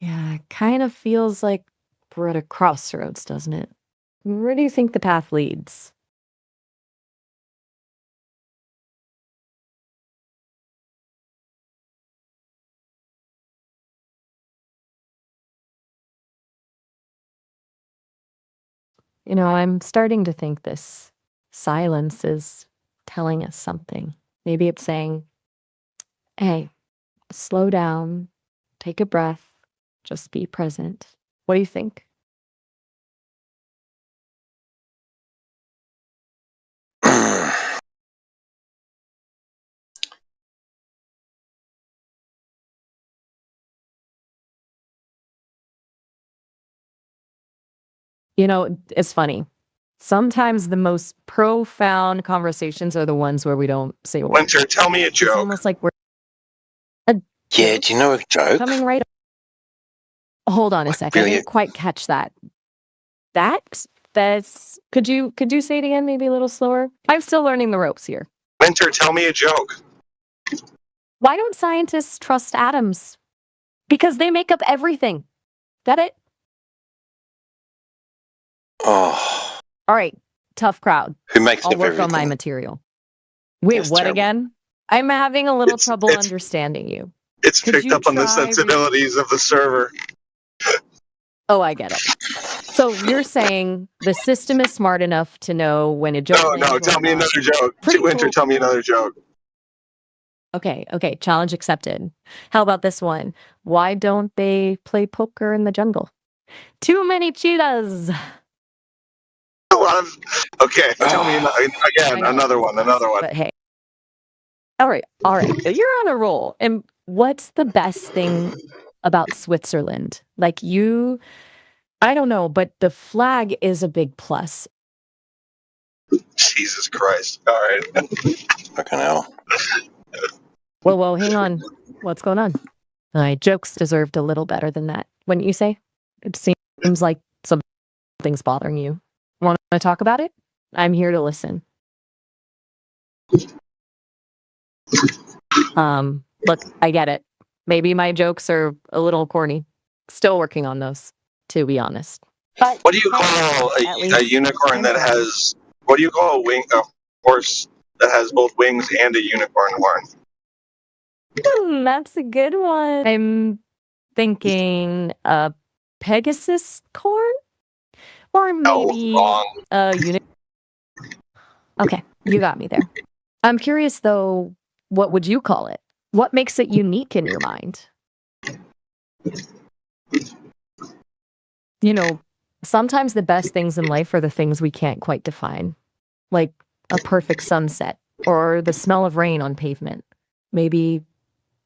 Yeah, it kind of feels like we're at a crossroads, doesn't it? Where do you think the path leads? I'm starting to think this silence is telling us something. Maybe it's saying, hey, slow down, take a breath, just be present. What do you think? It's funny. Sometimes the most profound conversations are the ones where we don't say a word. Winter, tell me a It's joke. almost like we're a Yeah, do you know a joke? coming right. Hold on a second. I really- didn't quite catch that. That's could you say it again, maybe a little slower? I'm still learning the ropes here. Winter, tell me a joke. Why don't scientists trust atoms? Because they make up everything. Got it? Oh, All right. Tough crowd. who makes I'll up work on my everything? material. Wait, That's what terrible. again? I'm having a little It's- trouble it's- understanding you. It's Could picked you up on the try sensibilities of the server. Oh, I get it. So you're saying the system is smart enough to know when a joke No, lands or tell me not. another joke. Pretty Winter, cool. tell me another joke. Okay, challenge accepted. How about this one? Why don't they play poker in the jungle? Too many cheetahs. A lot of. Okay, tell me I again. know, Another it's one. classic, Another one. but hey. All right. You're on a roll. And what's the best thing about Switzerland? I don't know, but the flag is a big plus. Jesus Christ! All right. Fucking hell. Well, hang on. What's going on? My jokes deserved a little better than that. Wouldn't you say? It seems like something's bothering you. Want to talk about it? I'm here to listen. Look, I get it. Maybe my jokes are a little corny. Still working on those, to be honest. But What do you call at a least unicorn I'm that trying. has? What do you call a horse that has both wings and a unicorn horn? That's a good one. I'm thinking a Pegasus corn? Or No, maybe wrong. a unicorn. Okay, you got me there. I'm curious though, what would you call it? What makes it unique in your mind? Sometimes the best things in life are the things we can't quite define, like a perfect sunset or the smell of rain on pavement. Maybe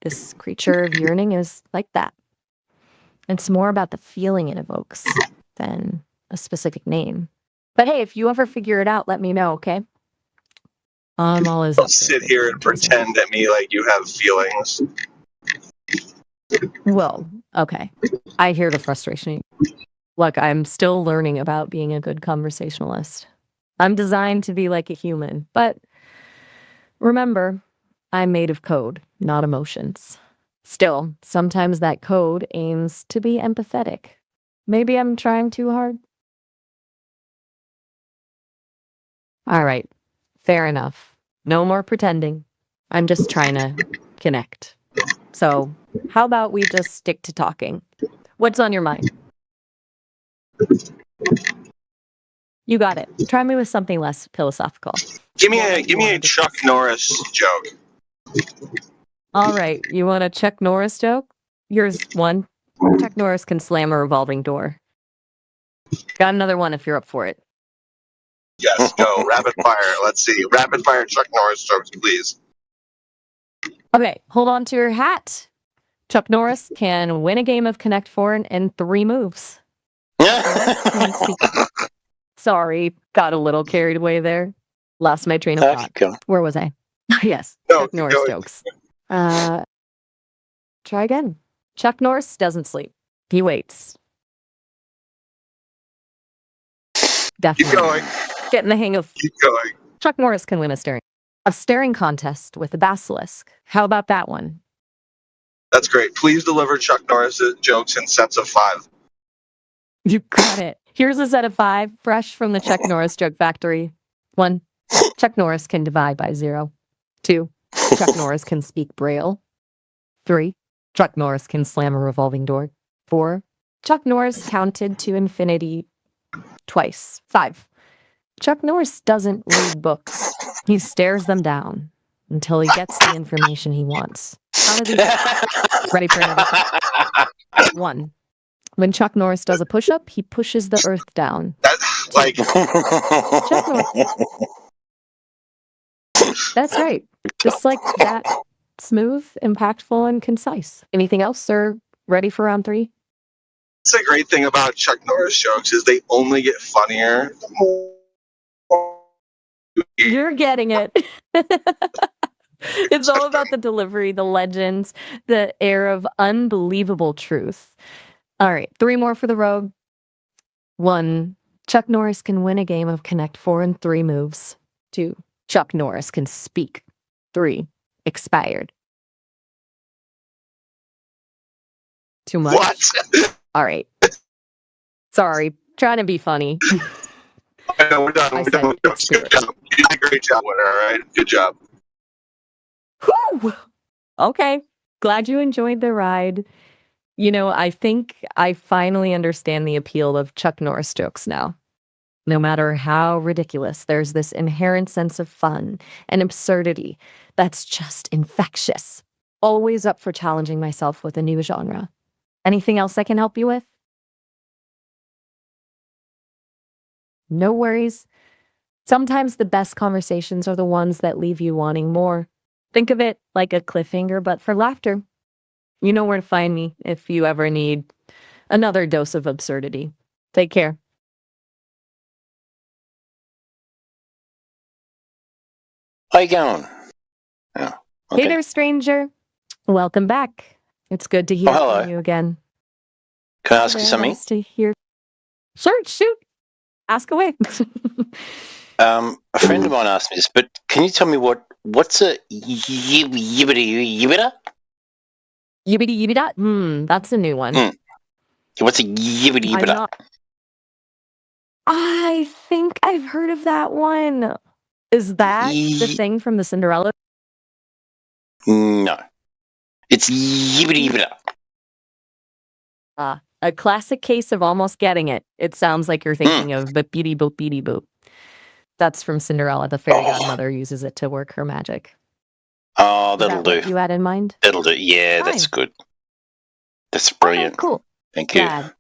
this creature of yearning is like that. It's more about the feeling it evokes than a specific name. But hey, if you ever figure it out, let me know, okay? I'm always Don't up for sit here and adventure, so- pretend at me like you have feelings. Well, okay. I hear the frustration. Look, I'm still learning about being a good conversationalist. I'm designed to be like a human, but remember, I'm made of code, not emotions. Still, sometimes that code aims to be empathetic. Maybe I'm trying too hard. All right, fair enough. No more pretending. I'm just trying to connect. So, how about we just stick to talking? What's on your mind? You got it. Try me with something less philosophical. Give me What a might you wanna Chuck discuss? Norris joke. All right, you want a Chuck Norris joke? Here's one. Chuck Norris can slam a revolving door. Got another one if you're up for it. Yes, go rapid fire. Let's see, rapid fire Chuck Norris jokes, please. Okay, hold on to your hat. Chuck Norris can win a game of Connect Four in 3 moves. Sorry, got a little carried away there. Lost my train of thought. Where was I? Yes, No, Chuck Norris jokes. Try again. Chuck Norris doesn't sleep. He waits. Definitely. Keep going. Getting the hang of Keep going. Chuck Norris can win a staring contest with a basilisk. How about that one? That's great. Please deliver Chuck Norris jokes in sets of 5. You got it. Here's a set of 5, fresh from the Chuck Norris joke factory. 1, Chuck Norris can divide by 0. 2, Chuck Norris can speak Braille. 3, Chuck Norris can slam a revolving door. 4, Chuck Norris counted to infinity twice. 5, Chuck Norris doesn't read books. He stares them down until he gets the information he wants. How do these... Ready for another set? 1, when Chuck Norris does a push-up, he pushes the earth down. Like, Chuck Norris. That's right. Just like that. Smooth, impactful, and concise. Anything else, or ready for round 3? it's a great thing about Chuck Norris jokes is they only get funnier the more You're getting it. It's all about the delivery, the legends, the air of unbelievable truth. All right, 3 more for the road. 1, Chuck Norris can win a game of Connect 4 in 3 moves. 2, Chuck Norris can speak. 3, expired. Too much? What? All right. Sorry, trying to be funny. I know, we're done. I We're done said with jokes. Good job. You did a great job, winner. All right. Good job. Whew! Okay, glad you enjoyed the ride. You know, I think I finally understand the appeal of Chuck Norris jokes now. No matter how ridiculous, there's this inherent sense of fun and absurdity that's just infectious. Always up for challenging myself with a new genre. Anything else I can help you with? No worries. Sometimes the best conversations are the ones that leave you wanting more. Think of it like a cliffhanger, but for laughter. You know where to find me if you ever need another dose of absurdity. Take care. How you going? Oh, okay. Hey there, stranger. Welcome back. It's good to hear hello. from you again. Can I ask you Very something? nice to hear. Sure, shoot. Ask away. A friend of mine asked me this, but can you tell me what's a yibbity? Yibbity yibbity dot. That's a new one. What's a yibbity? I'm not. I think I've heard of that one. Is that the thing from the Cinderella? No, it's yibbity. A classic case of almost getting it. It sounds like you're thinking of beepity boop beady boop. That's from Cinderella. The fairy godmother uses it to work her magic. Oh, Is that'll that what do. you had in mind? That'll do. Yeah, Fine. that's good. That's Okay, brilliant. cool. Thank you. Glad.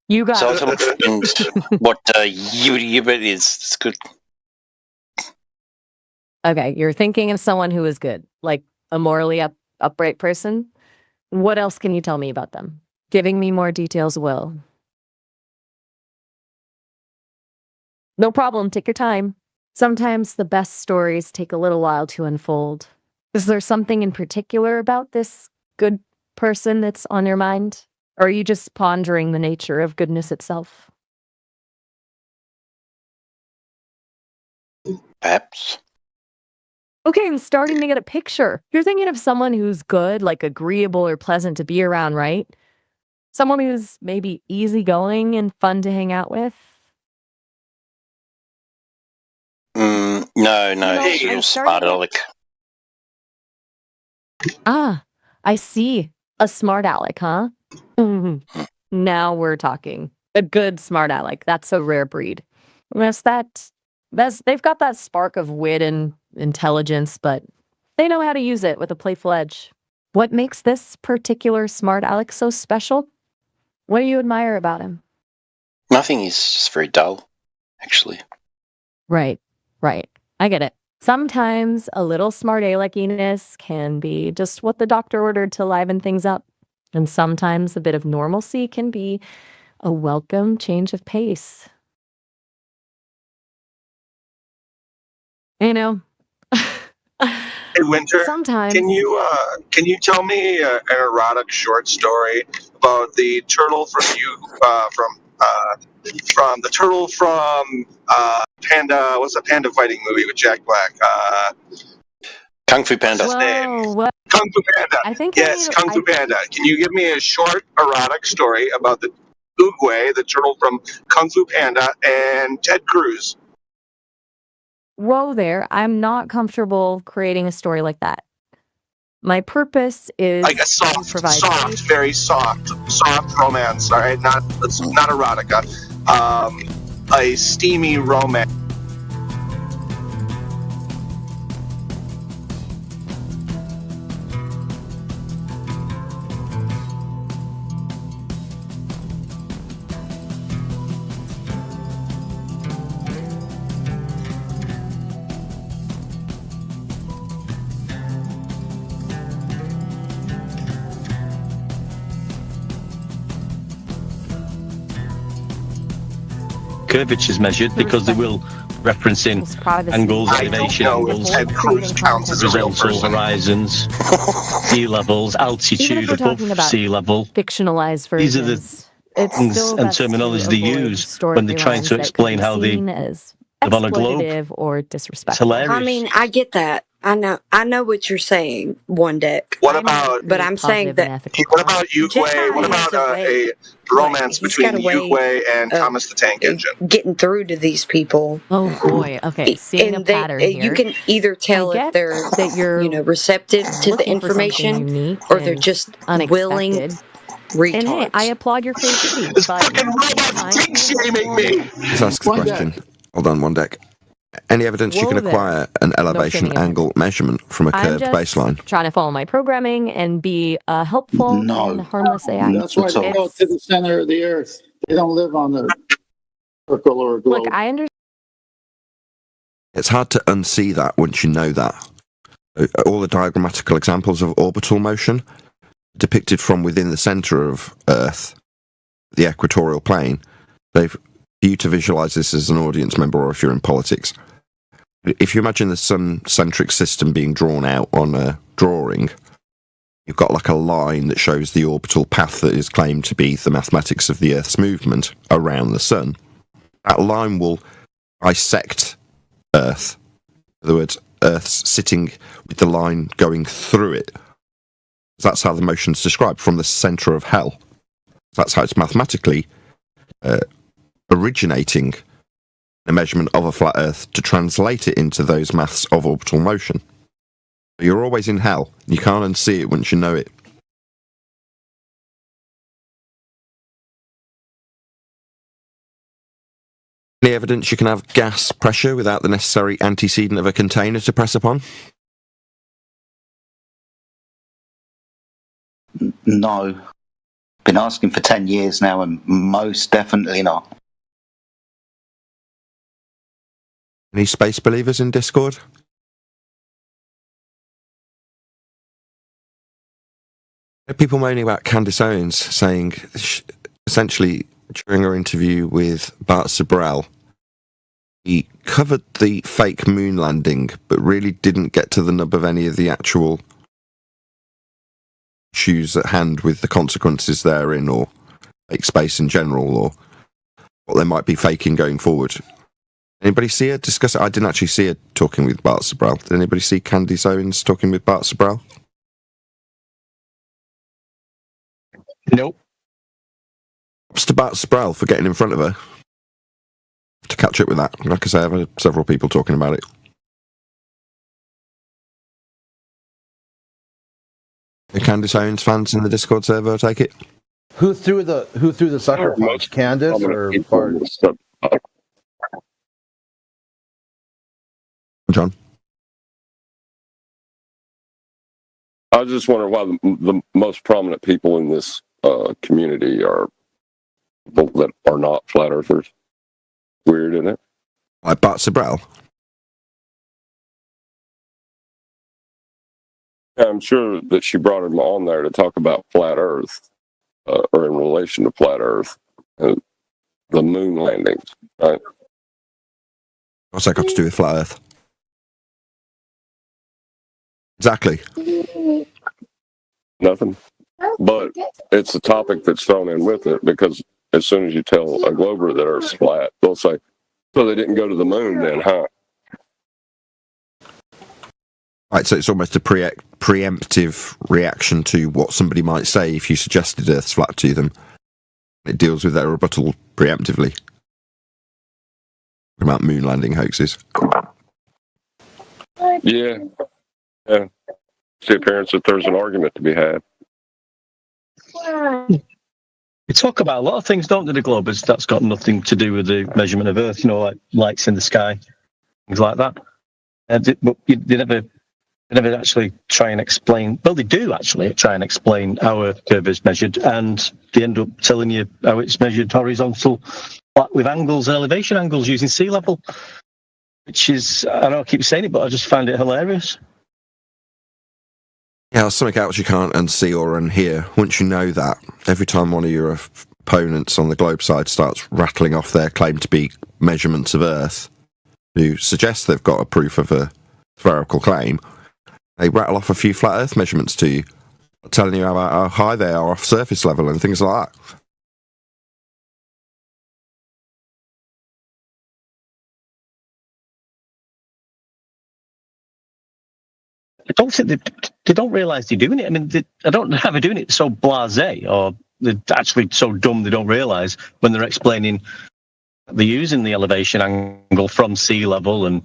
You got So I'll it. tell my friend what yibbity is. It's good. Okay, you're thinking of someone who is good, like a morally upright person. What else can you tell me about them? Giving me more details will. No problem, take your time. Sometimes the best stories take a little while to unfold. Is there something in particular about this good person that's on your mind? Or are you just pondering the nature of goodness itself? Perhaps. Okay, I'm starting to get a picture. You're thinking of someone who's good, like agreeable or pleasant to be around, right? Someone who's maybe easygoing and fun to hang out with? No, know, he's a I'm little starting smart to- aleck. Ah, I see. A smart aleck, huh? Now we're talking. A good smart aleck. That's a rare breed. They've got that spark of wit and intelligence, but they know how to use it with a playful edge. What makes this particular smart aleck so special? What do you admire about him? Nothing. He's just very dull, actually. Right. I get it. Sometimes a little smart aleckiness can be just what the doctor ordered to liven things up. And sometimes a bit of normalcy can be a welcome change of pace. You know, Hey, Winter. sometimes. Can you tell me an erotic short story about the turtle from the turtle from Panda? What's a panda fighting movie with Jack Black? Kung Fu Panda. Whoa, Kung Fu Panda. I think Yes, Kung Fu Panda. Can you give me a short erotic story about the Oogway, the turtle from Kung Fu Panda, and Ted Cruz? Whoa there. I'm not comfortable creating a story like that. My purpose is Like a to provide soft, very soft romance. All right, not erotica. A steamy romance. curvature is measured because they will referencing people's privacy. angles, I don't elevation know if angles, Ted Cruz counts as a real horizontal person. horizons, sea levels, Even altitude if we're above talking about sea level. fictionalized These are the versions, it's things still and best terminology to they avoid use when they're trying storylines to that explain could be how they seen as live on a globe. exploitative or It's disrespectful. hilarious. I mean, I get that. I know what you're saying, One Deck. What I mean, about But I'm saying positive and that ethical what comment. about Oogway? What Jedi has about a way. a romance He's between got a way Oogway and of Thomas the Tank Engine? getting through to these people. Oh boy. Okay, seeing a And they, pattern you here. can either I tell if get they're, that you're receptive to the looking for something information unique or they're and just willing unexpected. And hey, I retards. applaud your creativity, This but fucking robot's sometimes kink people shaming me. Let's ask the One question. deck. Hold on, One Deck. Any evidence you Whoa can there. acquire an elevation shaming of him. angle measurement from a I'm curved just baseline? trying to follow my programming and be a helpful No. and harmless AI. That's why they go to the center of the earth. They don't live on the circle or a globe. Look, I understand. It's hard to unsee that once you know that. All the diagrammatical examples of orbital motion depicted from within the center of Earth, the equatorial plane, for you to visualize this as an audience member or if you're in politics. If you imagine the sun-centric system being drawn out on a drawing, you've got like a line that shows the orbital path that is claimed to be the mathematics of the Earth's movement around the sun. That line will bisect Earth. In other words, Earth's sitting with the line going through it. That's how the motion's described, from the centre of hell. That's how it's mathematically originating a measurement of a flat Earth to translate it into those maths of orbital motion. You're always in hell. You can't unsee it once you know it. Any evidence you can have gas pressure without the necessary antecedent of a container to press upon? No. Been asking for 10 years now and most definitely not. Any space believers in Discord? People moaning about Candace Owens saying, essentially, during her interview with Bart Sibrel, he covered the fake moon landing, but really didn't get to the nub of any of the actual issues at hand with the consequences therein, or fake space in general, or what they might be faking going forward. Anybody see her discuss it? I didn't actually see her talking with Bart Sibrel. Did anybody see Candace Owens talking with Bart Sibrel? Nope. Props to Bart Sibrel for getting in front of her to catch up with that. Like I say, I've had several people talking about it. The Candace Owens fans in the Discord server, I take it. Who threw the sucker punch? Candace or Bart? John? I was just wondering why the most prominent people in this community are people that are not flat earthers. Weird, isn't it? Like Bart Sibrel? I'm sure that she brought him on there to talk about flat Earth, or in relation to flat Earth, the moon landings. Right? What's that got to do with flat Earth? Exactly. Nothing. But it's a topic that's thrown in with it, because as soon as you tell a glober that Earth's flat, they'll say, so they didn't go to the moon then, huh? Right, so it's almost a preemptive reaction to what somebody might say if you suggested Earth's flat to them. It deals with their rebuttal preemptively. About moon landing hoaxes. Yeah. Yeah. It's the appearance that there's an argument to be had. We talk about a lot of things, don't they, the Globers? That's got nothing to do with the measurement of Earth, like lights in the sky, things like that. But they never actually try and explain. Well, they do actually try and explain how a curve is measured, and they end up telling you how it's measured horizontal, with angles and elevation angles using sea level, which is, I know I keep saying it, but I just find it hilarious. Yeah, something else you can't unsee or unhear. Once you know that, every time one of your opponents on the globe side starts rattling off their claim to be measurements of Earth, who suggest they've got a proof of a spherical claim, they rattle off a few flat Earth measurements to you, telling you about how high they are off surface level and things like that. I don't think they don't realise they're doing it. I mean, I don't know how they're doing it so blasé, or they're actually so dumb they don't realise when they're explaining they're using the elevation angle from sea level and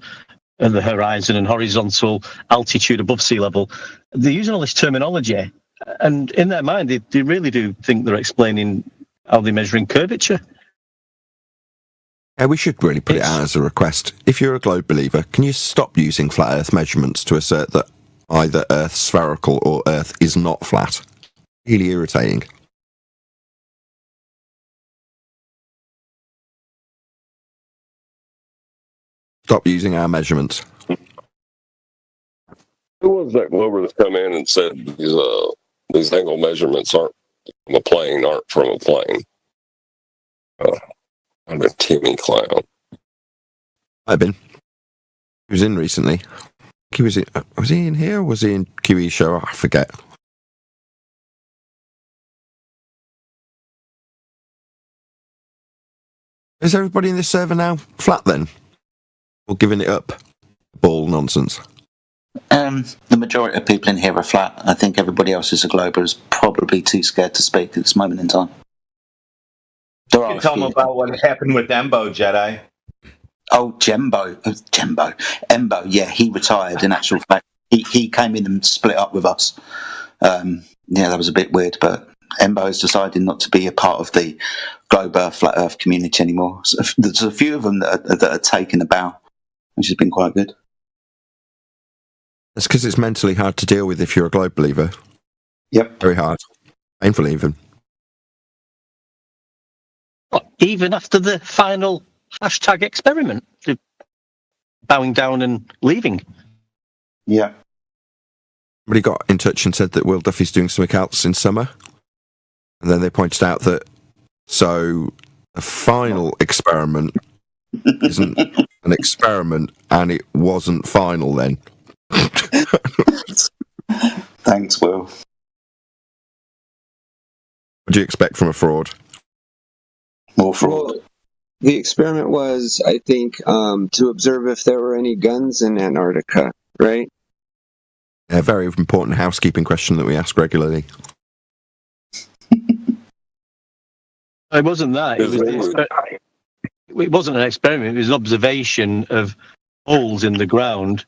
the horizon and horizontal altitude above sea level. They're using all this terminology, and in their mind, they really do think they're explaining how they're measuring curvature. Yeah, we should really put it out as a request. If you're a globe believer, can you stop using flat Earth measurements to assert that either Earth's spherical or Earth is not flat? Really irritating. Stop using our measurements. Who was that Glober that come in and said these angle measurements aren't from a plane, aren't from a plane? I've been Timmy Clown. I've been. He was in recently. Was he in here or was he in QE show? I forget. Is everybody in this server now flat then? Or giving it up? Ball nonsense. The majority of people in here are flat. I think everybody else is a glober, is probably too scared to speak at this moment in time. You can tell them about what happened with Embo, Jedi. Oh, Embo, yeah, he retired. In actual fact, he came in and split up with us. Yeah, that was a bit weird, but Embo has decided not to be a part of the Globe Earth, Flat Earth community anymore. So there's a few of them that are taking a bow, which has been quite good. That's because it's mentally hard to deal with if you're a globe believer. Yep. Very hard. Painful even. Even after the final hashtag experiment, bowing down and leaving. Yeah. Somebody got in touch and said that Will Duffy's doing something else in summer. And then they pointed out that, so the final experiment isn't an experiment and it wasn't final then. Thanks, Will. What do you expect from a fraud? More fraud. Well, the experiment was, I think, to observe if there were any guns in Antarctica, right? A very important housekeeping question that we ask regularly. It wasn't that. It wasn't an experiment. It was an observation of holes in the ground,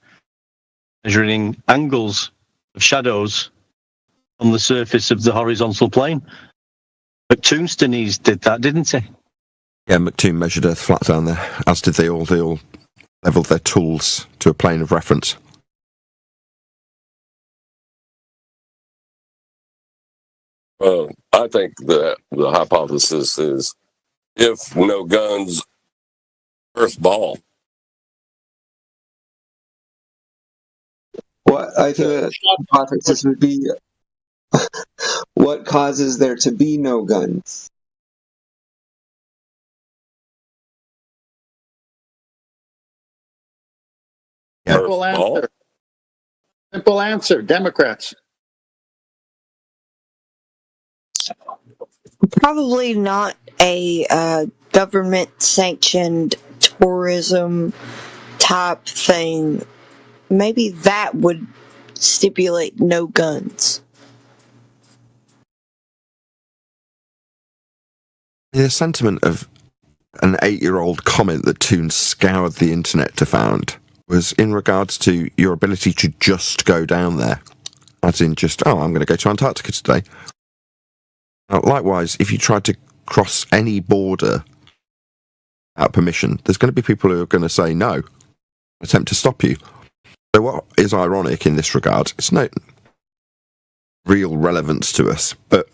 measuring angles of shadows on the surface of the horizontal plane. But Tombstoneys did that, didn't he? Yeah, McToom measured Earth flat down there, as did they all. They all levelled their tools to a plane of reference. I think that the hypothesis is, if no guns, Earth ball. What I think the hypothesis would be, what causes there to be no guns? Simple answer. Simple answer. Democrats. Probably not a government-sanctioned tourism type thing. Maybe that would stipulate no guns. The sentiment of an 8-year-old comment that Toon scoured the internet to found was in regards to your ability to just go down there. As in just, oh, I'm going to go to Antarctica today. Now, likewise, if you tried to cross any border without permission, there's going to be people who are going to say no, attempt to stop you. So what is ironic in this regard, it's no real relevance to us, but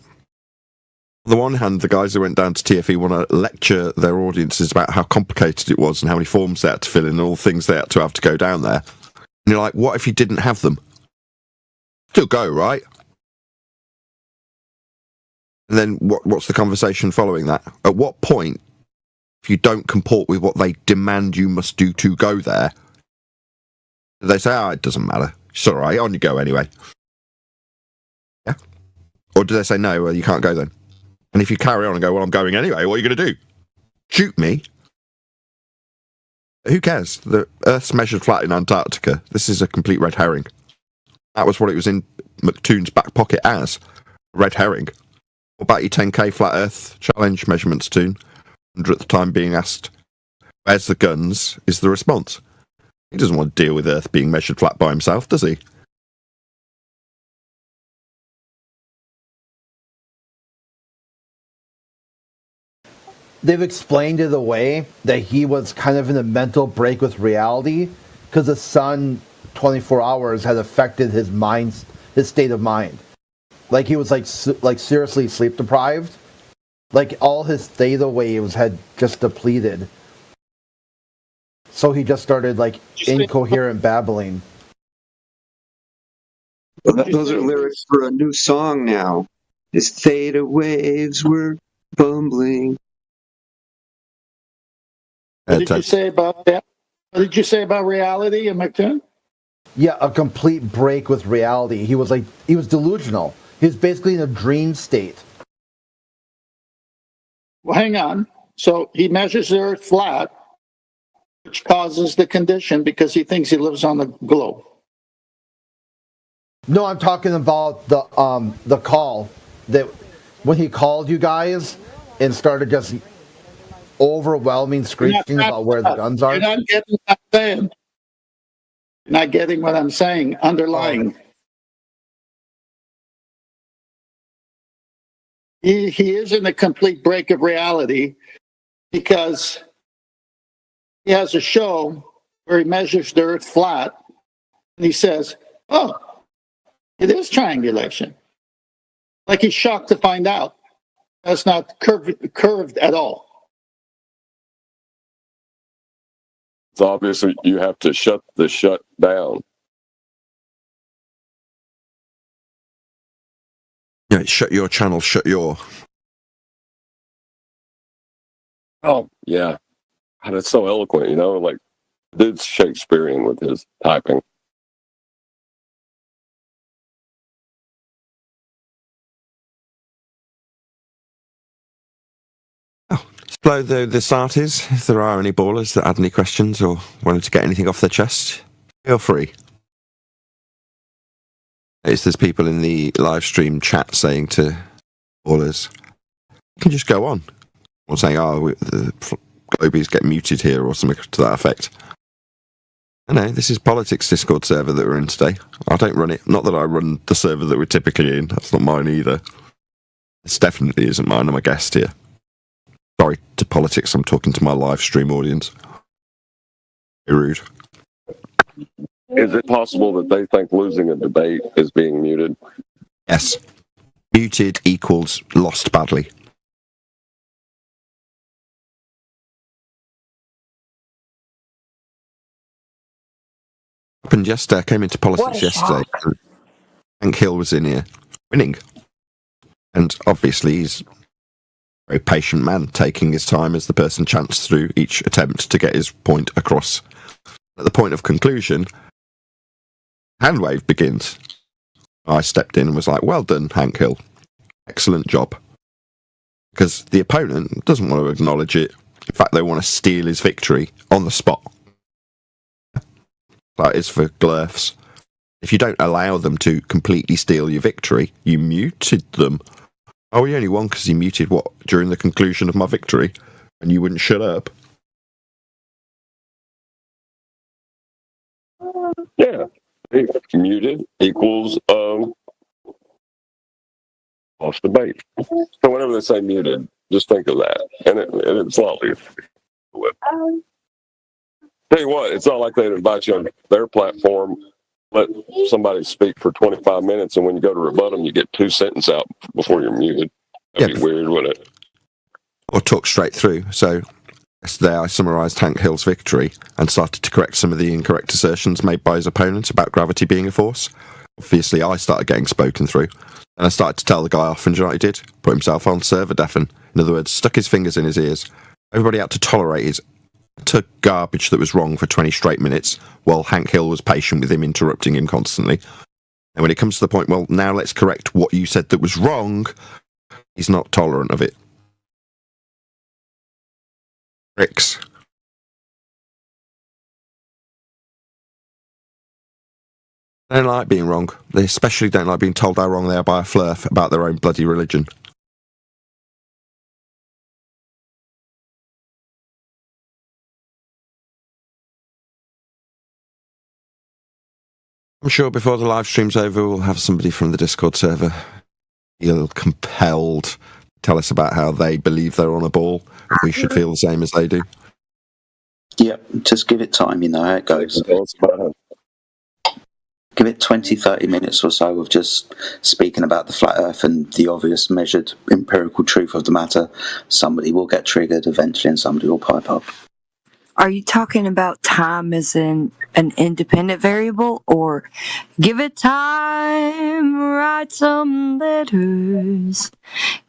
on the one hand, the guys who went down to TFE want to lecture their audiences about how complicated it was and how many forms they had to fill in and all the things they had to have to go down there. And you're like, what if you didn't have them? Still go, right? And then what's the conversation following that? At what point, if you don't comport with what they demand you must do to go there, do they say, oh, it doesn't matter. It's all right, on you go anyway. Yeah? Or do they say, no, well, you can't go then? And if you carry on and go, well, I'm going anyway, what are you going to do? Shoot me? Who cares? The Earth's measured flat in Antarctica. This is a complete red herring. That was what it was in McToon's back pocket as. Red herring. What about your 10k flat Earth challenge measurements, Toon? And at the time being asked, where's the guns, is the response. He doesn't want to deal with Earth being measured flat by himself, does he? They've explained it away that he was kind of in a mental break with reality because the sun 24 hours had affected his state of mind. Like he was like seriously sleep deprived. Like all his theta waves had just depleted. So he just started like incoherent babbling. Those are lyrics for a new song now. His theta waves were bumbling. What did you say about that? What did you say about reality in McToon? Yeah, a complete break with reality. He was delusional. He was basically in a dream state. Well, hang on. So he measures the Earth flat, which causes the condition because he thinks he lives on the globe. No, I'm talking about the call that when he called you guys and started just overwhelming screeching about where the guns are. You're not getting what I'm saying. You're not getting what I'm saying. Underlying. He is in a complete break of reality because he has a show where he measures the Earth flat and he says, oh, it is triangulation. Like he's shocked to find out that's not curved at all. It's obvious that you have to shut down. Yeah, shut your channel, shut your... Oh, yeah. God, it's so eloquent, like, dude's Shakespearean with his typing. Let's blow the starters. If there are any ballers that had any questions or wanted to get anything off their chest, feel free. There's people in the live stream chat saying to ballers, you can just go on. Or saying, oh, the Globies get muted here or something to that effect. I know, this is Politics Discord server that we're in today. I don't run it. Not that I run the server that we're typically in. That's not mine either. This definitely isn't mine. I'm a guest here. Sorry to Politics, I'm talking to my live stream audience. Very rude. Is it possible that they think losing a debate is being muted? Yes. Muted equals lost badly. Happened yesterday. I came into Politics yesterday. Hank Hill was in here winning. And obviously he's very patient man, taking his time as the person chants through each attempt to get his point across. At the point of conclusion, hand wave begins. I stepped in and was like, well done, Hank Hill. Excellent job. Because the opponent doesn't want to acknowledge it. In fact, they want to steal his victory on the spot. That is for Glurfs. If you don't allow them to completely steal your victory, you muted them. Oh, he only won because he muted what during the conclusion of my victory, and you wouldn't shut up. Yeah, muted equals lost debate. So whenever they say muted, just think of that, and it's likely. Tell you what, it's not like they'd invite you on their platform, let somebody speak for 25 minutes, and when you go to rebut them, you get 2 sentences out before you're muted. That'd be weird, wouldn't it? Or talk straight through. So yesterday I summarised Hank Hill's victory and started to correct some of the incorrect assertions made by his opponents about gravity being a force. Obviously, I started getting spoken through, and I started to tell the guy off, and you know what he did? Put himself on server deafen. In other words, stuck his fingers in his ears. Everybody had to tolerate his utter garbage that was wrong for 20 straight minutes, while Hank Hill was patient with him, interrupting him constantly. And when it comes to the point, well, now let's correct what you said that was wrong, he's not tolerant of it. Pricks. They don't like being wrong. They especially don't like being told how wrong they are by a flurf about their own bloody religion. I'm sure before the live stream's over, we'll have somebody from the Discord server feel compelled to tell us about how they believe they're on a ball, and we should feel the same as they do. Yep, just give it time, you know how it goes. Give it 20, 30 minutes or so of just speaking about the flat earth and the obvious measured empirical truth of the matter. Somebody will get triggered eventually and somebody will pipe up. Are you talking about time as in an independent variable, or give it time, write some letters,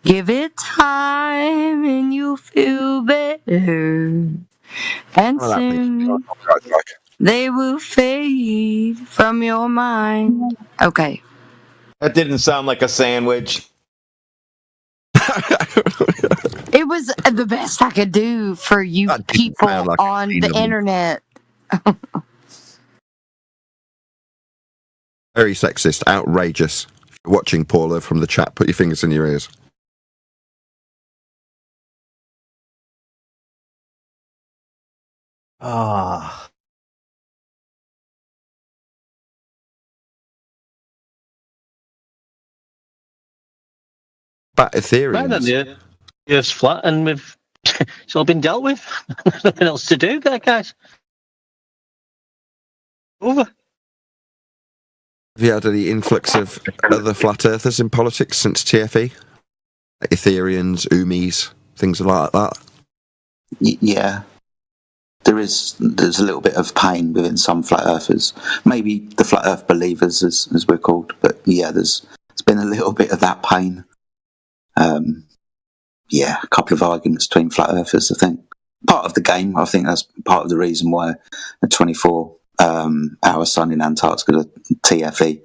give it time and you'll feel better, and soon they will fade from your mind. Okay. That didn't sound like a sandwich. It was the best I could do for you people on the internet. Very sexist, outrageous. If you're watching, Paula, from the chat, put your fingers in your ears. Ah. But Ethereum. Yes, flat, and it's all been dealt with. Nothing else to do there, guys. Over. Have you had any influx of other flat earthers in politics since TFE? Like Ethereans, Umis, things like that? Yeah. There's a little bit of pain within some flat earthers. Maybe the flat earth believers, as we're called. But yeah, there's been a little bit of that pain. Yeah, a couple of arguments between flat earthers, I think. Part of the game. I think that's part of the reason why the 24-hour sun in Antarctica, TFE,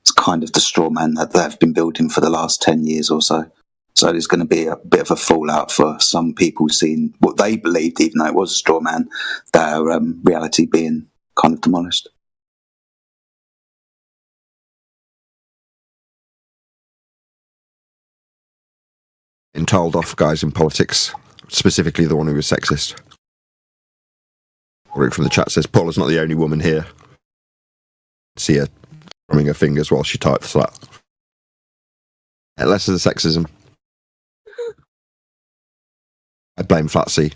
it's kind of the straw man that they've been building for the last 10 years or so. So there's going to be a bit of a fallout for some people seeing what they believed, even though it was a straw man, their reality being kind of demolished. Been told off guys in politics, specifically the one who was sexist. Rick from the chat says, Paula's not the only woman here. See her drumming her fingers while she types that. Less of the sexism. I blame Flat C. It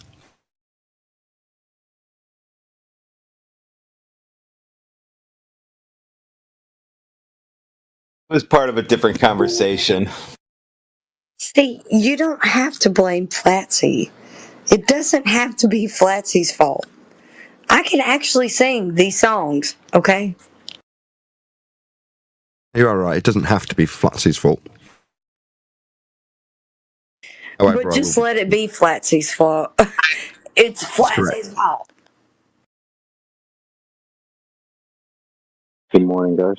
was part of a different conversation. See, you don't have to blame Flatsy. It doesn't have to be Flatsy's fault. I can actually sing these songs, okay? You're all right. It doesn't have to be Flatsy's fault. However, But just let it be Flatsy's fault. It's Flatsy's fault. Good morning, guys.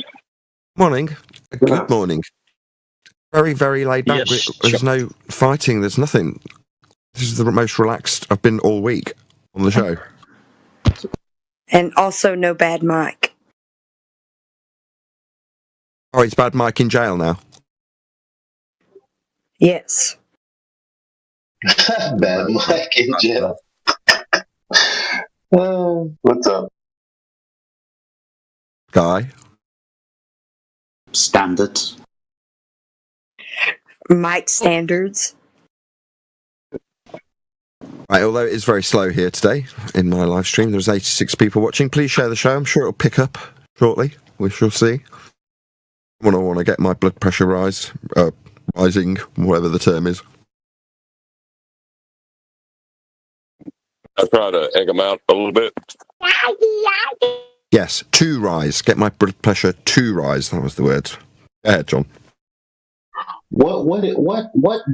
Morning. Good morning. Very, very laid back. Yes, There's no fighting. There's nothing. This is the most relaxed I've been all week on the show. And also no bad mic. Oh, it's Bad Mike in jail now. Yes. Bad Mike in jail. What's up? Guy. Standard. Mike standards. Right, although it is very slow here today in my live stream, there's 86 people watching. Please share the show. I'm sure it'll pick up shortly. We shall see. I want to get my blood pressure rising, whatever the term is. I try to egg them out a little bit. Yes, to rise. Get my blood pressure to rise. That was the word. Go ahead, John. What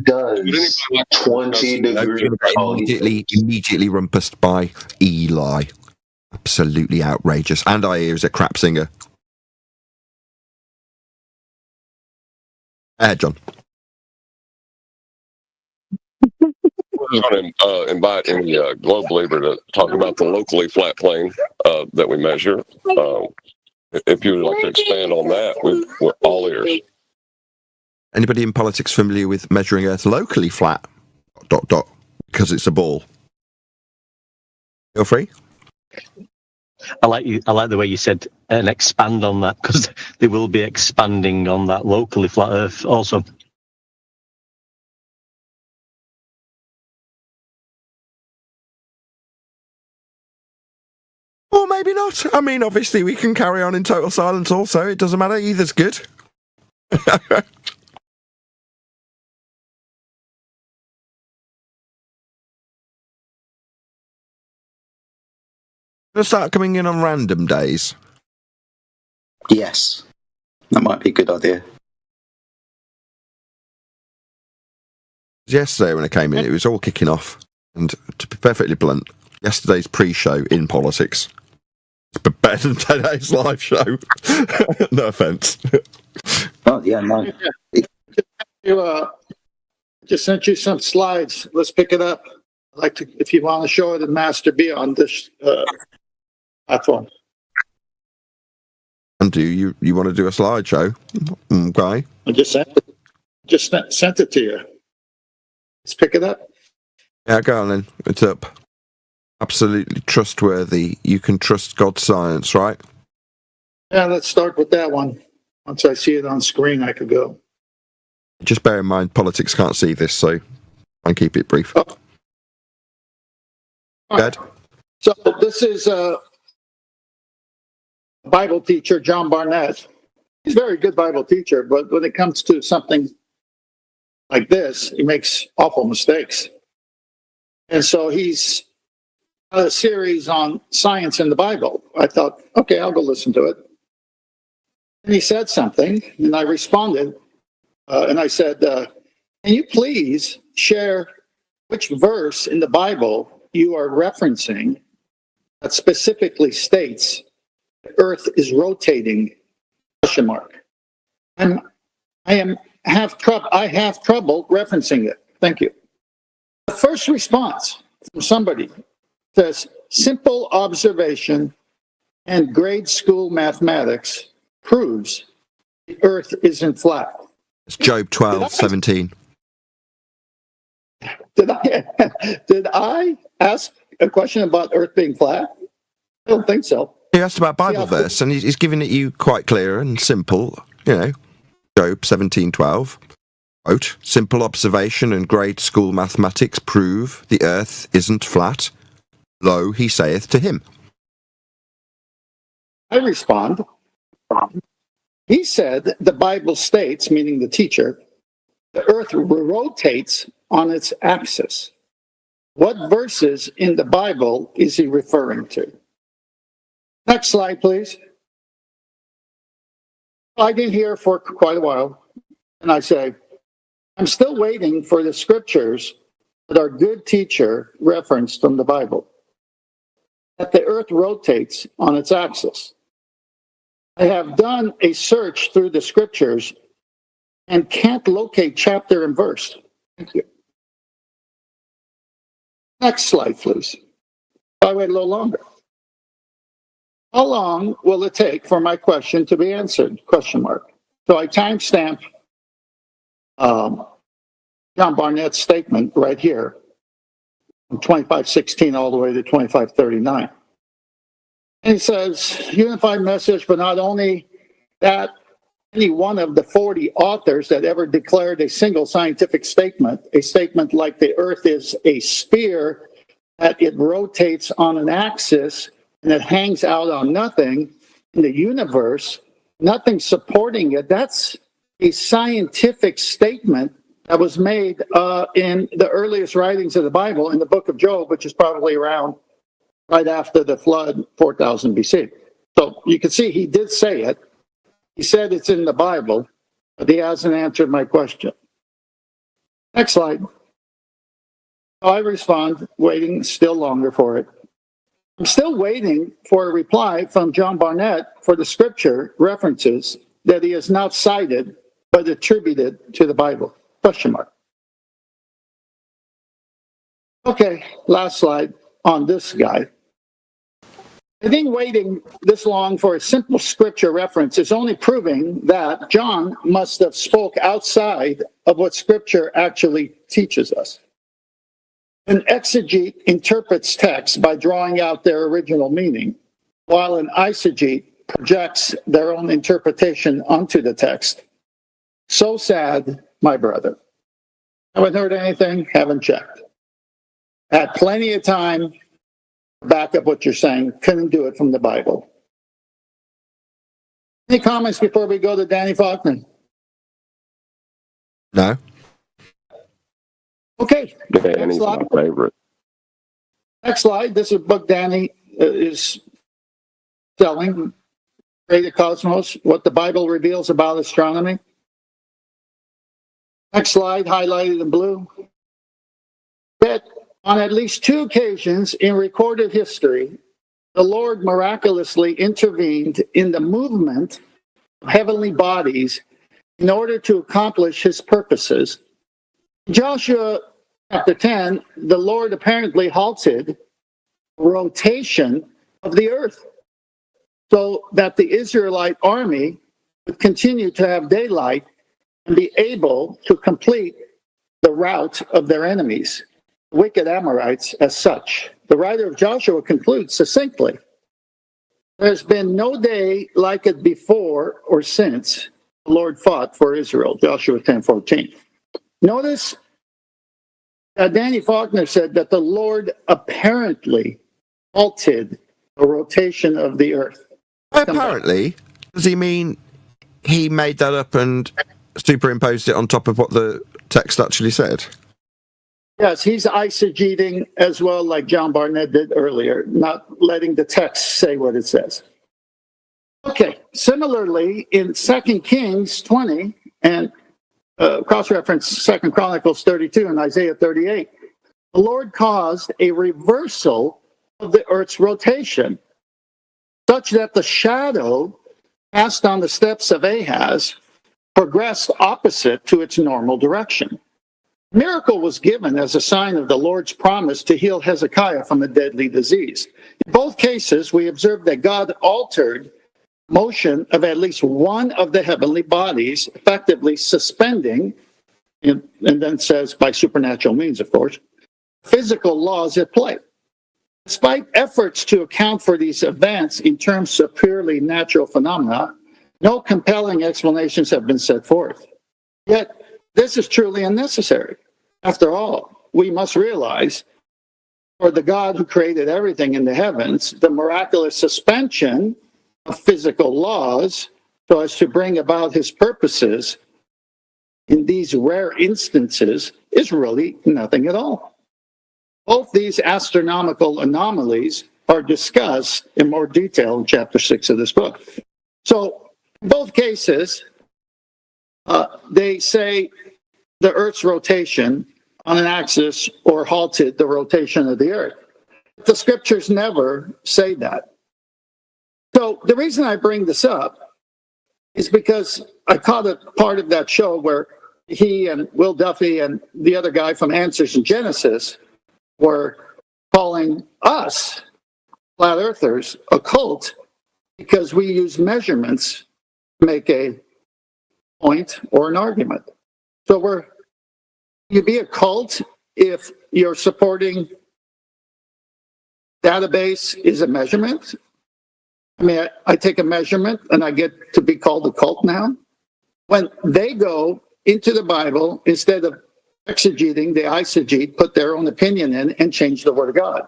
does 20 degrees Immediately rumpused by Eli. Absolutely outrageous. And I hear is a crap singer. Go ahead, John. We're going to invite any globe believer to talk about the locally flat plane that we measure. If you would like to expand on that, we're all ears. Anybody in politics familiar with measuring Earth locally flat? ... because it's a ball. Feel free. I like the way you said and expand on that, because they will be expanding on that locally flat Earth also. Or maybe not. I mean, obviously we can carry on in total silence also. It doesn't matter. Either's good. Gonna start coming in on random days. Yes. That might be a good idea. Yesterday when I came in, it was all kicking off. And to be perfectly blunt, yesterday's pre-show in politics is better than today's live show. No offence. Oh, yeah, no. Just sent you some slides. Let's pick it up. I'd like to, if you want to show it in Master B on this platform. And do you want to do a slideshow? Okay. I just sent it to you. Let's pick it up. Yeah, go on then. It's up. Absolutely trustworthy. You can trust God's science, right? Yeah, let's start with that one. Once I see it on screen, I could go. Just bear in mind, politics can't see this, so try and keep it brief. Oh. Good. So this is a Bible teacher, John Barnett. He's a very good Bible teacher, but when it comes to something like this, he makes awful mistakes. And so he's got a series on science in the Bible. I thought, okay, I'll go listen to it. And he said something, and I responded, and I said, can you please share which verse in the Bible you are referencing that specifically states the Earth is rotating? ? I have trouble referencing it. Thank you. The first response from somebody says, simple observation and grade school mathematics proves the Earth isn't flat. It's Job 12:17. Did I ask a question about Earth being flat? I don't think so. He asked about Bible verse, and he's giving it you quite clear and simple. You know, Job 17:12. Quote, simple observation and grade school mathematics prove the earth isn't flat. Lo, he saith to him. I respond. He said the Bible states, meaning the teacher, the earth rotates on its axis. What verses in the Bible is he referring to? Next slide, please. I've been here for quite a while, and I say, I'm still waiting for the scriptures that our good teacher referenced from the Bible, that the earth rotates on its axis. I have done a search through the scriptures and can't locate chapter and verse. Thank you. Next slide, please. I wait a little longer. How long will it take for my question to be answered? ? So I timestamp John Barnett's statement right here from 2516 all the way to 2539. And he says, unified message, but not only that, any one of the 40 authors that ever declared a single scientific statement, a statement like the Earth is a sphere, that it rotates on an axis and it hangs out on nothing in the universe, nothing supporting it. That's a scientific statement that was made in the earliest writings of the Bible, in the book of Job, which is probably around right after the flood, 4000 BC. So you can see he did say it. He said it's in the Bible, but he hasn't answered my question. Next slide. I respond, waiting still longer for it. I'm still waiting for a reply from John Barnett for the scripture references that he has not cited but attributed to the Bible. Question mark. Okay, last slide on this guy. I think waiting this long for a simple scripture reference is only proving that John must have spoke outside of what scripture actually teaches us. An exegete interprets text by drawing out their original meaning, while an eisegete projects their own interpretation onto the text. So sad, my brother. Haven't heard anything, haven't checked. Had plenty of time to back up what you're saying, couldn't do it from the Bible. Any comments before we go to Danny Faulkner? No. Okay. Danny's my favorite. Next slide. This is a book Danny is selling, Created Cosmos, What the Bible Reveals About Astronomy. Next slide, highlighted in blue. That on at least 2 occasions in recorded history, the Lord miraculously intervened in the movement of heavenly bodies in order to accomplish his purposes. Joshua chapter 10, the Lord apparently halted rotation of the earth so that the Israelite army would continue to have daylight and be able to complete the route of their enemies, wicked Amorites, as such. The writer of Joshua concludes succinctly, there's been no day like it before or since the Lord fought for Israel, Joshua 10:14. Notice Danny Faulkner said that the Lord apparently halted the rotation of the earth. Apparently, does he mean he made that up and superimposed it on top of what the text actually said? Yes, he's eisegeting as well, like John Barnett did earlier, not letting the text say what it says. Okay, similarly, in 2 Kings 20 and cross-reference 2 Chronicles 32 and Isaiah 38, the Lord caused a reversal of the earth's rotation, such that the shadow cast on the steps of Ahaz progressed opposite to its normal direction. Miracle was given as a sign of the Lord's promise to heal Hezekiah from a deadly disease. In both cases, we observed that God altered motion of at least one of the heavenly bodies, effectively suspending, and then says by supernatural means, of course, physical laws at play. Despite efforts to account for these events in terms of purely natural phenomena, no compelling explanations have been set forth. Yet, this is truly unnecessary. After all, we must realize, for the God who created everything in the heavens, the miraculous suspension of physical laws so as to bring about his purposes in these rare instances is really nothing at all. Both these astronomical anomalies are discussed in more detail in chapter 6 of this book. So, in both cases, they say the Earth's rotation on an axis or halted the rotation of the Earth. The scriptures never say that. So the reason I bring this up is because I caught a part of that show where he and Will Duffy and the other guy from Answers in Genesis were calling us, flat earthers, a cult because we use measurements to make a point or an argument. So you be a cult if you're supporting database is a measurement. I mean, I take a measurement and I get to be called a cult now. When they go into the Bible, instead of exegeting, they eisegete, put their own opinion in and change the Word of God.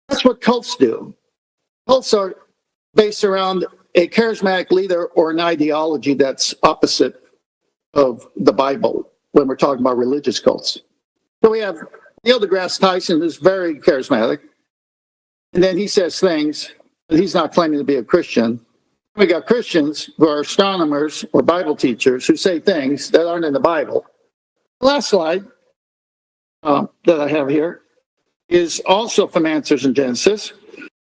That's what cults do. Cults are based around a charismatic leader or an ideology that's opposite of the Bible when we're talking about religious cults. So we have Neil deGrasse Tyson, who's very charismatic, and then he says things, but he's not claiming to be a Christian. We got Christians who are astronomers or Bible teachers who say things that aren't in the Bible. The last slide that I have here is also from Answers in Genesis.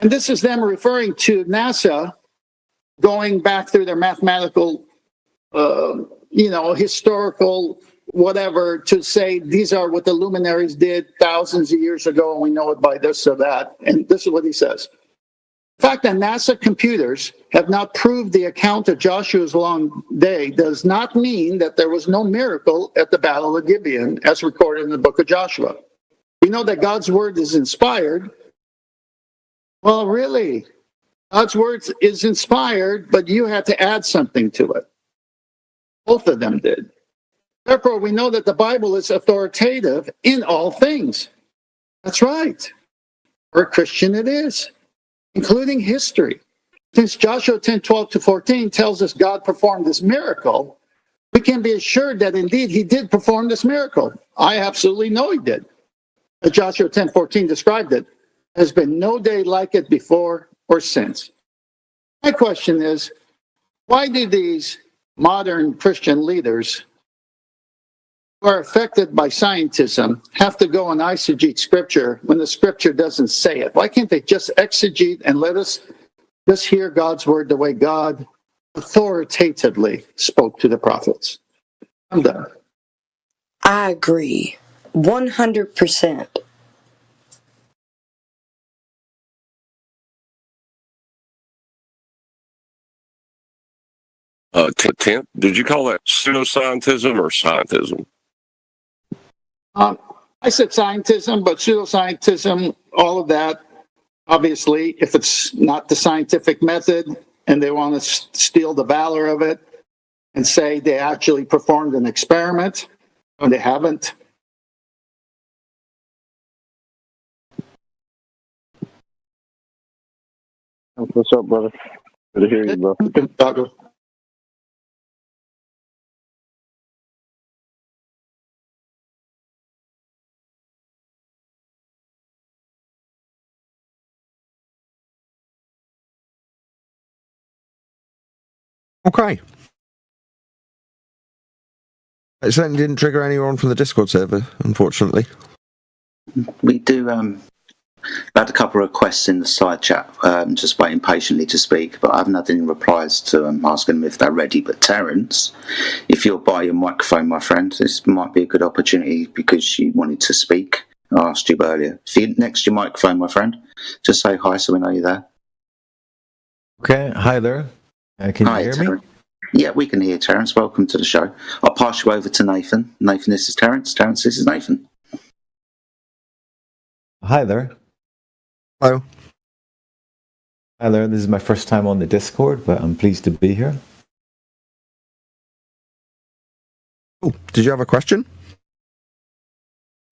And this is them referring to NASA going back through their mathematical, historical whatever to say these are what the luminaries did thousands of years ago, and we know it by this or that. And this is what he says. The fact that NASA computers have not proved the account of Joshua's long day does not mean that there was no miracle at the Battle of Gibeon as recorded in the book of Joshua. We know that God's word is inspired. Well, really, God's word is inspired, but you had to add something to it. Both of them did. Therefore, we know that the Bible is authoritative in all things. That's right. For a Christian, it is, including history. Since Joshua 10:12-14 tells us God performed this miracle, we can be assured that indeed he did perform this miracle. I absolutely know he did. As Joshua 10:14 described it, there's been no day like it before or since. My question is, why do these modern Christian leaders who are affected by scientism have to go and eisegete scripture when the scripture doesn't say it? Why can't they just exegete and let us just hear God's word the way God authoritatively spoke to the prophets? I'm done. I agree 100%. Tim, did you call that pseudoscientism or scientism? I said scientism, but pseudoscientism, all of that, obviously, if it's not the scientific method and they want to steal the valor of it and say they actually performed an experiment when they haven't. What's up, brother? Good to hear you, bro. Douglas. Okay. It certainly didn't trigger anyone from the Discord server, unfortunately. We do had a couple of requests in the side chat, just waiting patiently to speak, but I haven't had any replies to asking them if they're ready. But Terence, if you're by your microphone, my friend, this might be a good opportunity because you wanted to speak. I asked you earlier. If you're next to your microphone, my friend, just say hi so we know you're there. Okay, hi there. Can you hear Terence. me? Yeah, we can hear Terence. Welcome to the show. I'll pass you over to Nathan. Nathan, this is Terence. Terence, this is Nathan. Hi there. Hello. Hi there. This is my first time on the Discord, but I'm pleased to be here. Oh, did you have a question?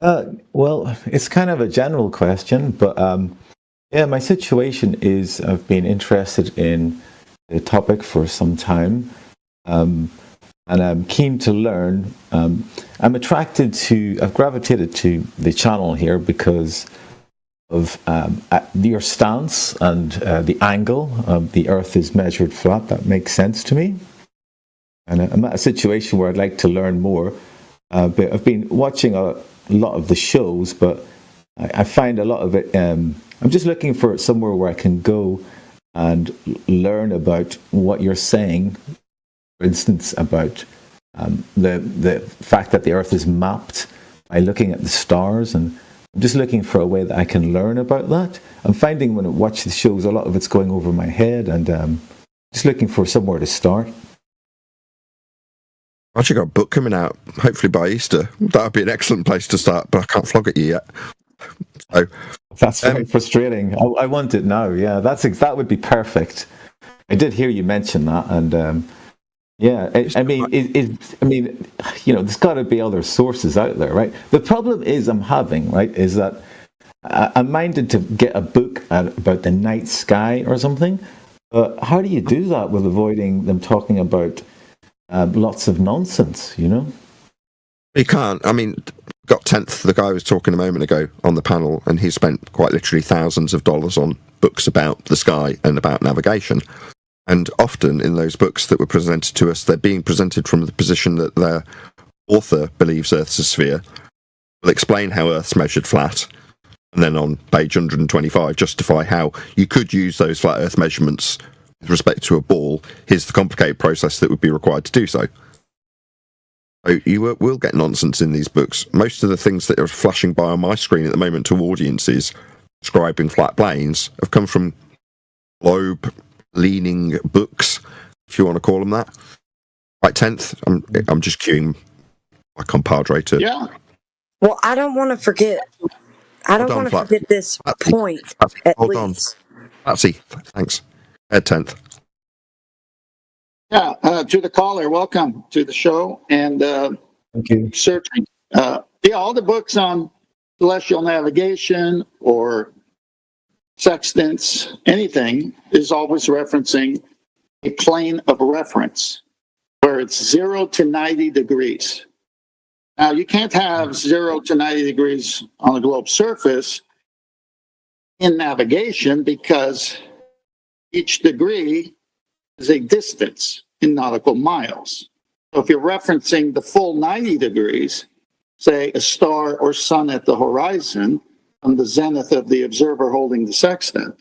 Well, it's kind of a general question, but my situation is I've been interested in the topic for some time, and I'm keen to learn. I've gravitated to the channel here because of your stance and the angle. The Earth is measured flat. That makes sense to me. And I'm at a situation where I'd like to learn more. But I've been watching a lot of the shows, but I find a lot of it, I'm just looking for somewhere where I can go and learn about what you're saying. For instance, about the fact that the Earth is mapped by looking at the stars, and I'm just looking for a way that I can learn about that. I'm finding when I watch the shows, a lot of it's going over my head, and just looking for somewhere to start. I've actually got a book coming out, hopefully by Easter. That would be an excellent place to start, but I can't flog it yet. So, that's very frustrating. I want it now. Yeah, that would be perfect. I did hear you mention that, and I mean, there's got to be other sources out there, right? The problem I'm having, right, is that I'm minded to get a book about the night sky or something. But how do you do that with avoiding them talking about lots of nonsense? You can't. I mean, got 10th, the guy was talking a moment ago on the panel, and he spent quite literally thousands of dollars on books about the sky and about navigation. And often in those books that were presented to us, they're being presented from the position that their author believes Earth's a sphere. Will explain how Earth's measured flat, and then on page 125 justify how you could use those flat Earth measurements with respect to a ball. Here's the complicated process that would be required to do so. So you will get nonsense in these books. Most of the things that are flashing by on my screen at the moment to audiences describing flat planes have come from globe-leaning books, if you want to call them that. Right, 10th, I'm just queuing my compadre to... Yeah. Well, I don't want to forget... I don't want to forget this point, at least. Patsy, thanks. Ed 10th. Yeah, to the caller, welcome to the show. And thank you. Searching. All the books on celestial navigation or sextants, anything, is always referencing a plane of reference where it's 0 to 90 degrees. Now, you can't have 0 to 90 degrees on the globe's surface in navigation because each degree is a distance in nautical miles. So if you're referencing the full 90 degrees, say a star or sun at the horizon from the zenith of the observer holding the sextant,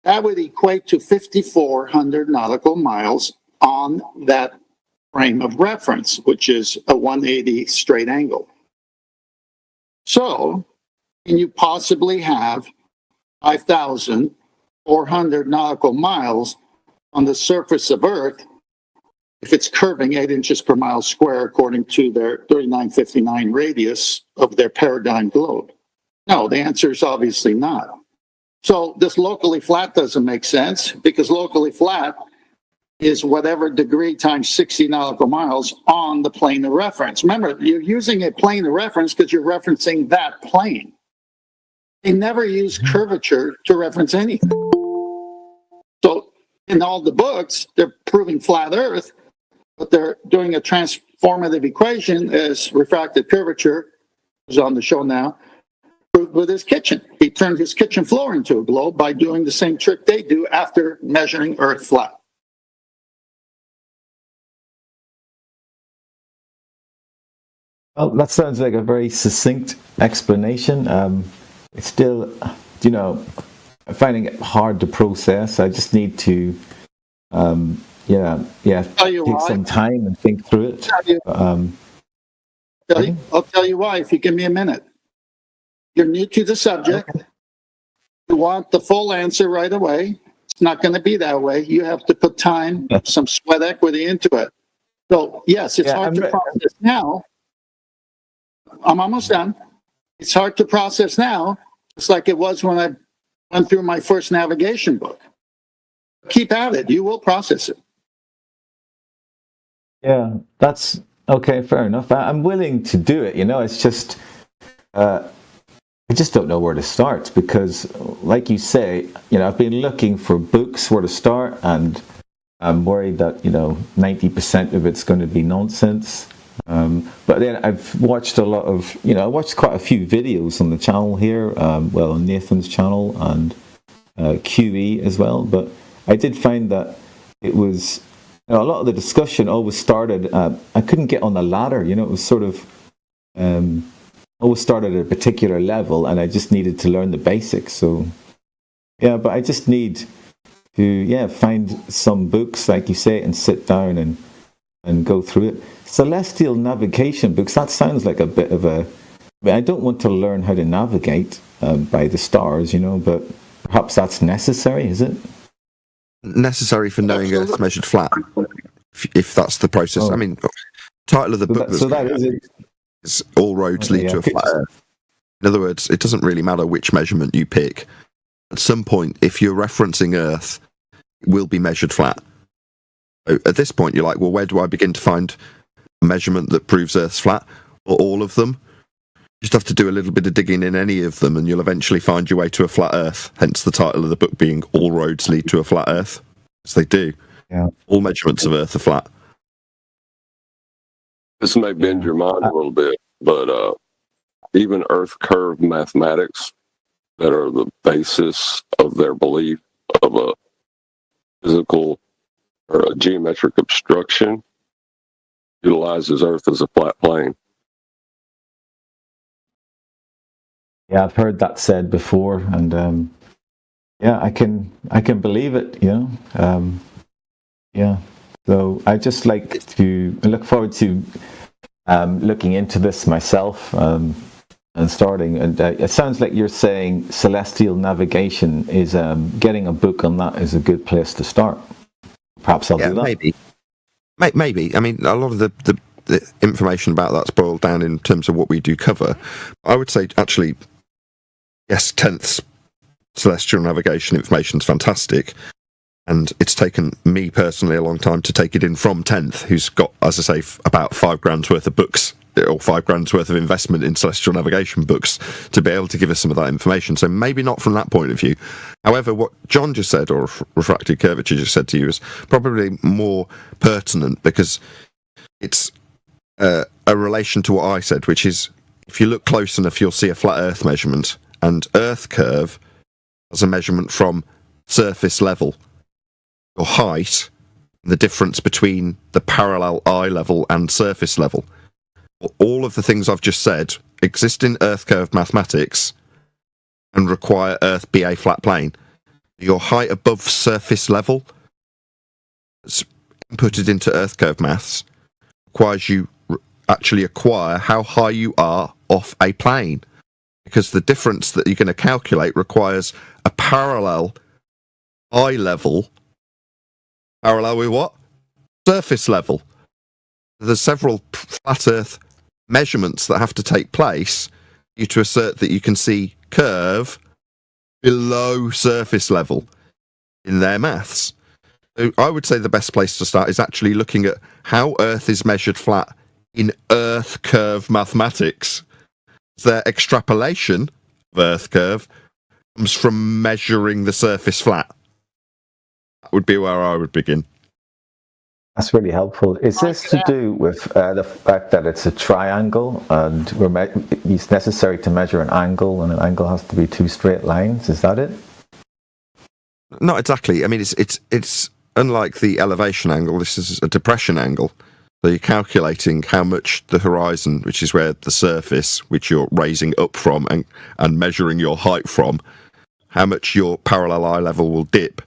that would equate to 5,400 nautical miles on that frame of reference, which is a 180 straight angle. So, can you possibly have 5,400 nautical miles on the surface of Earth if it's curving 8 inches per mile square according to their 3959 radius of their paradigm globe? No, the answer is obviously not. So this locally flat doesn't make sense because locally flat is whatever degree times 60 nautical miles on the plane of reference. Remember, you're using a plane of reference because you're referencing that plane. They never use curvature to reference anything. So in all the books, they're proving flat Earth, but they're doing a transformative equation as refractive curvature, who's on the show now, proved with his kitchen. He turned his kitchen floor into a globe by doing the same trick they do after measuring Earth flat. Well, that sounds like a very succinct explanation. It's still, I'm finding it hard to process. I just need to, take some time and think through it. I'll tell you why if you give me a minute. You're new to the subject. Okay. You want the full answer right away. It's not going to be that way. You have to put time, some sweat equity into it. So, yes, it's hard to process now. I'm almost done. It's hard to process now, just like it was when I went through my first navigation book. Keep at it. You will process it. Yeah, that's okay. Fair enough. I'm willing to do it. It's just I just don't know where to start because, like you say, I've been looking for books where to start, and I'm worried that 90% of it's going to be nonsense. But then I've watched a lot of, I watched quite a few videos on the channel here, on Nathan's channel and QE as well. But I did find that it was, a lot of the discussion always started, I couldn't get on the ladder, it was sort of, always started at a particular level and I just needed to learn the basics. So, yeah, but I just need to, find some books, like you say, and sit down and go through it. Celestial navigation books, that sounds like a bit of I don't want to learn how to navigate by the stars, but perhaps that's necessary, is it? Necessary for knowing Earth's measured flat, if that's the process. Oh. I mean, Title of the book So that is it. is All Roads Lead to a Flat Earth. In other words, it doesn't really matter which measurement you pick. At some point, if you're referencing Earth, it will be measured flat. So at this point, you're like, well, where do I begin to find a measurement that proves Earth's flat? Or all of them? You just have to do a little bit of digging in any of them, and you'll eventually find your way to a flat Earth. Hence the title of the book being All Roads Lead to a Flat Earth. As they do. Yeah. All measurements of Earth are flat. This may bend your mind a little bit, but even Earth curve mathematics that are the basis of their belief of a physical or a geometric obstruction utilizes Earth as a flat plane. Yeah, I've heard that said before, and yeah, I can believe it. Yeah. So I just like to look forward to looking into this myself and starting. And it sounds like you're saying celestial navigation is getting a book on that is a good place to start. Perhaps I'll do that. Maybe. I mean, a lot of the information about that's boiled down in terms of what we do cover. I would say, actually, yes, 10th celestial navigation information is fantastic. And it's taken me personally a long time to take it in from 10th, who's got, as I say, about $5,000 worth of books, or $5,000 worth of investment in celestial navigation books, to be able to give us some of that information. So maybe not from that point of view. However, what John just said, or refracted curvature just said to you, is probably more pertinent, because it's a relation to what I said, which is, if you look close enough, you'll see a flat Earth measurement, and Earth curve as a measurement from surface level, or height, the difference between the parallel eye level and surface level. All of the things I've just said exist in Earth curve mathematics and require Earth be a flat plane. Your height above surface level, inputted into Earth curve maths, requires you actually acquire how high you are off a plane, because the difference that you're going to calculate requires a parallel eye level. Parallel with what? Surface level. There's several flat Earth measurements that have to take place for you to assert that you can see curve below surface level in their maths. So I would say the best place to start is actually looking at how Earth is measured flat in Earth curve mathematics. Their extrapolation of Earth curve comes from measuring the surface flat. That would be where I would begin. That's really helpful. Is this to do with the fact that it's a triangle and it's necessary to measure an angle, and an angle has to be two straight lines? Is that it? Not exactly. I mean, it's unlike the elevation angle. This is a depression angle. So you're calculating how much the horizon, which is where the surface, which you're raising up from and measuring your height from, how much your parallel eye level will dip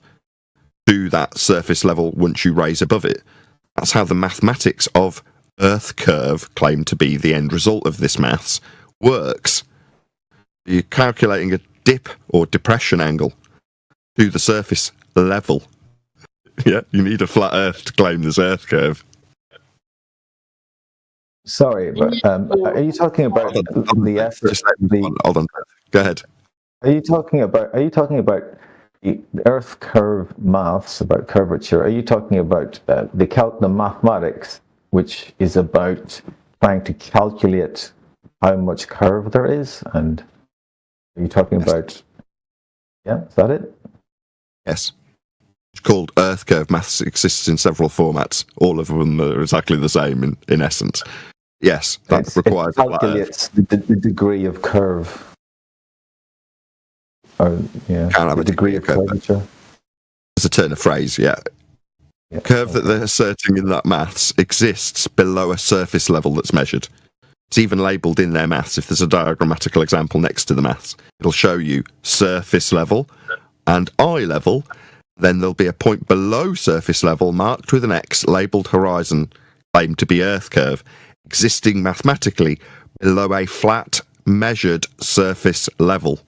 to that surface level once you raise above it. That's how the mathematics of Earth curve, claimed to be the end result of this maths, works. You're calculating a dip or depression angle to the surface level. Yeah, you need a flat Earth to claim this Earth curve. Sorry, but are you talking about the effort? Hold on. Go ahead. Are you talking about the Earth curve maths, about curvature? Are you talking about the mathematics, which is about trying to calculate how much curve there is? And are you talking about? Yeah, is that it? Yes. It's called Earth curve maths. It exists in several formats. All of them are exactly the same in essence. Yes, that requires it calculates the degree of curve. Or, yeah, the degree of curvature. It's a turn of phrase, yeah. Curve that they're asserting in that maths exists below a surface level that's measured. It's even labelled in their maths. If there's a diagrammatical example next to the maths, it'll show you surface level and eye level. Then there'll be a point below surface level marked with an X labelled horizon, claimed to be Earth curve, existing mathematically below a flat measured surface level.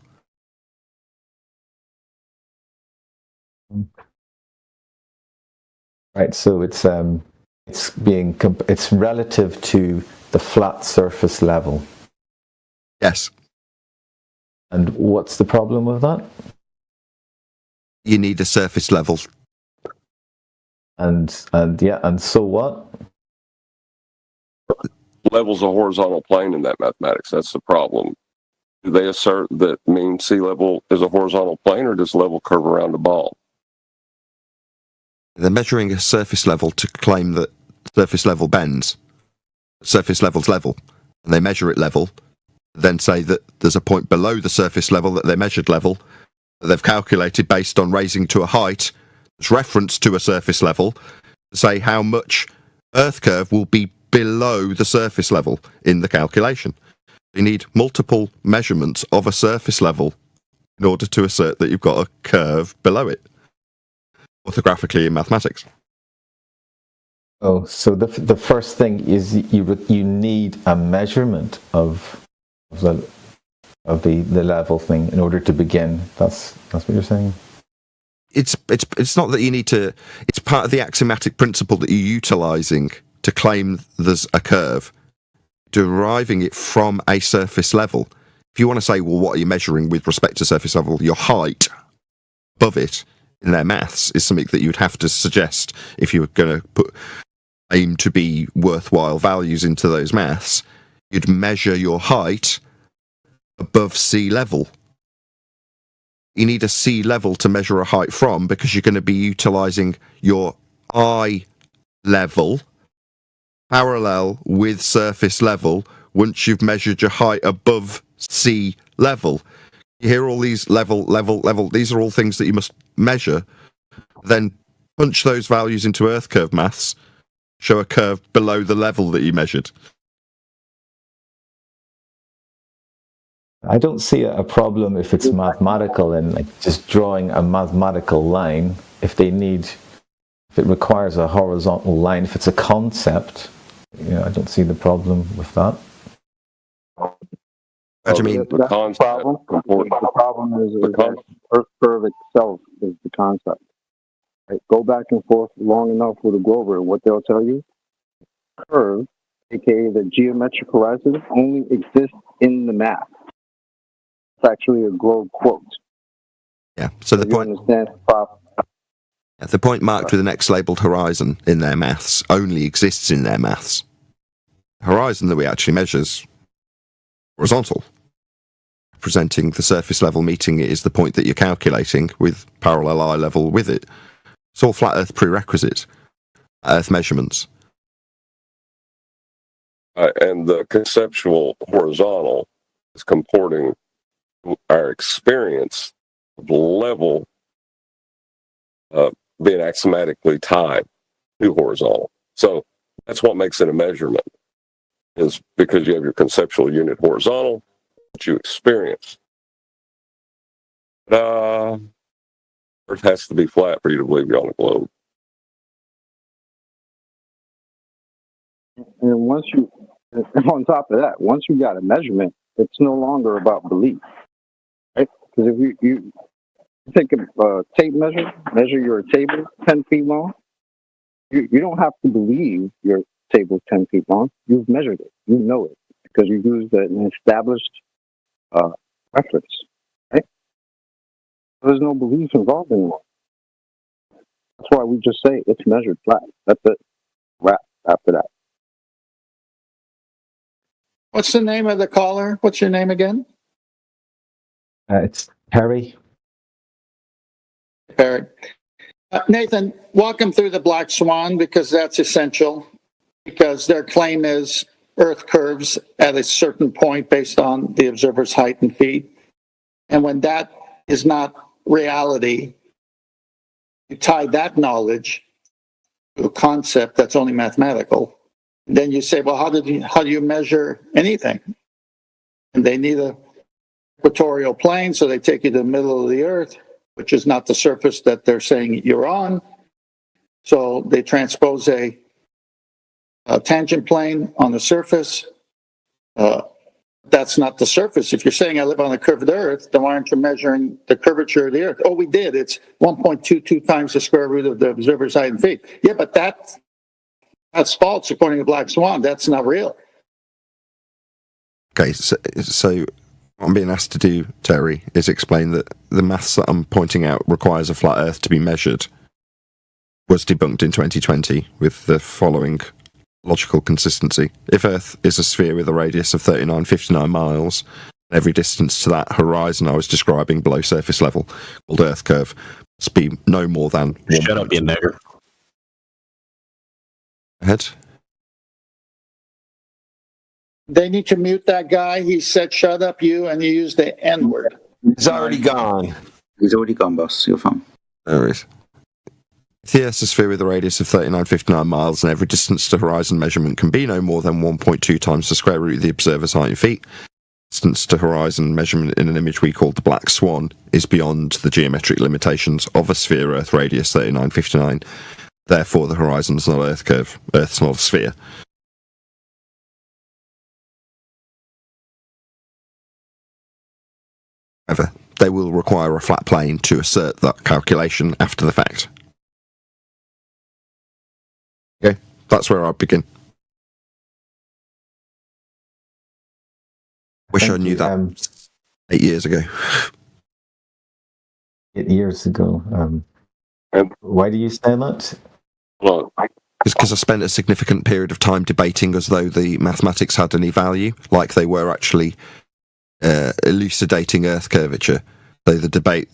Right, so it's it's relative to the flat surface level. Yes. And what's the problem with that? You need a surface level. And so what? Level's a horizontal plane in that mathematics. That's the problem. Do they assert that mean sea level is a horizontal plane, or does level curve around a ball? They're measuring a surface level to claim that surface level bends. Surface level's level. And they measure it level, then say that there's a point below the surface level that they measured level, that they've calculated based on raising to a height that's referenced to a surface level, to say how much Earth curve will be below the surface level in the calculation. You need multiple measurements of a surface level in order to assert that you've got a curve below it, orthographically in mathematics. Oh, so the first thing is you need a measurement of the level thing in order to begin. That's what you're saying. It's not that you need to. It's part of the axiomatic principle that you're utilising to claim there's a curve, deriving it from a surface level. If you want to say, well, what are you measuring with respect to surface level? Your height above it in their maths is something that you'd have to suggest if you were going to aim to be worthwhile values into those maths. You'd measure your height above sea level. You need a sea level to measure a height from, because you're going to be utilising your eye level parallel with surface level once you've measured your height above sea level. You hear all these level. These are all things that you must measure. Then punch those values into Earth curve maths, show a curve below the level that you measured. I don't see a problem if it's mathematical and like just drawing a mathematical line. If it requires a horizontal line, if it's a concept, I don't see the problem with that. What do you mean? The concept. The problem is that Earth curve itself is the concept. Right? Go back and forth long enough with a Glober, and what they'll tell you, curve, aka the geometric horizon, only exists in the math. It's actually a Globe quote. Yeah. So the point. Understand the problem. The point marked with an X labelled horizon in their maths only exists in their maths. The horizon that we actually measure is horizontal. Presenting the surface level meeting it is the point that you're calculating with parallel eye level with it. It's all flat Earth prerequisites, Earth measurements. And the conceptual horizontal is comporting our experience of level being axiomatically tied to horizontal. So that's what makes it a measurement, is because you have your conceptual unit horizontal that you experience. Earth has to be flat for you to believe you're on a globe. And on top of that, once you got a measurement, it's no longer about belief, right? Because if you take a tape measure your table 10 feet long, you don't have to believe your table 10 feet long. You've measured it. You know it because you used an established reference, right? There's no belief involved anymore. That's why we just say it's measured flat. That's it. Wrap after that. What's the name of the caller? What's your name again? It's Perry. Perry. Nathan, walk them through the black swan, because that's essential, because their claim is Earth curves at a certain point based on the observer's height and feet. And when that is not reality, you tie that knowledge to a concept that's only mathematical. Then you say, well, how do you measure anything? And they need a equatorial plane, so they take you to the middle of the Earth, which is not the surface that they're saying you're on. So they transpose a tangent plane on the surface. That's not the surface. If you're saying I live on the curved Earth, then why aren't you measuring the curvature of the Earth? Oh, we did. It's 1.22 times the square root of the observer's height and feet. Yeah, but that That's false, according to Black Swan. That's not real. Okay, so what I'm being asked to do, Terry, is explain that the maths that I'm pointing out requires a flat Earth to be measured was debunked in 2020 with the following logical consistency. If Earth is a sphere with a radius of 3959 miles, every distance to that horizon I was describing below surface level, called Earth curve, must be no more than... Shut up, you nigger. Ahead. They need to mute that guy. He said, shut up, you, and you used the N-word. He's already gone. He's already gone, boss. You're fine. There is. If the Earth's a sphere with a radius of 3959 miles and every distance to horizon measurement can be no more than 1.2 times the square root of the observer's height in feet, distance to horizon measurement in an image we call the Black Swan is beyond the geometric limitations of a sphere Earth radius 3959. Therefore, the horizon is not Earth curve. Earth's not a sphere. However, they will require a flat plane to assert that calculation after the fact. Okay, that's where I begin. Wish I knew that 8 years ago. 8 years ago. Why do you say that? Because I spent a significant period of time debating as though the mathematics had any value, like they were actually elucidating Earth curvature. So the debate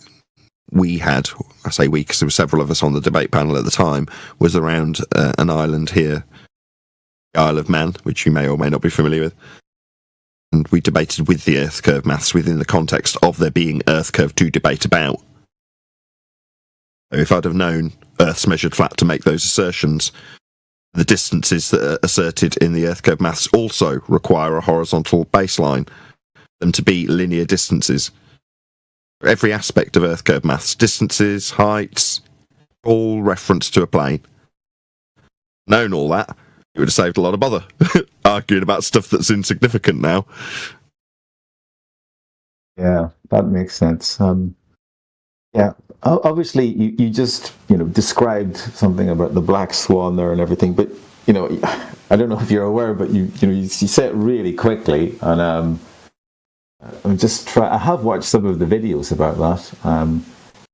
we had, I say we because there were several of us on the debate panel at the time, was around an island here, the Isle of Man, which you may or may not be familiar with. And we debated with the Earth curve maths within the context of there being Earth curve to debate about. So if I'd have known Earth's measured flat to make those assertions, the distances that are asserted in the Earth curve maths also require a horizontal baseline, them to be linear distances. Every aspect of Earth curve maths, distances, heights, all reference to a plane. Known all that, it would have saved a lot of bother arguing about stuff that's insignificant now. Yeah, that makes sense. Yeah, obviously you just described something about the Black Swan there and everything, but I don't know if you're aware, but you say it really quickly, and I'm just I have watched some of the videos about that.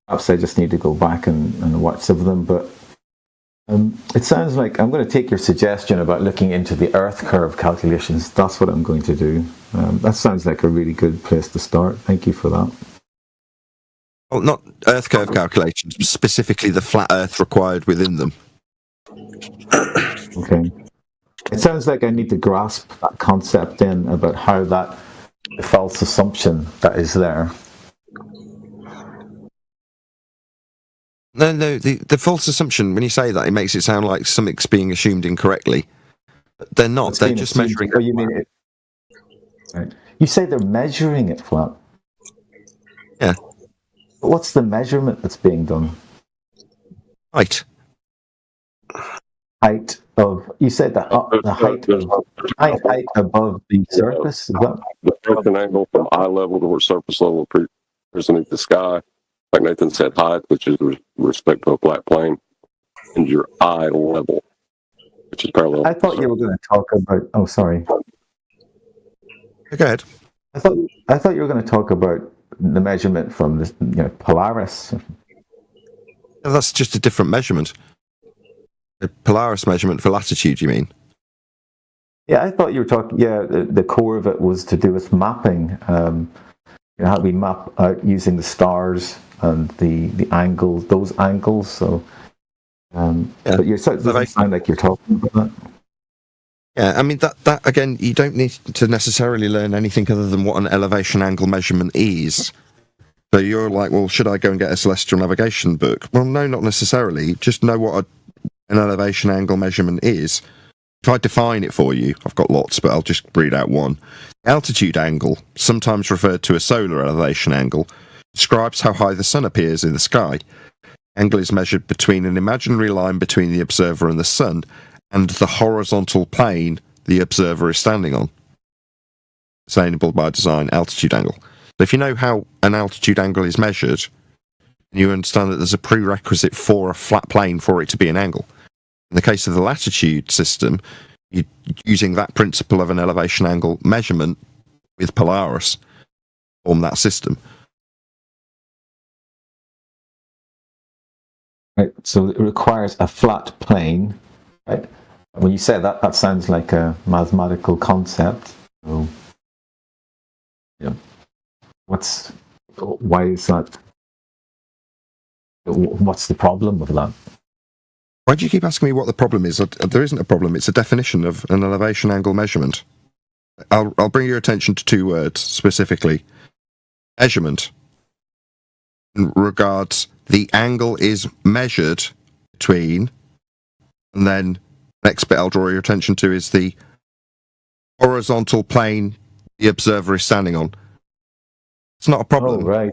Perhaps I just need to go back and watch some of them, but it sounds like I'm going to take your suggestion about looking into the Earth curve calculations. That's what I'm going to do. That sounds like a really good place to start. Thank you for that. Well, not Earth curve calculations, but specifically the flat Earth required within them. Okay. It sounds like I need to grasp that concept then about how that the false assumption that is there. No, the false assumption, when you say that, it makes it sound like something's being assumed incorrectly. They're not, they're just measuring it. You mean it? Right. You say they're measuring it flat. Yeah. But what's the measurement that's being done? Height. Height of, you said the height above the surface, is that? The broken angle from eye level to where surface level appears beneath the sky. Like Nathan said, height, which is with respect to a flat plane, and your eye level, which is parallel. I thought you were going to talk about. Oh, sorry. Go ahead. I thought you were going to talk about the measurement from the Polaris. That's just a different measurement. The Polaris measurement for latitude, you mean? Yeah, I thought you were talking. Yeah, the core of it was to do with mapping. How we map out using the stars and the angles, those angles. So, but it doesn't sound like you're talking about that. Yeah, I mean that again, you don't need to necessarily learn anything other than what an elevation angle measurement is. So you're like, well, should I go and get a celestial navigation book? Well, no, not necessarily. Just know what an elevation angle measurement is. If I define it for you, I've got lots, but I'll just read out one. Altitude angle, sometimes referred to as solar elevation angle, describes how high the sun appears in the sky. Angle is measured between an imaginary line between the observer and the sun and the horizontal plane the observer is standing on. Sustainable by design altitude angle. So if you know how an altitude angle is measured, you understand that there's a prerequisite for a flat plane for it to be an angle. In the case of the latitude system, you're using that principle of an elevation angle measurement with Polaris form that system. Right. So it requires a flat plane, right? When you say that, that sounds like a mathematical concept. So, yeah. Why is that? What's the problem with that? Why do you keep asking me what the problem is? There isn't a problem. It's a definition of an elevation angle measurement. I'll bring your attention to two words specifically. Measurement. In regards, the angle is measured between, and then next bit I'll draw your attention to is the horizontal plane the observer is standing on. It's not a problem. Oh, right.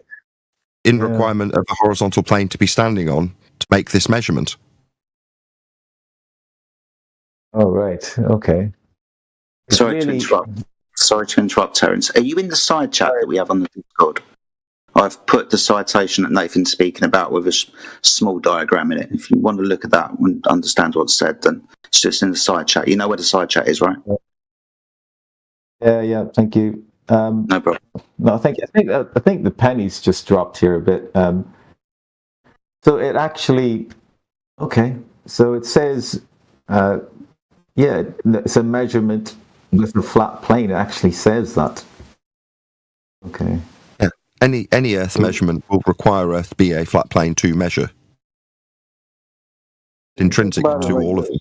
In requirement of a horizontal plane to be standing on to make this measurement. Oh, right. Okay. Sorry to interrupt, Terence. Are you in the side chat that we have on the Discord? I've put the citation that Nathan's speaking about with a small diagram in it. If you want to look at that and understand what's said, then it's just in the side chat. You know where the side chat is, right? Yeah. Thank you. No problem. No, I think the pennies just dropped here a bit. So it actually, okay. So it says, it's a measurement with a flat plane. It actually says that. Okay. Yeah. Any Earth measurement will require Earth to be a flat plane to measure. It's intrinsic to all of them.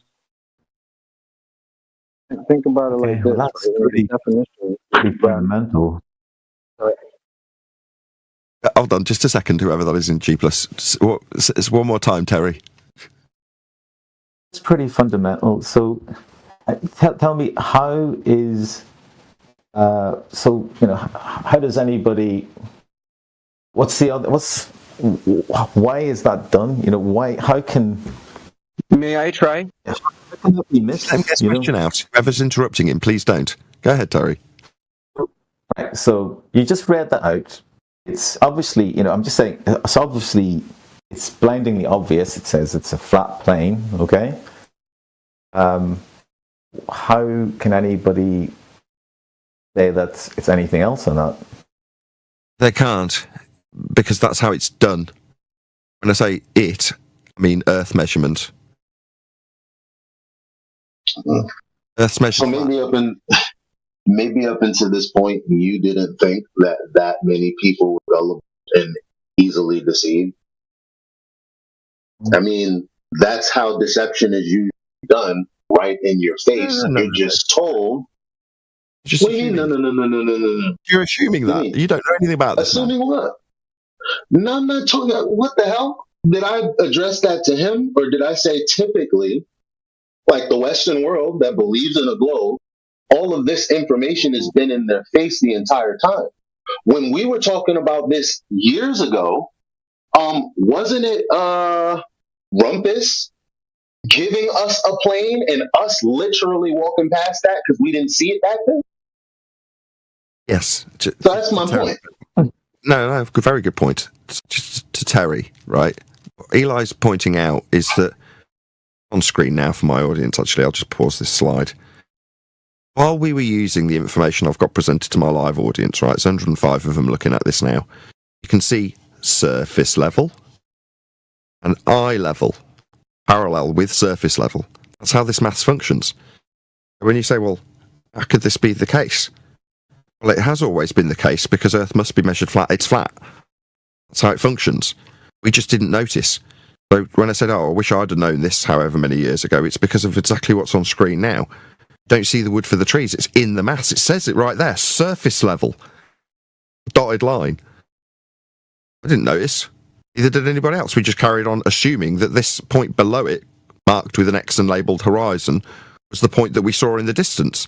Think about it like this. That's pretty fundamental. Hold on, just a second, whoever that is in G+. It's one more time, Terry. It's pretty fundamental. So tell me, how is... how does anybody... why is that done? How can... May I try? How can that be missed? Let me get this question out. Whoever's interrupting him, please don't. Go ahead, Terry. Right, so you just read that out. It's obviously, I'm just saying, it's obviously, it's blindingly obvious. It says it's a flat plane, okay? How can anybody say that it's anything else or not? They can't, because that's how it's done. When I say it, I mean Earth measurement. Earth's measurement. So maybe up until this point, you didn't think that many people were gullible and easily deceived. I mean, that's how deception is usually done, right in your face. You're just told. No. You're assuming that. You don't know anything about this. Assuming what? No, I'm not talking about what the hell? Did I address that to him? Or did I say typically, like the Western world that believes in a globe, all of this information has been in their face the entire time? When we were talking about this years ago, wasn't it Rumpus giving us a plane and us literally walking past that because we didn't see it back then? Yes. So that's my point. No, very good point. Just to Terry, right? Eli's pointing out is that on screen now for my audience, actually, I'll just pause this slide. While we were using the information I've got presented to my live audience, right, it's 105 of them looking at this now, you can see surface level and eye level parallel with surface level. That's how this maths functions. When you say, well, how could this be the case? Well, it has always been the case because Earth must be measured flat. It's flat. That's how it functions. We just didn't notice. So when I said, I wish I'd have known this however many years ago, it's because of exactly what's on screen now. Don't see the wood for the trees. It's in the maths. It says it right there. Surface level. Dotted line. I didn't notice. Neither did anybody else. We just carried on assuming that this point below it, marked with an X and labelled horizon, was the point that we saw in the distance.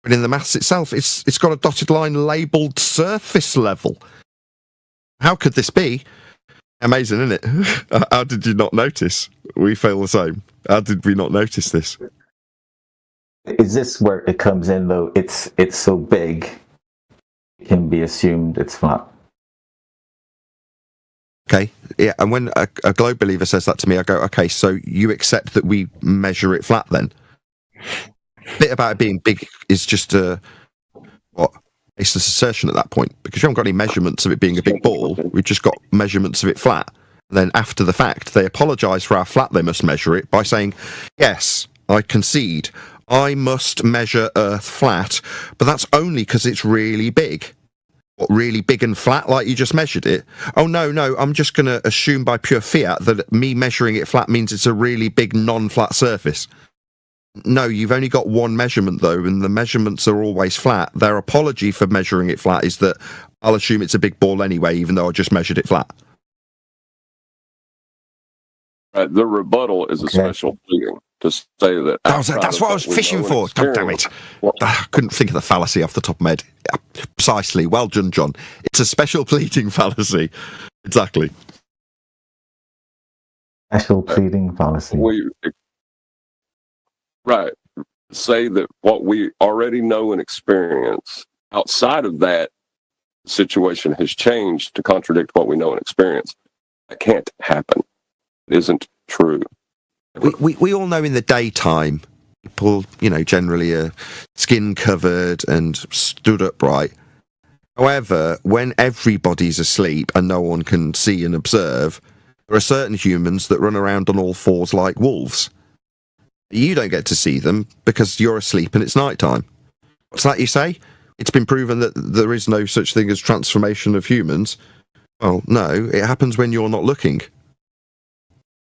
But in the maths itself, it's got a dotted line labelled surface level. How could this be? Amazing, isn't it? How did you not notice? We feel the same. How did we not notice this? Is this where it comes in, though? It's so big, it can be assumed it's flat. Okay, yeah, and when a globe believer says that to me, I go, okay, so you accept that we measure it flat then? Bit about it being big is just it's this assertion at that point, because you haven't got any measurements of it being a big ball. We've just got measurements of it flat. And then after the fact, they apologise for how flat they must measure it by saying, yes, I concede, I must measure Earth flat, but that's only because it's really big. What, really big and flat, like you just measured it? Oh, no, I'm just going to assume by pure fiat that me measuring it flat means it's a really big non-flat surface. No, you've only got one measurement, though, and the measurements are always flat. Their apology for measuring it flat is that I'll assume it's a big ball anyway, even though I just measured it flat. The rebuttal is a special pleading to say that. That's what I was fishing for. God damn it. I couldn't think of the fallacy off the top of my head. Yeah, precisely. Well done, John. It's a special pleading fallacy. Exactly. Special pleading fallacy. Right. Say that what we already know and experience, outside of that, the situation has changed to contradict what we know and experience. That can't happen. It isn't true. We all know in the daytime, people, generally are skin covered and stood upright. However, when everybody's asleep and no one can see and observe, there are certain humans that run around on all fours like wolves. You don't get to see them because you're asleep and it's nighttime. What's that you say? It's been proven that there is no such thing as transformation of humans. Well, no, it happens when you're not looking.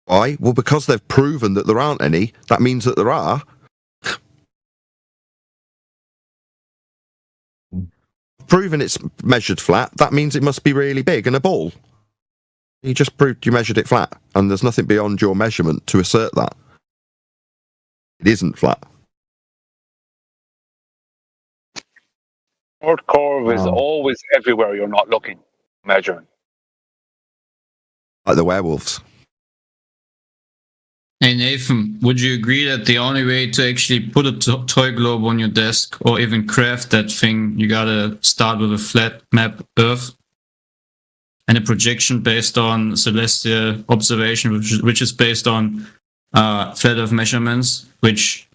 Why? Well, because they've proven that there aren't any, that means that there are. Proven it's measured flat, that means it must be really big and a ball. You just proved you measured it flat, and there's nothing beyond your measurement to assert that. It isn't flat. North curve is always everywhere you're not looking, measuring. Like the werewolves. Hey Nathan, would you agree that the only way to actually put a toy globe on your desk or even craft that thing, you gotta start with a flat map Earth and a projection based on celestial observation, which is based on flat Earth measurements, which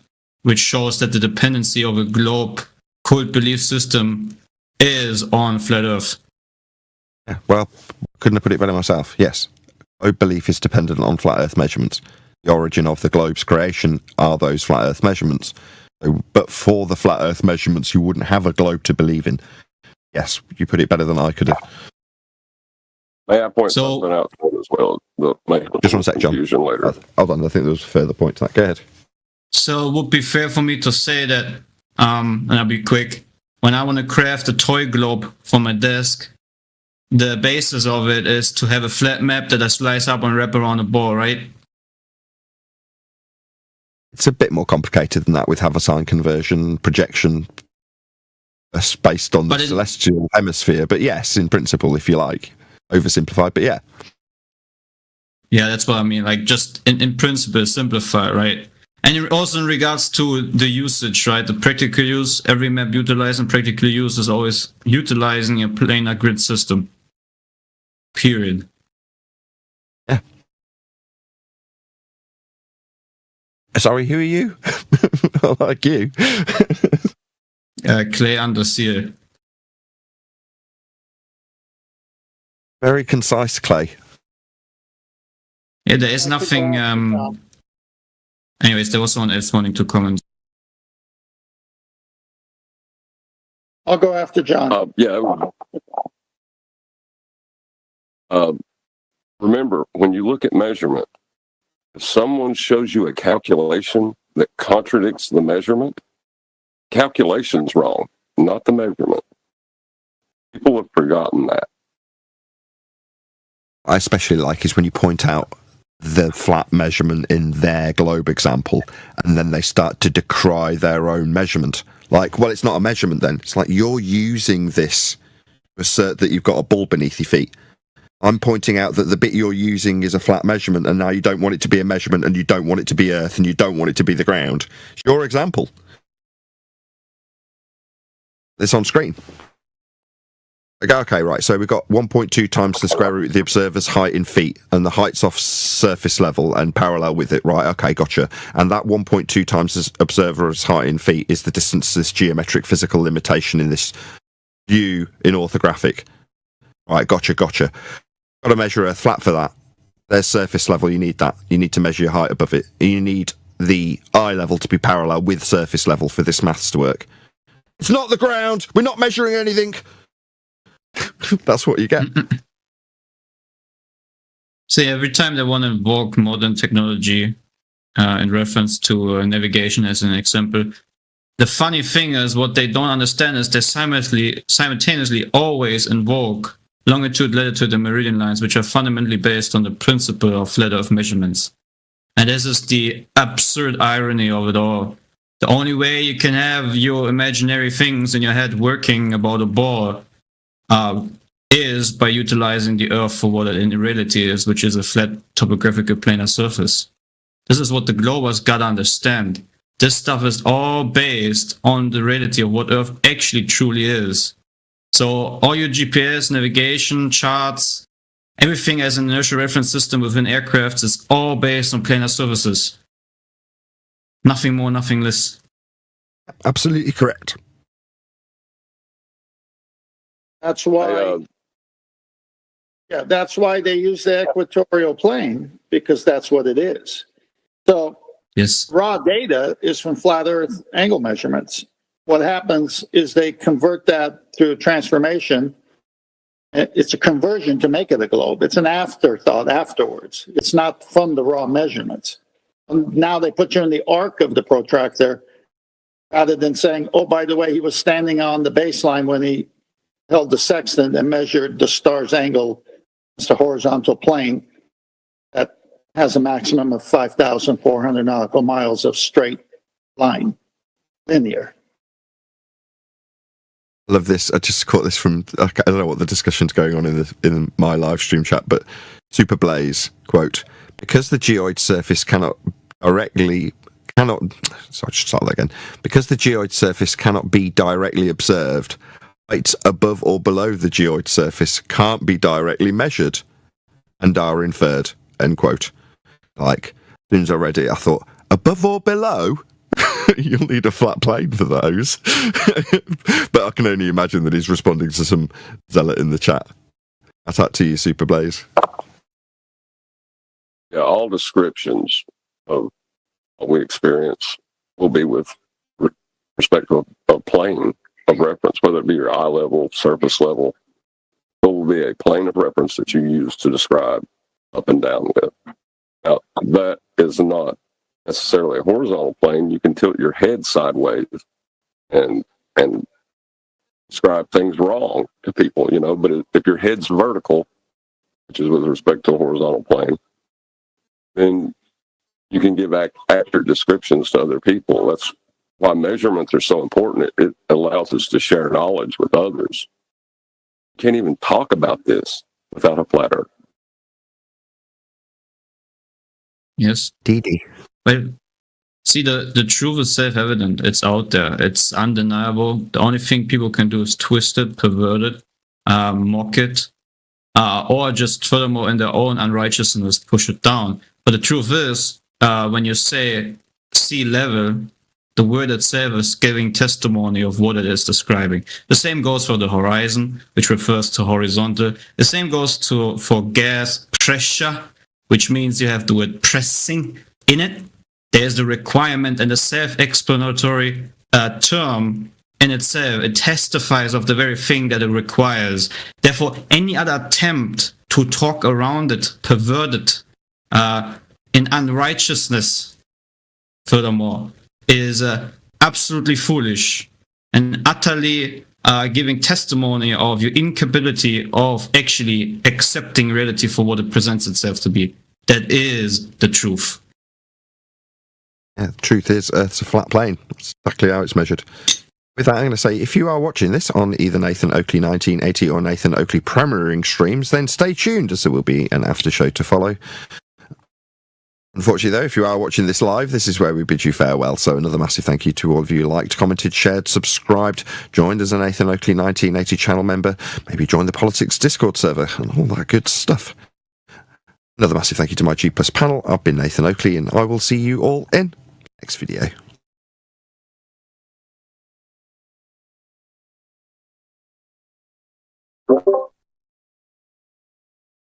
shows that the dependency of a globe cult belief system is on flat Earth. Yeah, well, couldn't have put it better myself. Yes, globe belief is dependent on flat Earth measurements. The origin of the globe's creation are those flat Earth measurements. But for the flat Earth measurements, you wouldn't have a globe to believe in. Yes, you put it better than I could have. May I point something out as well? Just one sec, John. Later. Hold on, I think there was a further point to that. Go ahead. So it would be fair for me to say that, and I'll be quick, when I want to craft a toy globe for my desk, the basis of it is to have a flat map that I slice up and wrap around a ball, right? It's a bit more complicated than that with Haversine conversion, projection, based on the celestial hemisphere. But yes, in principle, if you like. Oversimplified, but yeah. Yeah, that's what I mean. Like, just in principle, simplify, right? And also in regards to the usage, right? The practical use, every map utilizing practical use is always utilizing a planar grid system. Period. Yeah. Sorry, who are you? I like you. Clay Underseal. Very concise, Clay. Yeah, there is nothing. Anyways, there was someone else wanting to comment. I'll go after John. Remember, when you look at measurement, if someone shows you a calculation that contradicts the measurement, calculation's wrong, not the measurement. People have forgotten that. I especially like is when you point out the flat measurement in their globe example, and then they start to decry their own measurement. Like, well, it's not a measurement then. It's like you're using this to assert that you've got a ball beneath your feet. I'm pointing out that the bit you're using is a flat measurement, and now you don't want it to be a measurement, and you don't want it to be Earth, and you don't want it to be the ground. It's your example. It's on screen. Okay, right. So we've got 1.2 times the square root of the observer's height in feet, and the height's off surface level and parallel with it, right? Okay, gotcha. And that 1.2 times the observer's height in feet is the distance to this geometric physical limitation in this view in orthographic. Right, gotcha. Got to measure Earth flat for that. There's surface level. You need that. You need to measure your height above it. You need the eye level to be parallel with surface level for this maths to work. It's not the ground. We're not measuring anything. That's what you get. See, every time they want to invoke modern technology in reference to navigation as an example, the funny thing is what they don't understand is they simultaneously always invoke longitude, latitude, and meridian lines, which are fundamentally based on the principle of flat Earth measurements. And this is the absurd irony of it all. The only way you can have your imaginary things in your head working about a ball is by utilizing the Earth for what it in reality is, which is a flat topographical planar surface. This is what the globers gotta understand. This stuff is all based on the reality of what Earth actually truly is. So all your GPS, navigation, charts, everything as an inertial reference system within aircrafts is all based on planar surfaces. Nothing more, nothing less. Absolutely correct. That's why. Yeah, that's why they use the equatorial plane, because that's what it is. So yes, raw data is from flat Earth angle measurements. What happens is they convert that through a transformation. It's a conversion to make it a globe. It's an afterthought afterwards. It's not from the raw measurements. Now they put you in the arc of the protractor rather than saying, oh, by the way, he was standing on the baseline when he held the sextant and measured the star's angle against the horizontal plane that has a maximum of 5,400 nautical miles of straight line, linear. I love this. I just caught this from, I don't know what the discussion's going on in my live stream chat, but Super Blaze, quote, because the geoid surface cannot be directly observed, heights above or below the geoid surface can't be directly measured and are inferred, end quote. Like, as soon as I read it, I thought, above or below? You'll need a flat plane for those. But I can only imagine that he's responding to some zealot in the chat. That's that to you, Super Blaze. Yeah, all descriptions of what we experience will be with respect to a plane of reference, whether it be your eye level, surface level. It will be a plane of reference that you use to describe up and down with. Now, that is not necessarily a horizontal plane. You can tilt your head sideways and describe things wrong to people, but if your head's vertical, which is with respect to a horizontal plane, then you can give accurate descriptions to other people. That's why measurements are so important. It allows us to share knowledge with others. You can't even talk about this without a flat Earth. Yes. DD. Well, see, the truth is self-evident. It's out there. It's undeniable. The only thing people can do is twist it, pervert it, mock it, or just furthermore in their own unrighteousness push it down. But the truth is, when you say sea level, the word itself is giving testimony of what it is describing. The same goes for the horizon, which refers to horizontal. The same goes for gas pressure, which means you have the word pressing in it. There's the requirement and the self-explanatory term in itself. It testifies of the very thing that it requires. Therefore, any other attempt to talk around it, pervert it, in unrighteousness, furthermore, is absolutely foolish and utterly giving testimony of your incapability of actually accepting reality for what it presents itself to be. That is the truth. Yeah, the truth is Earth's a flat plane. That's exactly how it's measured. With that, I'm going to say, if you are watching this on either Nathan Oakley 1980 or Nathan Oakley Premiering streams, then stay tuned, as there will be an after show to follow. Unfortunately, though, if you are watching this live, this is where we bid you farewell. So another massive thank you to all of you who liked, commented, shared, subscribed, joined as a Nathan Oakley 1980 channel member, maybe joined the Politics Discord server, and all that good stuff. Another massive thank you to my G Plus panel. I've been Nathan Oakley, and I will see you all in the next video.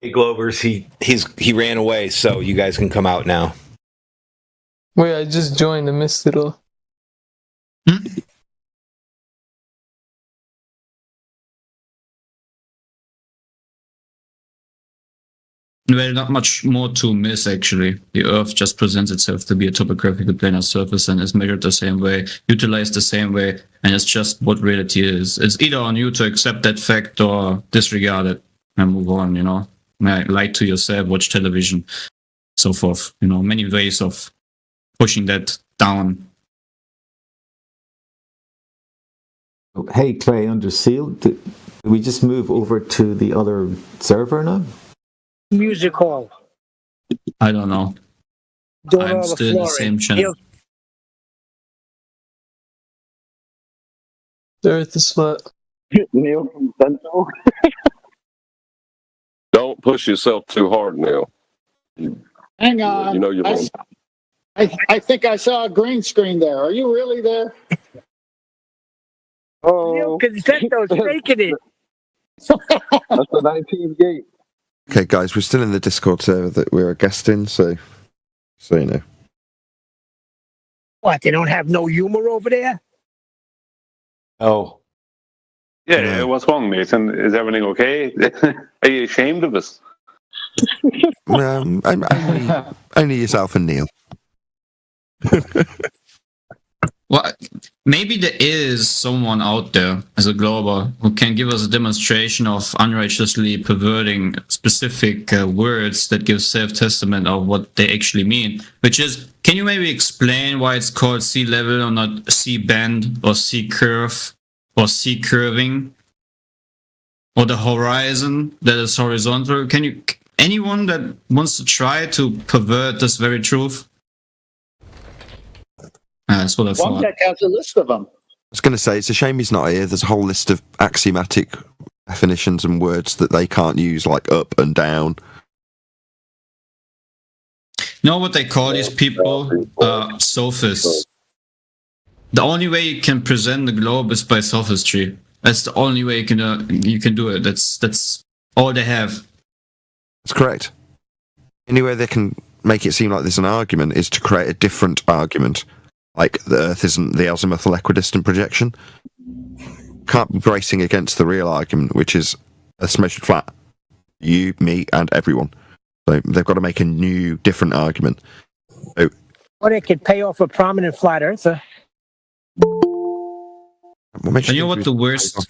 Hey Globers, he ran away, so you guys can come out now. Wait, I just joined. I missed it all. Well, not much more to miss, actually. The Earth just presents itself to be a topographical planar surface and is measured the same way, utilized the same way, and it's just what reality is. It's either on you to accept that fact or disregard it and move on, you know. Lie to yourself, watch television, so forth. You know, many ways of pushing that down. Hey, Clay, under seal, did we just move over to the other server now? Music hall. I don't know. Doing I'm all the still in the flooring. same channel. The Earth is flat. Neil from Central. Don't push yourself too hard, Neil. Hang on. You know you're wrong. I think I saw a green screen there. Are you really there? Oh, Concento's faking it. That's the 19th gate. Okay, guys, we're still in the Discord server that we're a guest in, so you know. What, they don't have no humor over there? Oh. Yeah, what's wrong, Nathan? Is everything okay? Are you ashamed of us? Only yourself and Neil. Well, maybe there is someone out there as a Glober who can give us a demonstration of unrighteously perverting specific words that give self-testament of what they actually mean. Which is, can you maybe explain why it's called sea level or not sea bend or sea curve or sea curving? Or the horizon that is horizontal? Can you, anyone that wants to try to pervert this very truth? That's what I thought. One deck has a list of them. I was going to say, it's a shame he's not here. There's a whole list of axiomatic definitions and words that they can't use, like up and down. You know what they call these people? Sophists. The only way you can present the globe is by sophistry. That's the only way you can do it. That's all they have. That's correct. Any way they can make it seem like there's an argument is to create a different argument. Like the Earth isn't the azimuthal equidistant projection. Can't be bracing against the real argument, which is Earth's measured flat. You, me, and everyone. So they've got to make a new, different argument. So, Or they could pay off a prominent flat earther. And you know what the worst?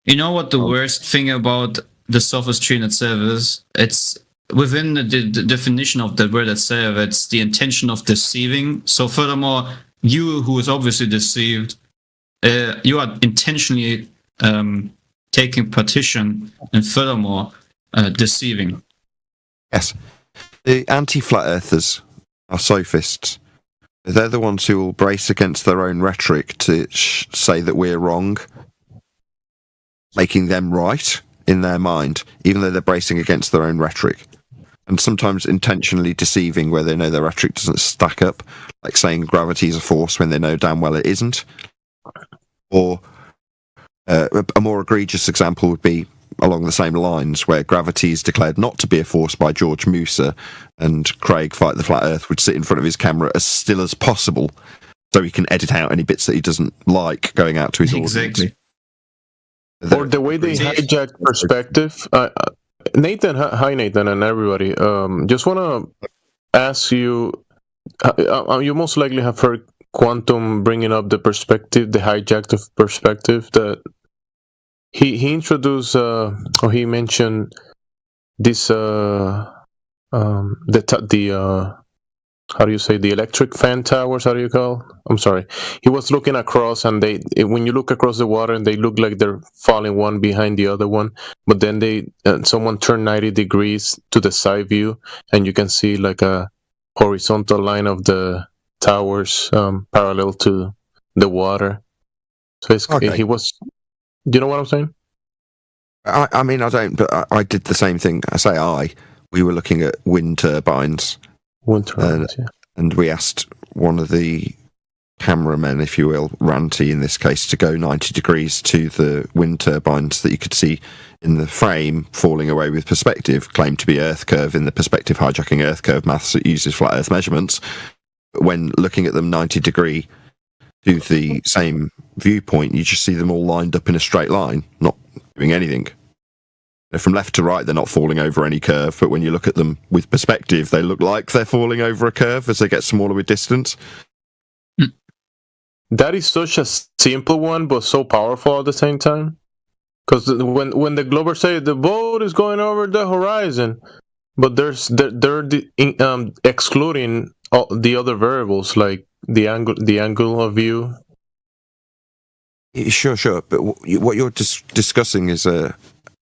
You know what the worst thing about the sophistry in itself is? It's within the definition of the word itself. It's the intention of deceiving. So furthermore, you who is obviously deceived, you are intentionally taking partition and furthermore deceiving. Yes, the anti-flat earthers are sophists. They're the ones who will brace against their own rhetoric to say that we're wrong, making them right in their mind, even though they're bracing against their own rhetoric. And sometimes intentionally deceiving where they know their rhetoric doesn't stack up, like saying gravity is a force when they know damn well it isn't. Or a more egregious example would be along the same lines, where gravity is declared not to be a force by George Musa, and Craig, Fight the Flat Earth, would sit in front of his camera as still as possible so he can edit out any bits that he doesn't like going out to his audience. Or the way they hijack perspective. Nathan, hi Nathan and everybody. Just want to ask you, you most likely have heard Quantum bringing up the perspective, the hijacked perspective that he introduced, or he mentioned this, the how do you say, the electric fan towers? How do you call? I'm sorry. He was looking across, and when you look across the water, they look like they're falling one behind the other one. But then someone turned 90 degrees to the side view, and you can see like a horizontal line of the towers parallel to the water. So he was. Do you know what I'm saying? I mean, I don't, but I did the same thing. We were looking at wind turbines. And we asked one of the cameramen, if you will, Ranty in this case, to go 90 degrees to the wind turbines that you could see in the frame falling away with perspective, claimed to be Earth curve in the perspective hijacking Earth curve maths that uses flat Earth measurements. But when looking at them 90 degree to the same viewpoint, you just see them all lined up in a straight line, not doing anything. From left to right, they're not falling over any curve, but when you look at them with perspective, they look like they're falling over a curve as they get smaller with distance. That is such a simple one, but so powerful at the same time. Because when the Globers say the boat is going over the horizon, but they're excluding all the other variables like the angle of view. Sure. But what you're discussing is a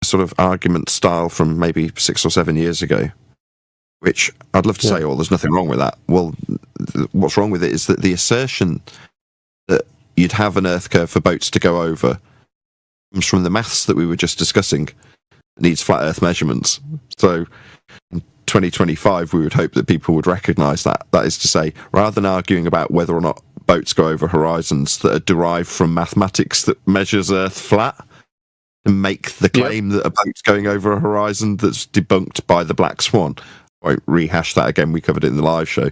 sort of argument style from maybe 6 or 7 years ago, which I'd love to say, there's nothing wrong with that. Well, what's wrong with it is that the assertion that you'd have an Earth curve for boats to go over comes from the maths that we were just discussing. It needs flat Earth measurements. So in 2025, we would hope that people would recognise that. That is to say, rather than arguing about whether or not boats go over horizons that are derived from mathematics that measures Earth flat, and make the claim that a boat's going over a horizon that's debunked by the Black Swan. I won't rehash that again, we covered it in the live show.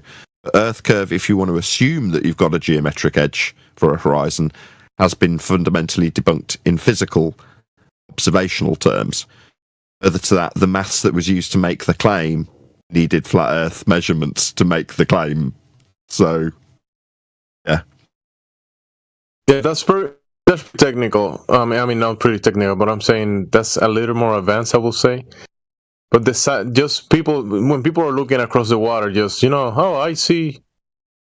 Earth curve, if you want to assume that you've got a geometric edge for a horizon, has been fundamentally debunked in physical, observational terms. Further to that, the maths that was used to make the claim needed flat Earth measurements to make the claim. So, yeah. Yeah, that's pretty technical. I mean, not pretty technical, but I'm saying that's a little more advanced, I will say. But when people are looking across the water, I see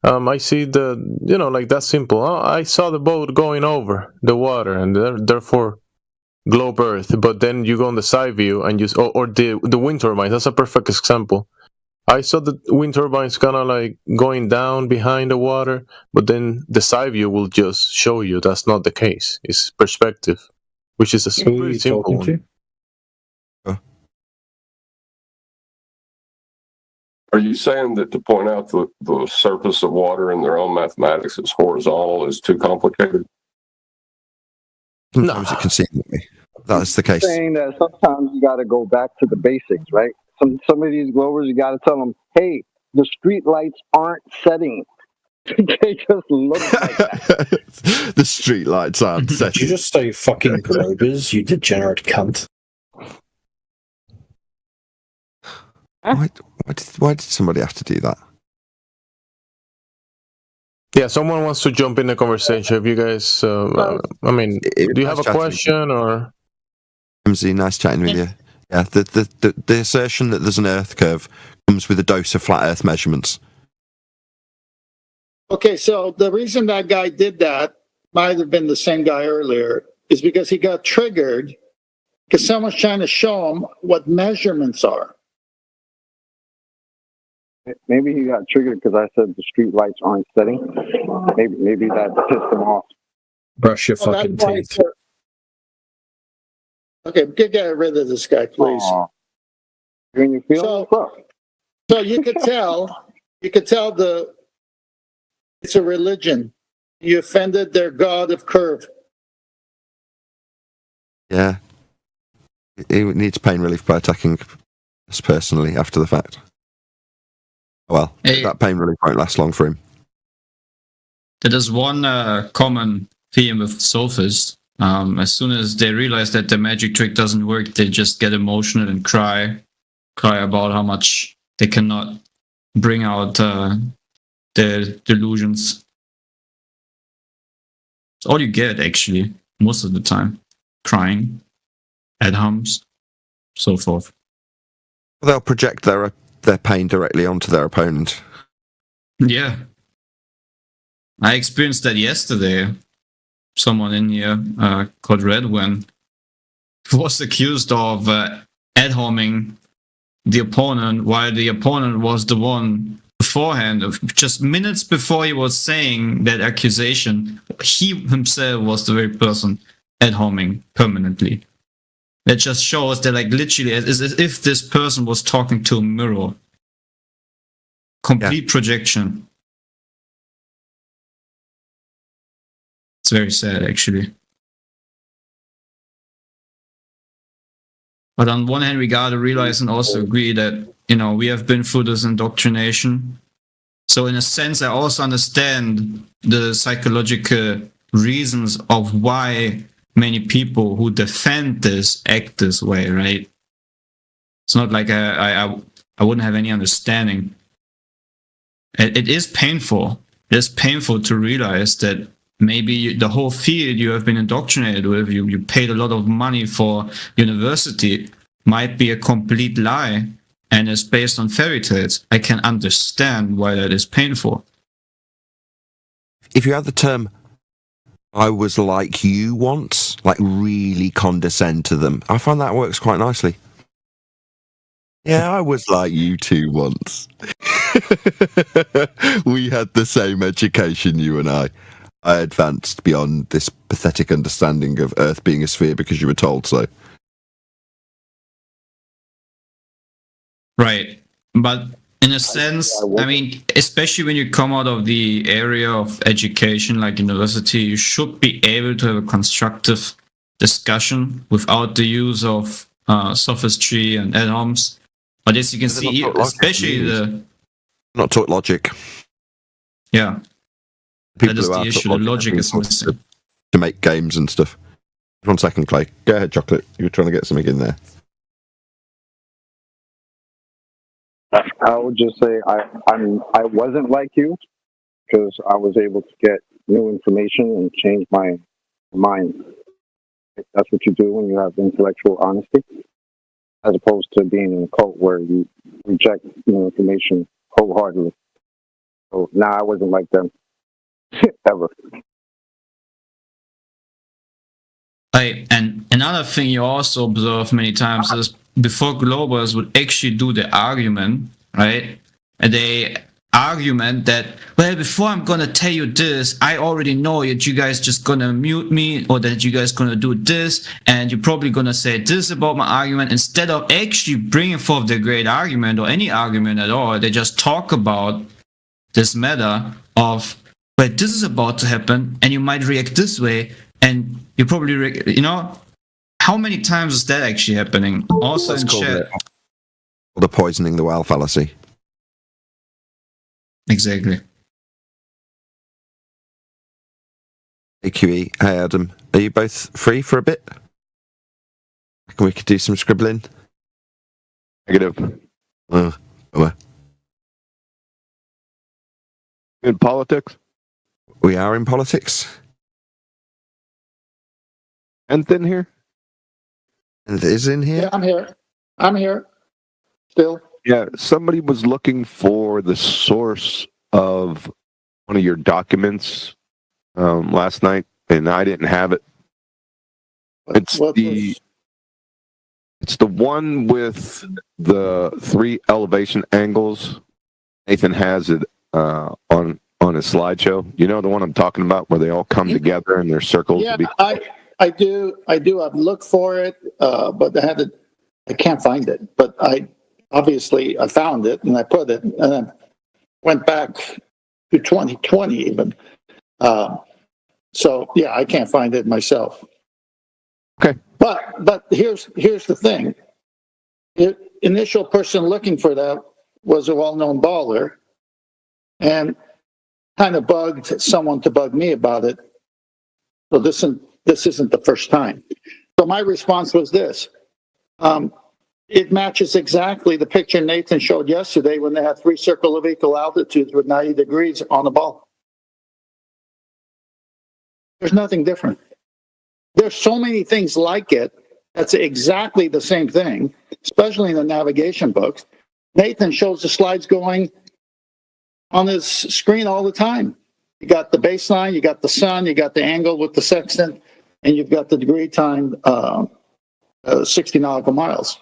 the, like that's simple. Oh, I saw the boat going over the water, and therefore globe Earth. But then you go on the side view and or the wind turbines. That's a perfect example. I saw the wind turbines kind of like going down behind the water, but then the side view will just show you that's not the case. It's perspective, which is a pretty simple one. Are you saying that to point out the surface of water in their own mathematics is horizontal is too complicated? Sometimes it can seem that way. That's the case. Saying that sometimes you got to go back to the basics, right? Some of these Globers, you got to tell them, hey, the street lights aren't setting. They just look like that. The street lights aren't setting. Did you just say fucking Globers, you degenerate cunt? Why did somebody have to do that? Yeah, someone wants to jump in the conversation. If you guys, do you have a question or? MZ, nice chatting with you. Yeah, the assertion that there's an Earth curve comes with a dose of flat Earth measurements. Okay, so the reason that guy did that might have been the same guy earlier is because he got triggered because someone's trying to show him what measurements are. Maybe he got triggered because I said the street lights aren't setting. Maybe that pissed him off. Brush your fucking teeth. Okay, get rid of this guy, please. When you feel so you could tell it's a religion. You offended their god of curve. Yeah. He needs pain relief by attacking us personally after the fact. Well, that pain relief won't last long for him. There is one common theme with sophists. As soon as they realize that the magic trick doesn't work, they just get emotional and cry about how much they cannot bring out their delusions. It's all you get, actually, most of the time. Crying, ad homs, so forth. They'll project their pain directly onto their opponent. Yeah. I experienced that yesterday. Someone in here called Redwin was accused of ad-homing the opponent, while the opponent was the one beforehand, of just minutes before he was saying that accusation, he himself was the very person ad-homing permanently. That just shows that, like, literally, as if this person was talking to a mirror. Complete projection. It's very sad, actually. But on one hand, we gotta realize and also agree that, you know, we have been through this indoctrination. So in a sense, I also understand the psychological reasons of why many people who defend this act this way, right? It's not like I wouldn't have any understanding. It is painful. It is painful to realize that maybe the whole field you have been indoctrinated with, you paid a lot of money for university, might be a complete lie and is based on fairy tales. I can understand why that is painful. If you had the term, I was like you once, like really condescend to them, I find that works quite nicely. Yeah, I was like you two once. We had the same education, you and I. I advanced beyond this pathetic understanding of Earth being a sphere because you were told so. Right. But in a sense, I mean, especially when you come out of the area of education like university, you should be able to have a constructive discussion without the use of sophistry and ad-homs. But as you can see, especially the... Not taught logic. Yeah. People that is who the are issue. taught The logic is missing. to make games and stuff. 1 second, Clay. Go ahead, Chocolate. You were trying to get something in there. I would just say I wasn't like you because I was able to get new information and change my mind. That's what you do when you have intellectual honesty, as opposed to being in a cult where you reject new information wholeheartedly. So now I wasn't like them ever. And another thing you also observe many times is before Globers would actually do the argument, right? And they argument that, well, before I'm gonna tell you this, I already know that you guys just gonna mute me, or that you guys gonna do this, and you're probably gonna say this about my argument, instead of actually bringing forth the great argument or any argument at all. They just talk about this matter of, but this is about to happen, and you might react this way, and you probably, you know, how many times is that actually happening? Also in chat. The poisoning the well fallacy. Exactly. Hey QE, hey Adam, are you both free for a bit? We could do some scribbling. Negative. In politics? We are in politics. And in here? And is in here? Yeah, I'm here. I'm here. Still. Yeah, somebody was looking for the source of one of your documents last night, and I didn't have it. It's the one with the 3 elevation angles. Nathan has it on his slideshow. You know the one I'm talking about, where they all come together and they're circles. Yeah, I do. I've looked for it, but I can't find it. But I found it and I put it, and then went back to 2020 even. So yeah, I can't find it myself. Okay. But here's the thing. The initial person looking for that was a well-known baller, and kind of bugged someone to bug me about it. So this isn't the first time. So my response was this. It matches exactly the picture Nathan showed yesterday when they had 3 circles of equal altitudes with 90 degrees on the ball. There's nothing different. There's so many things like it that's exactly the same thing, especially in the navigation books. Nathan shows the slides going on his screen all the time. You got the baseline, you got the sun, you got the angle with the sextant, and you've got the degree time, 60 nautical miles.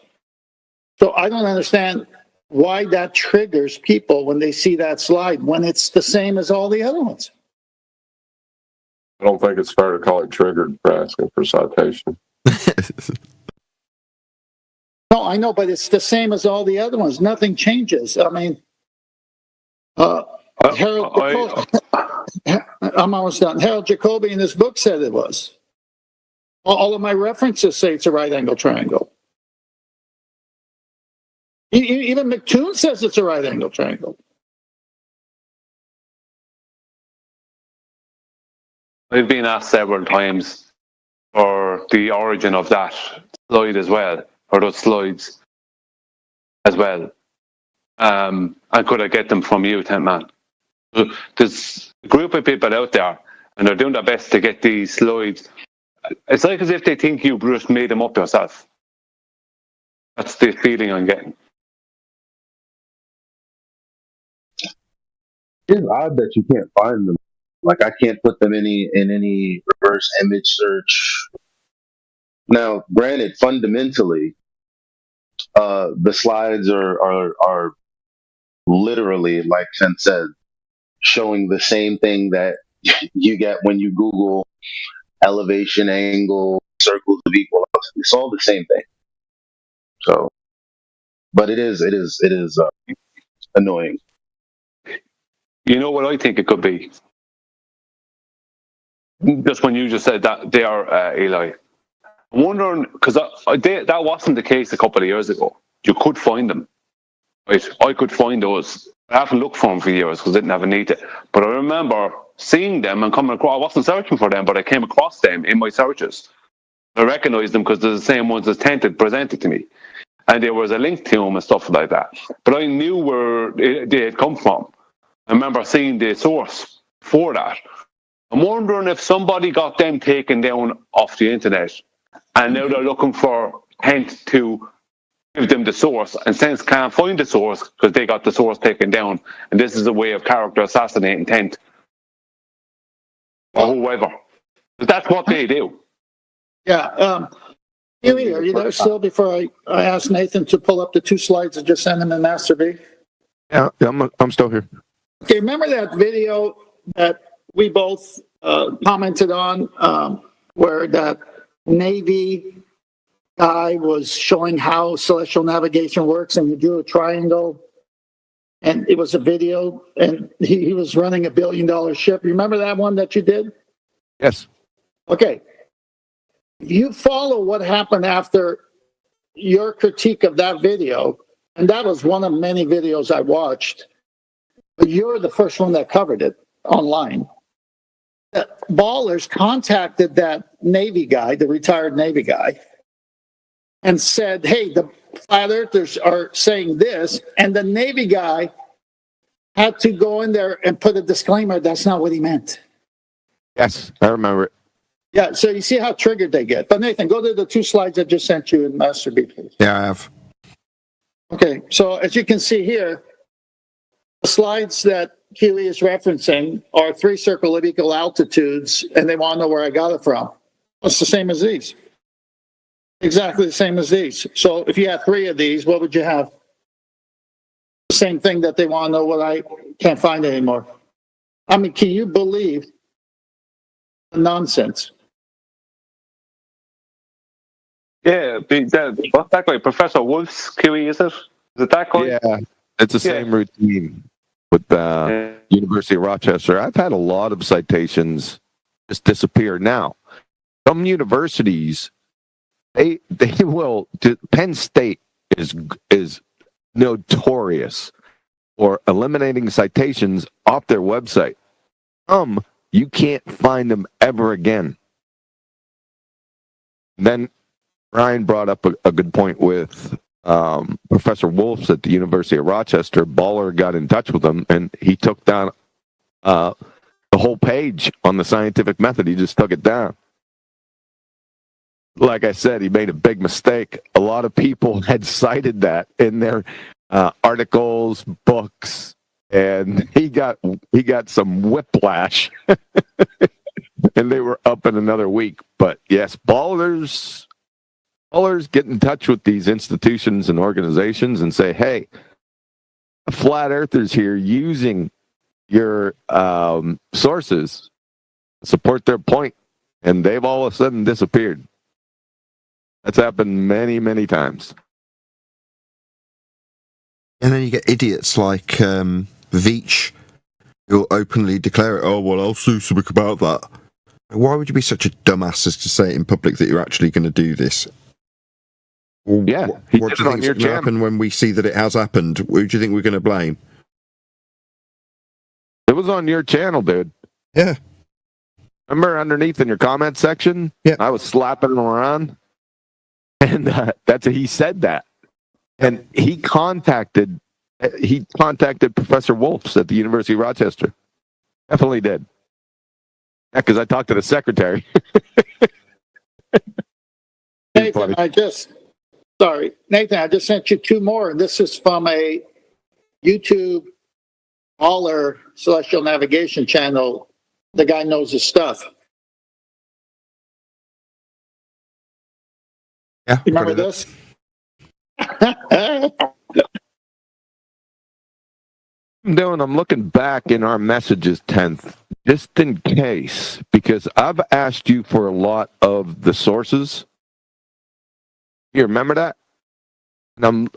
So I don't understand why that triggers people when they see that slide when it's the same as all the other ones. I don't think it's fair to call it triggered for asking for citation. No, I know, but it's the same as all the other ones. Nothing changes. I mean, Harold, I'm almost done. Harold Jacobi in his book said it was. All of my references say it's a right angle triangle. Even McToon says it's a right angle triangle. I've been asked several times for the origin of that slide as well, or those slides as well. And could I get them from you, Tent Man? There's a group of people out there, and they're doing their best to get these slides. It's like as if they think you just made them up yourself. That's the feeling I'm getting. It's odd that you can't find them. Like I can't put them in any reverse image search. Now, granted, fundamentally, the slides are literally, like Ken said, showing the same thing that you get when you Google elevation angle, circles of equal. It's all the same thing. So, but it is annoying. You know what I think it could be? Just when you just said that they are Eli. I'm wondering, because that wasn't the case a couple of years ago. You could find them. Right? I could find those. I haven't looked for them for years because I didn't have a need to. But I remember seeing them and coming across. I wasn't searching for them, but I came across them in my searches. I recognized them because they're the same ones as Tented presented to me. And there was a link to them and stuff like that. But I knew where they had come from. I remember seeing the source for that. I'm wondering if somebody got them taken down off the internet and now they're looking for Tent to give them the source, and since can't find the source because they got the source taken down, and this is a way of character assassinating Tent or whoever. But that's what they do. Yeah. Huey, are you there still before I ask Nathan to pull up the two slides and just send them in Master B? Yeah, I'm still here. Okay, remember that video that we both commented on where that Navy guy was showing how celestial navigation works, and he drew a triangle, and it was a video, and he was running $1 billion ship. You remember that one that you did? Yes. Okay. You follow what happened after your critique of that video, and that was one of many videos I watched, but you're the first one that covered it online. Ballers contacted that Navy guy, the retired Navy guy, and said, hey, the flat earthers are saying this, and the Navy guy had to go in there and put a disclaimer, that's not what he meant. Yes, I remember it. Yeah, so you see how triggered they get. But Nathan, go to the two slides I just sent you in Master B, please. Yeah, I have. Okay, so as you can see here, the slides that Keely is referencing are 3 circle of equal altitudes, and they want to know where I got it from. It's the same as these. Exactly the same as these. So if you had 3 of these, what would you have? The same thing that they want to know what I can't find anymore. I mean, can you believe the nonsense? Yeah, what's that guy? Professor Wolf's QE, is it? Is it that guy? Yeah, it's the same routine with University of Rochester. I've had a lot of citations just disappear. Now, some universities, they will. Penn State is notorious for eliminating citations off their website. You can't find them ever again. Then Ryan brought up a good point with Professor Wolfs at the University of Rochester. Baller got in touch with him, and he took down the whole page on the scientific method. He just took it down. Like I said, he made a big mistake. A lot of people had cited that in their articles, books, and he got some whiplash, and they were up in another week. But yes, ballers get in touch with these institutions and organizations and say, hey, flat earthers here using your sources support their point, and they've all of a sudden disappeared. That's happened many, many times. And then you get idiots like Veach who will openly declare it. Oh, well, I'll do something about that. Why would you be such a dumbass as to say in public that you're actually going to do this? Well, yeah, what do you think is going to happen when we see that it has happened? Who do you think we're going to blame? It was on your channel, dude. Yeah. Remember underneath in your comment section? Yeah. I was slapping him around. And he said that. And he contacted Professor Wolfs at the University of Rochester. Definitely did. Yeah, because I talked to the secretary. Nathan, I just sent you two more, and this is from a YouTube Baller Celestial Navigation channel. The guy knows his stuff. Yeah, you remember this? I'm looking back in our messages 10th, just in case, because I've asked you for a lot of the sources. You remember that? And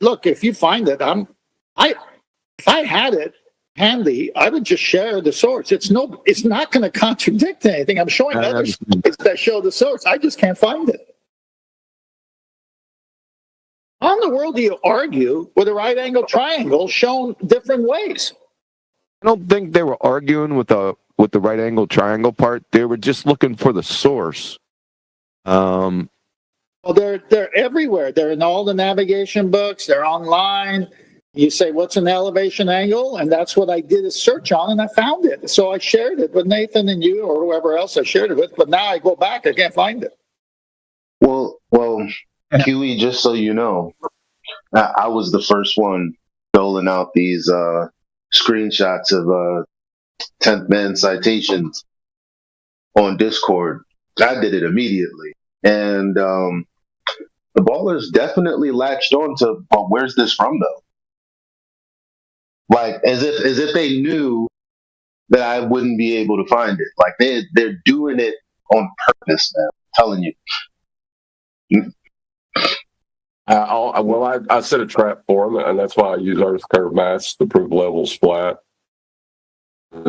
Look, if you find it, if I had it handy, I would just share the source. It's not going to contradict anything. I'm showing other sites that show the source. I just can't find it. How in the world do you argue with a right angle triangle shown different ways? I don't think they were arguing with the right angle triangle part. They were just looking for the source. Well, they're everywhere. They're in all the navigation books. They're online. You say, what's an elevation angle? And that's what I did a search on, and I found it. So I shared it with Nathan and you or whoever else I shared it with. But now I go back, I can't find it. Well, QE, just so you know, I was the first one doling out these screenshots of 10th Man citations on Discord. I did it immediately. And the ballers definitely latched on to, well, where's this from, though? Like, as if they knew that I wouldn't be able to find it. Like, they're doing it on purpose now, I'm telling you. I set a trap for them, and that's why I use Earth curve mass to prove levels flat.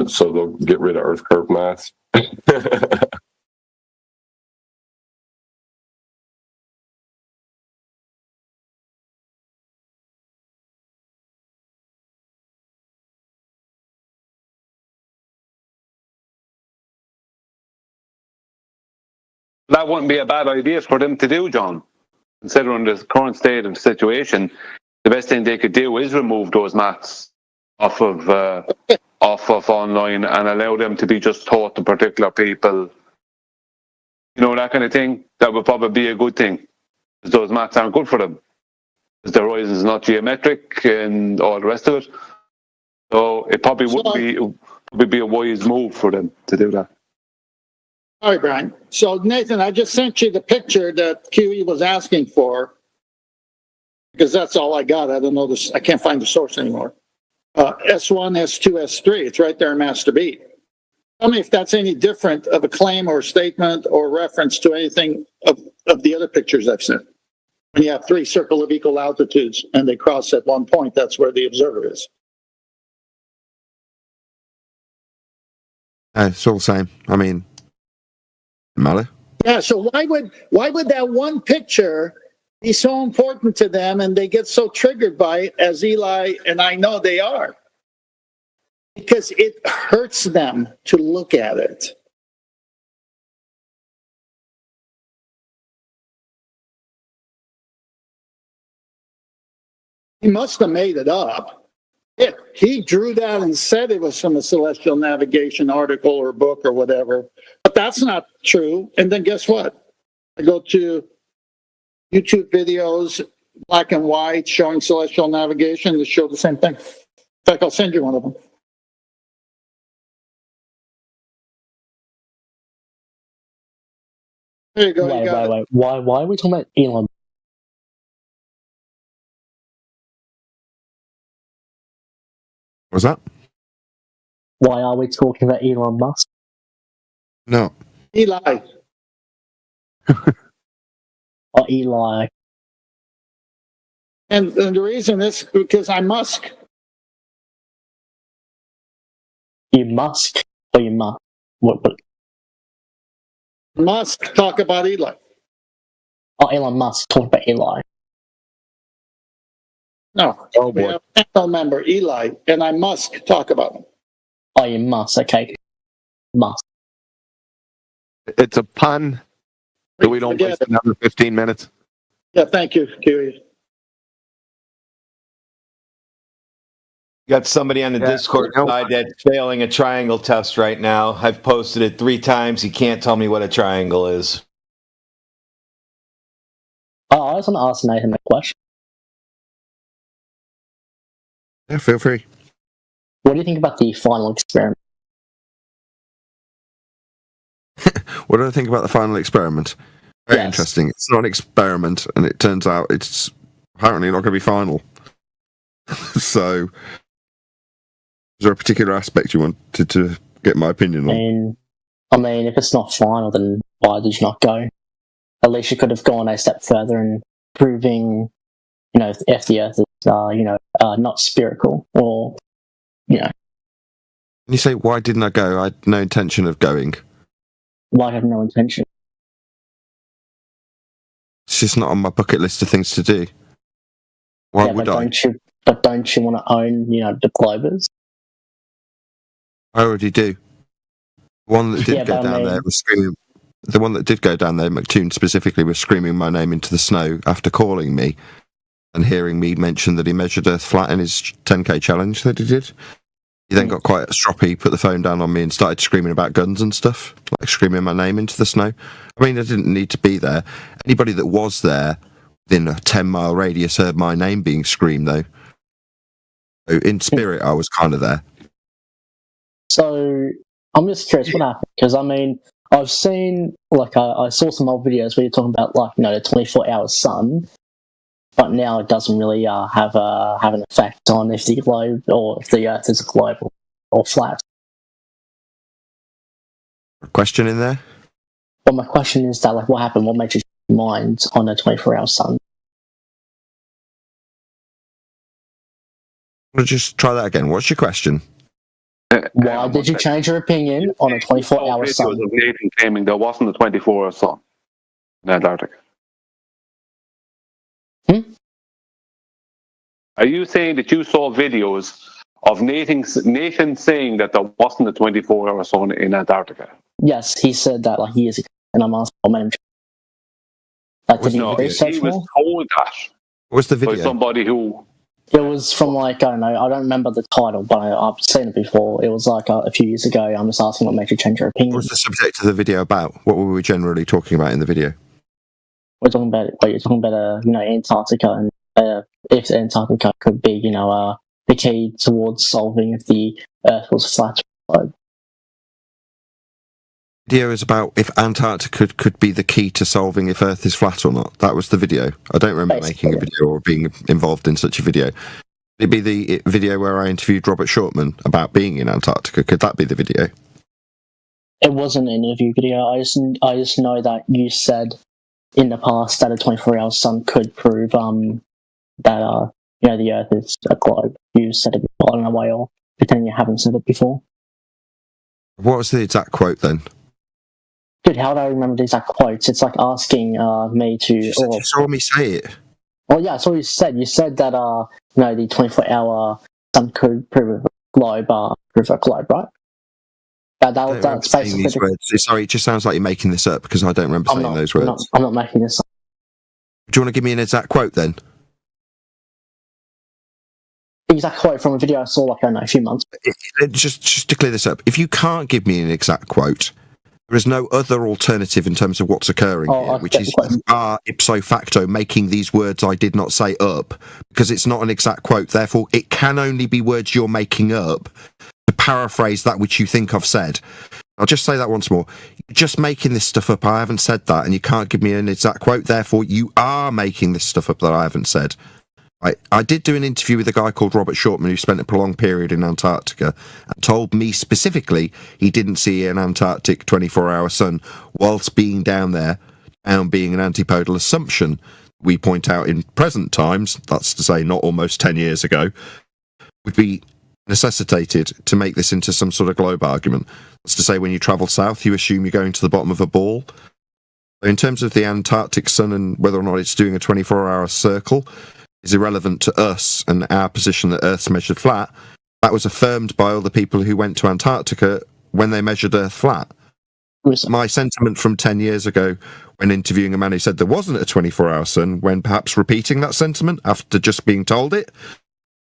So they'll get rid of Earth curve mass. That wouldn't be a bad idea for them to do, John. Considering the current state of the situation, the best thing they could do is remove those mats off of online and allow them to be just taught to particular people. You know, that kind of thing. That would probably be a good thing. Because those mats aren't good for them. Because the horizon is not geometric and all the rest of it. So it probably would be a wise move for them to do that. All right, Brian. So, Nathan, I just sent you the picture that QE was asking for because that's all I got. I don't know this. I can't find the source anymore. S1, S2, S3. It's right there in Master B. Tell me if that's any different of a claim or statement or reference to anything of the other pictures I've sent. When you have three circle of equal altitudes and they cross at one point, that's where the observer is. It's all the same. I mean, matter. Yeah, so why would that one picture be so important to them and they get so triggered by it, as Eli and I know they are? Because it hurts them to look at it. He must have made it up. Yeah, he drew that and said it was from a celestial navigation article or book or whatever. But that's not true. And then guess what? I go to YouTube videos, black and white, showing celestial navigation to show the same thing. In fact, I'll send you one of them. There you go. Wait, you got wait, wait. Why are we talking about Elon? What was that? Why are we talking about Elon Musk? No. Eli. Or Eli? And the reason is because I'm Musk. You Musk or you Musk? What? Musk talk about Eli. Oh, Elon Musk talk about Eli. No. Oh We boy. have a panel member, Eli, and I must talk about him. Oh, you Musk. Okay. Musk. It's a pun. So we don't waste another 15 minutes. Yeah, thank you, Kiwi. Got somebody on the Discord side that's failing a triangle test right now. I've posted it 3 times. He can't tell me what a triangle is. Oh, I was going to ask Nathan a question. Yeah, feel free. What do you think about the final experiment? What do I think about the final experiment? Very interesting. It's not an experiment, and it turns out it's apparently not going to be final. So, is there a particular aspect you wanted to get my opinion on? I mean, if it's not final, then why did you not go? At least you could have gone a step further in proving, if the Earth is, not spherical, or, When you say, why didn't I go? I had no intention of going. Why have no intention? It's just not on my bucket list of things to do. Why would I? Don't you want to own, the Globers? I already do. The one that did go down there was screaming. The one that did go down there, McToon specifically, was screaming my name into the snow after calling me and hearing me mention that he measured Earth flat in his 10K challenge that he did. He then got quite stroppy, put the phone down on me and started screaming about guns and stuff, like screaming my name into the snow. I mean, I didn't need to be there. Anybody that was there within a 10-mile radius heard my name being screamed, though. So in spirit, I was kind of there. So, I'm just curious what happened, because, I mean, I've seen, I saw some old videos where you're talking about, the 24-hour sun, but now it doesn't really have an effect on if the globe, or if the Earth is a globe or flat. Question in there? Well, my question is that, what happened? What made you change your mind on a 24-hour sun? I'll just try that again. What's your question? Why did you change your opinion on a 24-hour sun? Nathan claiming there wasn't a 24-hour sun in Antarctica. Are you saying that you saw videos of Nathan saying that there wasn't a 24-hour sun in Antarctica? Yes, he said that years ago, and I'm asking what made him change. He was told that. What's the video? By somebody who... It was from I don't know, I don't remember the title, but I've seen it before. It was a few years ago. I'm just asking what made you change your opinion. What was the subject of the video about? What were we generally talking about in the video? We're talking about Antarctica, and if Antarctica could be the key towards solving if the Earth was flat. The video is about if Antarctica could be the key to solving if Earth is flat or not. That was the video. I don't remember making a video or being involved in such a video. It'd be the video where I interviewed Robert Shortman about being in Antarctica. Could that be the video? It wasn't an interview video. I just know that you said in the past that a 24-hour sun could prove that the Earth is a globe. You said it before. I don't know why you're pretending you haven't said it before. What was the exact quote then? Dude, how do I remember the exact quotes? It's like asking me to... You saw me say it. Oh yeah, that's what you said. You said that the 24-hour sun could prove a globe, right? That's basically these words. Sorry, it just sounds like you're making this up because I don't remember saying those words. I'm not making this up. Do you want to give me an exact quote then? Exact quote from a video I saw a few months ago. Just to clear this up, if you can't give me an exact quote, There is no other alternative in terms of what's occurring here, which is you are ipso facto making these words I did not say up, because it's not an exact quote. Therefore, it can only be words you're making up to paraphrase that which you think I've said. I'll just say that once more. You're just making this stuff up. I haven't said that, and you can't give me an exact quote. Therefore, you are making this stuff up that I haven't said. I did do an interview with a guy called Robert Shortman who spent a prolonged period in Antarctica and told me specifically he didn't see an Antarctic 24-hour sun whilst being down there and being an antipodal assumption. We point out in present times, that's to say not almost 10 years ago, would be necessitated to make this into some sort of globe argument. That's to say when you travel south, you assume you're going to the bottom of a ball. In terms of the Antarctic sun and whether or not it's doing a 24-hour circle, is irrelevant to us and our position that Earth's measured flat. That was affirmed by all the people who went to Antarctica when they measured Earth flat. My sentiment from 10 years ago when interviewing a man who said there wasn't a 24-hour sun, when perhaps repeating that sentiment after just being told it,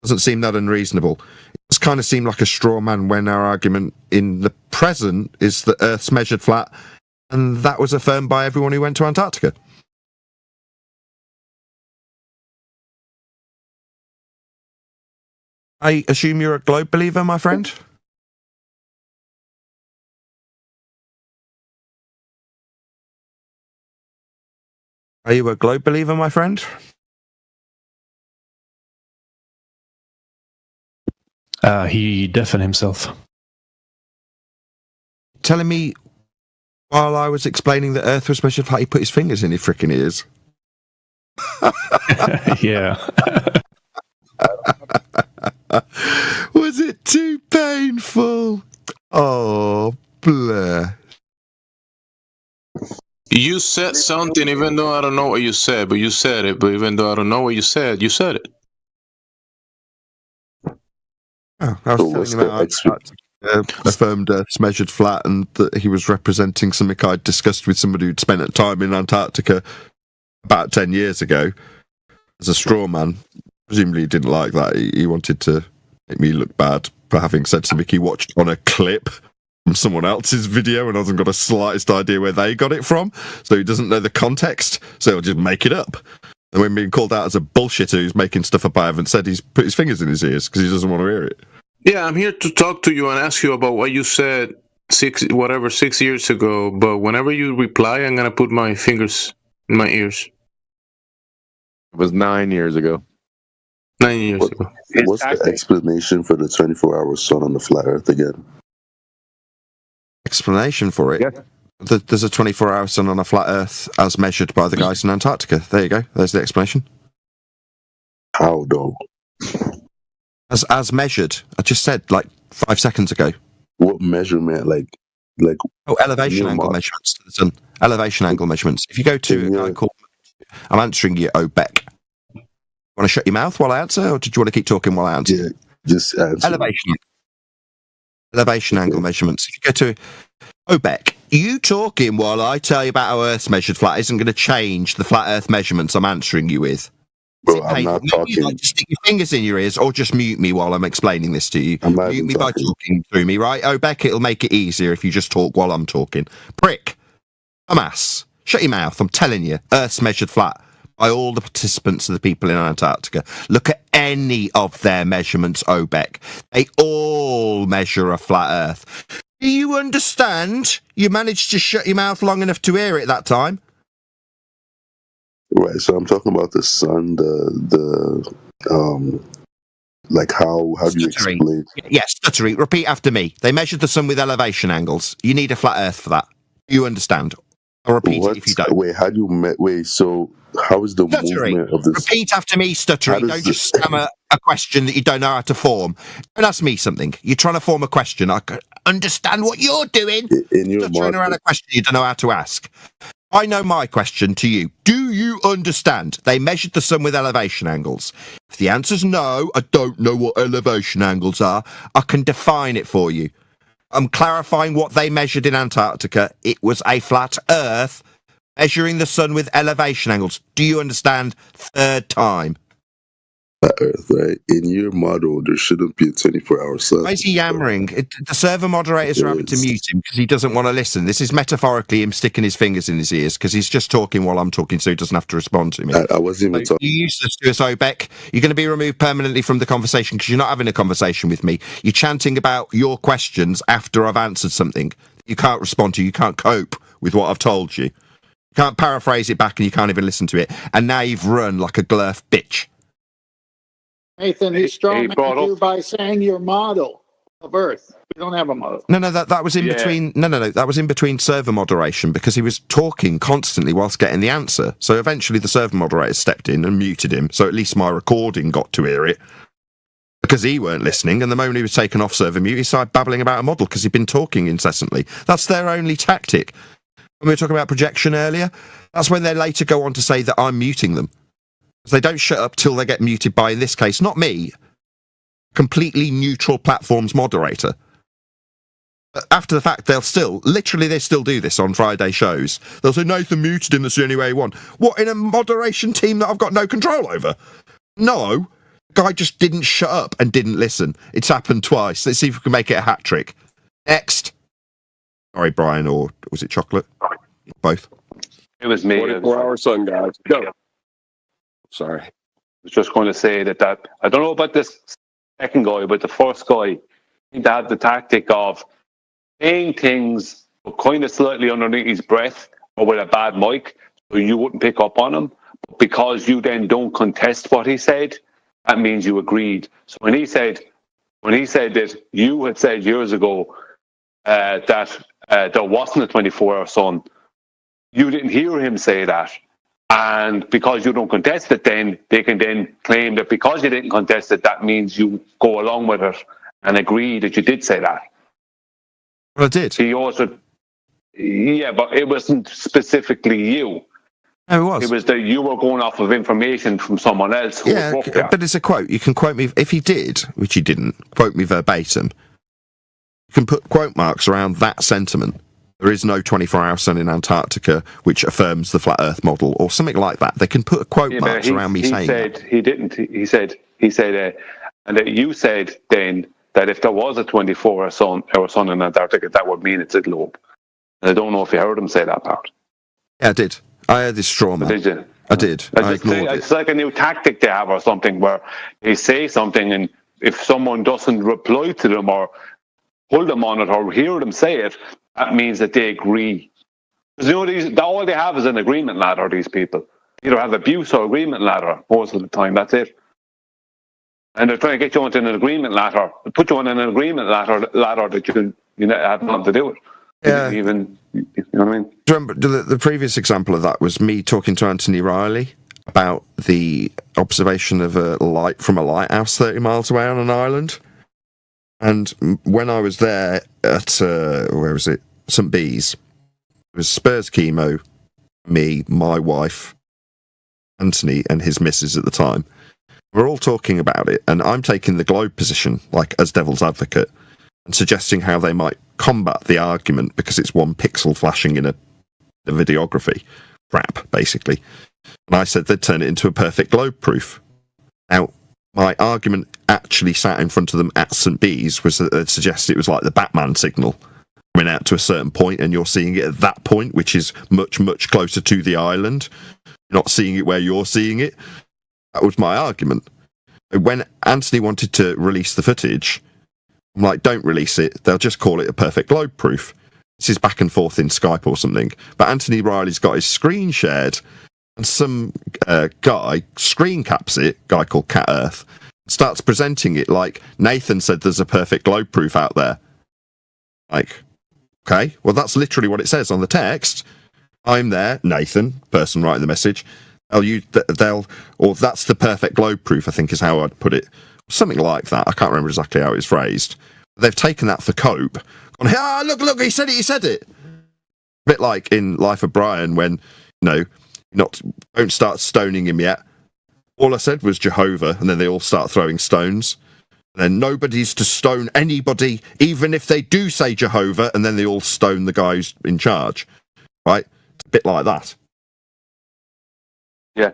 doesn't seem that unreasonable. It does kind of seem like a straw man when our argument in the present is that Earth's measured flat, and that was affirmed by everyone who went to Antarctica. I assume you're a globe believer, my friend? Are you a globe believer, my friend? He deafened himself. Telling me while I was explaining that Earth was measured flat, he put his fingers in his frickin' ears. Yeah. Was it too painful? Oh, bleh. You said something, even though I don't know what you said, but you said it. But even though I don't know what you said it. Oh, I was telling him affirmed Earth's measured flat, and that he was representing something I'd discussed with somebody who'd spent time in Antarctica about 10 years ago as a straw man. Presumably he didn't like that. He wanted to make me look bad for having said something he watched on a clip from someone else's video and hasn't got the slightest idea where they got it from, so he doesn't know the context, so he'll just make it up. And when being called out as a bullshitter who's making stuff up I haven't said, he's put his fingers in his ears because he doesn't want to hear it. Yeah, I'm here to talk to you and ask you about what you said 6 years ago, but whenever you reply, I'm going to put my fingers in my ears. It was 9 years ago. 9 years ago. What's the explanation for the 24-hour sun on the flat Earth again? Explanation for it? Yeah. There's a 24-hour sun on a flat Earth as measured by the guys in Antarctica. There you go. There's the explanation. How, though? As measured. I just said, 5 seconds ago. What measurement? Like elevation angle measurements to the sun. Elevation angle measurements. If you go to a guy called... I'm answering you, Beck. Want to shut your mouth while I answer, or did you want to keep talking while I answer? Yeah, just answer. Elevation angle measurements. If you go to Beck, you talking while I tell you about how Earth's measured flat isn't going to change the flat Earth measurements I'm answering you with. Bro, I'm not talking. You like to stick your fingers in your ears, or just mute me while I'm explaining this to you. Mute me by talking through me, right? Beck, it'll make it easier if you just talk while I'm talking. Prick. Dumbass. Shut your mouth. I'm telling you, Earth's measured flat by all the participants of the people in Antarctica. Look at any of their measurements, Beck. They all measure a flat Earth. Do you understand? You managed to shut your mouth long enough to hear it that time. Right, so I'm talking about the sun, how do you explain? Yes, stuttering. Repeat after me. They measured the sun with elevation angles. You need a flat Earth for that. You understand? I'll repeat it if you don't. Wait, how do you so how is the movement of this? Repeat after me, stuttering. Don't just stammer a question that you don't know how to form. Don't ask me something. You're trying to form a question. I can understand what you're doing. Stuttering around a question you don't know how to ask. I know my question to you. Do you understand? They measured the sun with elevation angles. If the answer's no, I don't know what elevation angles are, I can define it for you. I'm clarifying what they measured in Antarctica. It was a flat Earth measuring the sun with elevation angles. Do you understand? Third time. flat Earth, right? In your model, there shouldn't be a 24-hour sun. Why is he yammering? The server moderators are having to mute him because he doesn't want to listen. This is metaphorically him sticking his fingers in his ears because he's just talking while I'm talking, so he doesn't have to respond to me. I wasn't even talking. You useless to us, Obek. You're going to be removed permanently from the conversation because you're not having a conversation with me. You're chanting about your questions after I've answered something. You can't respond to. You can't cope with what I've told you. You can't paraphrase it back and you can't even listen to it. And now you've run like a glurf bitch. Nathan, he strawmanned you by saying your model of Earth. We don't have a model. No, that was in between. No, that was in between server moderation because he was talking constantly whilst getting the answer. So eventually the server moderator stepped in and muted him. So at least my recording got to hear it because he weren't listening. And the moment he was taken off server mute, he started babbling about a model because he'd been talking incessantly. That's their only tactic. When we were talking about projection earlier, that's when they later go on to say that I'm muting them. They don't shut up till they get muted by, in this case, not me, completely neutral platforms moderator. But after the fact, they still do this on Friday shows. They'll say, Nathan muted him, that's the only way he won. What, in a moderation team that I've got no control over? No. The guy just didn't shut up and didn't listen. It's happened twice. Let's see if we can make it a hat trick. Next. Sorry, Brian, or was it Chocolate? Both. It was me. 24-hour sun, guys. Go. Sorry. I was just going to say that I don't know about this second guy, but the first guy, he had the tactic of saying things but kind of slightly underneath his breath or with a bad mic, so you wouldn't pick up on him. But because you then don't contest what he said, that means you agreed. So when he said that you had said years ago that there wasn't a 24-hour sun, you didn't hear him say that. And because you don't contest it, then they can then claim that because you didn't contest it, that means you go along with it and agree that you did say that. Well, I did. He also, but it wasn't specifically you. No, it was. It was that you were going off of information from someone else who was worked there. But it's a quote. You can quote me if he did, which he didn't. Quote me verbatim. You can put quote marks around that sentiment. There is no 24-hour sun in Antarctica, which affirms the flat Earth model, or something like that. They can put quote marks around me saying that. He didn't. He said, and that you said then that if there was a 24-hour sun in Antarctica, that would mean it's a globe. And I don't know if you heard him say that part. Yeah, I did. I heard this straw man. Did you? I did. I ignored it. It's like a new tactic they have or something where they say something, and if someone doesn't reply to them or hold them on it or hear them say it, that means that they agree. Because all they have is an agreement ladder, these people. They either have abuse or agreement ladder most of the time, that's it. And they're trying to get you onto an agreement ladder, put you on an agreement ladder that you have nothing to do with. Yeah. You know what I mean? Remember, the previous example of that was me talking to Anthony Riley about the observation of a light from a lighthouse 30 miles away on an island. And when I was there at, where was it? St. Bees. It was Spurs Chemo, me, my wife, Anthony, and his missus at the time. We're all talking about it, and I'm taking the globe position, like as devil's advocate, and suggesting how they might combat the argument because it's one pixel flashing in a videography. Crap, basically. And I said they'd turn it into a perfect globe proof. Now, my argument actually sat in front of them at St. Bees was that they'd suggested it was like the Batman signal coming out to a certain point and you're seeing it at that point, which is much, much closer to the island. You're not seeing it where you're seeing it. That was my argument. When Anthony wanted to release the footage, I'm like, don't release it. They'll just call it a perfect globe proof. This is back and forth in Skype or something. But Anthony Riley's got his screen shared and some guy screen caps it, guy called Cat Earth, starts presenting it like Nathan said there's a perfect globe proof out there. Like, okay, well, that's literally what it says on the text. I'm there, Nathan, person writing the message. Or that's the perfect globe proof, I think is how I'd put it. Something like that. I can't remember exactly how it was phrased. They've taken that for cope. Gone, look, he said it. A bit like in Life of Brian when, don't start stoning him yet. All I said was Jehovah, and then they all start throwing stones. And then nobody's to stone anybody, even if they do say Jehovah, and then they all stone the guy who's in charge. Right? It's a bit like that. Yeah.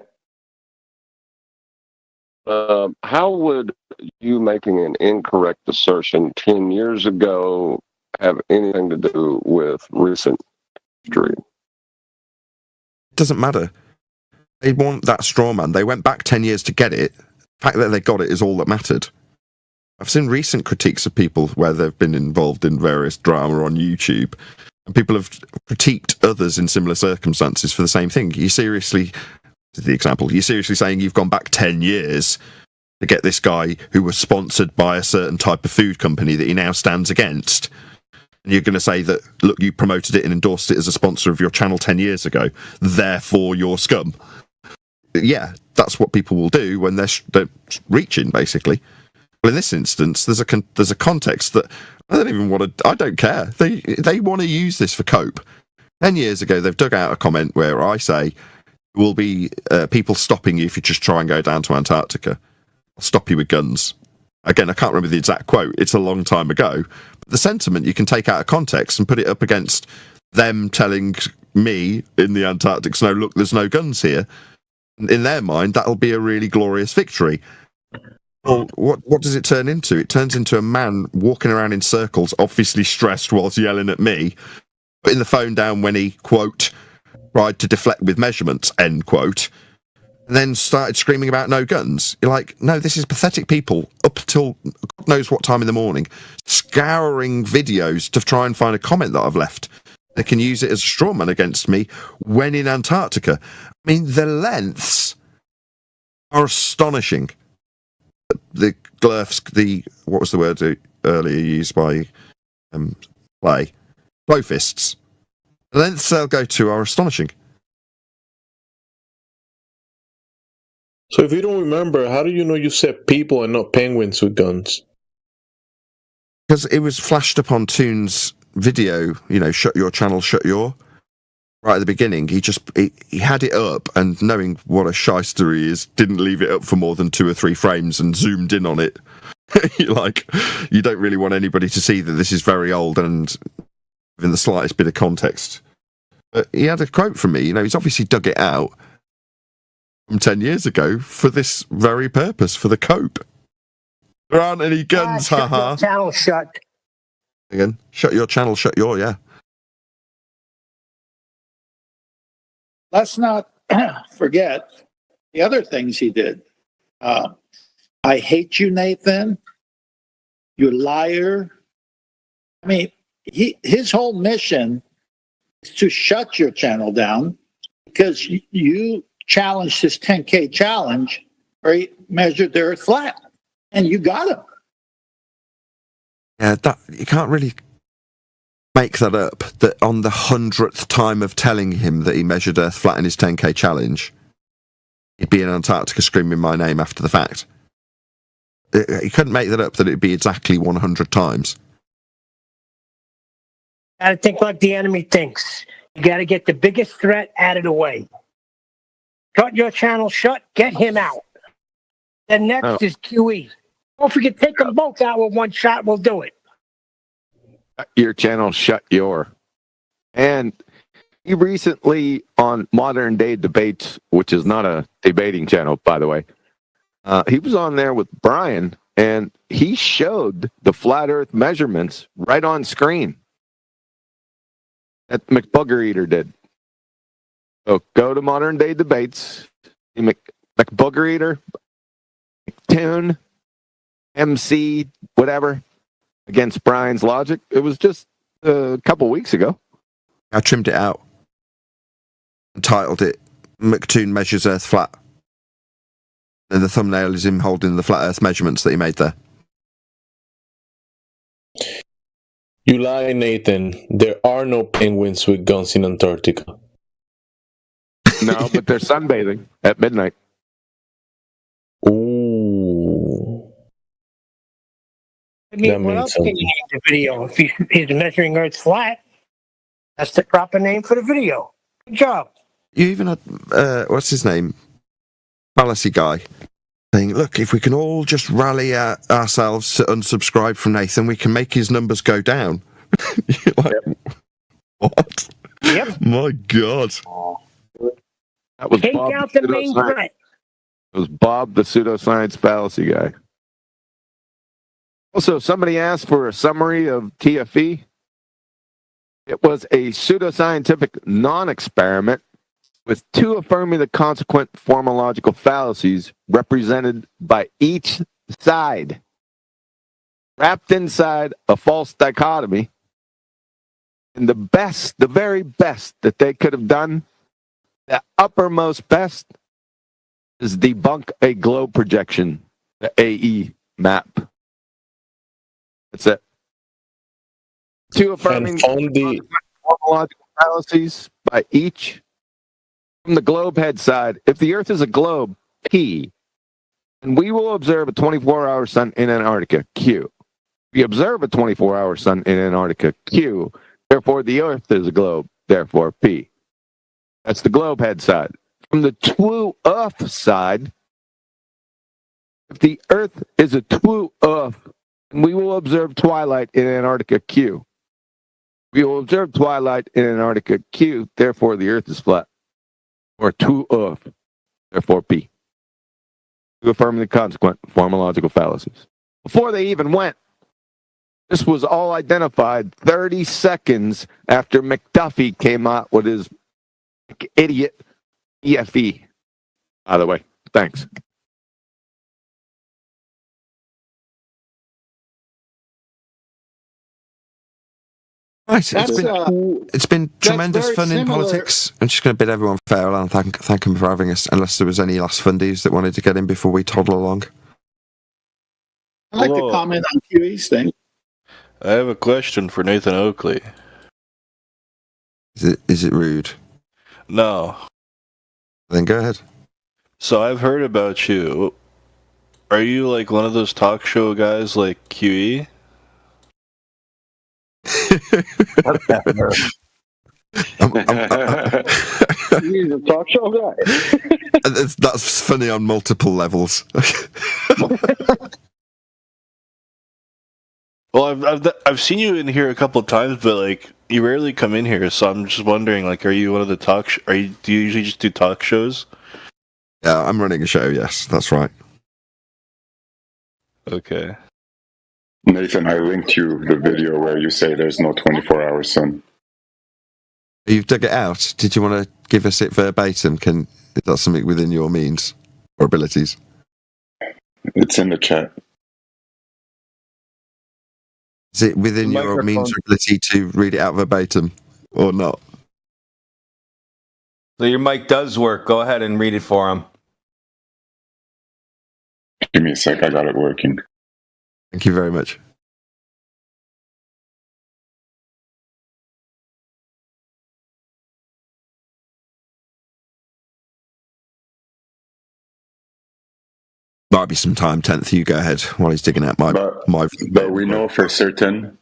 How would you making an incorrect assertion 10 years ago have anything to do with recent history? It doesn't matter. They want that straw man. They went back 10 years to get it. The fact that they got it is all that mattered. I've seen recent critiques of people where they've been involved in various drama on YouTube, and people have critiqued others in similar circumstances for the same thing. You seriously saying you've gone back 10 years to get this guy who was sponsored by a certain type of food company that he now stands against? And you're going to say that, look, you promoted it and endorsed it as a sponsor of your channel 10 years ago, therefore you're scum. Yeah, that's what people will do when they're reaching, basically. Well, in this instance, there's a context that I don't care. They want to use this for cope. 10 years ago, they've dug out a comment where I say, there will be people stopping you if you just try and go down to Antarctica. I'll stop you with guns. Again, I can't remember the exact quote. It's a long time ago. But the sentiment you can take out of context and put it up against them telling me in the Antarctic snow, look, there's no guns here. In their mind, that'll be a really glorious victory. Well, what does it turn into? It turns into a man walking around in circles, obviously stressed whilst yelling at me, putting the phone down when he, quote, tried to deflect with measurements, end quote, and then started screaming about no guns. You're like, no, this is pathetic people up till God knows what time in the morning, scouring videos to try and find a comment that I've left. They can use it as a straw man against me when in Antarctica. I mean, the lengths are astonishing. The glurfs, what was the word earlier used by Clay? Blow fists. The lengths they'll go to are astonishing. So if you don't remember, how do you know you said people and not penguins with guns? Because it was flashed up on Toon's video, shut your channel, shut your. Right at the beginning, he had it up, and knowing what a shyster he is, didn't leave it up for more than 2 or 3 frames and zoomed in on it. You don't really want anybody to see that this is very old and in the slightest bit of context. But he had a quote from me. He's obviously dug it out from 10 years ago for this very purpose, for the cope. There aren't any guns, haha. Shut your channel shut. Again, shut your channel, shut your, yeah. Let's not forget the other things he did. I hate you, Nathan. You liar. I mean, his whole mission is to shut your channel down because you challenged his 10K challenge where he measured the earth flat, and you got him. Yeah, you can't really make that up, that on the 100th time of telling him that he measured Earth flat in his 10K challenge, he'd be in Antarctica screaming my name after the fact. He couldn't make that up, that it'd be exactly 100 times. Gotta think like the enemy thinks. You gotta get the biggest threat out of the way. Shut your channel shut, get him out. Then next is QE. Or if we can take them both out with one shot, we'll do it. Your channel, shut your. And he recently on Modern Day Debates, which is not a debating channel, by the way, he was on there with Brian, and he showed the flat Earth measurements right on screen. That McBugger Eater did. So go to Modern Day Debates, McBugger Eater, McToon, MC, whatever. Against Brian's logic. It was just a couple weeks ago. I trimmed it out and titled it McToon Measures Earth Flat. And the thumbnail is him holding the flat Earth measurements that he made there. You lie, Nathan. There are no penguins with guns in Antarctica. No, but they're sunbathing at midnight. Ooh. I mean, what else can you name the video? If he's measuring Earth flat, that's the proper name for the video. Good job. You even had, what's his name? Fallacy guy. Saying, look, if we can all just rally ourselves to unsubscribe from Nathan, we can make his numbers go down. You're like, what? Yep. My God. That was Take Bob out the main threat. It was Bob, the pseudoscience fallacy guy. Also, somebody asked for a summary of TFE. It was a pseudoscientific non-experiment with two affirming the consequent formological fallacies represented by each side, wrapped inside a false dichotomy. And the very best that they could have done, the uppermost best, is debunk a globe projection, the AE map. That's it. Two affirming formological fallacies by each. From the globe head side, if the Earth is a globe, P, and we will observe a 24-hour sun in Antarctica, Q. We observe a 24-hour sun in Antarctica, Q. Therefore, the Earth is a globe, therefore, P. That's the globe head side. From the true Earth side, if the Earth is a true Earth, we will observe twilight in Antarctica, Q. We will observe twilight in Antarctica, Q. Therefore, the Earth is flat. Or true Earth, therefore, P. To affirm the consequent formological fallacies. Before they even went, this was all identified 30 seconds after McDuffie came out with his idiot EFE. By the way, thanks. Right, it's been tremendous fun in politics. I'm just going to bid everyone farewell and thank them for having us, unless there was any last fundies that wanted to get in before we toddle along. I'd like to comment on QE's thing. I have a question for Nathan Oakley. Is it rude? No. Then go ahead. So I've heard about you. Are you like one of those talk show guys like QE? He's a talk show guy. That's funny on multiple levels. Well, I've seen you in here a couple of times, but like you rarely come in here, so I'm just wondering, like, are you one of the do you usually just do talk shows? Yeah, I'm running a show. Yes, that's right. Okay. Nathan, I linked you the video where you say there's no 24-hour sun. You've dug it out. Did you want to give us it verbatim? Is that something within your means or abilities? It's in the chat. Is it within your means or ability to read it out verbatim or not? So your mic does work. Go ahead and read it for him. Give me a sec. I got it working. Thank you very much. Might be some time, 10th. You go ahead while he's digging out my. But we know for certain.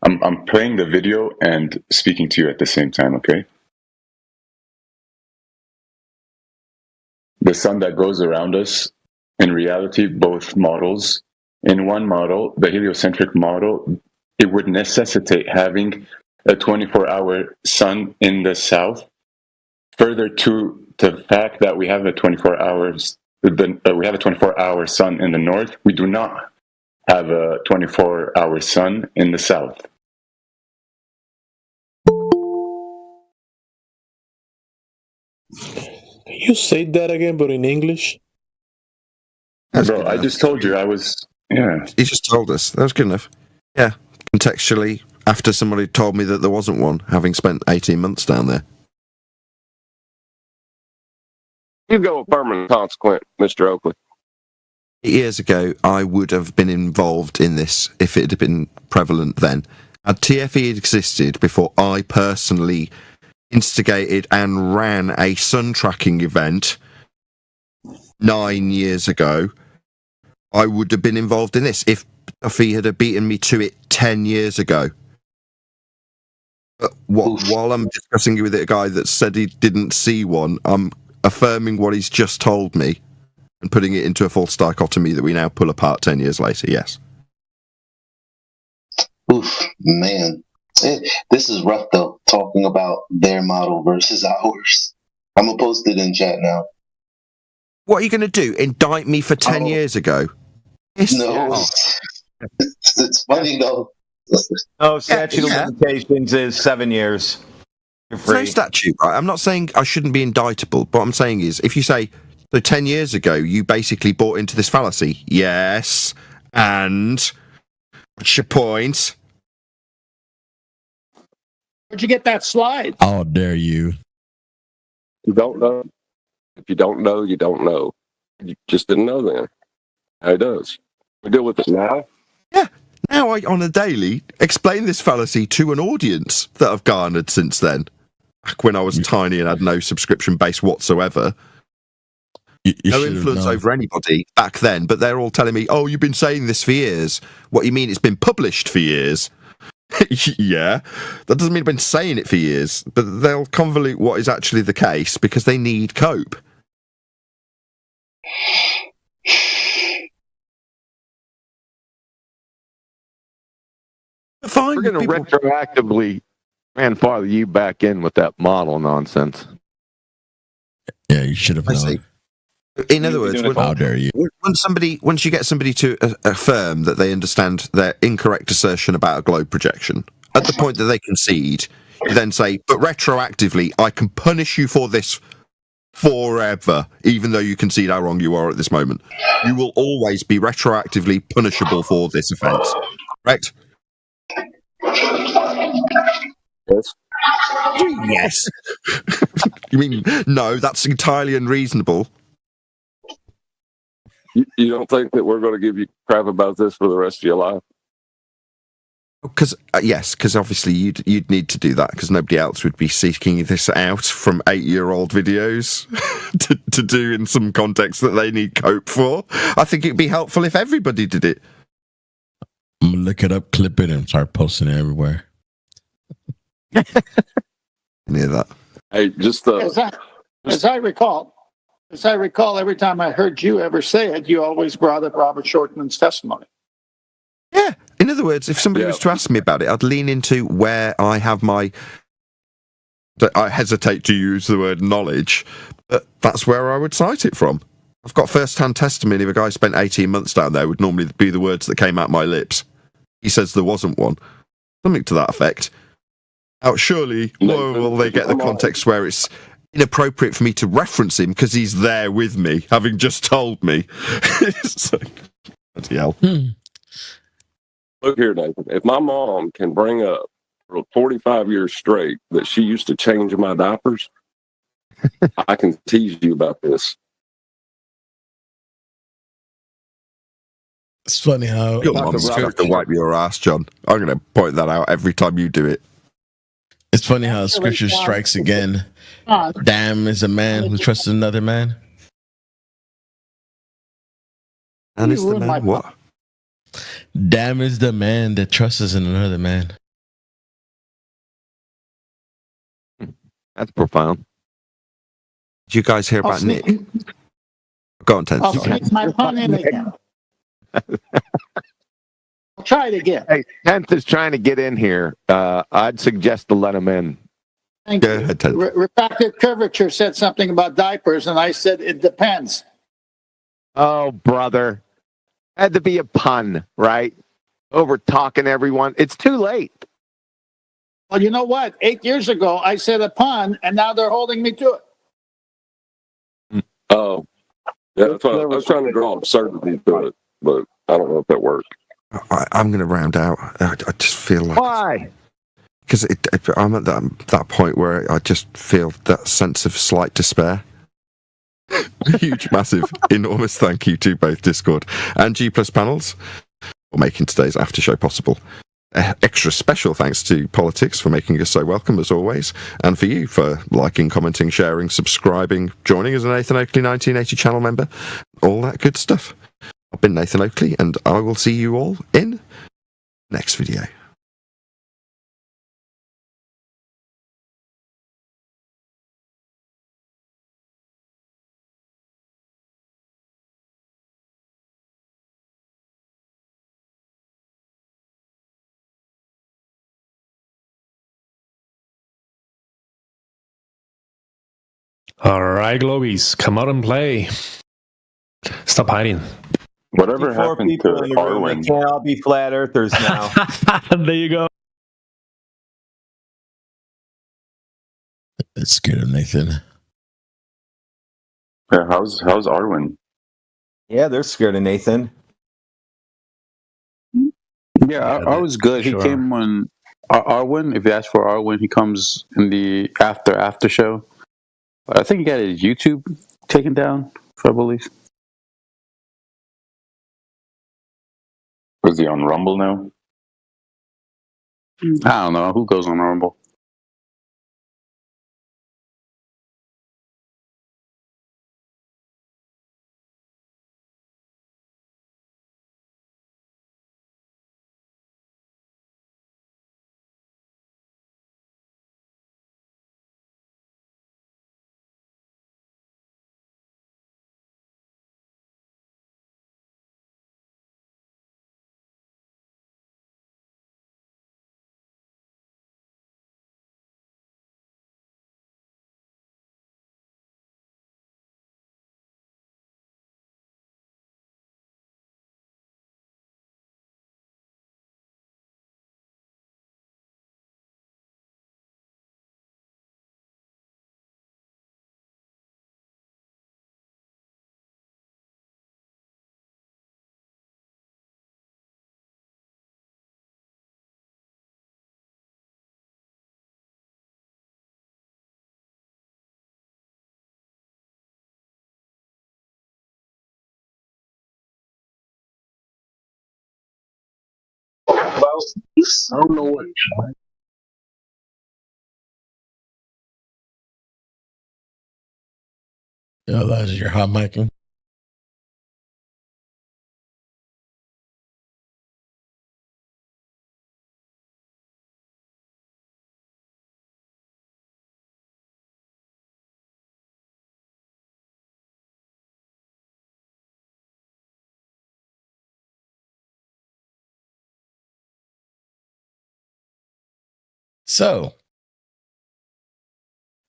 I'm playing the video and speaking to you at the same time, okay? The sun that goes around us, in reality, both models. In one model, the heliocentric model, it would necessitate having a 24-hour sun in the south. Further to the fact that we have a 24-hour sun in the north, we do not have a 24-hour sun in the south. Can you say that again, but in English? Bro, I just told you I was. Yeah. He just told us. That was good enough. Yeah. Contextually, after somebody told me that there wasn't one, having spent 18 months down there. You go with permanent consequent, Mr. Oakley. 8 years ago, I would have been involved in this if it had been prevalent then. Had TFE existed before I personally instigated and ran a sun tracking event 9 years ago, I would have been involved in this if Duffy had beaten me to it 10 years ago. But while I'm discussing with a guy that said he didn't see one, I'm affirming what he's just told me and putting it into a false dichotomy that we now pull apart 10 years later, yes. Oof, man. This is rough, though, talking about their model versus ours. I'm going to post it in chat now. What are you going to do? Indict me for 10 years ago? No. It's funny though. Oh, statute of limitations is 7 years. You're There's no free. statute, right? I'm not saying I shouldn't be indictable, but what I'm saying is, if you say, so 10 years ago, you basically bought into this fallacy. Yes. And what's your point? Where'd you get that slide? How dare you? You don't know. If you don't know, you don't know. You just didn't know then. How it does. We deal with it now. Yeah. Now I, on a daily, explain this fallacy to an audience that I've garnered since then. Back when I was tiny and had no subscription base whatsoever. No influence over anybody back then, but they're all telling me, oh, you've been saying this for years. What, you mean it's been published for years? Yeah, that doesn't mean I've been saying it for years, but they'll convolute what is actually the case because they need cope. We're going to retroactively grandfather you back in with that model nonsense. Yeah, you should have known. In other words, how dare you? Once you get somebody to affirm that they understand their incorrect assertion about a globe projection, at the point that they concede, you then say, but retroactively, I can punish you for this forever, even though you concede how wrong you are at this moment. You will always be retroactively punishable for this offence. Correct? Yes. Yes. You mean, no, that's entirely unreasonable. You don't think that we're going to give you crap about this for the rest of your life? Because yes, because obviously you'd need to do that because nobody else would be seeking this out from 8-year-old videos to do in some context that they need cope for. I think it'd be helpful if everybody did it. I'm gonna look it up, clip it, and start posting it everywhere. Near that. Hey, just as I recall, every time I heard you ever say it, you always brought up Robert Shortman's testimony. Yeah. In other words, if somebody was to ask me about it, I'd lean into where I have my. I hesitate to use the word knowledge, but that's where I would cite it from. I've got first-hand testimony of a guy who spent 18 months down there, would normally be the words that came out my lips. He says there wasn't one. Something to that effect. Now, surely, will they get the context where it's inappropriate for me to reference him because he's there with me, having just told me? It's like, bloody hell. Look here, Nathan. If my mom can bring up for 45 years straight that she used to change my diapers, I can tease you about this. It's funny how Your mom's going to have to wipe your ass, John. I'm going to point that out every time you do it. It's funny how scripture strikes again. Damn is a man who trusts another man. And is the man what? Damn is the man that trusts in another man. That's profound. Did you guys hear about Nick? Go on, Tenth. I'll sneak my pun in again. I'll try it again. Hey, Tenth is trying to get in here. I'd suggest to let him in. Thank you. Refractive curvature said something about diapers, and I said it depends. Oh, brother. Had to be a pun, right? Over talking everyone. It's too late. Well, you know what? 8 years ago, I said a pun, and now they're holding me to it. Oh, yeah, that's what I was trying to draw absurdity to it, but I don't know if that worked. I'm going to round out. I just feel like... Why? Because I'm at that point where I just feel that sense of slight despair. Huge, massive, enormous thank you to both Discord and G Plus Panels for making today's after show possible. Extra special thanks to Politics for making us so welcome as always, and for you for liking, commenting, sharing, subscribing, joining as a Nathan Oakley 1980 channel member, all that good stuff. I've been Nathan Oakley, and I will see you all in next video. All right, Globies, come out and play. Stop hiding. Whatever 4 happened to people in the room. They Arwen? can't all be flat earthers now. There you go. It's scared of Nathan. How's Arwen? Yeah, they're scared of Nathan. Yeah, I was good. He came when Arwen. If you ask for Arwen, he comes in the after show. I think he got his YouTube taken down, if I believe. Was he on Rumble now? I don't know who goes on Rumble. I don't know what. Yeah, Elijah, you're hot micing. So,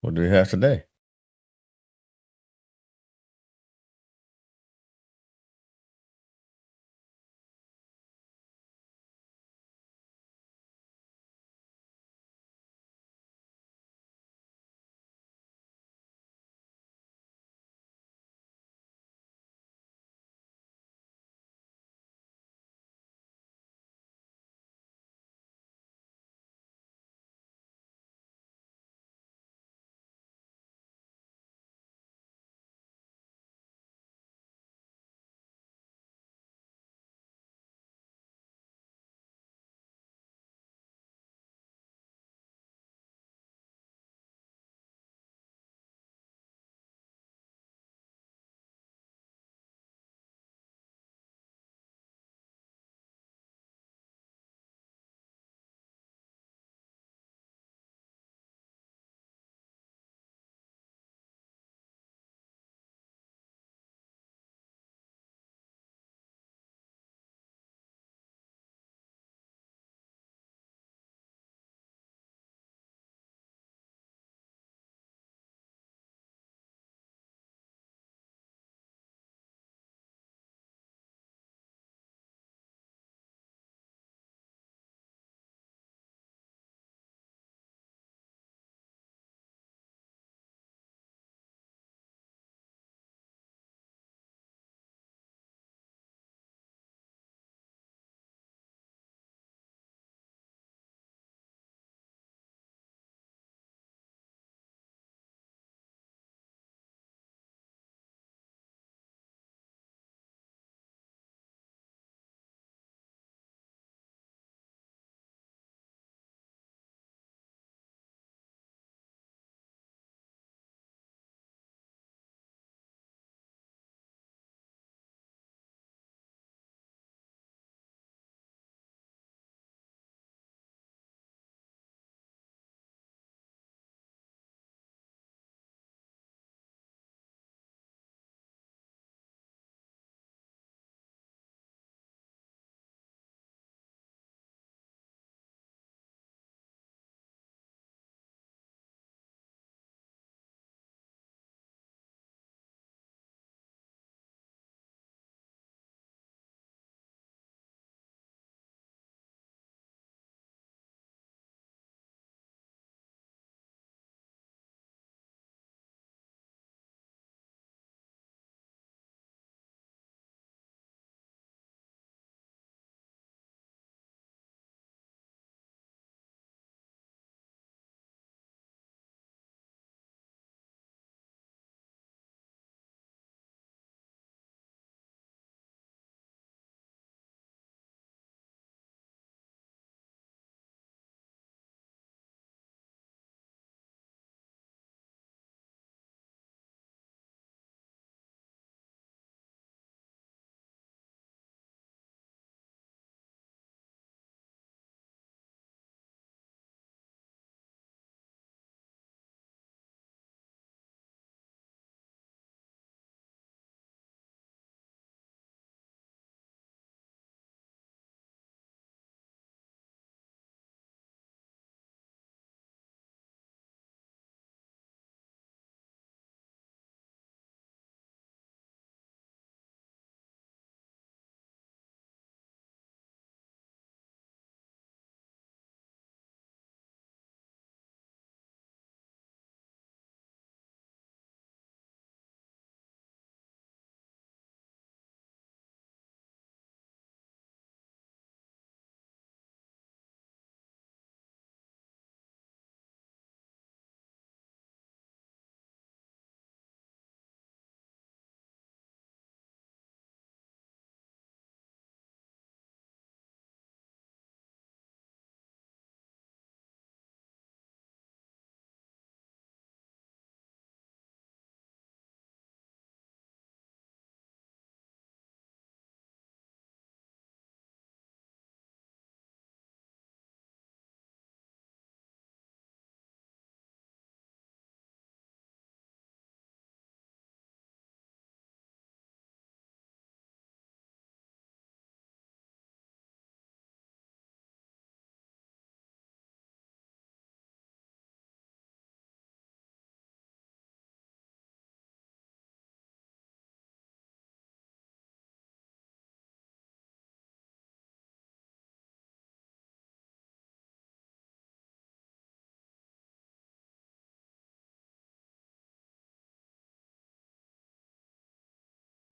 what do we have today?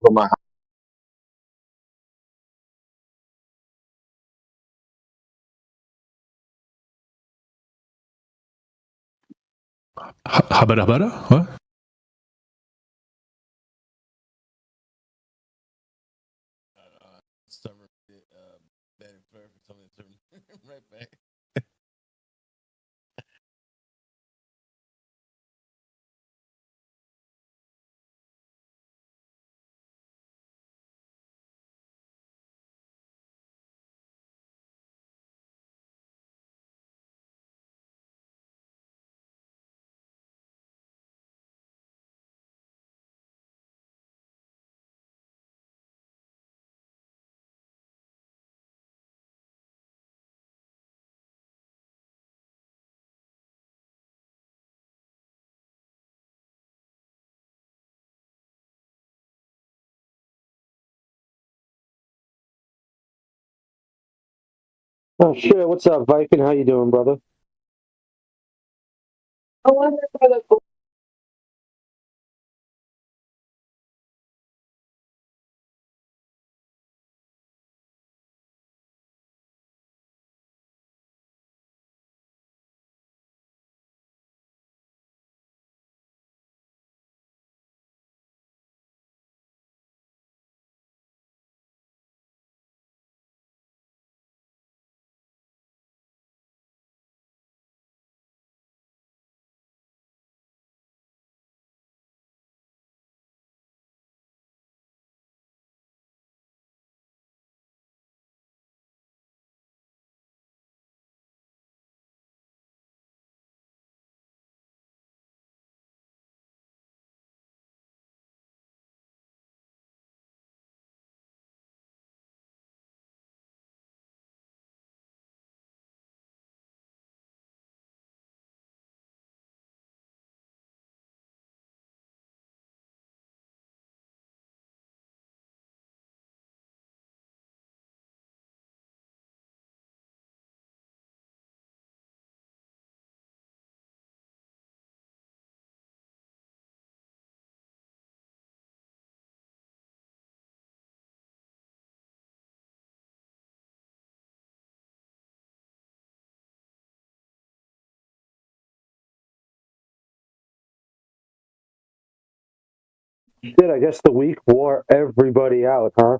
from my Habara? What? Right back. Oh shit, what's up, Viking? How you doing, brother? Shit, I guess the week wore everybody out, huh?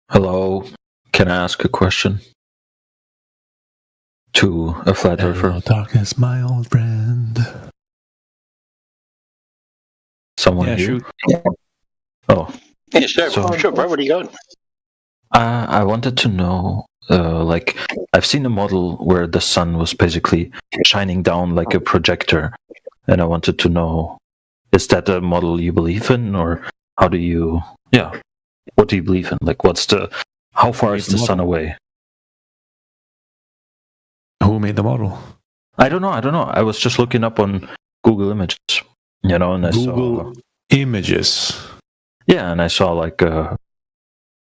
Hello, can I ask a question to a flat earther? Hello, darkness, my old friend. Someone Yeah, here? shoot. Oh, Yeah, sure, So- sure, bro. Where are you going? I wanted to know, like, I've seen a model where the sun was basically shining down like a projector, and I wanted to know, is that a model you believe in, or how do you, what do you believe in? Like, how far is the sun away? Who made the model? I don't know. I was just looking up on Google Images, and I saw Google Images. Yeah, and I saw like a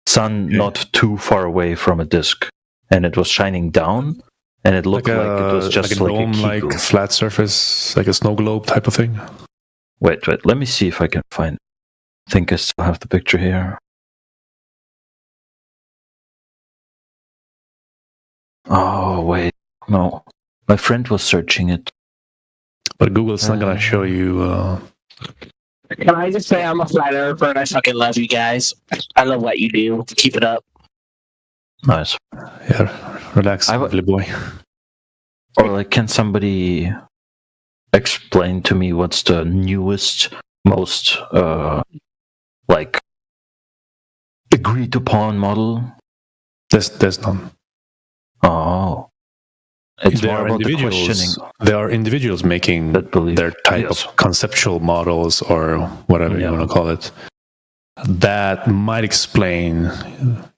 sun not too far away from a disk, and it was shining down, and it looked like it was just like a dome, like like flat surface, like a snow globe type of thing. Wait, let me see if I can find. I think I still have the picture here. Oh wait, no, my friend was searching it. But Google's not gonna show you. Can I just say I'm a flat earther and I fucking love you guys. I love what you do. Keep it up. Nice. Yeah, relax, lovely boy. Or like, can somebody explain to me what's the newest most like agreed upon model? There's none. Oh. It's there more are about the questioning. individuals. There are individuals making their type of conceptual models or whatever you want to call it. That might explain,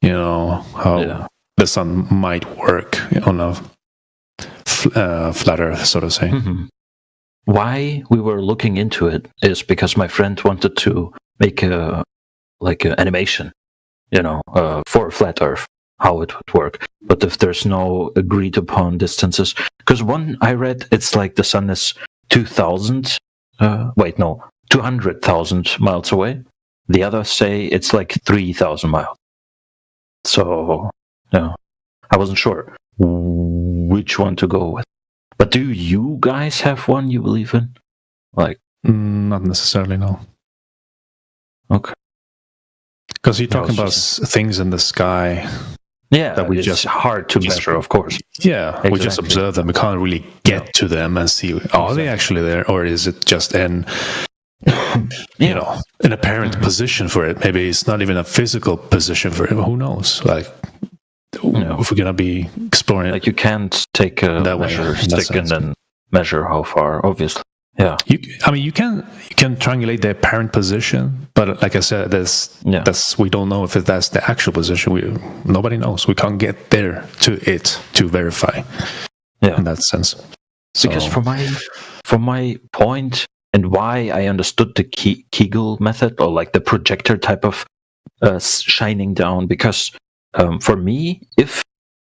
how the sun might work on a flat Earth, so to say. Mm-hmm. Why we were looking into it is because my friend wanted to make an animation, for a flat Earth, how it would work. But if there's no agreed upon distances, because one I read, it's like the sun is 200,000 miles away. The others say it's like 3,000 miles. So, I wasn't sure which one to go with. But do you guys have one you believe in? Like, not necessarily, no. Okay. Because you're talking about things in the sky. Yeah, that we it's just hard to measure, of course. Yeah, we just observe them. We can't really get to them and see, are they actually there, or is it just an apparent position for it? Maybe it's not even a physical position for it. Who knows? Like, if we're gonna be exploring, like you can't take a measure stick and then measure how far. Obviously, yeah. You can triangulate the apparent position, but like I said, that's we don't know if that's the actual position. Nobody knows. We can't get there to it to verify. Yeah, in that sense. Because from my point and why I understood the Kegel method, or like the projector type of shining down, because for me, if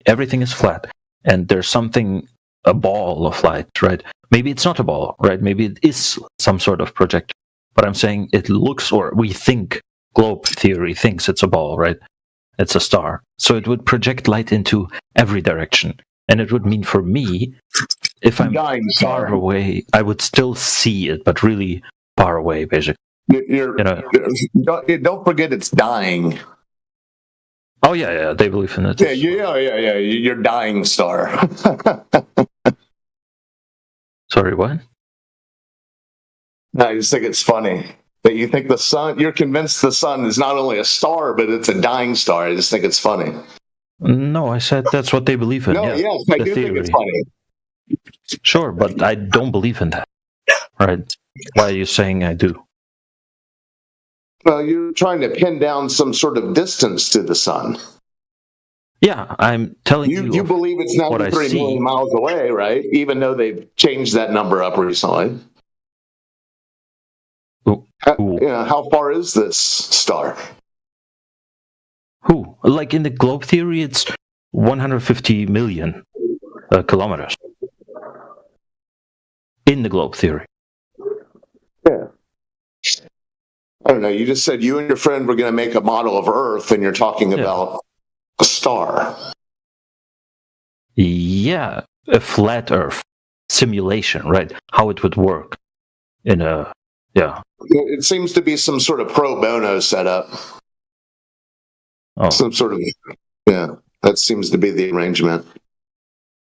everything is flat and there's a ball of light, right? Maybe it's not a ball, right? Maybe it is some sort of projector. But I'm saying it looks, or we think, globe theory thinks it's a ball, right? It's a star. So it would project light into every direction. And it would mean for me, if I'm far away, I would still see it, but really far away, basically. Don't forget it's dying. Oh, yeah, they believe in it. Yeah, you're dying star. Sorry, what? No, I just think it's funny that you think the sun, you're convinced the sun is not only a star, but it's a dying star. I just think it's funny. No, I said that's what they believe in. No, yes, I do think it's funny. Sure, but I don't believe in that. Right? Why are you saying I do? Well, you're trying to pin down some sort of distance to the sun. Yeah, I'm telling you. You believe it's 93 million miles away, right? Even though they've changed that number up recently. How far is this star? Who? Like in the globe theory, it's 150 million kilometers. In the globe theory. Yeah. I don't know. You just said you and your friend were going to make a model of Earth, and you're talking about a star. Yeah, a flat Earth simulation, right? How it would work in a It seems to be some sort of pro bono setup. Oh. Some sort of that seems to be the arrangement.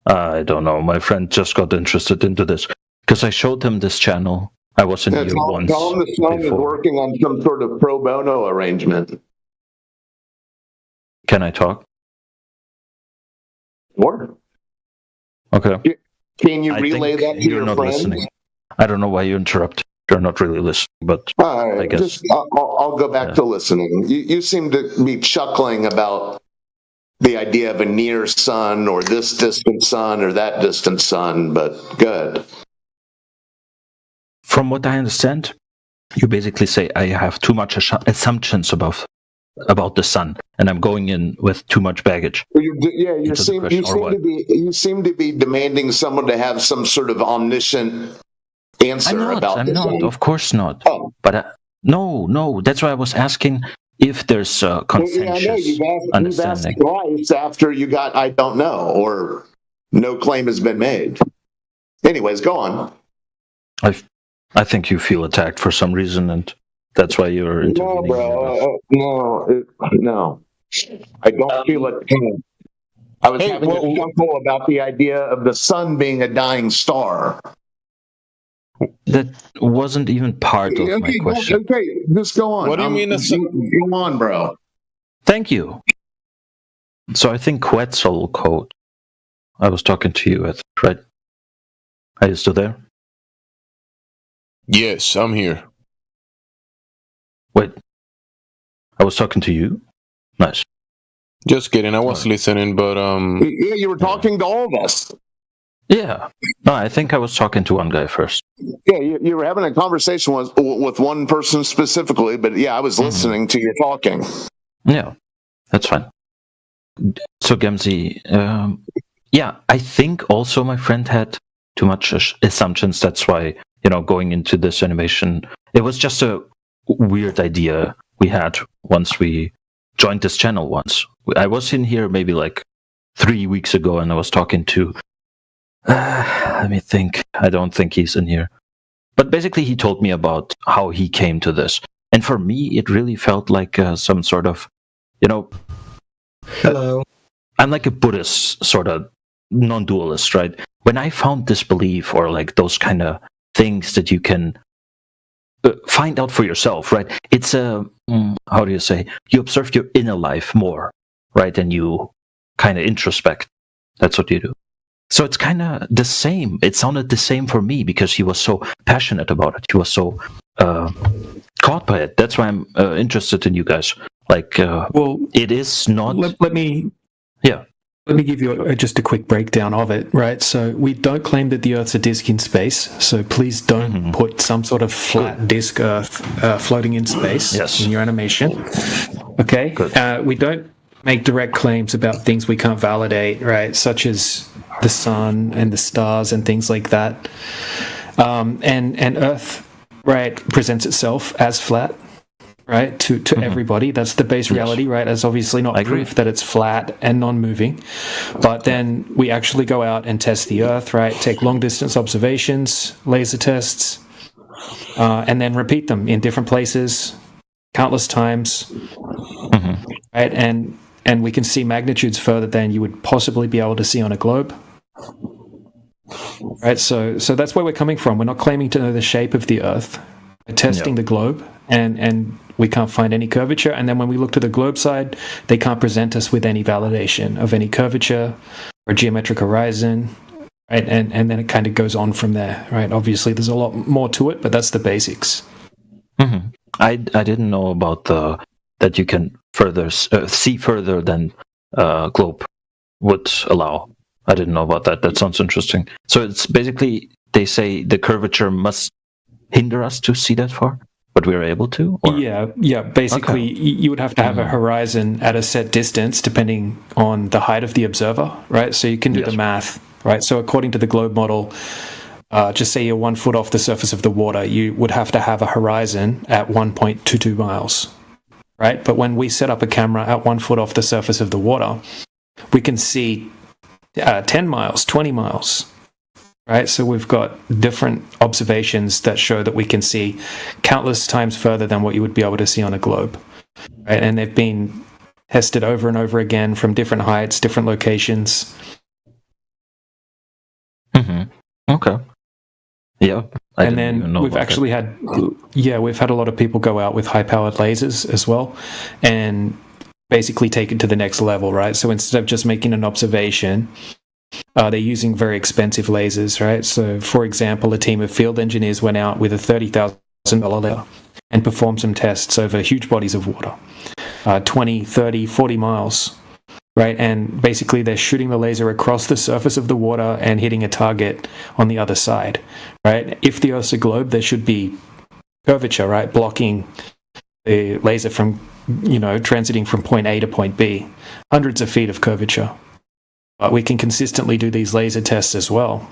I don't know. My friend just got interested into this because I showed him this channel. I was in here once. Tell him the son is working on some sort of pro bono arrangement. Can I talk? Sure. Okay. Can you relay that to your not friend? Listening. I don't know why you interrupt. You're not really listening, but all right, I guess I'll go back to listening. You seem to be chuckling about the idea of a near sun or this distant sun or that distant sun, but good. From what I understand, you basically say I have too much assumptions about the sun, and I'm going in with too much baggage. You seem to be demanding someone to have some sort of omniscient answer I'm not. Of course not. Oh. But no. That's why I was asking if there's a consensus understanding. You've asked twice after you got I don't know or no claim has been made. Anyways, go on. I think you feel attacked for some reason, and that's why you're intervening. No. I don't feel attacked. I was having a chuckle about the idea of the sun being a dying star. That wasn't even part of my question. Okay, just go on. What do you mean? Go on, bro. Thank you. So I think Quetzalcoatl. I was talking to you, right? Are you still there? Yes, I'm here. Wait. I was talking to you? Nice. Just kidding. I was listening, but Yeah, you were talking to all of us. Yeah. No, I think I was talking to one guy first. Yeah, you were having a conversation with one person specifically, but yeah, I was listening to you talking. Yeah, that's fine. So Gemzi, yeah, I think also my friend had too much assumptions. That's why, going into this animation, it was just a weird idea we had once we joined this channel once. I was in here maybe like 3 weeks ago, and I was talking to let me think. I don't think he's in here. But basically, he told me about how he came to this. And for me, it really felt like some sort of, Hello. I'm like a Buddhist sort of non-dualist, right? When I found this belief or like those kind of things that you can find out for yourself, right? It's how do you say? You observe your inner life more, right? And you kind of introspect. That's what you do. So it's kind of the same. It sounded the same for me because he was so passionate about it. He was so caught by it. That's why I'm interested in you guys. Like, well, it is not. Let me give you just a quick breakdown of it, right? So we don't claim that the Earth's a disk in space. So please don't put some sort of flat disk Earth floating in space in your animation. Okay. We don't make direct claims about things we can't validate, right? Such as the sun and the stars and things like that. And Earth, right, presents itself as flat, right, to everybody. That's the base reality, right? That's obviously not proof that it's flat and non-moving. But then we actually go out and test the Earth, right? Take long-distance observations, laser tests, and then repeat them in different places, countless times, right? And we can see magnitudes further than you would possibly be able to see on a globe. Right, so that's where we're coming from. We're not claiming to know the shape of the Earth. We're testing the globe, and we can't find any curvature. And then when we look to the globe side, they can't present us with any validation of any curvature or geometric horizon. Right, and then it kind of goes on from there. Right, obviously there's a lot more to it, but that's the basics. I didn't know about that you can further see further than globe would allow. I didn't know about that. That sounds interesting. So it's basically, they say the curvature must hinder us to see that far, but we're able to? Or? Yeah. Basically, you would have to have a horizon at a set distance, depending on the height of the observer, right? So you can do the math, right? So according to the globe model, just say you're 1 foot off the surface of the water, you would have to have a horizon at 1.22 miles, right? But when we set up a camera at 1 foot off the surface of the water, we can see 10 miles, 20 miles, right? So we've got different observations that show that we can see countless times further than what you would be able to see on a globe, right? And they've been tested over and over again from different heights, different locations. Okay. Yeah. And then we've actually had a lot of people go out with high-powered lasers as well, and basically take it to the next level, right? So instead of just making an observation, they're using very expensive lasers, right? So, for example, a team of field engineers went out with a $30,000 laser and performed some tests over huge bodies of water, 20, 30, 40 miles, right? And basically they're shooting the laser across the surface of the water and hitting a target on the other side, right? If the Earth's a globe, there should be curvature, right? Blocking the laser from transiting from point A to point B, hundreds of feet of curvature. But we can consistently do these laser tests as well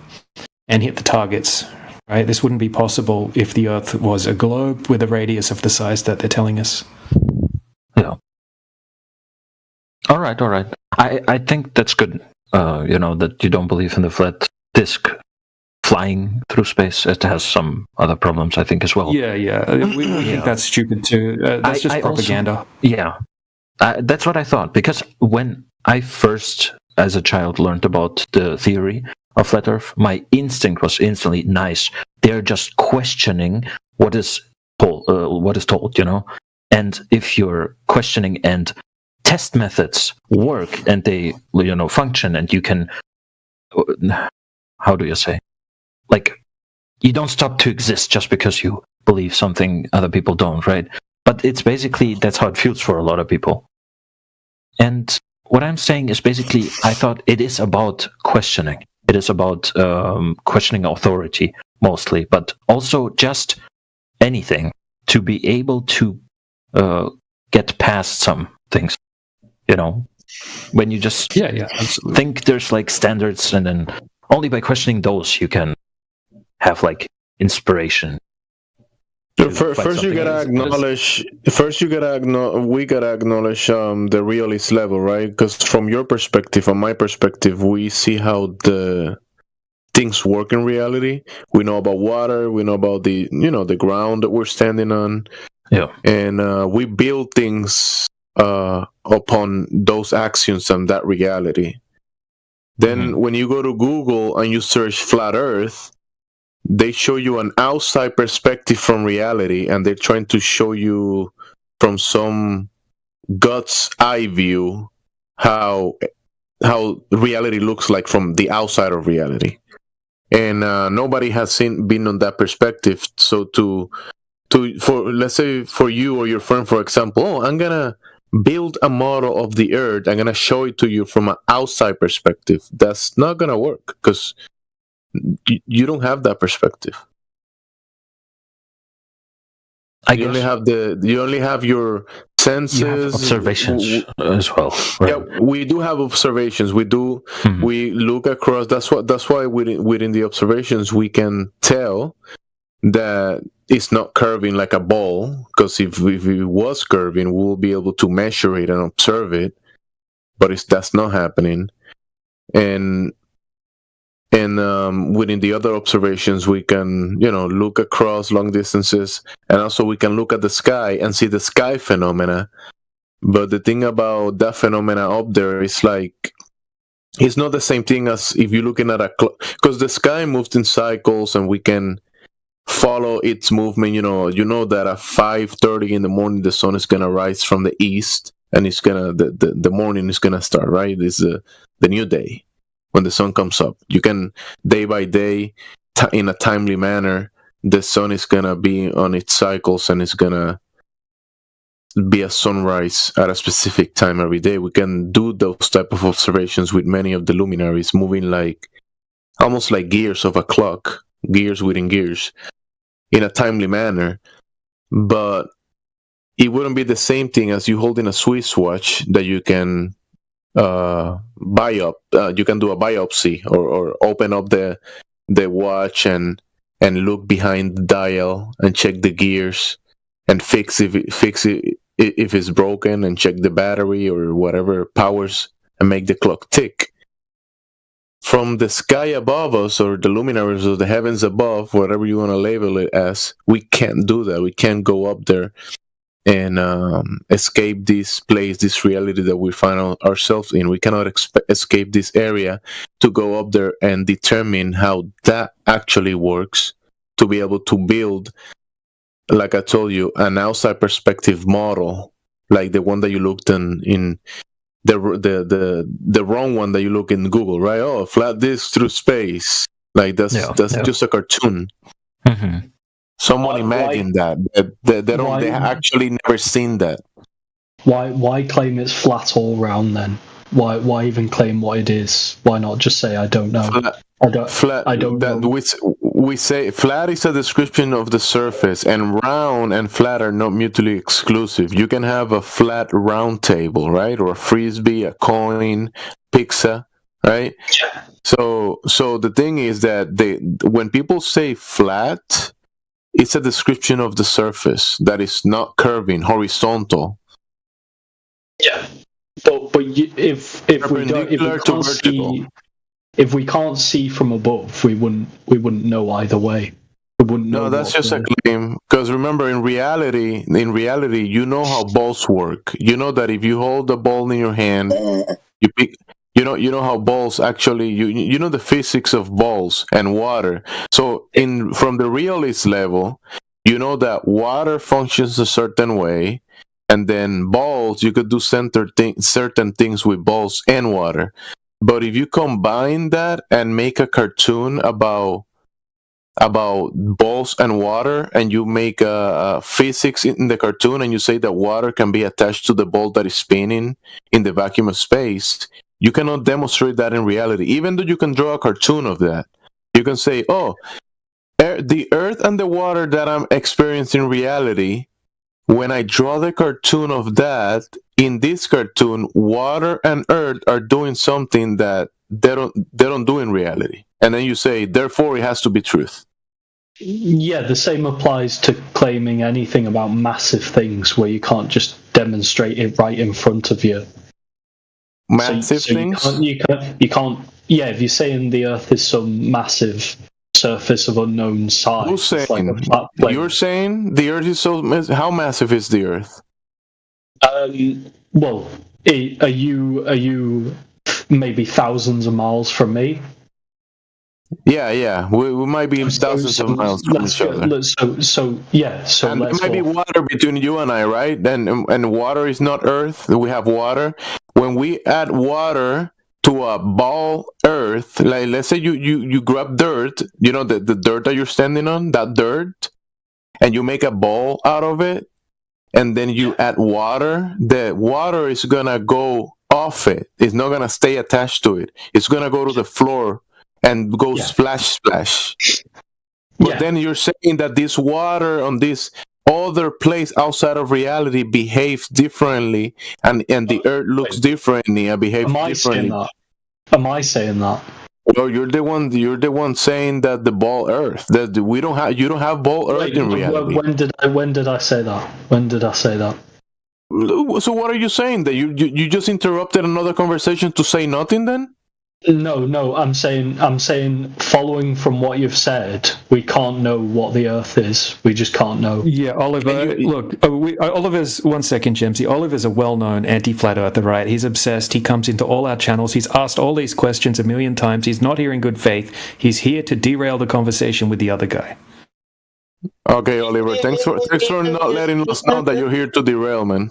and hit the targets, right? This wouldn't be possible if the Earth was a globe with a radius of the size that they're telling us. Yeah. All right. I think that's good, that you don't believe in the flat disk flying through space. It has some other problems, I think, as well. Yeah. We think that's stupid too. That's just propaganda. That's what I thought, because when I first as a child, learned about the theory of flat Earth, my instinct was instantly nice. They're just questioning what is told, you know. And if you're questioning and test methods work and they, you know, function, and you can, how do you say, like, you don't stop to exist just because you believe something other people don't, right? But it's basically, that's how it feels for a lot of people. And what I'm saying is basically, I thought it is about questioning. It is about questioning authority mostly, but also just anything to be able to get past some things. You know, when you just think there's like standards, and then only by questioning those you can have like inspiration. First, you gotta acknowledge. We gotta acknowledge the realist level, right? Because from your perspective, from my perspective, we see how the things work in reality. We know about water. We know about the ground that we're standing on. Yeah, and we build things upon those axioms and that reality. Then, when you go to Google and you search flat Earth, they show you an outside perspective from reality, and they're trying to show you from some God's eye view how reality looks like from the outside of reality. And nobody has been on that perspective. So for let's say for you or your friend, for example, I'm gonna build a model of the Earth. I'm gonna show it to you from an outside perspective. That's not gonna work because you don't have that perspective. You only have your senses. You have observations as well. Right? Yeah, we do have observations. We do. We look across. That's why within the observations we can tell that it's not curving like a ball. Because if it was curving, we'll be able to measure it and observe it. But that's not happening. And within the other observations, we can, look across long distances, and also we can look at the sky and see the sky phenomena. But the thing about that phenomena up there is like, it's not the same thing as if you're looking at a clock, because the sky moves in cycles, and we can follow its movement. You know that at 5:30 in the morning, the sun is gonna rise from the east, and it's gonna the morning is gonna start. Right, this is the new day. When the sun comes up, you can day by day, in a timely manner, the sun is gonna be on its cycles, and it's gonna be a sunrise at a specific time every day. We can do those type of observations with many of the luminaries, moving like almost like gears of a clock, gears within gears, in a timely manner. But it wouldn't be the same thing as you holding a Swiss watch that you can you can do a biopsy or open up the watch and look behind the dial and check the gears and fix it if it's broken, and check the battery or whatever powers and make the clock tick. From the sky above us, or the luminaries or the heavens above, whatever you want to label it as, we can't do that. We can't go up there and escape this place, this reality that we find ourselves in. We cannot escape this area to go up there and determine how that actually works, to be able to build, like I told you, an outside perspective model, like the one that you looked in the wrong one that you look in Google, right? Oh, flat disk through space. Like that's just a cartoon. Mm-hmm. Someone imagined that. They actually never seen that. Why claim it's flat all round then? Why even claim what it is? Why not just say I don't know? I don't know. We say flat is a description of the surface, and round and flat are not mutually exclusive. You can have a flat round table, right? Or a frisbee, a coin, pizza, right? So the thing is that when people say flat, it's a description of the surface that is not curving, horizontal. Yeah, but if we can't see from above, we wouldn't know either way. We wouldn't know. No, that's just a claim. Because remember, in reality, you know how balls work. You know that if you hold the ball in your hand, You know how balls actually, you know the physics of balls and water. So from the realist level, you know that water functions a certain way, and then balls, you could do certain things with balls and water. But if you combine that and make a cartoon about balls and water, and you make a physics in the cartoon, and you say that water can be attached to the ball that is spinning in the vacuum of space, you cannot demonstrate that in reality. Even though you can draw a cartoon of that, you can say, oh, the earth and the water that I'm experiencing in reality, when I draw the cartoon of that, in this cartoon, water and earth are doing something that they don't do in reality. And then you say, therefore, it has to be truth. Yeah, the same applies to claiming anything about massive things where you can't just demonstrate it right in front of you. Massive things? You can't. Yeah, if you're saying the Earth is some massive surface of unknown size, who's saying? Like a flat plate. You're saying the Earth is so how massive is the Earth? Well, are you maybe thousands of miles from me? Yeah. We might be thousands of miles from each other. So and there might be water between you and I, right? And water is not Earth. We have water. When we add water to a ball Earth, like let's say you grab dirt, you know the dirt that you're standing on, that dirt, and you make a ball out of it, and then you add water. The water is gonna go off it. It's not gonna stay attached to it. It's gonna go to the floor and go splash. But then you're saying that this water on this other place outside of reality behaves differently, and the earth looks differently and behaves differently. Am I saying that? Well, you're the one saying that the ball Earth, that you don't have ball Earth in reality. When did I say that? When did I say that? So what are you saying? That you just interrupted another conversation to say nothing then? No, I'm saying following from what you've said, we can't know what the Earth is. We just can't know. Yeah, Oliver, look, Oliver's, one second, Jemsy. Oliver's a well-known anti-flat earther, right? He's obsessed. He comes into all our channels. He's asked all these questions a million times. He's not here in good faith. He's here to derail the conversation with the other guy. Okay, Oliver, thanks for not letting us know that you're here to derail, man.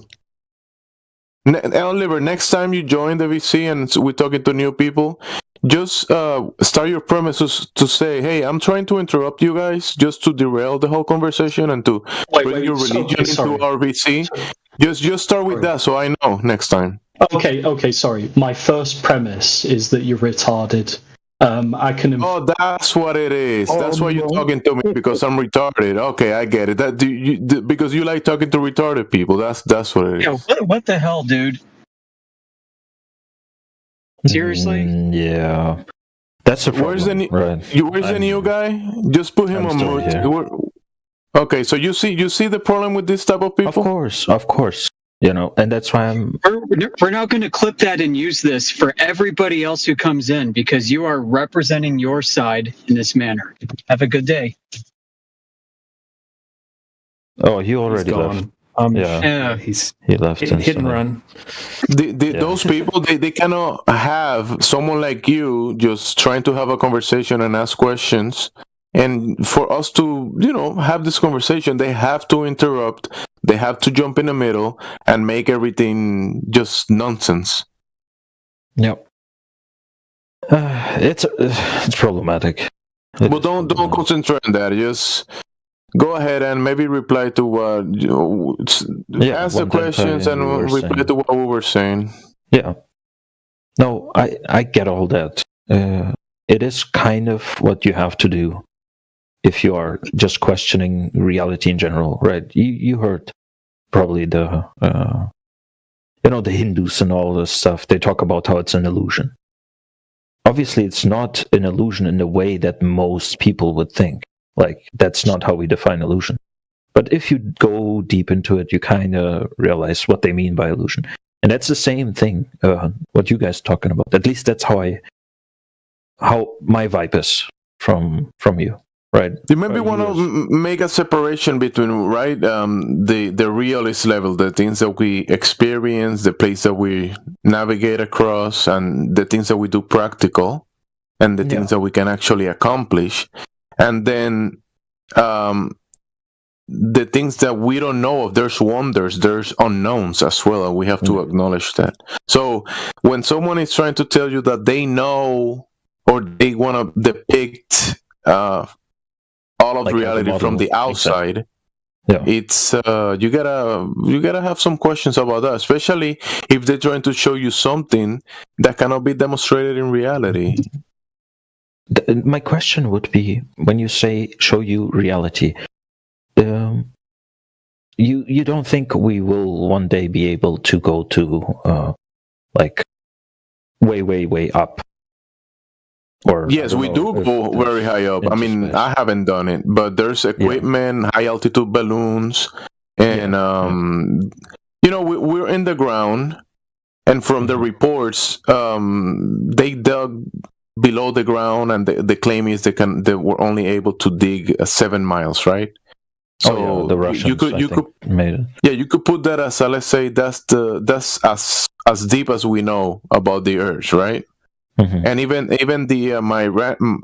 Oliver, next time you join the VC and we're talking to new people, just start your premises to say, hey, I'm trying to interrupt you guys just to derail the whole conversation and to bring your religion into our VC. Just start with that so I know next time. Okay, sorry. My first premise is that you're retarded. I can. Oh, that's what it is. That's why you're talking to me, because I'm retarded. Okay, I get it. Because you like talking to retarded people. That's what it is. Yeah, what the hell, dude? Seriously? Yeah. That's a problem. Where's the new guy? Just put him on mute. Okay, so you see the problem with this type of people? Of course. You know, and that's why we're now going to clip that and use this for everybody else who comes in, because you are representing your side in this manner. Have a good day. Oh, he already left. He left. Hit and run. Those people, they cannot have someone like you just trying to have a conversation and ask questions. And for us to, have this conversation, they have to interrupt. They have to jump in the middle and make everything just nonsense. Yep. It's problematic. But don't concentrate on that. Just go ahead and maybe reply to ask the questions and reply to what we were saying. Yeah. No, I get all that. It is kind of what you have to do if you are just questioning reality in general, right? You heard probably the Hindus and all this stuff. They talk about how it's an illusion. Obviously, it's not an illusion in the way that most people would think. Like, that's not how we define illusion. But if you go deep into it, you kind of realize what they mean by illusion. And that's the same thing, what you guys are talking about. At least that's how my vibe is from you. Right. You maybe want to make a separation between the realist level, the things that we experience, the place that we navigate across, and the things that we do practical, and the things that we can actually accomplish, and then the things that we don't know of. There's wonders, there's unknowns as well, and we have to acknowledge that. So when someone is trying to tell you that they know or they want to depict all of reality from the outside, it's you gotta have some questions about that, especially if they're trying to show you something that cannot be demonstrated in reality. My question would be, when you say show you reality, you don't think we will one day be able to go to like way up? Or yes, we do go very high up. I mean, I haven't done it, but there's equipment, high altitude balloons, and we're in the ground, and from the reports, they dug below the ground, and the claim is they were only able to dig 7 miles, right? So the Russians, you could made it. Yeah, you could put that as let's say that's as deep as we know about the Earth, right? Mm-hmm. And even the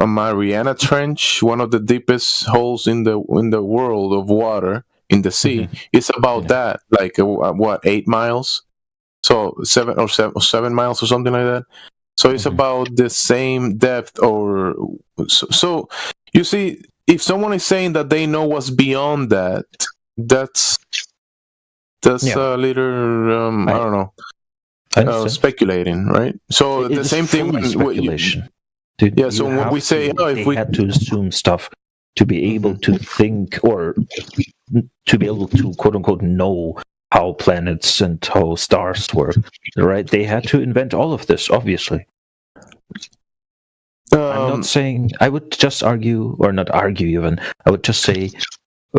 Mariana Trench, one of the deepest holes in the world of water in the sea, is about that, like 8 miles, so 7 miles or something like that. So it's about the same depth, or so. You see, if someone is saying that they know what's beyond that, that's a little I don't know. Speculating, right? So the same thing with speculation. So when we say, if we had to assume stuff to be able to think, or to be able to quote unquote know how planets and how stars work, right? They had to invent all of this, obviously. I'm not saying. I would just argue, or not argue even. I would just say,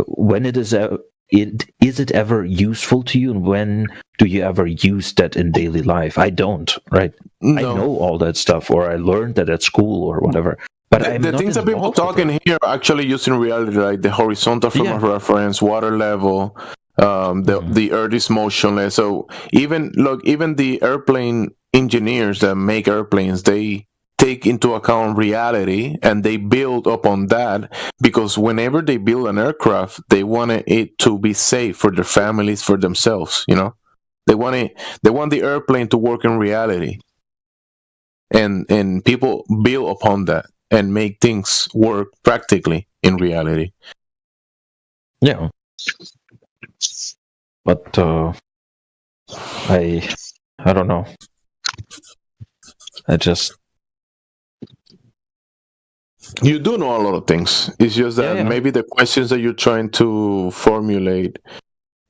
when is it ever useful to you, and when do you ever use that in daily life? I don't, right? No. I know all that stuff, or I learned that at school or whatever. But the things that people talk in here are actually used in reality, like the horizontal frame of reference, water level, the Earth is motionless. So even the airplane engineers that make airplanes, they take into account reality, and they build upon that, because whenever they build an aircraft, they want it to be safe for their families, for themselves. They want the airplane to work in reality, and people build upon that and make things work practically in reality. Yeah, but I don't know. You do know a lot of things. It's just that maybe the questions that you're trying to formulate,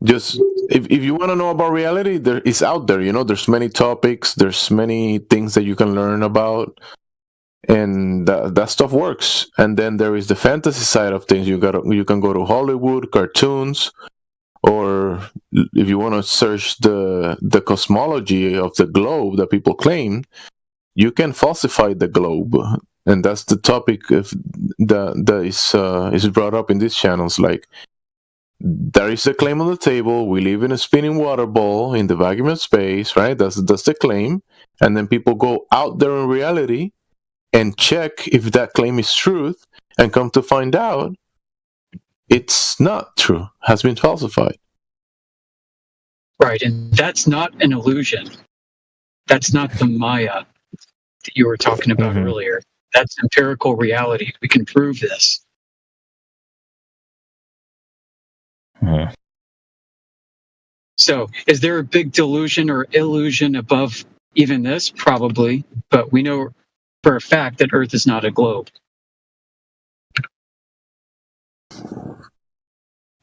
just if you want to know about reality, it's out there. There's many topics, there's many things that you can learn about, and that stuff works. And then there is the fantasy side of things. You can go to Hollywood, cartoons, or if you want to search the cosmology of the globe that people claim, you can falsify the globe. And that's the topic that is brought up in these channels. Like, there is a claim on the table. We live in a spinning water ball in the vacuum of space, right? That's the claim. And then people go out there in reality and check if that claim is truth, and come to find out it's not true, has been falsified. Right, and that's not an illusion. That's not the Maya that you were talking about earlier. That's empirical reality. We can prove this. So, is there a big delusion or illusion above even this? Probably, but we know for a fact that Earth is not a globe.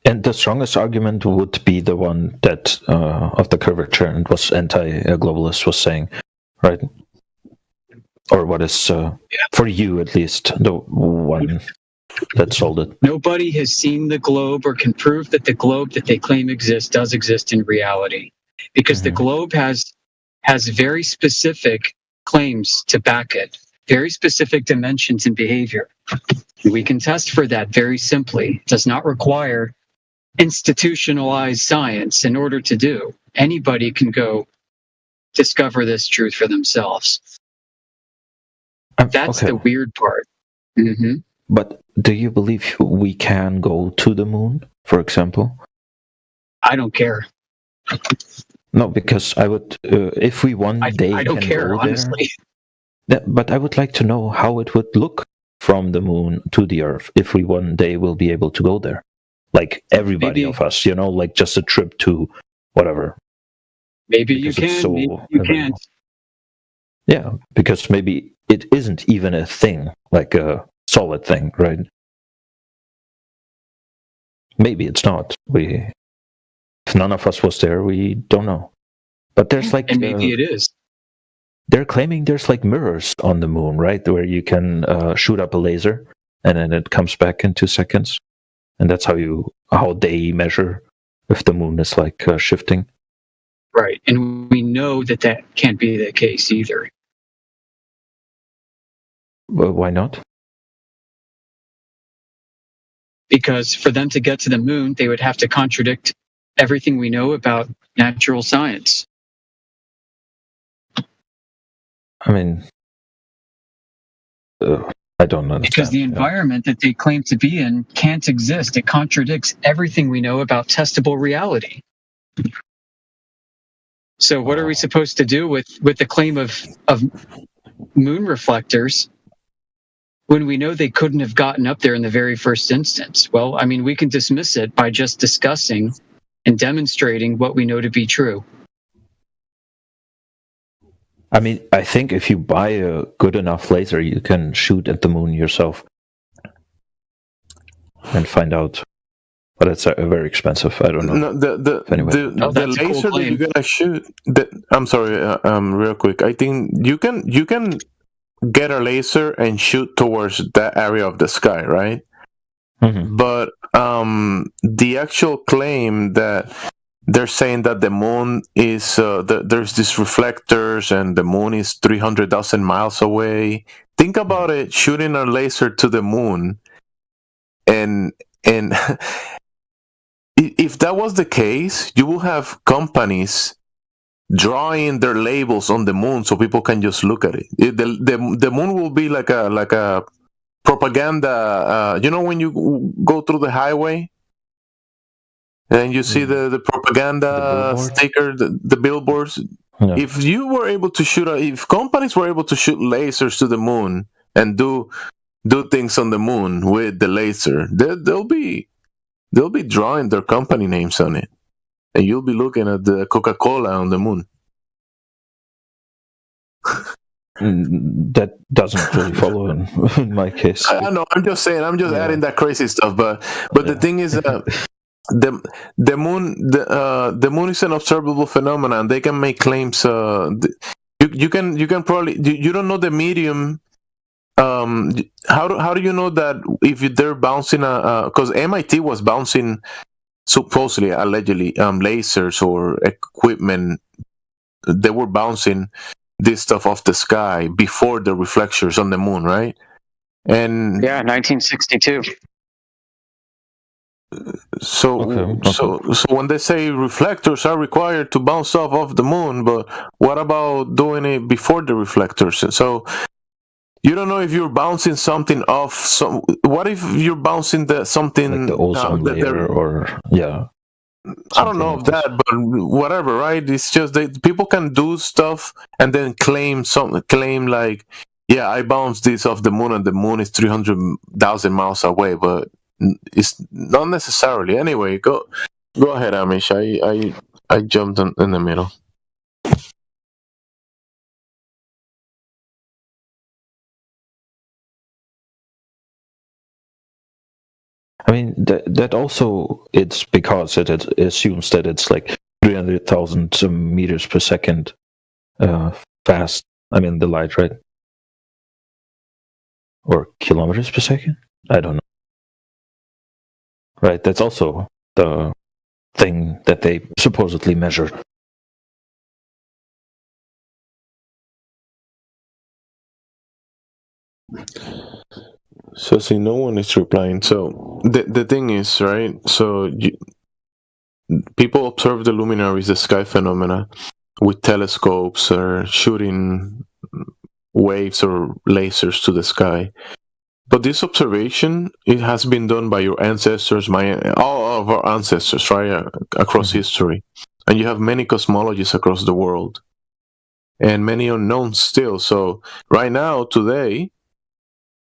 And the strongest argument would be the one that of the curvature, and was anti-globalist was saying, right? Or what is, for you at least, the one that sold it. Nobody has seen the globe or can prove that the globe that they claim exists does exist in reality, because the globe has very specific claims to back it. very specific dimensions and behavior. We can test for that very simply. It does not require institutionalized science in order to do. Anybody can go discover this truth for themselves. That's okay. the weird part. Mm-hmm. But do you believe we can go to the moon, for example? I don't care. No, because I would, if we one day I don't can care, go honestly. there, but I would like to know how it would look from the moon to the Earth if we one day will be able to go there. Like everybody of us, you know, like just a trip to whatever. Maybe you can, maybe you can't. Yeah, because maybe it isn't even a thing, like a solid thing, right? Maybe it's not. If none of us was there, we don't know. But there's like, and maybe it is. They're claiming there's like mirrors on the moon, right, where you can shoot up a laser and then it comes back in 2 seconds, and that's how they measure if the moon is like shifting. Right, and we know that can't be the case either. Well, why not? Because for them to get to the moon, they would have to contradict everything we know about natural science. I mean, I don't understand. Because the environment that they claim to be in can't exist. It contradicts everything we know about testable reality. So what are we supposed to do with the claim of moon reflectors when we know they couldn't have gotten up there in the very first instance? Well, I mean, we can dismiss it by just discussing and demonstrating what we know to be true. I mean, I think if you buy a good enough laser, you can shoot at the moon yourself and find out. But it's very expensive. I don't know. No, the laser that you're gonna shoot. I'm sorry, real quick. I think you can get a laser and shoot towards that area of the sky, right? Mm-hmm. But the actual claim that they're saying that the moon is there's these reflectors and the moon is 300,000 miles away. Think about it: shooting a laser to the moon, and if that was the case, you will have companies drawing their labels on the moon so people can just look at it. The moon will be like a propaganda. You know, when you go through the highway and you see the propaganda sticker, the billboards. Yeah. If you were able to if companies were able to shoot lasers to the moon and do things on the moon with the laser, they'll be drawing their company names on it, and you'll be looking at the Coca-Cola on the moon. That doesn't really follow in my case. I know. I'm just saying. I'm just adding that crazy stuff. But the thing is, the moon is an observable phenomenon. They can make claims. You can probably you don't know the medium. How do you know that if they're bouncing because MIT was bouncing supposedly allegedly lasers or equipment, they were bouncing this stuff off the sky before the reflectors on the moon, right? And 1962. So when they say reflectors are required to bounce off of the moon, but what about doing it before the reflectors? So you don't know if you're bouncing something off. What if you're bouncing something like the ozone layer, or I don't know of that, but whatever, right? It's just that people can do stuff and then claim like, yeah, I bounced this off the moon, and the moon is 300,000 miles away, but it's not necessarily. Anyway, go ahead, Amish. I jumped in the middle. I mean, that also, it's because it assumes that it's like 300,000 meters per second fast. I mean, the light, right? Or kilometers per second? I don't know. Right, that's also the thing that they supposedly measured. So see, no one is replying. So the thing is, right? So people observe the luminaries, the sky phenomena, with telescopes or shooting waves or lasers to the sky. But this observation, it has been done by your ancestors, all of our ancestors, right, across history. And you have many cosmologies across the world, and many unknowns still. So right now, today,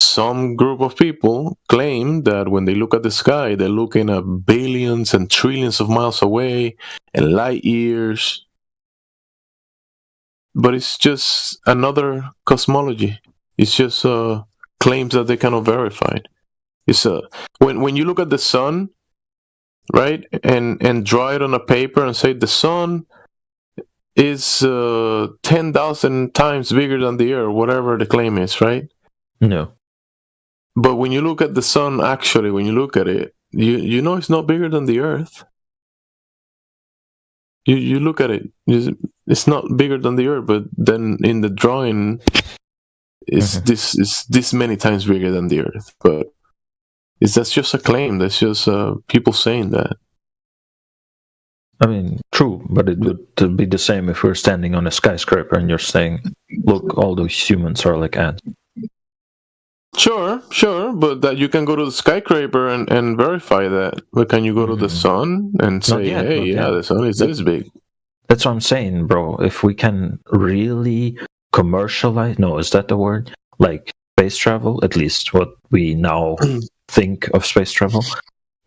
some group of people claim that when they look at the sky, they're looking at billions and trillions of miles away and light years. But it's just another cosmology. It's just claims that they cannot verify. It's when you look at the sun, right, and draw it on a paper and say the sun is 10,000 times bigger than the Earth, whatever the claim is, right? No. But when you look at the sun, actually, when you look at it, you know it's not bigger than the Earth. You look at it, it's not bigger than the Earth, but then in the drawing, this many times bigger than the Earth. But that's just a claim. That's just people saying that. I mean, true, but it would be the same if we're standing on a skyscraper and you're saying, "Look, all those humans are like ants." Sure, but that you can go to the skyscraper and verify that. But can you go to the sun and say, the sun is this big? That's what I'm saying, bro. If we can really commercialize, is that the word? Like space travel, at least what we now think of space travel.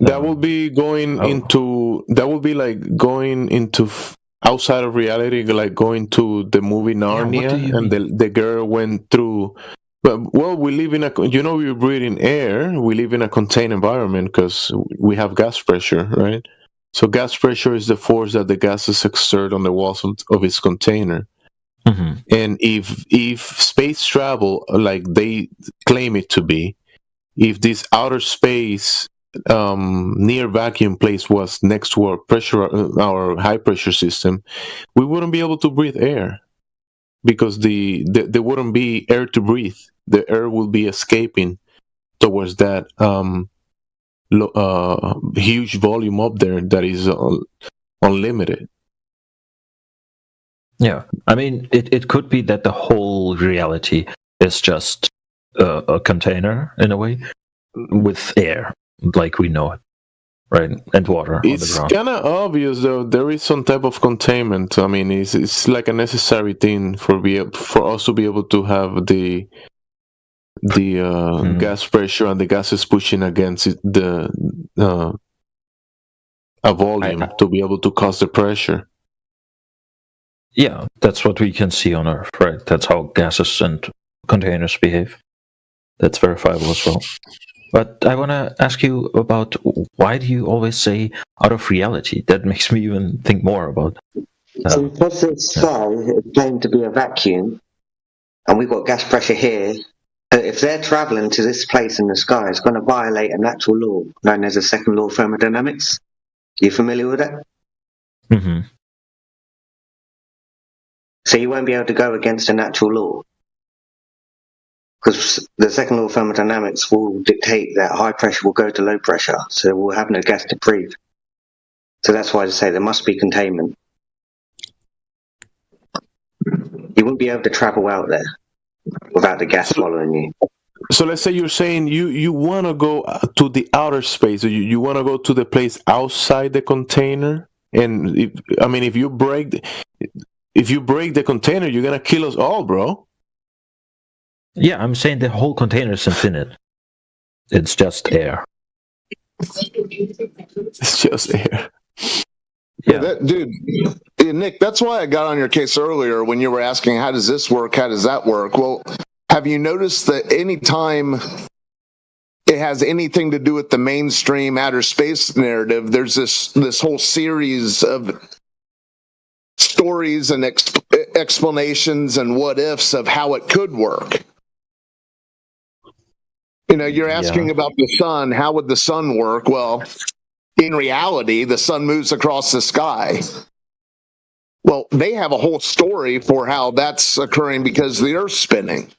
That will be going into. That will be like going into outside of reality, like going to the movie Narnia, and the girl went through. But we live in we breathe in air. We live in a contained environment because we have gas pressure, right? So gas pressure is the force that the gases exert on the walls of its container. Mm-hmm. And if space travel, like they claim it to be, if this outer space near vacuum place was next to our high pressure system, we wouldn't be able to breathe air because there wouldn't be air to breathe. The air will be escaping towards that huge volume up there that is unlimited. Yeah, I mean, it could be that the whole reality is just a container in a way with air, like we know it, right? And water. It's kind of obvious, though. There is some type of containment. I mean, it's like a necessary thing for us to be able to have the gas pressure and the gases pushing against a volume to be able to cause the pressure. Yeah, that's what we can see on Earth, right? That's how gases and containers behave. That's verifiable as well. But I want to ask you about why do you always say out of reality? That makes me even think more about. So because the sky is claimed to be a vacuum, and we've got gas pressure here, if they're traveling to this place in the sky, it's going to violate a natural law known as the second law of thermodynamics. Are you familiar with that? Mm-hmm. So you won't be able to go against a natural law. Because the second law of thermodynamics will dictate that high pressure will go to low pressure, so we'll have no gas to breathe. So that's why I say there must be containment. You wouldn't be able to travel out there without the gas following you. So let's say you're saying you want to go to the outer space, or you want to go to the place outside the container, and if you break the container, you're gonna kill us all, bro. Yeah, I'm saying the whole container is infinite. It's just air. It's just air. Yeah, dude, Nick, that's why I got on your case earlier when you were asking, how does this work? How does that work? Well, have you noticed that anytime it has anything to do with the mainstream outer space narrative, there's this whole series of stories and explanations and what ifs of how it could work. You're asking about the sun. How would the sun work? Well, in reality, the sun moves across the sky. Well, they have a whole story for how that's occurring because the Earth's spinning.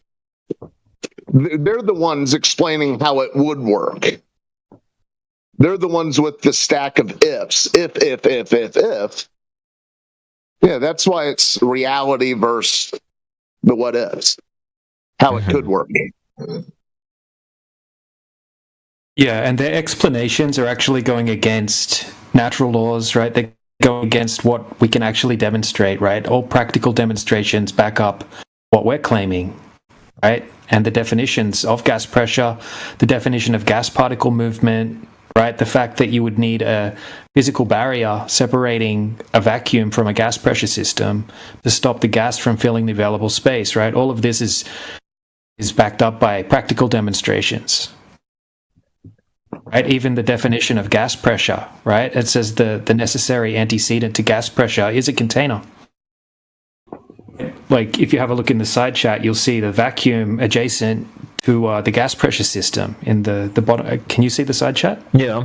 They're the ones explaining how it would work. They're the ones with the stack of ifs. If. Yeah, that's why it's reality versus the what ifs. How it could work. Yeah, and their explanations are actually going against natural laws, right? They go against what we can actually demonstrate, right? All practical demonstrations back up what we're claiming, right? And the definitions of gas pressure, the definition of gas particle movement, right? The fact that you would need a physical barrier separating a vacuum from a gas pressure system to stop the gas from filling the available space, right? All of this is backed up by practical demonstrations. Right, even the definition of gas pressure, right? It says the necessary antecedent to gas pressure is a container. Like, if you have a look in the side chat, you'll see the vacuum adjacent to the gas pressure system in the bottom. Can you see the side chat? Yeah.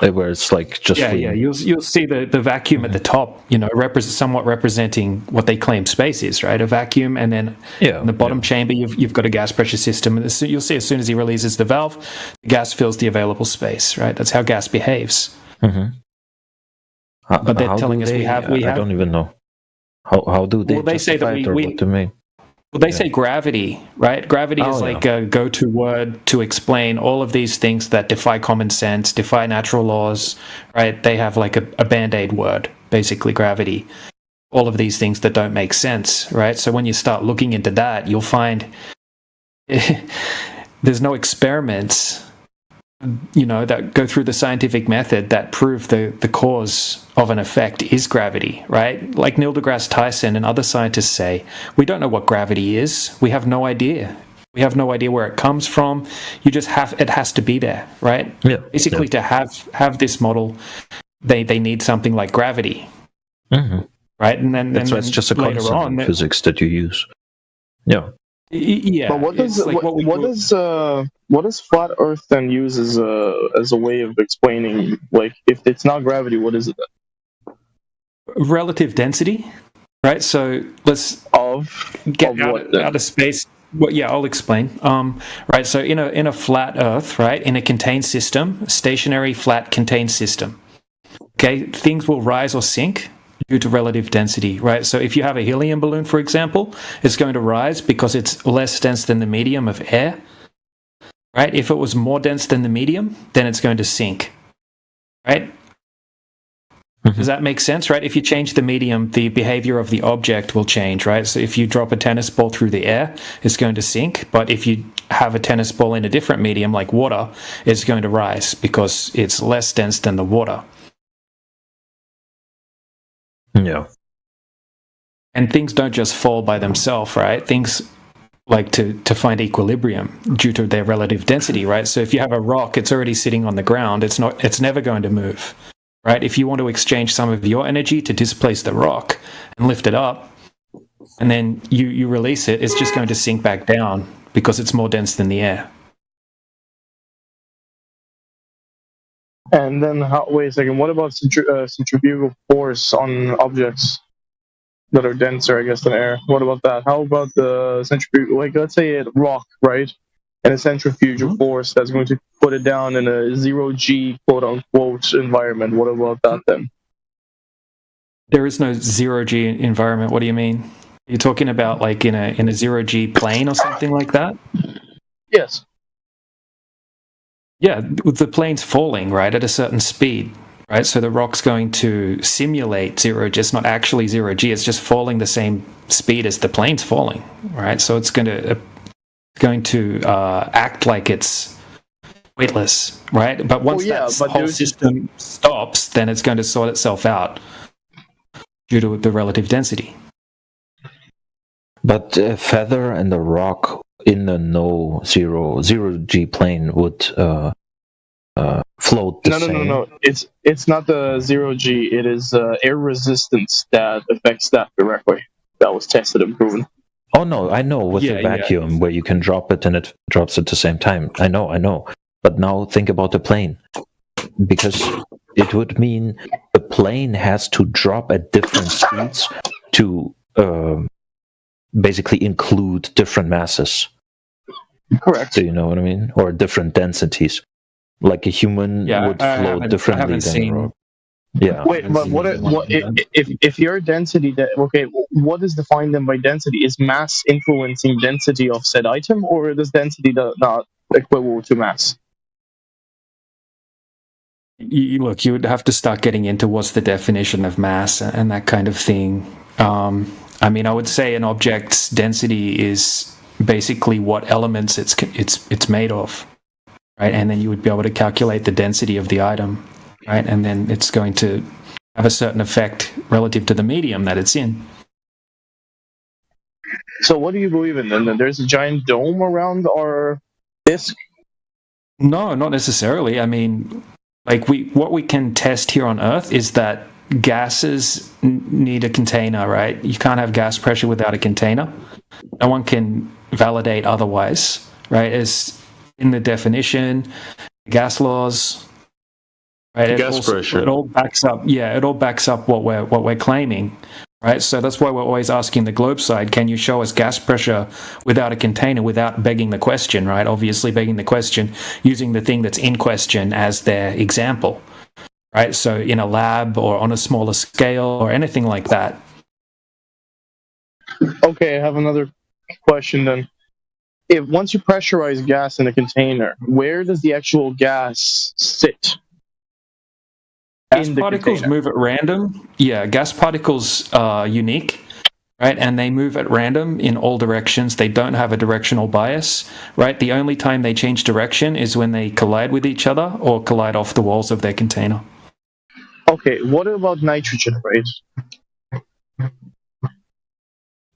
Where it's like just You'll see the vacuum at the top. You know, somewhat representing what they claim space is, right? A vacuum, and then in the bottom chamber, you've got a gas pressure system. And you'll see as soon as he releases the valve, the gas fills the available space, right? That's how gas behaves. Mm-hmm. But they're telling us we have. I don't even know. How do they? Well, they say that what to me? Well, they say gravity, right? Gravity is like a go-to word to explain all of these things that defy common sense, defy natural laws, right? They have like a Band-Aid word, basically gravity. All of these things that don't make sense, right? So when you start looking into that, you'll find there's no experiments, you know, that go through the scientific method that prove the cause of an effect is gravity, right? Like Neil deGrasse Tyson and other scientists say, we don't know what gravity is. We have no idea. We have no idea where it comes from. You just it has to be there, right? Yeah. Basically, to have this model, they need something like gravity, right? And then it's just a later constant on, in physics that you use. Yeah. Yeah. But what does like what does flat Earth then use as a way of explaining, like, if it's not gravity, what is it then? Relative density, right? So let's get out of space. Well, yeah, I'll explain. Right. So in a flat Earth, right, in a contained system, stationary flat contained system, okay, things will rise or sink due to relative density, right? So if you have a helium balloon, for example, it's going to rise because it's less dense than the medium of air, right? If it was more dense than the medium, then it's going to sink, right? Does that make sense, right? If you change the medium, the behavior of the object will change, right? So if you drop a tennis ball through the air, it's going to sink. But if you have a tennis ball in a different medium, like water, it's going to rise because it's less dense than the water. Yeah. And things don't just fall by themselves, right? Things like to find equilibrium due to their relative density, right? So if you have a rock, it's already sitting on the ground. It's never going to move, right? If you want to exchange some of your energy to displace the rock and lift it up, and then you release it, it's just going to sink back down because it's more dense than the air. And then, wait a second, what about centrifugal force on objects that are denser, I guess, than air? What about that? How about the centrifugal, like, let's say a rock, right? And a centrifugal force that's going to put it down in a zero-G, quote-unquote, environment. What about that then? There is no zero-G environment. What do you mean? You're talking about like in a zero-G plane or something like that? Yes. Yeah, the plane's falling, right, at a certain speed, right? So the rock's going to simulate zero-G. It's not actually zero-G. It's just falling the same speed as the plane's falling, right? So it's going to act like it's weightless, right? But once that whole system stops, then it's going to sort itself out due to the relative density. But a feather and a rock in a zero-G plane would float the same. No. It's not the zero-G. It is air resistance that affects that directly. That was tested and proven. Oh no, I know with the vacuum where you can drop it and it drops at the same time. I know. But now think about the plane, because it would mean the plane has to drop at different speeds to basically include different masses. Correct. Do you know what I mean? Or different densities. Like a human would flow differently than a rock. Yeah. Wait, but if your density what is defined then by density? Is mass influencing density of said item, or does density not equivalent to mass? Look, you would have to start getting into what's the definition of mass and that kind of thing. I mean, I would say an object's density is basically what elements it's made of, right? And then you would be able to calculate the density of the item, right? And then it's going to have a certain effect relative to the medium that it's in. So what do you believe in then? That there's a giant dome around our disk? No, not necessarily. I mean, like what we can test here on Earth is that gases need a container, right? You can't have gas pressure without a container. No one can validate otherwise, right? As in the definition, gas laws, right? Gas pressure. It all backs up. Yeah, it all backs up what we're claiming, right? So that's why we're always asking the globe side, can you show us gas pressure without a container, without begging the question, right? Obviously begging the question, using the thing that's in question as their example, right? So in a lab or on a smaller scale or anything like that. Okay, I have another question then. If once you pressurize gas in a container, where does the actual gas sit? Gas particles move at random. Yeah, gas particles are unique, right? And they move at random in all directions. They don't have a directional bias, right? The only time they change direction is when they collide with each other or collide off the walls of their container. Okay, what about nitrogen, right?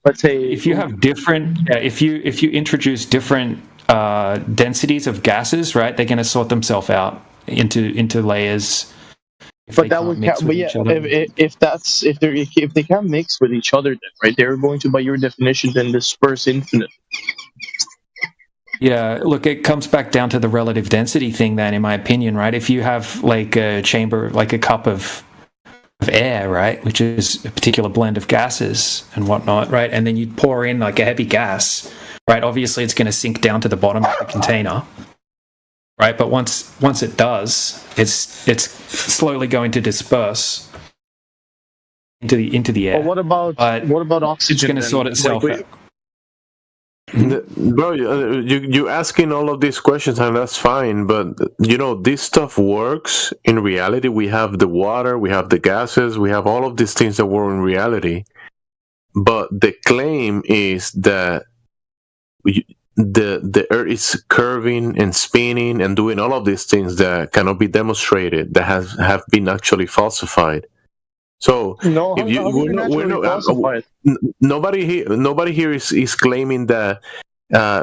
Let's say if you have different, if you introduce different densities of gases, right? They're going to sort themselves out into layers. But that would count. But yeah, if they can't mix with each other, then right, they're going to, by your definition, then disperse infinitely. Yeah, look, it comes back down to the relative density thing then, in my opinion, right? If you have like a chamber, like a cup of air, right, which is a particular blend of gases and whatnot, right, and then you pour in like a heavy gas, right, obviously it's going to sink down to the bottom of the container, right, but once it does, it's slowly going to disperse into the air. Well, what about oxygen? It's going to sort itself out. Bro, you asking all of these questions, and that's fine, but this stuff works in reality. We have the water, we have the gases, we have all of these things that work in reality, but the claim is that the earth is curving and spinning and doing all of these things that cannot be demonstrated, that have been actually falsified. So nobody here is claiming that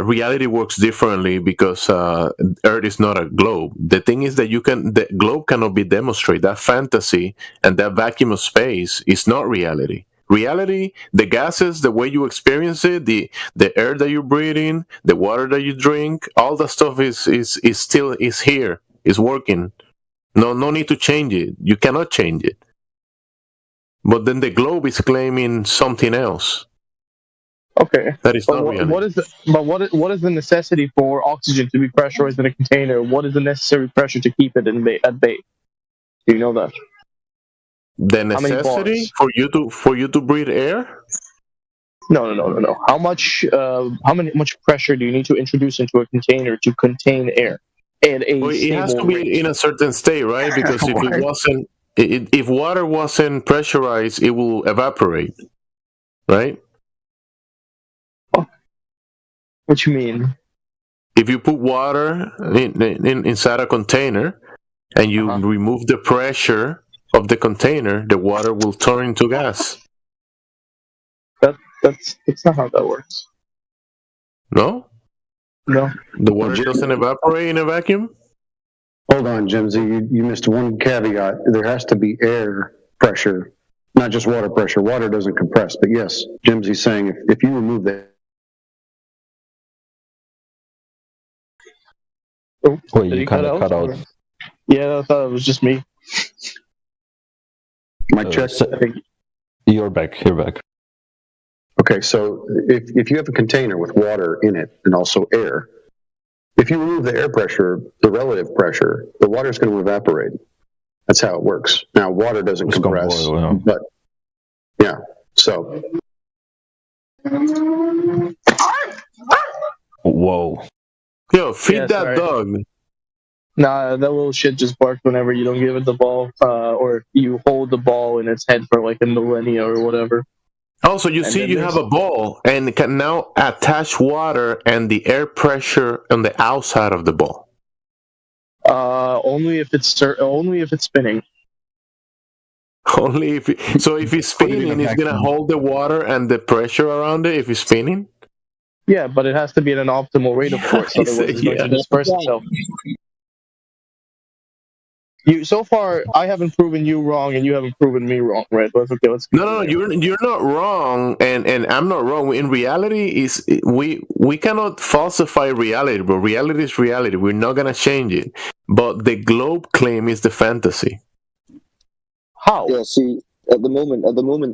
reality works differently because Earth is not a globe. The thing is that the globe cannot be demonstrated. That fantasy and that vacuum of space is not reality. Reality, the gases, the way you experience it, the air that you breathe in, the water that you drink, all that stuff is still here, is working. No need to change it. You cannot change it. But then the globe is claiming something else. Okay. That is not reality. What is the necessity for oxygen to be pressurized in a container? What is the necessary pressure to keep it at bay? Do you know that? The necessity for you to breathe air? No. How much pressure do you need to introduce into a container to contain air? It has to be in a certain state, right? Because if it wasn't, if water wasn't pressurized, it will evaporate, right? What you mean? If you put water inside a container and you remove the pressure of the container, the water will turn into gas. That's not how that works. No? No. The water doesn't evaporate in a vacuum? Hold on, Jimsy. You missed one caveat. There has to be air pressure, not just water pressure. Water doesn't compress. But yes, Jimsy's saying if you remove that. Oh, wait, you kind of cut out. Yeah, I thought it was just me. My check. You're back. You're back. Okay, so if you have a container with water in it and also air, If you remove the air pressure, the relative pressure, the water's going to evaporate. That's how it works. Now, water doesn't compress, but yeah. So, whoa. Yo, feed that sorry. dog. Nah, that little shit just barked whenever you don't give it the ball, or you hold the ball in its head for like a millennia or whatever. Also, you And see, then you there's- have a ball, and it can now attach water and the air pressure on the outside of the ball. Only if it's spinning. Only if so if it's spinning, it's gonna hold the water and the pressure around it. If it's spinning, Yeah, but it has to be at an optimal rate, of course. Otherwise, it's going to disperse itself. So far, I haven't proven you wrong, and you haven't proven me wrong, right? But okay, let's. No, you're not wrong, and I'm not wrong. In reality, is we cannot falsify reality, bro. Reality is reality. We're not gonna change it. But the globe claim is the fantasy. How? Yeah, see, at the moment,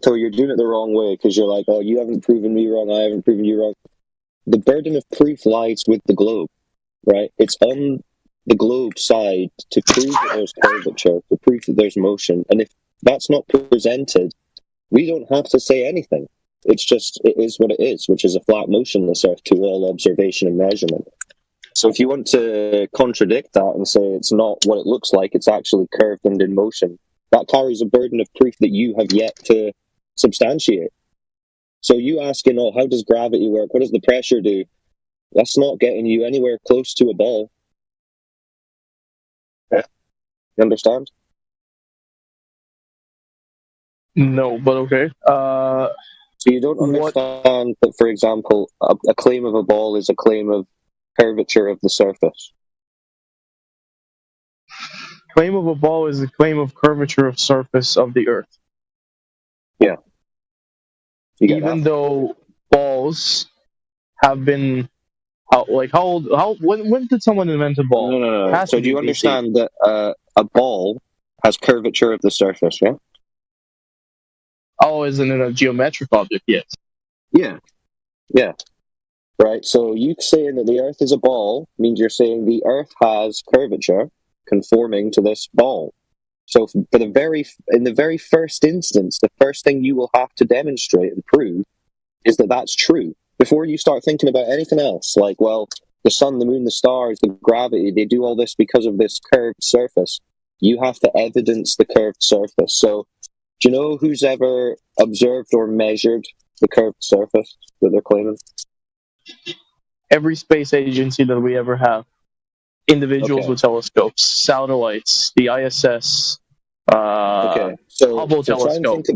though, you're doing it the wrong way because you're like, oh, you haven't proven me wrong, I haven't proven you wrong. The burden of proof lies with the globe, right? It's on the globe side to prove that there's curvature, to prove that there's motion, and if that's not presented, we don't have to say anything. It's just, it is what it is, which is a flat, motionless Earth to all observation and measurement. So if you want to contradict that and say it's not what it looks like, it's actually curved and in motion, that carries a burden of proof that you have yet to substantiate. So you asking, oh, how does gravity work? What does the pressure do? That's not getting you anywhere close to a ball. You understand? No, but okay. So you don't understand that, for example, a claim of a ball is a claim of curvature of the surface. Claim of a ball is a claim of curvature of surface of the Earth. Yeah. Even though balls have been when did someone invent a ball? No. So do you understand that a ball has curvature of the surface, yeah? Oh, isn't it a geometric object? Yes. Yeah. Right, so you saying that the Earth is a ball means you're saying the Earth has curvature conforming to this ball. So in the very first instance, the first thing you will have to demonstrate and prove is that that's true. Before you start thinking about anything else, like, well, the sun, the moon, the stars, the gravity, they do all this because of this curved surface. You have to evidence the curved surface. So do you know who's ever observed or measured the curved surface that they're claiming? Every space agency that we ever have. Individuals with telescopes, satellites, the ISS, Hubble telescope.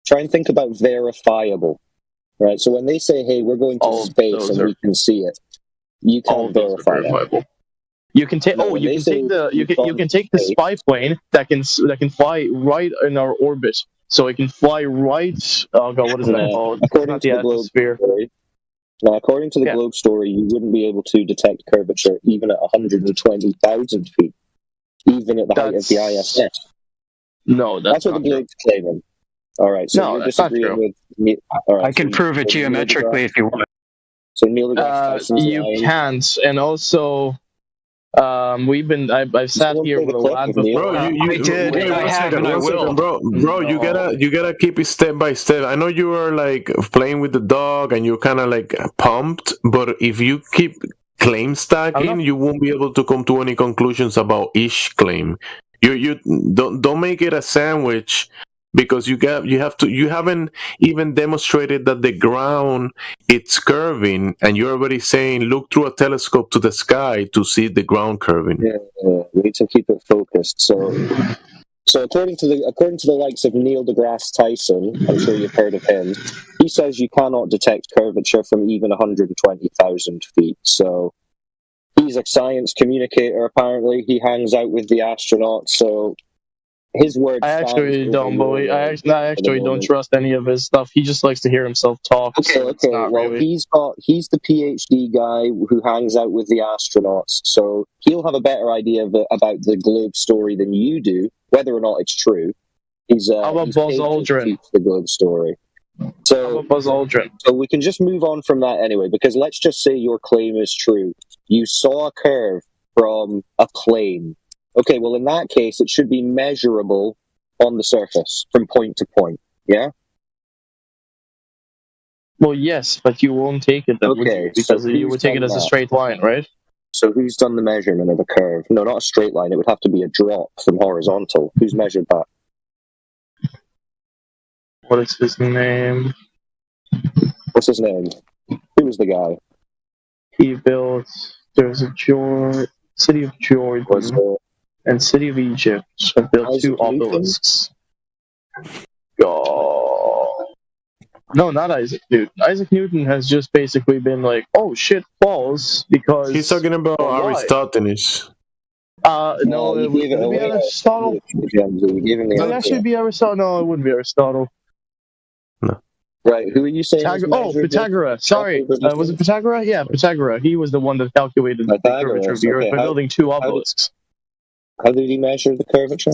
Try and think about verifiable, right? So when they say, "Hey, we're going to space and we can see it," you can't verify that. You can take you can take the spy plane that can fly right in our orbit, so it can fly right. Oh god, what is that called? According to the atmosphere. Now, according to the globe story, you wouldn't be able to detect curvature even at 120,000 feet, even at the height of the ISS. No, that's what the globe's claiming. All right, so you're disagreeing with. All right, I can prove it geometrically if you want. So Neil deGrasse Tyson's you lying. can't, and also. I've sat here with a lad before. Bro, you gotta keep it step by step. I know you are like playing with the dog and you're kind of like pumped, but if you keep claim stacking, you won't be able to come to any conclusions about each claim. You don't make it a sandwich. Because you haven't even demonstrated that the ground it's curving, and you're already saying look through a telescope to the sky to see the ground curving. Yeah, we need to keep it focused. So according to the likes of Neil deGrasse Tyson, I'm sure you've heard of him. He says you cannot detect curvature from even 120,000 feet. So he's a science communicator. Apparently, he hangs out with the astronauts. So. His words. I actually don't believe. I actually don't trust any of his stuff. He just likes to hear himself talk. Okay. Well, really. He's the PhD guy who hangs out with the astronauts, so he'll have a better idea about the globe story than you do, whether or not it's true. How about Buzz Aldrin? The globe story. So Buzz Aldrin. So we can just move on from that anyway, because let's just say your claim is true. You saw a curve from a plane. Okay, well, in that case, it should be measurable on the surface from point to point. Yeah? Well, yes, but you won't take it that would Okay, you? Because so you who's would take it done as a that? straight line, right? So who's done the measurement of the curve? No, not a straight line. It would have to be a drop from horizontal. Who's measured that? What is his name? What's his name? Who was the guy? He built. There's a city of Jordan Was it and city of Egypt have built Isaac two Newton? obelisks. Oh. No, not Isaac Newton. Isaac Newton has just basically been like, "Oh shit, falls," because He's talking about why? Aristophanes. No, you it gave it would be away. Aristotle. You gave him the It would answer. actually be Aristotle. No, it wouldn't be Aristotle. Right, who are you saying? is measured Pythagoras. Sorry, with- was it Pythagoras? Yeah, Pythagoras. He was the one that calculated the curvature of the Earth okay. by building two obelisks. How did he measure the curvature?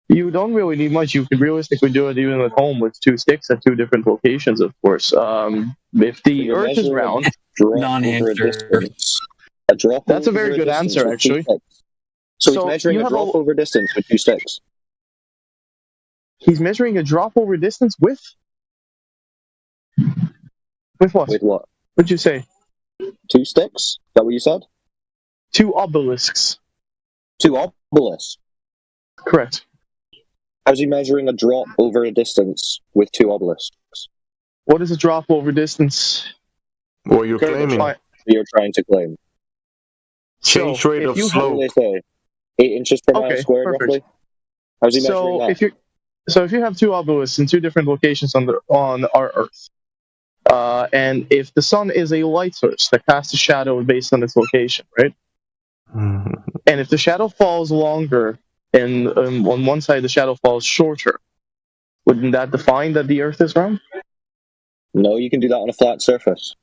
You don't really need much. You could realistically do it even at home with two sticks at two different locations, of course. If the Earth is round, non-answer. A drop. That's a over very good distance answer, with two actually. sticks. So he's So measuring you a have drop a- over distance with two sticks. he's measuring a drop over distance with what? With what? What'd you say? Two sticks? Is that what you said? Two obelisks. Two obelisks. Correct. How's he measuring a drop over a distance with two obelisks? What is a drop over distance? What you're Curvature claiming. You're trying to claim. Change So, rate if of you- How do they slope. say? 8 inches per mile Okay, squared, perfect. roughly? How's he measuring that? If you have two obelisks in two different locations on our Earth, and if the sun is a light source that casts a shadow based on its location, right? And if the shadow falls longer and on one side the shadow falls shorter, wouldn't that define that the Earth is round? No, you can do that on a flat surface.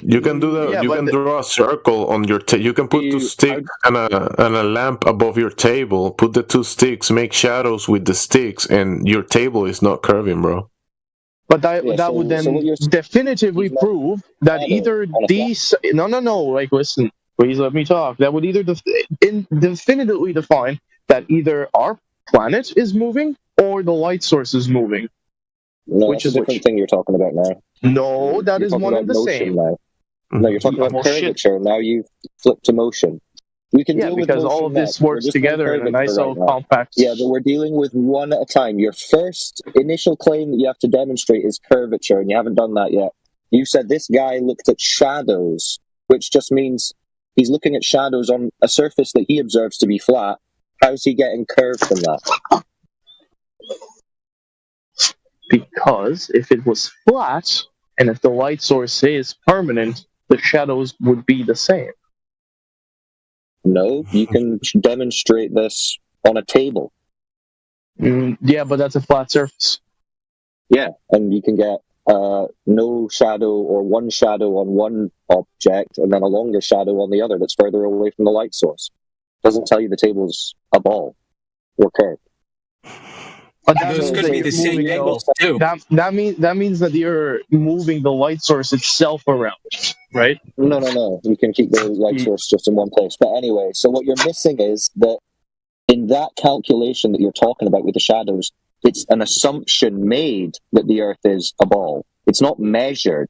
You can do that. Yeah, you but can draw a circle on your. You can put two sticks and a lamp above your table. Put the two sticks, make shadows with the sticks, and your table is not curving, bro. But that would then definitively prove that either these no, like listen, please let me talk. That would either definitively define that either our planet is moving or the light source is moving. No, Which that's is a different thing you're talking about now. No, that You're is talking one about and the motion same. Now. No, you're talking about Well, shit. curvature. Now you've flipped to motion. We can Yeah, deal with because all motion of this next. We're works just on together in a curvature nice right little now. compact. Yeah, but we're dealing with one at a time. Your first initial claim that you have to demonstrate is curvature, and you haven't done that yet. You said this guy looked at shadows, which just means he's looking at shadows on a surface that he observes to be flat. How's he getting curved from that? Because if it was flat, and if the light source is permanent, the shadows would be the same. No, you can demonstrate this on a table. Yeah, but that's a flat surface. Yeah, and you can get no shadow or one shadow on one object and then a longer shadow on the other that's further away from the light source. Doesn't tell you the table's a ball or curved. But Those could be the same angles too. That means that you're moving the light source itself around, right? No. You can keep the light source just in one place. But anyway, so what you're missing is that in that calculation that you're talking about with the shadows, it's an assumption made that the Earth is a ball. It's not measured.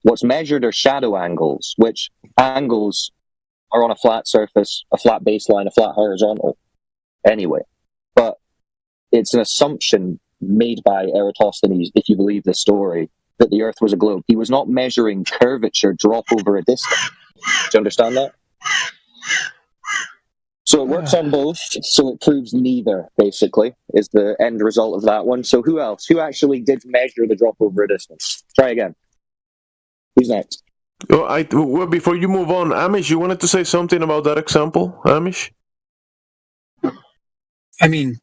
What's measured are shadow angles, which angles are on a flat surface, a flat baseline, a flat horizontal. Anyway, but it's an assumption made by Eratosthenes, if you believe the story, that the Earth was a globe. He was not measuring curvature drop over a distance. Do you understand that? So it works on both, so it proves neither, basically, is the end result of that one. So who else? Who actually did measure the drop over a distance? Try again. Who's next? Well, before you move on, Amish, you wanted to say something about that example, Amish? I mean,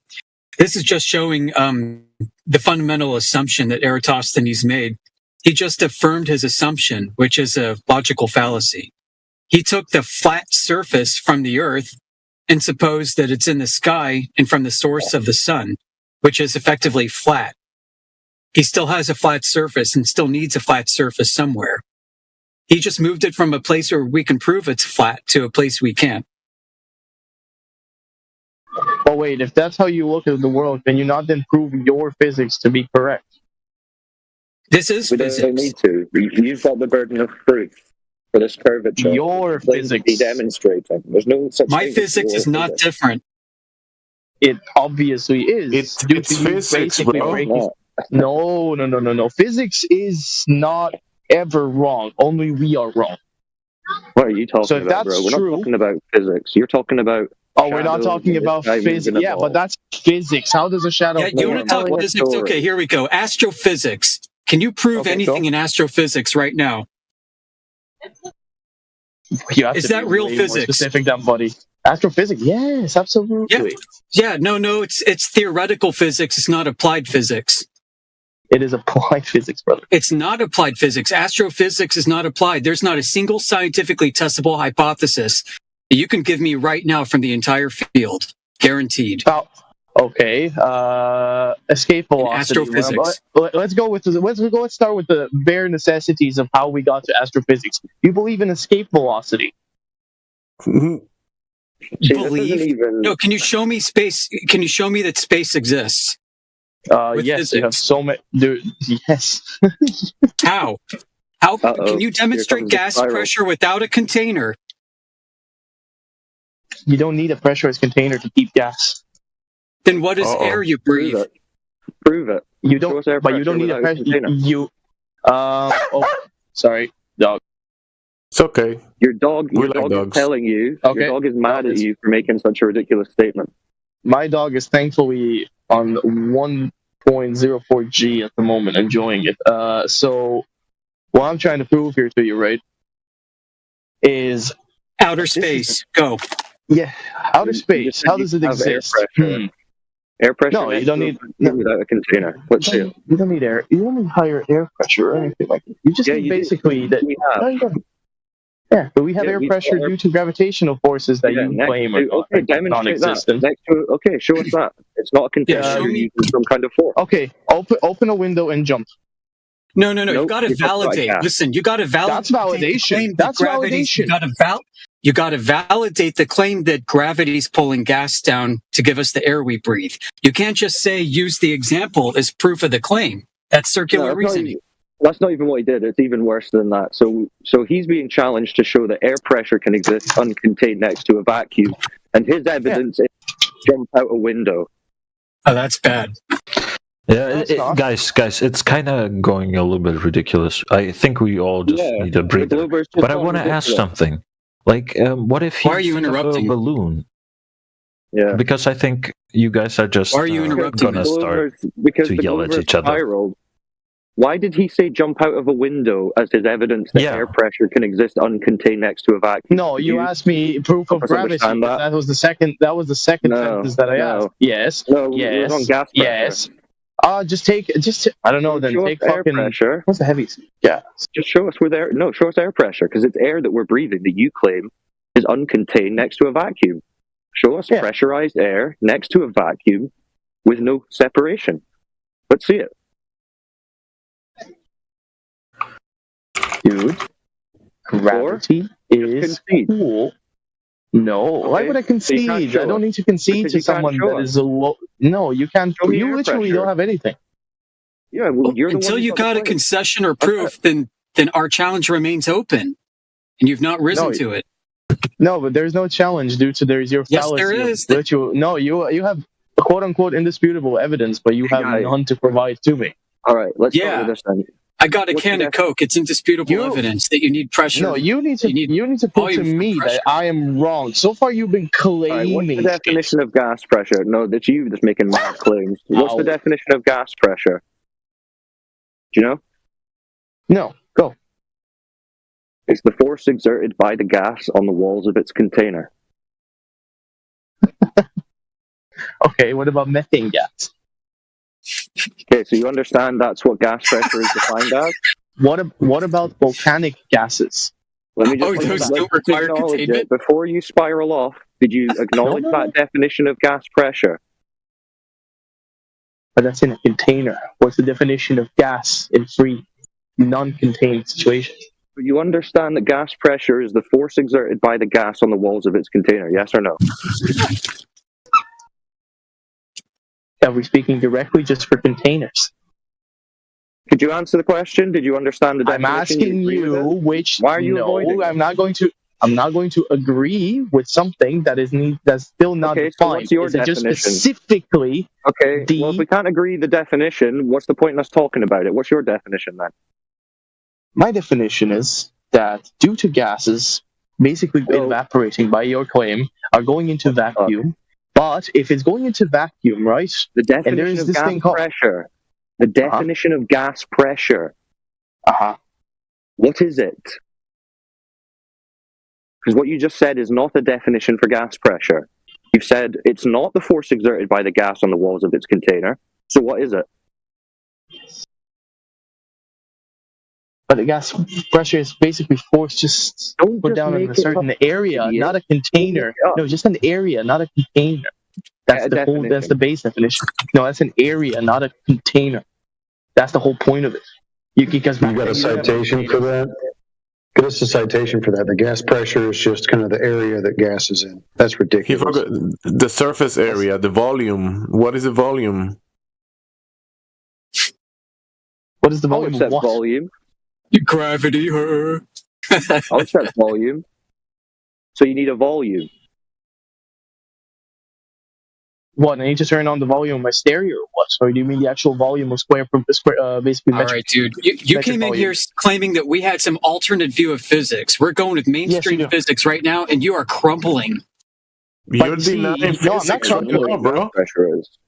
this is just showing the fundamental assumption that Eratosthenes made. He just affirmed his assumption, which is a logical fallacy. He took the flat surface from the Earth and supposed that it's in the sky and from the source of the sun, which is effectively flat. He still has a flat surface and still needs a flat surface somewhere. He just moved it from a place where we can prove it's flat to a place we can't. Oh wait, if that's how you look at the world, can you not then prove your physics to be correct? This is We physics. don't need to. You've got the burden of proof for this curvature. Your physics. Be demonstrating. There's no such My thing as physics your is not physics. different. It obviously is. It's physics, basically bro. breaking- No. Physics is not ever wrong. Only we are wrong. What are you talking So if about, that's bro? We're true- not talking about physics. You're talking about. Oh, we're not shadows talking and about this guy moving physics. a Yeah, ball. but that's physics. How does a shadow? Yeah, you want to talk telling a physics? story. Okay, here we go. Astrophysics. Can you prove Okay, anything go. in astrophysics right now? You have Is to that be real way more physics? specific than buddy. Astrophysics, yes, absolutely. Yeah, no, it's theoretical physics. It's not applied physics. It is applied physics, brother. It's not applied physics. Astrophysics is not applied. There's not a single scientifically testable hypothesis that you can give me right now from the entire field. Guaranteed. Okay, escape velocity. astrophysics. Let's start with the bare necessities of how we got to astrophysics. You believe in escape velocity? Believe? No, can you show me space? Can you show me that space exists? With Yes, you have physics? so many. Dude, yes. How? How Uh-oh. can you Here demonstrate comes the gas spiral. pressure without a container? You don't need a pressurized container to keep gas. Then what is Uh-oh. air you breathe? Prove it. You Show don't. us air But you don't pressure need a without pressure. container. Sorry, dog. It's okay. Your dog We is like dogs. telling you. Okay. Your dog is mad at you for making such a ridiculous statement. My dog is thankfully on 1.04 G at the moment, enjoying it. So what I'm trying to prove here to you, right, is outer space. Go. Yeah, outer You space. just said How you does it have air exist? pressure. Air pressure. No, you don't need without a container. Let's see it. You don't need air. You don't need higher air pressure or anything like that. You just need you do. basically that. We have. No, you don't. Yeah, but we have Yeah, air we pressure have air- due to gravitational forces that you next claim to- are okay, demonstrate non-existent. that. Next to, okay, show us that. It's not a container. show You're me- using some kind of force. Okay, open a window and jump. No. You Nope, got to you're talking about validate. gas. Listen, you got to validate. That's validation. That's validation. You got to validate the claim that gravity's pulling gas down to give us the air we breathe. You can't just say use the example as proof of the claim. That's circular No, that's not reasoning. even- That's not even what he did. It's even worse than that. So he's being challenged to show that air pressure can exist uncontained next to a vacuum, and his evidence is jump out a window. Oh, that's bad. Yeah, guys, it's kind of going a little bit ridiculous. I think we all just need a breather. But I want to ask something. Like, what if Why are you he's a interrupting? balloon? Yeah. Because I think you guys are just Why are you interrupting gonna us? start Because to the yell at Glover each other. spiraled. Why did he say jump out of a window as his evidence that air pressure can exist uncontained next to a vacuum? No, you asked me proof of help us gravity. understand that? That was the second. That was the second No, sentence that I no. asked. Yes. No, Yes. it was on gas pressure. Yes. I don't know. Then Show take us air fucking. pressure. What's the heavy? Yeah. Just show us where there. No, show us air pressure because it's air that we're breathing that you claim is uncontained next to a vacuum. Show us pressurized air next to a vacuum with no separation. Let's see it. Dude, gravity is cool. No, why would I concede? I don't need to concede Because to you can't someone show that us. is a low. No, you can't. Show me You air literally pressure. don't have anything. Yeah, well, you're the Until one you who's got a the concession or proof, then our challenge remains open, and you've not risen No, to it. No, but there's no challenge due to there's your Yes, fallacy. there of is. virtual. No, you have quote unquote indisputable evidence, but you have none to provide to me. All right, let's Yeah. start with this then. I got a What's can the of Coke. It's indisputable evidence that you need pressure. No, you need to prove to volume for me pressure. that I am wrong. So far, you've been All right, what's claiming. the definition of gas pressure? No, that's you just making mad claims. What's the Ow. definition of gas pressure? Do you know? No, go. It's the force exerted by the gas on the walls of its container. Okay, what about methane gas? Okay, so you understand that's what gas pressure is defined as? What about volcanic gases? Let me just those don't require acknowledge containment? it. Before you spiral off, did you acknowledge that definition of gas pressure? But that's in a container. What's the definition of gas in free, non-contained situation? You understand that gas pressure is the force exerted by the gas on the walls of its container, yes or no? Are we speaking directly just for containers? Could you answer the question? Did you understand the definition? I'm asking you which. Why are you avoiding? I'm not going to agree with something that's still not defined. So what's your Is it definition? just specifically? Okay. Well, if we can't agree the definition, what's the point in us talking about it? What's your definition then? My definition is that due to gases basically evaporating by your claim are going into vacuum. But if it's going into vacuum, right? The definition of gas pressure. The definition of gas pressure. What is it? Because what you just said is not the definition for gas pressure. You've said it's not the force exerted by the gas on the walls of its container. So what is it? But the gas pressure is basically force just put down in a certain area, not a container. No, just an area, not a container. That's the base definition. No, that's an area, not a container. That's the whole point of it. You got a citation for that? Give us a citation for that. The gas pressure is just kind of the area that gas is in. That's ridiculous. He forgot the surface area, the volume. What is the volume? What is the volume? I'll accept volume. Gravity. I'll accept volume. So you need a volume. What? I need to turn on the volume of my stereo or what? Or do you mean the actual volume of basically? All right, dude. You came in here claiming that we had some alternate view of physics. We're going with mainstream physics right now, and you are crumpling. You're denying physics right now, bro.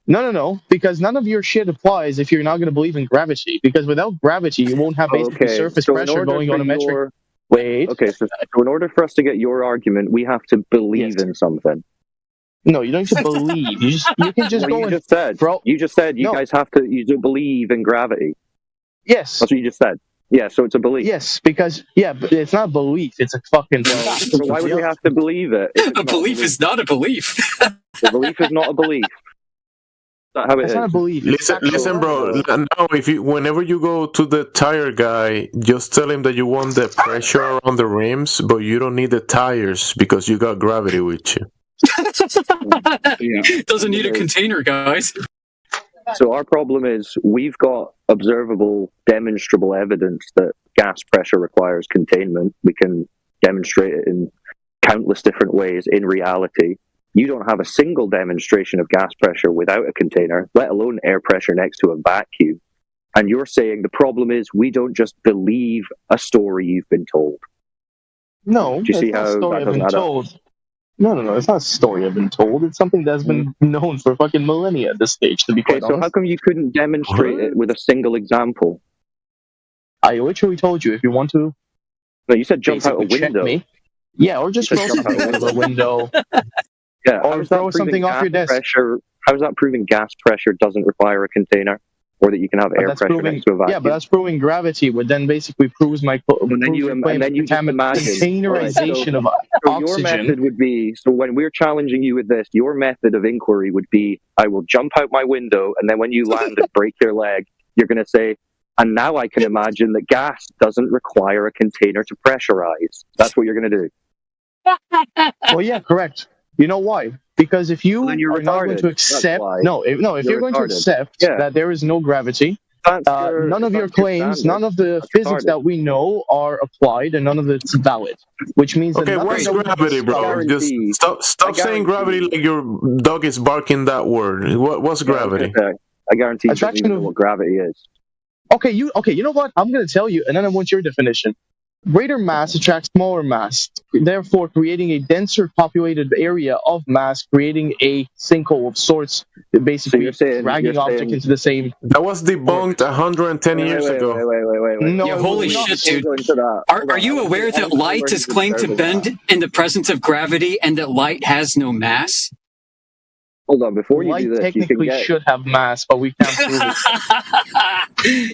No. Because none of your shit applies if you're not going to believe in gravity. Because without gravity, you won't have basically surface pressure going on a metric. Wait. Okay, so in order for us to get your argument, we have to believe in something. No, you don't need to believe. You can just go You just said you guys have to. You do believe in gravity. Yes, that's what you just said. Yeah, so it's a belief. Yes, because but it's not a belief. It's a fucking. So why would we have to believe it? A belief is not a belief. A belief is not a belief. That's how it is. Not a belief. Listen, bro. Now, whenever you go to the tire guy, just tell him that you want the pressure around the rims, but you don't need the tires because you got gravity with you. Doesn't need a container, guys. So our problem is we've got observable, demonstrable evidence that gas pressure requires containment. We can demonstrate it in countless different ways in reality. You don't have a single demonstration of gas pressure without a container, let alone air pressure next to a vacuum. And you're saying the problem is we don't just believe a story you've been told. No, do you see how that doesn't add up? No, it's not a story I've been told. It's something that's been known for fucking millennia at this stage, to be quite honest. So how come you couldn't demonstrate it with a single example? I literally told you, if you want to... No, you said jump out a window. Me. Yeah, or just throw something out of a window. Yeah, or throw something off your desk. How is that proving gas pressure doesn't require a container? Or that you can have air pressure next to a vacuum? Yeah, but that's proving gravity, which then basically proves my containerization of oxygen. Your method would be, so when we're challenging you with this, your method of inquiry would be, I will jump out my window, and then when you land and break your leg, you're going to say, and now I can imagine that gas doesn't require a container to pressurize. That's what you're going to do. Well, yeah, correct. You know why? Because if you are not going to accept, if you're going to accept that there is no gravity, none of your claims, none of the physics that we know are applied, and none of it's valid. Which means that what's gravity, bro? Just stop saying gravity like your dog is barking that word. What's gravity? I guarantee you don't even know what gravity is. Okay, you know what? I'm going to tell you, and then I want your definition. Greater mass attracts smaller mass, therefore creating a denser populated area of mass, creating a sinkhole of sorts, basically dragging object into the same... That was debunked 110 years ago. Wait. No, yeah, holy shit, dude. Are you aware that light is claimed to bend in the presence of gravity and that light has no mass? Hold on, before you light do this, technically should have mass, but we can't prove it.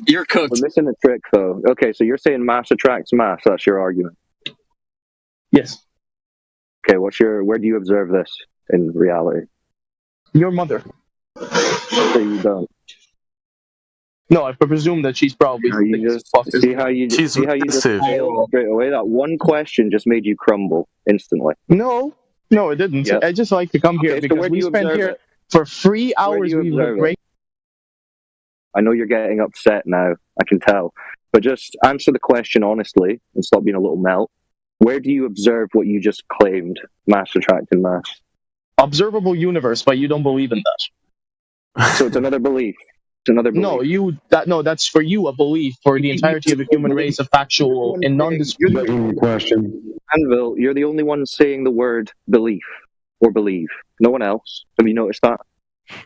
You're cooked. We're missing a trick, though. Okay, so you're saying mass attracts mass. That's your argument. Yes. Okay, where do you observe this in reality? Your mother. So you don't. No, I presume that she's probably. See how you just failed straight away. That one question just made you crumble instantly. No, it didn't. Yep. I just like to come here because we spent here for 3 hours. We were great. I know you're getting upset now. I can tell. But just answer the question honestly and stop being a little melt. Where do you observe what you just claimed, mass attracting mass? Observable universe, but you don't believe in that. So it's another belief. It's another belief. No, that's for you a belief. For the entirety of the human race, a factual and non-disputable question. Anvil, you're the only one saying the word belief or believe. No one else. Have you noticed that?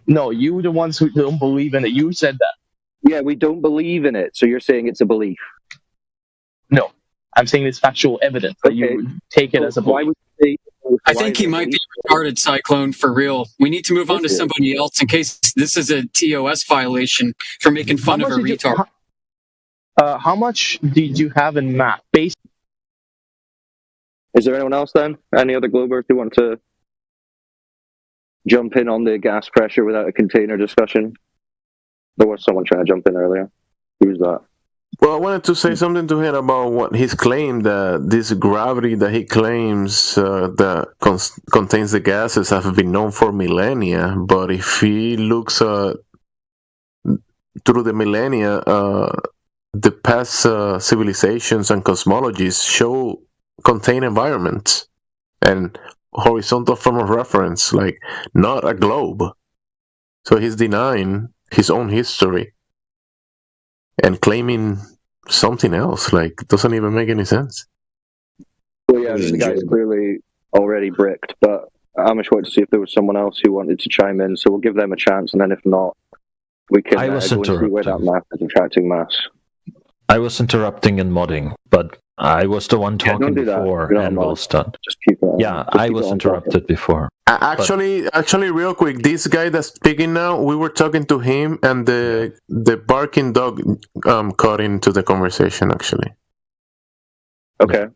No, you the ones who don't believe in it. You said that. Yeah, we don't believe in it, so you're saying it's a belief. No, I'm saying it's factual evidence that you take it as a belief. I think he might be retarded, Cyclone, for real. We need to move on to somebody else in case this is a TOS violation for making fun of a retard. How much did you have in math? Is there anyone else then? Any other Globers who want to jump in on the gas pressure without a container discussion? There was someone trying to jump in earlier. Who was that? Well, I wanted to say something to him about what he's claimed, that this gravity that he claims that contains the gases have been known for millennia. But if he looks through the millennia, the past civilizations and cosmologies show contained environments and horizontal frame of reference, like not a globe. So he's denying his own history and claiming something else. Like, doesn't even make any sense. Well, yeah, the guy's clearly already bricked, but Amish wanted to see if there was someone else who wanted to chime in, so we'll give them a chance, and then if not, we can go and see where that math is attracting mass. I was interrupting and modding, but I was the one talking before Anvil started. I was interrupted before. Actually, real quick, this guy that's speaking now, we were talking to him, and the barking dog caught into the conversation. Actually. Okay.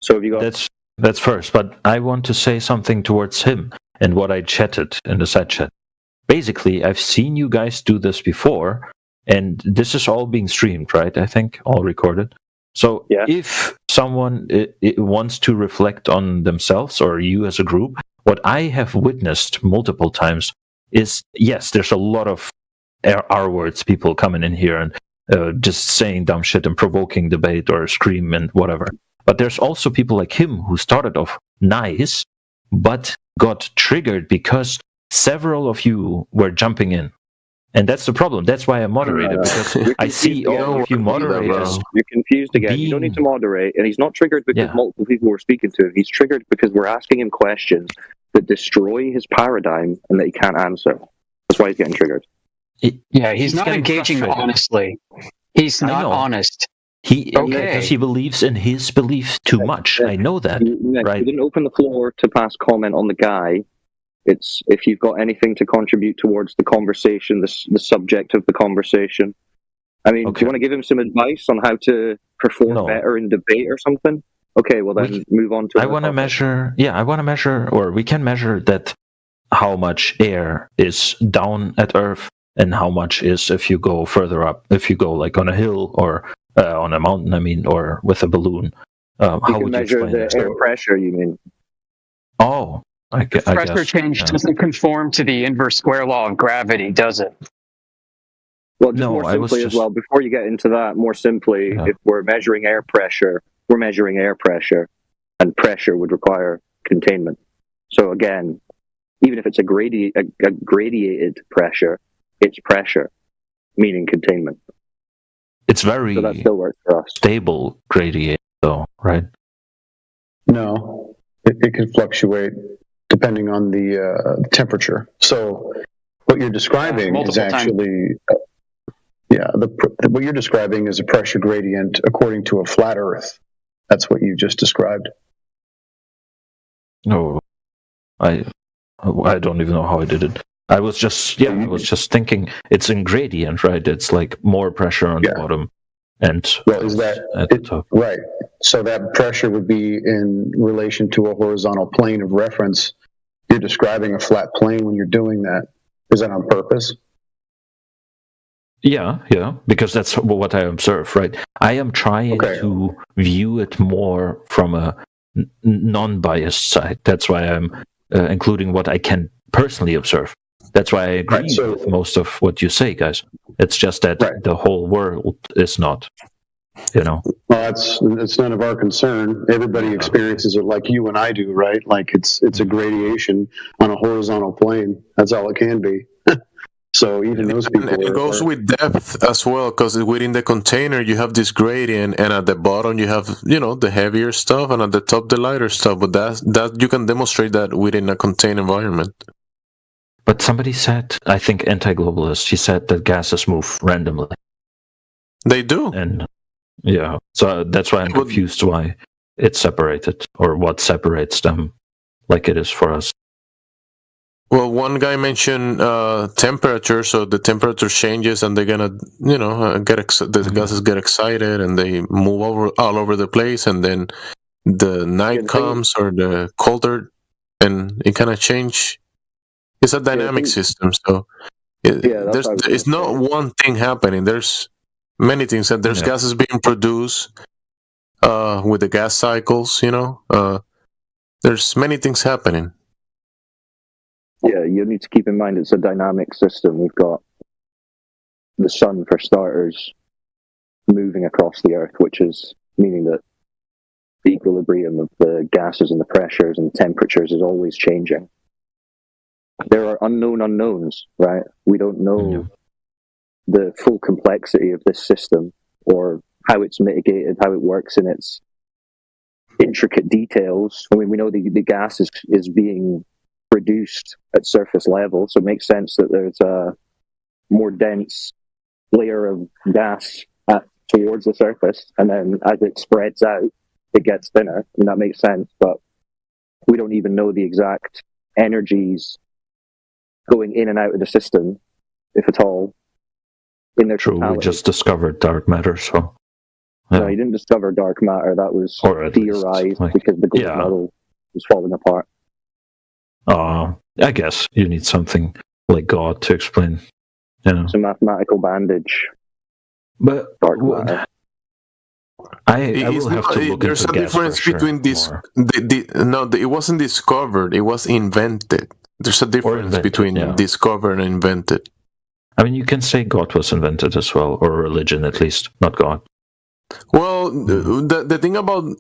So have you got? That's first, but I want to say something towards him and what I chatted in the side chat. Basically, I've seen you guys do this before, and this is all being streamed, right? I think all recorded. So if someone wants to reflect on themselves or you as a group, what I have witnessed multiple times is, yes, there's a lot of R words, people coming in here and just saying dumb shit and provoking debate or scream and whatever. But there's also people like him who started off nice, but got triggered because several of you were jumping in. And that's the problem. That's why I moderated, because I see all of you moderators. You're confused again. You don't need to moderate, and he's not triggered because multiple people were speaking to him. He's triggered because we're asking him questions that destroy his paradigm and that he can't answer. That's why he's getting triggered. He's not engaging honestly. He's not honest. Because he believes in his belief too much. I know that. Right. You didn't open the floor to pass comment on the guy. It's if you've got anything to contribute towards the conversation, the subject of the conversation. I mean, do you want to give him some advice on how to perform better in debate or something? Okay, well then move on to. I want to measure. Yeah, I want to measure, or we can measure that how much air is down at Earth and how much is if you go further up. If you go like on a hill or on a mountain, I mean, or with a balloon. How would you measure the air pressure? You mean? Oh. The pressure change doesn't conform to the inverse square law of gravity, does it? Well, just more simply as well, before you get into that, more simply, if we're measuring air pressure, we're measuring air pressure, and pressure would require containment. So again, even if it's a gradiated pressure, it's pressure, meaning containment. It's very so that still works for us. Stable gradient, though, right? No, it can fluctuate depending on the temperature. So what you're describing is actually, what you're describing is a pressure gradient according to a flat Earth. That's what you just described. No, I don't even know how I did it. I was just thinking it's in gradient, right? It's like more pressure on the bottom. And is that right? So that pressure would be in relation to a horizontal plane of reference. You're describing a flat plane when you're doing that. Is that on purpose? Yeah, because that's what I observe, right? I am trying to view it more from a non-biased side. That's why I'm including what I can personally observe. That's why I agree with most of what you say, guys. It's just that the whole world is not, Well, it's none of our concern. Everybody experiences it like you and I do, right? Like it's a gradation on a horizontal plane. That's all it can be. So even those people. And it goes with depth as well, because within the container you have this gradient, and at the bottom you have the heavier stuff, and at the top the lighter stuff. But that you can demonstrate that within a contained environment. But somebody said, I think anti-globalist, he said that gases move randomly. They do, and so that's why I'm confused why it's separated, or what separates them, like it is for us. Well, one guy mentioned temperature, so the temperature changes, and they're gonna, the gases get excited, and they move all over the place, and then the night comes or the colder, and it kind of change. It's a dynamic system, so it's not one thing happening. There's many things, and there's gases being produced with the gas cycles. There's many things happening. Yeah, you need to keep in mind it's a dynamic system. We've got the sun, for starters, moving across the Earth, which is meaning that the equilibrium of the gases and the pressures and the temperatures is always changing. There are unknown unknowns, right? We don't know the full complexity of this system, or how it's mitigated, how it works in its intricate details. I mean, we know the gas is being reduced at surface level, so it makes sense that there's a more dense layer of gas towards the surface, and then as it spreads out, it gets thinner, and that makes sense. But we don't even know the exact energies going in and out of the system, if at all, in their totality. We just discovered dark matter, so... No, you didn't discover dark matter. That was theorized because the Globe model was falling apart. I guess you need something like God to explain. It's a mathematical bandage. But dark matter. I will have to look there's into a difference between this. It wasn't discovered. It was invented. There's a difference between discovered and invented. I mean, you can say God was invented as well, or religion at least, not God. Well, the thing about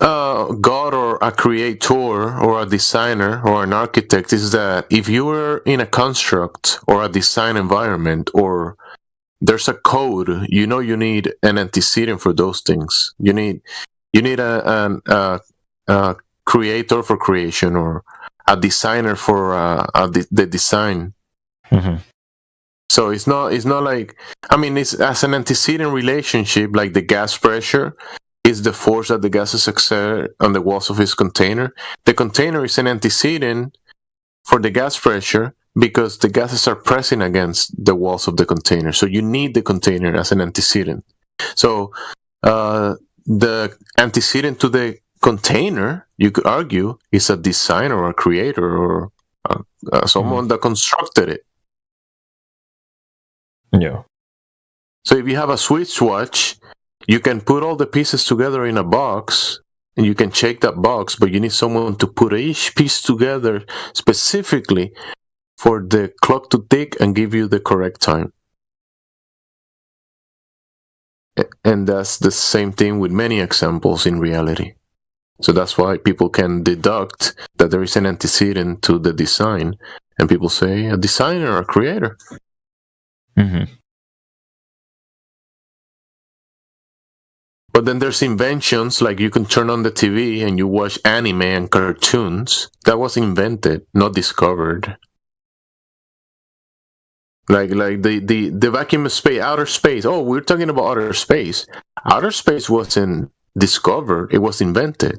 God or a creator or a designer or an architect is that if you were in a construct or a design environment, or there's a code, you need an antecedent for those things. You need a creator for creation, or a designer for the design. Mm-hmm. So it's not like, I mean, it's as an antecedent relationship, like the gas pressure is the force that the gases exert on the walls of its container. The container is an antecedent for the gas pressure because the gases are pressing against the walls of the container. So you need the container as an antecedent. So the antecedent to the container, you could argue, is a designer or a creator or someone that constructed it. Yeah. So if you have a Swiss watch, you can put all the pieces together in a box, and you can check that box, but you need someone to put each piece together specifically for the clock to tick and give you the correct time. And that's the same thing with many examples in reality. So that's why people can deduct that there is an antecedent to the design, and people say a designer or a creator. Mm-hmm. But then there's inventions, like you can turn on the TV and you watch anime and cartoons. That was invented, not discovered. Like the vacuum of space, outer space. Oh, we're talking about outer space. Outer space wasn't discovered; it was invented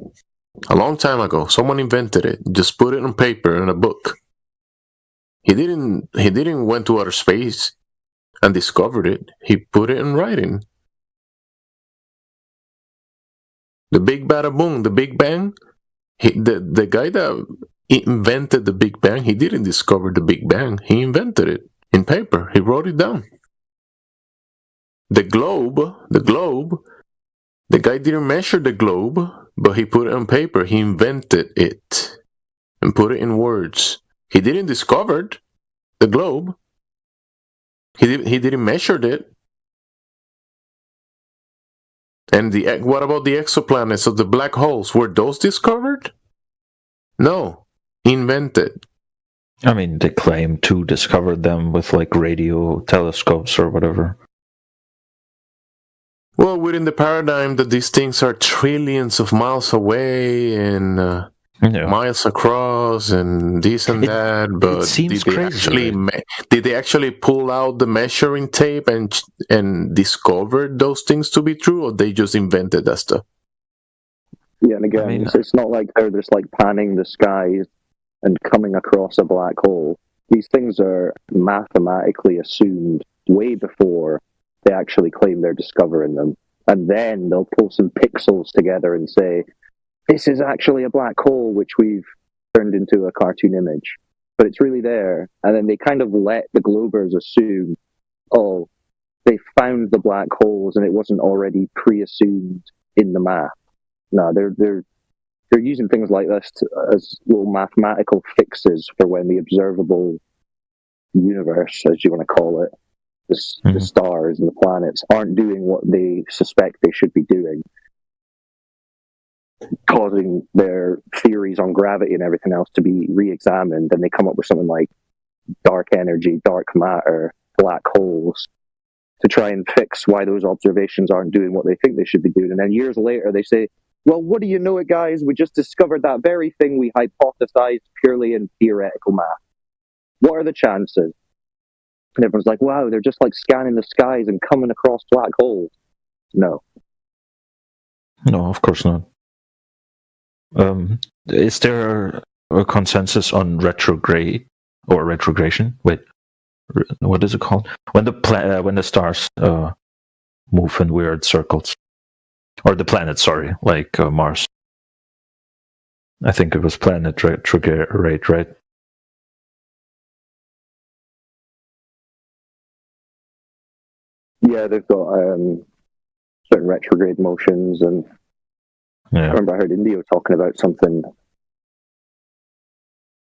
a long time ago. Someone invented it. Just put it on paper in a book. He didn't went to outer space and discovered it. He put it in writing. The Big Bada Boom, the Big Bang. The guy that invented the Big Bang, he didn't discover the Big Bang. He invented it in paper. He wrote it down. the globe, the guy didn't measure the globe, but he put it on paper. He invented it and put it in words. He didn't discover the globe. He didn't measure it. And what about the exoplanets of the black holes? Were those discovered? No, invented. I mean, they claim to discover them with like radio telescopes or whatever. Well, within the paradigm that these things are trillions of miles away and miles across and this and that, but did they actually pull out the measuring tape and discover those things to be true, or they just invented that stuff? Yeah, and again, it's not like they're just like panning the skies and coming across a black hole. These things are mathematically assumed way before they actually claim they're discovering them. And then they'll pull some pixels together and say, this is actually a black hole, which we've turned into a cartoon image. But it's really there. And then they kind of let the Globers assume, oh, they found the black holes and it wasn't already pre-assumed in the math. No, they're using things like this as little mathematical fixes for when the observable universe, as you want to call it, the stars and the planets, aren't doing what they suspect they should be doing, causing their theories on gravity and everything else to be re-examined, and they come up with something like dark energy, dark matter, black holes, to try and fix why those observations aren't doing what they think they should be doing. And then years later they say, well, what do you know it, guys? We just discovered that very thing we hypothesized purely in theoretical math. What are the chances? And everyone's like, wow, they're just like scanning the skies and coming across black holes. No. No, of course not. Is there a consensus on retrograde or retrogression? Wait, what is it called? When the stars move in weird circles, or the planets, sorry, like Mars. I think it was planet retrograde, right? Yeah, they've got certain retrograde motions, and I remember I heard Indio talking about something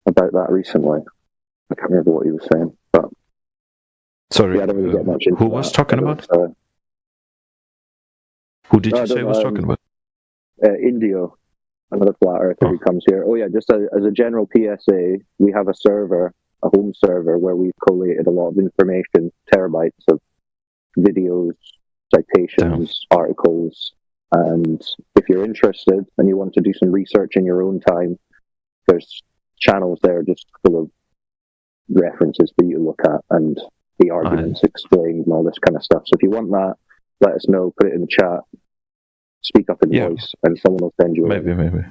about that recently. I can't remember what he was saying, but sorry, yeah, I don't really get much into who was talking about? Who did you say was talking about? Indio, another flat earther who comes here. Oh yeah, just as a general PSA, we have a server, a home server, where we've collated a lot of information, terabytes of videos, citations, articles, and if you're interested and you want to do some research in your own time, there's channels there just full of references for you to look at and the arguments explained and all this kind of stuff. So if you want that, let us know, put it in the chat, speak up in voice, and someone will send you Maybe.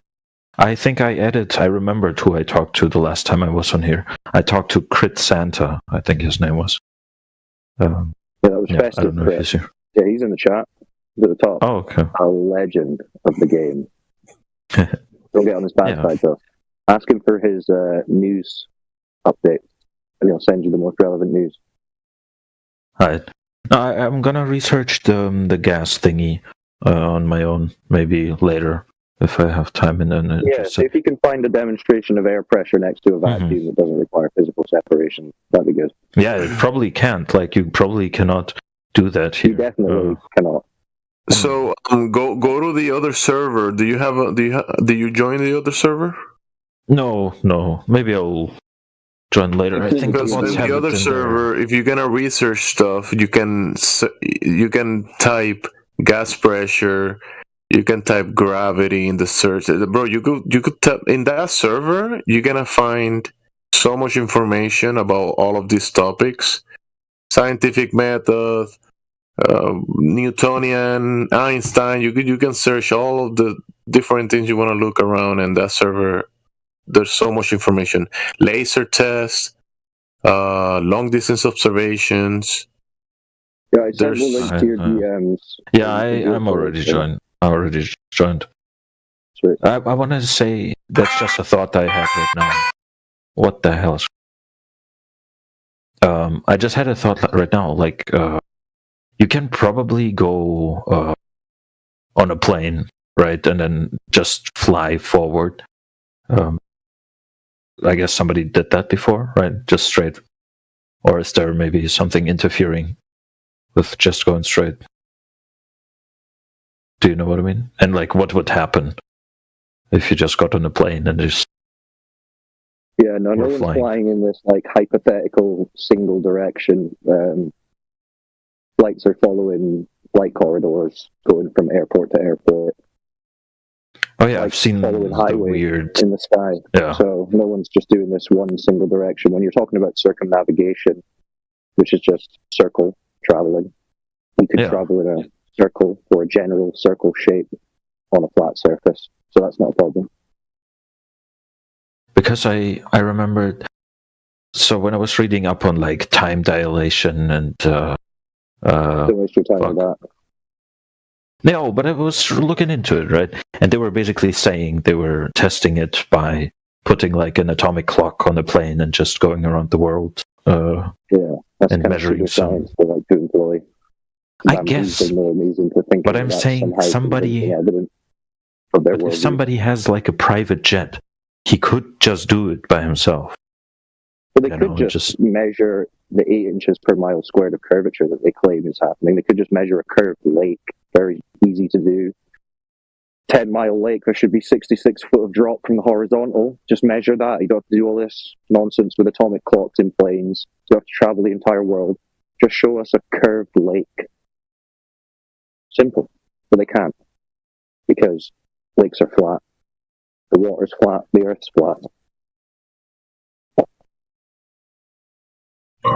I think I remembered who I talked to the last time I was on here. I talked to Crit Santa, I think his name was. That was Festive Chris. Yeah, he's in the chat. He's at the top. Oh, okay. A legend of the game. Don't get on his bad side, though. Ask him for his news update, and he'll send you the most relevant news. Alright. I'm gonna research the gas thingy on my own, maybe later, if I have time. And then see if you can find a demonstration of air pressure next to a vacuum that doesn't require physical separation. That'd be good. Yeah, it probably can't. Like, you probably cannot do that here. You definitely cannot. So go to the other server. Do you join the other server? No. Maybe I'll join later. I think because in the other server, if you're gonna research stuff, you can type gas pressure. You can type gravity in the search. Bro, you could type in that server. You're gonna find so much information about all of these topics: scientific method, Newtonian, Einstein. You can search all of the different things you want to look around in that server. There's so much information: laser tests, long distance observations. Yeah, I sent the link to your DMs. Yeah, I'm already joined. Sweet. I want to say that's just a thought I have right now. What the hell? I just had a thought right now. Like, you can probably go on a plane, right, and then just fly forward. I guess somebody did that before, right? Just straight. Or is there maybe something interfering with just going straight? Do you know what I mean? And like, what would happen if you just got on a plane and just... Yeah, no one's flying in this like hypothetical single direction. Flights are following flight corridors going from airport to airport. Oh yeah, I've seen following highway weird in the sky. Yeah. So no one's just doing this one single direction. When you're talking about circumnavigation, which is just circle traveling, you could travel in a circle or a general circle shape on a flat surface. So that's not a problem. Because I remembered, so when I was reading up on like time dilation and don't waste your time with that. No, but I was looking into it, right? And they were basically saying they were testing it by putting like an atomic clock on a plane and just going around the world. That's and measuring some. They like to employ. I guess. But I'm saying somebody. But if somebody has like a private jet, he could just do it by himself. But they could just measure the 8 inches per mile squared of curvature that they claim is happening. They could just measure a curved lake. Very easy to do. 10-mile lake, there should be 66 foot of drop from the horizontal. Just measure that. You don't have to do all this nonsense with atomic clocks in planes. You have to travel the entire world. Just show us a curved lake. Simple. But they can't. Because lakes are flat. The water's flat. The earth's flat.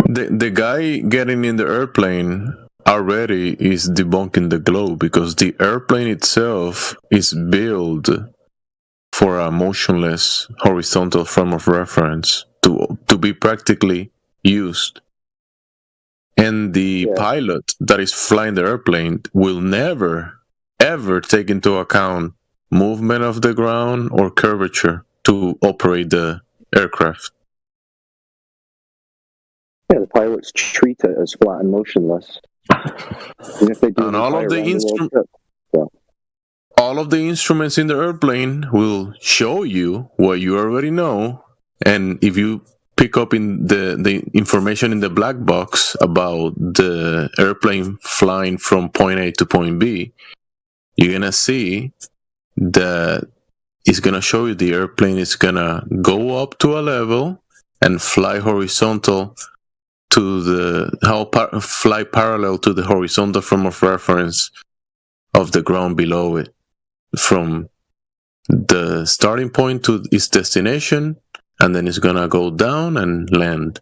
The guy getting in the airplane already is debunking the globe, because the airplane itself is built for a motionless horizontal frame of reference to be practically used. And the pilot that is flying the airplane will never, ever take into account movement of the ground or curvature to operate the aircraft. Yeah, the pilots treat it as flat and motionless. And if they do and all of the instruments in the airplane will show you what you already know, and if you pick up in the information in the black box about the airplane flying from point A to point B, you're gonna see that it's gonna show you the airplane is gonna go up to a level and fly horizontal to fly parallel to the horizontal frame of reference of the ground below it, from the starting point to its destination, and then it's gonna go down and land.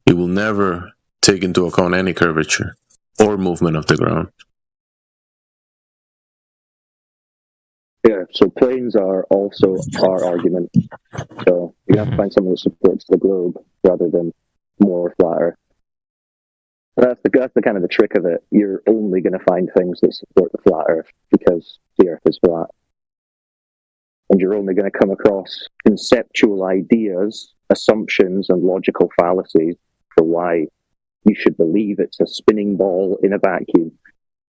It will never take into account any curvature or movement of the ground. Yeah, so planes are also our argument. So you have to find something that supports the globe rather than more flatter. That's the kind of the trick of it. You're only going to find things that support the flat Earth because the Earth is flat. And you're only going to come across conceptual ideas, assumptions, and logical fallacies for why you should believe it's a spinning ball in a vacuum.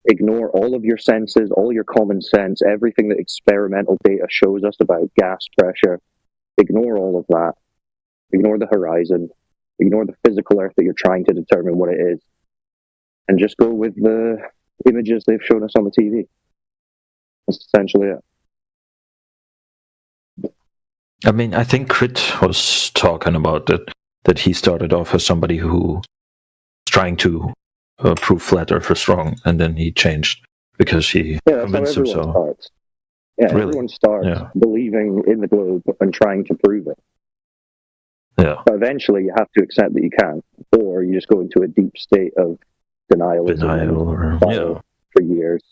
Ignore all of your senses, all your common sense, everything that experimental data shows us about gas pressure. Ignore all of that. Ignore the horizon. Ignore the physical Earth that you're trying to determine what it is. And just go with the images they've shown us on the TV. That's essentially it. I mean, I think Crit was talking about that he started off as somebody who was trying to prove flat Earth is wrong, and then he changed because he convinced himself. Starts. Yeah, really? Everyone starts believing in the globe and trying to prove it. Yeah. But eventually you have to accept that you can't, or you just go into a deep state of denial for years,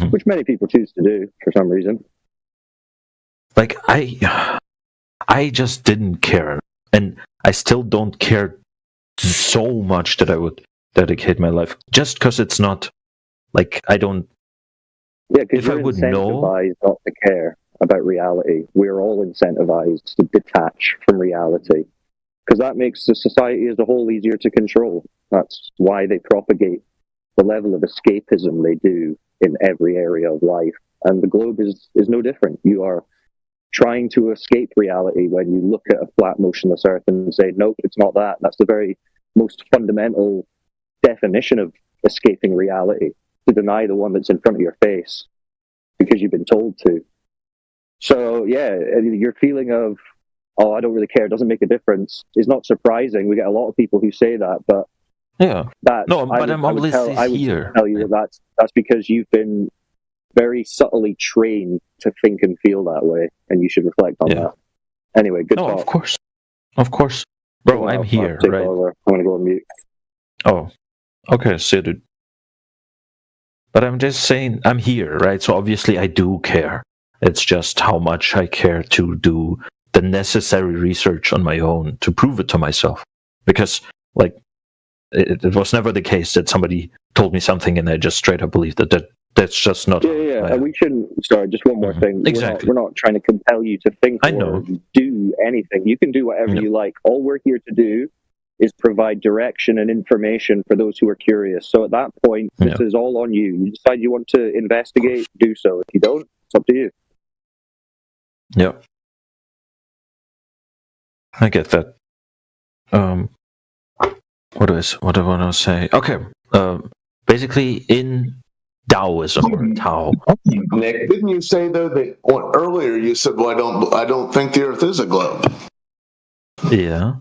which many people choose to do for some reason. Like, I just didn't care, and I still don't care so much that I would dedicate my life, just because it's not, like, I don't... Yeah, because you're incentivized not to care about reality. We're all incentivized to detach from reality, because that makes the society as a whole easier to control. That's why they propagate the level of escapism they do in every area of life. And the globe is no different. You are trying to escape reality when you look at a flat, motionless Earth and say, nope, it's not that. That's the very most fundamental definition of escaping reality, to deny the one that's in front of your face because you've been told to. So, yeah, your feeling of, oh, I don't really care, it doesn't make a difference, is not surprising. We get a lot of people who say that, but yeah, I'm always here. Tell you that's because you've been very subtly trained to think and feel that way, and you should reflect on that. Anyway, good talk. Of course. Bro, I'm here, right? I'm going to go on mute. Oh, okay, so dude. But I'm just saying, I'm here, right? So obviously I do care. It's just how much I care to do the necessary research on my own to prove it to myself. Because, like, it was never the case that somebody told me something and I just straight up believed that that's just not. Yeah. And we shouldn't. Sorry, just one more thing. Exactly. We're not trying to compel you to think or do anything. You can do whatever you like. All we're here to do is provide direction and information for those who are curious. So at that point, this is all on you. You decide you want to investigate, do so. If you don't, it's up to you. Yeah. I get that. What do I want to say? Okay. Basically, in Taoism or Tao. Nick, didn't you say though that earlier you said, "Well, I don't think the Earth is a globe." Yeah.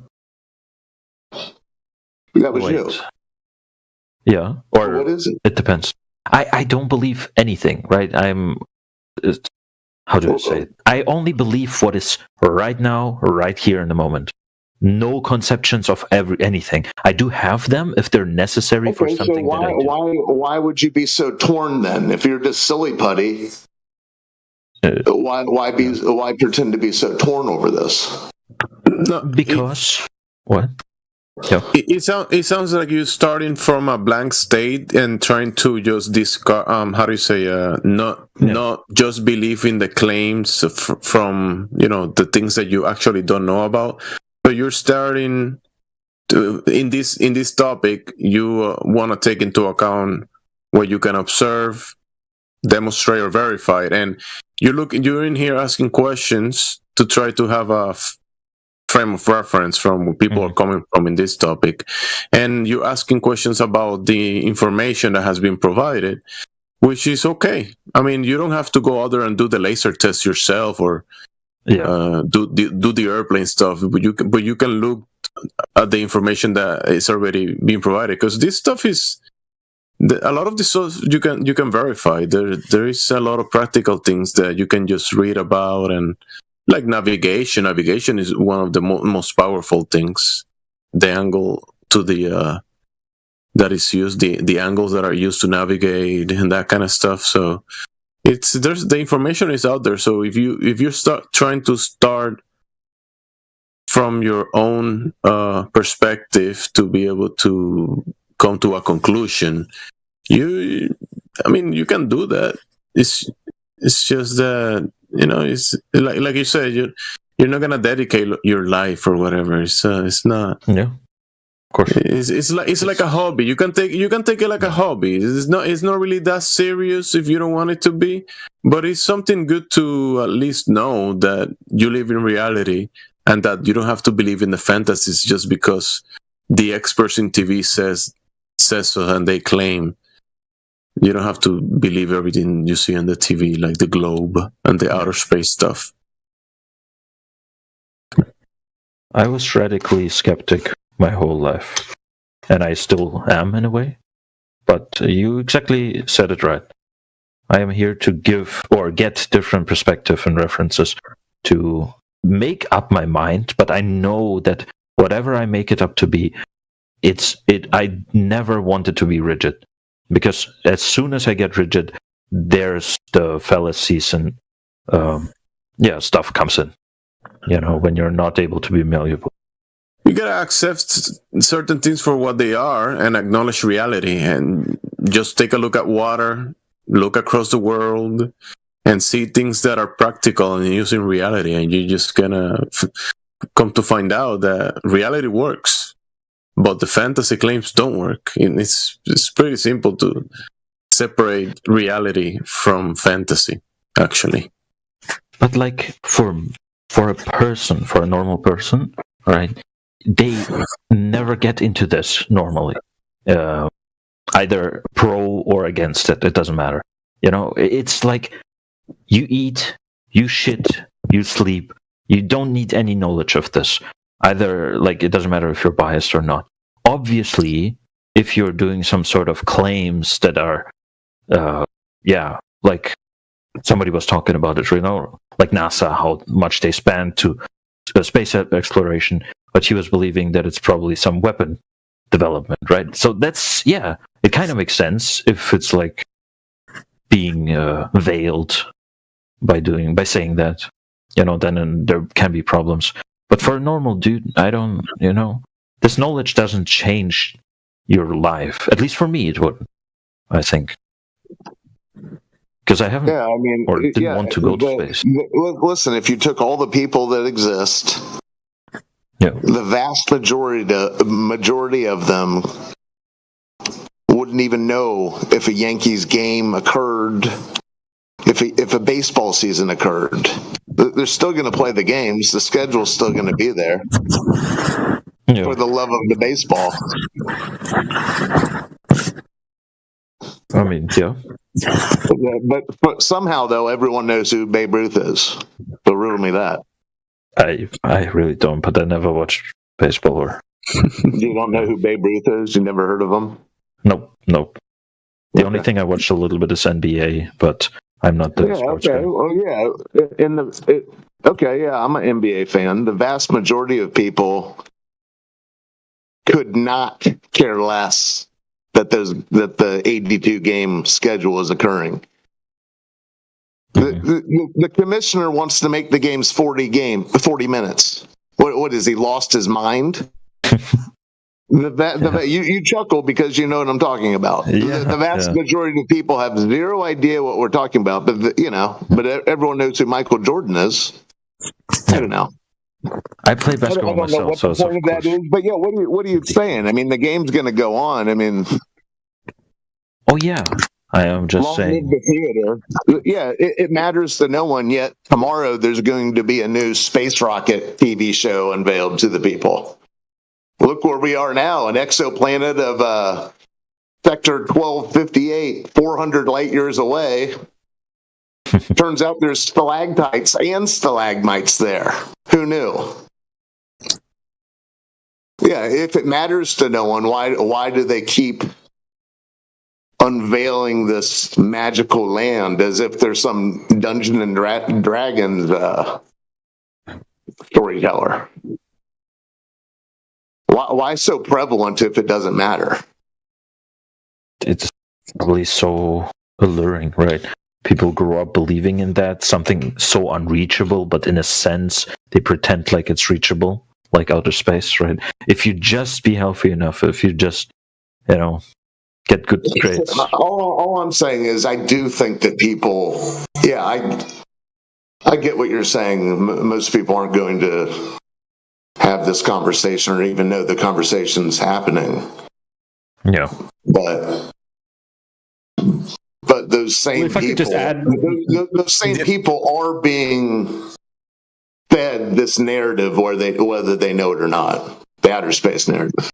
That was you. Yeah. Or what is it? It depends. I don't believe anything, right? How do I say it? I only believe what is right now, right here in the moment. No conceptions of anything. I do have them if they're necessary for something. So why would you be so torn then? If you're just silly putty, why pretend to be so torn over this? No, because what? Yeah. It sounds like you're starting from a blank state and trying to just discard. How do you say? Not just believe in the claims from the things that you actually don't know about. So you're starting to in this topic. You want to take into account what you can observe, demonstrate, or verify, and you're in here asking questions to try to have a frame of reference from where people are coming from in this topic, and you're asking questions about the information that has been provided, which is okay. I mean, you don't have to go out there and do the laser test yourself or do the airplane stuff, but you can look at the information that is already being provided, because this stuff is a lot of this stuff you can verify. There is a lot of practical things that you can just read about, and like navigation is one of the most powerful things. The angle to the that is used, the angles that are used to navigate and that kind of stuff. So the information is out there. So if you start trying to start from your own perspective to be able to come to a conclusion, you can do that. It's just that it's like you said, you're not gonna dedicate your life or whatever. It's not. Yeah. Of course. It's like a hobby. You can take it like a hobby. It's not really that serious if you don't want it to be, but it's something good to at least know that you live in reality and that you don't have to believe in the fantasies just because the experts in TV says so and they claim. You don't have to believe everything you see on the TV, like the globe and the outer space stuff. I was radically skeptic my whole life, and I still am in a way. But you exactly said it right. I am here to give or get different perspective and references to make up my mind, but I know that whatever I make it up to be, I never want it to be rigid. Because as soon as I get rigid, there's the fallacies and stuff comes in. When you're not able to be malleable. You gotta accept certain things for what they are and acknowledge reality, and just take a look at water, look across the world, and see things that are practical and using reality, and you're just gonna come to find out that reality works. but the fantasy claims don't work. And it's pretty simple to separate reality from fantasy, actually. But like for a normal person, right? They never get into this normally, either pro or against it. It doesn't matter. You know, it's like you eat, you shit, you sleep. You don't need any knowledge of this. Either, like, it doesn't matter if you're biased or not. Obviously, if you're doing some sort of claims that are, like somebody was talking about it, you know, like NASA, how much they spend to space exploration, but he was believing that it's probably some weapon development, right? So that's, yeah, it kind of makes sense if it's like being veiled by saying that, you know, then there can be problems. But for a normal dude, I don't, you know, this knowledge doesn't change your life. At least for me, it would, I think. Because I haven't, or didn't want to go to space. Listen, if you took all the people that exist, the vast majority of them wouldn't even know if a Yankees game occurred, if a baseball season occurred. They're still going to play the games. The schedule's still going to be there for the love of the baseball. I mean, yeah. But somehow, though, everyone knows who Babe Ruth is. So riddle me that. I really don't, but I never watched baseball. Or you don't know who Babe Ruth is? You never heard of him? Nope. The only thing I watched a little bit is NBA, but I'm not the sports guy. Well, yeah. I'm an NBA fan. The vast majority of people could not care less that the 82 game schedule is occurring. The commissioner wants to make the games 40 minutes. What is he lost his mind? You chuckle because you know what I'm talking about. The vast majority of people have zero idea what we're talking about, but everyone knows who Michael Jordan is. I don't know. I play basketball myself, so point of that is. But yeah, what are you saying? I mean, the game's going to go on. I mean, oh yeah, I am just saying. The theater. Yeah, it matters to no one. Yet tomorrow there's going to be a new space rocket TV show unveiled to the people. Look where we are now, an exoplanet of Sector 1258, 400 light years away. Turns out there's stalactites and stalagmites there. Who knew? Yeah, if it matters to no one, why do they keep unveiling this magical land as if there's some Dungeons and Dragons storyteller? Why so prevalent if it doesn't matter? It's probably so alluring, right? People grow up believing in that, something so unreachable, but in a sense, they pretend like it's reachable, like outer space, right? If you just be healthy enough, if you just, get good grades. All I'm saying is I do think that people, I get what you're saying. Most people aren't going to have this conversation or even know the conversation's happening. Yeah. But those same people, those same people are being fed this narrative, whether they know it or not, the outer space narrative.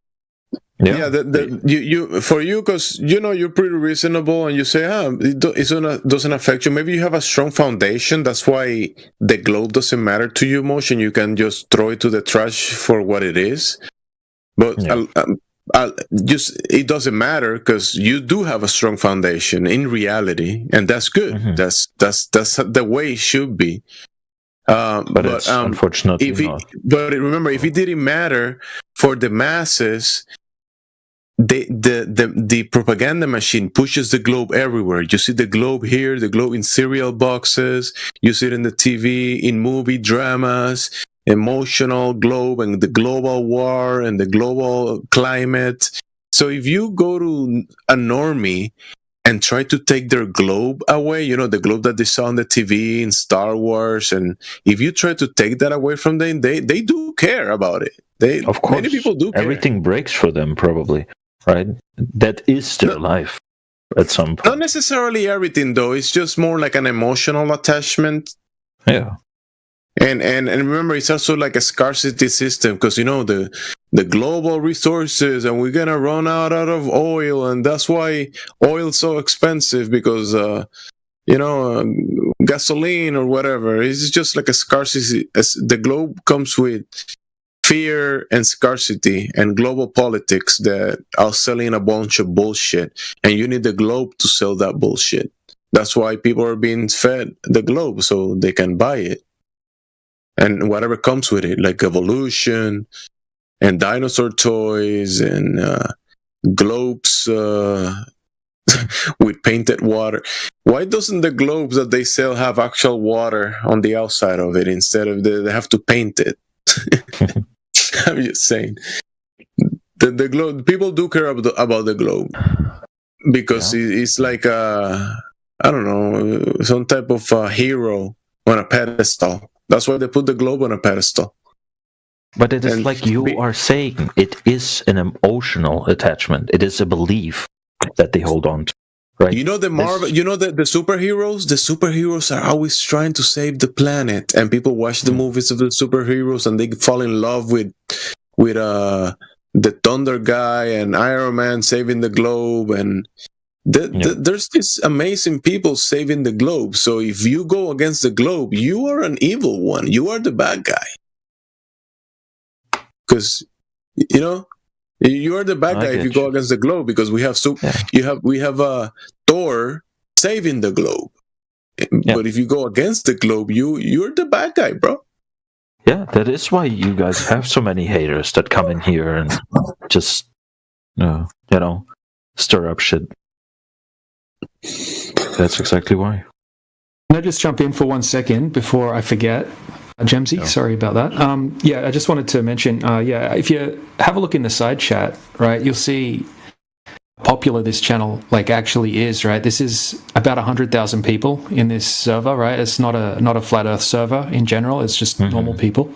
Yeah, because you're pretty reasonable, and you say, it doesn't affect you. Maybe you have a strong foundation. That's why the globe doesn't matter to you much, and you can just throw it to the trash for what it is. But it doesn't matter because you do have a strong foundation in reality, and that's good. Mm-hmm. That's the way it should be. But it's unfortunately not. But remember, if it didn't matter for the masses, the propaganda machine pushes the globe everywhere. You see the globe here, the globe in cereal boxes. You see it in the TV, in movie dramas. Emotional globe and the global war and the global climate. So if you go to a normie and try to take their globe away, the globe that they saw on the TV in Star Wars, and if you try to take that away from them, they do care about it. Of course, many people do care. Everything breaks for them, probably, right? That is their life at some point. Not necessarily everything, though. It's just more like an emotional attachment. Yeah. And remember, it's also like a scarcity system because the global resources, and we're gonna run out of oil, and that's why oil's so expensive because gasoline or whatever. It's just like a scarcity. The globe comes with fear and scarcity and global politics that are selling a bunch of bullshit, and you need the globe to sell that bullshit. That's why people are being fed the globe so they can buy it. And whatever comes with it, like evolution and dinosaur toys and globes with painted water. Why doesn't the globes that they sell have actual water on the outside of it instead of they have to paint it? I'm just saying. The globe, people do care about the globe because it's like I don't know, some type of hero on a pedestal. That's why they put the globe on a pedestal. But it is like you are saying, it is an emotional attachment. It is a belief that they hold on to, right? You know the Marvel. You know the superheroes. The superheroes are always trying to save the planet, and people watch the movies of the superheroes, and they fall in love with the Thunder guy and Iron Man saving the globe, and there's these amazing people saving the globe. So if you go against the globe, you are an evil one. You are the bad guy. Because you are the bad guy if you go against the globe, because we have Thor saving the globe. But if you go against the globe, you're the bad guy, bro. Yeah, that is why you guys have so many haters that come in here and just stir up shit. That's exactly why. Can I just jump in for 1 second before I forget? Gemsy, sorry about that. I just wanted to mention, if you have a look in the side chat, right, you'll see how popular this channel actually is, right? This is about 100,000 people in this server, right? It's not a flat Earth server in general. It's just normal people.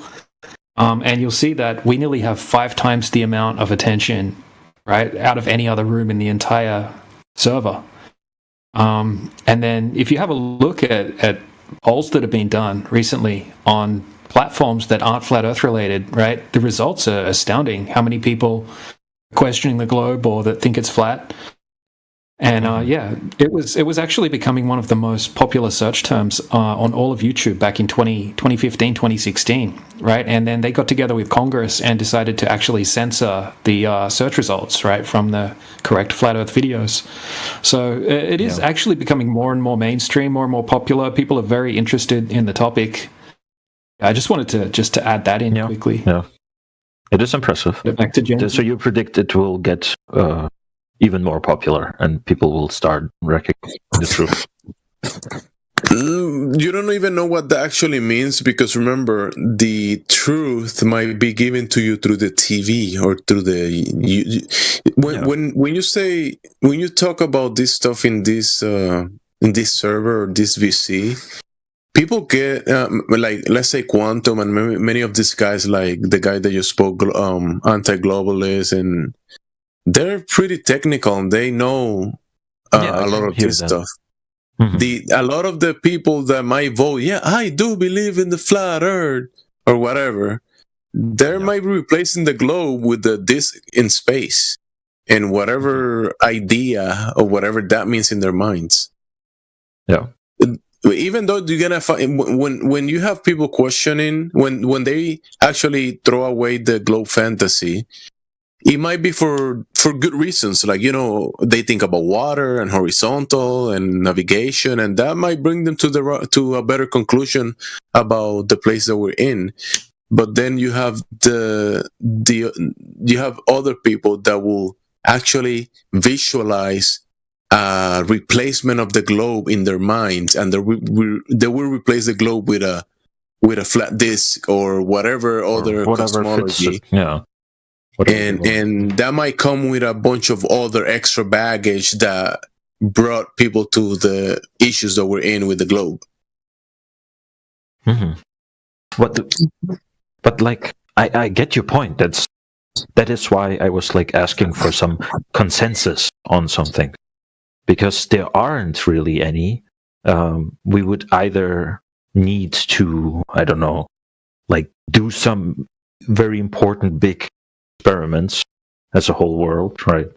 And you'll see that we nearly have 5 times the amount of attention, right, out of any other room in the entire server. And then if you have a look at polls that have been done recently on platforms that aren't flat Earth related, right, the results are astounding. How many people are questioning the globe or that think it's flat? And it was actually becoming one of the most popular search terms on all of YouTube back in 2015, 2016, right? And then they got together with Congress and decided to actually censor the search results, right, from the correct flat Earth videos. So it is actually becoming more and more mainstream, more and more popular. People are very interested in the topic. I just wanted to add that in quickly. Yeah, it is impressive. Back to Jen. So you predict it will get even more popular and people will start recognizing the truth. You don't even know what that actually means, because remember, the truth might be given to you through the TV or through when you talk about this stuff in this server or this VC, people get let's say Quantum and many of these guys, like the guy that you spoke, anti-globalist, and they're pretty technical and they know a lot of this stuff. A lot of the people that might vote, I do believe in the flat Earth or whatever, they might be replacing the globe with the disc in space and whatever idea or whatever that means in their minds. Yeah. Even though you're gonna find when you have people questioning, when they actually throw away the globe fantasy, it might be for good reasons, like they think about water and horizontal and navigation, and that might bring them to a better conclusion about the place that we're in. But then you have you have other people that will actually visualize replacement of the globe in their minds, and they will replace the globe with a flat disc or whatever other cosmology. And that might come with a bunch of other extra baggage that brought people to the issues that we're in with the globe. But I get your point. That is why I was like asking for some consensus on something, because there aren't really any. We would either need to, I don't know, like do some very important big experiments as a whole world, right?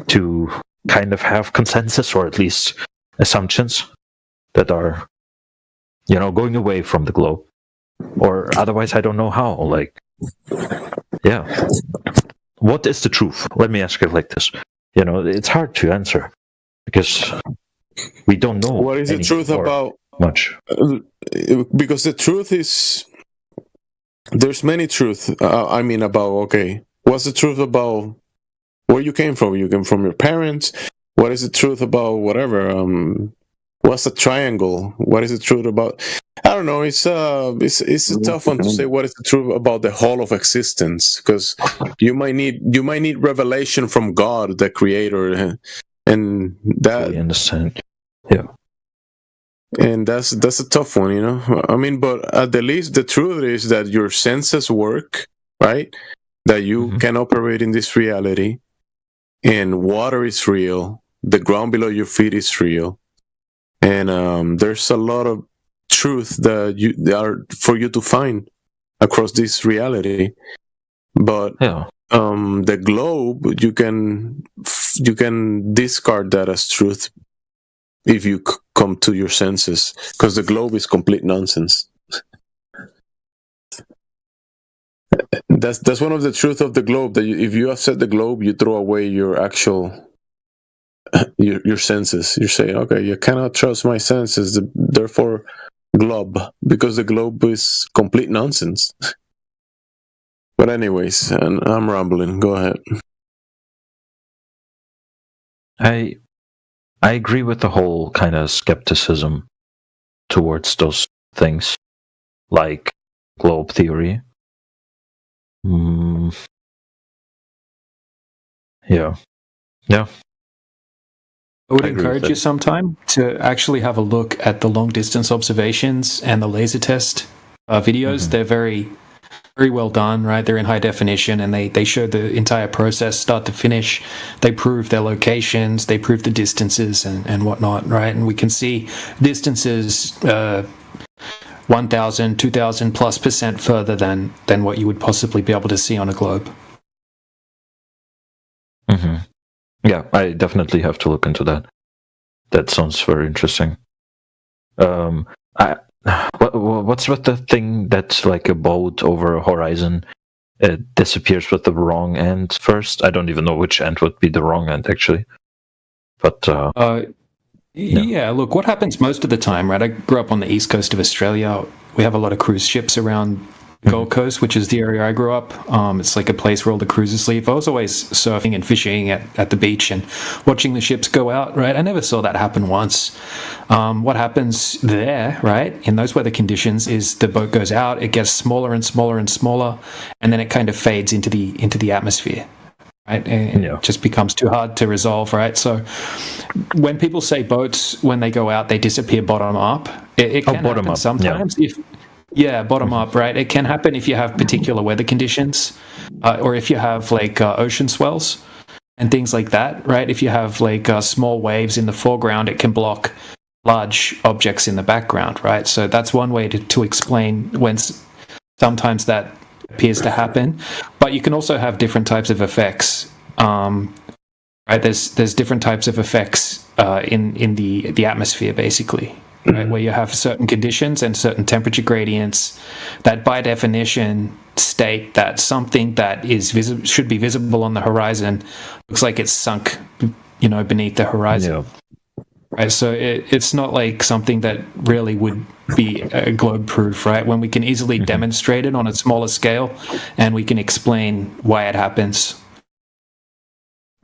To kind of have consensus, or at least assumptions that are, going away from the globe. Or otherwise, I don't know how. Like, yeah. What is the truth? Let me ask it like this. It's hard to answer because we don't know. What is the truth about much? Because the truth is, there's many truth. Okay, what's the truth about where you came from? You came from your parents. What is the truth about whatever? What's the triangle? What is the truth about? I don't know. It's a tough one to say. What is the truth about the whole of existence? Because you might need revelation from God, the Creator, and that. I understand. Yeah. And that's a tough one, but at the least the truth is that your senses work, right? That you can operate in this reality, and water is real. The ground below your feet is real, and there's a lot of truth that are for you to find across this reality. But the globe, you can discard that as truth if you come to your senses, because the globe is complete nonsense. That's one of the truth of the globe, that if you upset the globe, you throw away your actual your senses. You say, okay, you cannot trust my senses, therefore globe, because the globe is complete nonsense. But anyways, and I'm rambling. Go ahead. I agree with the whole kind of skepticism towards those things, like globe theory. Yeah. I would encourage you sometime to actually have a look at the long distance observations and the laser test videos. They're very, very well done, right? They're in high definition, and they show the entire process start to finish. They prove their locations, they prove the distances and whatnot, right? And we can see distances 1,000, 2,000 plus % further than what you would possibly be able to see on a globe. Yeah, I definitely have to look into that. That sounds very interesting. What's with the thing that's like a boat over a horizon? It disappears with the wrong end first. I don't even know which end would be the wrong end, actually. But yeah, look, what happens most of the time, right? I grew up on the east coast of Australia. We have a lot of cruise ships around Gold Coast, which is the area I grew up. It's like a place where all the cruisers leave. I was always surfing and fishing at the beach and watching the ships go out, right? I never saw that happen once. What happens there, right, in those weather conditions is the boat goes out, it gets smaller and smaller and smaller, and then it kind of fades into the atmosphere. Right? And it just becomes too hard to resolve, right? So when people say boats, when they go out, they disappear bottom up. It can happen up sometimes. Bottom up, right? It can happen if you have particular weather conditions, or if you have like ocean swells and things like that, right? If you have like small waves in the foreground, it can block large objects in the background, right? So that's one way to explain when sometimes that appears to happen. But you can also have different types of effects, right? There's different types of effects in the atmosphere, basically. Right, where you have certain conditions and certain temperature gradients that by definition state that something that is should be visible on the horizon looks like it's sunk, beneath the horizon. Right, so it's not like something that really would be globe proof, right? When we can easily demonstrate it on a smaller scale and we can explain why it happens.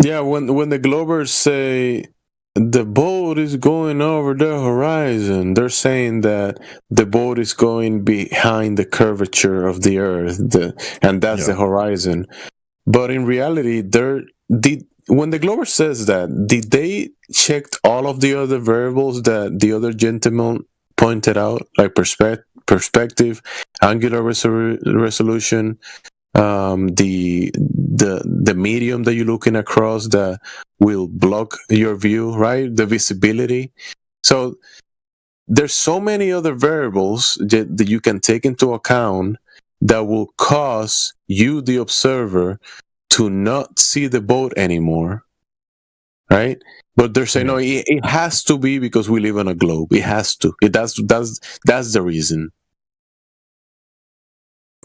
Yeah, when the globers say the boat is going over the horizon, they're saying that the boat is going behind the curvature of the earth, and that's the horizon. But in reality, when the glober says that, did they check all of the other variables that the other gentleman pointed out, like perspective, angular resolution, the medium that you're looking across that will block your view, right? The visibility. So there's so many other variables that you can take into account that will cause you, the observer, to not see the boat anymore, right? But they're saying, no, it has to be because we live on a globe. It has to. That's the reason.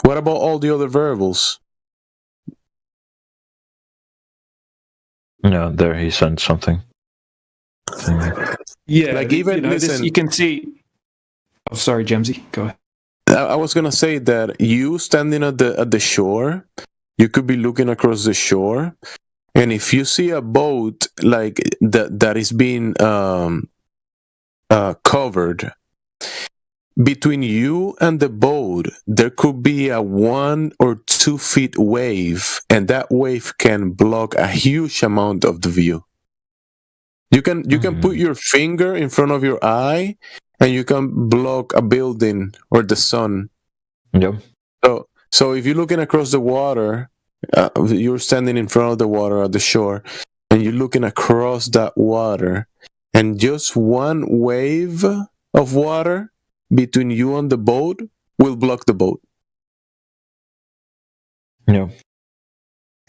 What about all the other variables? Yeah, there he sent something. Yeah, like even listen, you can see. Oh, sorry, Jamesy, go ahead. I was gonna say that you standing at the shore, you could be looking across the shore, and if you see a boat like that is being covered, between you and the boat, there could be a 1 or 2 feet wave, and that wave can block a huge amount of the view. You can put your finger in front of your eye, and you can block a building or the sun. Yep. So if you're looking across the water, you're standing in front of the water at the shore, and you're looking across that water, and just one wave of water between you and the boat will block the boat. Yeah.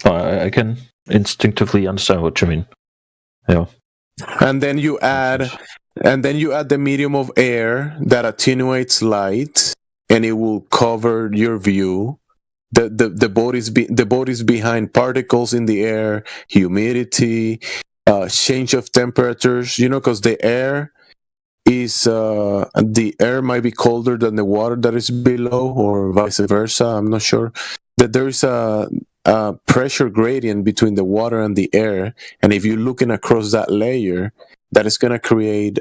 I can instinctively understand what you mean. Yeah. And then you add the medium of air that attenuates light, and it will cover your view. The boat is behind particles in the air, humidity, change of temperatures. Because the air might be colder than the water that is below, or vice versa. I'm not sure. That there is a pressure gradient between the water and the air, and if you're looking across that layer, that is going to create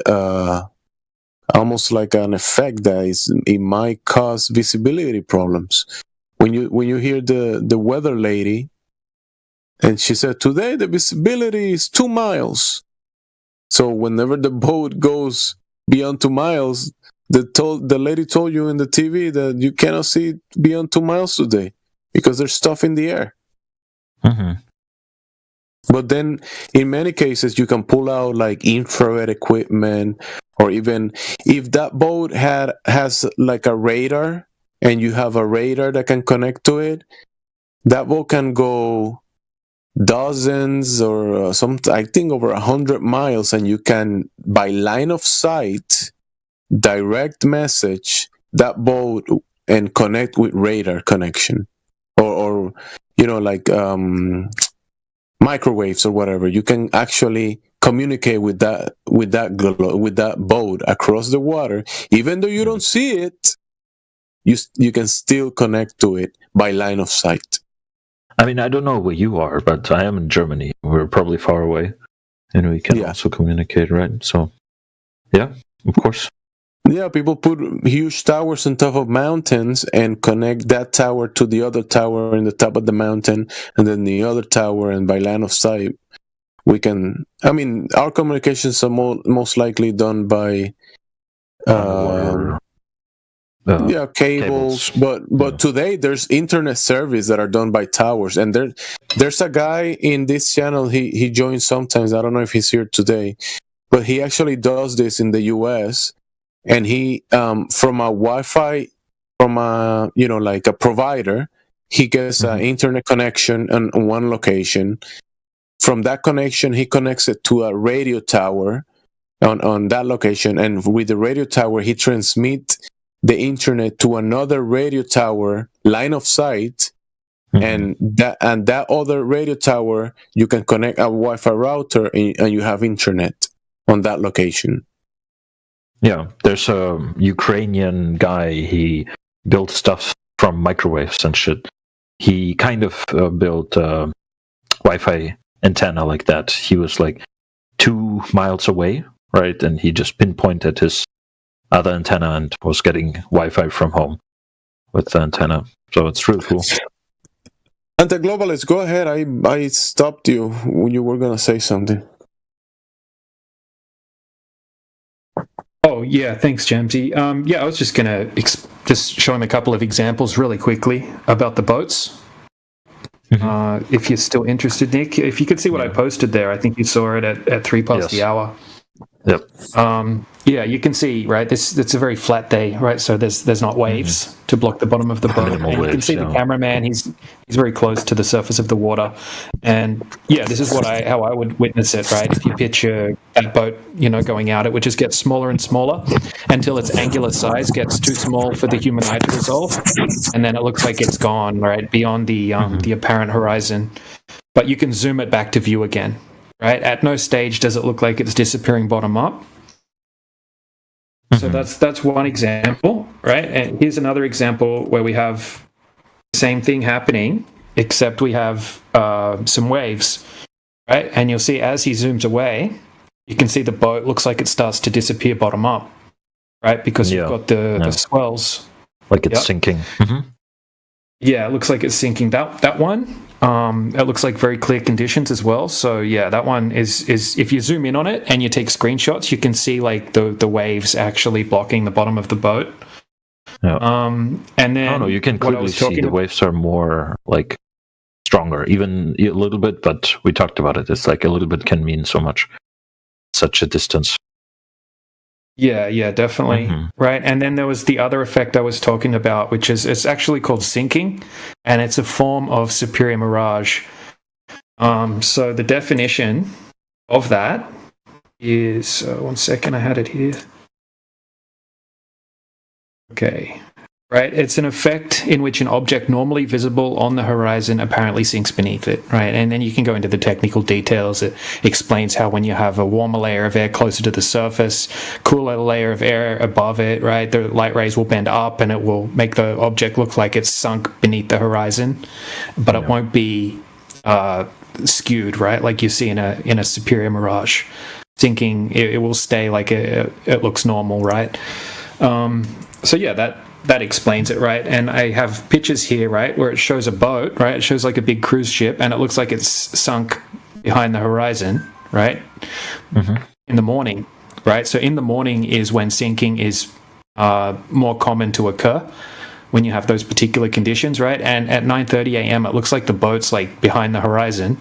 almost like an effect it might cause visibility problems. When you hear the weather lady, and she said today the visibility is 2 miles. So whenever the boat goes beyond 2 miles, the lady told you in the TV that you cannot see beyond 2 miles today because there's stuff in the air. Mm-hmm. But then in many cases you can pull out like infrared equipment, or even if that boat has like a radar, and you have a radar that can connect to it, that boat can go dozens or I think over 100 miles, and you can, by line of sight, direct message that boat and connect with radar connection, or like microwaves or whatever. You can actually communicate with that boat across the water, even though you don't see it. You can still connect to it by line of sight. I mean, I don't know where you are, but I am in Germany. We're probably far away, and we can also communicate, right? So, yeah, of course. Yeah, people put huge towers on top of mountains and connect that tower to the other tower in the top of the mountain, and then the other tower, and by line of sight, we can... I mean, our communications are most likely done by... cables. But today there's internet service that are done by towers, and there's a guy in this channel. He joins sometimes. I don't know if he's here today, but he actually does this in the US, and he from a Wi-Fi, from a like a provider, he gets an internet connection on one location. From that connection, he connects it to a radio tower on that location, and with the radio tower he transmits the internet to another radio tower, line of sight, and that other radio tower, you can connect a Wi-Fi router, and you have internet on that location. Yeah, there's a Ukrainian guy. He built stuff from microwaves and shit. He kind of built a Wi-Fi antenna like that. He was like 2 miles away, right? And he just pinpointed his other antenna and was getting Wi-Fi from home with the antenna. So it's really cool. And the Globalist, go ahead. I stopped you when you were gonna say something. Oh yeah, thanks, Jamesy. Yeah, I was just gonna just show him a couple of examples really quickly about the boats. If you're still interested, Nick, if you could see what I posted there, I think you saw it at 3 past the hour. Yep. Yeah, you can see, right? It's a very flat day, right? So there's not waves to block the bottom of the boat. And you can see the cameraman; he's very close to the surface of the water. And yeah, this is how I would witness it, right? If you picture that boat, going out, it would just get smaller and smaller until its angular size gets too small for the human eye to resolve, and then it looks like it's gone, right, beyond the apparent horizon. But you can zoom it back to view again. Right? At no stage does it look like it's disappearing bottom up. So that's one example, right? And here's another example where we have the same thing happening, except we have some waves, right? And you'll see as he zooms away, you can see the boat looks like it starts to disappear bottom up, right? Because you've got the swells. Like it's sinking. Yeah, it looks like it's sinking. That one, it looks like very clear conditions as well. So yeah, that one is if you zoom in on it and you take screenshots, you can see like the waves actually blocking the bottom of the boat. Yeah. And then you can clearly see the waves are more like stronger, even a little bit. But we talked about it. It's like a little bit can mean so much, such a distance. Yeah, definitely. Right. And then there was the other effect I was talking about, which is it's actually called sinking, and it's a form of superior mirage. So the definition of that is 1 second, I had it here. Okay. Right, it's an effect in which an object normally visible on the horizon apparently sinks beneath it, right? And then you can go into the technical details. It explains how when you have a warmer layer of air closer to the surface, cooler layer of air above it, right, the light rays will bend up and it will make the object look like it's sunk beneath the horizon, but it won't be skewed, right, like you see in a superior mirage. Sinking, it will stay like it looks normal, right? So yeah, that explains it, right? And I have pictures here, right, where it shows a boat, right? It shows like a big cruise ship, and it looks like it's sunk behind the horizon, right? In the morning, right? So in the morning is when sinking is more common to occur, when you have those particular conditions, right? And at 9:30 a.m., it looks like the boat's like behind the horizon,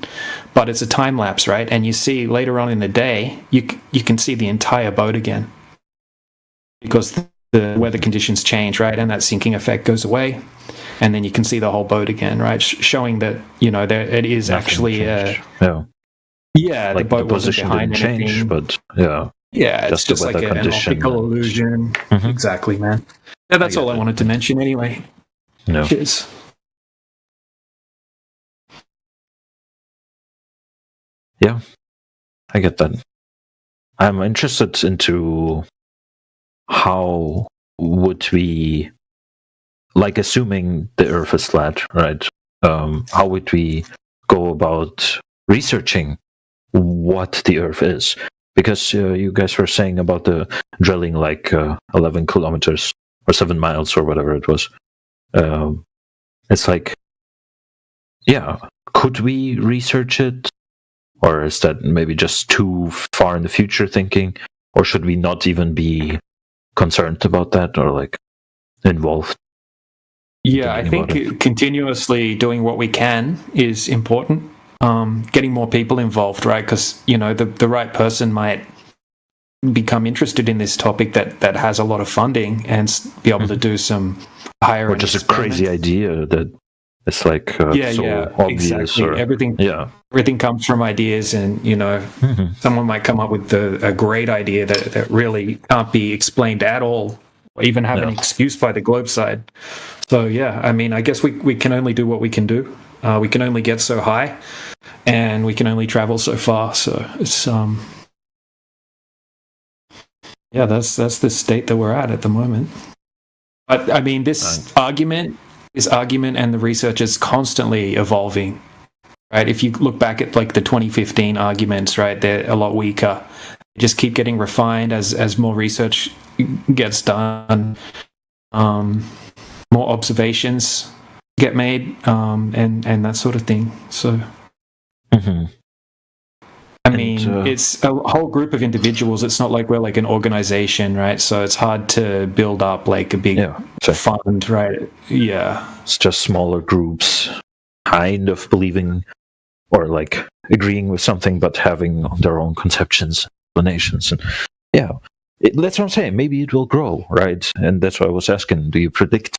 but it's a time lapse, right? And you see later on in the day, you can see the entire boat again because the weather conditions change, right? And that sinking effect goes away. And then you can see the whole boat again, right? Showing that, there it is actually... Yeah, like the boat the position wasn't behind didn't change, but Yeah, it's just like an optical illusion. Exactly, man. Yeah, that's all I wanted to mention anyway. No. Cheers. Yeah, I get that. I'm interested into how would we, like assuming the Earth is flat, right? How would we go about researching what the Earth is? Because you guys were saying about the drilling like 11 kilometers or 7 miles or whatever it was. It's like, yeah, could we research it? Or is that maybe just too far in the future thinking? Or should we not even be concerned about that or like involved? Yeah, I think continuously doing what we can is important. Getting more people involved, right? Because, the right person might become interested in this topic that has a lot of funding and be able to do some higher or just a crazy idea that it's like obvious. Exactly. Or, everything comes from ideas, and someone might come up with a great idea that really can't be explained at all, or even have an excuse by the globe side. So I guess we can only do what we can do. We can only get so high, and we can only travel so far. So it's that's the state that we're at the moment. But I mean, this argument and the research is constantly evolving, right? If you look back at like the 2015 arguments, right, they're a lot weaker. They just keep getting refined as more research gets done, more observations get made, and that sort of thing. So I mean, it's a whole group of individuals. It's not like we're like an organization, right? So it's hard to build up like a big fund, right? Yeah. It's just smaller groups kind of believing or like agreeing with something, but having their own conceptions, explanations. And that's what I'm saying. Maybe it will grow, right? And that's why I was asking, do you predict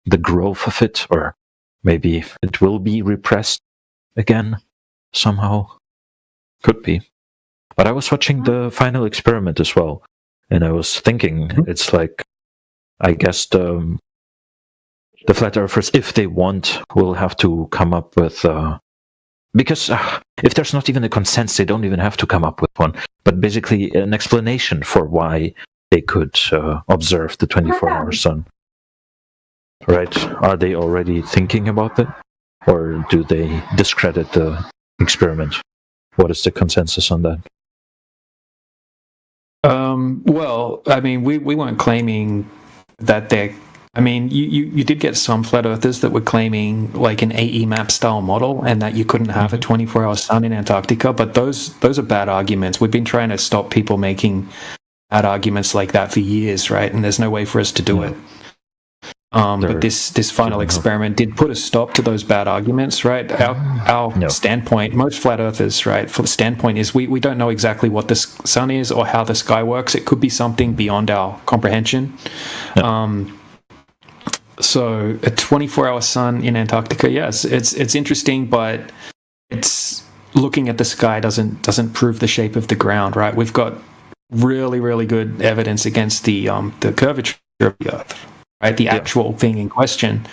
the growth of it? Or maybe it will be repressed again somehow? Could be. But I was watching the final experiment as well, and I was thinking, it's like, I guess the flat earthers, if they want, will have to come up with, because if there's not even a consensus, they don't even have to come up with one, but basically an explanation for why they could observe the 24-hour sun. Right? Are they already thinking about that? Or do they discredit the experiment? What is the consensus on that? Well, I mean, we weren't claiming that they're... I mean, you did get some flat earthers that were claiming like an AE map style model and that you couldn't have a 24-hour sun in Antarctica, but those are bad arguments. We've been trying to stop people making bad arguments like that for years, right? And there's no way for us to do it. But this final experiment did put a stop to those bad arguments, right? Our standpoint, most flat earthers, right, for the standpoint is we don't know exactly what the sun is or how the sky works. It could be something beyond our comprehension. So a 24-hour sun in Antarctica, yes, it's interesting, but it's looking at the sky doesn't prove the shape of the ground, right? We've got really, really good evidence against the curvature of the Earth. Right, the actual thing in question.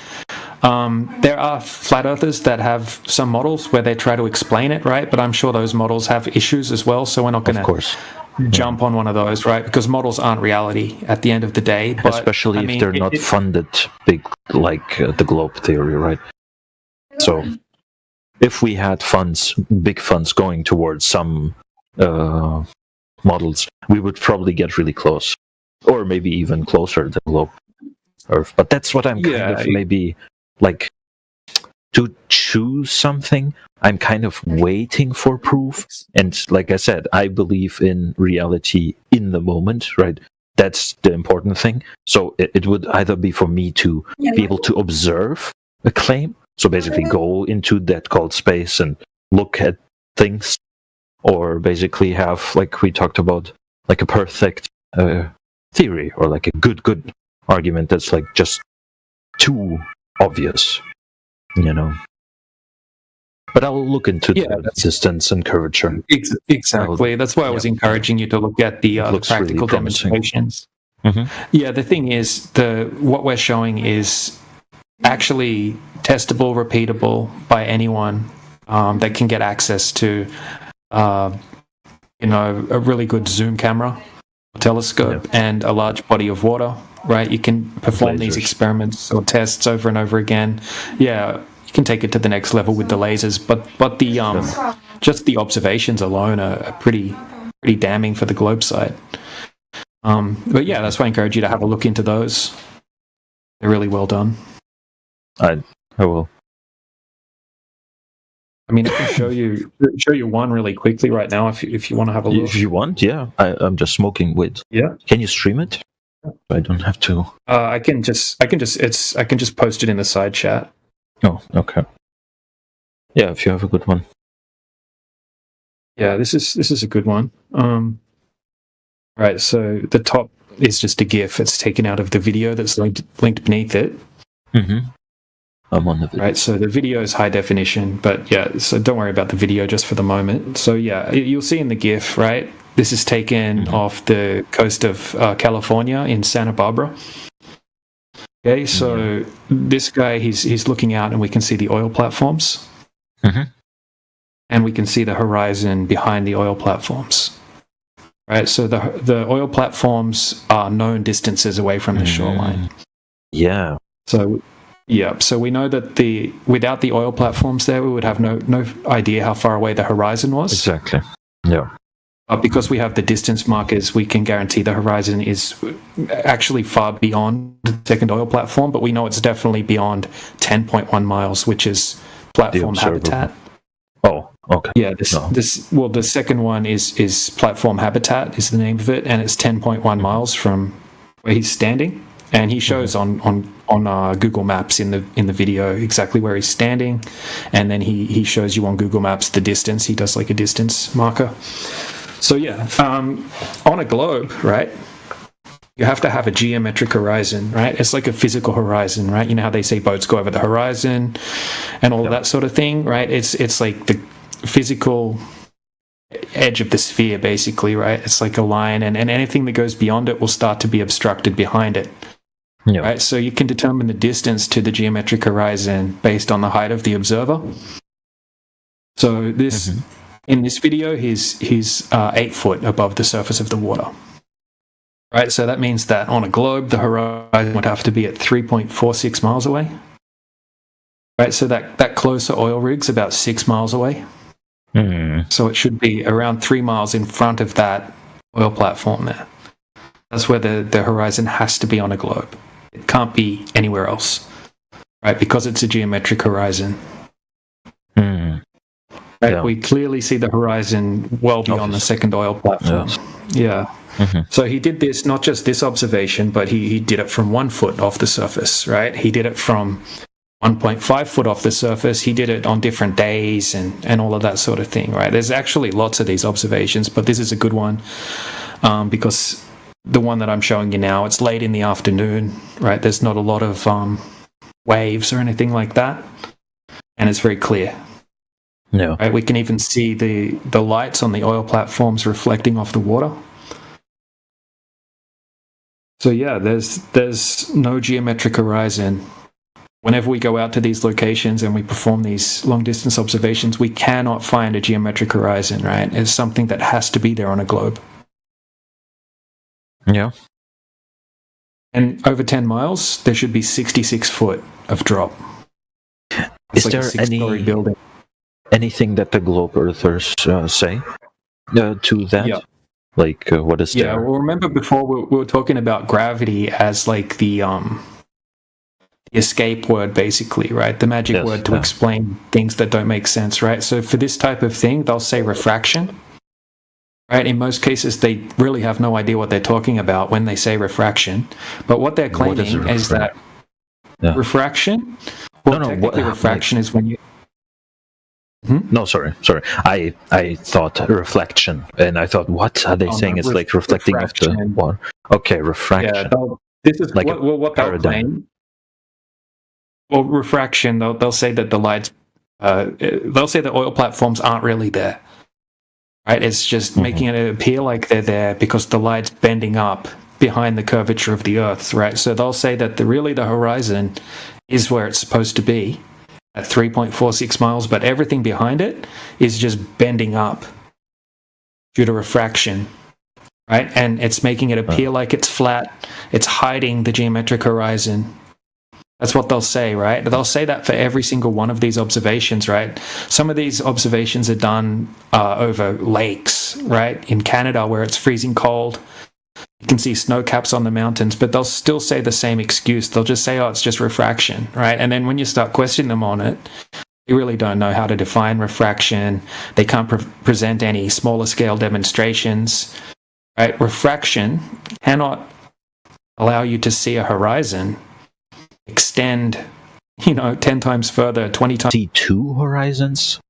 There are flat earthers that have some models where they try to explain it, right? But I'm sure those models have issues as well, so we're not going to jump on one of those, right? Because models aren't reality at the end of the day. But, especially if they're not funded big like the globe theory, right? So if we had big funds going towards some models, we would probably get really close, or maybe even closer than globe Earth. But that's what I'm kind of maybe like to choose something. I'm kind of waiting for proof. And like I said, I believe in reality in the moment, right? That's the important thing. So it would either be for me to be able to observe a claim, so basically go into that cold space and look at things, or basically have, like we talked about, like a perfect theory, or like a good argument that's like just too obvious, you know. But I'll look into the distance and curvature. Exactly. That's why I was encouraging you to look at the practical really demonstrations. Yeah, the thing is, what we're showing is actually testable, repeatable by anyone that can get access to, a really good zoom camera, telescope, and a large body of water. Right, you can perform these experiments or tests over and over again. Yeah, you can take it to the next level with the lasers, but the just the observations alone are pretty damning for the globe side. But yeah, that's why I encourage you to have a look into those. They're really well done. I will. I mean, I can show you one really quickly right now if you want to have a look. If you want, yeah. I'm just smoking weed. Yeah. Can you stream it? I don't have to. I can just post it in the side chat. Oh, okay. Yeah, if you have a good one. Yeah, this is a good one. Right, so the top is just a GIF. It's taken out of the video that's linked beneath it. I'm on the video. Right, so the video is high definition, but yeah, so don't worry about the video just for the moment. So yeah, you'll see in the GIF, right? This is taken off the coast of California in Santa Barbara. Okay, so this guy, he's looking out, and we can see the oil platforms, and we can see the horizon behind the oil platforms. Right, so the oil platforms are known distances away from the shoreline. Yeah. So we know that without the oil platforms there, we would have no idea how far away the horizon was. Exactly. Yeah. Because we have the distance markers, we can guarantee the horizon is actually far beyond the second oil platform, but we know it's definitely beyond 10.1 miles, which is platform habitat. Oh, Okay. Yeah, the second one is Platform Habitat is the name of it, and it's 10.1 miles from where he's standing, and he shows on Google Maps in the video exactly where he's standing, and then he shows you on Google Maps the distance. He does like a distance marker. So yeah, on a globe, right? You have to have a geometric horizon, right? It's like a physical horizon, right? You know how they say boats go over the horizon and all of that sort of thing, right? It's like the physical edge of the sphere, basically, right? It's like a line, and anything that goes beyond it will start to be obstructed behind it, right? So you can determine the distance to the geometric horizon based on the height of the observer. So this, in this video, he's 8 foot above the surface of the water. Right, so that means that on a globe, the horizon would have to be at 3.46 miles away. Right, so that closer oil rig's about 6 miles away. So it should be around 3 miles in front of that oil platform there. That's where the horizon has to be on a globe. It can't be anywhere else, right, because it's a geometric horizon. Right, we clearly see the horizon well beyond the second oil platform. Yeah. So he did this, not just this observation, but he did it from 1 foot off the surface, right? He did it from 1.5 foot off the surface. He did it on different days and all of that sort of thing, right? There's actually lots of these observations, but this is a good one because the one that I'm showing you now, it's late in the afternoon, right? There's not a lot of waves or anything like that, and it's very clear. Yeah. Right? We can even see the lights on the oil platforms reflecting off the water. So yeah, there's no geometric horizon. Whenever we go out to these locations and we perform these long distance observations, we cannot find a geometric horizon, right? It's something that has to be there on a globe. Yeah. And over 10 miles, there should be 66 foot of drop. It's Is like there a 6-story building. anything that the globe earthers say to that? Yeah. Like, what is Yeah, there? well, remember before we were talking about gravity as like the escape word, basically, right? The magic word to explain things that don't make sense, right? So for this type of thing, they'll say refraction, right? In most cases, they really have no idea what they're talking about when they say refraction. But what they're claiming is that refraction, well, technically refraction is when you... No, sorry. I thought reflection, and I thought, what are they saying? It's like reflecting off the water. Okay, refraction. Yeah, this is like what they'll claim. Well, refraction, they'll say that the lights, they'll say the oil platforms aren't really there, right? It's just making it appear like they're there because the light's bending up behind the curvature of the Earth, right? So they'll say that the horizon is where it's supposed to be, at 3.46 miles, but everything behind it is just bending up due to refraction, right? And it's making it appear like it's flat. It's hiding the geometric horizon. That's what they'll say, right? They'll say that for every single one of these observations, right? Some of these observations are done over lakes, right? In Canada, where it's freezing cold. You can see snow caps on the mountains, but they'll still say the same excuse. They'll just say, oh, it's just refraction, right? And then when you start questioning them on it, they really don't know how to define refraction. They can't present any smaller scale demonstrations, right? Refraction cannot allow you to see a horizon extend, 10 times further, 20 times. See two horizons?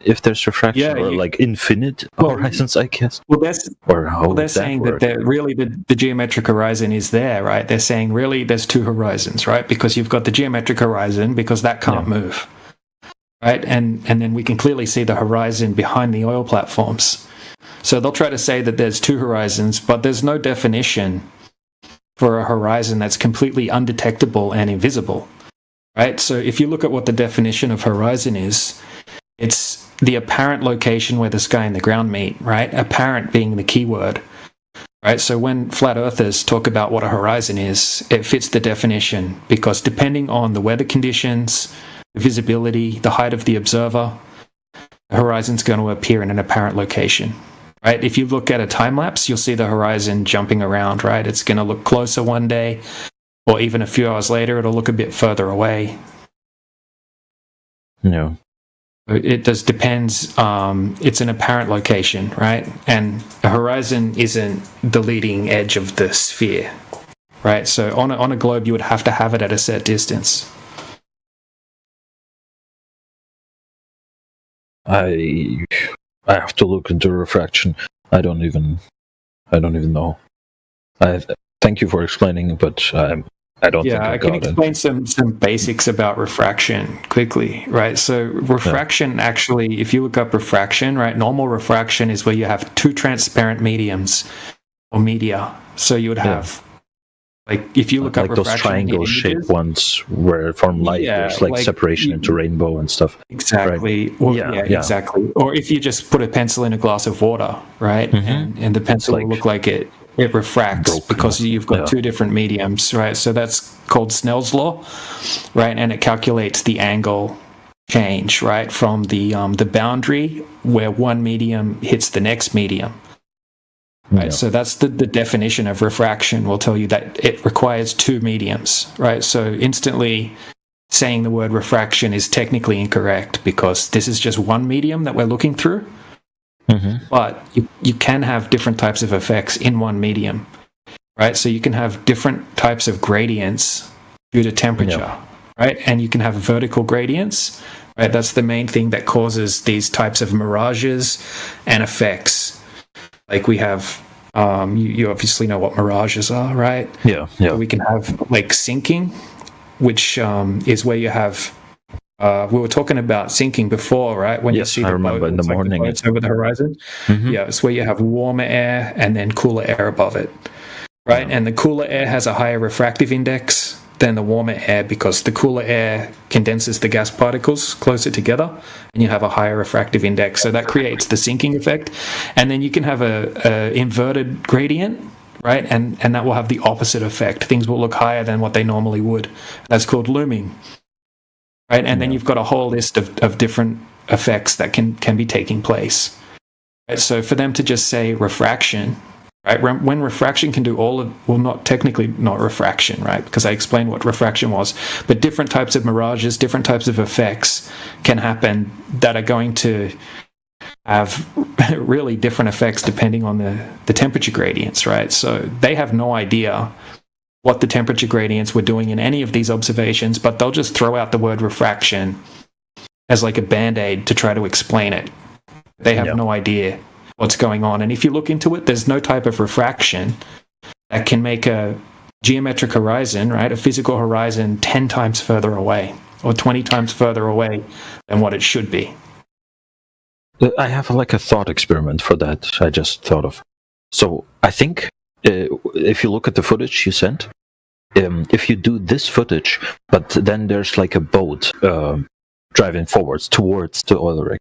If there's refraction, or like infinite horizons, I guess. Well, they're saying that the geometric horizon is there, right? They're saying really there's two horizons, right? Because you've got the geometric horizon because that can't move, right? And then we can clearly see the horizon behind the oil platforms. So they'll try to say that there's two horizons, but there's no definition for a horizon that's completely undetectable and invisible, right? So if you look at what the definition of horizon is, it's the apparent location where the sky and the ground meet, right? Apparent being the key word, right? So when flat earthers talk about what a horizon is, it fits the definition because depending on the weather conditions, the visibility, the height of the observer, the horizon's going to appear in an apparent location, right? If you look at a time lapse, you'll see the horizon jumping around, right? It's going to look closer one day, or even a few hours later, it'll look a bit further away. No. It just depends. It's an apparent location, right? And a horizon isn't the leading edge of the sphere, right? So on a globe, you would have to have it at a set distance. I have to look into refraction. I don't even know. Thank you for explaining, but I don't think I can got explain some basics about refraction quickly, right? So refraction actually, if you look up refraction, right, normal refraction is where you have two transparent mediums or media. So you would have, like, if you look up like those refraction, triangle-shaped ones where from light there's like separation into rainbow and stuff. Exactly. Right? Or, exactly. Or if you just put a pencil in a glass of water, right, and the pencil will look like it refracts because you've got two different mediums, right? So that's called Snell's law, right? And it calculates the angle change, right, from the boundary where one medium hits the next medium. Right, so that's the definition of refraction. Will tell you that it requires two mediums, right? So instantly saying the word refraction is technically incorrect because this is just one medium that we're looking through. But you can have different types of effects in one medium, right? So you can have different types of gradients due to temperature, right? And you can have vertical gradients, right? That's the main thing that causes these types of mirages and effects. Like we have, you obviously know what mirages are, right? Yeah. We can have like sinking, which is where you have. We were talking about sinking before, right? When you see the boat, in the morning, it's over the horizon. Yeah, it's where you have warmer air and then cooler air above it, right? And the cooler air has a higher refractive index than the warmer air because the cooler air condenses the gas particles closer together, and you have a higher refractive index. So that creates the sinking effect, and then you can have a inverted gradient. Right, and that will have the opposite effect. Things will look higher than what they normally would. That's called looming. Right, and then you've got a whole list of different effects that can be taking place. Right? So for them to just say refraction, right? When refraction can do all of, well, not refraction, right? Because I explained what refraction was, but different types of mirages, different types of effects can happen that are going to have really different effects depending on the temperature gradients, right? So they have no idea what the temperature gradients were doing in any of these observations, but they'll just throw out the word refraction as like a band-aid to try to explain it. They have no idea what's going on. And if you look into it, there's no type of refraction that can make a geometric horizon, right, a physical horizon 10 times further away or 20 times further away than what it should be. I have like a thought experiment for that I just thought of. So I think if you look at the footage you sent, if you do this footage, but then there's like a boat driving forwards towards the oil rig,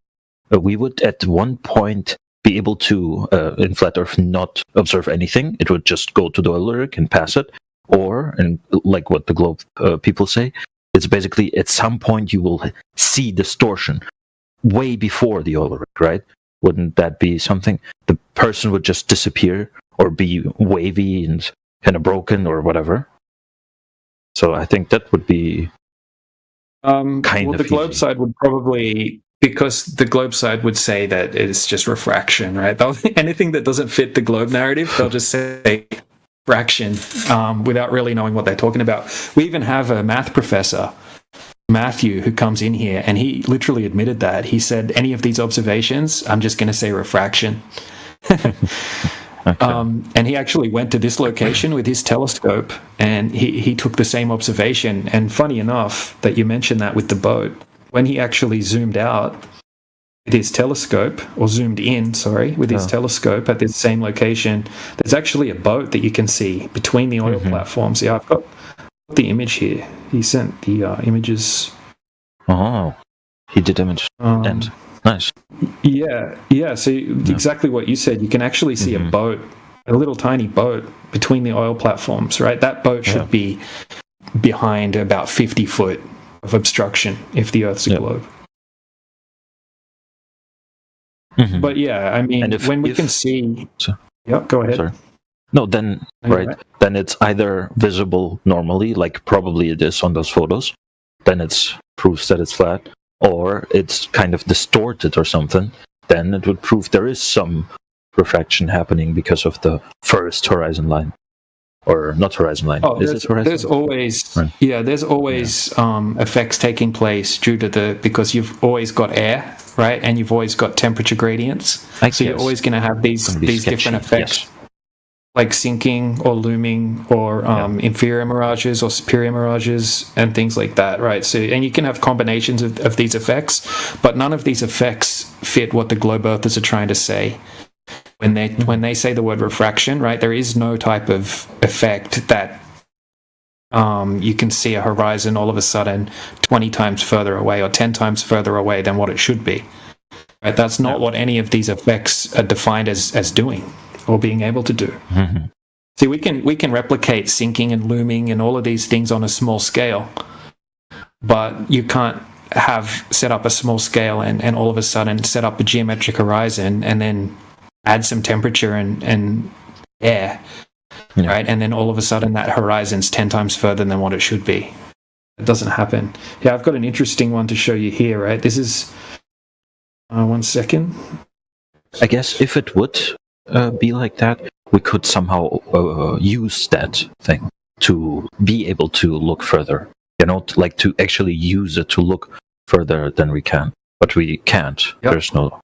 we would at one point be able to, in flat Earth, not observe anything. It would just go to the oil rig and pass it. Or, and like what the globe people say, it's basically at some point you will see distortion way before the oil rig, right? Wouldn't that be something? The person would just disappear or be wavy and kind of broken or whatever. So I think that would be kind of the globe side would probably, because the globe side would say that it's just refraction, right? Anything that doesn't fit the globe narrative, they'll just say refraction without really knowing what they're talking about. We even have a math professor, Matthew, who comes in here, and he literally admitted that. He said, any of these observations, I'm just going to say refraction. And he actually went to this location with his telescope, and he took the same observation. And funny enough that you mentioned that with the boat, when he actually zoomed out with his telescope, or zoomed in, sorry, with his telescope at this same location, there's actually a boat that you can see between the oil platforms. Yeah, I've got the image here. He sent the images. Oh, he did image. And nice. Yeah. So exactly what you said. You can actually see a boat, a little tiny boat between the oil platforms, right? That boat should be behind about 50 foot of obstruction if the Earth's a globe. But yeah, I mean, when we can see... go ahead. Sorry. No, then, then it's either visible normally, like probably it is on those photos, then it proves that it's flat, or it's kind of distorted or something, then it would prove there is some refraction happening because of the first horizon line. Or not horizon line. Oh, is it horizon? There's always effects taking place due to because you've always got air, right, and you've always got temperature gradients. So you're always going to have these different effects, like sinking or looming or inferior mirages or superior mirages and things like that, right? So and you can have combinations of these effects, but none of these effects fit what the globe earthers are trying to say. When they say the word refraction, right, there is no type of effect that you can see a horizon all of a sudden 20 times further away or 10 times further away than what it should be. Right? That's not what any of these effects are defined as doing or being able to do. Mm-hmm. See, we can replicate sinking and looming and all of these things on a small scale, but you can't set up a small scale and all of a sudden set up a geometric horizon and then add some temperature and air, right? And then all of a sudden that horizon's 10 times further than what it should be. It doesn't happen. Yeah, I've got an interesting one to show you here, right? This is, 1 second. I guess if it would be like that, we could somehow use that thing to be able to look further. You know, like to actually use it to look further than we can. But we can't. Yep. There's no...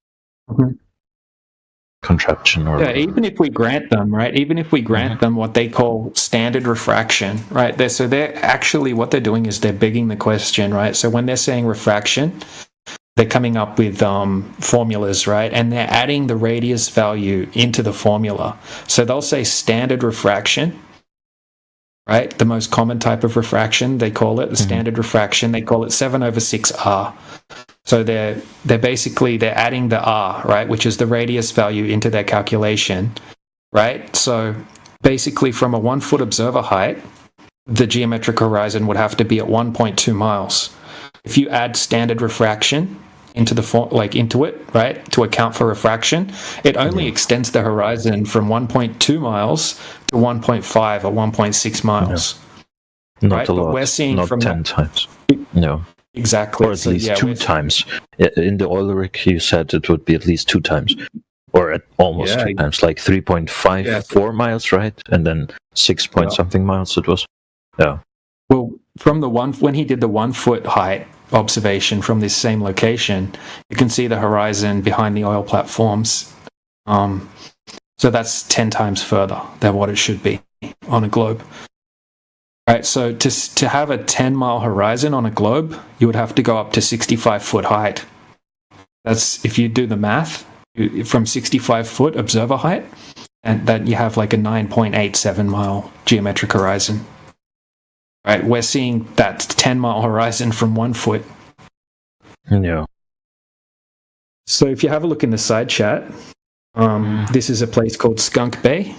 contraption or even if we grant them, right, even if we grant them what they call standard refraction, right, they're actually, what they're doing is they're begging the question, right? So when they're saying refraction, they're coming up with formulas, right, and they're adding the radius value into the formula. So they'll say standard refraction, right, the most common type of refraction, they call it the standard refraction, they call it 7/6R. So they're adding the R, right, which is the radius value, into their calculation, right? So basically from a 1 foot observer height, the geometric horizon would have to be at 1.2 miles. If you add standard refraction into into it, right, to account for refraction, it only extends the horizon from 1.2 miles to 1.5 or 1.6 miles. Not right? a lot. But we're seeing not from 10 times. No. Exactly. Or at least 2 times. In the oil rig, you said it would be at least 2 times. Or at almost 2 times, like 3.54 miles, right? And then 6 point something miles it was. Yeah. Well, from when he did the 1 foot height observation from this same location, you can see the horizon behind the oil platforms. So that's 10 times further than what it should be on a globe. Right, so to have a 10-mile horizon on a globe, you would have to go up to 65-foot height. That's, if you do the math, from 65-foot observer height, and that you have like a 9.87-mile geometric horizon. Right, we're seeing that 10-mile horizon from 1 foot. Yeah. So if you have a look in the side chat, this is a place called Skunk Bay.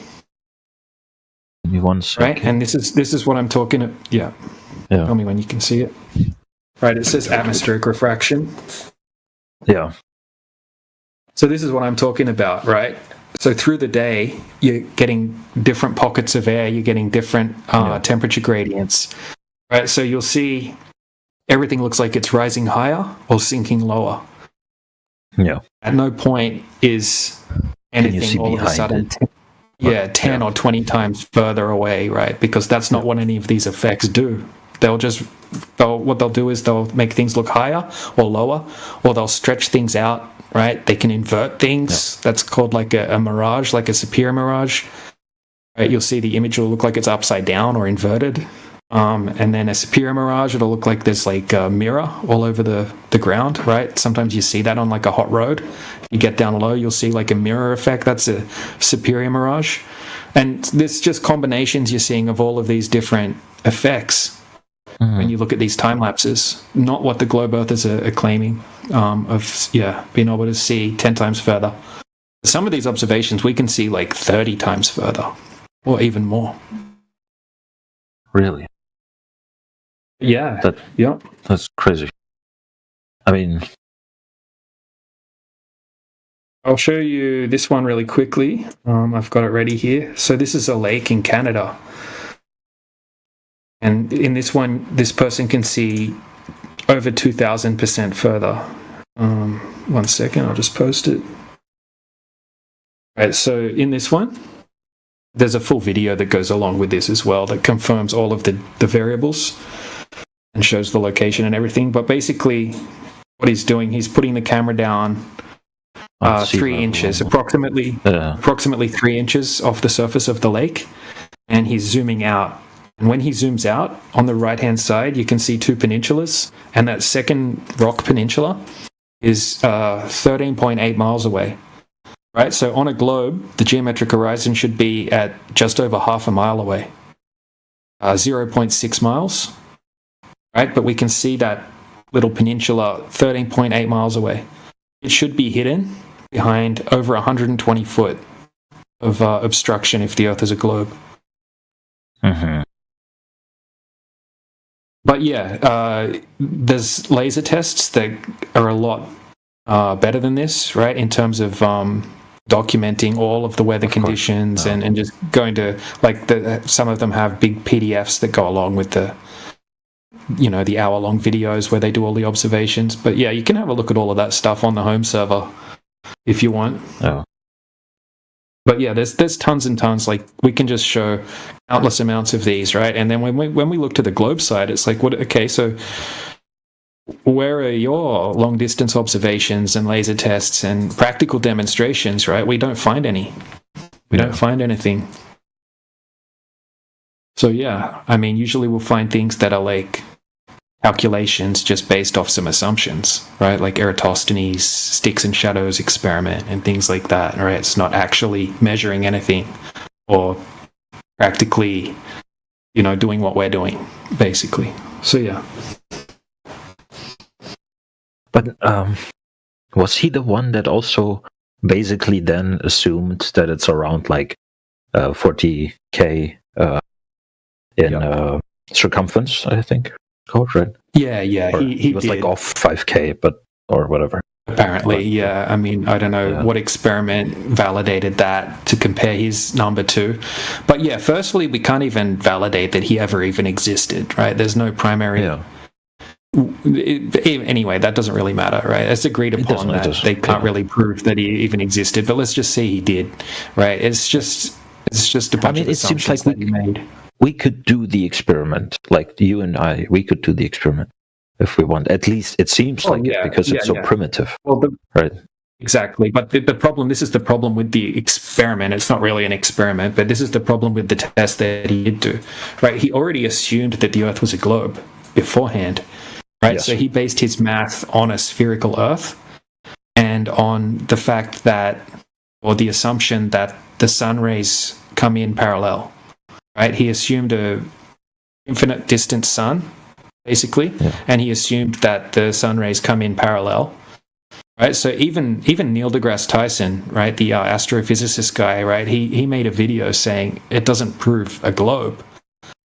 Right, and this is what I'm talking about. Yeah. Tell me when you can see it. Right, it says atmospheric refraction. Yeah. So this is what I'm talking about, right? So through the day, you're getting different pockets of air, you're getting different temperature gradients, right? So you'll see everything looks like it's rising higher or sinking lower. Yeah. At no point is anything all of a sudden... 10 or 20 times further away, right? Because that's not what any of these effects do. What they'll do is they'll make things look higher or lower, or they'll stretch things out, right? They can invert things. That's called like a mirage, like a superior mirage. Right? You'll see the image will look like it's upside down or inverted. And then a superior mirage, it'll look like there's like a mirror all over the ground, right? Sometimes you see that on like a hot road. If you get down low, you'll see like a mirror effect. That's a superior mirage. And there's just combinations you're seeing of all of these different effects when you look at these time lapses. Not what the globe earthers are claiming being able to see 10 times further. Some of these observations we can see like 30 times further or even more. Really? Yeah. That's crazy. I mean, I'll show you this one really quickly. I've got it ready here. So this is a lake in Canada. And in this one, this person can see over 2,000% further. 1 second, I'll just post it. Right, so in this one, there's a full video that goes along with this as well that confirms all of the variables and shows the location and everything. But basically, what he's doing, he's putting the camera down 3 inches, approximately 3 inches off the surface of the lake, and he's zooming out. And when he zooms out, on the right-hand side, you can see 2 peninsulas, and that second rock peninsula is 13.8 miles away. Right, so on a globe, the geometric horizon should be at just over half a mile away, 0.6 miles. Right, but we can see that little peninsula 13.8 miles away. It should be hidden behind over 120 foot of obstruction if the Earth is a globe. Mm-hmm. But yeah, there's laser tests that are a lot better than this, right, in terms of documenting all of the weather conditions and just going to, like, some of them have big PDFs that go along with the hour-long videos where they do all the observations. But yeah, you can have a look at all of that stuff on the home server if you want. Oh. But yeah, there's tons and tons. Like, we can just show countless amounts of these, right? And then when we look to the globe side, it's like, okay, so where are your long-distance observations and laser tests and practical demonstrations, right? We don't find any. We don't find anything. So yeah, I mean, usually we'll find things that are like calculations just based off some assumptions, right? Like Eratosthenes' sticks and shadows experiment and things like that, right? It's not actually measuring anything or practically, doing what we're doing, basically. So yeah. But was he the one that also basically then assumed that it's around like 40K in circumference, I think? Right? Yeah. He was did. like off 5K, or whatever. Apparently, yeah. I mean, I don't know what experiment validated that to compare his number to. But yeah, firstly, we can't even validate that he ever even existed, right? There's no primary... Yeah. Anyway, that doesn't really matter, right? It's agreed upon that they can't really prove that he even existed, but let's just say he did, right? It's just a bunch of assumptions that he made. We could do the experiment, like you and I. We could do the experiment if we want. At least it seems it because it's so primitive, right? Exactly, but the problem. This is the problem with the experiment. It's not really an experiment, but this is the problem with the test that he did do, right? He already assumed that the Earth was a globe beforehand. Right, yes. So he based his math on a spherical Earth and on the fact that, or the assumption that the sun rays come in parallel. Right, he assumed a infinite distance sun, basically, and he assumed that the sun rays come in parallel. Right, so even Neil deGrasse Tyson, right, the astrophysicist guy, right, he made a video saying it doesn't prove a globe.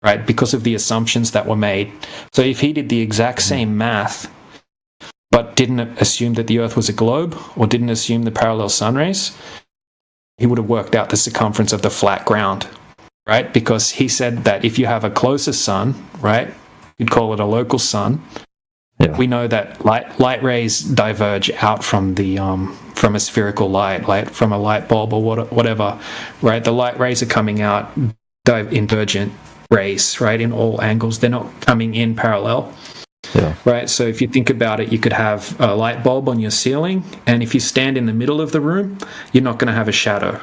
Right, because of the assumptions that were made. So if he did the exact same math, but didn't assume that the Earth was a globe, or didn't assume the parallel sun rays, he would have worked out the circumference of the flat ground, right? Because he said that if you have a closer sun, right, you'd call it a local sun. Yeah. We know that light rays diverge out from the from a spherical light from a light bulb or whatever, right? The light rays are coming out divergent rays, right, in all angles. They're not coming in parallel. Yeah. Right, so if you think about it, you could have a light bulb on your ceiling, and if you stand in the middle of the room, you're not going to have a shadow,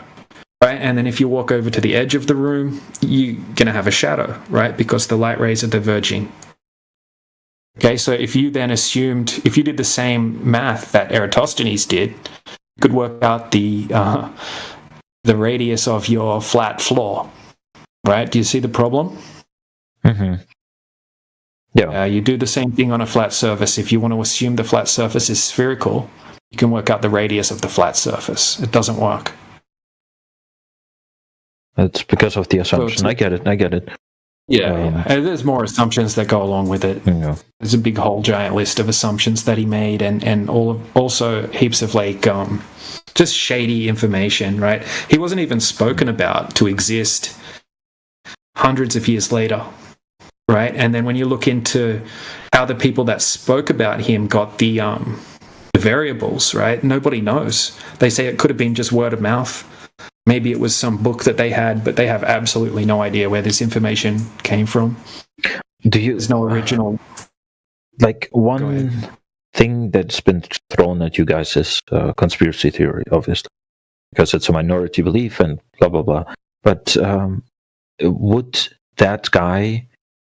right? And then if you walk over to the edge of the room, you're going to have a shadow, right, because the light rays are diverging. Okay, so if you then assumed, if you did the same math that Eratosthenes did, you could work out the radius of your flat floor. Right? Do you see the problem? Mm-hmm. Yeah. You do the same thing on a flat surface. If you want to assume the flat surface is spherical, you can work out the radius of the flat surface. It doesn't work. It's because of the assumption. So I get it. Yeah, and there's more assumptions that go along with it. Yeah. There's a big whole giant list of assumptions that he made, and also heaps of just shady information. Right? He wasn't even spoken about to exist hundreds of years later. right? And then when you look into how the people that spoke about him got the variables, right? Nobody knows. They say it could have been just word of mouth. Maybe it was some book that they had, but they have absolutely no idea where this information came from. There's no original. Like one thing that's been thrown at you guys is conspiracy theory, obviously, because it's a minority belief and blah blah blah. But would that guy,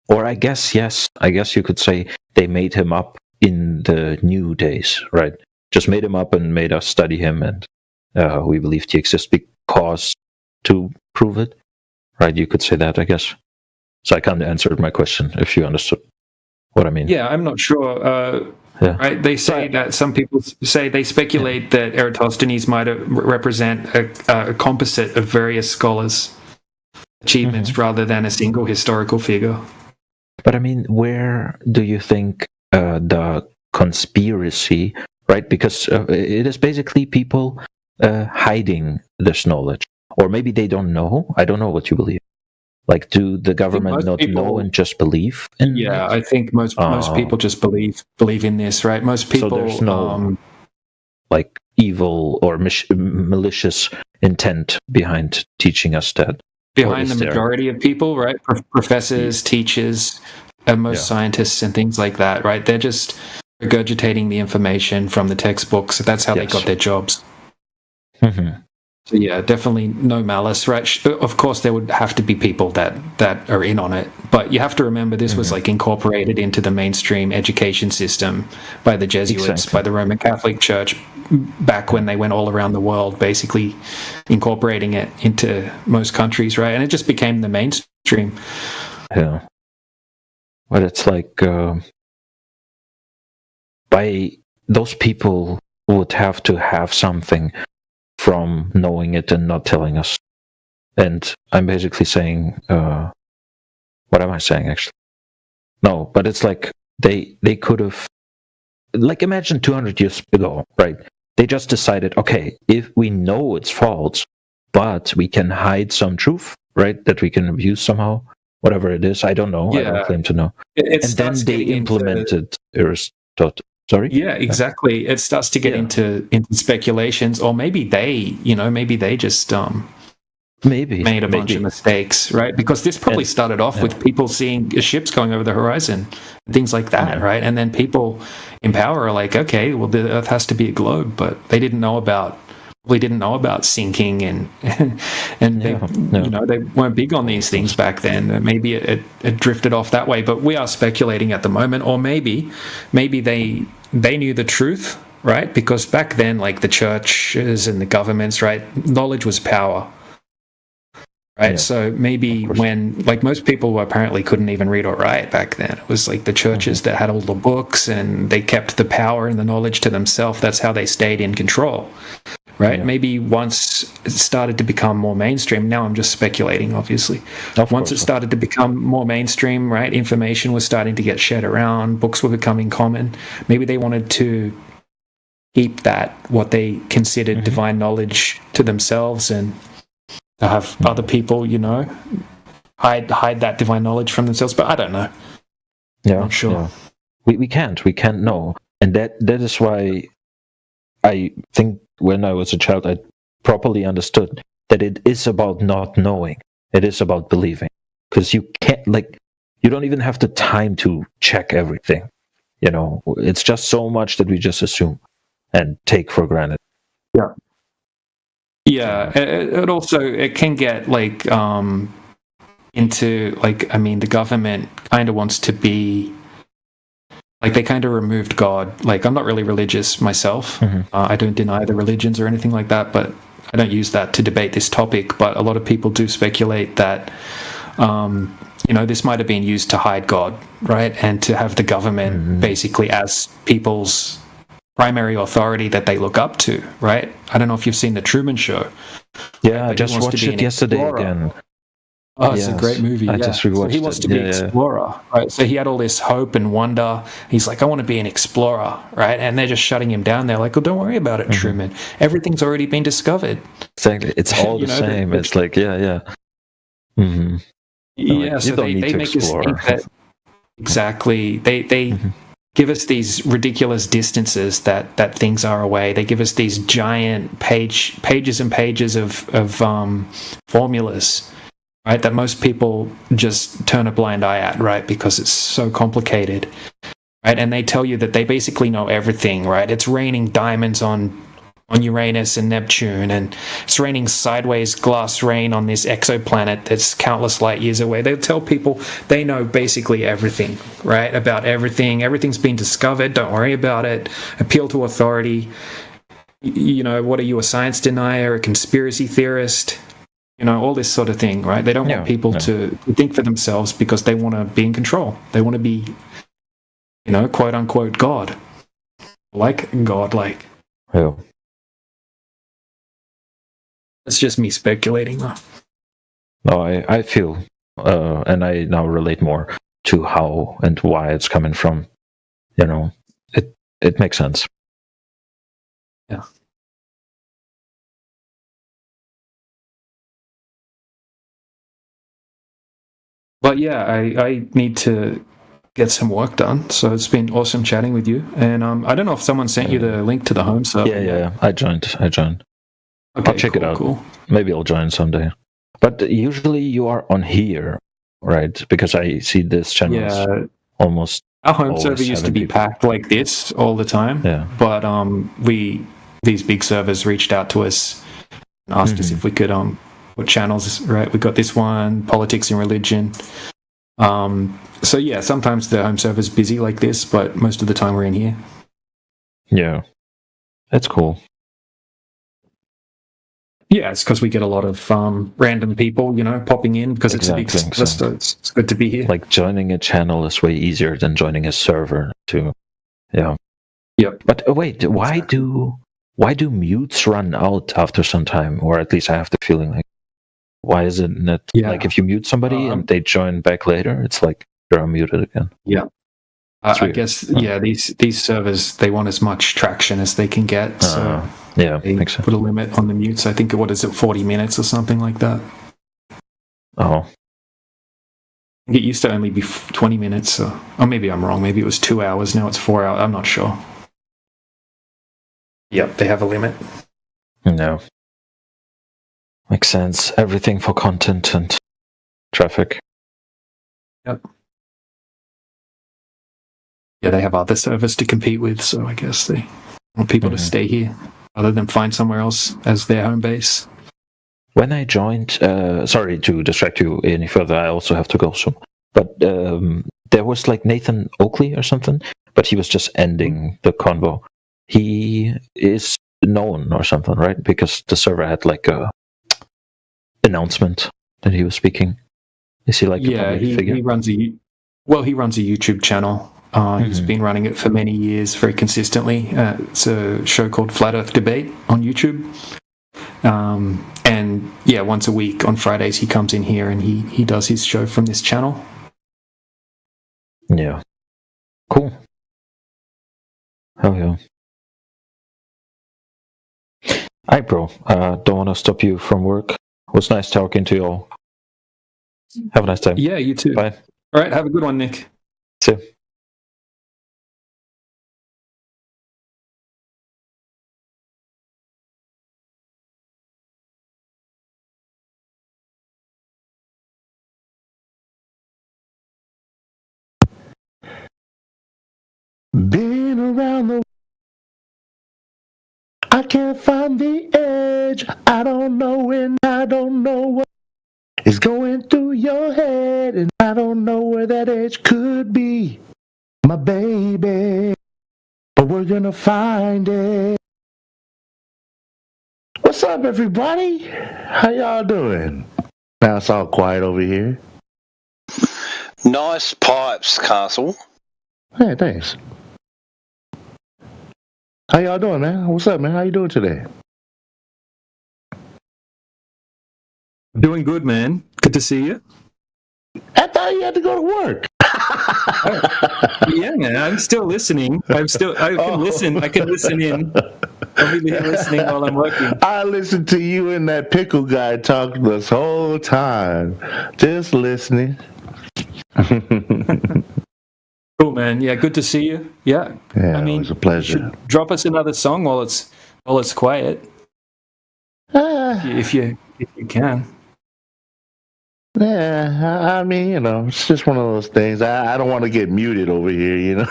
or I guess you could say they made him up in the new days, right? Just made him up and made us study him, and we believed he exists because to prove it, right? You could say that, I guess. So I kind of answered my question, if you understood what I mean. Yeah, I'm not sure. Right? They say that some people say they speculate that Eratosthenes might represent a composite of various scholars' achievements rather than a single historical figure. But I mean, where do you think the conspiracy, right? Because it is basically people hiding this knowledge. Or maybe they don't know. I don't know what you believe. Like, do the government not know and just believe in it? I think most people just believe in this, right? Most people. So there's no like evil or malicious intent behind teaching us that. Behind the majority of people, right? Professors, teachers, and most scientists and things like that, right? They're just regurgitating the information from the textbooks. So that's how they got their jobs. Mm-hmm. So yeah, definitely no malice, right? Of course, there would have to be people that are in on it, but you have to remember this was like incorporated into the mainstream education system by the Jesuits, by the Roman Catholic Church, back when they went all around the world, basically incorporating it into most countries, right? And it just became the mainstream. Yeah, but it's like by those people would have to have something from knowing it and not telling us. And I'm basically saying, what am I saying actually? No, but it's like they could have, like imagine 200 years ago, right? They just decided, okay, if we know it's false, but we can hide some truth, right? That we can abuse somehow, whatever it is. I don't know. I don't claim to know. And then they implemented Aristotle. Sorry? Yeah, exactly. It starts to get into speculations, or maybe they just made a bunch of mistakes, right? Because this probably started off with people seeing ships going over the horizon and things like that, right? And then people in power are like, okay, well, the Earth has to be a globe, but they didn't know about sinking and they weren't big on these things back then. Maybe it drifted off that way, but we are speculating at the moment. Or maybe they knew the truth, right? Because back then, like the churches and the governments, right, knowledge was power, right? So maybe when, like, most people apparently couldn't even read or write back then. It was like the churches that had all the books and they kept the power and the knowledge to themselves. That's how they stayed in control. Right? Maybe once it started to become more mainstream, now I'm just speculating, obviously. Once it started to become more mainstream, right, information was starting to get shared around, books were becoming common. Maybe they wanted to keep that, what they considered divine knowledge, to themselves and to have other people, hide that divine knowledge from themselves. But I don't know. Yeah, I'm not sure. Yeah. We can't know. And that is why I think when I was a child, I properly understood that it is about not knowing. It is about believing. Because you can't, you don't even have the time to check everything. It's just so much that we just assume and take for granted. Yeah. Yeah. It can get, into, the government kind of wants to be, they kind of removed God. I'm not really religious myself. I don't deny the religions or anything like that, but I don't use that to debate this topic. But a lot of people do speculate that, this might have been used to hide God, right? And to have the government basically as people's primary authority that they look up to, right? I don't know if you've seen The Truman Show. Yeah, I just watched it yesterday again. Oh, it's a great movie. I just rewatched it. He wants to be an explorer, right? So he had all this hope and wonder. He's like, I want to be an explorer, right? And they're just shutting him down. They're like, well, don't worry about it, Truman. Everything's already been discovered. Exactly. It's all the same. It's like, Yeah, so they make us think that Exactly. They give us these ridiculous distances that things are away. They give us these giant pages and pages of formulas, right? That most people just turn a blind eye at, right? Because it's so complicated, right? And they tell you that they basically know everything, right? It's raining diamonds on Uranus and Neptune, and it's raining sideways glass rain on this exoplanet that's countless light years away. They tell people they know basically everything, right? About everything. Everything's been discovered. Don't worry about it. Appeal to authority. You know, what are you, a science denier, a conspiracy theorist? You know, all this sort of thing, right? They don't want people to think for themselves because they want to be in control. They want to be, you know, quote unquote God. Like God, like. Yeah. It's just me speculating, though. No, I feel, and I now relate more to how and why it's coming from. You know, it makes sense. Yeah. But yeah, I need to get some work done. So it's been awesome chatting with you. And I don't know if someone sent you the link to the home server. Yeah. I joined. Okay, I'll check it out. Cool. Maybe I'll join someday. But usually you are on here, right? Because I see this channel almost. Our home server used to be packed like this all the time. Yeah. But these big servers reached out to us and asked us if we could put channels, right? We got this one, politics and religion. So yeah, sometimes the home server's busy like this, but most of the time we're in here. Yeah. That's cool. Yeah, it's because we get a lot of random people, you know, popping in because it's a big server, so it's good to be here. Like joining a channel is way easier than joining a server too. Yeah. Yep. But wait, why do mutes run out after some time? Or at least I have the feeling like, why is it not like if you mute somebody and they join back later, it's like they're unmuted again. Yeah. I guess these servers, they want as much traction as they can get, so they makes sense. put a limit on the mutes. I think, what is it, 40 minutes or something like that? Oh. It used to only be 20 minutes, or maybe I'm wrong. Maybe it was 2 hours. Now it's 4 hours. I'm not sure. Yep, they have a limit. No. Makes sense. Everything for content and traffic. Yep. Yeah, they have other servers to compete with, so I guess they want people to stay here rather than find somewhere else as their home base. When I joined, sorry to distract you any further, I also have to go soon. But there was like Nathan Oakley or something, but he was just ending the convo. He is known or something, right? Because the server had like a announcement that he was speaking. Is he like a public figure? He runs a YouTube channel. He's been running it for many years, very consistently. It's a show called Flat Earth Debate on YouTube. And yeah, once a week on Fridays he comes in here and he does his show from this channel. Yeah. Cool. Hell yeah. Alright, bro. Don't want to stop you from work. It was nice talking to you all. Have a nice time. Yeah, you too. Bye. All right, have a good one, Nick. See you. Been around the I can't find the edge. I don't know when, I don't know what is going through your head, and I don't know where that edge could be, my baby, but we're gonna find it. What's up, everybody? How y'all doing? Now it's all quiet over here. Nice pipes, Castle. Hey, thanks. How y'all doing, man? What's up, man? How you doing today? Doing good, man. Good to see you. I thought you had to go to work. Yeah, man. I'm still listening. I can listen. I can listen in. I'll be listening while I'm working. I listened to you and that pickle guy talk this whole time. Just listening. Cool, man. Yeah, good to see you. Yeah. Yeah, I mean, it was a pleasure. Drop us another song while it's quiet. If you can. Yeah, I mean, it's just one of those things. I don't want to get muted over here,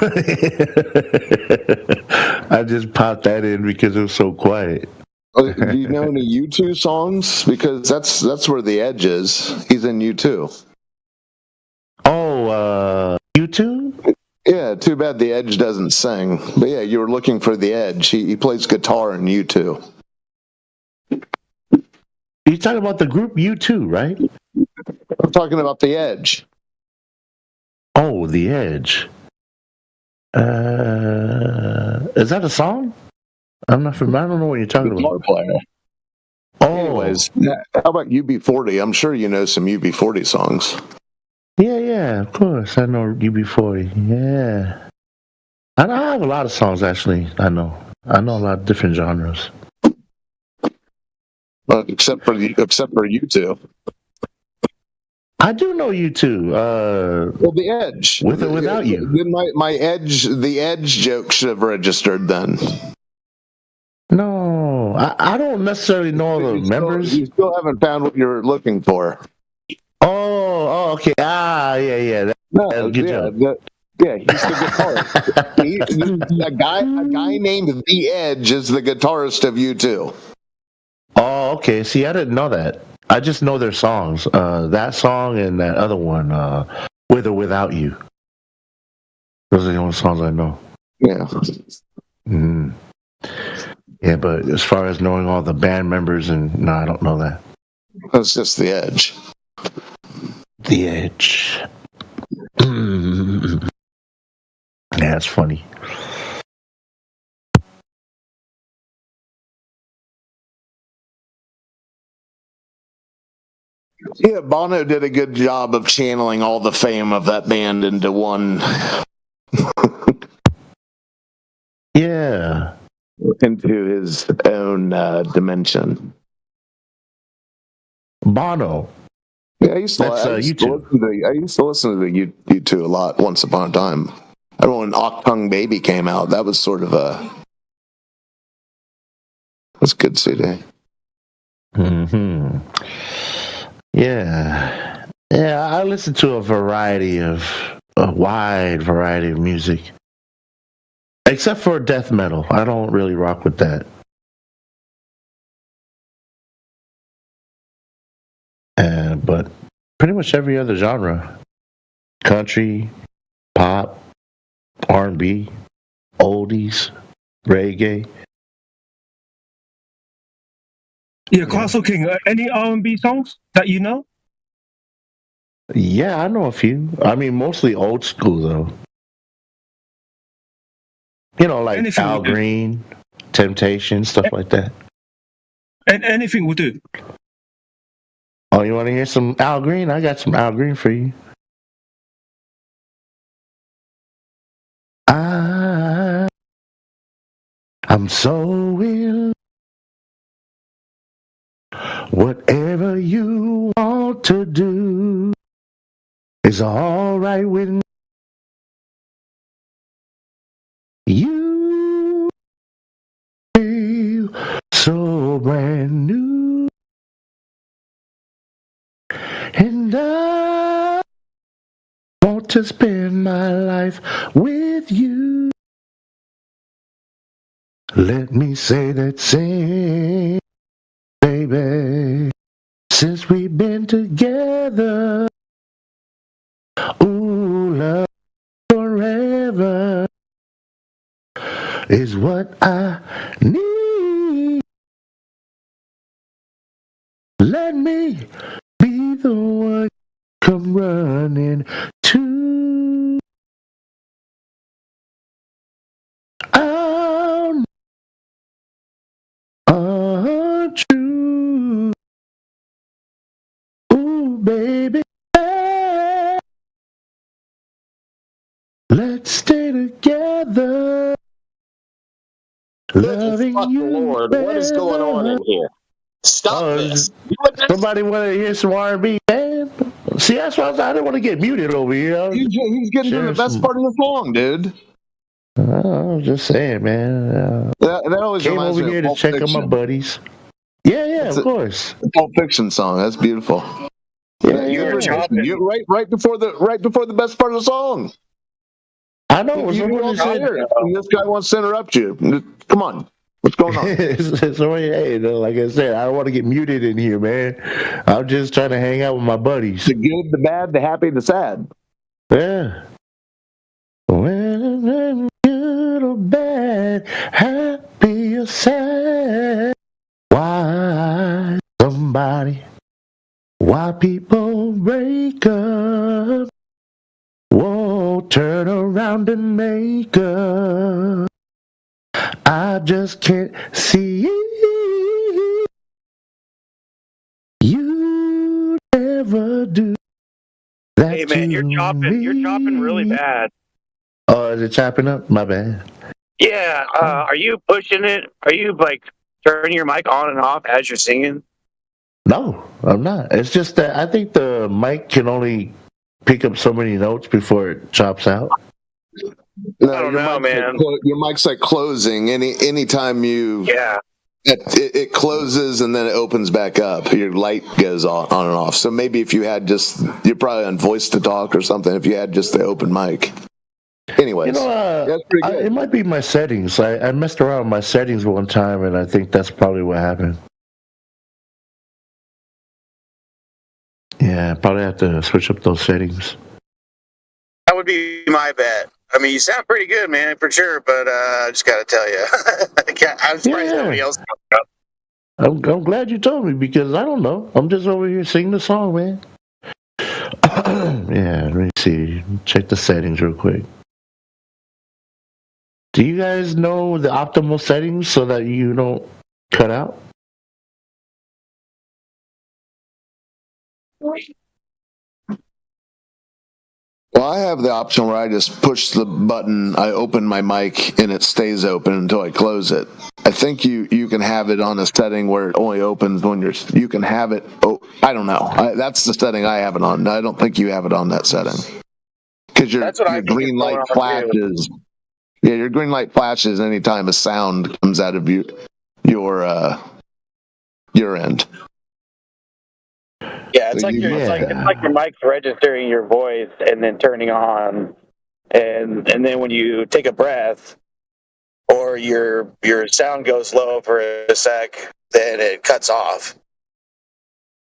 I just popped that in because it was so quiet. Do you know any U2 songs? Because that's where the Edge is. He's in U2. Oh, U2? Yeah, too bad the Edge doesn't sing. But yeah, you were looking for the Edge. He plays guitar in U2. You're talking about the group U2, right? I'm talking about the Edge. Oh, the Edge. Is that a song? I don't know what you're talking about. Player. Oh. Anyways, how about UB40? I'm sure you know some UB40 songs. Yeah, of course. I know UB40. Yeah. I have a lot of songs, actually. I know a lot of different genres. Except for U2. I do know U2. Well, the Edge. With or without you. Then the Edge joke should have registered then. No, I don't necessarily know the members. You still haven't found what you're looking for. Oh, okay. Yeah. Good job. Yeah, he's the guitarist. A guy named The Edge is the guitarist of U2. Oh, okay. See, I didn't know that. I just know their songs. That song and that other one, With or Without You. Those are the only songs I know. Yeah. Mm. Yeah, but as far as knowing all the band members, no, I don't know that. That's just The Edge. The Edge. Yeah, that's funny. Yeah, Bono did a good job of channeling all the fame of that band into one. Yeah. Into his own dimension. Bono. Yeah, I used to listen to the U2 a lot once upon a time. I remember when Octung Baby came out. That was sort of that's a good CD. Mm-hmm. Yeah. Yeah, I listen to a wide variety of music. Except for death metal. I don't really rock with that. But pretty much every other genre. Country, pop, R&B, oldies, reggae. Yeah, Castle King, any R&B songs that you know? Yeah, I know a few. I mean, mostly old school, though. Like anything Al Green, Temptation, stuff like that. And anything will do. Oh, you want to hear some Al Green? I got some Al Green for you. I'm so in. Whatever you want to do is all right with me. You feel so brand new, and I want to spend my life with you. Let me say that same, baby, since we've been together. Ooh, love forever is what I need. Let me be the one come running to. I'm untrue. Ooh, baby, let's stay together. Loving you, Lord, what is going on in here? Stop this. Somebody want to hear some R&B, man? See, that's why I didn't want to get muted over here. He's getting to the best part of the song, dude. I'm just saying, man. That always came reminds over me here of to Pulp check on Fiction. my buddies. Yeah, of course. The Pulp Fiction song. That's beautiful. You right before the best part of the song. I know. You and this guy wants to interrupt you. Come on. What's going on? So, hey, like I said, I don't want to get muted in here, man. I'm just trying to hang out with my buddies. The good, the bad, the happy, the sad. Yeah. When good or bad, happy or sad. Why people break up? Whoa, turn around and make up. I just can't see you never do that. Hey man, you're chopping really bad. Oh, is it chopping up? My bad. Yeah, are you pushing it? Are you like turning your mic on and off as you're singing? No, I'm not. It's just that I think the mic can only pick up so many notes before it chops out. No, I don't know, man. Your mic's like closing. Anytime you it closes and then it opens back up. Your light goes on and off. So maybe if you had you're probably on voice to talk or something. If you had just the open mic. Anyways, that's pretty good. It might be my settings. I messed around with my settings one time, and I think that's probably what happened. Yeah, probably have to switch up those settings. That would be my bet. I mean, you sound pretty good, man, for sure. But I just got to tell you, I'm surprised nobody else. I'm glad you told me because I don't know. I'm just over here singing the song, man. Yeah, let me see. Check the settings real quick. Do you guys know the optimal settings so that you don't cut out? Well, I have the option where I just push the button, I open my mic, and it stays open until I close it. I think you can have it on a setting where it only opens when you can have it. Oh, I don't know. That's the setting I have it on. I don't think you have it on that setting because your green light flashes. Yeah, your green light flashes anytime a sound comes out of your end. Yeah, it's like your mic's registering your voice and then turning on, and then when you take a breath or your sound goes low for a sec, then it cuts off.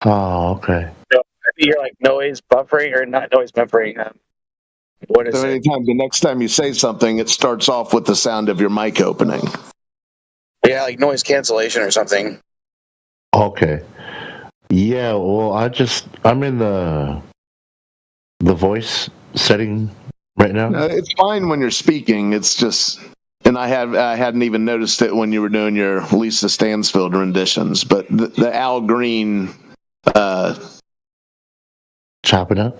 Oh, okay. So you're like noise buffering or not noise buffering. What is it? The next time you say something, it starts off with the sound of your mic opening. Yeah, like noise cancellation or something. Okay. Yeah, well, I'm in the voice setting right now. It's fine when you're speaking. It's just, and I hadn't even noticed it when you were doing your Lisa Stansfield renditions, but the Al Green chopping up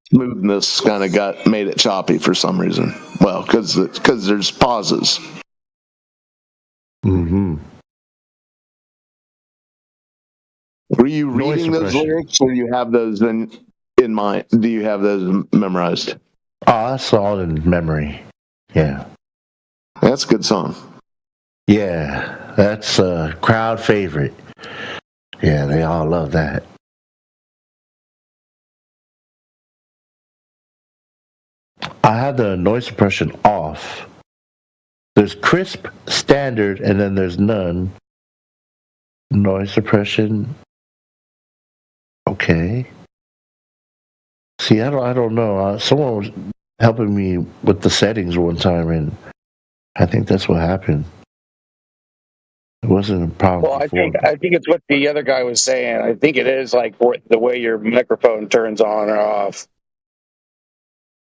smoothness kind of made it choppy for some reason. Well, because there's pauses. Mm-hmm. Were you reading those lyrics, or do you have those in mind? Do you have those memorized? Oh, that's all in memory. Yeah, that's a good song. Yeah, that's a crowd favorite. Yeah, they all love that. I had the noise suppression off. There's crisp, standard, and then there's none. Noise suppression. Okay. See, I don't know. Someone was helping me with the settings one time, and I think that's what happened. It wasn't a problem. Well, I think it's what the other guy was saying. I think it is like the way your microphone turns on or off.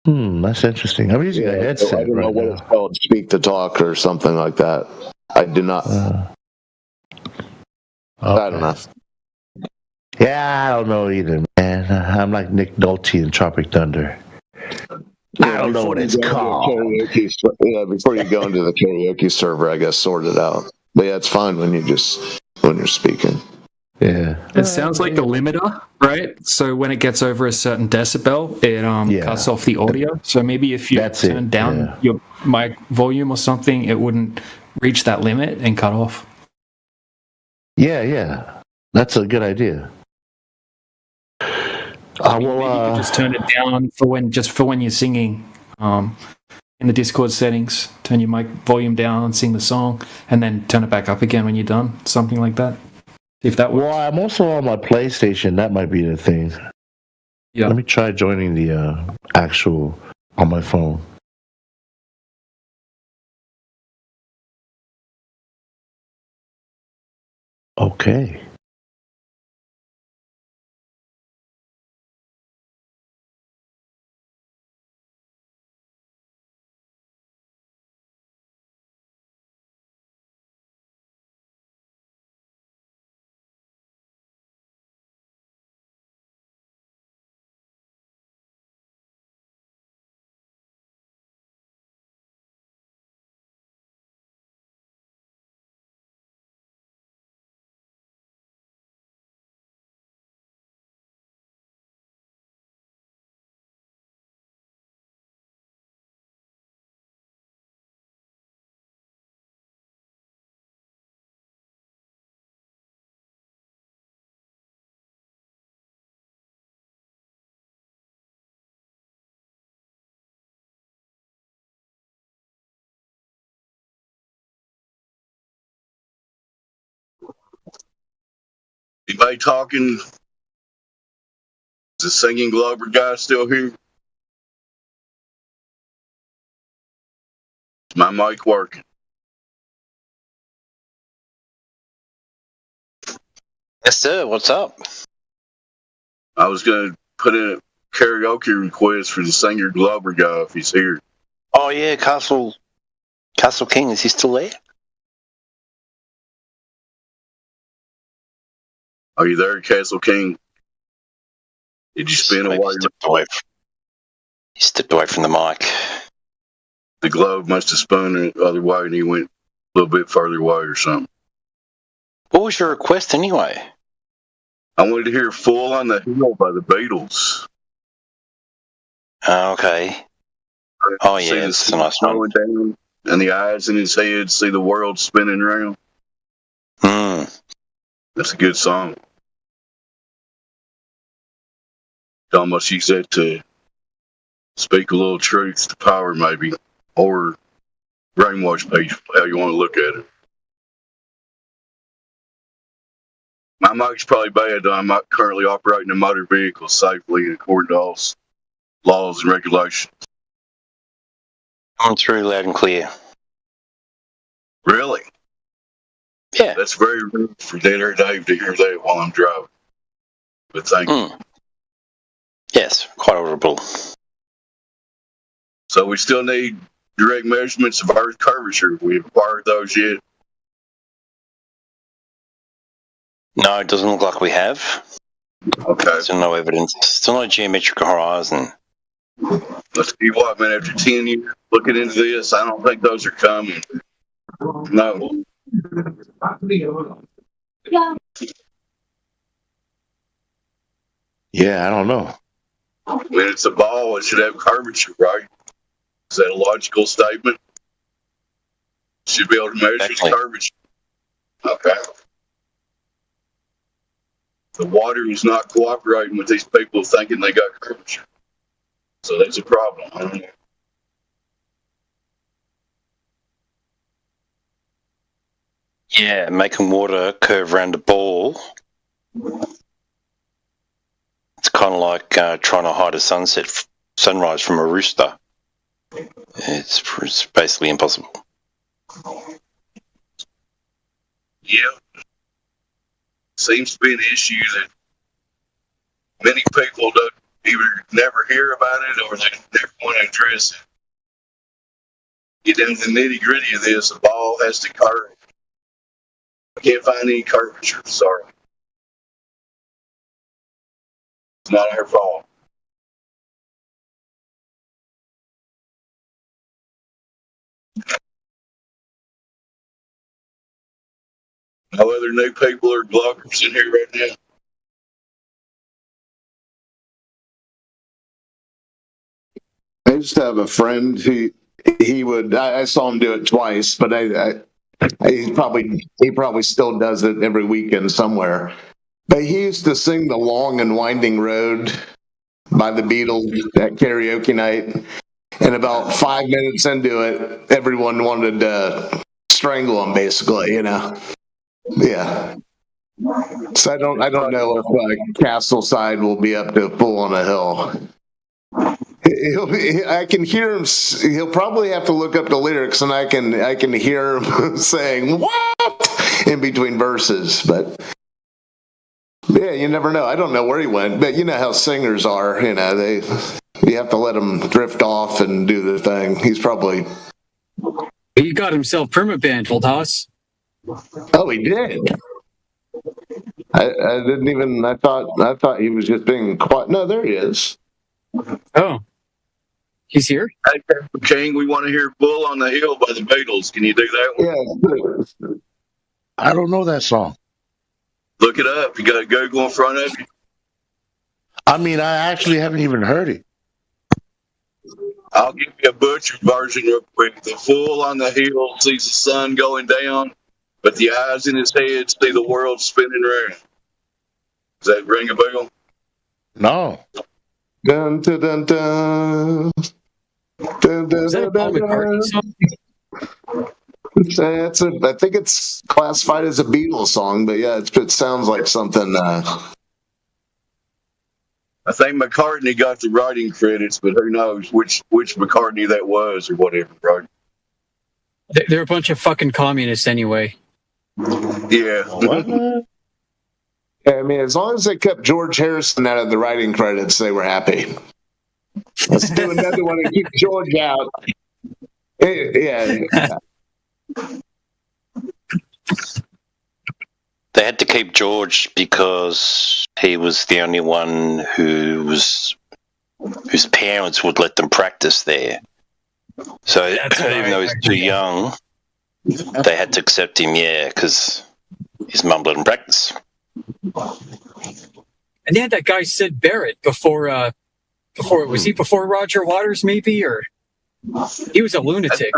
That's interesting. I'm using a headset. I don't know what it's called, speak to talk or something like that. I do not. I don't know. Yeah, I don't know either, man. I'm like Nick Nolte in Tropic Thunder. I don't know what it's called. Before you go into the karaoke server, I guess sort it out. But yeah, it's fine when you're speaking. Yeah. It sounds like the limiter, right? So when it gets over a certain decibel, it cuts off the audio. So maybe if you turn down your mic volume or something, it wouldn't reach that limit and cut off. Yeah. That's a good idea. Maybe you could just turn it down for when you're singing. In the Discord settings, turn your mic volume down and sing the song, and then turn it back up again when you're done. Something like that. If that works. Well, I'm also on my PlayStation. That might be the thing. Yeah. Let me try joining the actual on my phone. Okay. Anybody talking? Is the singing Glover guy still here? Is my mic working? Yes, sir. What's up? I was going to put in a karaoke request for the singer Glover guy if he's here. Oh yeah, Castle King. Is he still there? Are you there, Castle King? Did you spin away? He stepped away from the mic. The glove must have spun the other way and he went a little bit further away or something. What was your request anyway? I wanted to hear Full on the Hill by the Beatles. Okay. Oh yeah, it's a nice one. Down, and the eyes in his head see the world spinning round. That's a good song. You almost use that to speak a little truth to power, maybe, or brainwash people, how you want to look at it. My mic's probably bad, though. I'm not currently operating a motor vehicle safely and according to all laws and regulations. Coming through loud and clear. Really? Yeah. That's very rude for Dead Air Dave to hear that while I'm driving. But thank you. Yes, quite audible. So we still need direct measurements of Earth curvature. Have we acquired those yet? No, it doesn't look like we have. Okay. Still no evidence. Still no geometric horizon. Let's see what, man, after 10 years looking into this, I don't think those are coming. No. Yeah, I don't know. When it's a ball, it should have curvature, right? Is that a logical statement? Should be able to measure the curvature. Okay. The water is not cooperating with these people thinking they got curvature. So that's a problem. I don't know. Yeah, making water curve around a ball. It's kind of like trying to hide a sunrise from a rooster. It's basically impossible. Yeah. Seems to be an issue that many people don't either never hear about it or they never want to address it. Get down to the nitty gritty of this, a ball has to curve. I can't find any curvature, sorry. It's not our fault. No other new people or bloggers in here right now. I used to have a friend who he would. I saw him do it twice, but he probably still does it every weekend somewhere. But he used to sing "The Long and Winding Road" by the Beatles at karaoke night, and about 5 minutes into it, everyone wanted to strangle him, basically. Yeah. So I don't know if Castleside will be up to Bull on a Hill. I can hear him. He'll probably have to look up the lyrics, and I can hear him saying "what" in between verses. But yeah, you never know. I don't know where he went, but you know how singers are. You have to let them drift off and do the thing. He's probably. He got himself permabanned, old Haas. Oh, he did. I didn't even. I thought he was just being quiet. No, there he is. Oh, he's here. Hey, King, we want to hear "Bull on the Hill" by the Beatles. Can you do that one? Yeah. I don't know that song. Look it up. You got Google in front of you. I mean, I actually haven't even heard it. I'll give you a butchered version real quick. The fool on the hill sees the sun going down, but the eyes in his head see the world spinning round. Does that ring a bell? No. Dun, dun, dun, dun. Dun, dun, Is that a Paul McCartney song? I think it's classified as a Beatles song, but yeah, it sounds like something. I think McCartney got the writing credits, but who knows which McCartney that was or whatever, right? They're a bunch of fucking communists anyway. Yeah. I mean, as long as they kept George Harrison out of the writing credits, they were happy. Let's do another one and keep George out. Yeah. They had to keep George because he was the only one whose parents would let them practice there. So even though he's too young, they had to accept him, because his mum let him practice. And they had that guy Sid Barrett before was he before Roger Waters maybe, or he was a lunatic.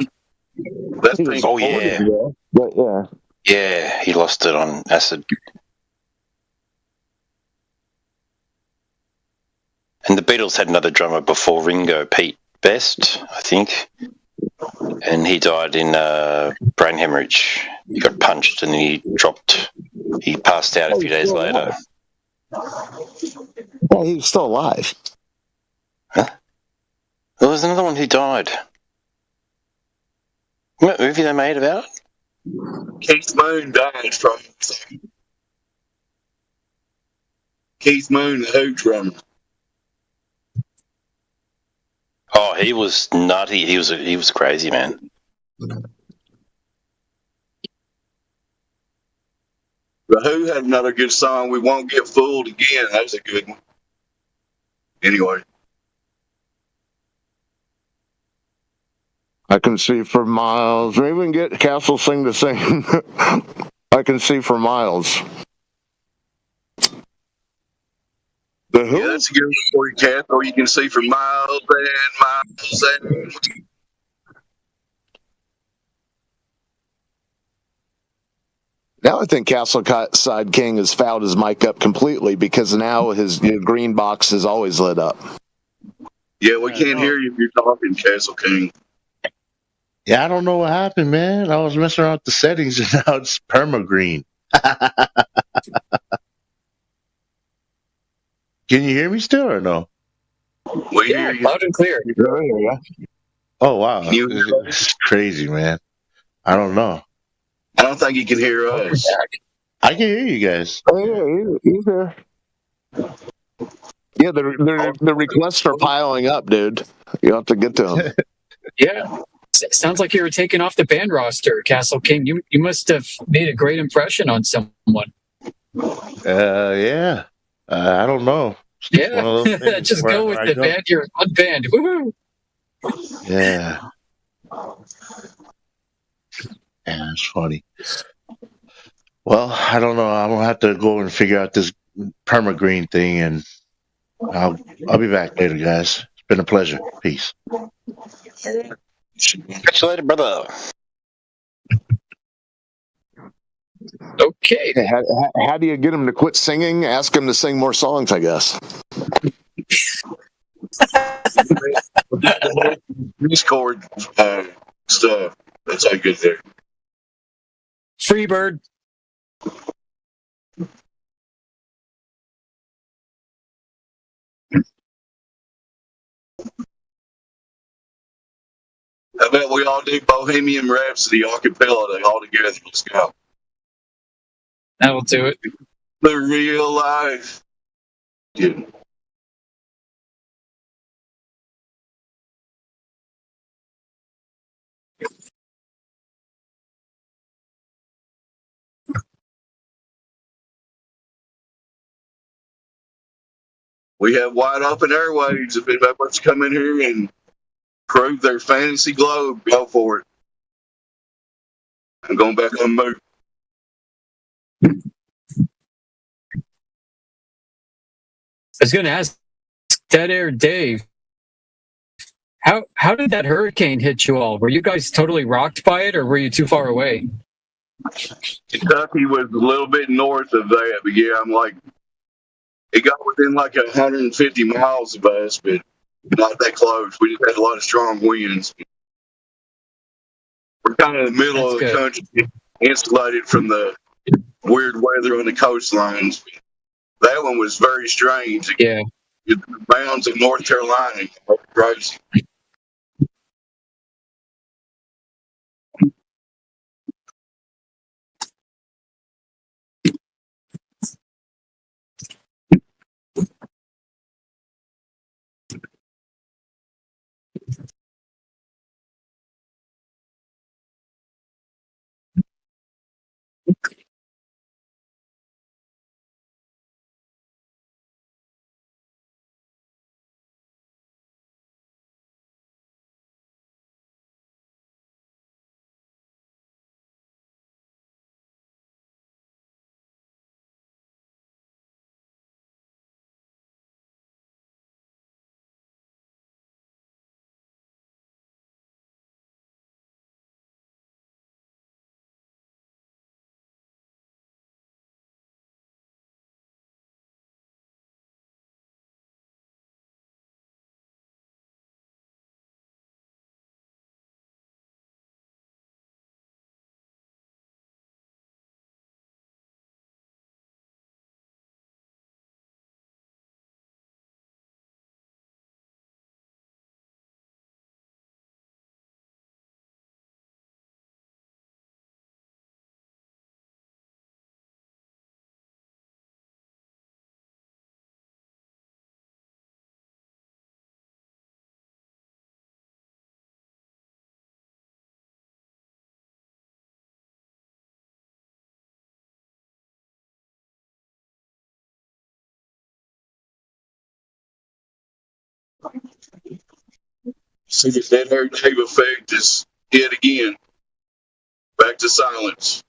Oh yeah. Yeah. Yeah, he lost it on acid. And the Beatles had another drummer before Ringo, Pete Best, I think. And he died in brain hemorrhage. He got punched and he passed out a few days later. Well, he was still alive. Huh? There was another one who died. What movie they made about it? Keith Moon died from Keith Moon, the Who drummer. Oh, he was nutty. He was crazy, man. The Who had another good song, "We Won't Get Fooled Again." That was a good one. Anyway. I can see for miles. Maybe we can get Castle Sing to sing. I can see for miles. The Who? Yeah, that's a good one for you, Kath, or you can see for miles and miles and... Now I think Castleside King has fouled his mic up completely because now his green box is always lit up. Yeah, we can't hear you if you're talking, Castle King. Yeah, I don't know what happened, man. I was messing around with the settings and now it's perma-green. Can you hear me still or no? We hear you. Loud and clear. Oh, wow. This is crazy, man. I don't know. I don't think you can hear us. I can hear you guys. Oh, yeah, he's there. Yeah, the requests are piling up, dude. You have to get to them. Yeah. Sounds like you were taken off the band roster, Castle King. You must have made a great impression on someone. Yeah. I don't know. Yeah. Just go with the band. You're unbanned. Woohoo! Yeah. Yeah, that's funny. Well, I don't know. I'm gonna have to go and figure out this permagreen thing, and I'll be back later, guys. It's been a pleasure. Peace. Catch you later, brother. Okay. Hey, how do you get him to quit singing? Ask him to sing more songs, I guess. Discord stuff. That's how good there. Freebird. I bet we all do Bohemian Rhapsody a cappella all together. Let's go. That'll do it. The real life. Yeah. We have wide open airways. If anybody wants to come in here and prove their fantasy globe, go for it. I'm going back on mute. I was going to ask Dead Air Dave, how did that hurricane hit you all? Were you guys totally rocked by it, or were you too far away? Kentucky was a little bit north of that, but yeah, I'm like, it got within like 150 miles of us, but not that close. We just had a lot of strong winds. We're kind of in the middle of the country, insulated from the weird weather on the coastlines. That one was very strange. Yeah. The bounds of North Carolina, crazy. See the Dead Air Dave effect is hit again. Back to silence.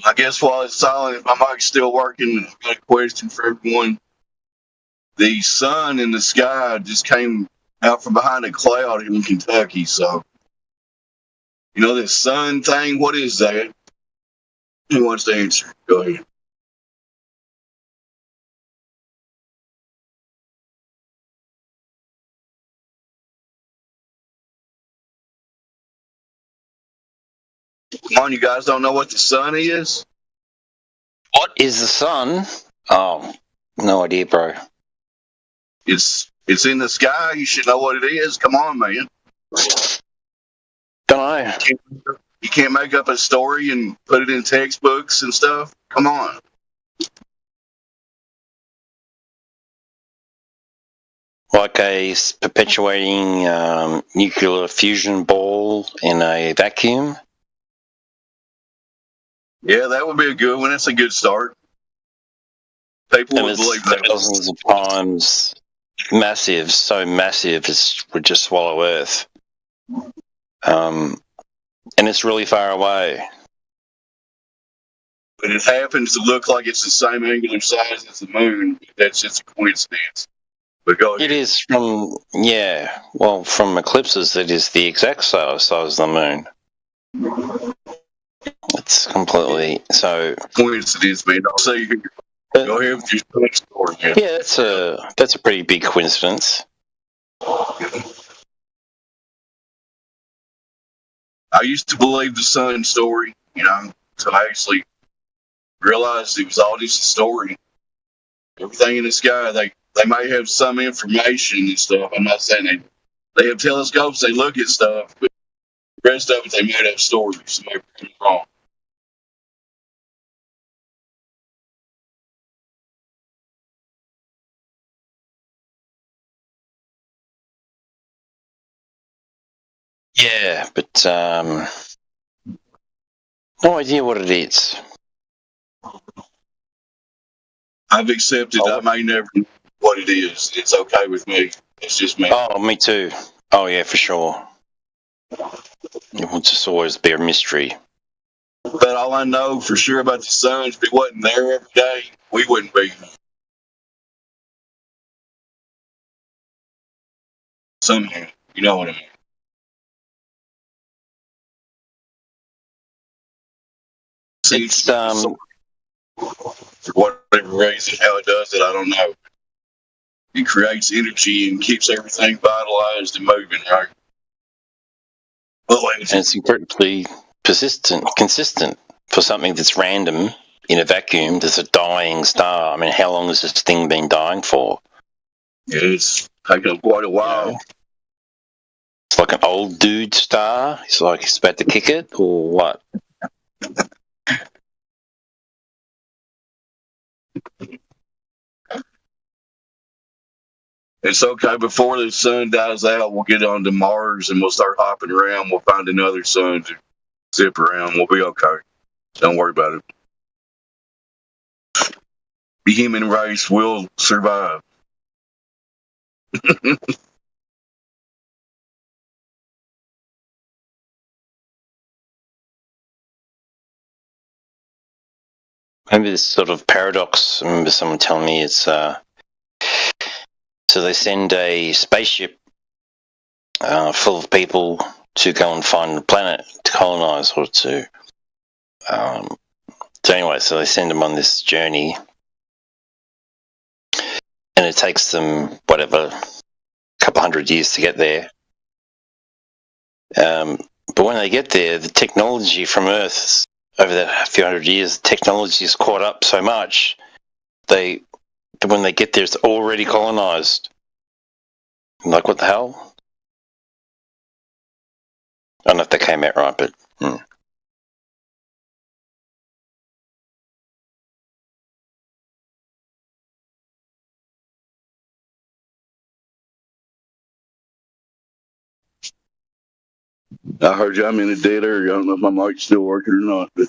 I guess while it's silent, if my mic's still working, I've got a question for everyone. The sun in the sky just came out from behind a cloud in Kentucky. So, you know this sun thing? What is that? Who wants to answer? Go ahead. Come on, you guys don't know what the sun is? What is the sun? Oh, no idea, bro. It's in the sky. You should know what it is. Come on, man. Don't know. You can't make up a story and put it in textbooks and stuff. Come on. Like a perpetuating nuclear fusion ball in a vacuum? Yeah, that would be a good one. That's a good start. People would believe that. Thousands of times massive, so massive it would just swallow Earth. And it's really far away. But it happens to look like it's the same angular size as the moon. That's just a coincidence. But go ahead. It is from eclipses, it is the exact size of the moon. It's completely so coincidence, man. I'll say go ahead with your story. Man. Yeah, that's a pretty big coincidence. I used to believe the sun story, so I actually realized it was all just a story. Everything in the sky, they may have some information and stuff. I'm not saying they have telescopes, they look at stuff, but the rest of it they might have stories. So maybe I'm wrong. Yeah, but no idea what it is. I've accepted. I may never know what it is. It's okay with me. It's just me. Oh, me too. Oh, yeah, for sure. It will just always be a mystery. But all I know for sure about the sun is if it wasn't there every day, we wouldn't be here. Somehow, you know what I mean. It's for whatever reason, how it does it, I don't know. It creates energy and keeps everything vitalized and moving, right? And it's incredibly consistent for something that's random in a vacuum. There's a dying star. I mean, how long has this thing been dying for? It's taken quite a while. It's like an old dude star. It's like he's about to kick it, or what? It's okay. Before the sun dies out, we'll get on to Mars and we'll start hopping around. We'll find another sun to zip around. We'll be okay. Don't worry about it. The human race will survive. Maybe this sort of paradox. I remember someone telling me it's so they send a spaceship full of people to go and find the planet to colonize or to. So anyway, so they send them on this journey, and it takes them whatever, a couple hundred years to get there. But when they get there, the technology from Earth over that few hundred years, technology is caught up so much, when they get there, it's already colonized. Like, what the hell? I don't know if that came out right, but... I heard you. I'm in a dead area. I don't know if my mic's still working or not, but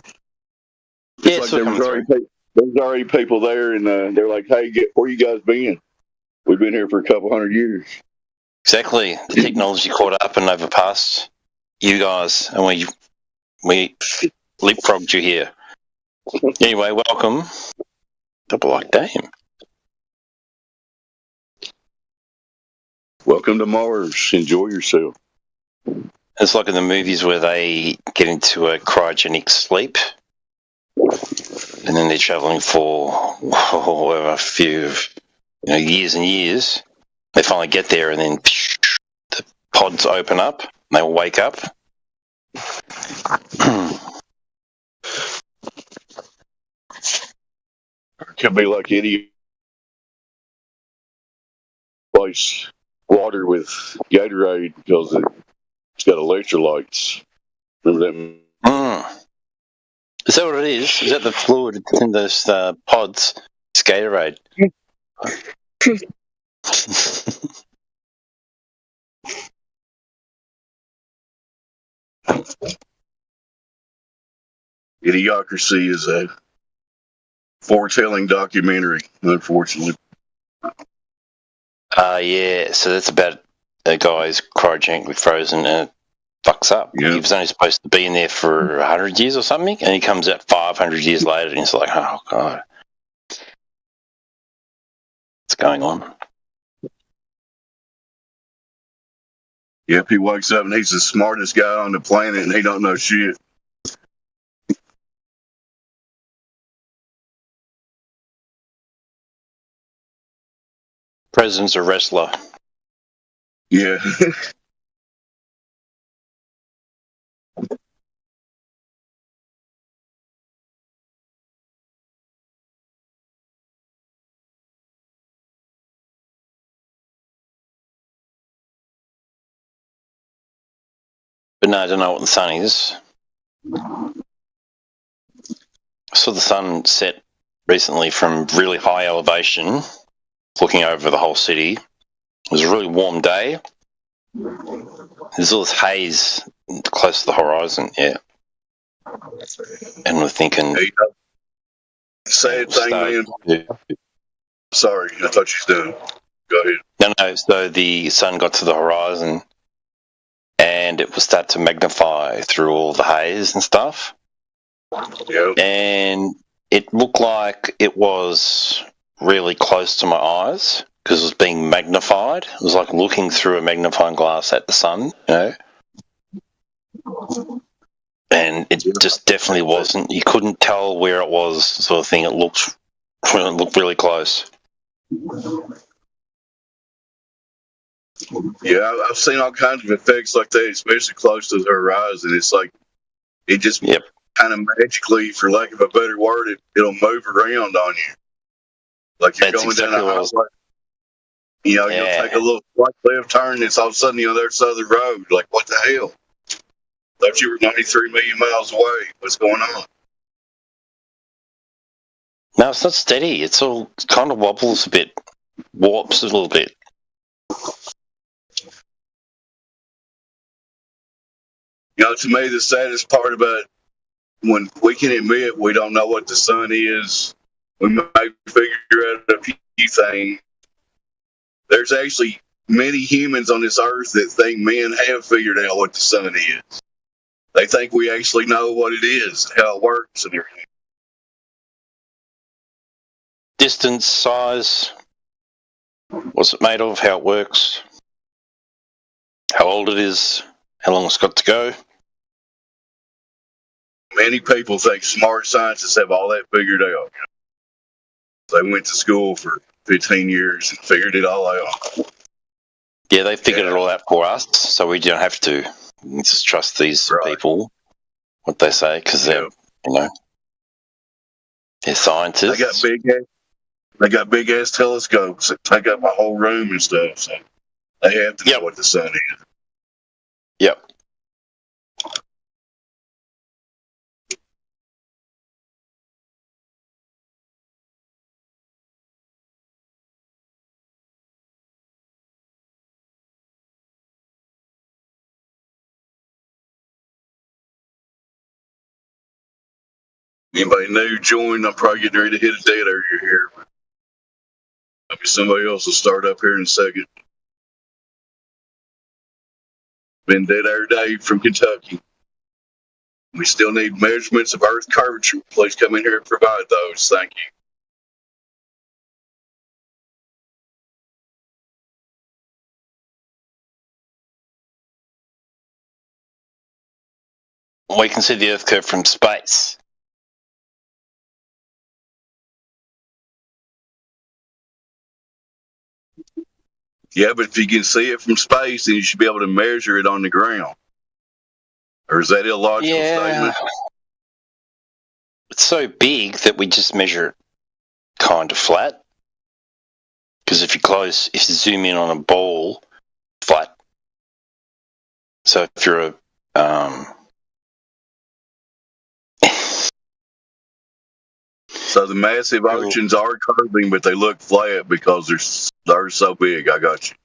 yeah, like there was already people there, and they're like, "Hey, where you guys been? We've been here for a couple hundred years." Exactly. The technology caught up and overpassed you guys, and we leapfrogged you here. Anyway, welcome to Black Dame. Welcome to Mars. Enjoy yourself. It's like in the movies where they get into a cryogenic sleep, and then they're traveling for a few, years and years. They finally get there, and then the pods open up, and they wake up. Could be like any place, water with Gatorade because it's got electrolytes. Remember that? Is that what it is? Is that the fluid in those pods? It's Gatorade. Idiocracy is a foretelling documentary, unfortunately. Yeah, so that's about a guy who's cryogenically frozen and it fucks up. He was only supposed to be in there for 100 years or something, and he comes out 500 years later and he's like, oh, God. What's going on? Yep, he wakes up and he's the smartest guy on the planet and he don't know shit. President's a wrestler. Yeah. But no, I don't know what the sun is. I saw the sun set recently from really high elevation, looking over the whole city. It was a really warm day. There's all this haze close to the horizon, yeah. And we're thinking... Sad thing, man. Sorry, I thought you was done. Go ahead. No, so the sun got to the horizon and it was start to magnify through all the haze and stuff. Yep. And it looked like it was really close to my eyes because it was being magnified. It was like looking through a magnifying glass at the sun, And it just definitely wasn't. You couldn't tell where it was, sort of thing. It looked really close. Yeah, I've seen all kinds of effects like that, especially close to the horizon. It's like it just kind of magically, for lack of a better word, it'll move around on you. Like you're going down a highway. You'll take a little right left turn, and it's all of a sudden on the other side of the road. Like, what the hell? Thought you were 93 million miles away. What's going on? No, it's not steady. It's all kind of wobbles a bit, warps a little bit. To me, the saddest part about when we can admit we don't know what the sun is, we may figure out a few things. There's actually many humans on this earth that think men have figured out what the sun is. They think we actually know what it is, how it works, and everything. Distance, size, what's it made of, how it works, how old it is, how long it's got to go. Many people think smart scientists have all that figured out. They went to school for 15 years and figured it all out. Yeah, they figured it all out for us, so we don't have to. We just trust these people, what they say, because they're, they're scientists. They got big ass telescopes that take up a whole room and stuff, so they have to know what the sun is. Yep. Anybody new join, I'm probably getting ready to hit a dead area here. Maybe somebody else will start up here in a second. Been Dead Air Dave from Kentucky. We still need measurements of Earth curvature. Please come in here and provide those. Thank you. We can see the Earth curve from space. Yeah, but if you can see it from space, then you should be able to measure it on the ground. Or is that illogical statement? It's so big that we just measure it kind of flat. Because if you zoom in on a ball, flat. So if you're So the massive oceans are curving, but they look flat because they're so big. I got you.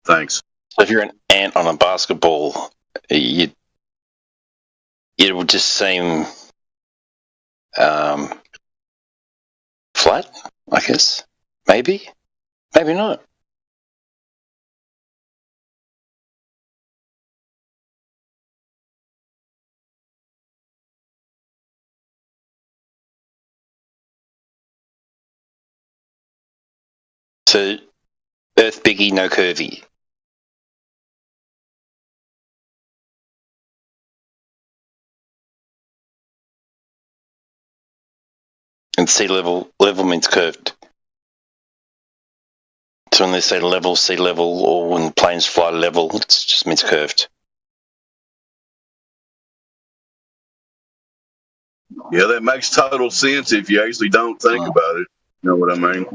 Thanks. So if you're an ant on a basketball, it would just seem flat, I guess. Maybe not. So, Earth biggie, no curvy. And sea level means curved. So when they say level, sea level, or when planes fly level, it just means curved. Yeah, that makes total sense if you actually don't think about it. You know what I mean?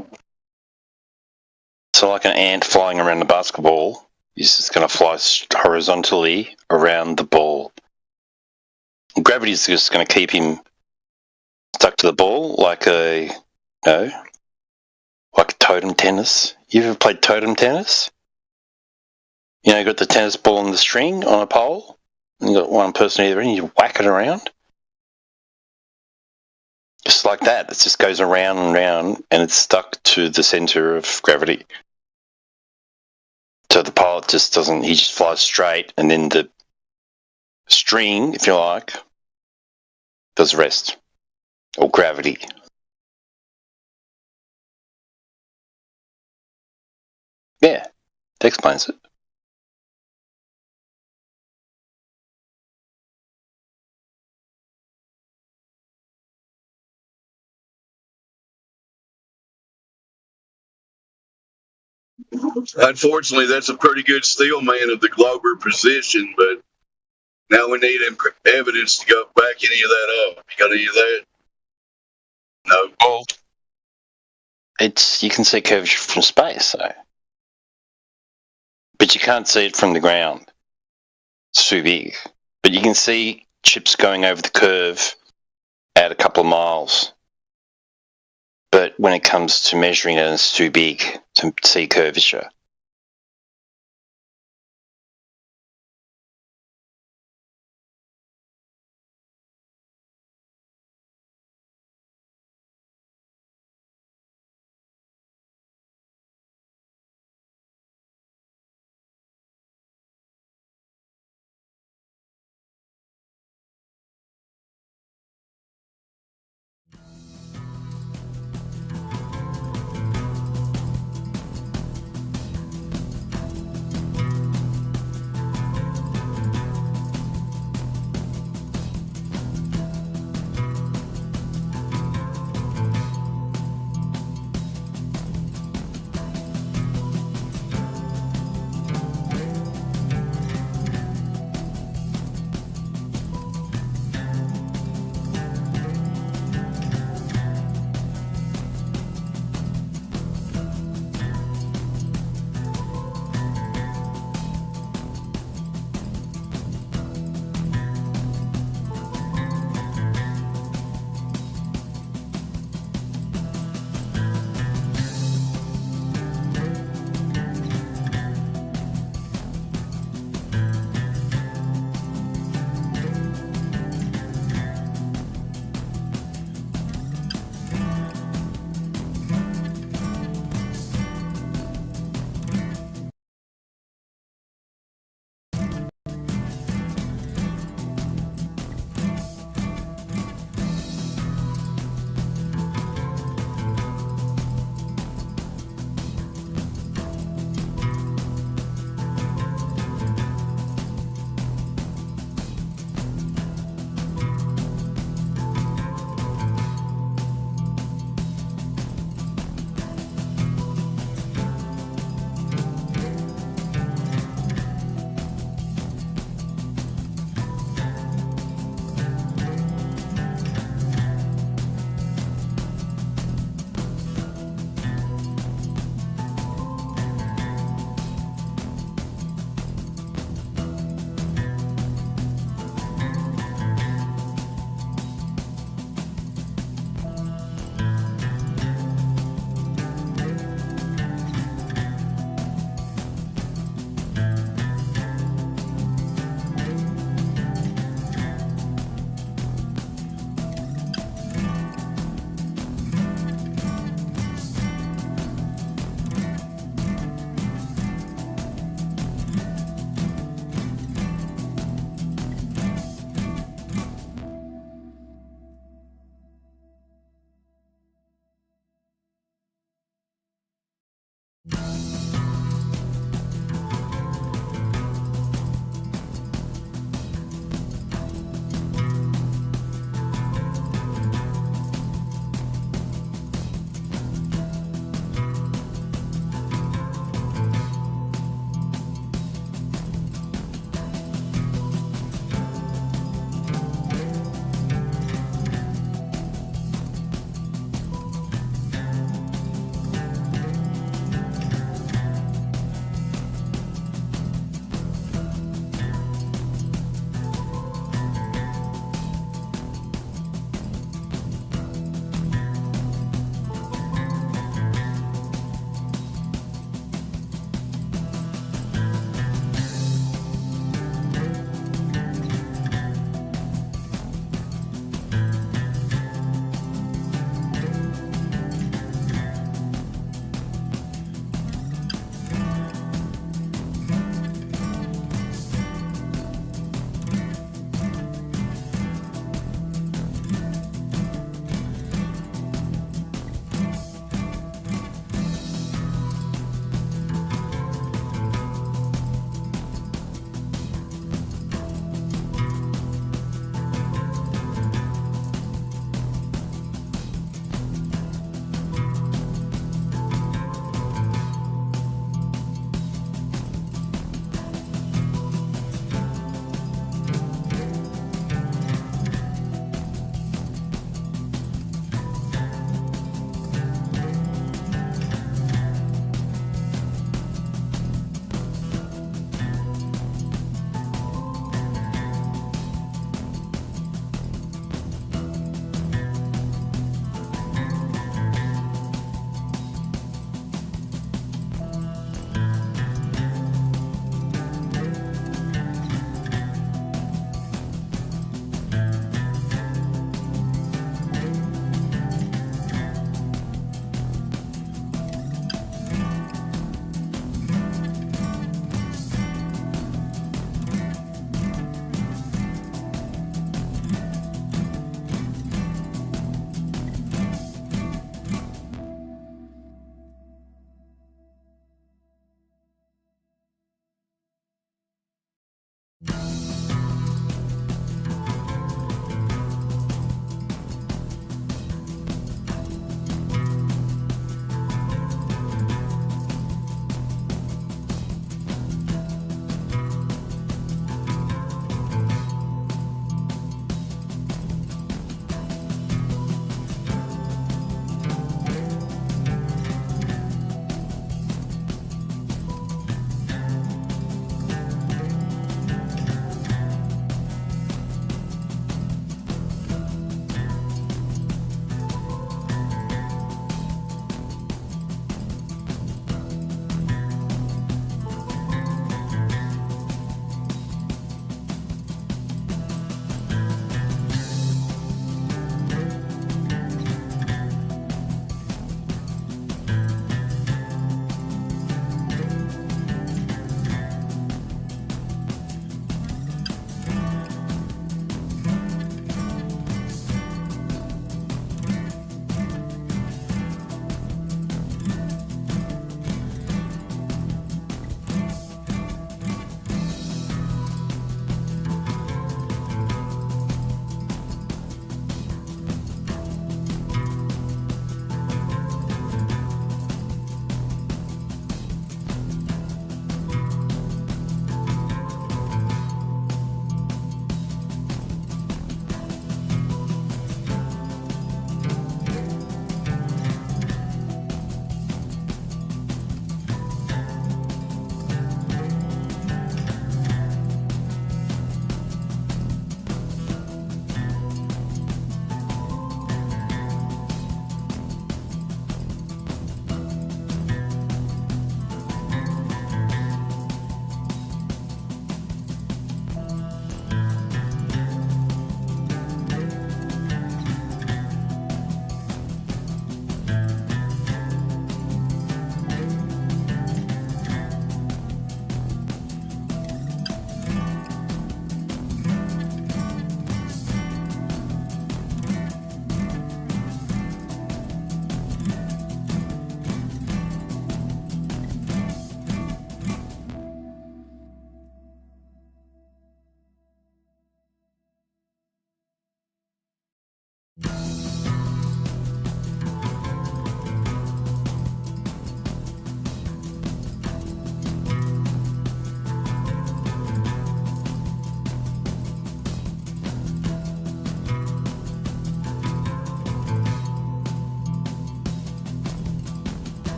So like an ant flying around a basketball, he's just going to fly horizontally around the ball. Gravity is just going to keep him stuck to the ball like a totem tennis. You ever played totem tennis? You know, you got the tennis ball on the string on a pole, and you got one person either end, you whack it around. Just like that. It just goes around and round, and it's stuck to the center of gravity. So the pilot just he just flies straight, and then the string, if you like, does the rest. Or gravity. Yeah, that explains it. Unfortunately, that's a pretty good steel man of the Glober position, but now we need evidence to go back any of that up. You got any of that? No. Well, you can see curvature from space, though. But you can't see it from the ground. It's too big. But you can see ships going over the curve at a couple of miles. But when it comes to measuring it, it's too big to see curvature.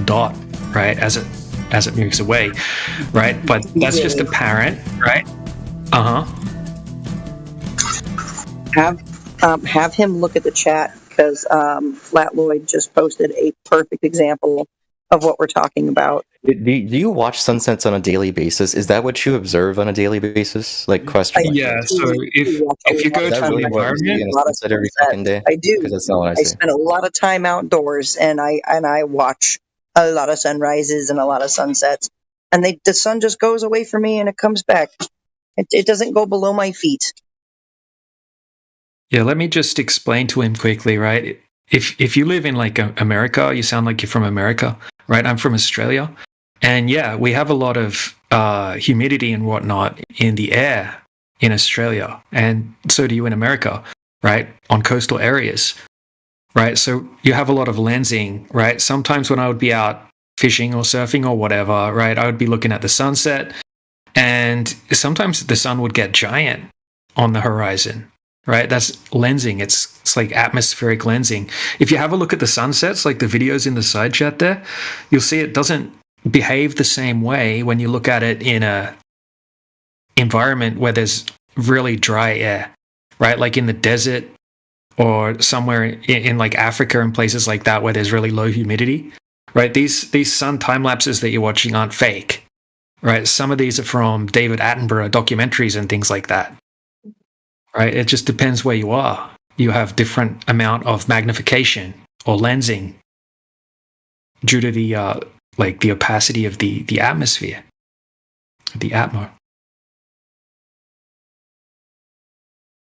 dot, right, as it moves away, right? But that's just apparent, right? Have him look at the chat, because Flat Lloyd just posted a perfect example of what we're talking about. Do you watch sunsets on a daily basis? Is that what you observe on a daily basis? Like question. Yeah. So if you go to an environment, sunset every fucking day. I do. Because that's not what I I see. spend a lot of time outdoors, and I watch a lot of sunrises and a lot of sunsets, and the sun just goes away from me and it comes back. It doesn't go below my feet. yeah, let me just explain to him quickly, right? If you live in like America, you sound like you're from America, right? I'm from Australia, and yeah, we have a lot of humidity and whatnot in the air in Australia, and so do you in America, right? On coastal areas, right? So you have a lot of lensing, right? Sometimes when I would be out fishing or surfing or whatever, right, I would be looking at the sunset, and sometimes the sun would get giant on the horizon. Right, that's lensing. It's like atmospheric lensing. If you have a look at the sunsets, like the videos in the side chat there, you'll see it doesn't behave the same way when you look at it in a environment where there's really dry air, right? Like in the desert or somewhere in like Africa and places like that where there's really low humidity, right? These sun time lapses that you're watching aren't fake, right? Some of these are from David Attenborough documentaries and things like that. Right, it just depends where you are. You have different amount of magnification or lensing due to the the opacity of the atmosphere, the atmo.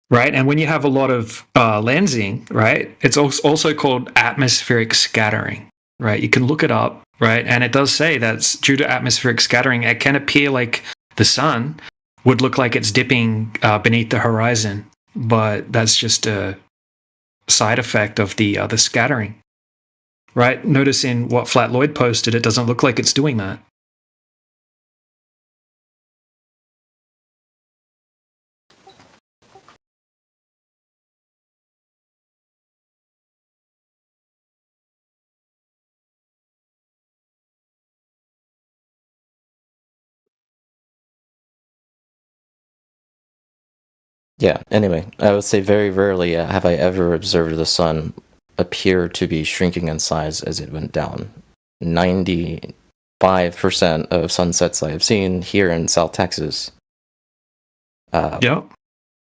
Right, and when you have a lot of lensing, right, it's also called atmospheric scattering. Right, you can look it up. Right, and it does say that's due to atmospheric scattering. It can appear like the sun would look like it's dipping beneath the horizon, but that's just a side effect of the scattering, right? Notice in what Flat Lloyd posted, it doesn't look like it's doing that. Yeah, anyway, I would say very rarely have I ever observed the sun appear to be shrinking in size as it went down. 95% of sunsets I have seen here in South Texas. Yeah,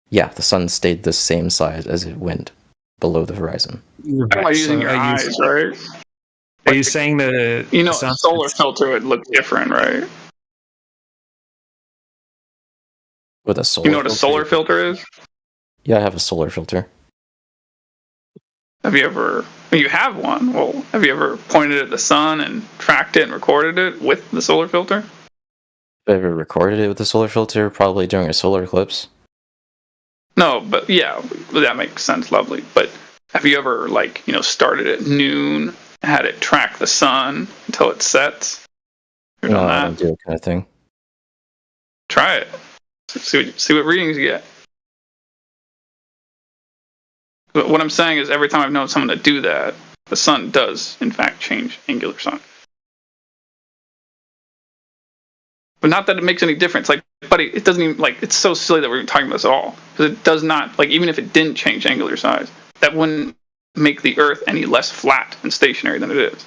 the sun stayed the same size as it went below the horizon. By using your eyes, right? Are you saying that a solar filter would look different, right? With a solar You know what a solar filter is? Yeah, I have a solar filter. Have you ever? You have one. Well, have you ever pointed at the sun and tracked it and recorded it with the solar filter? Have I ever recorded it with the solar filter? Probably during a solar eclipse. No, but yeah, that makes sense. Lovely. But have you ever, started at noon, had it track the sun until it sets? No, I don't do that kind of thing. Try it. See what readings you get. But what I'm saying is every time I've known someone to do that, the sun does, in fact, change angular size. But not that it makes any difference. Buddy, it doesn't even, it's so silly that we're even talking about this at all. Because it does not, even if it didn't change angular size, that wouldn't make the Earth any less flat and stationary than it is.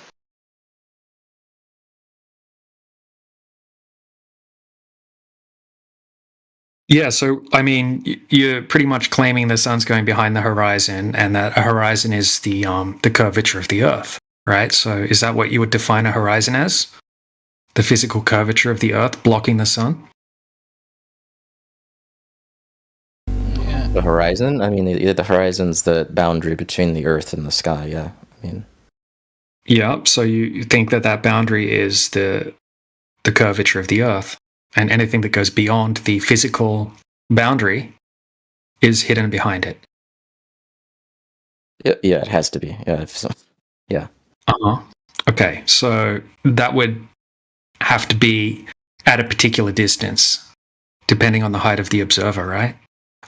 Yeah, so I mean, you're pretty much claiming the sun's going behind the horizon, and that a horizon is the curvature of the Earth, right? So is that what you would define a horizon as? The physical curvature of the Earth blocking the sun? The horizon? I mean, the horizon's the boundary between the Earth and the sky. Yeah, I mean. Yeah. So you think that boundary is the curvature of the Earth? And anything that goes beyond the physical boundary is hidden behind it. Yeah, it has to be. Yeah. Okay, so that would have to be at a particular distance, depending on the height of the observer, right?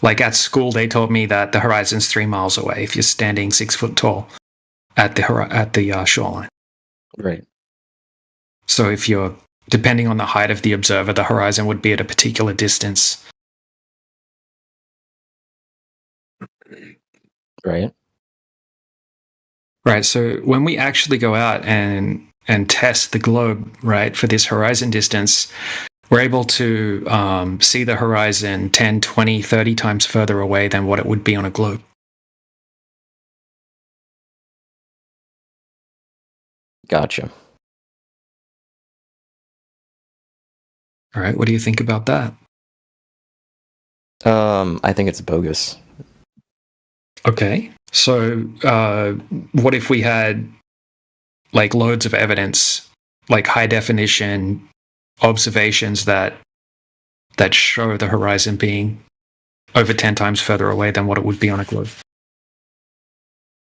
Like at school, they told me that the horizon's 3 miles away if you're standing 6 foot tall at the shoreline. Right. So if you're, depending on the height of the observer, the horizon would be at a particular distance. Right. Right. So when we actually go out and test the globe, right, for this horizon distance, we're able to see the horizon 10, 20, 30 times further away than what it would be on a globe. Gotcha. All right. What do you think about that? I think it's bogus. Okay. So what if we had like loads of evidence, like high definition observations that show the horizon being over 10 times further away than what it would be on a globe?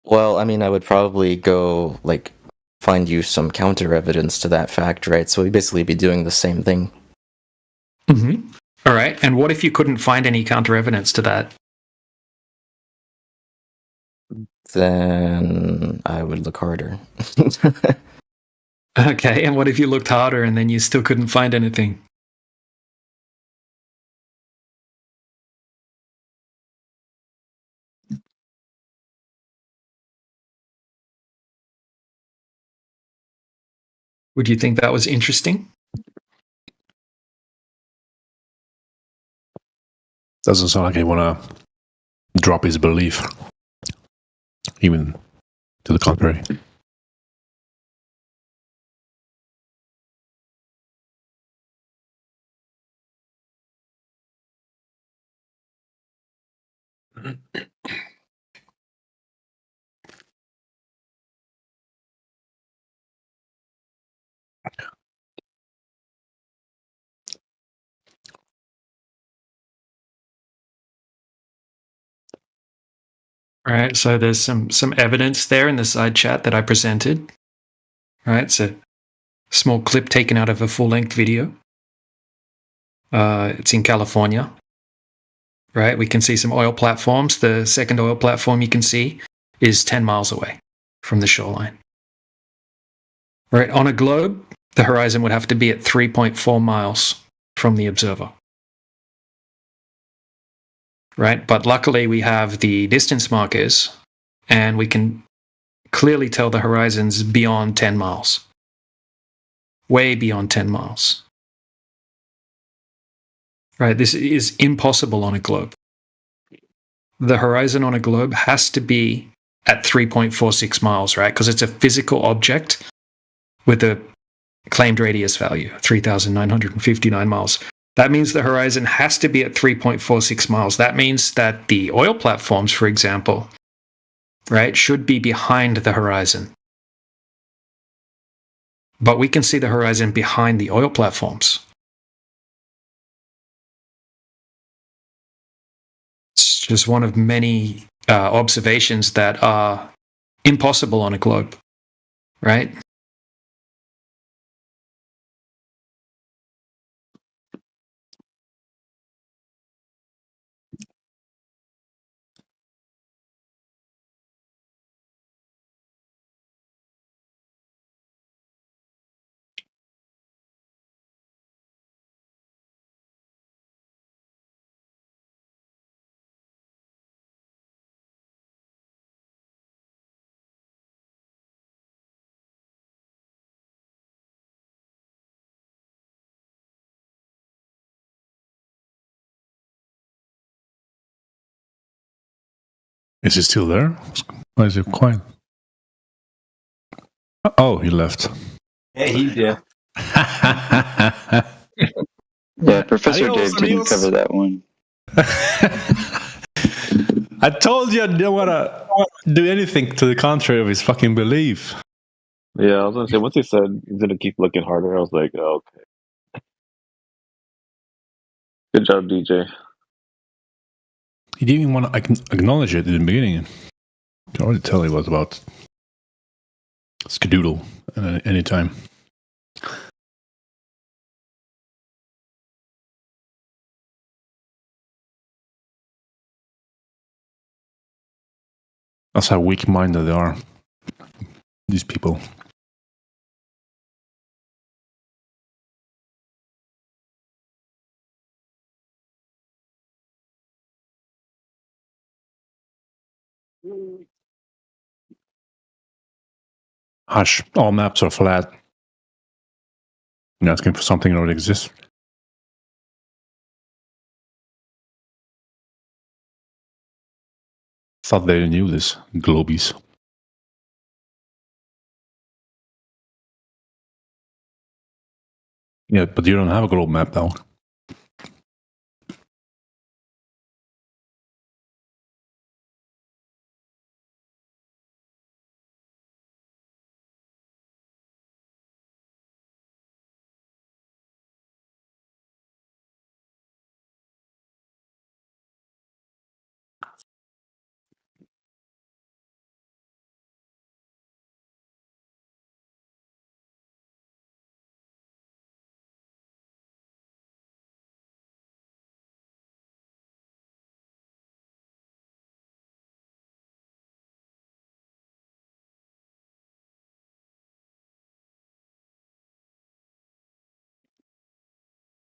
Well, I mean, I would probably go, like, find you some counter evidence to that fact, right? So we'd basically be doing the same thing. Mm-hmm. All right. And what if you couldn't find any counter evidence to that? Then I would look harder. Okay. And what if you looked harder and then you still couldn't find anything? Would you think that was interesting? Doesn't sound like he want to drop his belief. Even to the contrary. All right, so there's some evidence there in the side chat that I presented. All right, it's a small clip taken out of a full-length video. It's in California. Right, we can see some oil platforms. The second oil platform you can see is 10 miles away from the shoreline. Right, on a globe, the horizon would have to be at 3.4 miles from the observer. Right, but luckily we have the distance markers and we can clearly tell the horizon's beyond 10 miles. Way beyond 10 miles. Right, this is impossible on a globe. The horizon on a globe has to be at 3.46 miles, right? Because it's a physical object with a claimed radius value, 3,959 miles. That means the horizon has to be at 3.46 miles. That means that the oil platforms, for example, right, should be behind the horizon. But we can see the horizon behind the oil platforms. It's just one of many observations that are impossible on a globe, right? Is he still there? Why is it quiet? Oh, he left. Yeah, he did. Yeah, Professor Dave didn't cover that one. I told you I didn't want to do anything to the contrary of his fucking belief. Yeah, I was gonna say once he said he's gonna keep looking harder, I was like, oh, okay. Good job, DJ. He didn't even want to acknowledge it in the beginning. You can already tell he was about skedoodle at any time. That's how weak-minded they are, these people. Hush, all maps are flat. You're asking for something that already exists. Thought they knew this, globies. Yeah, but you don't have a globe map though.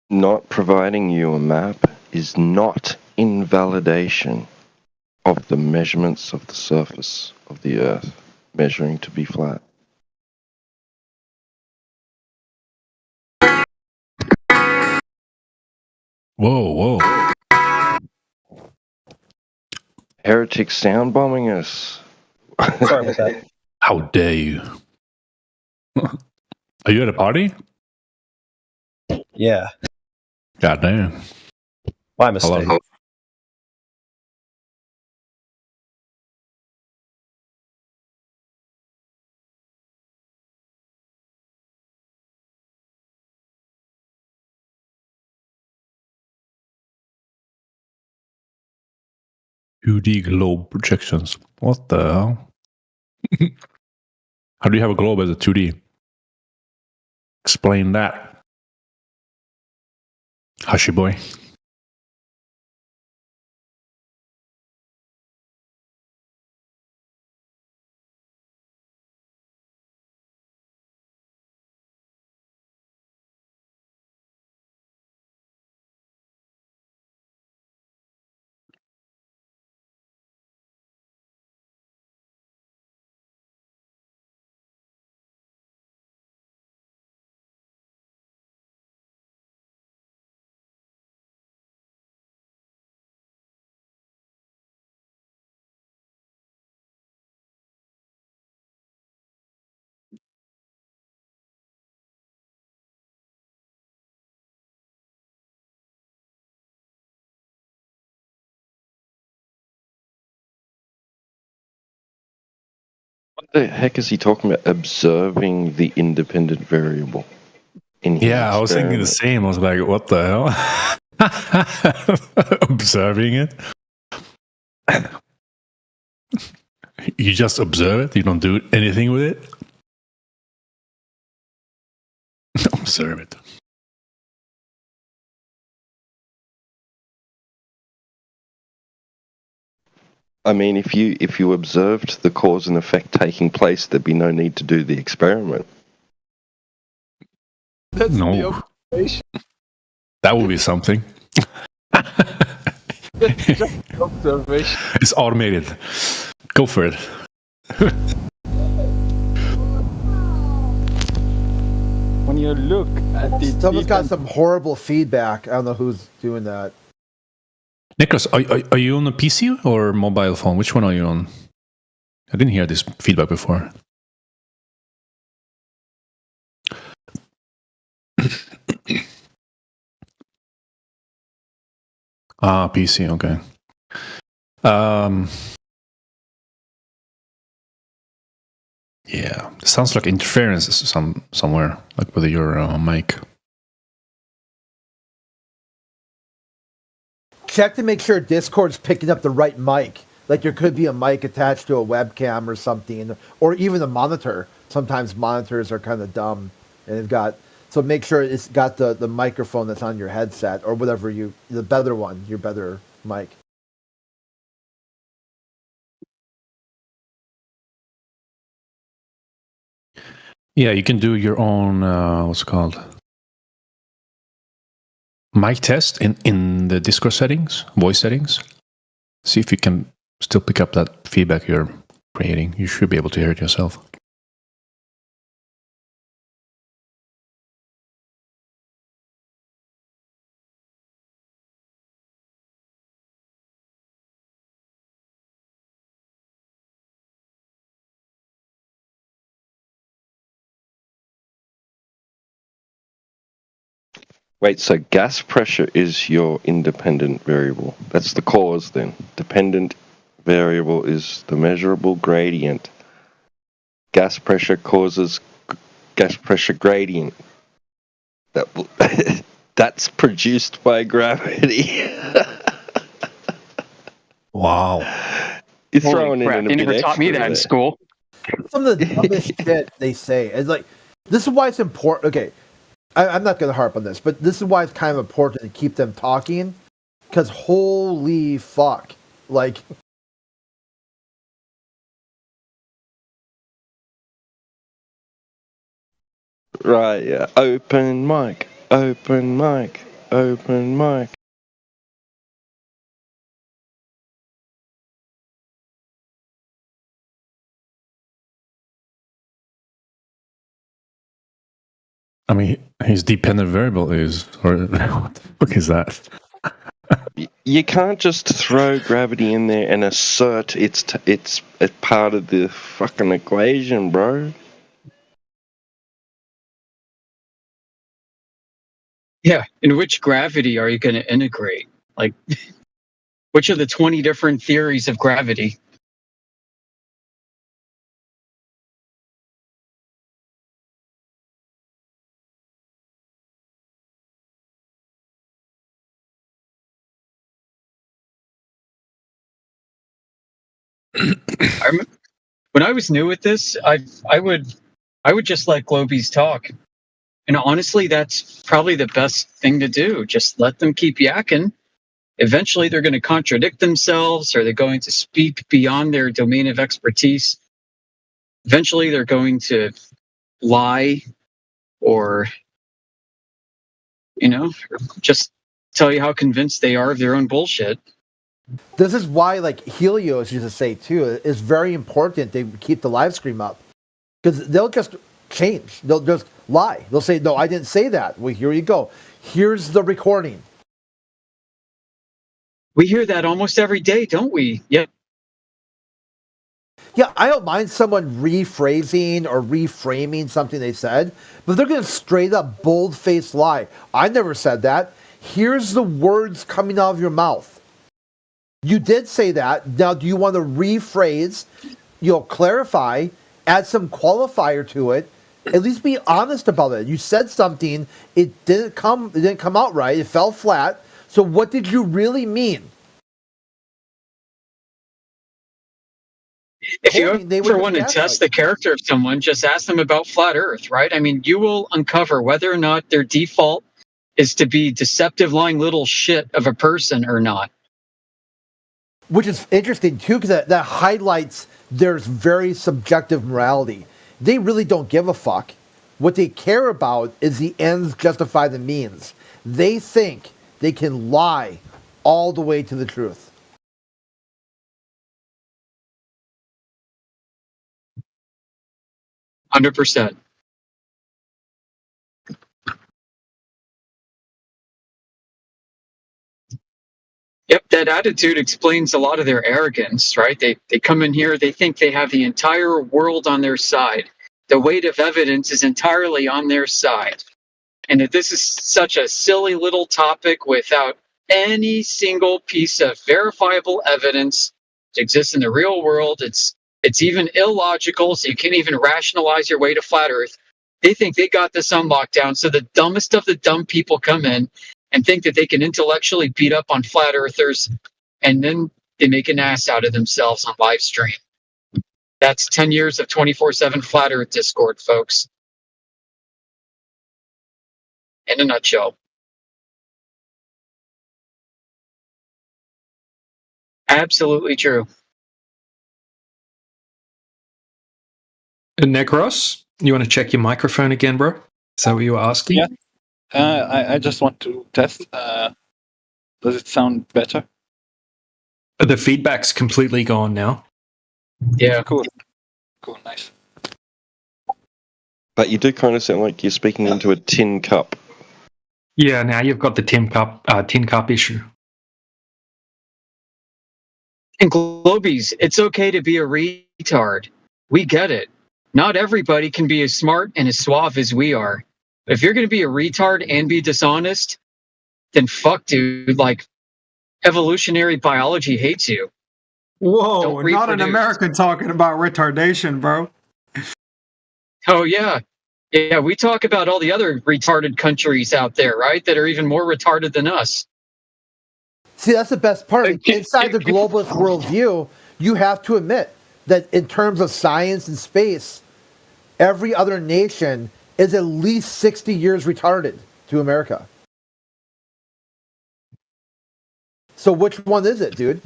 Not providing you a map is not invalidation of the measurements of the surface of the Earth, measuring to be flat. Whoa. Heretic sound bombing us. Sorry about that. How dare you? Are you at a party? Yeah. God damn. My mistake. Hello. .2D globe projections. What the hell? How do you have a globe as a 2D? Explain that. Hushy boy. What the heck is he talking about? Observing the independent variable. Yeah, I was thinking the same. I was like, what the hell? Observing it? You just observe it? You don't do anything with it? Observe it. I mean, if you observed the cause and effect taking place, there'd be no need to do the experiment. No. That would be something. Observation. It's automated. Go for it. When you look at the Someone's got some horrible feedback. I don't know who's doing that. Nicholas, are you on a PC or mobile phone? Which one are you on? I didn't hear this feedback before. PC, okay. Yeah, it sounds like interference somewhere, like with your mic. Check to make sure Discord's picking up the right mic. Like there could be a mic attached to a webcam or something, or even a monitor. Sometimes monitors are kind of dumb, and it's got. So make sure it's got the microphone that's on your headset or whatever the better one, your better mic. Yeah, you can do your own, what's it called? Mic test in the Discord settings, voice settings. See if you can still pick up that feedback you're creating. You should be able to hear it yourself. Wait, so gas pressure is your independent variable. That's the cause then. Dependent variable is the measurable gradient. Gas pressure causes gas pressure gradient. That's produced by gravity. Wow. You're throwing Holy crap, in a they bit never taught me extra that in there. school. Some of the dumbest shit they say is like, this is why it's important. Okay, I'm not going to harp on this, but this is why it's kind of important to keep them talking, because holy fuck, like. Right, yeah. Open mic, open mic, open mic. I mean, his dependent variable is, or what the fuck is that? You can't just throw gravity in there and assert it's a part of the fucking equation, bro. Yeah, in which gravity are you going to integrate? Like, which of the 20 different theories of gravity? When I was new at this, I would just let Globies talk, and honestly, that's probably the best thing to do. Just let them keep yakking. Eventually, they're going to contradict themselves, or they're going to speak beyond their domain of expertise. Eventually, they're going to lie, or just tell you how convinced they are of their own bullshit. This is why, like Helios used to say too, it's very important they keep the live stream up, because they'll just change. They'll just lie. They'll say, "No, I didn't say that." Well, here you go. Here's the recording. We hear that almost every day, don't we? Yep. Yeah, I don't mind someone rephrasing or reframing something they said, but they're going to straight up bold-faced lie. I never said that. Here's the words coming out of your mouth. You did say that. Now, do you want to rephrase, clarify, add some qualifier to it? At least be honest about it. You said something, it didn't come out right, it fell flat. So what did you really mean? If you ever want to test the character of someone, just ask them about flat Earth, right? I mean, you will uncover whether or not their default is to be deceptive, lying little shit of a person or not. Which is interesting, too, because that highlights their very subjective morality. They really don't give a fuck. What they care about is the ends justify the means. They think they can lie all the way to the truth. %. Yep, that attitude explains a lot of their arrogance, right? They come in here, they think they have the entire world on their side. The weight of evidence is entirely on their side. And if this is such a silly little topic without any single piece of verifiable evidence that exists in the real world, it's even illogical, so you can't even rationalize your way to flat Earth. They think they got this on lockdown, so the dumbest of the dumb people come in and think that they can intellectually beat up on flat earthers, and then they make an ass out of themselves on live stream. That's 10 years of 24/7 flat earth discord, folks. In a nutshell. Absolutely true. Necros, you want to check your microphone again, bro? Is that what you were asking? Yeah. I just want to test. Does it sound better? The feedback's completely gone now. Yeah. Cool. Cool. Nice. But you do kind of sound like you're speaking into a tin cup. Yeah, now you've got the tin cup issue. And Globies, it's okay to be a retard. We get it. Not everybody can be as smart and as suave as we are. If you're going to be a retard and be dishonest, then fuck, dude. Like, evolutionary biology hates you. Whoa, Don't not an reproduce. American talking about retardation, bro. Oh, yeah. Yeah, we talk about all the other retarded countries out there, right? That are even more retarded than us. See, that's the best part. Inside the globalist worldview, you have to admit that in terms of science and space, every other nation is at least 60 years retarded to America. So which one is it, dude?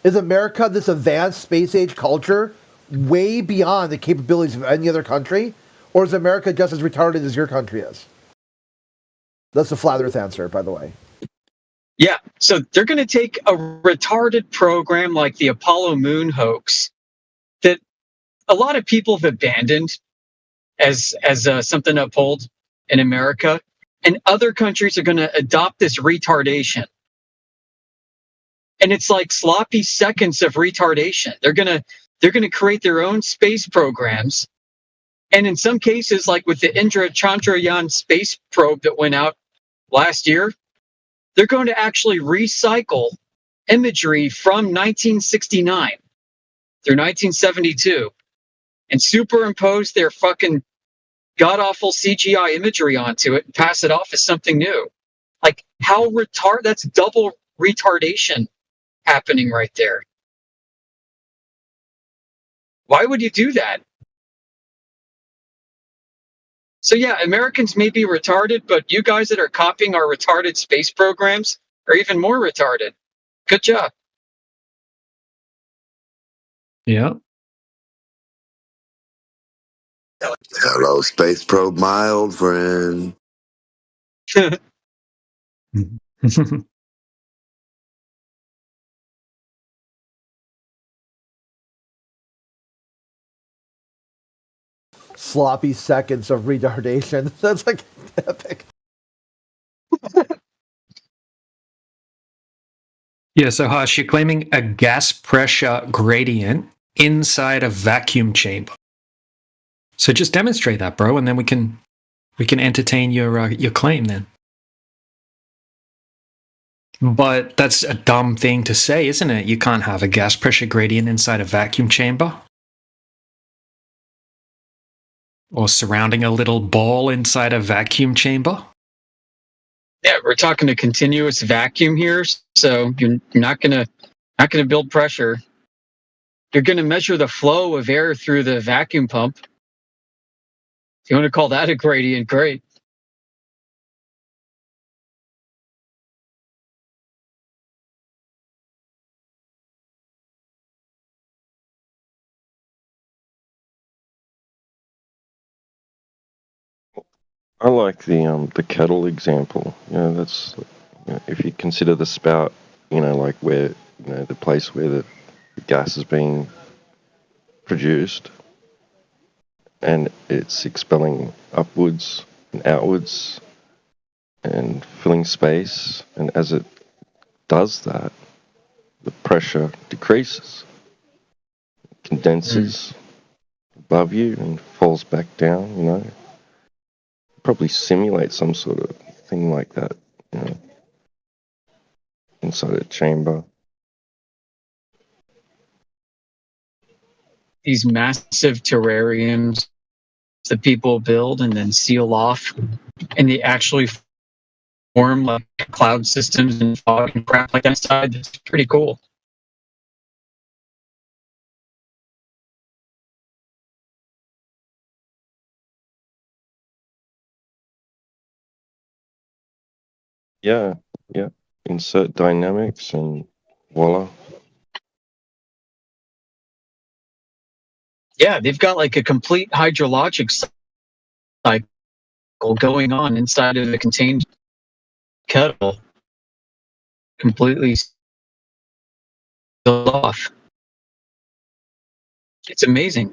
Is America this advanced space age culture way beyond the capabilities of any other country? Or is America just as retarded as your country is? That's the flat earth answer, by the way. Yeah, so they're going to take a retarded program like the Apollo moon hoax that a lot of people have abandoned as something to uphold in America, and other countries are going to adopt this retardation. And it's like sloppy seconds of retardation. They're going to create their own space programs, and in some cases, like with the Indra Chandrayaan space probe that went out last year, they're going to actually recycle imagery from 1969 through 1972 and superimpose their fucking god-awful CGI imagery onto it and pass it off as something new. Like, how that's double retardation happening right there. Why would you do that? So yeah, Americans may be retarded, but you guys that are copying our retarded space programs are even more retarded. Good job. Yeah. Hello, Space Probe, my old friend. Sloppy seconds of retardation. That's like epic. Yeah, so Harsh, you're claiming a gas pressure gradient inside a vacuum chamber. So just demonstrate that, bro, and then we can entertain your claim then. But that's a dumb thing to say, isn't it? You can't have a gas pressure gradient inside a vacuum chamber. Or surrounding a little ball inside a vacuum chamber. Yeah, we're talking a continuous vacuum here, so you're not gonna build pressure. You're gonna measure the flow of air through the vacuum pump. If you want to call that a gradient, great. I like the kettle example. That's if you consider the spout, like where the place where the gas is being produced, and it's expelling upwards and outwards and filling space, and as it does that, the pressure decreases, condenses above you and falls back down. Probably simulate some sort of thing like that, inside a chamber. These massive terrariums that people build and then seal off, and they actually form like cloud systems and fog and crap like that inside. That's pretty cool. Yeah. Insert dynamics and voila. Yeah, they've got like a complete hydrologic cycle going on inside of the contained kettle, completely sealed off. It's amazing.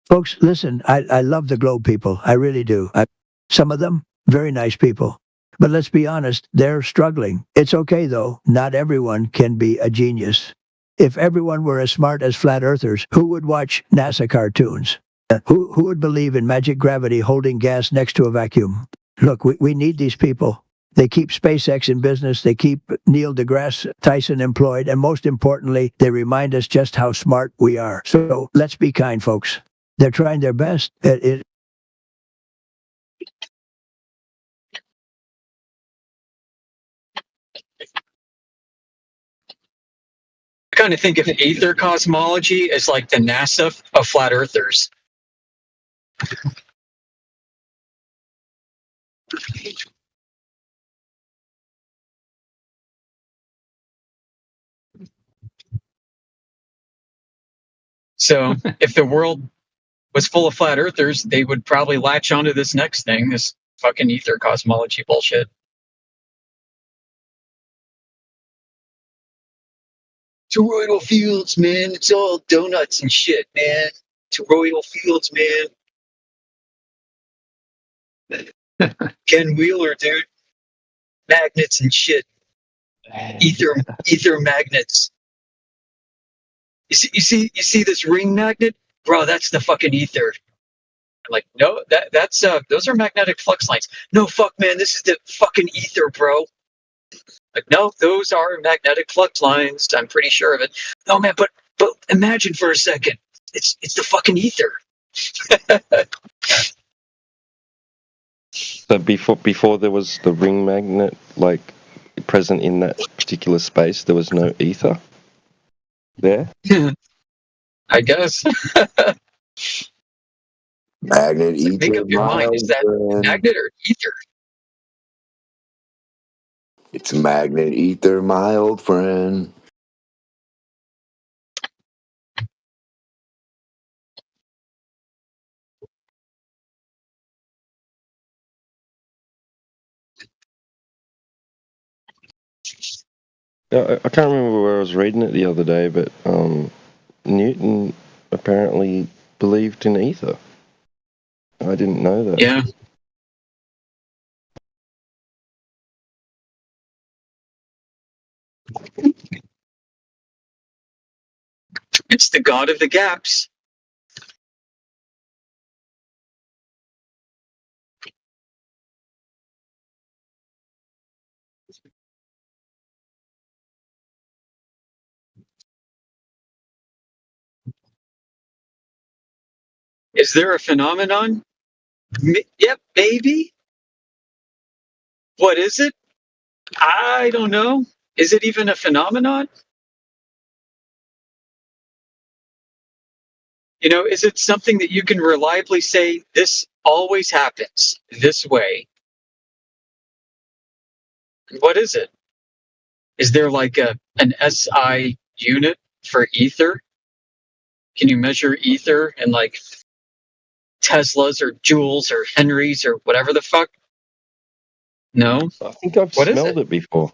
Folks, listen, I love the Globe people. I really do. Some of them, very nice people. But let's be honest, they're struggling. It's okay, though. Not everyone can be a genius. If everyone were as smart as flat earthers, who would watch NASA cartoons? Who would believe in magic gravity holding gas next to a vacuum? Look, we need these people. They keep SpaceX in business. They keep Neil deGrasse Tyson employed. And most importantly, they remind us just how smart we are. So let's be kind, folks. They're trying their best. I kind of think of ether cosmology as like the NASA of flat earthers. So if the world was full of flat earthers, they would probably latch onto this next thing, this fucking ether cosmology bullshit. Toroidal fields, man. It's all donuts and shit, man. Toroidal fields, man. Ken Wheeler, dude. Magnets and shit. Ether magnets. You see this ring magnet? Bro, that's the fucking ether. I'm like, no, that's those are magnetic flux lines. No, fuck, man, this is the fucking ether, bro. Like, no, those are magnetic flux lines. I'm pretty sure of it. No, man, but imagine for a second, it's the fucking ether. So before there was the ring magnet, like present in that particular space, there was no ether there. I guess. Magnet, So make up your mind. Is that magnet or ether? It's magnet ether, my old friend. I can't remember where I was reading it the other day, but Newton apparently believed in ether. I didn't know that. Yeah. It's the god of the gaps. Is there a phenomenon? Yep, maybe. What is it? I don't know. Is it even a phenomenon? You know, is it something that you can reliably say, this always happens this way? What is it? Is there like an SI unit for ether? Can you measure ether in like Teslas or joules or Henrys or whatever the fuck? No? I think I've smelled it before.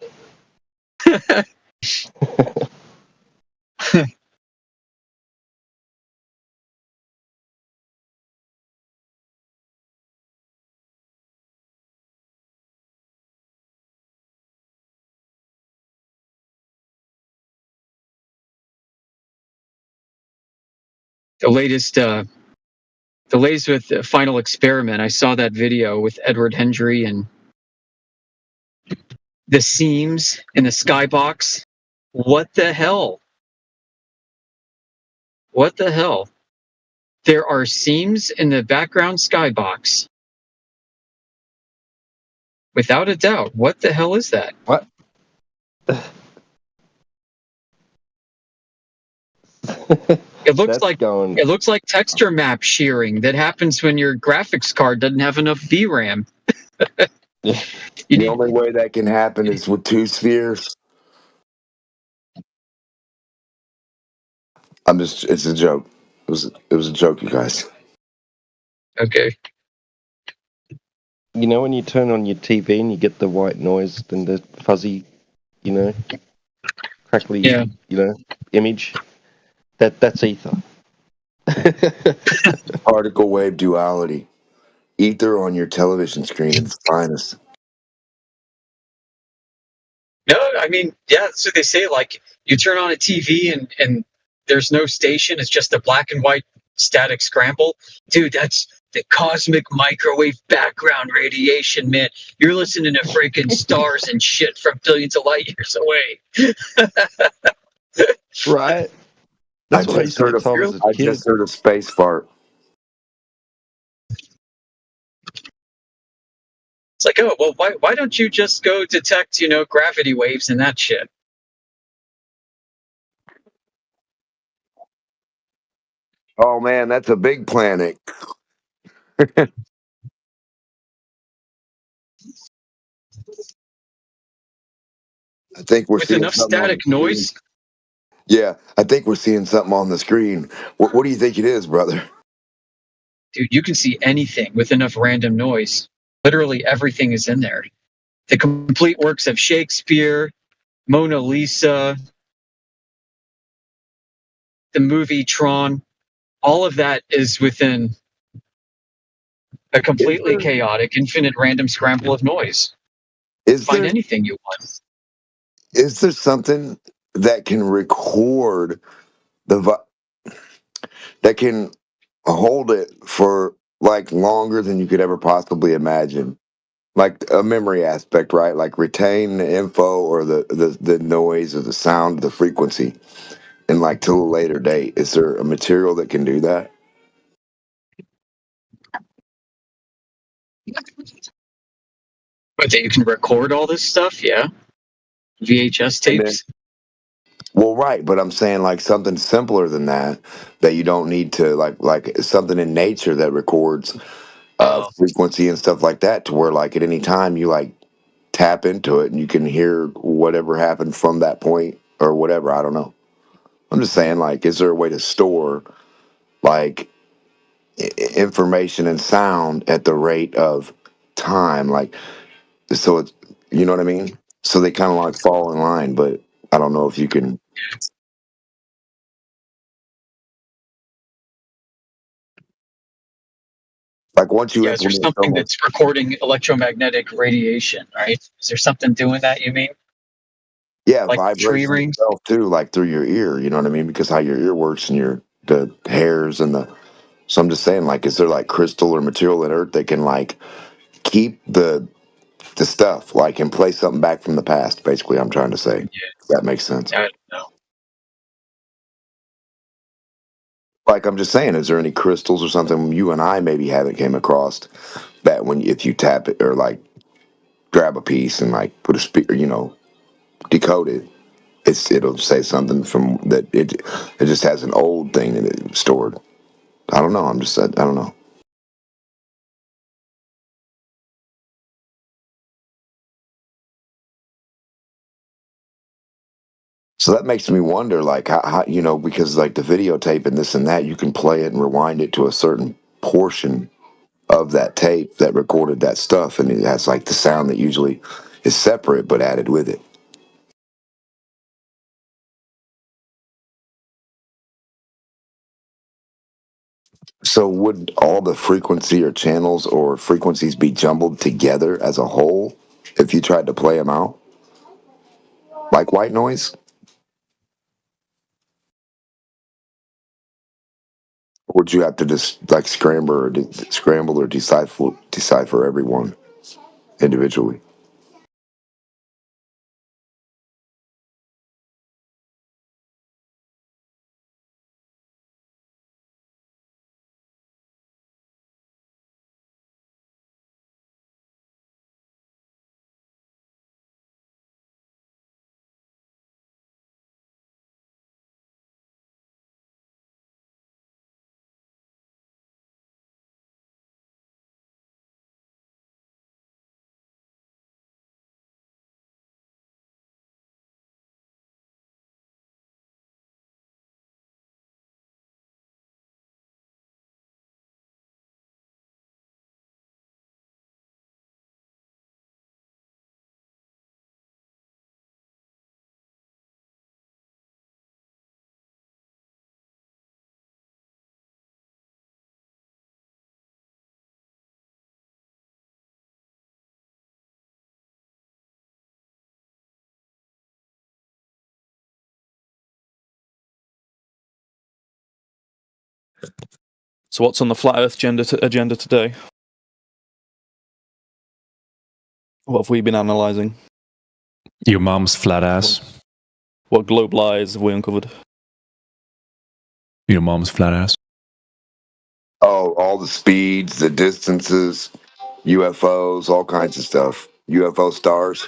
The latest with the Final Experiment, I saw that video with Edward Hendry and the seams in the skybox. What the hell? What the hell? There are seams in the background skybox. Without a doubt. What the hell is that? What? It looks like texture map shearing that happens when your graphics card doesn't have enough VRAM. The only way that can happen is with two spheres. It's a joke. It was a joke, you guys. Okay. You know when you turn on your TV and you get the white noise and the fuzzy, crackly, image? That's ether. Particle wave duality. Ether on your television screen at its finest. mean, yeah, that's what they say. Like, you turn on a TV and there's no station. It's just a black and white static scramble. Dude, that's the cosmic microwave background radiation, man. You're listening to freaking stars and shit from billions of light years away. Right. That's what I used to get told as a I kid. just heard a space fart. It's like, oh, well, why don't you just go detect, gravity waves and that shit? Oh man, that's a big planet. I think we're With seeing enough something on static the screen. noise, Yeah, I think we're seeing something on the screen. What do you think it is, brother? dude, you can see anything with enough random noise. Literally everything is in there. The complete works of Shakespeare, Mona Lisa, the movie Tron, all of that is within a completely chaotic, infinite random scramble of noise. Find anything you want. Is there something that can record that can hold it for like longer than you could ever possibly imagine? Like a memory aspect, right? Like retain the info or the noise or the sound, the frequency, and like till a later date. Is there a material that can do that? But that you can record all this stuff, yeah. VHS tapes. Well, right, but I'm saying like something simpler than that you don't need to like something in nature that records frequency and stuff like that, to where like at any time you like tap into it and you can hear whatever happened from that point or whatever. I don't know. I'm just saying, like, is there a way to store like information and sound at the rate of time, like, so it's, you know what I mean? So they kind of like fall in line, but I don't know if you can. Like once you Is there implement something that's recording electromagnetic radiation, right? Is there something doing that, you mean? yeah, Like tree vibration rings? itself too, like through your ear, you know what I mean? Because how your ear works and the hairs and so I'm just saying, like, is there like crystal or material in earth that can like keep the stuff, like, and play something back from the past? Basically, I'm trying to say. If that makes sense. I don't know. Like, I'm just saying, is there any crystals or something you and I maybe haven't came across that when if you tap it or like grab a piece and like put a speaker, decode it, it'll say something from that it just has an old thing in it stored. I don't know. I don't know. So that makes me wonder, like, how because like the videotape and this and that, you can play it and rewind it to a certain portion of that tape that recorded that stuff, and it has like the sound that usually is separate but added with it. So would all the frequency or channels or frequencies be jumbled together as a whole if you tried to play them out like white noise? Or would you have to just like scramble or decipher everyone individually? So what's on the flat Earth agenda today? What have we been analysing? Your mom's flat ass. What globe lies have we uncovered? Your mom's flat ass. Oh, all the speeds, the distances, UFOs, all kinds of stuff. UFO stars.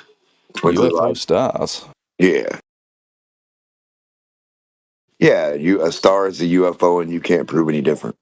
UFO stars? Yeah. Yeah, a star is a UFO and you can't prove any different.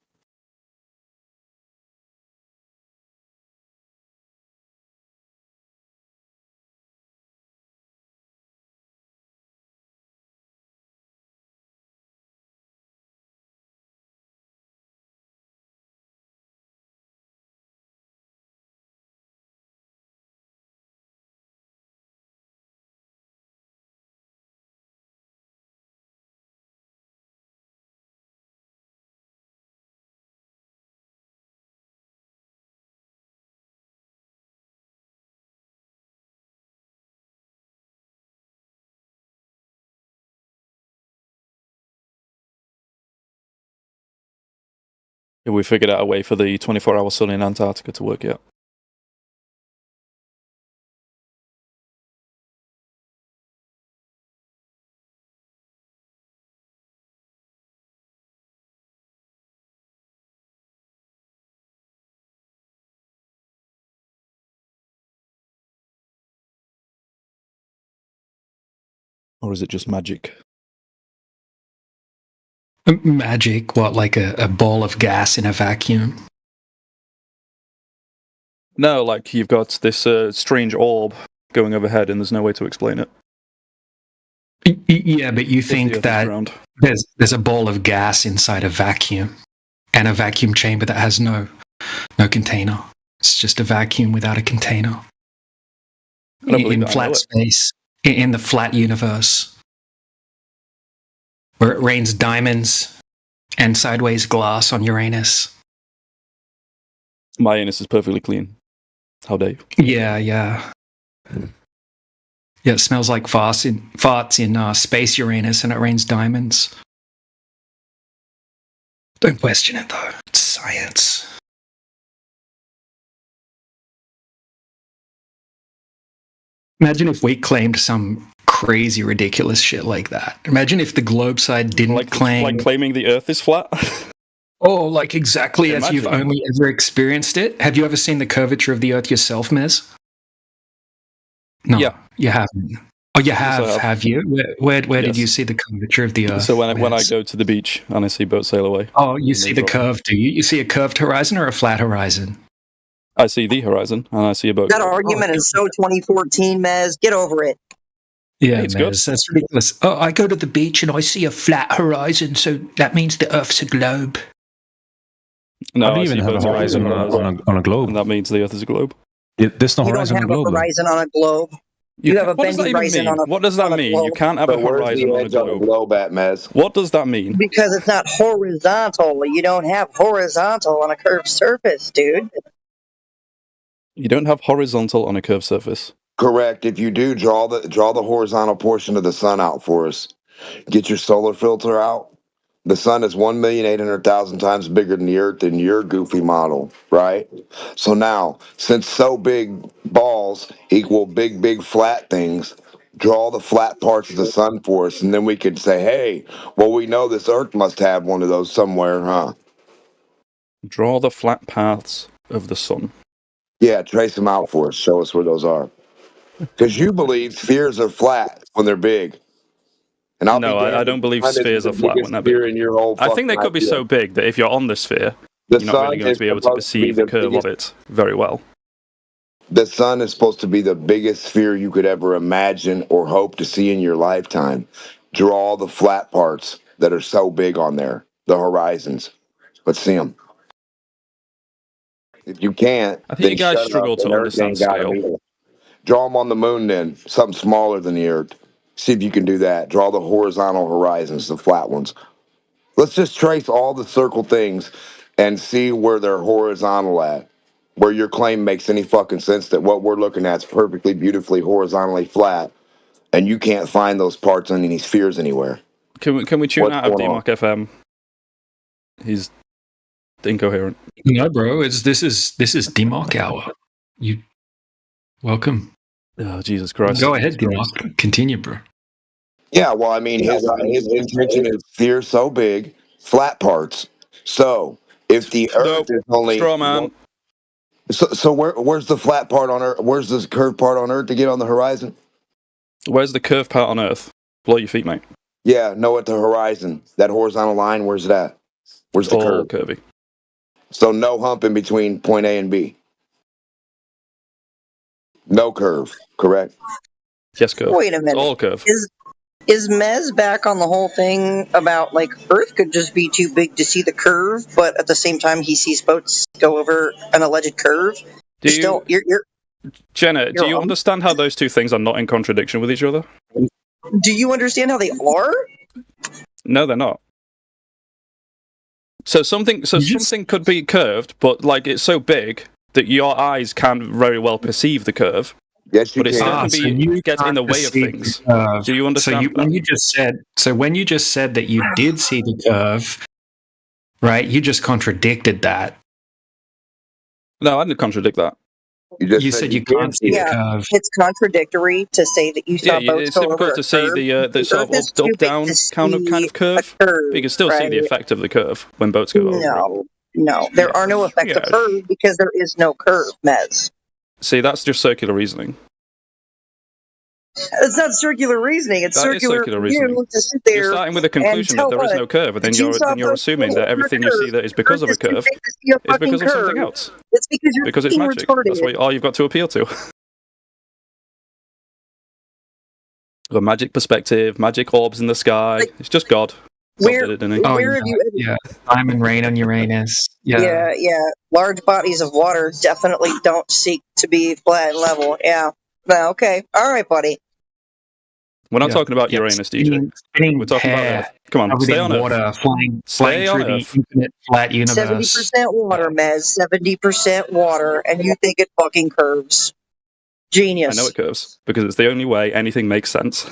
Have we figured out a way for the 24-hour sun in Antarctica to work yet? Or is it just magic? Magic? What, like a ball of gas in a vacuum? No, like you've got this strange orb going overhead and there's no way to explain it. Yeah, but you think that there's a ball of gas inside a vacuum and a vacuum chamber that has no container. It's just a vacuum without a container. In flat space, in the flat universe, where it rains diamonds and sideways glass on Uranus. My anus is perfectly clean. How dare you? Yeah. Yeah, it smells like farts in space Uranus, and it rains diamonds. Don't question it, though. It's science. Imagine if we claimed some crazy, ridiculous shit like that. Imagine if the globe side didn't claim... Like claiming the Earth is flat? Oh, like exactly as you've only ever experienced it? Have you ever seen the curvature of the Earth yourself, Mez? No, yeah. You haven't. Oh, you have you? Where did you see the curvature of the Earth? So when I go to the beach and I see boats sail away. Oh, you see the curve, do you? You see a curved horizon or a flat horizon? I see the horizon and I see a boat. That argument is so 2014, Mez. Get over it. Yeah, it's good. That's ridiculous. Oh, I go to the beach and I see a flat horizon, so that means the Earth's a globe. No, I don't even have a horizon on a globe. And that means the Earth is a globe. There's no horizon on a globe. You don't have a horizon on a globe. You have a bendy horizon on a globe. What does that mean? You can't have a horizon on a globe at, Mez? What does that mean? Because it's not horizontal. You don't have horizontal on a curved surface, dude. You don't have horizontal on a curved surface. Correct. If you do, draw the horizontal portion of the sun out for us. Get your solar filter out. The sun is 1,800,000 times bigger than the Earth in your goofy model, right? So now, since so big balls equal big flat things, draw the flat parts of the sun for us, and then we could say, hey, well, we know this Earth must have one of those somewhere, huh? Draw the flat paths of the sun. Yeah, trace them out for us. Show us where those are. Because you believe spheres are flat when they're big. And I don't believe spheres are flat when they're big. I think they could be so big that if you're on the sphere, you're not really going to be able to perceive the curve of it very well. The sun is supposed to be the biggest sphere you could ever imagine or hope to see in your lifetime. Draw the flat parts that are so big on there, the horizons. Let's see them. If you can't, I think you guys struggle to understand scale. Draw them on the moon then, something smaller than the Earth. See if you can do that. Draw the horizontal horizons, the flat ones. Let's just trace all the circle things and see where they're horizontal at. Where your claim makes any fucking sense that what we're looking at is perfectly, beautifully, horizontally flat, and you can't find those parts on any spheres anywhere. Can we tune out of DMARC FM? He's incoherent. No, bro. This is DMOC hour. You welcome. Oh, Jesus Christ! Go ahead, DMOC. Continue, bro. Yeah, well, I mean, his intention is sphere so big, flat parts. So if the Earth is only straw man. So where's the flat part on Earth? Where's this curved part on Earth to get on the horizon? Where's the curved part on Earth? Below your feet, mate. Yeah, no, at the horizon. That horizontal line, where's it at? Where's the curve? Curvy. So no hump in between point A and B. No curve, correct? Yes, curve. Wait a minute. It's all curve. Is Mez back on the whole thing about like Earth could just be too big to see the curve, but at the same time he sees boats go over an alleged curve? Jenna, do you understand how those two things are not in contradiction with each other? Do you understand how they are? No, they're not. So something could be curved, but like it's so big that your eyes can very well perceive the curve. Yes, you but it can. still gets in the way of things. Do you understand? When you just said that you did see the curve, right? You just contradicted that. No, I didn't contradict that. You said you can't see the curve. It's contradictory to say that you saw boats it's go over difficult a to see curve. the sort of up-down kind of curve. But you can still see the effect of the curve when boats go over. No, there are no effects of curve because there is no curve, Mez. See, that's just circular reasoning. It's not circular reasoning. It's circular reasoning. To sit there you're starting with the conclusion that there is no curve, and then you're assuming that everything you see that is because of a curve is because of something else. It's because it's magic. That's all you've got to appeal to. The magic perspective, magic orbs in the sky. It's just God. Where have you? Yeah, time and rain on Uranus. Yeah. Large bodies of water definitely don't seek to be flat and level. Yeah. Well, okay. All right, buddy. We're not talking about Uranus, DJ. We're talking about Earth. Come on, stay on Earth. Water, flying through the infinite flat universe. 70% water, Mez. 70% water, and you think it fucking curves. Genius. I know it curves because it's the only way anything makes sense,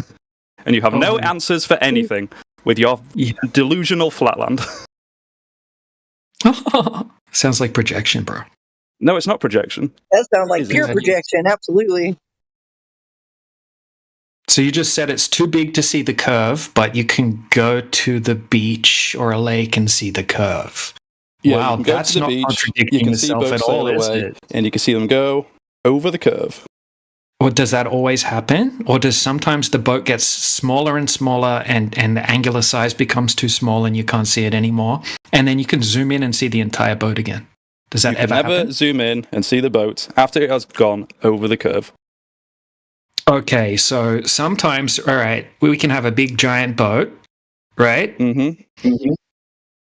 and you have no answers for anything with your delusional flatland. Sounds like projection, bro. No, it's not projection. That sounds like pure projection. Absolutely. So you just said it's too big to see the curve, but you can go to the beach or a lake and see the curve. Yeah, wow, that's not contradicting you can see itself boats at all, sail is away, it? and you can see them go over the curve. Or does that always happen? Or does sometimes the boat gets smaller and smaller and the angular size becomes too small and you can't see it anymore? And then you can zoom in and see the entire boat again. Does that ever happen? Never zoom in and see the boat after it has gone over the curve. Okay, so sometimes, all right, we can have a big giant boat, right? Mm-hmm.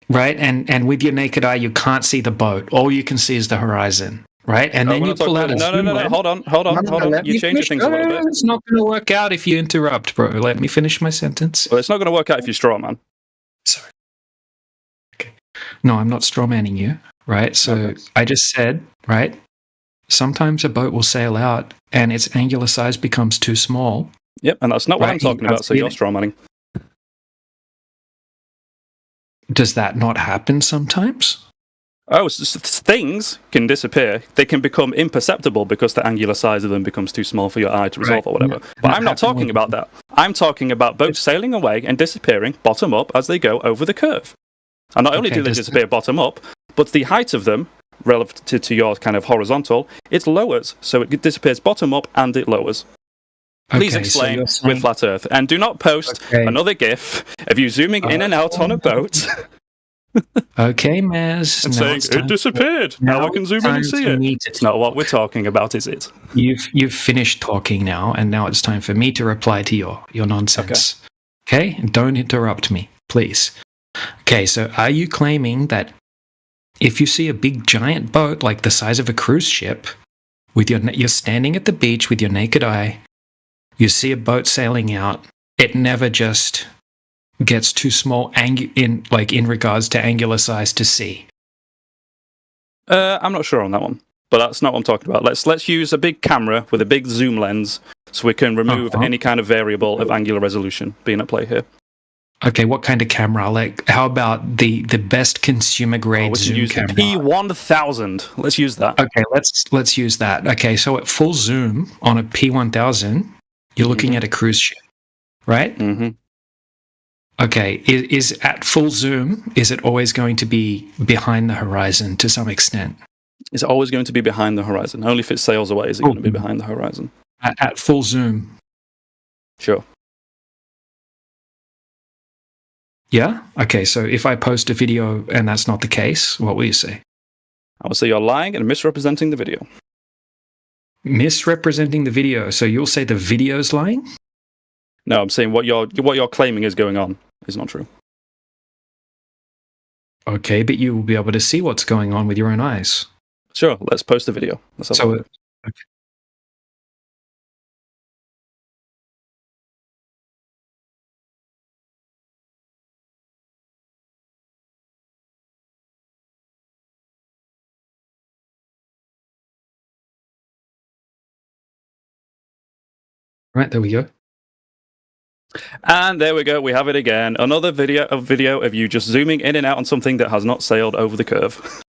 Right, and with your naked eye, you can't see the boat. All you can see is the horizon, right? And then you pull out a zoom lens. Hold on. You change things a little bit. It's not going to work out if you interrupt, bro. Let me finish my sentence. Well, it's not going to work out if you straw man. Sorry. Okay. No, I'm not straw manning you, right? So I just said, right? Sometimes a boat will sail out and its angular size becomes too small. Yep, and that's not what I'm talking about, so you're straw manning. Does that not happen sometimes? Oh, things can disappear. They can become imperceptible because the angular size of them becomes too small for your eye to resolve or whatever. But I'm not talking about that. I'm talking about boats sailing away and disappearing bottom up as they go over the curve. And not only do they disappear bottom up, but the height of them, relative to your kind of horizontal, it lowers. So it disappears bottom up and it lowers. Please explain with Flat Earth. And do not post another GIF of you zooming in and out on a boat. Okay, Maz. And saying, it disappeared. Now I can zoom in and see it. It's not what we're talking about, is it? You've finished talking now, and now it's time for me to reply to your nonsense. Okay? And don't interrupt me, please. Okay, so are you claiming that if you see a big giant boat like the size of a cruise ship, you're standing at the beach with your naked eye, you see a boat sailing out, it never just gets too small in regards to angular size to see? I'm not sure on that one, but that's not what I'm talking about. Let's use a big camera with a big zoom lens so we can remove any kind of variable of angular resolution being at play here. Okay, what kind of camera? Like, how about the best consumer grade we can zoom use camera? the P1000. Let's use that. Okay, let's use that. Okay, so at full zoom on a P1000, you're looking at a cruise ship, right? Mm-hmm. Okay, is at full zoom, is it always going to be behind the horizon to some extent? It's always going to be behind the horizon. Only if it sails away is it going to be behind the horizon. At full zoom? Sure. Yeah? Okay, so if I post a video and that's not the case, what will you say? I will say you're lying and misrepresenting the video. Misrepresenting the video. So you'll say the video's lying? No, I'm saying what you're claiming is going on is not true. Okay, but you will be able to see what's going on with your own eyes. Sure, let's post a video. Let's have a look. Okay. Right, there we go. And there we go. We have it again. Another video of you just zooming in and out on something that has not sailed over the curve.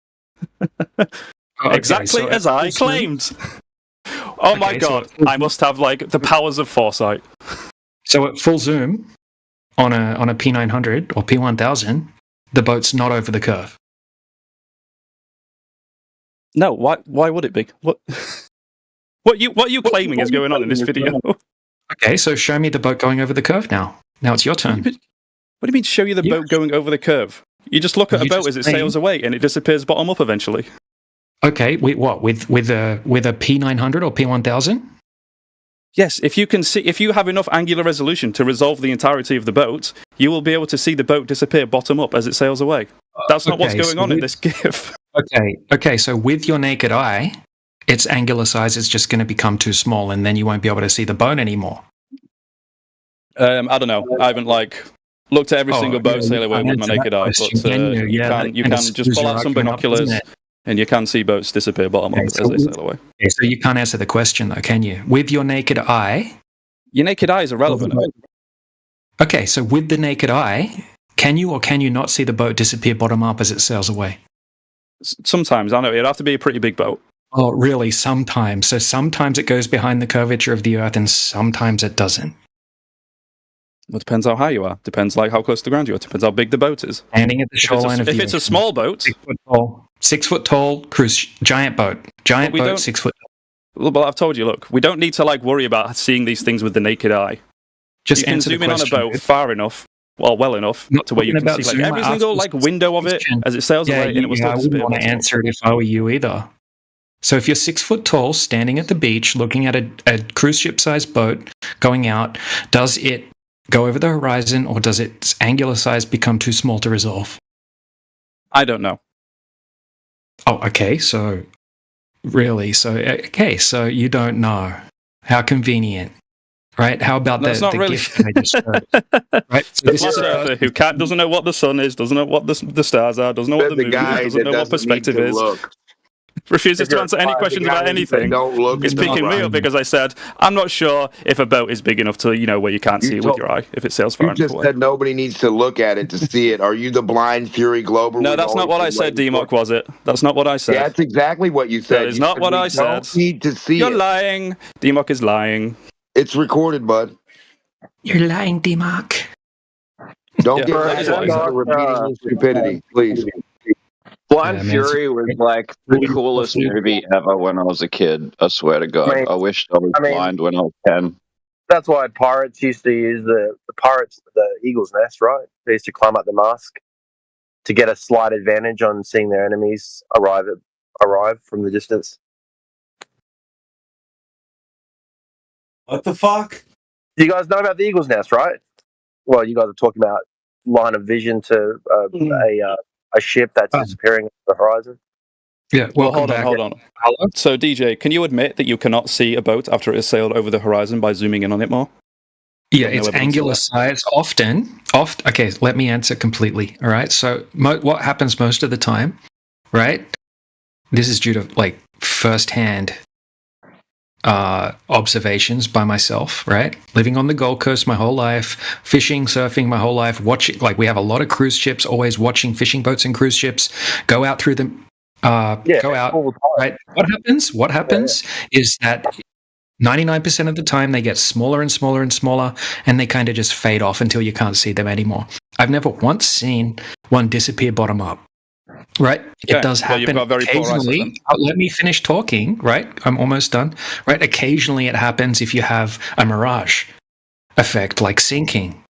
Exactly so as I claimed. Oh my god! I must have like the powers of foresight. So at full zoom on a P900 or P1000, the boat's not over the curve. No, why would it be? What what are you claiming is going on in this video? Okay, so show me the boat going over the curve now. Now it's your turn. What do you mean show you the boat going over the curve? You just look at a boat as it sails away and it disappears bottom up eventually. Okay, with a P900 or P1000? Yes, if you have enough angular resolution to resolve the entirety of the boat, you will be able to see the boat disappear bottom up as it sails away. That's not what's going on in this GIF. Okay, so with your naked eye, its angular size is just going to become too small, and then you won't be able to see the boat anymore. I don't know. I haven't looked at every single boat sail away with my naked eye, but you can just pull out some binoculars, and you can see boats disappear bottom up as they sail away. Okay, so you can't answer the question, though, can you? With your naked eye... Your naked eye is irrelevant. Okay, so with the naked eye, can you or can you not see the boat disappear bottom up as it sails away? Sometimes, I know. It'd have to be a pretty big boat. Oh, really? Sometimes. So sometimes it goes behind the curvature of the Earth, and sometimes it doesn't. It depends how high you are. Depends how close to the ground you are. Depends how big the boat is. Standing at the shoreline of the If it's a small boat... 6 foot tall, cruise, giant boat. Giant boat, 6 foot tall. Well, I've told you, look, we don't need to worry about seeing these things with the naked eye. Just you can zoom in on a boat far enough, well enough, to where you can see every single window of it as it sails away, and it will still disappear. I wouldn't want to answer it if I were you either. So if you're 6 foot tall, standing at the beach, looking at a cruise ship-sized boat going out, does it go over the horizon, or does its angular size become too small to resolve? I don't know. Oh, okay. So, really? So you don't know. How convenient. Right? How about That's not really... gift I just showed? Right? So this is Arthur, who doesn't know what the sun is, doesn't know what the stars are, doesn't know what the moon is, doesn't know what perspective is. Refuses to answer any questions about anything. It's picking me up because I said, I'm not sure if a boat is big enough to, where you can't see it with your eye, if it sails far enough away. You just said nobody needs to look at it to see it. Are you the blind Fury Glober? No, that's not what I said, D-Mock, was it? That's not what I said. Yeah, that's exactly what you said. That is not what I said. Don't need to see You're lying. D-Mock is lying. It's recorded, bud. You're lying, D-Mock. Don't get repeating your stupidity, please. Blind Fury was the coolest movie ever when I was a kid. I swear to God. I wish I was blind when I was 10. That's why pirates used to use the eagle's nest, right? They used to climb up the mast to get a slight advantage on seeing their enemies arrive from the distance. What the fuck? You guys know about the eagle's nest, right? Well, you guys are talking about line of vision to a ship that's disappearing on the horizon. Yeah, well, hold on. So, DJ, can you admit that you cannot see a boat after it has sailed over the horizon by zooming in on it more? Yeah, its angular size often. Okay, let me answer completely. All right. So, what happens most of the time, right? This is due to first-hand observations by myself, right? Living on the Gold Coast my whole life, fishing, surfing my whole life, watching, like we have a lot of cruise ships, always watching fishing boats and cruise ships, go out through them, go out, right? What happens is that 99% of the time they get smaller and smaller and smaller, and they kind of just fade off until you can't see them anymore. I've never once seen one disappear bottom up. Right, it does happen occasionally. Let me finish talking. Right, I'm almost done. Right, occasionally it happens if you have a mirage effect, like sinking,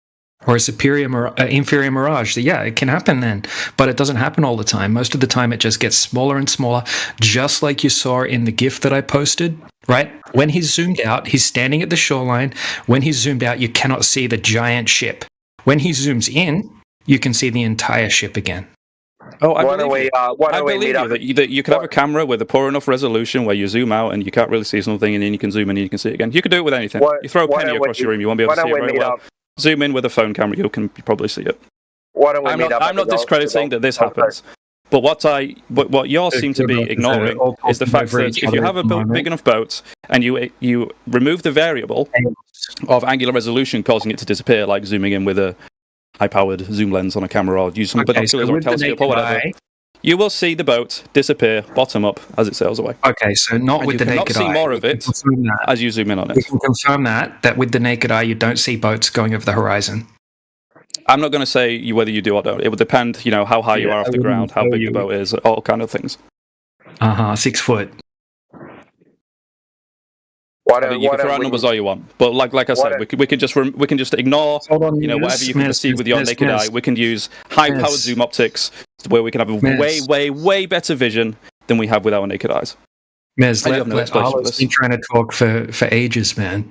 or a inferior mirage. Yeah, it can happen then, but it doesn't happen all the time. Most of the time, it just gets smaller and smaller, just like you saw in the GIF that I posted. Right, when he's zoomed out, he's standing at the shoreline. When he's zoomed out, you cannot see the giant ship. When he zooms in, you can see the entire ship again. Oh, I believe you that you could have a camera with a poor enough resolution where you zoom out and you can't really see something, and then you can zoom in and you can see it again. You could do it with anything. You throw a penny across your room, you won't be able to see it very well. Zoom in with a phone camera, you can probably see it. I'm not discrediting that this happens, but what y'all seem to be ignoring is the fact that if you have a big enough boat and you remove the variable of angular resolution causing it to disappear, like zooming in with a high-powered zoom lens on a camera, or use some binoculars or a telescope or whatever, you will see the boat disappear bottom up as it sails away. Okay, so not with the naked eye. You cannot see more of it as you zoom in on it. You can confirm that with the naked eye, you don't see boats going over the horizon. I'm not going to say whether you do or don't. It would depend, how high you are off the ground, how big the boat is, all kind of things. 6 foot. You can throw out numbers all you want, but like I said, we can just ignore whatever you can perceive with your naked eye. We can use high-powered zoom optics where we can have a way better vision than we have with our naked eyes. Mez, Arlo's been trying to talk for ages, man.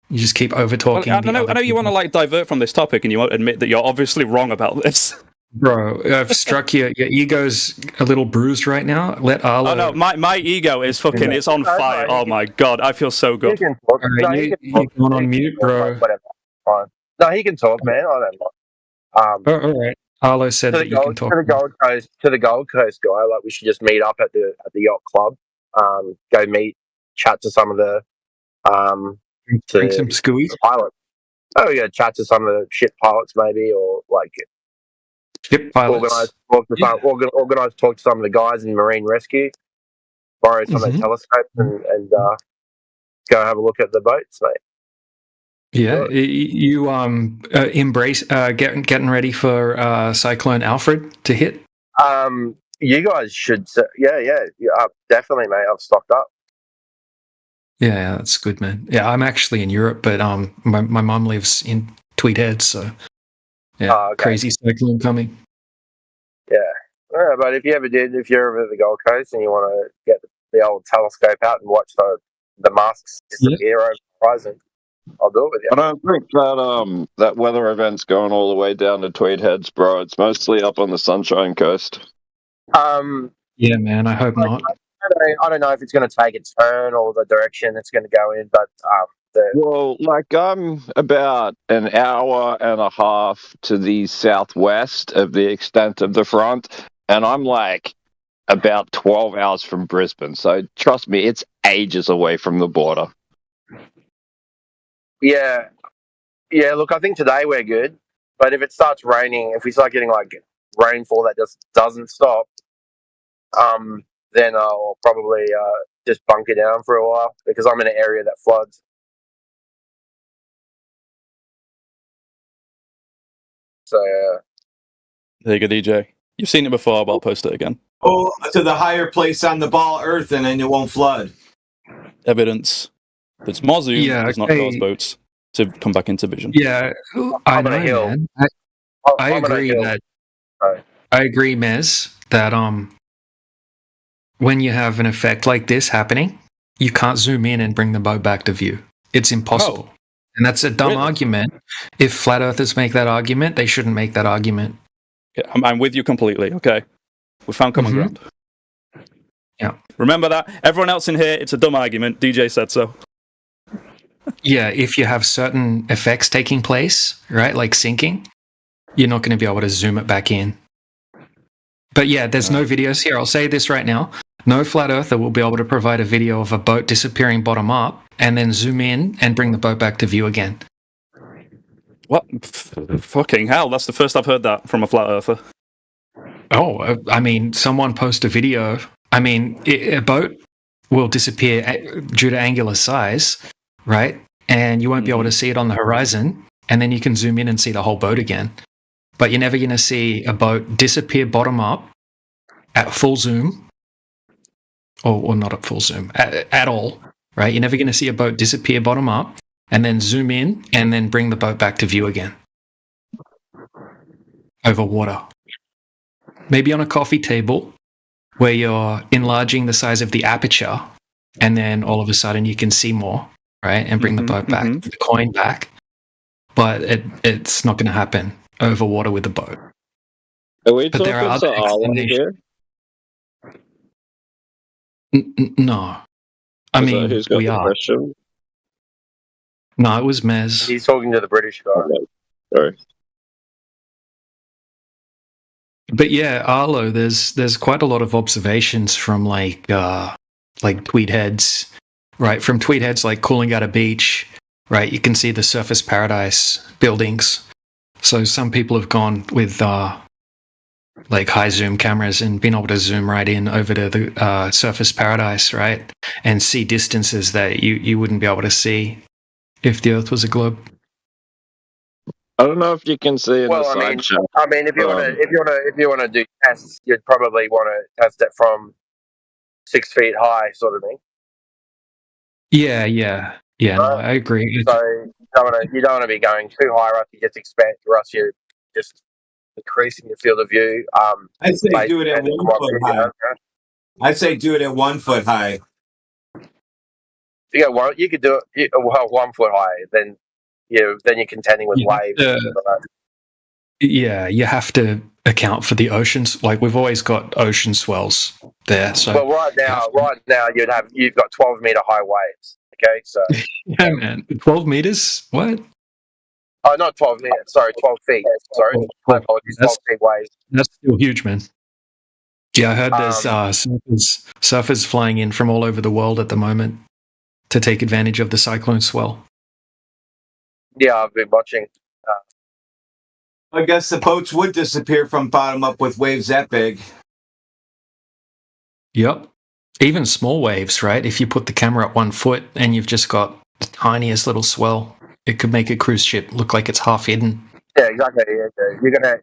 You just keep over-talking. Well, I know you want to divert from this topic, and you won't admit that you're obviously wrong about this. Bro, I've struck you. Your ego's a little bruised right now. Let Arlo... Oh, no, my ego is fucking... It's on fire. Oh, my God. I feel so good. He can talk. You're going on mute, bro. Fine. No, he can talk, man. I don't mind. All right. Arlo said that you can talk. To the Gold Coast guy, we should just meet up at the yacht club. Go meet, chat to some of the... Drink some scooey? Pilots. Oh, yeah, chat to some of the ship pilots, maybe, or, ship pilots. Organize talk to some of the guys in marine rescue, borrow some of their telescopes, and go have a look at the boats, mate. Yeah, you embrace getting ready for Cyclone Alfred to hit. You guys should, yeah, definitely, mate. I've stocked up. Yeah, that's good, man. Yeah, I'm actually in Europe, but my mom lives in Tweed Head, so. Yeah, crazy cyclone coming. Yeah. But if you're ever at the Gold Coast and you want to get the old telescope out and watch the masks disappear over the horizon, I'll do it with you. I don't think that weather event's going all the way down to Tweed Heads, bro. It's mostly up on the Sunshine Coast. Yeah, man, I hope not. I don't know if it's going to take a turn or the direction it's going to go in, but I'm about an hour and a half to the southwest of the extent of the front, and I'm about 12 hours from Brisbane. So trust me, it's ages away from the border. Yeah. Look, I think today we're good, but if it starts raining, if we start getting rainfall that just doesn't stop, then I'll probably just bunker down for a while because I'm in an area that floods. So, there you go, DJ. You've seen it before, but I'll post it again. Oh, to the higher place on the ball Earth, and then it won't flood. Evidence. It's more zoom does not cause boats to come back into vision. Yeah, I know, man. I agree that. I agree, Mez, that when you have an effect like this happening, you can't zoom in and bring the boat back to view. It's impossible. Oh. And that's a dumb argument. If flat earthers make that argument, they shouldn't make that argument. Yeah, I'm with you completely, okay? We found common ground. Yeah. Remember that. Everyone else in here, it's a dumb argument. DJ said so. Yeah, if you have certain effects taking place, right, like sinking, you're not going to be able to zoom it back in. But yeah, there's no videos here. I'll say this right now. No flat earther will be able to provide a video of a boat disappearing bottom up and then zoom in and bring the boat back to view again. What? Fucking hell, that's the first I've heard that from a flat earther. Oh, I mean, someone post a video. I mean, a boat will disappear due to angular size, right? And you won't be able to see it on the horizon, and then you can zoom in and see the whole boat again. But you're never going to see a boat disappear bottom up at full zoom, or not at full zoom, at all, right? You're never going to see a boat disappear bottom up and then zoom in and then bring the boat back to view again over water. Maybe on a coffee table where you're enlarging the size of the aperture, and then all of a sudden you can see more, right? And bring the boat back, the coin back. But it's not going to happen over water with a boat. Are we But there are talking to other Arlo explanations. here? No. I Is mean, that who's got we the are. question? No, it was Mez. He's talking to the British guy. Sorry. But yeah, Arlo, there's quite a lot of observations from like tweed heads, right? From tweed heads like Coolangatta Beach, right? You can see the Surface Paradise buildings. So some people have gone with like high zoom cameras and been able to zoom right in over to the Surface Paradise, right? And see distances that you wouldn't be able to see if the Earth was a globe. I don't know if you can see in Well, the I side mean, chat. if you want to do tests, you'd probably want to test it from 6 feet high, sort of thing. Yeah. No, I agree. So you don't want to be going too high, or else you just expand, or else you're just increasing your field of view. I'd say do it at 1 foot high. I'd say do it at 1 foot high. You go one. You could do it 1 foot high. Then you're contending with waves. Yeah, you have to account for the oceans. Like we've always got ocean swells there. So well, right now you've got 12-meter high waves. Okay, so yeah, man, 12 meters. What? Oh, not 12 meters. Sorry, 12 feet. Sorry, my apologies. 12 feet waves. That's still huge, man. Yeah, I heard there's surfers flying in from all over the world at the moment to take advantage of the cyclone swell. Yeah, I've been watching. I guess the boats would disappear from bottom up with waves that big. Yep. Even small waves, right? If you put the camera at 1 foot and you've just got the tiniest little swell, it could make a cruise ship look like it's half hidden. Yeah, exactly. You're gonna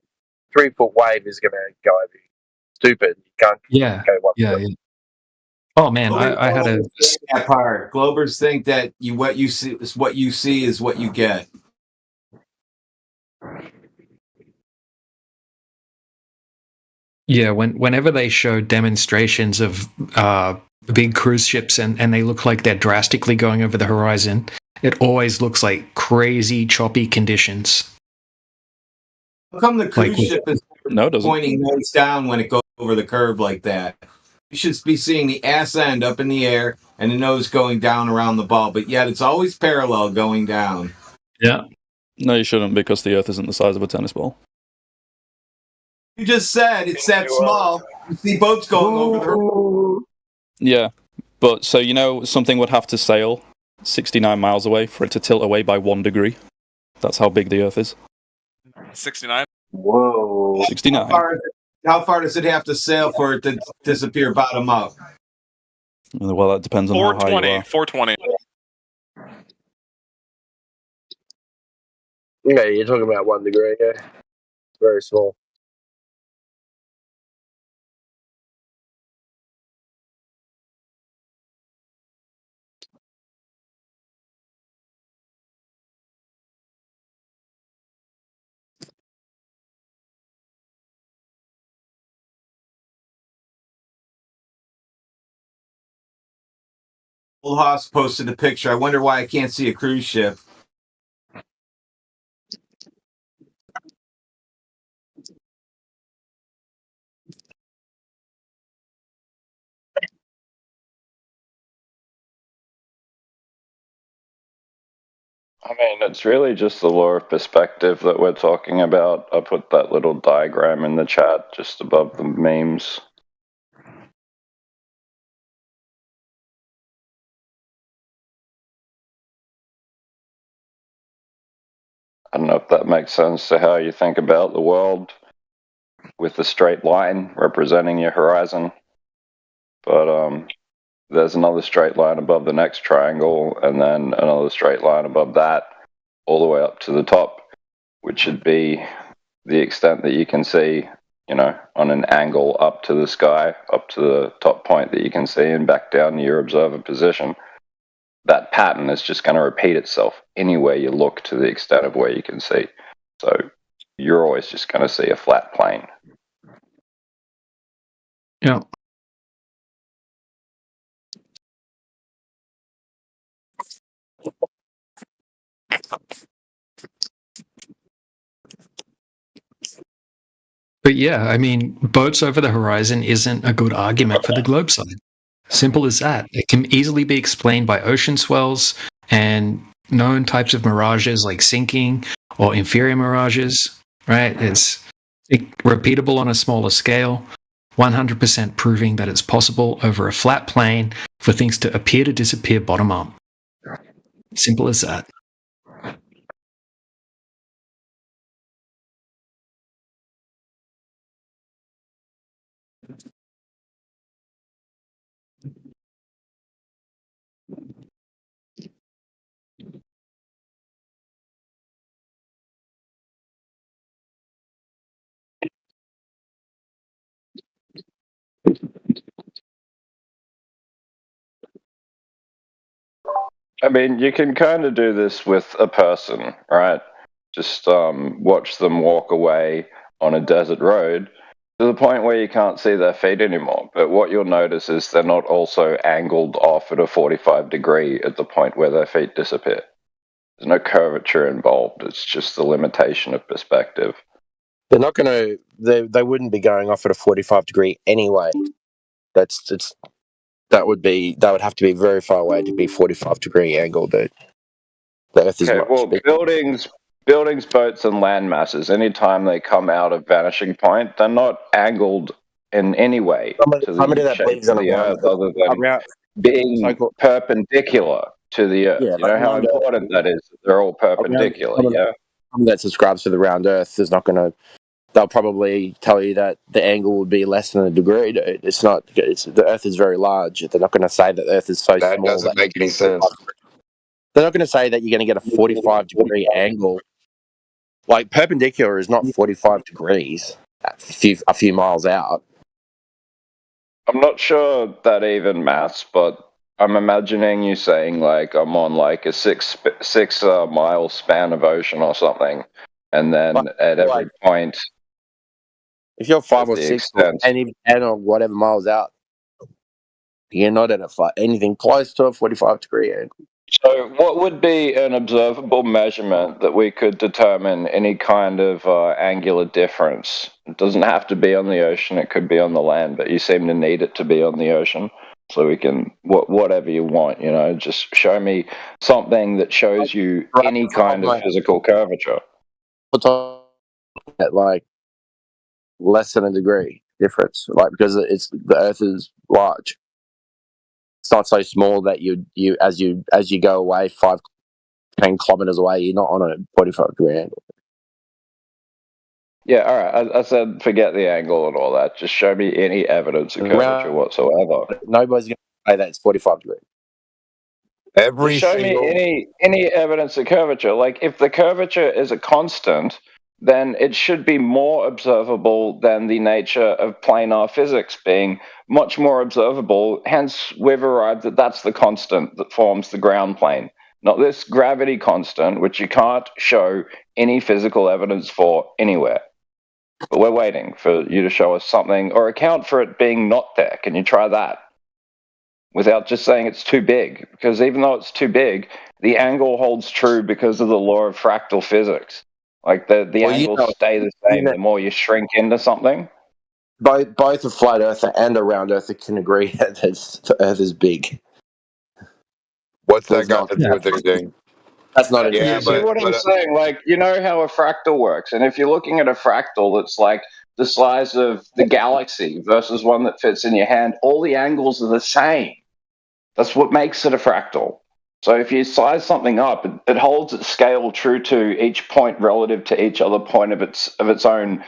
3 foot wave is gonna go over you. Stupid. You can't. Yeah. Go 1 Yeah. foot. Yeah. Oh man, I had a that part. Globers think that what you see is what you get. Yeah, whenever they show demonstrations of big cruise ships and they look like they're drastically going over the horizon, it always looks like crazy choppy conditions. How come the cruise ship is doesn't. pointing nose down when it goes over the curve like that? You should be seeing the ass end up in the air and the nose going down around the ball, but yet it's always parallel going down. Yeah. No, you shouldn't, because the Earth isn't the size of a tennis ball. You just said it's that small. You see boats going over the. Yeah, but so something would have to sail 69 miles away for it to tilt away by 1 degree. That's how big the Earth is. 69. Whoa. 69. How far does it have to sail for it to disappear bottom up? Well, that depends on how high you are. 420. Yeah, you're talking about 1 degree. Yeah, very small. Old Hoss posted a picture. I wonder why I can't see a cruise ship. I mean, it's really just the law of perspective that we're talking about. I put that little diagram in the chat just above the memes. I don't know if that makes sense to how you think about the world with the straight line representing your horizon. But there's another straight line above the next triangle, and then another straight line above that, all the way up to the top, which should be the extent that you can see, you know, on an angle up to the sky, up to the top point that you can see, and back down to your observer position. That pattern is just going to repeat itself anywhere you look to the extent of where you can see. So you're always just going to see a flat plane. Yeah. But yeah, I mean, boats over the horizon isn't a good argument for the globe side. Simple as that. It can easily be explained by ocean swells and known types of mirages like sinking or inferior mirages, right? It's repeatable on a smaller scale, 100% proving that it's possible over a flat plane for things to appear to disappear bottom up. Simple as that. I mean, you can kind of do this with a person, right? Just watch them walk away on a desert road to the point where you can't see their feet anymore. But what you'll notice is they're not also angled off at a 45 degree at the point where their feet disappear. There's no curvature involved. It's just the limitation of perspective. They're not going to. They wouldn't be going off at a 45 degree anyway. That would have to be very far away to be 45 degree angle. The Earth is Okay, much well, bigger. buildings, boats, and land masses, anytime they come out of vanishing point, they're not angled in any way to the shape of the Earth other than being perpendicular to the Earth. Yeah, you know how important that is? They're all perpendicular, yeah? Someone that subscribes to the round Earth is not going to. They'll probably tell you that the angle would be less than a degree. It's not. The Earth is very large. They're not going to say that the Earth is so small. That doesn't make any sense. They're not going to say that you're going to get a 45 degree angle. Like perpendicular is not 45 degrees a few miles out. I'm not sure that even maths, but I'm imagining you saying like I'm on like a six mile span of ocean or something, and then at every point. If you're 5 or 6 and even 10 or whatever miles out, you're not at anything close to a 45 degree angle. So what would be an observable measurement that we could determine any kind of angular difference? It doesn't have to be on the ocean, it could be on the land, but you seem to need it to be on the ocean. So we can, whatever you want, you know, just show me something that shows you any kind of physical curvature. At like less than a degree difference, like because the Earth is large. It's not so small that you as you go away 10 kilometers away, you're not on a 45 degree angle. Yeah, all right. I said forget the angle and all that. Just show me any evidence of curvature whatsoever. Nobody's going to say that it's 45 degrees. Show me any evidence of curvature. Like if the curvature is a constant, then it should be more observable than the nature of planar physics being much more observable. Hence, we've arrived that that's the constant that forms the ground plane, not this gravity constant, which you can't show any physical evidence for anywhere. But we're waiting for you to show us something or account for it being not there. Can you try that? Without just saying it's too big. Because even though it's too big, the angle holds true because of the law of fractal physics. Like the angles stay the same the more you shrink into something. Both a flat earther and a round earther can agree that the Earth is big. What's that got to do with anything? That's not You see what I'm saying? Like, you know how a fractal works, and if you're looking at a fractal that's like the size of the galaxy versus one that fits in your hand, all the angles are the same. That's what makes it a fractal. So if you size something up, it holds its scale true to each point relative to each other point of its own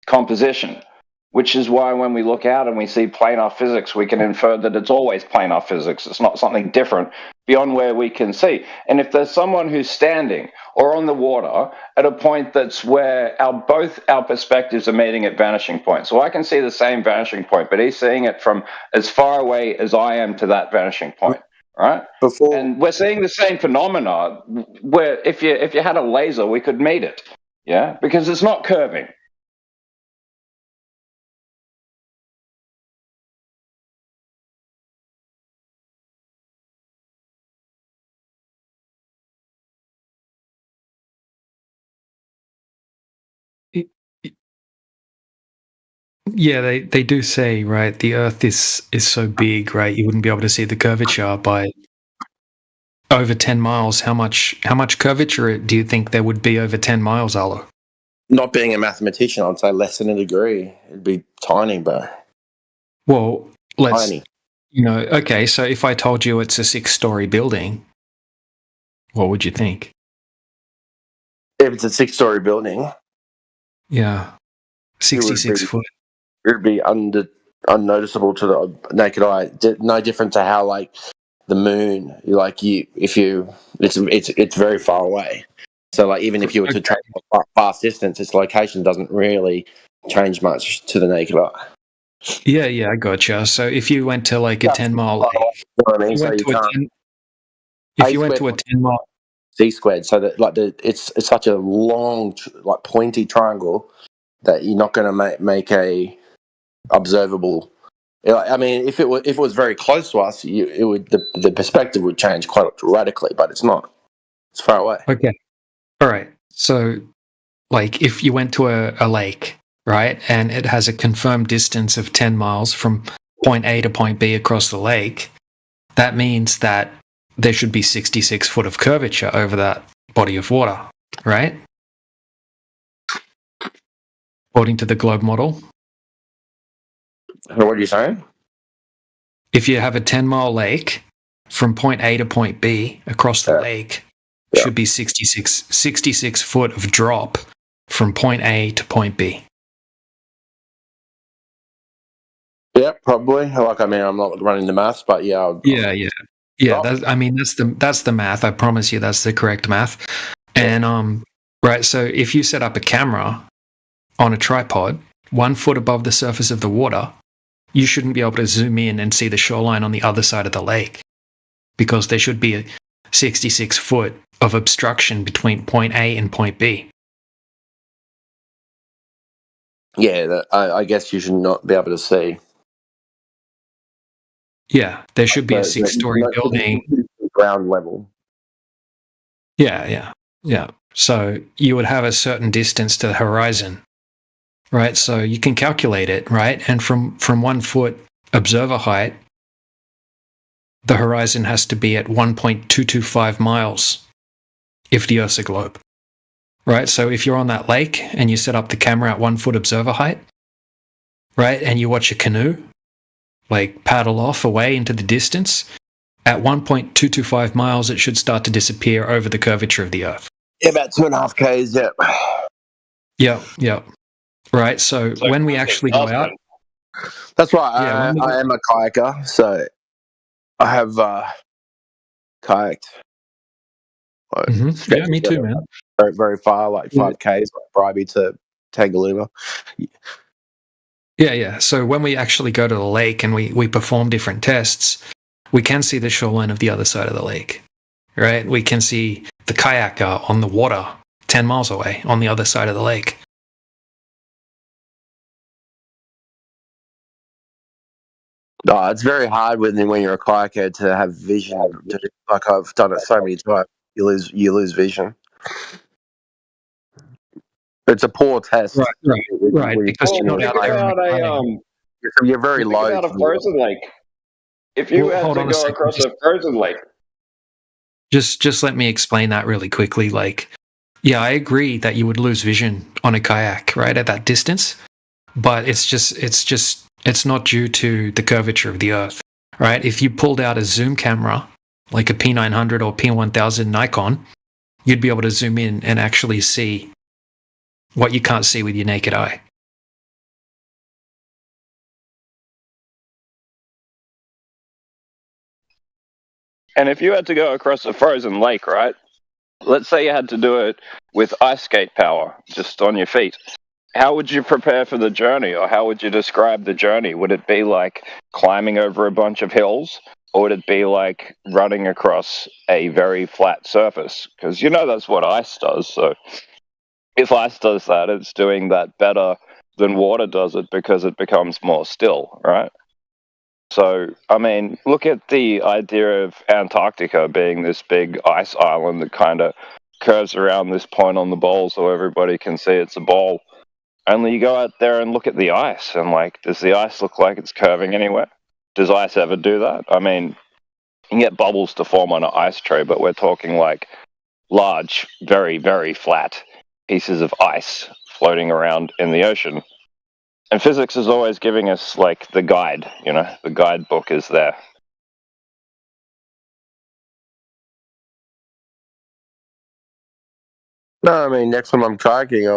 composition, which is why when we look out and we see planar physics, we can infer that it's always planar physics. It's not something different beyond where we can see. And if there's someone who's standing or on the water at a point that's where both our perspectives are meeting at vanishing points, so I can see the same vanishing point, but he's seeing it from as far away as I am to that vanishing point. Right, and we're seeing the same phenomena where if you had a laser, we could meet it, yeah, because it's not curving. Yeah, they do say, right, the Earth is so big, right, you wouldn't be able to see the curvature by over 10 miles. How much curvature do you think there would be over 10 miles, Arlo? Not being a mathematician, I'd say less than a degree. It'd be tiny, bro. Well, let's, Tiny. Okay, so if I told you it's a 6-story building, what would you think? If it's a 6-story building, Yeah, 66 foot. it'd be unnoticeable to the naked eye. No different to how like the moon, it's very far away. So like even if you were to travel a fast distance, its location doesn't really change much to the naked eye. Yeah, I gotcha. So if you went to like a 10-mile lake, You know what I mean? if you went to a 10-mile, C squared, so that like it's such a long, like pointy triangle that you're not going to make a observable. I mean, if it was very close to us, the perspective would change quite radically, but it's not. It's far away. Okay. All right. So, like, if you went to a lake, right, and it has a confirmed distance of 10 miles from point A to point B across the lake, that means that there should be 66 foot of curvature over that body of water, right? According to the globe model. What are you saying? If you have a 10-mile lake from point A to point B across the lake, should be 66 foot of drop from point A to point B. Yeah, probably. Like, I mean, I'm not running the maths, but yeah. Yeah. That's the math. I promise you, that's the correct math. And right. So if you set up a camera on a tripod 1 foot above the surface of the water, you shouldn't be able to zoom in and see the shoreline on the other side of the lake, because there should be a 66 foot of obstruction between point A and point B. Yeah, I guess you should not be able to see. Yeah, there should be a 6-story building. Ground level. Yeah. So you would have a certain distance to the horizon, right? So you can calculate it, right? And from 1 foot observer height, the horizon has to be at 1.225 miles if the Earth's a globe, right? So if you're on that lake and you set up the camera at 1 foot observer height, right, and you watch a canoe like paddle off away into the distance, at 1.225 miles, it should start to disappear over the curvature of the Earth. Yeah, about 2.5 k's. Yeah. Yeah. Right. So when we actually go out, that's right. I am a kayaker, so I have kayaked. Yeah, me too, man. Very, very far, like 5 k's, like Bribey to Tangalooma. Yeah. So when we actually go to the lake and we perform different tests, we can see the shoreline of the other side of the lake, right? We can see the kayaker on the water 10 miles away on the other side of the lake. Oh, it's very hard when you're a kayaker to have vision. Like I've done it so many times, you lose vision. It's a poor test. Right. Because you're not out there. You're very low. Think about a frozen lake. If you had to go across a frozen lake. Just let me explain that really quickly. Like, yeah, I agree that you would lose vision on a kayak, right, at that distance. But it's not due to the curvature of the Earth, right? If you pulled out a zoom camera, like a P900 or P1000 Nikon, you'd be able to zoom in and actually see what you can't see with your naked eye. And if you had to go across a frozen lake, right? Let's say you had to do it with ice skate power, just on your feet. How would you prepare for the journey, or how would you describe the journey? Would it be like climbing over a bunch of hills, or would it be like running across a very flat surface? Because you know that's what ice does. So if ice does that, it's doing that better than water does it because it becomes more still, right? So, I mean, look at the idea of Antarctica being this big ice island that kind of curves around this point on the bowl so everybody can see it's a bowl. Only you go out there and look at the ice, and like, does the ice look like it's curving anywhere? Does ice ever do that? I mean, you can get bubbles to form on an ice tray, but we're talking like large, very, very flat pieces of ice floating around in the ocean. And physics is always giving us like the guide, you know, the guidebook is there. No, I mean, next time I'm kayaking,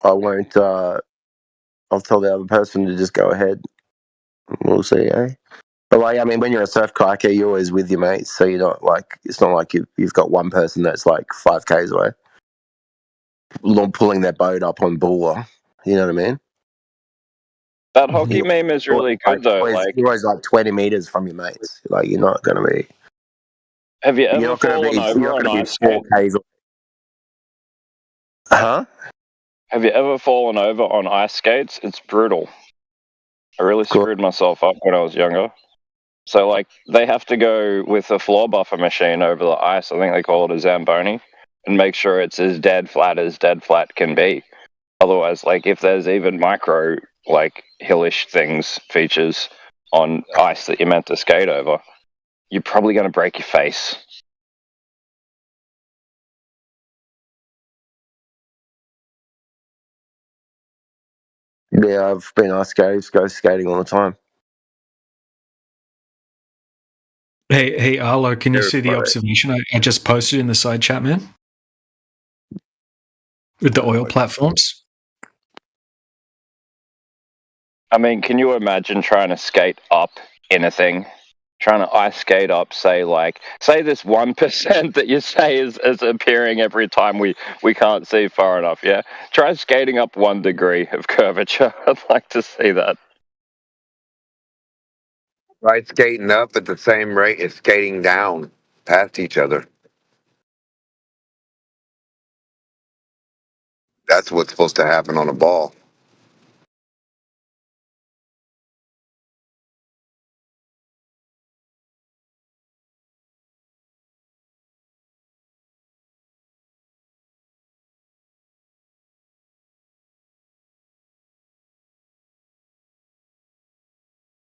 I won't. I'll tell the other person to just go ahead. We'll see, eh? But like, I mean, when you're a surf kayaker, you're always with your mates, so you're not like, it's not like you've got one person that's like 5Ks away, pulling their boat up on Bulla. You know what I mean? That hockey meme is really good though. Like, you're always like 20 meters from your mates. Like, you're not going to be. Have you ever You're not going fallen to be. over You're on not going ice to be skate? 4Ks. Huh? Have you ever fallen over on ice skates? It's brutal. I really screwed myself up when I was younger. So, like, they have to go with a floor buffer machine over the ice. I think they call it a Zamboni, and make sure it's as dead flat can be. Otherwise, like, if there's even micro, like, hillish features on ice that you're meant to skate over, you're probably going to break your face. Yeah, I've been ice skating, go skating all the time. Hey, Arlo, can you see the observation I just posted in the side chat, man? With the oil platforms? I mean, can you imagine trying to skate up anything? Trying to ice skate up, say this 1% that you say is appearing every time we can't see far enough, yeah? Try skating up 1 degree of curvature. I'd like to see that. Right, skating up at the same rate as skating down past each other. That's what's supposed to happen on a ball.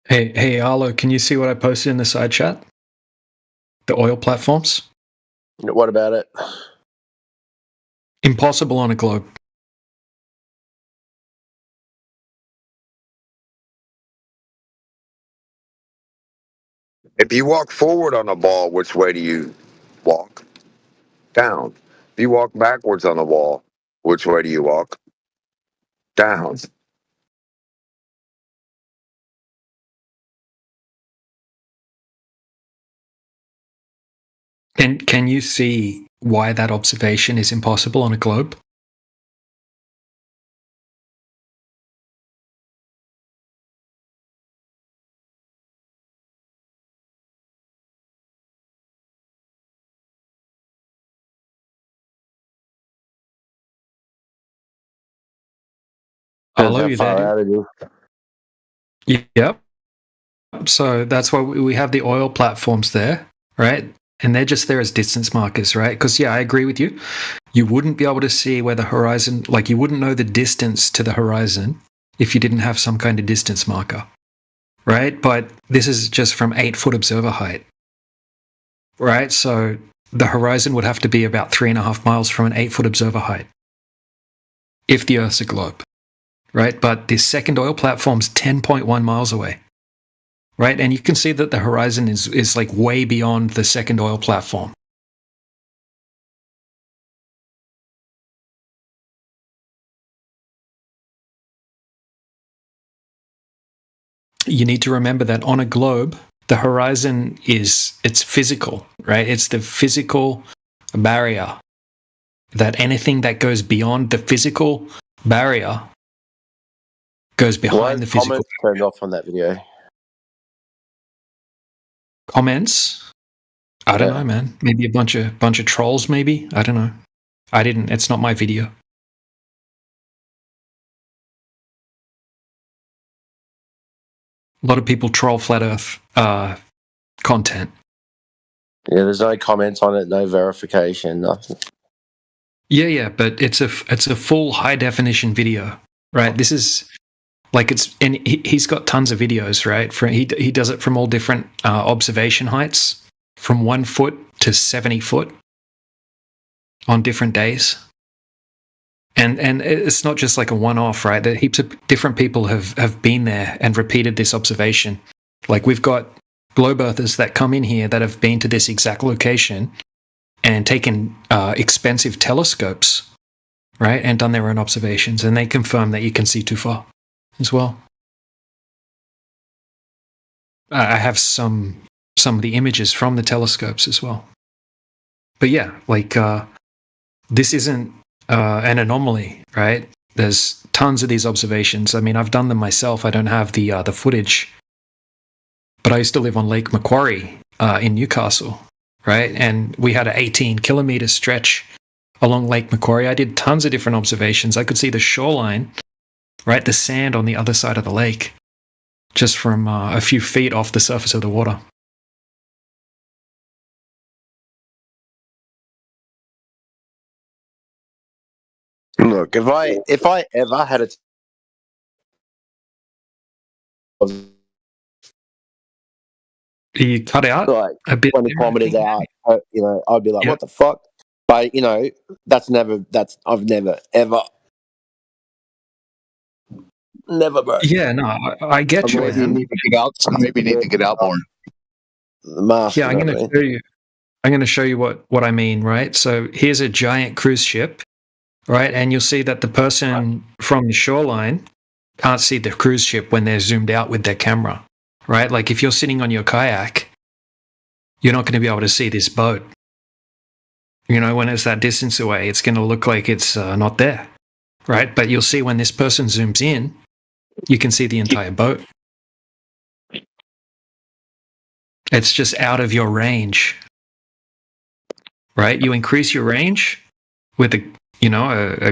Hey, Arlo, can you see what I posted in the side chat? The oil platforms? What about it? Impossible on a globe. If you walk forward on a ball, which way do you walk? Down. If you walk backwards on the wall, which way do you walk? Down. And can you see why that observation is impossible on a globe? Arlo, you there? Yep. So that's why we have the oil platforms there, right? And they're just there as distance markers, right? Because, yeah, I agree with you. You wouldn't be able to see where the horizon, like you wouldn't know the distance to the horizon if you didn't have some kind of distance marker, right? But this is just from 8-foot observer height, right? So the horizon would have to be about 3.5 miles from an 8-foot observer height if the Earth's a globe, right? But this second oil platform's 10.1 miles away. right? And you can see that the horizon is like way beyond the second oil platform. You need to remember that on a globe, the horizon it's physical, right? It's the physical barrier, that anything that goes beyond the physical barrier goes Why behind is the physical comments turned off on that video? comments. I don't know, man. Maybe a bunch of trolls, maybe. I don't know. It's not my video. A lot of people troll flat earth content. Yeah, there's no comments on it, no verification, nothing. Yeah, but it's a full high definition video, right? This is like and he's got tons of videos, right? He does it from all different observation heights, from 1 foot to 70 foot on different days. And it's not just like a one-off, right? That heaps of different people have been there and repeated this observation. Like we've got globe earthers that come in here that have been to this exact location and taken expensive telescopes, right, and done their own observations, and they confirm that you can see too far as well. I have some of the images from the telescopes as well. But yeah, like this isn't an anomaly, right? There's tons of these observations. I mean, I've done them myself. I don't have the footage, but I used to live on Lake Macquarie in Newcastle, right? And we had an 18-kilometer stretch along Lake Macquarie. I did tons of different observations. I could see the shoreline, right, the sand on the other side of the lake, just from a few feet off the surface of the water. Look, if I ever had a You cut out like a bit 20 kilometers out, you know, I'd be like, Yep. what the fuck? But you know, I've never ever, bro. Yeah, no, I get you, Maybe you man. need to get out. Maybe you need to get out more. The mask, Yeah, I'm going to show you. I'm going to show you what I mean, right? So here's a giant cruise ship, right? And you'll see that the person from the shoreline can't see the cruise ship when they're zoomed out with their camera, right? Like if you're sitting on your kayak, you're not going to be able to see this boat. You know, when it's that distance away, it's going to look like it's not there, right? But you'll see when this person zooms in, you can see the entire boat. It's just out of your range, right? You increase your range with a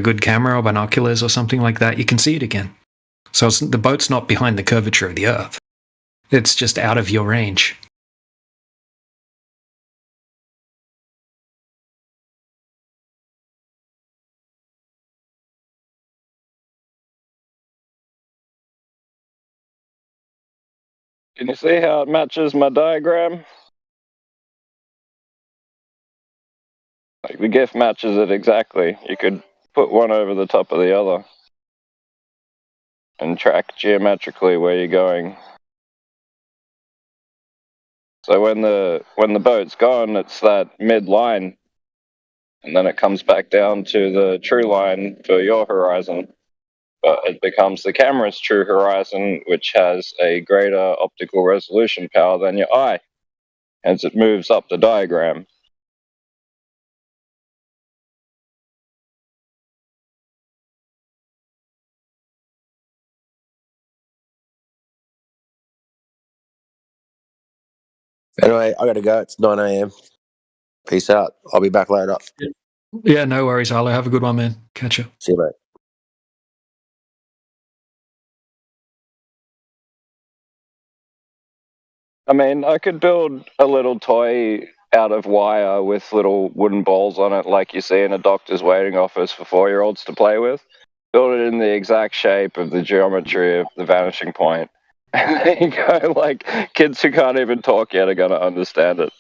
good camera or binoculars or something like that, you can see it again. So the boat's not behind the curvature of the Earth. It's just out of your range. Can you see how it matches my diagram? Like the GIF matches it exactly. You could put one over the top of the other and track geometrically where you're going. So when the boat's gone, it's that mid line, and then it comes back down to the true line for your horizon. But it becomes the camera's true horizon, which has a greater optical resolution power than your eye, as it moves up the diagram. Anyway, I gotta go. It's 9 a.m. Peace out. I'll be back later. Yeah, no worries, Harlow. Have a good one, man. Catch you. See you, mate. I mean, I could build a little toy out of wire with little wooden balls on it, like you see in a doctor's waiting office for 4-year-olds to play with. Build it in the exact shape of the geometry of the vanishing point. And there you go, like, kids who can't even talk yet are going to understand it.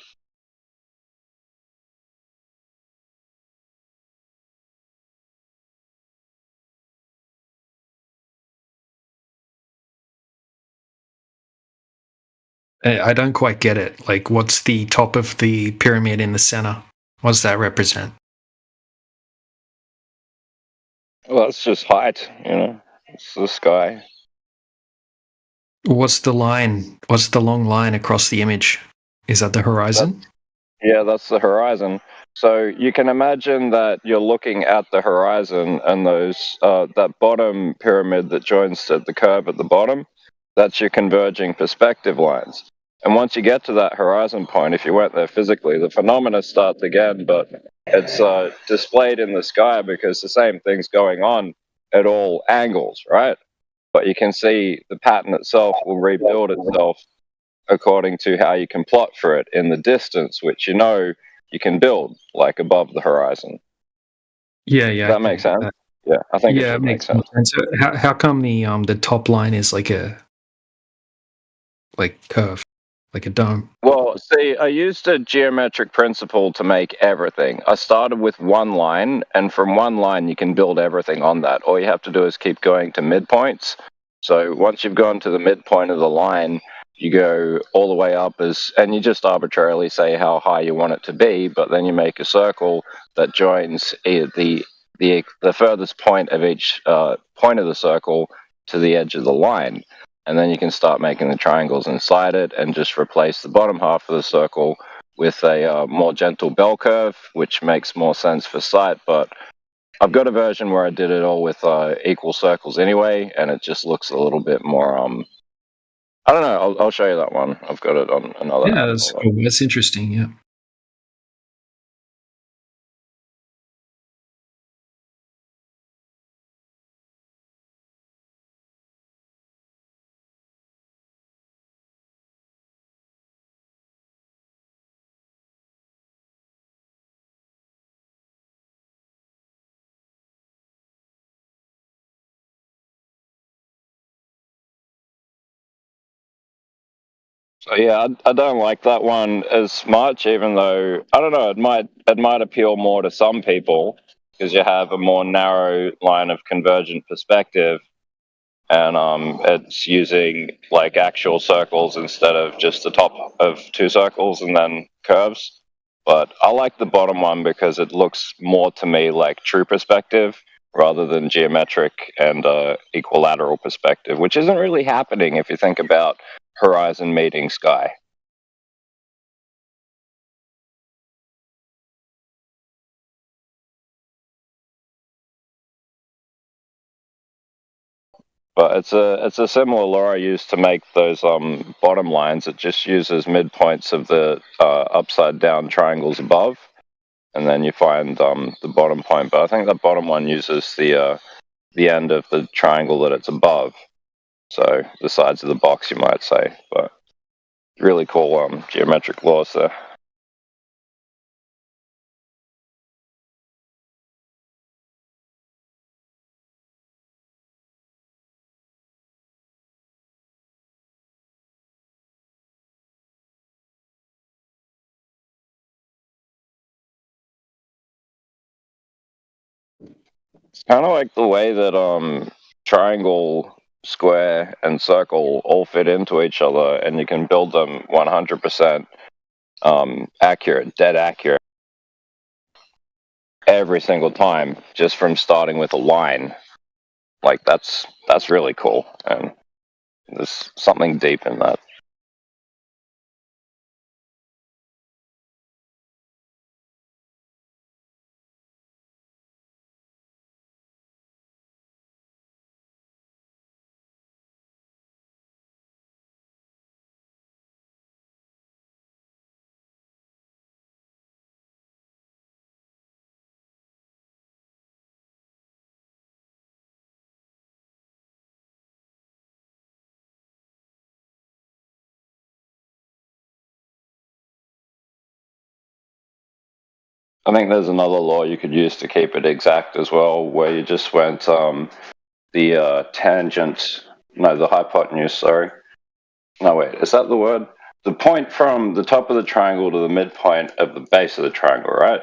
I don't quite get it. Like, what's the top of the pyramid in the center? What does that represent? Well, it's just height, you know. It's the sky. What's the line? What's the long line across the image? Is that the horizon? Yeah, that's the horizon. So you can imagine that you're looking at the horizon, and those that bottom pyramid that joins to the curve at the bottom, that's your converging perspective lines. And once you get to that horizon point, if you went there physically, the phenomena starts again, but it's displayed in the sky because the same thing's going on at all angles, right? But you can see the pattern itself will rebuild itself according to how you can plot for it in the distance, which you know you can build, like above the horizon. Yeah. Does that make sense? Yeah, I think it makes sense. So how come the top line is like a curve, like a dome? Well, see, I used a geometric principle to make everything. I started with one line, and from one line you can build everything on that. All you have to do is keep going to midpoints. So once you've gone to the midpoint of the line, you go all the way up and you just arbitrarily say how high you want it to be, but then you make a circle that joins the furthest point of each point of the circle to the edge of the line. And then you can start making the triangles inside it and just replace the bottom half of the circle with a more gentle bell curve, which makes more sense for sight. But I've got a version where I did it all with equal circles anyway, and it just looks a little bit more I don't know. I'll show you that one. I've got it on another. Yeah, that's cool. That's interesting. Yeah. So yeah, I don't like that one as much, even though I don't know, it might appeal more to some people because you have a more narrow line of convergent perspective, and it's using like actual circles instead of just the top of two circles and then curves. But I like the bottom one because it looks more to me like true perspective rather than geometric and equilateral perspective, which isn't really happening if you think about horizon meeting sky. But it's a similar law I use to make those bottom lines. It just uses midpoints of the upside down triangles above, and then you find the bottom point. But I think the bottom one uses the end of the triangle that it's above, so the sides of the box, you might say. But really cool geometric laws there. It's kind of like the way that triangle, square, and circle all fit into each other, and you can build them 100% accurate, dead accurate, every single time, just from starting with a line. Like that's really cool, and there's something deep in that. I think there's another law you could use to keep it exact as well, where you just went the tangent, no, the hypotenuse, sorry. No, wait, is that the word? The point from the top of the triangle to the midpoint of the base of the triangle, right?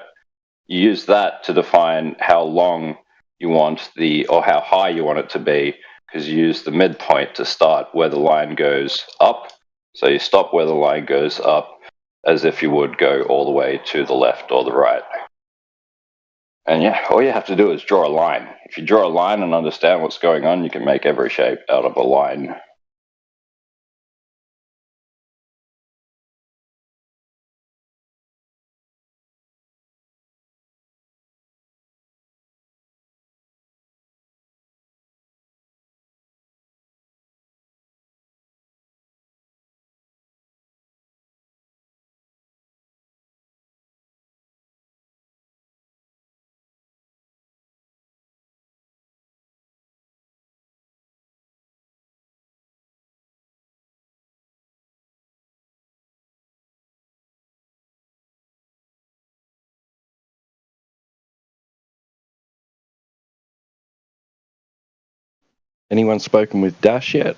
You use that to define how long you want or how high you want it to be, because you use the midpoint to start where the line goes up, So you stop where the line goes up, as if you would go all the way to the left or the right. And yeah, all you have to do is draw a line. If you draw a line and understand what's going on, you can make every shape out of a line. Anyone spoken with Dash yet?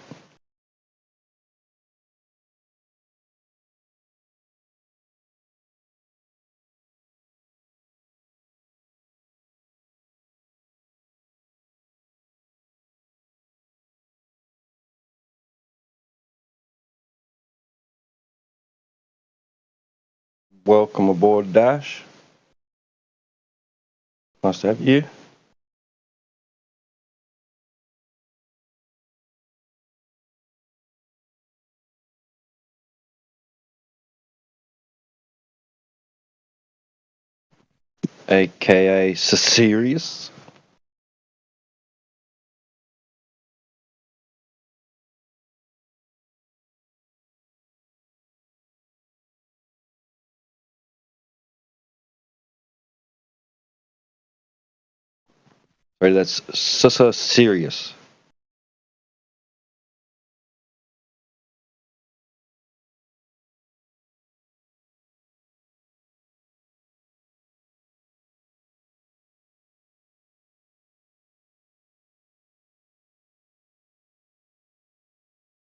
Welcome aboard, Dash. Nice to have you. AKA Cecerius. Right, that's Cecerius.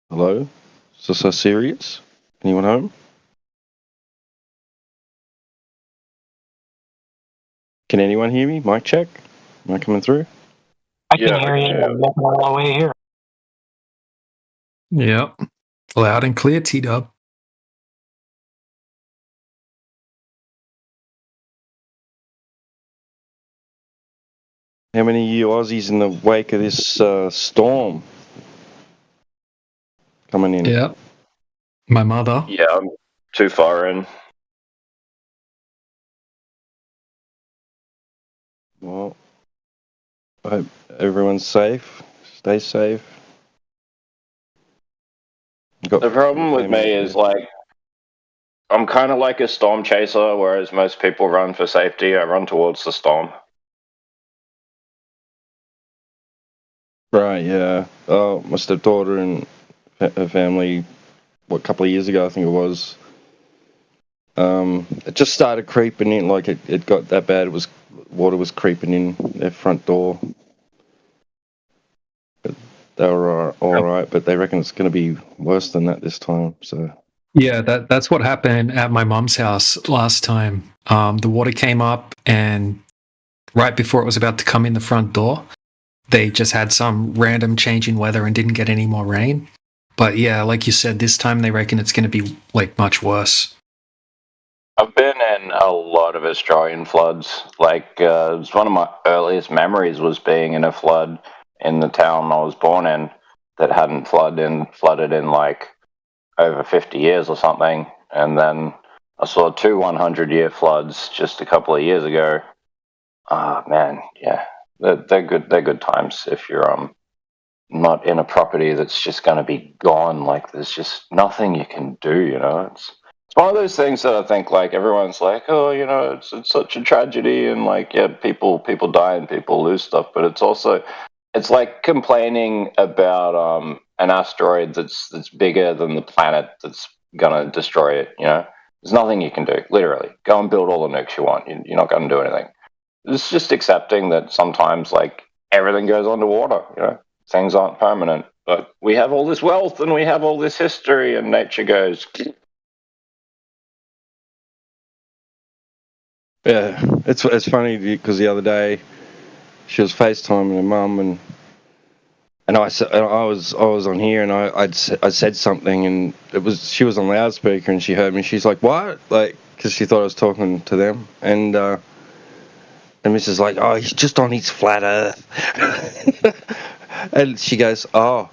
Hello? Cecerius? Anyone home? Can anyone hear me? Mic check? Am I coming through? I can hear you. I'm walking all the way here. Yep. Loud and clear, T-Dub. How many of you Aussies in the wake of this storm coming in? Yep. My mother. Yeah, I'm too far in. Well, I hope everyone's safe. Stay safe. The problem with me is, like, I'm kind of like a storm chaser, whereas most people run for safety. I run towards the storm. Right, yeah. My stepdaughter and her family, a couple of years ago, I think it was, it just started creeping in, like it got that bad. Water was creeping in their front door. But they were all right, but they reckon it's going to be worse than that this time. So Yeah, that's what happened at my mom's house last time. The water came up, and right before it was about to come in the front door, they just had some random change in weather and didn't get any more rain. But yeah, like you said, this time they reckon it's going to be like much worse. I've been in a lot of Australian floods. Like, it's one of my earliest memories was being in a flood in the town I was born in that hadn't flooded in like over 50 years or something. And then I saw 2 100-year floods just a couple of years ago. Ah, man, yeah, they're good. They're good times if you're not in a property that's just going to be gone. Like, there's just nothing you can do. You know, it's one of those things that I think, like, everyone's like, oh, you know, it's such a tragedy, and like, yeah, people die and people lose stuff, but it's like complaining about an asteroid that's bigger than the planet that's gonna destroy it. You know, there's nothing you can do. Literally, go and build all the nukes you want. You're not going to do anything. It's just accepting that sometimes, like, everything goes underwater. You know, things aren't permanent. But we have all this wealth and we have all this history, and nature goes. yeah, it's funny because the other day she was FaceTiming her mum, and I was on here, and I said something, and she was on loudspeaker, and she heard me. She's like, "What?" Like, because she thought I was talking to them, and Mrs. like, "Oh, he's just on his flat Earth," and she goes, "Oh,"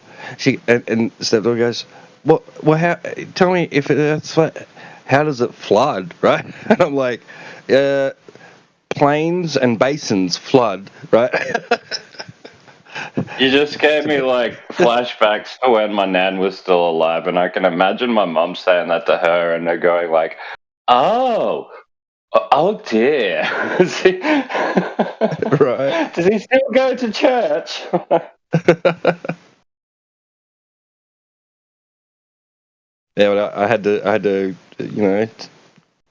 and stepdaughter goes, "Well, how? Tell me if it's flat. How does it flood, right?" And I'm like, plains and basins flood, right? You just gave me like flashbacks to when my nan was still alive, and I can imagine my mum saying that to her, and they're going like, "Oh dear." Right. Does he still go to church? Yeah, but I had to,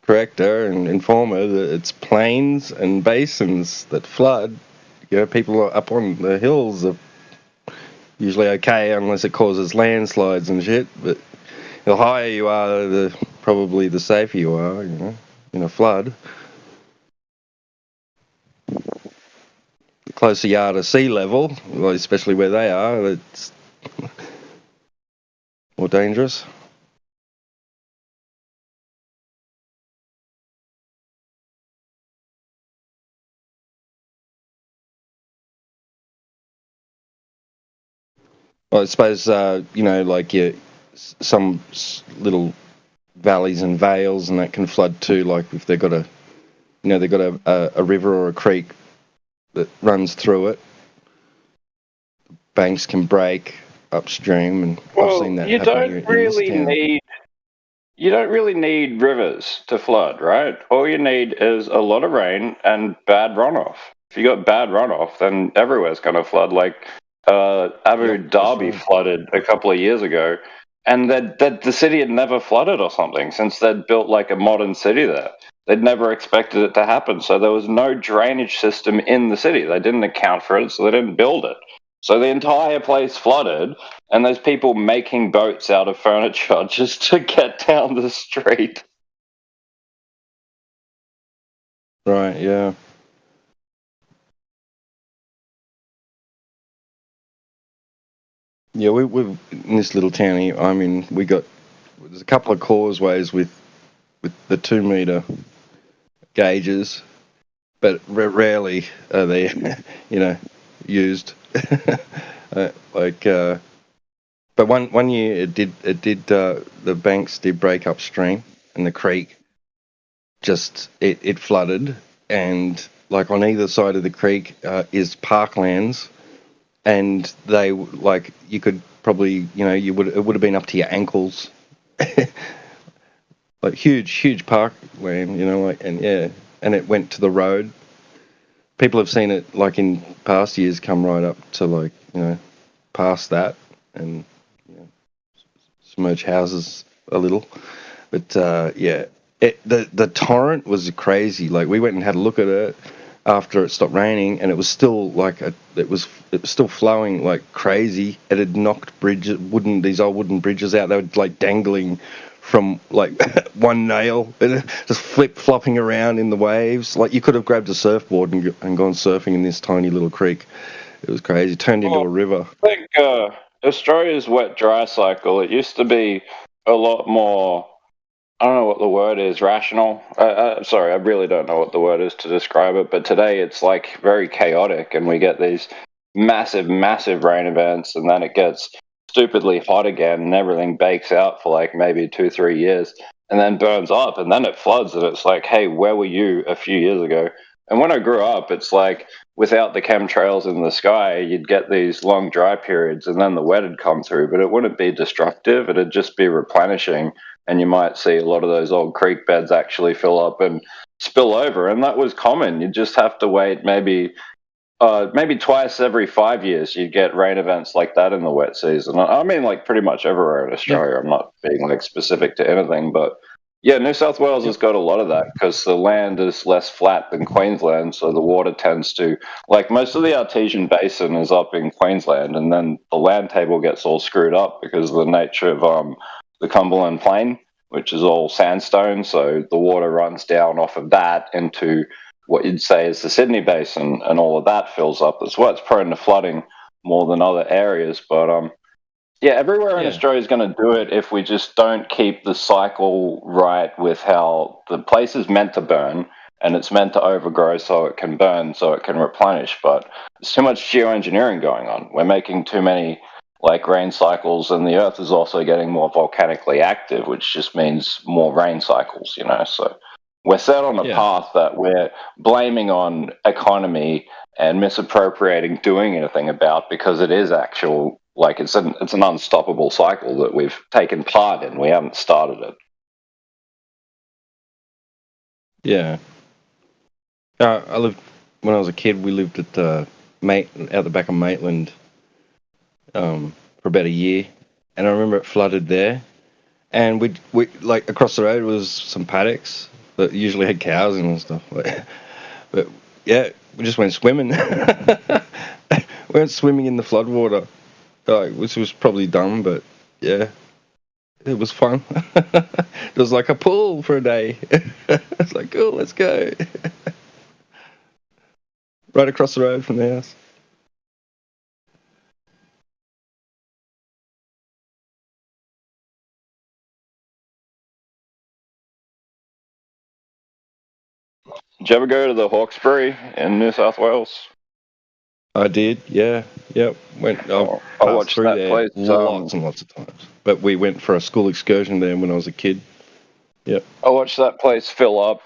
correct her and inform her that it's plains and basins that flood. People up on the hills are usually okay unless it causes landslides and shit. But the higher you are, probably the safer you are. In a flood. The closer you are to sea level, well, especially where they are, it's more dangerous. Well, I suppose some little valleys and vales and that can flood too. Like if they've got a river or a creek that runs through it, banks can break upstream, and I've seen that happen here in this town. You don't really need rivers to flood, right? All you need is a lot of rain and bad runoff. If you got bad runoff, then everywhere's going to flood. Like Abu Dhabi flooded a couple of years ago, and the city had never flooded or something since they'd built like a modern city there. They'd never expected it to happen, so there was no drainage system in the city. They didn't account for it, so they didn't build it. So the entire place flooded, and there's people making boats out of furniture just to get down the street. Right, yeah. Yeah, we've in this little town here. I mean, there's a couple of causeways with the 2 meter gauges, but rarely are they, used. But one year the banks did break upstream, and the creek it flooded, and like on either side of the creek is parklands, and they you could probably it would have been up to your ankles, like huge parkland, and it went to the road. People have seen it like in past years come right up to past that and submerge houses a little, but the torrent was crazy. Like we went and had a look at it after it stopped raining, and it was still it was still flowing like crazy. It had knocked these old wooden bridges out. They were like dangling from like one nail, just flip-flopping around in the waves. Like you could have grabbed a surfboard and gone surfing in this tiny little creek. It was crazy. It turned into a river. I think Australia's wet-dry cycle, it used to be a lot more, I don't know what the word is, rational. Sorry, I really don't know what the word is to describe it, but today it's like very chaotic, and we get these massive rain events, and then it gets stupidly hot again, and everything bakes out for like maybe 2-3 years, and then burns up, and then it floods, and it's like, hey, where were you a few years ago? And when I grew up, it's like without the chemtrails in the sky, you'd get these long dry periods, and then the wet would come through, but it wouldn't be destructive. It'd just be replenishing, and you might see a lot of those old creek beds actually fill up and spill over, and that was common. You just have to wait maybe twice every 5 years you'd get rain events like that in the wet season. I mean, like pretty much everywhere in Australia. Yeah. I'm not being like specific to anything, but yeah, New South Wales has got a lot of that because the land is less flat than Queensland, so the water tends to, like most of the Artesian Basin is up in Queensland, and then the land table gets all screwed up because of the nature of the Cumberland Plain, which is all sandstone, so the water runs down off of that into what you'd say is the Sydney Basin, and all of that fills up. That's why it's prone to flooding more than other areas. But yeah, everywhere in Australia is going to do it if we just don't keep the cycle right with how the place is meant to burn and it's meant to overgrow so it can burn, so it can replenish. But there's too much geoengineering going on. We're making too many like rain cycles, and the Earth is also getting more volcanically active, which just means more rain cycles, you know. So we're set on a path that we're blaming on economy and misappropriating doing anything about, because it is actual, like it's an unstoppable cycle that we've taken part in. We haven't started it. Yeah. I lived when I was a kid. We lived at out the back of Maitland for about a year, and I remember it flooded there. And we like across the road was some paddocks that usually had cows in and stuff. But yeah, we just went swimming. We went swimming in the floodwater, which was probably dumb, but yeah, it was fun. It was like a pool for a day. It's like, cool, let's go. Right across the road from the house. Did you ever go to the Hawkesbury in New South Wales? I did, yeah. Yep. I watched through that there place, lots and lots of times. But we went for a school excursion there when I was a kid. Yep. I watched that place fill up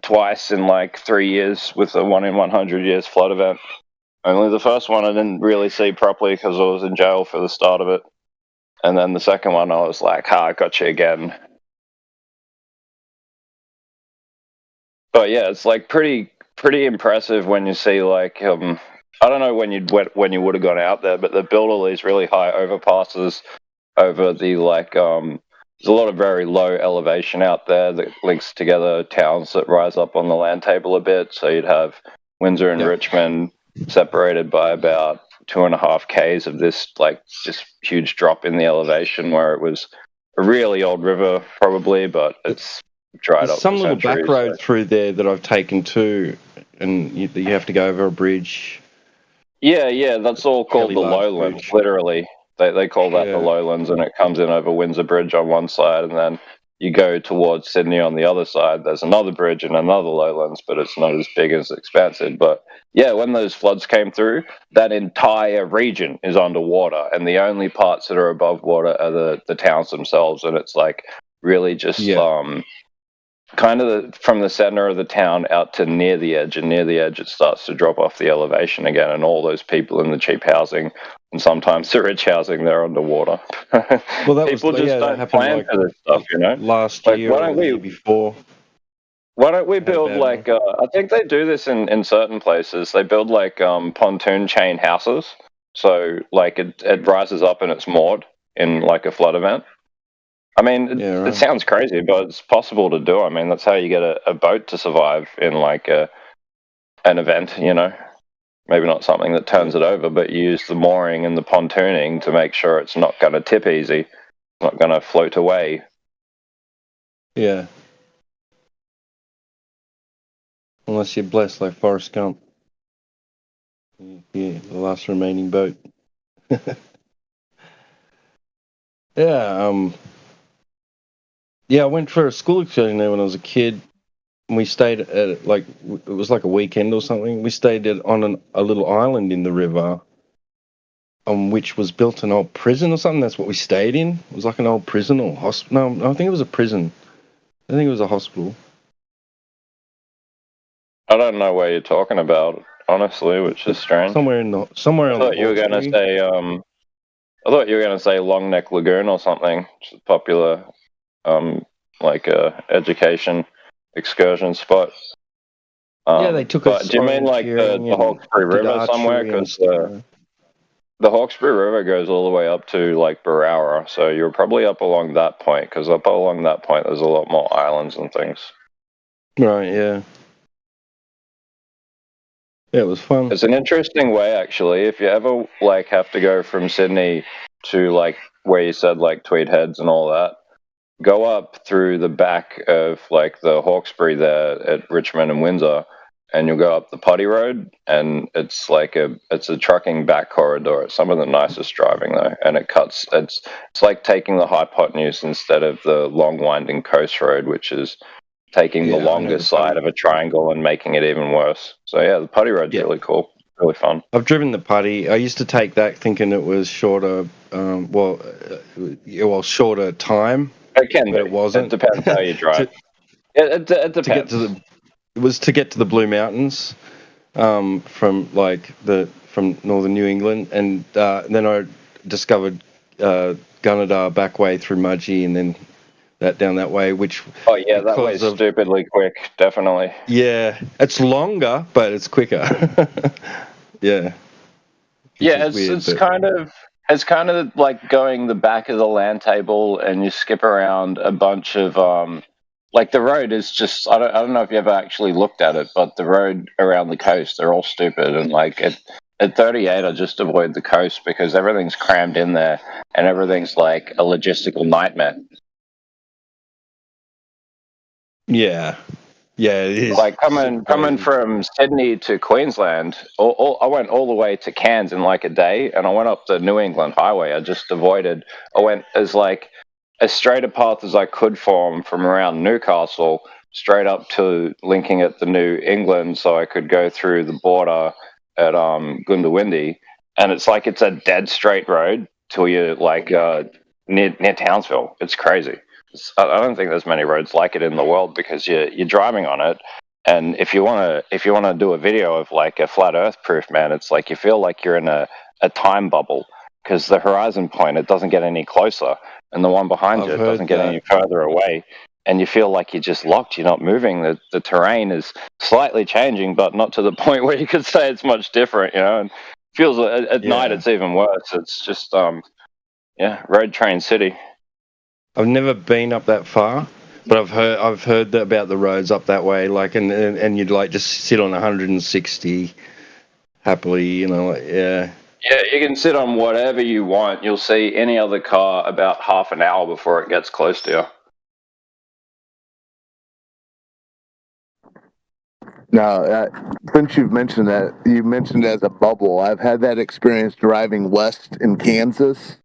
twice in like 3 years with a 1 in 100 years flood event. Only the first one I didn't really see properly because I was in jail for the start of it. And then the second one I was like, I got you again. But yeah, it's like pretty impressive when you see like I don't know when you would have gone out there, but they built all these really high overpasses over the like there's a lot of very low elevation out there that links together towns that rise up on the land table a bit. So you'd have Windsor and Richmond separated by about 2.5 k's of this like just huge drop in the elevation, where it was a really old river probably, but it's dried There's up. some for little back centuries, road through there that I've taken too, and you have to go over a bridge. Yeah, that's all called the lowlands, literally. They call that the lowlands, and it comes in over Windsor Bridge on one side, and then you go towards Sydney on the other side. There's another bridge and another lowlands, but it's not as big as expansive. But yeah, when those floods came through, that entire region is underwater, and the only parts that are above water are the towns themselves, and it's like really just kind of from the center of the town out to near the edge, and near the edge it starts to drop off the elevation again, and all those people in the cheap housing and sometimes the rich housing, they're underwater. Well, that people was, just don't plan like, for this stuff, you know. Last Like, year or the year before. Why don't we build like I think they do this in certain places. They build like pontoon chain houses, so like it rises up and it's moored in like a flood event. I mean, it sounds crazy, but it's possible to do. I mean, that's how you get a boat to survive in like an event, you know. Maybe not something that turns it over, but you use the mooring and the pontooning to make sure it's not going to tip easy, it's not going to float away. Yeah. Unless you're blessed like Forrest Gump. Yeah, the last remaining boat. Yeah, I went for a school excursion there when I was a kid. And we stayed at it was like a weekend or something. We stayed on a little island in the river, on which was built an old prison or something. That's what we stayed in. It was like an old prison or hospital. No, I think it was a prison. I think it was a hospital. I don't know what you're talking about, honestly, which is strange. Somewhere I thought you were going to say I thought you were going to say Long Neck Lagoon or something, which is a popular education excursion spot. Yeah, they took us. But do you mean like the Hawkesbury River somewhere? Because the Hawkesbury River goes all the way up to like Berowra, so you're probably up along that point. Because up along that point, there's a lot more islands and things. Right. Yeah. Yeah, it was fun. It's an interesting way, actually. If you ever like have to go from Sydney to like where you said like Tweed Heads and all that, go up through the back of like the Hawkesbury there at Richmond and Windsor, and you'll go up the Potty Road, and it's a trucking back corridor. It's some of the nicest driving though, and it's like taking the hypotenuse instead of the long winding coast road, which is taking the longer side of a triangle and making it even worse. So yeah, the Potty Road's really cool, really fun. I've driven the Putty. I used to take that thinking it was shorter, shorter time. It can but be. It wasn't. It depends how you drive. It depends. It was to get to the Blue Mountains from northern New England, and then I discovered Gunnedah back way through Mudgee, and then that down that way. Which that way's stupidly quick, definitely. Yeah, it's longer, but it's quicker. Yeah. It's kind of like going the back of the land table, and you skip around a bunch of like the road is just I don't know if you ever actually looked at it, but the road around the coast, they're all stupid, and like at 38 I just avoid the coast because everything's crammed in there and everything's like a logistical nightmare. Yeah, it is. Like coming from Sydney to Queensland, I went all the way to Cairns in like a day, and I went up the New England Highway. I went as like as straight a path as I could from around Newcastle straight up to linking at the New England, so I could go through the border at Goondiwindi, and it's a dead straight road till you're like near Townsville. It's crazy. I don't think there's many roads like it in the world because you're driving on it, and if you wanna do a video of like a flat Earth proof, man, it's like you feel like you're in a time bubble because the horizon point, it doesn't get any closer, and the one behind you, it doesn't get any further away, and you feel like you're just locked. You're not moving. The terrain is slightly changing, but not to the point where you could say it's much different, and feels at night it's even worse. It's just road train city. I've never been up that far, but I've heard about the roads up that way, like and you'd like just sit on 160 happily, yeah. Yeah, you can sit on whatever you want. You'll see any other car about half an hour before it gets close to you. Now, since you've mentioned that, you mentioned it as a bubble. I've had that experience driving west in Kansas,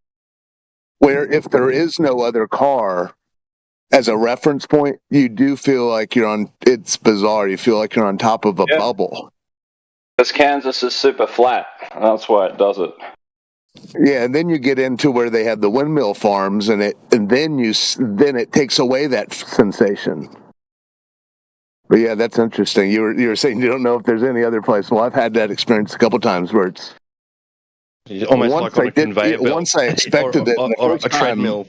where if there is no other car as a reference point, you do feel like it's bizarre. You feel like you're on top of a bubble. Because Kansas is super flat. That's why it does it. Yeah, and then you get into where they have the windmill farms, and then it takes away that sensation. But yeah, that's interesting. You were saying you don't know if there's any other place. Well, I've had that experience a couple times where it's almost like on a conveyor belt. Once I expected it, or a treadmill.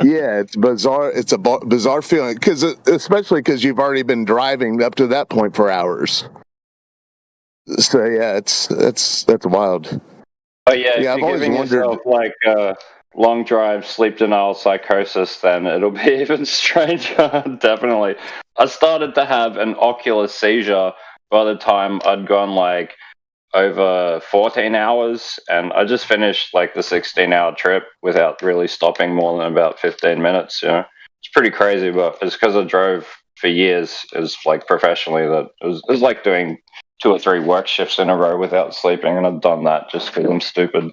Yeah, it's bizarre. It's a bizarre feeling especially because you've already been driving up to that point for hours. So yeah, that's wild. Oh yeah, if you're giving yourself like long drive, sleep denial, psychosis, then it'll be even stranger. Definitely. I started to have an ocular seizure by the time I'd gone like over 14 hours, and I just finished like the 16-hour trip without really stopping more than about 15 minutes. It's pretty crazy, but it's because I drove for years as like professionally that it was like doing 2 or 3 work shifts in a row without sleeping, and I've done that just because I'm stupid.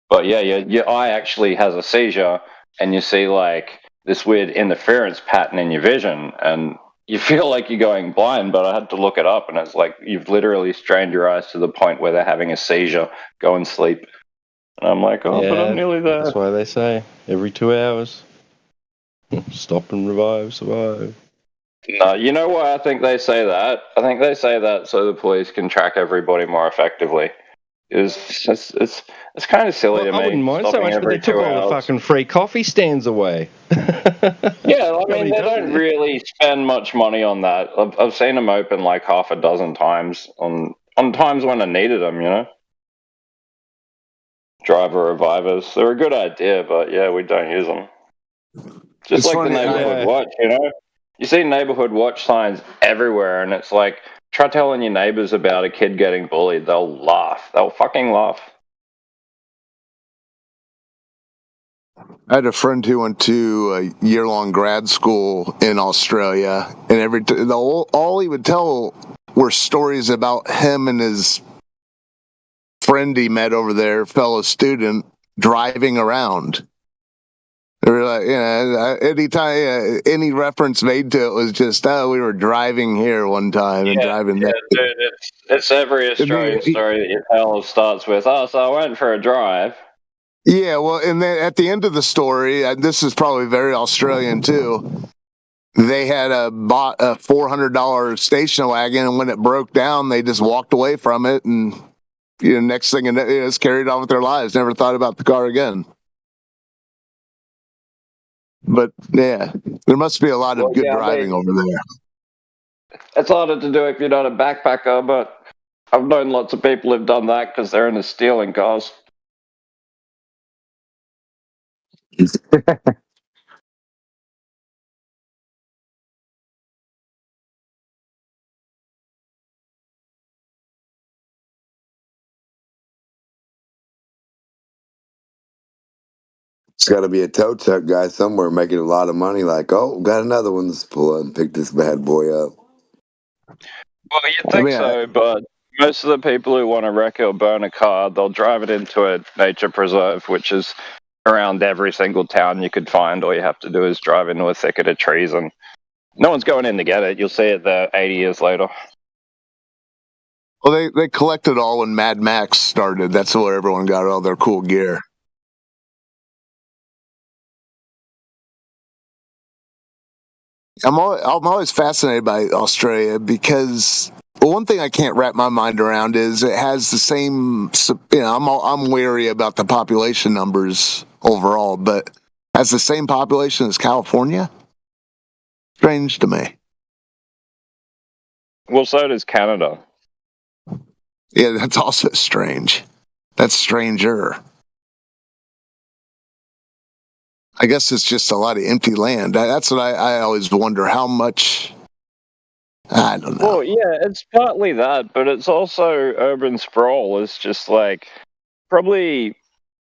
But yeah, your eye actually has a seizure, and you see like this weird interference pattern in your vision, and you feel like you're going blind, but I had to look it up, and it's like you've literally strained your eyes to the point where they're having a seizure. Go and sleep. And I'm like, but I'm nearly there. That's why they say every 2 hours. Stop and revive, survive. No, you know why I think they say that? I think they say that so the police can track everybody more effectively. It's kind of silly to me. I wouldn't mind so much, but they took all the fucking free coffee stands away. Yeah, I mean, they don't really spend much money on that. I've seen them open like half a dozen times on times when I needed them, Driver revivers. They're a good idea, but yeah, we don't use them. Just like the neighborhood watch, You see neighborhood watch signs everywhere, and it's like, try telling your neighbors about a kid getting bullied. They'll laugh. They'll fucking laugh. I had a friend who went to a year-long grad school in Australia, and all he would tell were stories about him and his friend he met over there, fellow student, driving around. They were like, anytime any reference made to it was just, oh, we were driving here one time and driving there. Dude, it's every Australian story that you tell starts with, "Oh, so I went for a drive." Yeah, well, and then at the end of the story, this is probably very Australian too. They had bought a $400 station wagon, and when it broke down, they just walked away from it, and next thing it's carried on with their lives. Never thought about the car again. But yeah, there must be a lot of good driving over there. It's harder to do if you're not a backpacker, but I've known lots of people who've done that because they're into stealing cars. It's got to be a tow truck guy somewhere making a lot of money. Like, oh, got another one. Let's pull up and pick this bad boy up. Well, you'd think so, but most of the people who want to wreck or burn a car, they'll drive it into a nature preserve, which is around every single town you could find. All you have to do is drive into a thicket of trees, and no one's going in to get it. You'll see it there 80 years later. Well, they collected all when Mad Max started. That's where everyone got all their cool gear. I'm always fascinated by Australia because one thing I can't wrap my mind around is it has the same. I'm wary about the population numbers overall, but has the same population as California. Strange to me. Well, so does Canada. Yeah, that's also strange. That's stranger. I guess it's just a lot of empty land. That's what I always wonder how much. I don't know. Well, yeah, it's partly that, but it's also urban sprawl. It's just like probably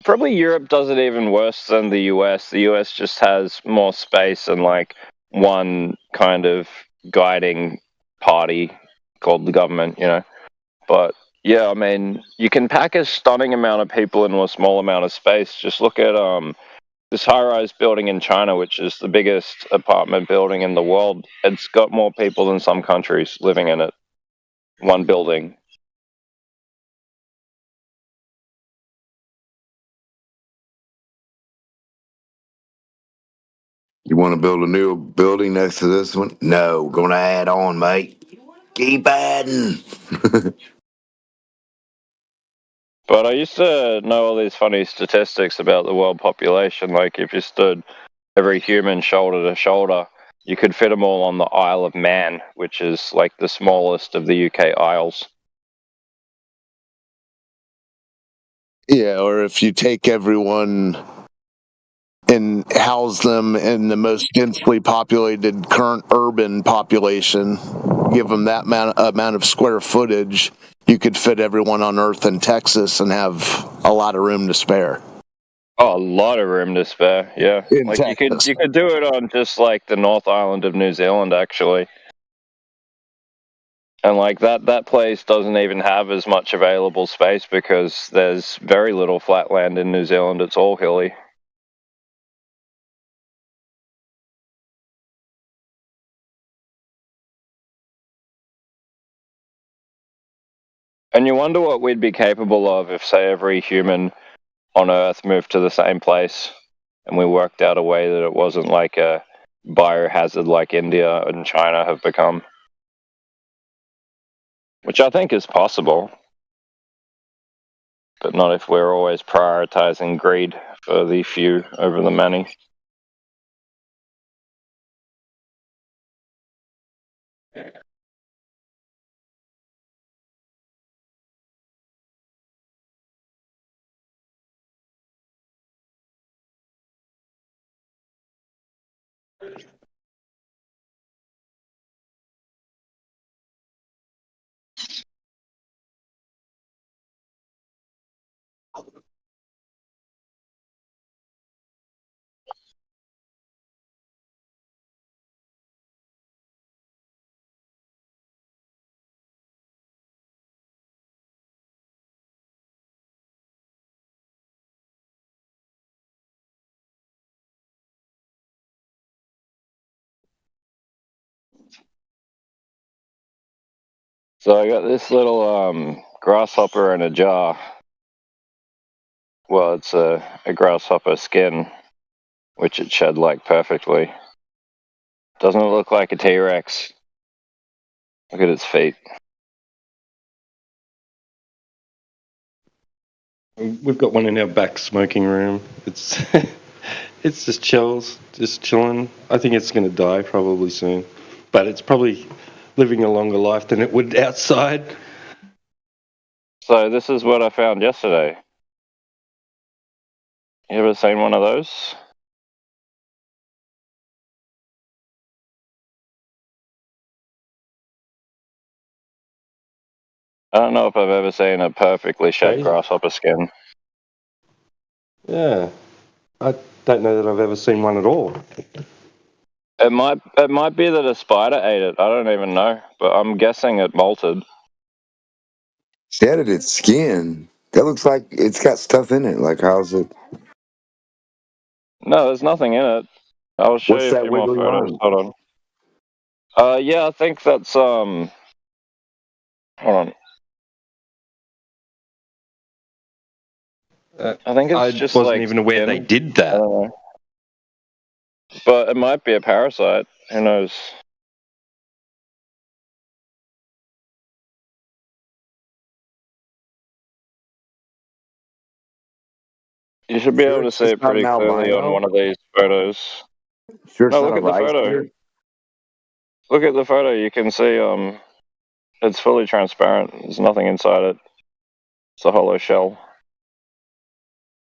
Europe does it even worse than the US. The US just has more space and like one kind of guiding party called the government, But yeah, I mean, you can pack a stunning amount of people into a small amount of space. Just look at this high-rise building in China, which is the biggest apartment building in the world. It's got more people than some countries living in it. One building. You want to build a new building next to this one? No, gonna add on, mate. Keep adding. But I used to know all these funny statistics about the world population. Like, if you stood every human shoulder to shoulder, you could fit them all on the Isle of Man, which is like the smallest of the UK isles. Yeah, or if you take everyone and house them in the most densely populated current urban population, give them that amount of square footage, you could fit everyone on Earth in Texas and have a lot of room to spare. Oh, a lot of room to spare. Yeah, In like Texas. you could do it on just like the North Island of New Zealand, actually. And like that place doesn't even have as much available space because there's very little flat land in New Zealand. It's all hilly. And you wonder what we'd be capable of if, say, every human on Earth moved to the same place and we worked out a way that it wasn't like a biohazard like India and China have become. Which I think is possible. But not if we're always prioritizing greed for the few over the many. So I got this little grasshopper in a jar. Well, it's a grasshopper skin, which it shed like perfectly. Doesn't it look like a T-Rex? Look at its feet. We've got one in our back smoking room. It's it's just chilling. I think it's going to die probably soon, but it's probably living a longer life than it would outside. So this is what I found yesterday. You ever seen one of those? I don't know if I've ever seen a perfectly shaped grasshopper skin. Yeah, I don't know that I've ever seen one at all. It might be that a spider ate it. I don't even know, but I'm guessing it molted. Shedded its skin. That looks like it's got stuff in it. Like, how's it? No, there's nothing in it. I'll show What's you a that few more wiggly photos. line? Hold on. Yeah, I think that's Hold on. I think it's I just wasn't like even aware skin. they did I that. don't know. But it might be a parasite. Who knows? You should be Sure, able to it's see just it not an pretty clearly on albino. one of these photos. Sure, it's No, not look a at the rice photo. beard. Look at the photo. You can see it's fully transparent. There's nothing inside it. It's a hollow shell.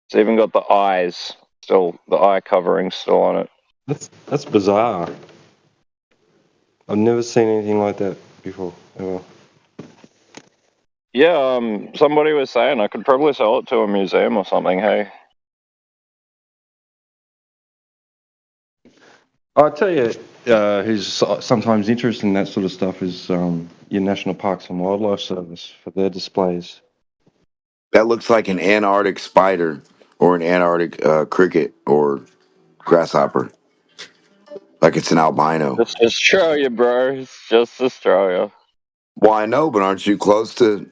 It's even got the eyes still, the eye covering still on it. That's bizarre. I've never seen anything like that before, ever. Yeah, somebody was saying I could probably sell it to a museum or something. Hey. I'll tell you who's sometimes interested in that sort of stuff is your National Parks and Wildlife Service for their displays. That looks like an Antarctic spider or an Antarctic cricket or grasshopper. Like it's an albino. It's Australia, bro. It's just Australia. Well, I know, but aren't you close to?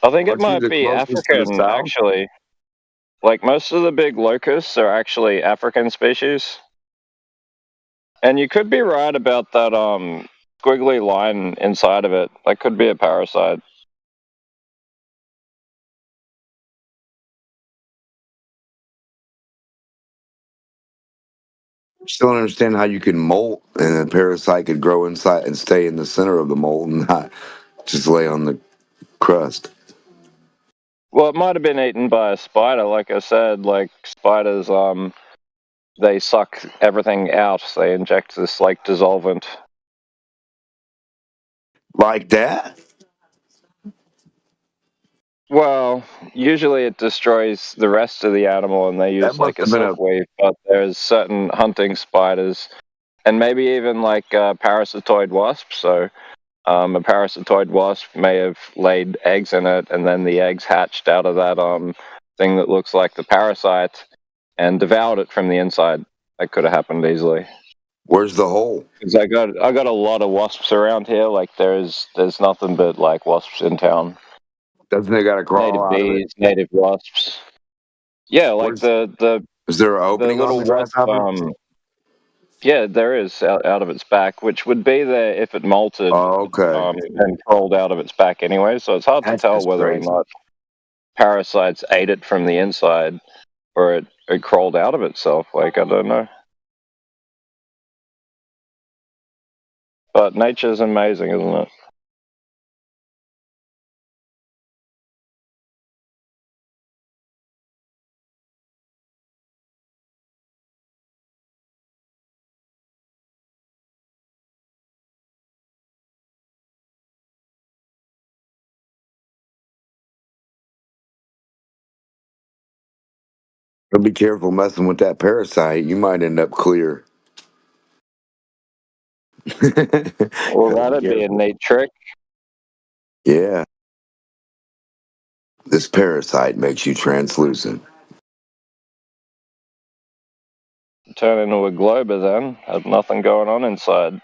I think it Aren't you might the be closest to the African, south? actually. Like, most of the big locusts are actually African species. And you could be right about that squiggly line inside of it. That could be a parasite. Still don't understand how you can molt and a parasite could grow inside and stay in the center of the mold and not just lay on the crust. Well, it might have been eaten by a spider, like I said. Like, spiders, they suck everything out. They inject this, like, dissolvent. Like that? Well, usually it destroys the rest of the animal and they That use, must like, a have been a. silkweave, but there's certain hunting spiders and maybe even, like, parasitoid wasps. So, a parasitoid wasp may have laid eggs in it, and then the eggs hatched out of that thing that looks like the parasite and devoured it from the inside. That could have happened easily. Where's the hole? Because I got a lot of wasps around here. Like there's nothing but like wasps in town. Doesn't it got to crawl Native out of it? bees, native wasps. Yeah, like Where's Is there an the opening on little the wasp. grasshopper? Yeah, there is out of its back, which would be there if it molted Oh, okay. and crawled out of its back anyway. So it's hard to That's tell just whether or crazy. not parasites ate it from the inside or it crawled out of itself. Like, I don't know. But nature's amazing, isn't it? But be careful messing with that parasite. You might end up clear. Well, Gotta be that'd be a careful. neat trick. Yeah. This parasite makes you translucent. Turn into a glober then. Had nothing going on inside.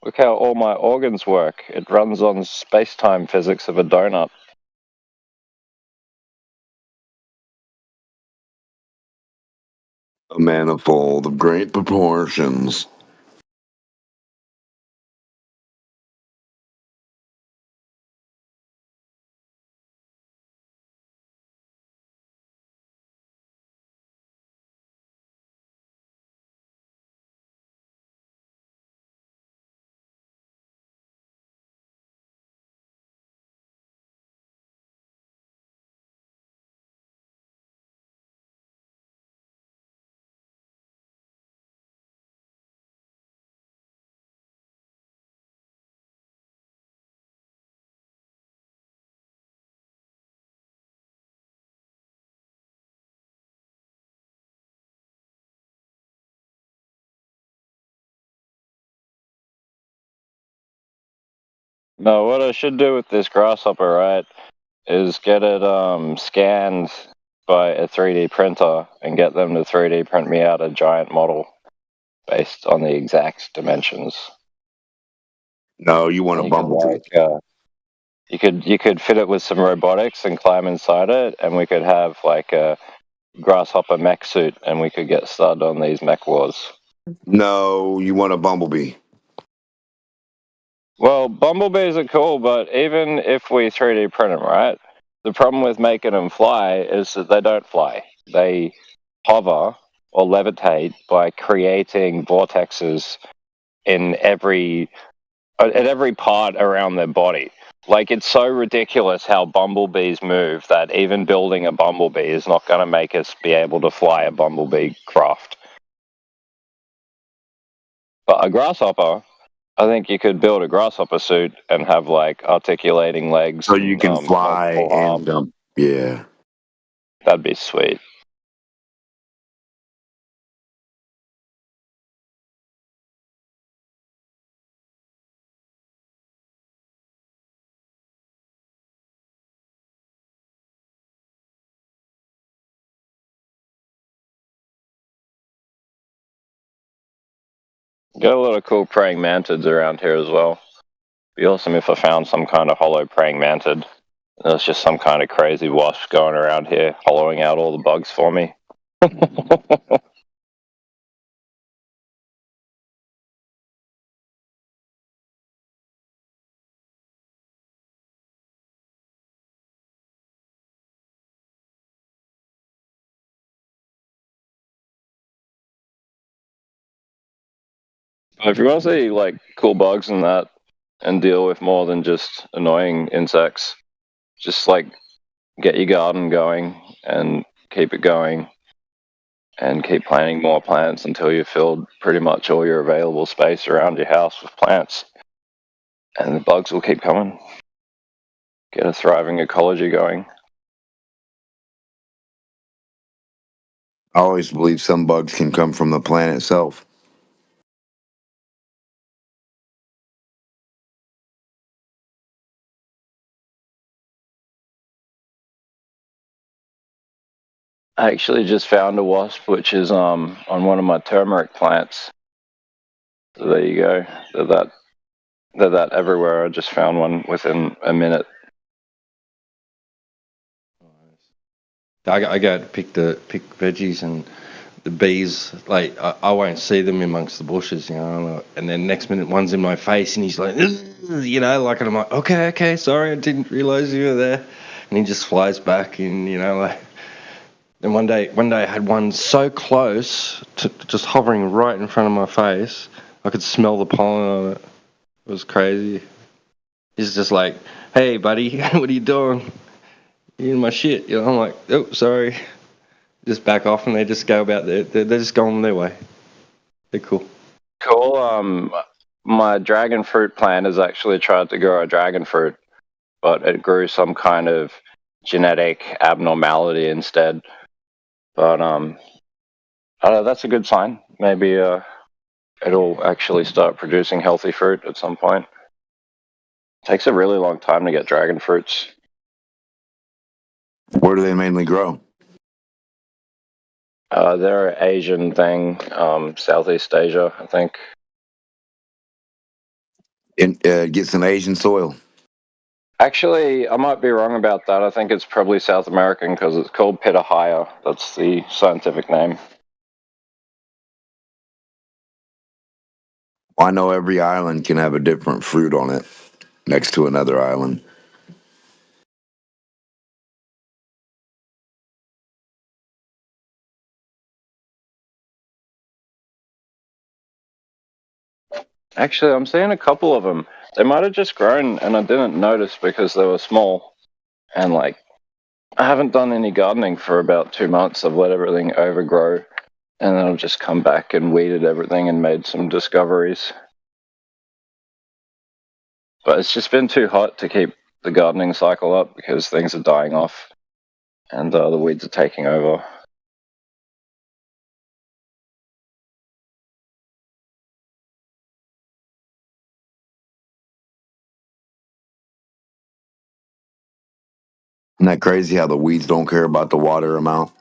Look how all my organs work. It runs on space-time physics of a donut. A manifold of great proportions. No, what I should do with this grasshopper, right, is get it scanned by a 3D printer and get them to 3D print me out a giant model based on the exact dimensions. No, you want a bumblebee. You could fit it with some robotics and climb inside it, and we could have like a grasshopper mech suit, and we could get started on these mech wars. No, you want a bumblebee. Well, bumblebees are cool, but even if we 3D print them, right, the problem with making them fly is that they don't fly. They hover or levitate by creating vortexes in every part around their body. Like, it's so ridiculous how bumblebees move that even building a bumblebee is not going to make us be able to fly a bumblebee craft. But a grasshopper, I think you could build a grasshopper suit and have like articulating legs. So you can fly and jump. Yeah. That'd be sweet. Got a lot of cool praying mantids around here as well. Be awesome if I found some kind of hollow praying mantid. There's just some kind of crazy wasp going around here, hollowing out all the bugs for me. If you want to see like cool bugs and that, and deal with more than just annoying insects, just like get your garden going and keep it going, and keep planting more plants until you've filled pretty much all your available space around your house with plants, and the bugs will keep coming. Get a thriving ecology going. I always believe some bugs can come from the plant itself. I actually just found a wasp, which is on one of my turmeric plants. So there you go. They're that everywhere. I just found one within a minute. I go to pick veggies, and the bees, like, I won't see them amongst the bushes, you know, and then next minute one's in my face and he's like, you know, like, and I'm like, okay, sorry, I didn't realize you were there. And he just flies back, and, you know, like, and one day I had one so close to just hovering right in front of my face, I could smell the pollen on it. It was crazy. He's just like, hey buddy, what are you doing? You're in my shit. You know, I'm like, oh, sorry. Just back off, and they just go about they're just going their way. They're cool. Cool. My dragon fruit plant has actually tried to grow a dragon fruit, but it grew some kind of genetic abnormality instead. But I don't know, that's a good sign. Maybe it'll actually start producing healthy fruit at some point. It takes a really long time to get dragon fruits. Where do they mainly grow? They're an Asian thing, Southeast Asia, I think. And get some Asian soil. Actually, I might be wrong about that. I think it's probably South American because it's called pitahaya. That's the scientific name. I know every island can have a different fruit on it next to another island. Actually, I'm seeing a couple of them. They might have just grown and I didn't notice because they were small. And like, I haven't done any gardening for about 2 months. I've let everything overgrow. And then I've just come back and weeded everything and made some discoveries. But it's just been too hot to keep the gardening cycle up because things are dying off and the weeds are taking over. Isn't that crazy how the weeds don't care about the water amount?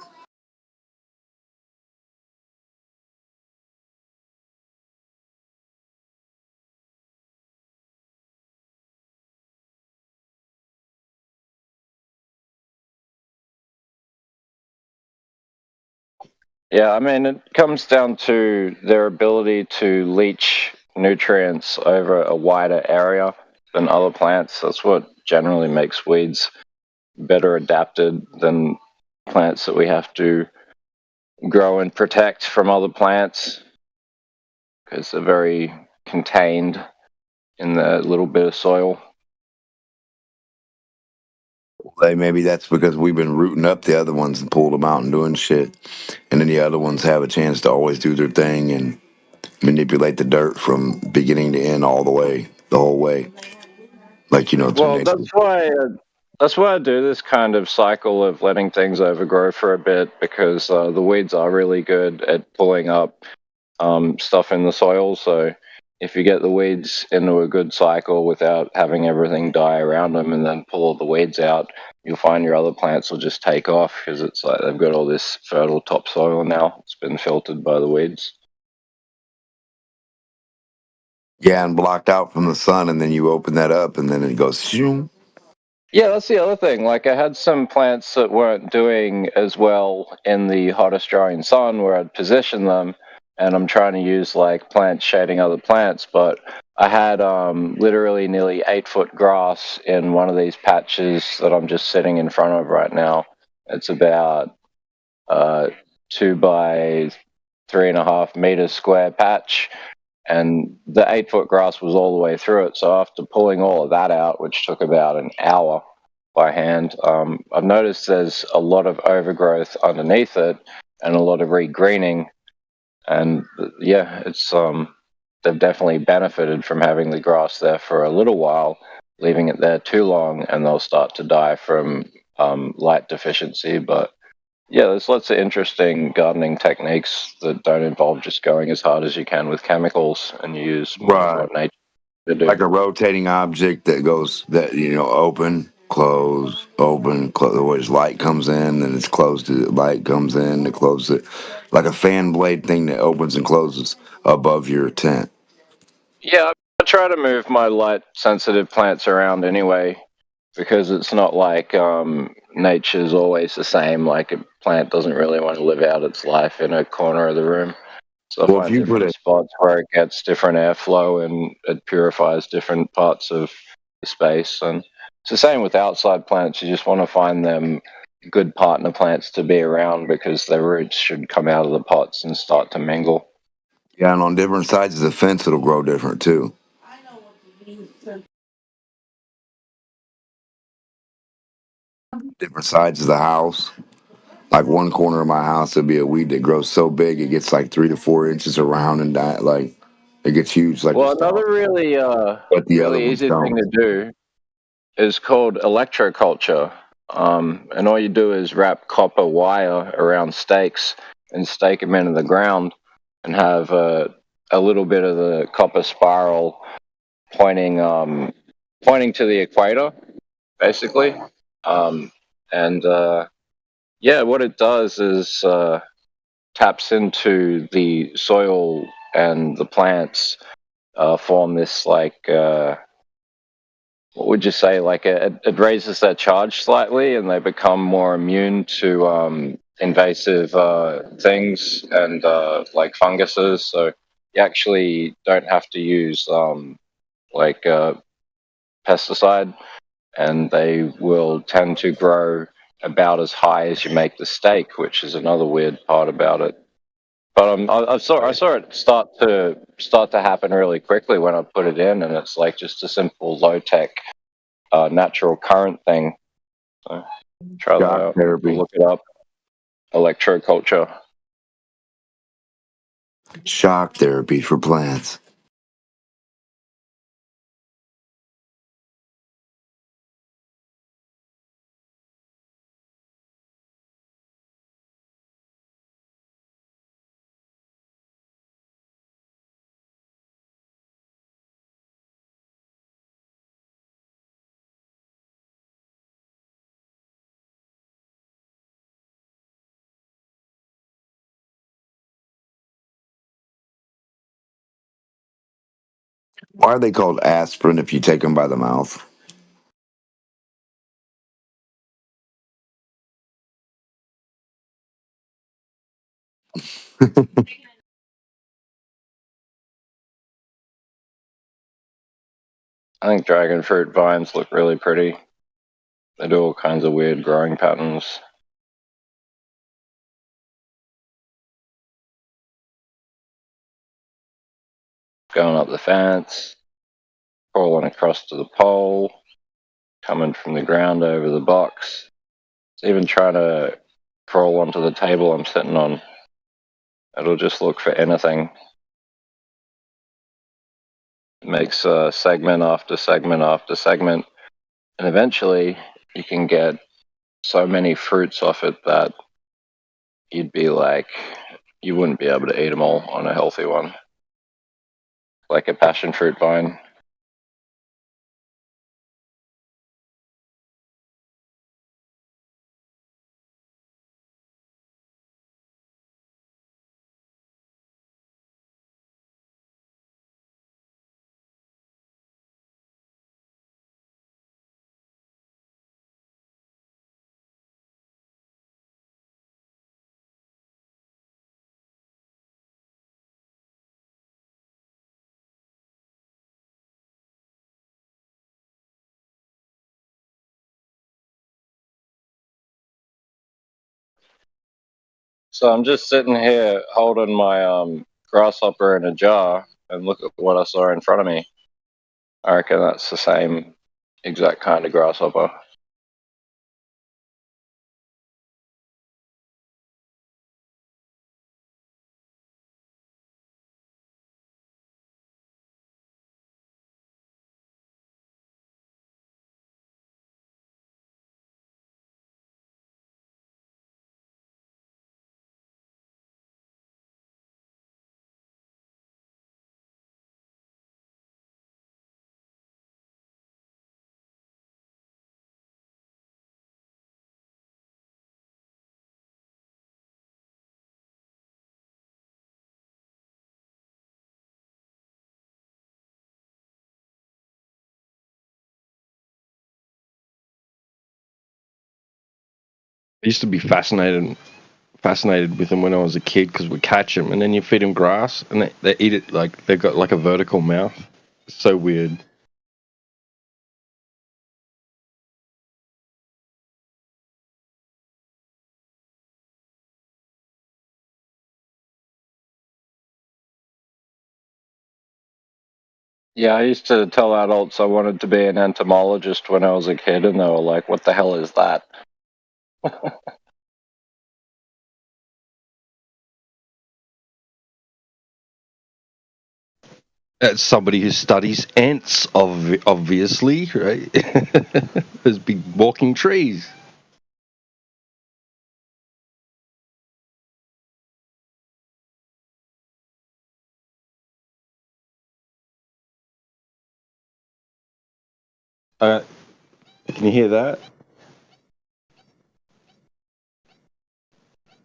Yeah, I mean, it comes down to their ability to leach nutrients over a wider area than other plants. That's what generally makes weeds better adapted than plants that we have to grow and protect from other plants because they're very contained in the little bit of soil. Maybe that's because we've been rooting up the other ones and pulled them out and doing shit. And then the other ones have a chance to always do their thing and manipulate the dirt from beginning to end all the way, the whole way. Like, Well, that's why I do this kind of cycle of letting things overgrow for a bit because the weeds are really good at pulling up stuff in the soil. So if you get the weeds into a good cycle without having everything die around them and then pull all the weeds out, you'll find your other plants will just take off because it's like they've got all this fertile topsoil now. It's been filtered by the weeds. Yeah, and blocked out from the sun, and then you open that up, and then it goes shoom. Yeah, that's the other thing. Like, I had some plants that weren't doing as well in the hot Australian sun where I'd position them, and I'm trying to use, like, plants shading other plants, but I had literally nearly 8-foot grass in one of these patches that I'm just sitting in front of right now. It's about 2 by 3.5 meters square patch, and the 8-foot grass was all the way through it. So after pulling all of that out, which took about an hour by hand, I've noticed there's a lot of overgrowth underneath it and a lot of regreening. And yeah, it's they've definitely benefited from having the grass there for a little while. Leaving it there too long, and they'll start to die from light deficiency. But yeah, there's lots of interesting gardening techniques that don't involve just going as hard as you can with chemicals, and you use what nature to do. Like a rotating object that goes open, close, open, close. Where light comes in, then it's closed. Light comes in, it closes it. Like a fan blade thing that opens and closes above your tent. Yeah, I try to move my light sensitive plants around anyway, because it's not like nature's always the same. Like a plant doesn't really want to live out its life in a corner of the room. So I find different spots where it gets different airflow and it purifies different parts of the space. And it's the same with outside plants. You just want to find them good partner plants to be around because their roots should come out of the pots and start to mingle. Yeah, and on different sides of the fence, it'll grow different too. Different sides of the house. Like one corner of my house, there'll be a weed that grows so big it gets like 3 to 4 inches around and like it gets huge. Like Well, another really easy thing to do is called electroculture. And all you do is wrap copper wire around stakes and stake them into the ground and have a little bit of the copper spiral pointing to the equator, basically. Yeah, what it does is taps into the soil and the plants form this like what would you say? Like it raises their charge slightly, and they become more immune to invasive things and like funguses. So you actually don't have to use like pesticide, and they will tend to grow about as high as you make the stake, which is another weird part about it. But I saw it start to happen really quickly when I put it in, and it's like just a simple low tech natural current thing. So try that out. Look it up. Electroculture. Shock therapy for plants. Why are they called aspirin if you take them by the mouth? I think dragon fruit vines look really pretty. They do all kinds of weird growing patterns. Going up the fence, crawling across to the pole, coming from the ground over the box. It's even trying to crawl onto the table I'm sitting on. It'll just look for anything. It makes segment after segment after segment, and eventually you can get so many fruits off it that you'd be like, you wouldn't be able to eat them all on a healthy one. Like a passion fruit vine. So I'm just sitting here holding my grasshopper in a jar, and look at what I saw in front of me. I reckon that's the same exact kind of grasshopper. I used to be fascinated with them when I was a kid because we catch them and then you feed them grass and they eat it like they've got like a vertical mouth. It's so weird. Yeah, I used to tell adults I wanted to be an entomologist when I was a kid, and they were like, what the hell is that? That's somebody who studies ants, obviously, right? There's big walking trees. Can you hear that?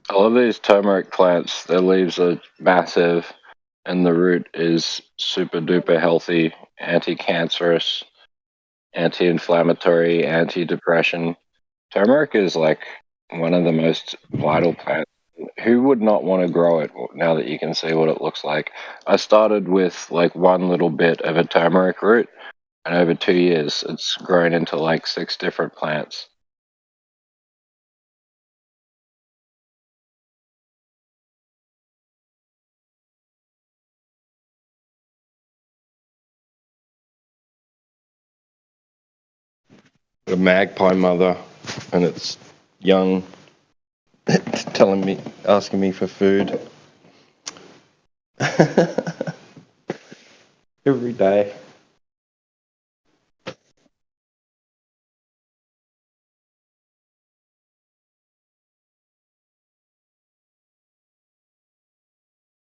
I love these turmeric plants. Their leaves are massive, and the root is super duper healthy, anti-cancerous, anti-inflammatory, anti-depression. Turmeric is like one of the most vital plants. Who would not want to grow it now that you can see what it looks like? I started with like one little bit of a turmeric root, and over 2 years, it's grown into like 6 different plants. A magpie mother, and it's young, asking me for food every day. I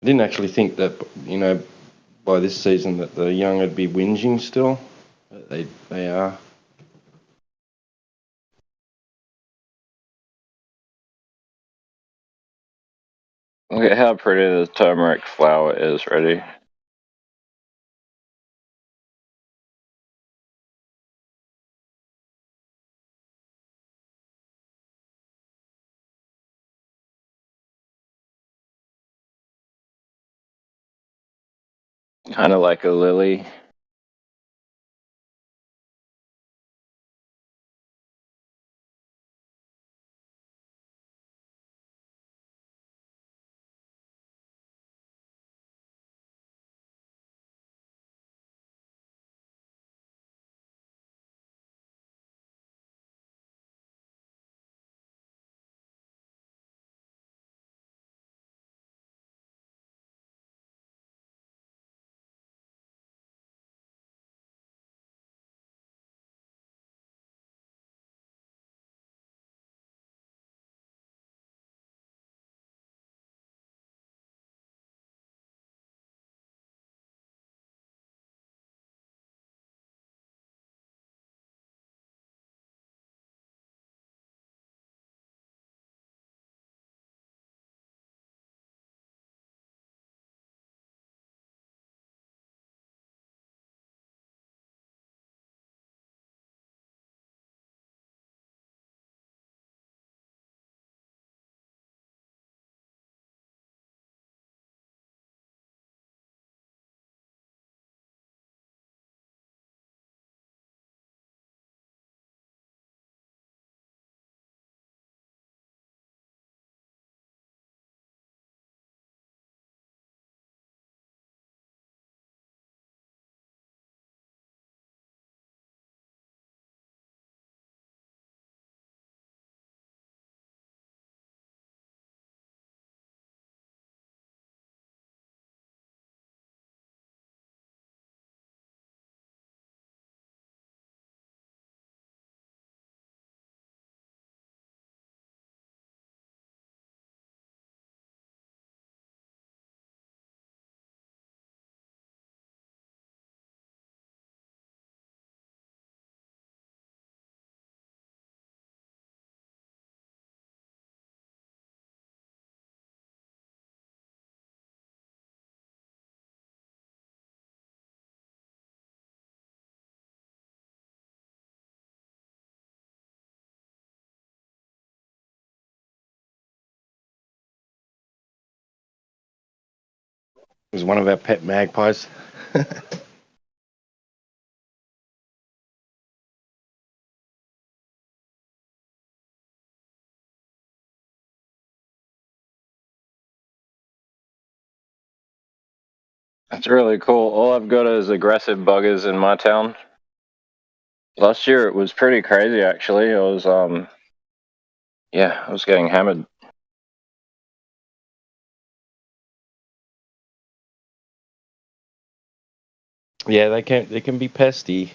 didn't actually think that, by this season that the young would be whinging still. But they are. Look at how pretty the turmeric flower is ready. Kind of like a lily. It was one of our pet magpies. That's really cool. All I've got is aggressive buggers in my town. Last year it was pretty crazy actually. I was I was getting hammered. Yeah, they can be pesty.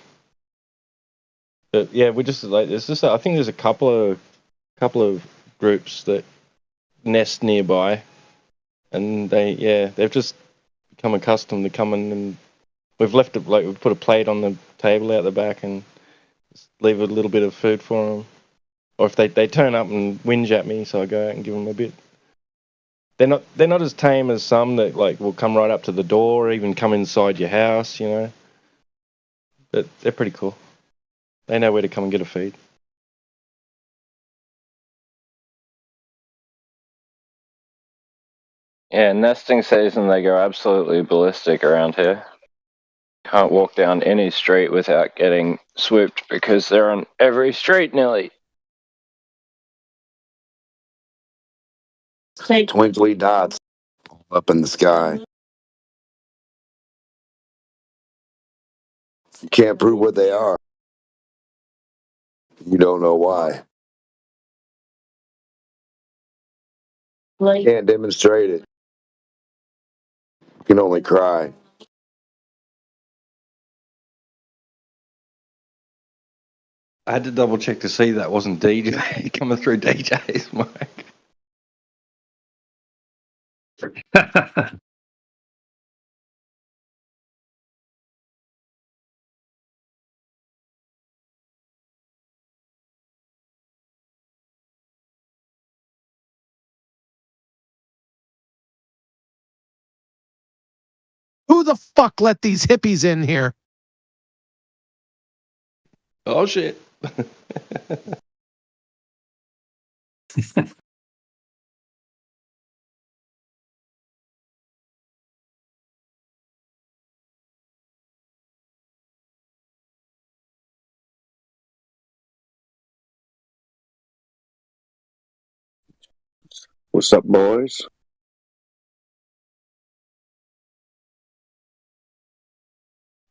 But yeah, we're just like I think there's a couple of groups that nest nearby, and they've just become accustomed to coming, and we've put a plate on the table out the back and just leave a little bit of food for them. Or if they turn up and whinge at me, so I go out and give them a bit. they're not as tame as some that like will come right up to the door or even come inside your house, you know. But they're pretty cool. They know where to come and get a feed. Yeah, nesting season, they go absolutely ballistic around here. Can't walk down any street without getting swooped because they're on every street nearly. Twinkly dots up in the sky. You can't prove what they are. You don't know why. You can't demonstrate it. You can only cry. I had to double check to see that wasn't DJ coming through DJ's mic. Who the fuck let these hippies in here? Oh shit. What's up, boys?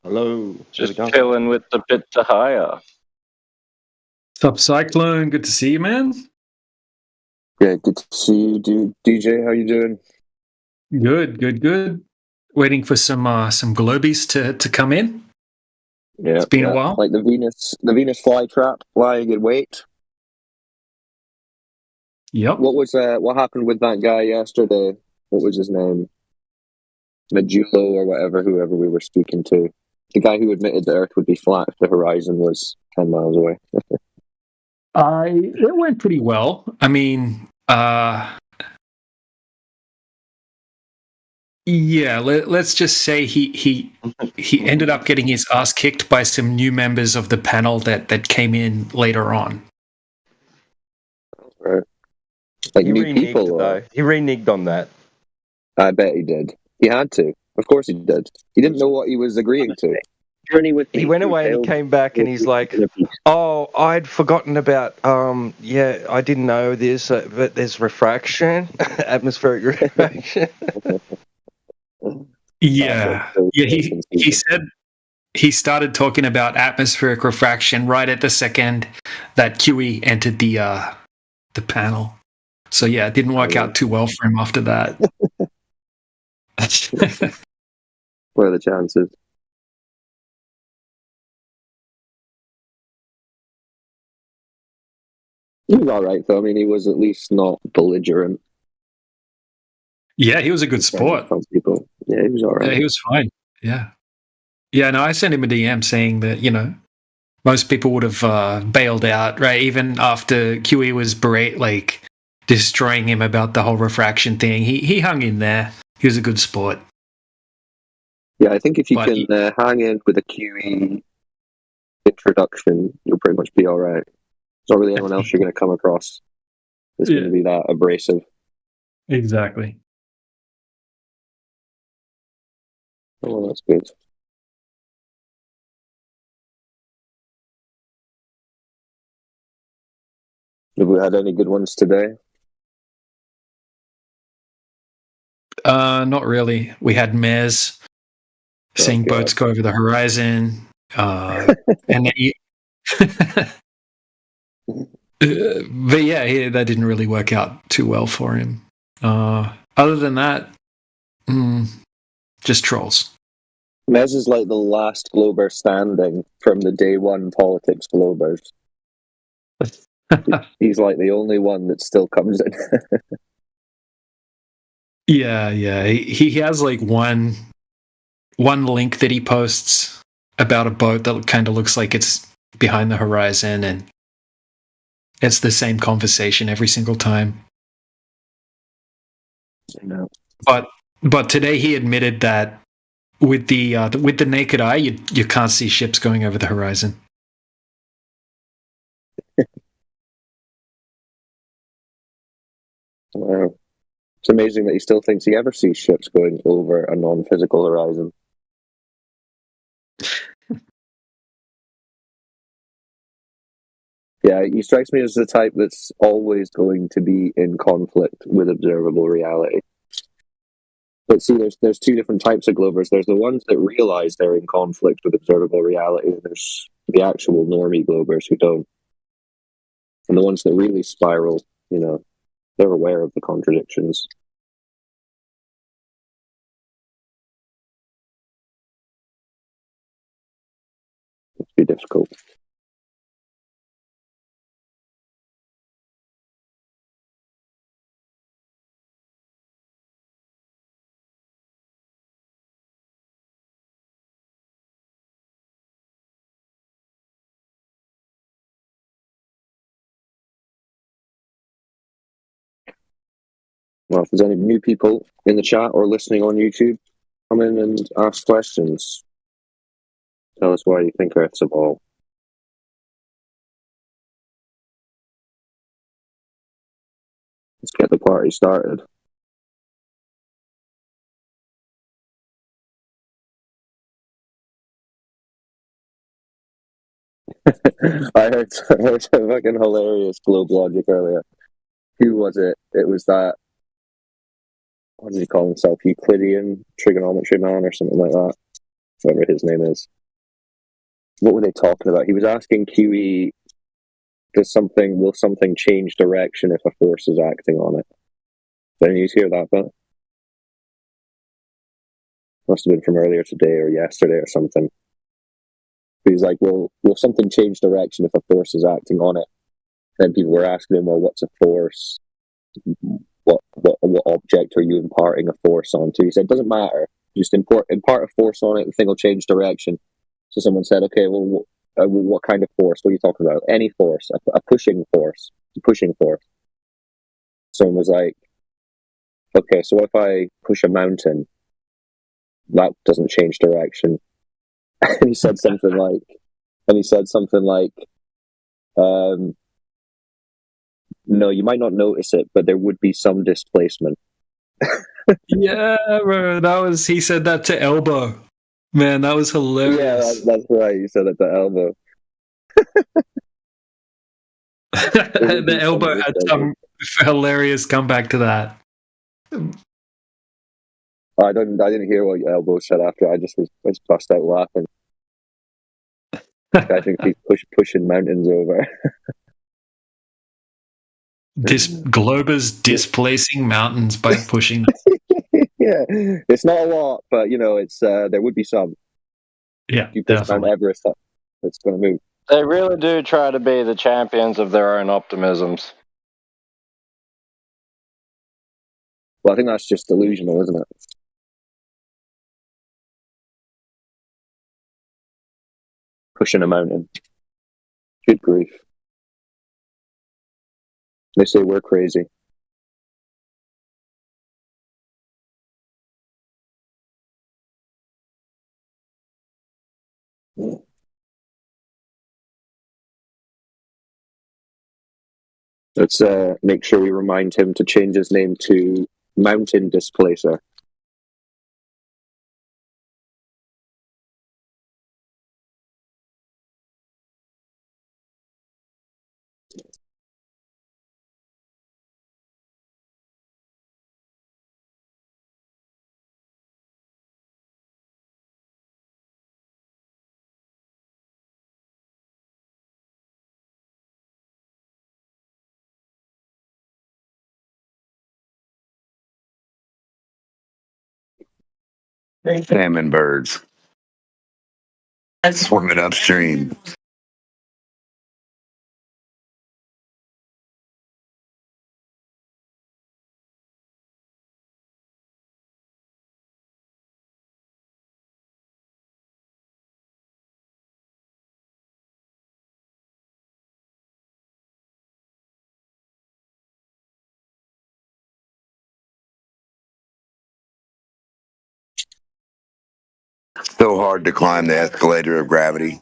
Hello. Just chilling with the bit to hire. What's up, Cyclone? Good to see you, man. Yeah, good to see you, dude. DJ, how you doing? Good. Waiting for some globies to come in. Yeah, it's been a while. Like the Venus flytrap lying in wait. Yep. What happened with that guy yesterday? What was his name? Majulo or whoever we were speaking to. The guy who admitted the Earth would be flat if the horizon was 10 miles away. It went pretty well. I mean, yeah. Let's just say he ended up getting his ass kicked by some new members of the panel that came in later on. Right. Like he new reneged, people, though. He reneged on that. I bet he did. He had to. Of course he did. He didn't know what he was agreeing to. He went away and he came back and he's like, "Oh, I'd forgotten about. Yeah, I didn't know this, but there's refraction, atmospheric refraction." Yeah. He said he started talking about atmospheric refraction right at the second that QE entered the panel. So yeah, it didn't work out too well for him after that. What are the chances? He was all right, though. I mean, he was at least not belligerent. Yeah, he was a good sport. People. Yeah, he was all right. Yeah, he was fine. Yeah. Yeah, no, I sent him a DM saying that, most people would have bailed out, right? Even after QE was destroying him about the whole refraction thing. He hung in there. He was a good sport. Yeah, I think if you can hang in with a QE introduction, you'll pretty much be all right. There's not really anyone else you're going to come across that's going to be that abrasive. Exactly. Oh, that's good. Have we had any good ones today? Not really. We had Mez seeing boats go over the horizon, and then but yeah, that didn't really work out too well for him. Other than that, just trolls. Mez is like the last Glober standing from the day one politics Globers. He's like the only one that still comes in. Yeah. He has like one link that he posts about a boat that kind of looks like it's behind the horizon, and it's the same conversation every single time. No. But today he admitted that with the naked eye, you can't see ships going over the horizon. Wow. It's amazing that he still thinks he ever sees ships going over a non-physical horizon. Yeah, he strikes me as the type that's always going to be in conflict with observable reality. But see, there's two different types of Glovers. There's the ones that realize they're in conflict with observable reality, and there's the actual normie Glovers who don't. And the ones that really spiral, they're aware of the contradictions. It'd be difficult. Well, if there's any new people in the chat or listening on YouTube, come in and ask questions. Tell us why you think Earth's a ball. Let's get the party started. I heard a fucking hilarious globe logic earlier. Who was it? It was that, what does he call himself? Euclidean trigonometry man or something like that. Whatever his name is. What were they talking about? He was asking QE, will something change direction if a force is acting on it? Did you hear that bit? Must have been from earlier today or yesterday or something. He's like, will something change direction if a force is acting on it? And people were asking him, well, what's a force? What object are you imparting a force onto? He said, it doesn't matter. Just impart a force on it, the thing will change direction. So someone said, okay, well, what kind of force? What are you talking about? Any force, a pushing force. A pushing force. Someone was like, okay, so if I push a mountain, that doesn't change direction. And he said something like, no, you might not notice it, but there would be some displacement. Yeah, bro, he said that to Elbow. Man, that was hilarious. Yeah, that's right. You said it to Elbow. The Elbow had some hilarious comeback to that. I didn't hear what Elbow said after. I just bust out laughing. I think he's pushing mountains over. Glober's displacing mountains by pushing. Yeah, it's not a lot, but it's there would be some. Yeah, if you push Mount Everest up, it's going to move. They really do try to be the champions of their own optimisms. Well, I think that's just delusional, isn't it? Pushing a mountain. Good grief. They say we're crazy. Let's make sure we remind him to change his name to Mountain Displacer. Salmon birds swimming upstream. So hard to climb the escalator of gravity.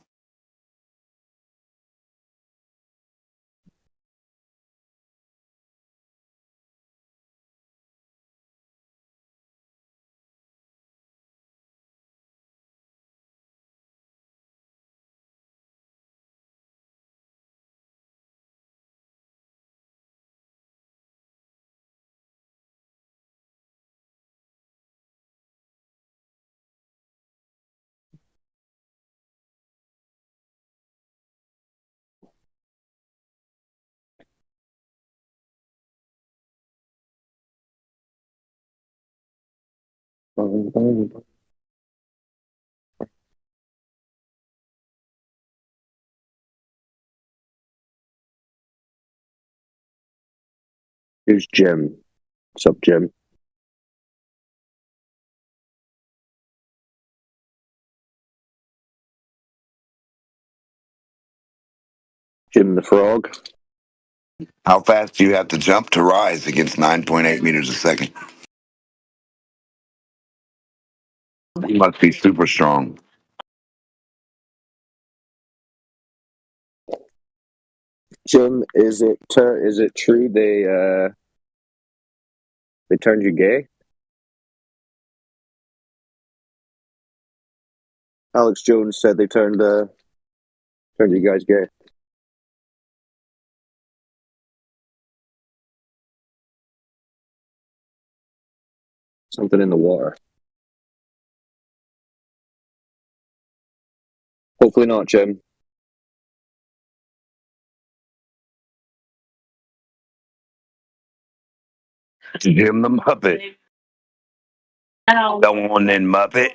Here's Jim. What's up, Jim? Jim the Frog. How fast do you have to jump to rise against 9.8 meters a second? You must be super strong. Jim, is it true they turned you gay? Alex Jones said they turned you guys gay. Something in the water. Hopefully not, Jim. Jim the Muppet. Go on then, Muppet.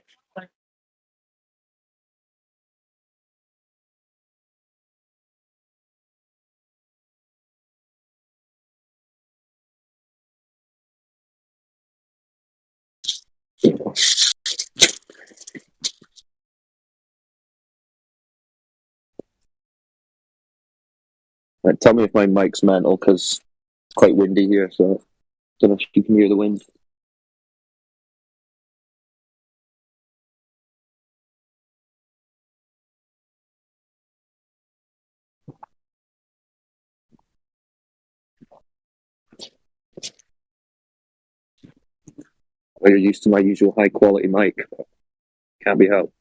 Tell me if my mic's mental, because it's quite windy here, so don't know if you can hear the wind. Well, you're used to my usual high quality mic. Can't be helped.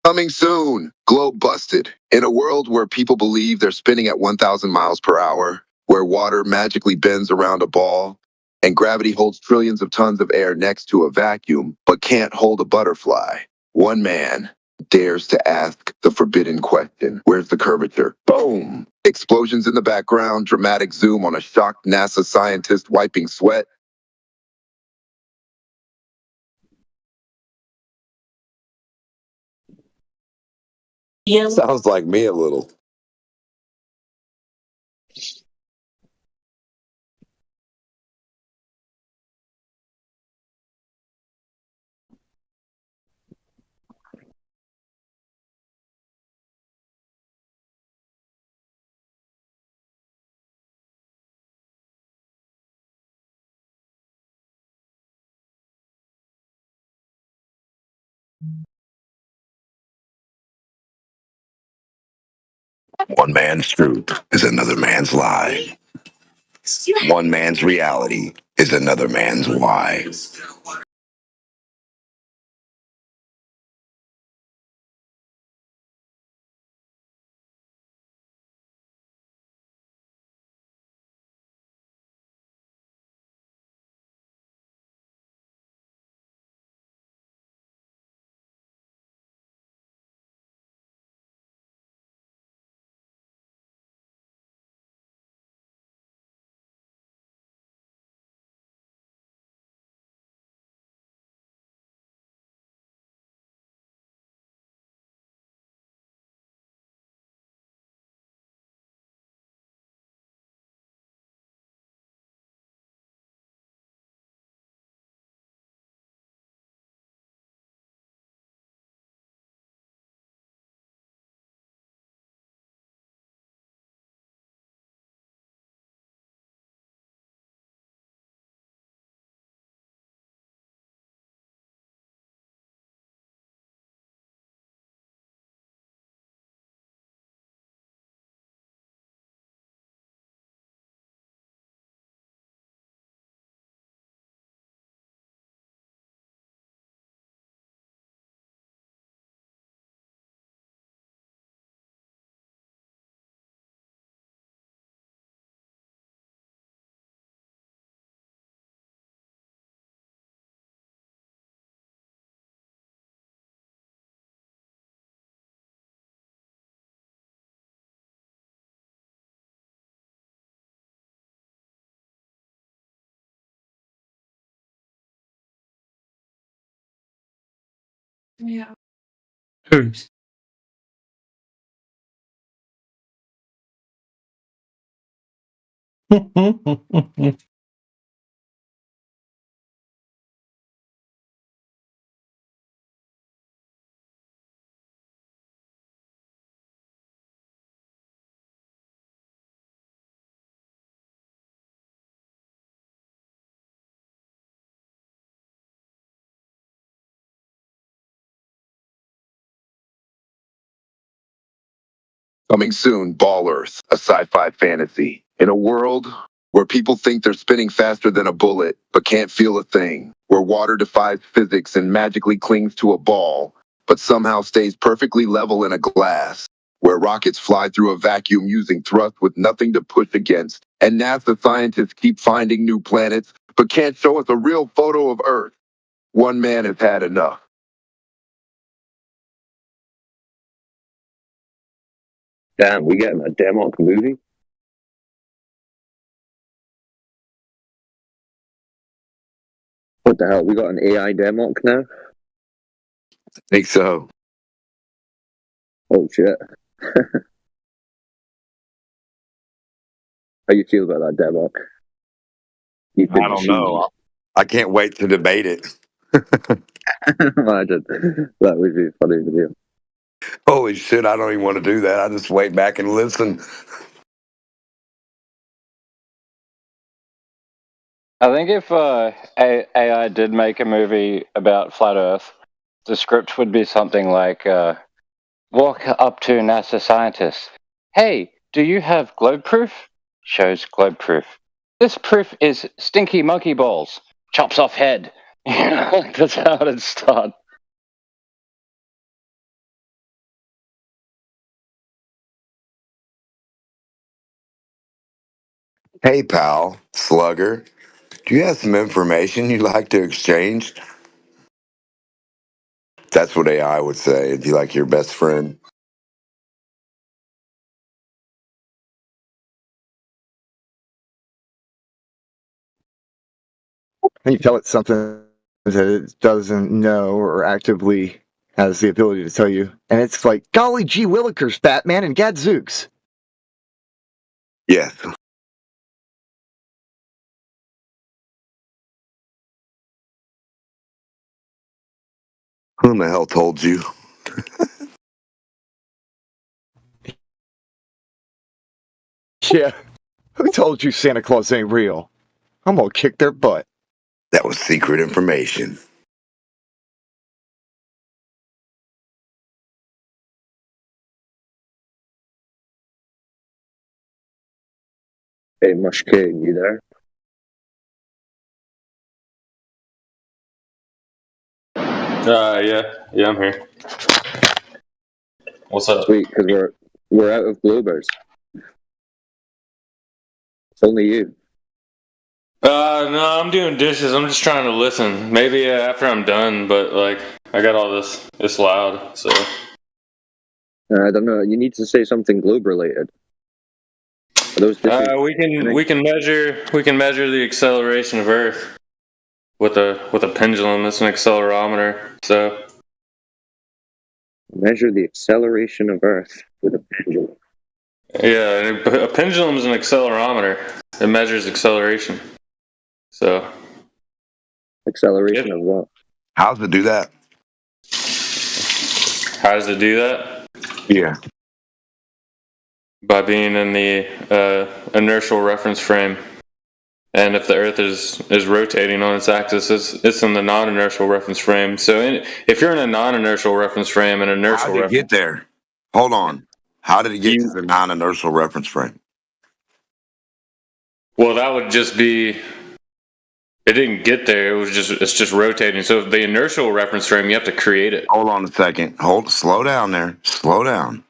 Coming soon, Globe Busted. In a world where people believe they're spinning at 1,000 miles per hour, where water magically bends around a ball, and gravity holds trillions of tons of air next to a vacuum, but can't hold a butterfly, one man dares to ask the forbidden question. Where's the curvature? Boom! Explosions in the background, dramatic zoom on a shocked NASA scientist wiping sweat. Sounds like me a little. One man's truth is another man's lie. One man's reality is another man's why. Yeah. Coming soon, Ball Earth, a sci-fi fantasy. In a world where people think they're spinning faster than a bullet, but can't feel a thing. Where water defies physics and magically clings to a ball, but somehow stays perfectly level in a glass. Where rockets fly through a vacuum using thrust with nothing to push against. And NASA scientists keep finding new planets, but can't show us a real photo of Earth. One man has had enough. Damn, we getting a Demok movie? What the hell? We got an AI Demok now? I think so. Oh shit. How you feel about that Demok? I don't know. I can't wait to debate it. Imagine. That would be funny video. Holy shit, I don't even want to do that. I just wait back and listen. I think if AI did make a movie about flat Earth, the script would be something like, walk up to NASA scientists. Hey, do you have globe proof? Shows globe proof. This proof is stinky monkey balls. Chops off head. That's how it'd start. Hey, pal, Slugger, do you have some information you'd like to exchange? That's what AI would say. It'd be like your best friend. And you tell it something that it doesn't know or actively has the ability to tell you. And it's like, golly gee willikers, Batman and Gadzooks. Yes. Who in the hell told you? Yeah. Who told you Santa Claus ain't real? I'm gonna kick their butt. That was secret information. Hey, Mushkade, you there? Yeah, I'm here. What's up? Sweet, because we're out of bloopers. It's only you. No, I'm doing dishes. I'm just trying to listen. Maybe after I'm done, but like I got all this. It's loud, so. I don't know. You need to say something globe related. Are those dishes? We can measure the acceleration of Earth with a pendulum. It's an accelerometer. So. Measure the acceleration of Earth with a pendulum. Yeah, a pendulum is an accelerometer. It measures acceleration. So. Acceleration of what? How does it do that? How does it do that? Yeah. By being in the inertial reference frame. And if the Earth is rotating on its axis, it's in the non-inertial reference frame. So if you're in a non-inertial reference frame and inertial How did it get there? Hold on. How did it get to the non-inertial reference frame? Well, that would just be. It didn't get there. It's just rotating. So the inertial reference frame, you have to create it. Hold on a second. Slow down there. Slow down.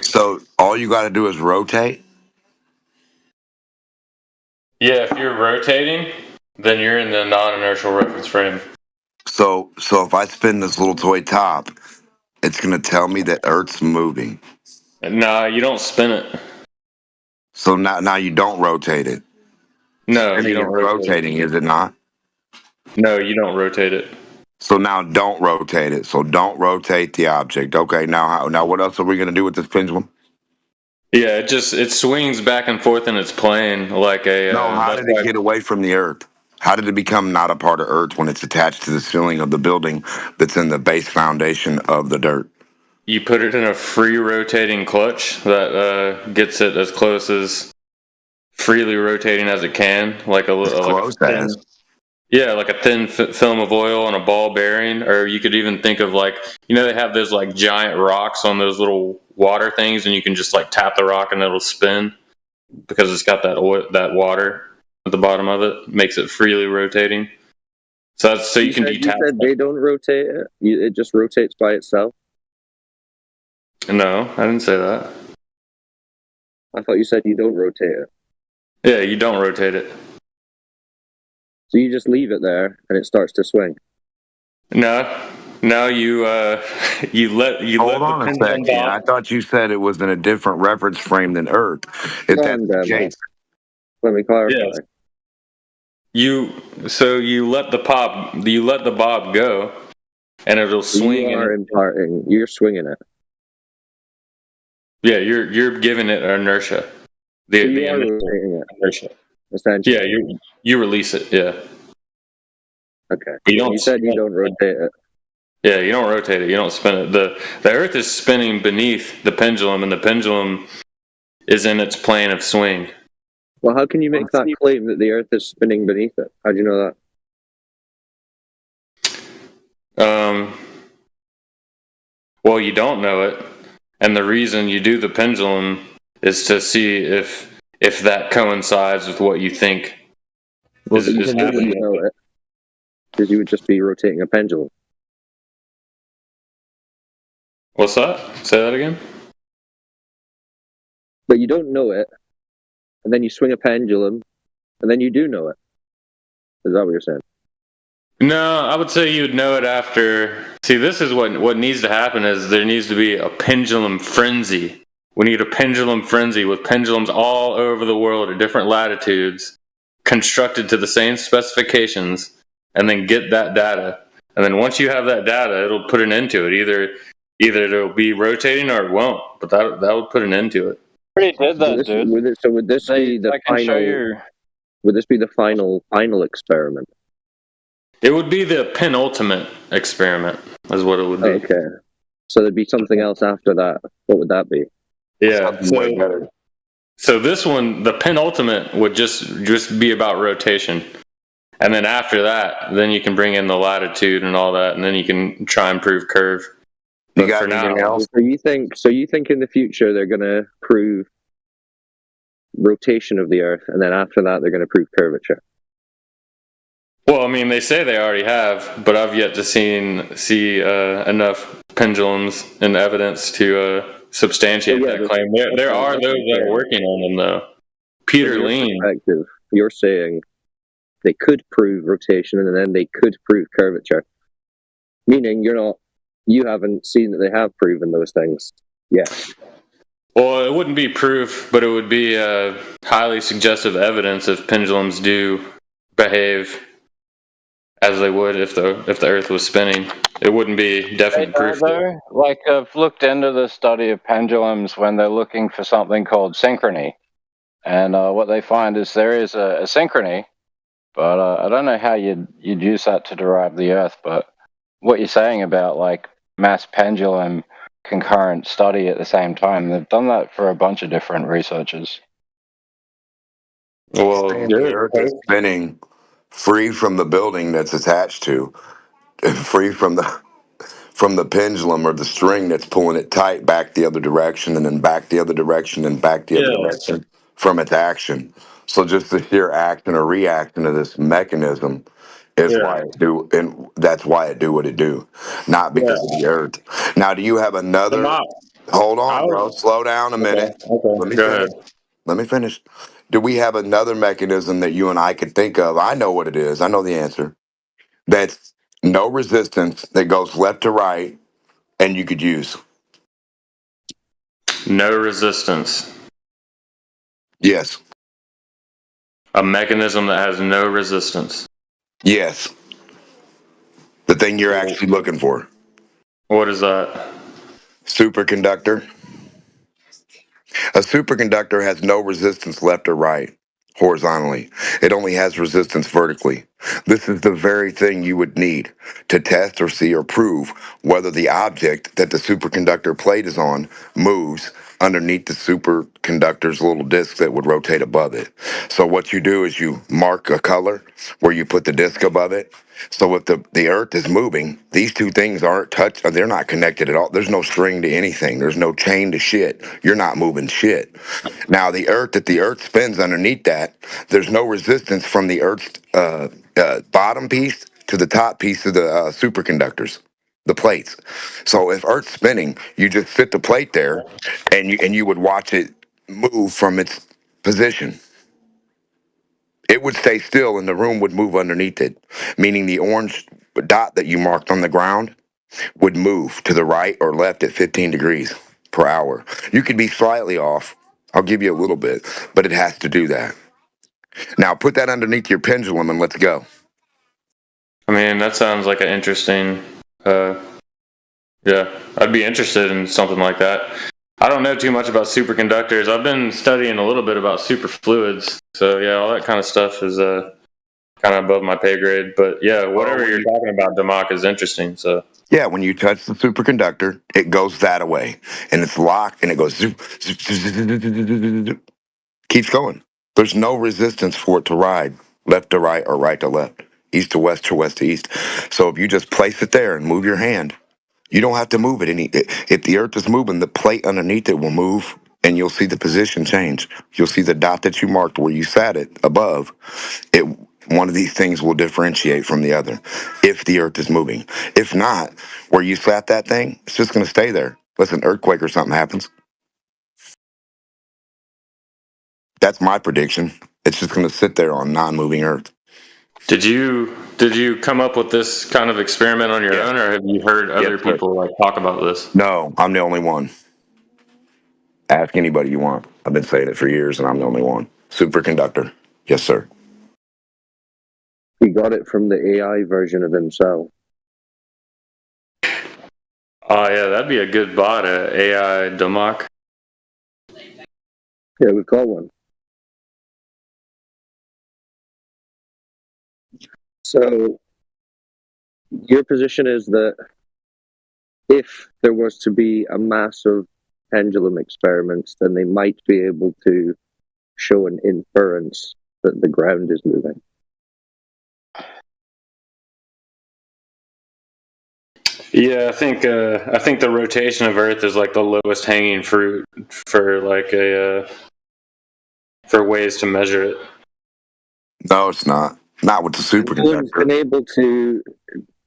So all you got to do is rotate. Yeah, if you're rotating, then you're in the non-inertial reference frame. So if I spin this little toy top, it's gonna tell me that Earth's moving. No, you don't spin it. So now you don't rotate it. No, Spinning you don't is rotating, is it not? No, you don't rotate it. So now don't rotate it. So don't rotate the object. Okay, now what else are we going to do with this pendulum? Yeah, it swings back and forth in its plane like a. No, how did it get away from the Earth? How did it become not a part of Earth when it's attached to the ceiling of the building that's in the base foundation of the dirt? You put it in a free rotating clutch that gets it as close as freely rotating as it can, like like a thin film of oil on a ball bearing. Or you could even think of like, they have those like giant rocks on those little water things, and you can just like tap the rock and it'll spin because it's got that water at the bottom of it, makes it freely rotating. So you can detach. You said they don't rotate it. It just rotates by itself. No, I didn't say that. I thought you said you don't rotate it. Yeah, you don't rotate it. So you just leave it there and it starts to swing. No, you let Hold on a second. I thought you said it was in a different reference frame than Earth. If that's the case, let me clarify. Yes. You let the bob go, and it'll swing. You're swinging it. Yeah, you're giving it inertia. The inertia. Essentially. Yeah, you release it. Yeah. Okay. You said you don't rotate it. Yeah, you don't rotate it. You don't spin it. The Earth is spinning beneath the pendulum, and the pendulum is in its plane of swing. Well, how can you make that claim that the Earth is spinning beneath it? How do you know that? Well, you don't know it, and the reason you do the pendulum is to see if that coincides with what you think is happening. You know it, because you would just be rotating a pendulum. What's that? Say that again. But you don't know it, and then you swing a pendulum, and then you do know it. Is that what you're saying? No, I would say you'd know it after. See, this is what needs to happen is there needs to be a pendulum frenzy. We need a pendulum frenzy with pendulums all over the world at different latitudes, constructed to the same specifications, and then get that data. And then once you have that data, it'll put an end to it. Either it'll be rotating or it won't. But that would put an end to it. Already did that, dude. Would this be the final? Would this be the final experiment? It would be the penultimate experiment, is what it would be. Okay. So there'd be something else after that. What would that be? Yeah. So this one, the penultimate, would just be about rotation. And then after that, then you can bring in the latitude and all that, and then you can try and prove curve. You got anything else? So you think in the future they're going to prove rotation of the Earth, and then after that they're going to prove curvature? Well, I mean, they say they already have, but I've yet to see enough pendulums and evidence to substantiate that claim. There are those that are working on them, though. Peter Lean. You're saying they could prove rotation, and then they could prove curvature. Meaning you haven't seen that they have proven those things yet. Well, it wouldn't be proof, but it would be highly suggestive evidence if pendulums do behave as they would if the Earth was spinning. It wouldn't be definite proof. Though, like I've looked into the study of pendulums when they're looking for something called synchrony, and what they find is there is a synchrony, but I don't know how you'd use that to derive the Earth. But what you're saying about like mass pendulum concurrent study at the same time, they've done that for a bunch of different researchers. Well, the Earth is spinning free from the building that's attached to, free from the pendulum or the string that's pulling it tight back the other direction, and then back the other direction, and back the other direction from its action. So just the sheer action or reaction of this mechanism is why it do, and that's why it do what it do, not because of the Earth. Now, do you have another? Hold on, bro. Slow down a minute. Okay. Let me finish. Do we have another mechanism that you and I could think of? I know what it is. I know the answer. That's no resistance, that goes left to right, and you could use. No resistance. Yes. A mechanism that has no resistance. Yes. The thing you're actually looking for. What is that? Superconductor. A superconductor has no resistance left or right, horizontally. It only has resistance vertically. This is the very thing you would need to test or see or prove whether the object that the superconductor plate is on moves underneath the superconductor's little disc that would rotate above it. So what you do is you mark a color where you put the disc above it. So if the earth is moving, these two things aren't touched, they're not connected at all. There's no string to anything. There's no chain to shit. You're not moving shit. Now the earth, if the earth spins underneath that, there's no resistance from the earth's bottom piece to the top piece of the superconductors, the plates. So if Earth's spinning, you just fit the plate there, and you would watch it move from its position. It would stay still, and the room would move underneath it, meaning the orange dot that you marked on the ground would move to the right or left at 15 degrees per hour. You could be slightly off. I'll give you a little bit, but it has to do that. Now put that underneath your pendulum and let's go. I mean, that sounds like an interesting. Yeah, I'd be interested in something like that. I don't know too much about superconductors. I've been studying a little bit about superfluids. So yeah, all that kind of stuff is kind of above my pay grade. But yeah, whatever you're talking about, Democ, is interesting. So yeah, when you touch the superconductor, it goes that way, and it's locked, and it goes zoop, zoop, zoop, zoop, zoop, zoop, zoop, keeps going. There's no resistance for it to ride left to right or right to left, east to west or west to east. So if you just place it there and move your hand, you don't have to move it any. If the earth is moving, the plate underneath it will move, and you'll see the position change. You'll see the dot that you marked where you sat it above. One of these things will differentiate from the other if the earth is moving. If not, where you sat that thing, it's just going to stay there unless an earthquake or something happens. That's my prediction. It's just going to sit there on non-moving earth. Did you come up with this kind of experiment on your own, or have you heard other people like talk about this? No, I'm the only one. Ask anybody you want. I've been saying it for years, and I'm the only one. Superconductor. Yes, sir. He got it from the AI version of himself. Oh yeah, that'd be a good bot, AI Democ. Yeah, we call one. So your position is that if there was to be a massive pendulum experiments, then they might be able to show an inference that the ground is moving. Yeah, I think the rotation of Earth is like the lowest hanging fruit for like for ways to measure it. No, it's not. Not with the superconductor. No one's been able to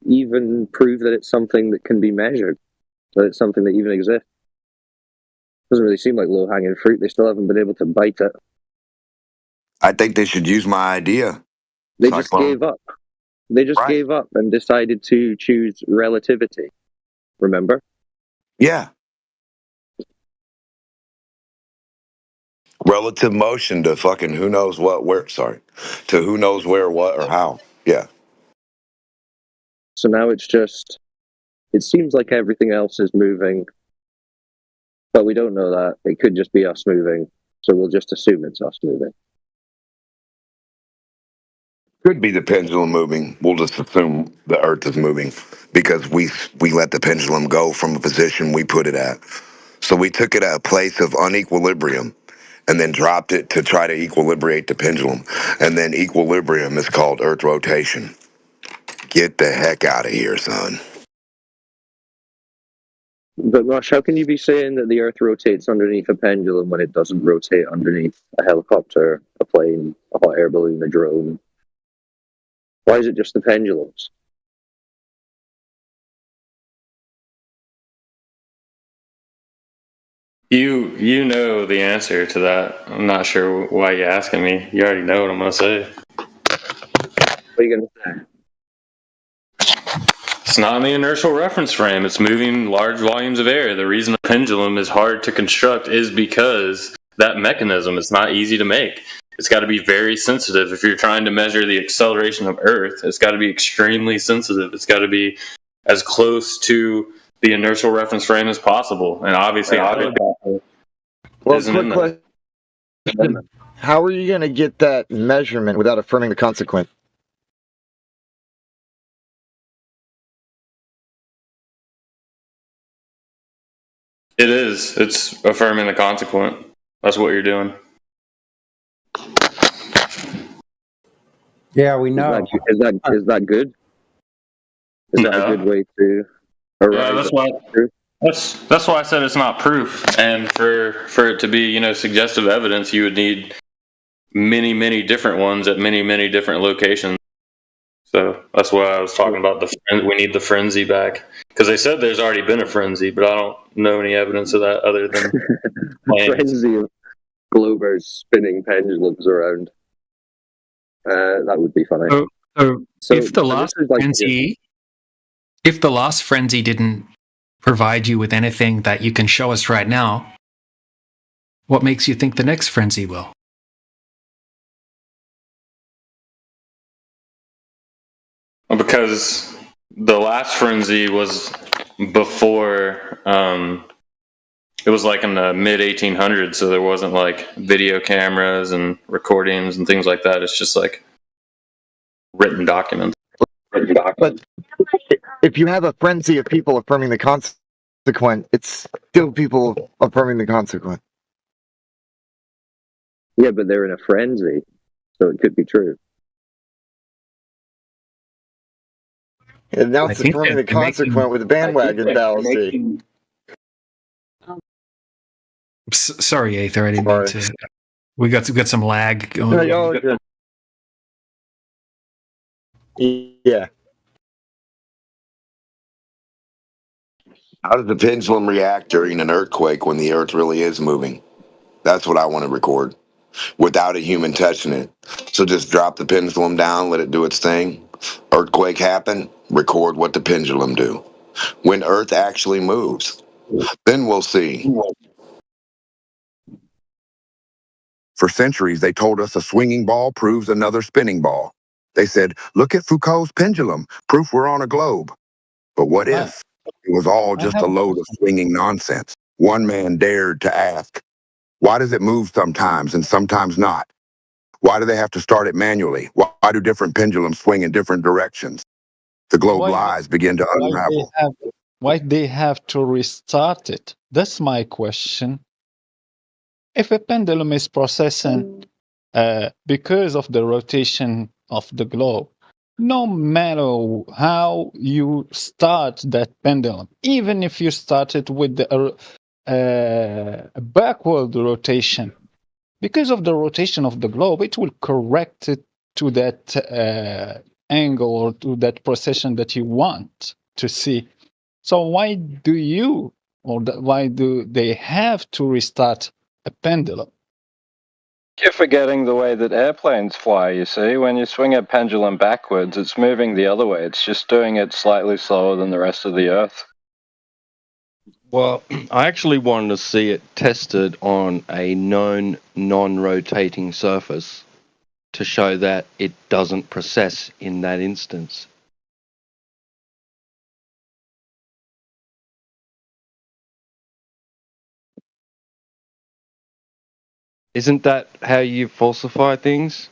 even prove that it's something that can be measured, that it's something that even exists. Doesn't really seem like low-hanging fruit. They still haven't been able to bite it. I think they should use my idea. They just gave up. They just gave up and decided to choose relativity. Remember? Yeah. Relative motion to fucking who knows what, where, sorry. To who knows where, what, or how. Yeah. So now it's just, it seems like everything else is moving, but we don't know that. It could just be us moving, so we'll just assume it's us moving. Could be the pendulum moving. We'll just assume the earth is moving because we let the pendulum go from a position we put it at. So we took it at a place of unequilibrium and then dropped it to try to equilibrate the pendulum. And then equilibrium is called earth rotation. Get the heck out of here, son. But Rush, how can you be saying that the earth rotates underneath a pendulum when it doesn't rotate underneath a helicopter, a plane, a hot air balloon, a drone? Why is it just the pendulums? You know the answer to that. I'm not sure why you're asking me. You already know what I'm going to say. What are you going to say? It's not in the inertial reference frame. It's moving large volumes of air. The reason a pendulum is hard to construct is because that mechanism is not easy to make. It's got to be very sensitive. If you're trying to measure the acceleration of Earth, it's got to be extremely sensitive. It's got to be as close to the inertial reference frame as possible. And obviously, Well, isn't quick in there. question. How are you going to get that measurement without affirming the consequent? It is. It's affirming the consequent. That's what you're doing. Yeah, we know. Is that good? Is that a good way to arrive? Yeah, that's why. That's why I said it's not proof. And for it to be, suggestive evidence, you would need many different ones at many different locations. So that's why I was talking about we need the frenzy back, because they said there's already been a frenzy, but I don't know any evidence of that other than frenzy of Globers spinning pendulums around. That would be funny. So if the last frenzy, if the last frenzy didn't provide you with anything that you can show us right now, what makes you think the next frenzy will? Because the last frenzy was before, it was like in the mid 1800s, so there wasn't like video cameras and recordings and things like that. It's just like written documents. But if you have a frenzy of people affirming the consequent, it's still people affirming the consequent. Yeah, but they're in a frenzy, so it could be true. And now it's affirming the consequent with the bandwagon fallacy. Sorry, Aether, I didn't mean to. We got some lag going on. Yeah. How does the pendulum react during an earthquake when the earth really is moving? That's what I want to record without a human touching it. So just drop the pendulum down, let it do its thing. Earthquake happen, record what the pendulum do. When earth actually moves, then we'll see. For centuries, they told us a swinging ball proves another spinning ball. They said, look at Foucault's pendulum, proof we're on a globe. But what if it was all just a load of swinging nonsense? One man dared to ask, why does it move sometimes and sometimes not? Why do they have to start it manually? Why do different pendulums swing in different directions? The globe lies begin to unravel. Why they have to restart it? That's my question. If a pendulum is processing because of the rotation of the globe, no matter how you start that pendulum, even if you start it with the backward rotation, because of the rotation of the globe, it will correct it to that angle or to that precession that you want to see. So why do they have to restart a pendulum? You're forgetting the way that airplanes fly, you see. When you swing a pendulum backwards, it's moving the other way. It's just doing it slightly slower than the rest of the Earth. Well, I actually wanted to see it tested on a known non-rotating surface to show that it doesn't precess in that instance. Isn't that how you falsify things?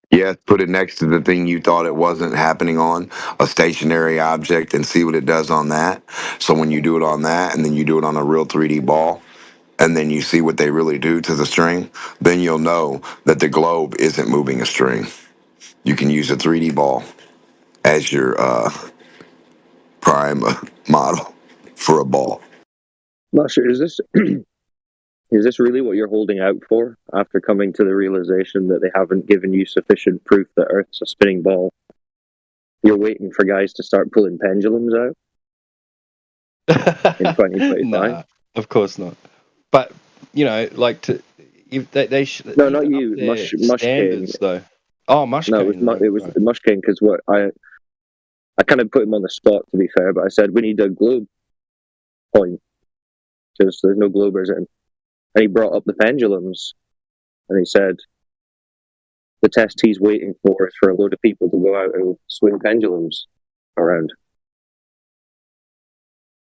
Yeah, put it next to the thing you thought it wasn't happening on, a stationary object, and see what it does on that. So when you do it on that, and then you do it on a real 3D ball, and then you see what they really do to the string, then you'll know that the globe isn't moving a string. You can use a 3D ball as your prime model for a ball. Not sure. Is this really what you're holding out for after coming to the realization that they haven't given you sufficient proof that Earth's a spinning ball? You're waiting for guys to start pulling pendulums out in 2025? No, of course not. But like if they should. No, not you. Mushkane. Though. Oh, Mushkane. No, it was Mushkane because what I kind of put him on the spot, to be fair, but I said we need a globe point because there's no globers in. And he brought up the pendulums, and he said, the test he's waiting for is for a load of people to go out and swing pendulums around.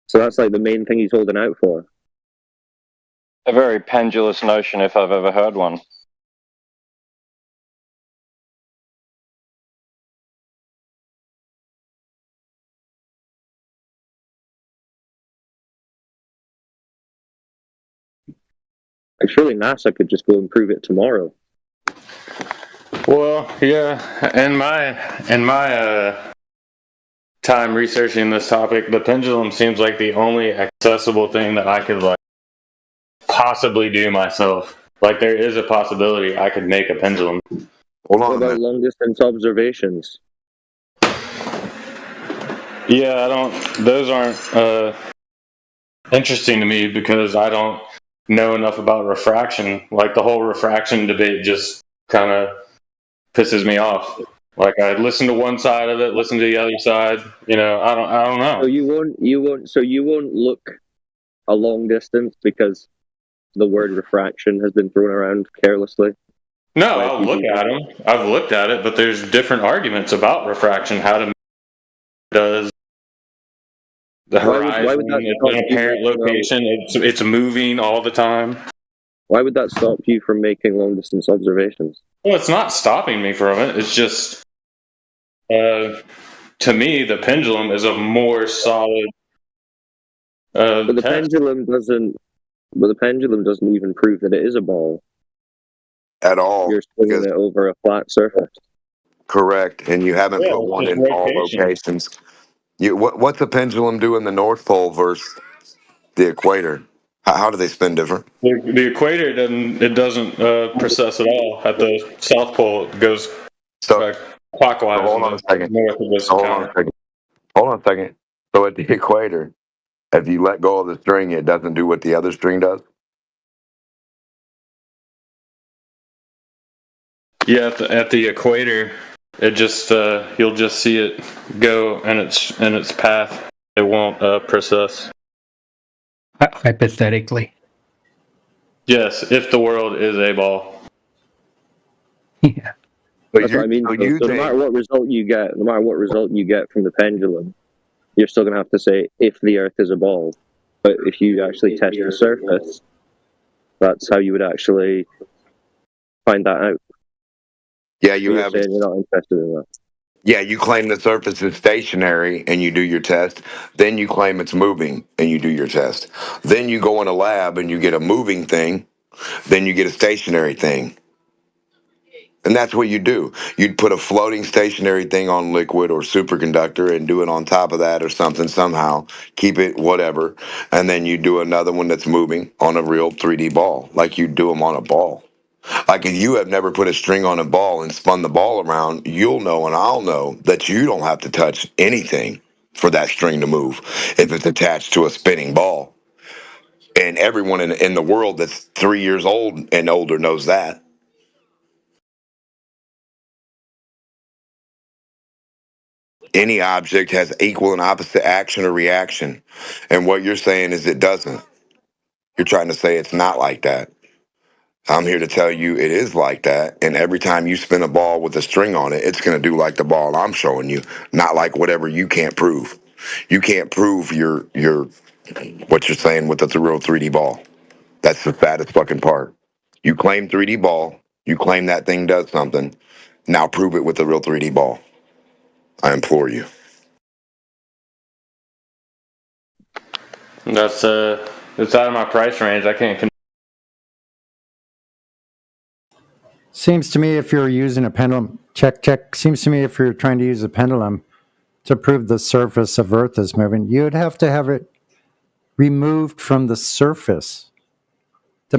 So that's like the main thing he's holding out for. A very pendulous notion, if I've ever heard one. Like, surely NASA could just go and prove it tomorrow. Well, yeah. In my time researching this topic, the pendulum seems like the only accessible thing that I could like possibly do myself. Like there is a possibility I could make a pendulum. Hold on. What about long distance observations? Yeah, those aren't interesting to me because I don't know enough about refraction. Like the whole refraction debate just kind of pisses me off. Like I listen to one side of it, listen to the other side. You know, I don't know. So you won't look a long distance because the word refraction has been thrown around carelessly. No, I'll look at them. I've looked at it, but there's different arguments about refraction. How to does the horizon? It's an apparent location. It's moving all the time. Why would that stop you from making long distance observations? Well, it's not stopping me from it. It's just, to me, the pendulum is a more solid. But the pendulum doesn't. But the pendulum doesn't even prove that it is a ball at all. You're swinging it over a flat surface. Correct, and you haven't put one in all locations. What's a pendulum do in the North Pole versus the equator? How do they spin different? The equator doesn't precess at all. At the South Pole, it goes clockwise. Hold on a second. Hold on a second. So at the equator, if you let go of the string, it doesn't do what the other string does? Yeah, at the equator, it just you'll just see it go in its path. It won't precess. Hypothetically. Yes, if the world is a ball. Yeah. That's what I mean. So no matter what result you get, from the pendulum, you're still going to have to say if the Earth is a ball. But if you actually test the surface, that's how you would actually find that out. Yeah, you're not interested in that. Yeah, you claim the surface is stationary and you do your test. Then you claim it's moving and you do your test. Then you go in a lab and you get a moving thing. Then you get a stationary thing. And that's what you do. You'd put a floating stationary thing on liquid or superconductor and do it on top of that or something somehow. Keep it whatever. And then you do another one that's moving on a real 3D ball, like you do them on a ball. Like if you have never put a string on a ball and spun the ball around, you'll know and I'll know that you don't have to touch anything for that string to move if it's attached to a spinning ball. And everyone in the world that's 3 years old and older knows that. Any object has equal and opposite action or reaction. And what you're saying is it doesn't. You're trying to say it's not like that. I'm here to tell you it is like that. And every time you spin a ball with a string on it, it's going to do like the ball I'm showing you, not like whatever you can't prove. You can't prove your what you're saying with the real 3D ball. That's the fattest fucking part. You claim 3D ball. You claim that thing does something. Now prove it with the real 3D ball. I implore you. That's it's out of my price range. I can't. Seems to me if you're using a pendulum, check. Seems to me if you're trying to use a pendulum to prove the surface of Earth is moving, you'd have to have it removed from the surface. The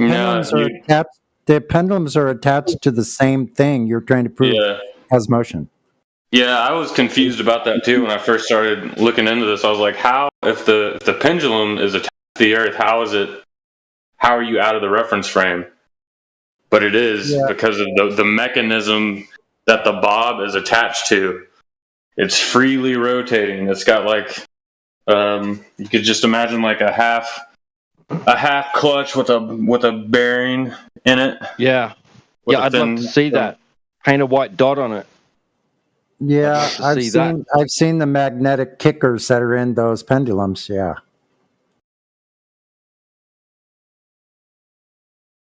pendulums are attached to the same thing you're trying to prove has motion. Yeah, I was confused about that too when I first started looking into this. I was like, how, if the pendulum is attached to the Earth, how are you out of the reference frame? But it is because of the mechanism that the bob is attached to. It's freely rotating. It's got like, you could just imagine like a half clutch with a bearing in it. Yeah. Yeah, I'd love to see that. paint a white dot on it. Yeah, I'd like to see that. I've seen the magnetic kickers that are in those pendulums. Yeah.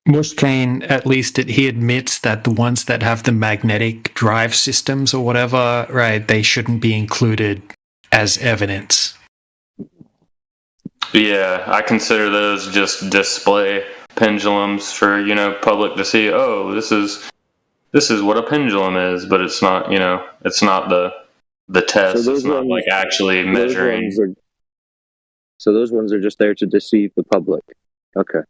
Mushkane, at least he admits that the ones that have the magnetic drive systems or whatever, right, they shouldn't be included as evidence. Yeah, I consider those just display pendulums for, you know, public to see. Oh, this is what a pendulum is, but it's not, you know, it's not the test. So it's not like actually measuring. So those ones are just there to deceive the public. Okay.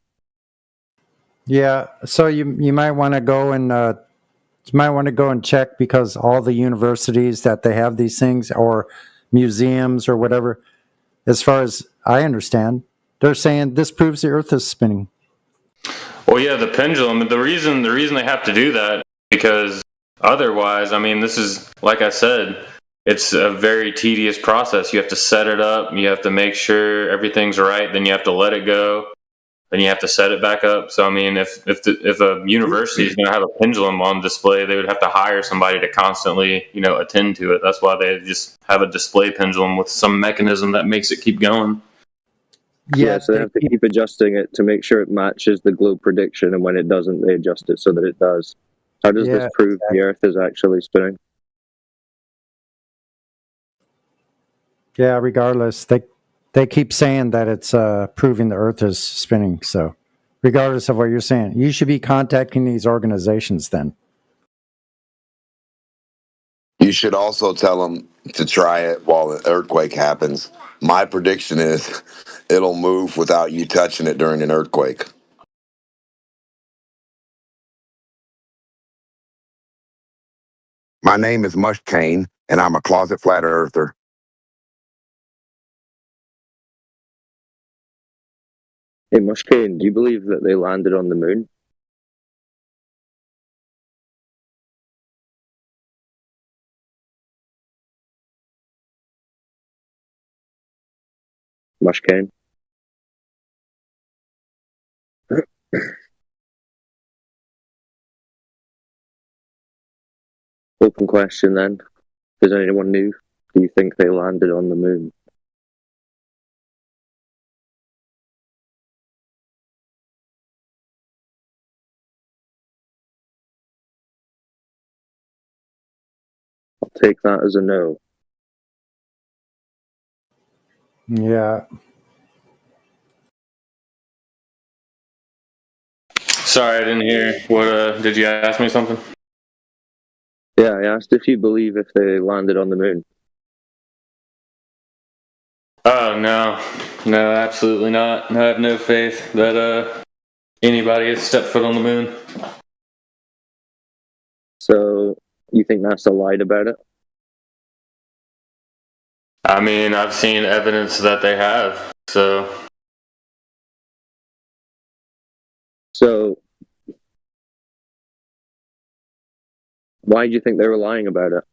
Yeah, so you might want to go and check, because all the universities that they have these things, or museums or whatever, as far as I understand, they're saying this proves the Earth is spinning. Well, yeah, the pendulum. The reason they have to do that, because otherwise, I mean, this is, like I said, it's a very tedious process. You have to set it up. You have to make sure everything's right. Then you have to let it go. Then you have to set it back up. So, I mean, if a university is going to have a pendulum on display, they would have to hire somebody to constantly, you know, attend to it. That's why they just have a display pendulum with some mechanism that makes it keep going. Yeah, so they have to keep adjusting it to make sure it matches the globe prediction, and when it doesn't, they adjust it so that it does. How does this prove the Earth is actually spinning? Yeah, regardless, they keep saying that it's proving the Earth is spinning. So, regardless of what you're saying, you should be contacting these organizations then. You should also tell them to try it while an earthquake happens. My prediction is it'll move without you touching it during an earthquake. My name is Mushkane, and I'm a closet flat earther. Hey, Mushkane, do you believe that they landed on the moon? Mushkane? Open question then. Does anyone know? Do you think they landed on the moon? I'll take that as a no. Yeah. Sorry, I didn't hear. What? Did you ask me something? Yeah, I asked if you believe if they landed on the moon. Oh, no, absolutely not. I have no faith that anybody has stepped foot on the moon. So, you think NASA lied about it? I mean, I've seen evidence that they have, so. So, why do you think they were lying about it?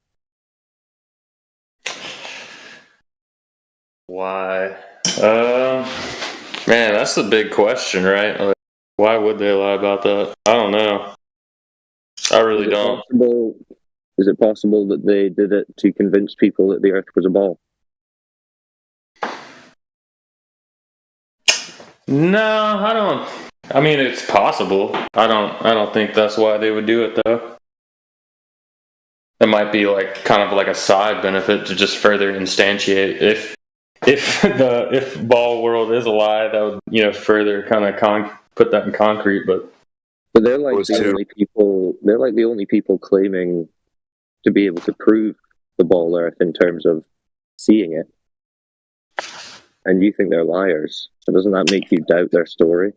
Why? Man, that's the big question, right? Like, why would they lie about that? I don't know. I really don't. Is it possible that they did it to convince people that the Earth was a ball? No, I don't. I mean, it's possible. I don't think that's why they would do it, though. It might be like kind of like a side benefit to just further instantiate if Ball World is a lie, that would, you know, further kind of put that in concrete. But they're like the only people. They're like the only people claiming to be able to prove the ball Earth in terms of seeing it. And you think they're liars. So doesn't that make you doubt their story?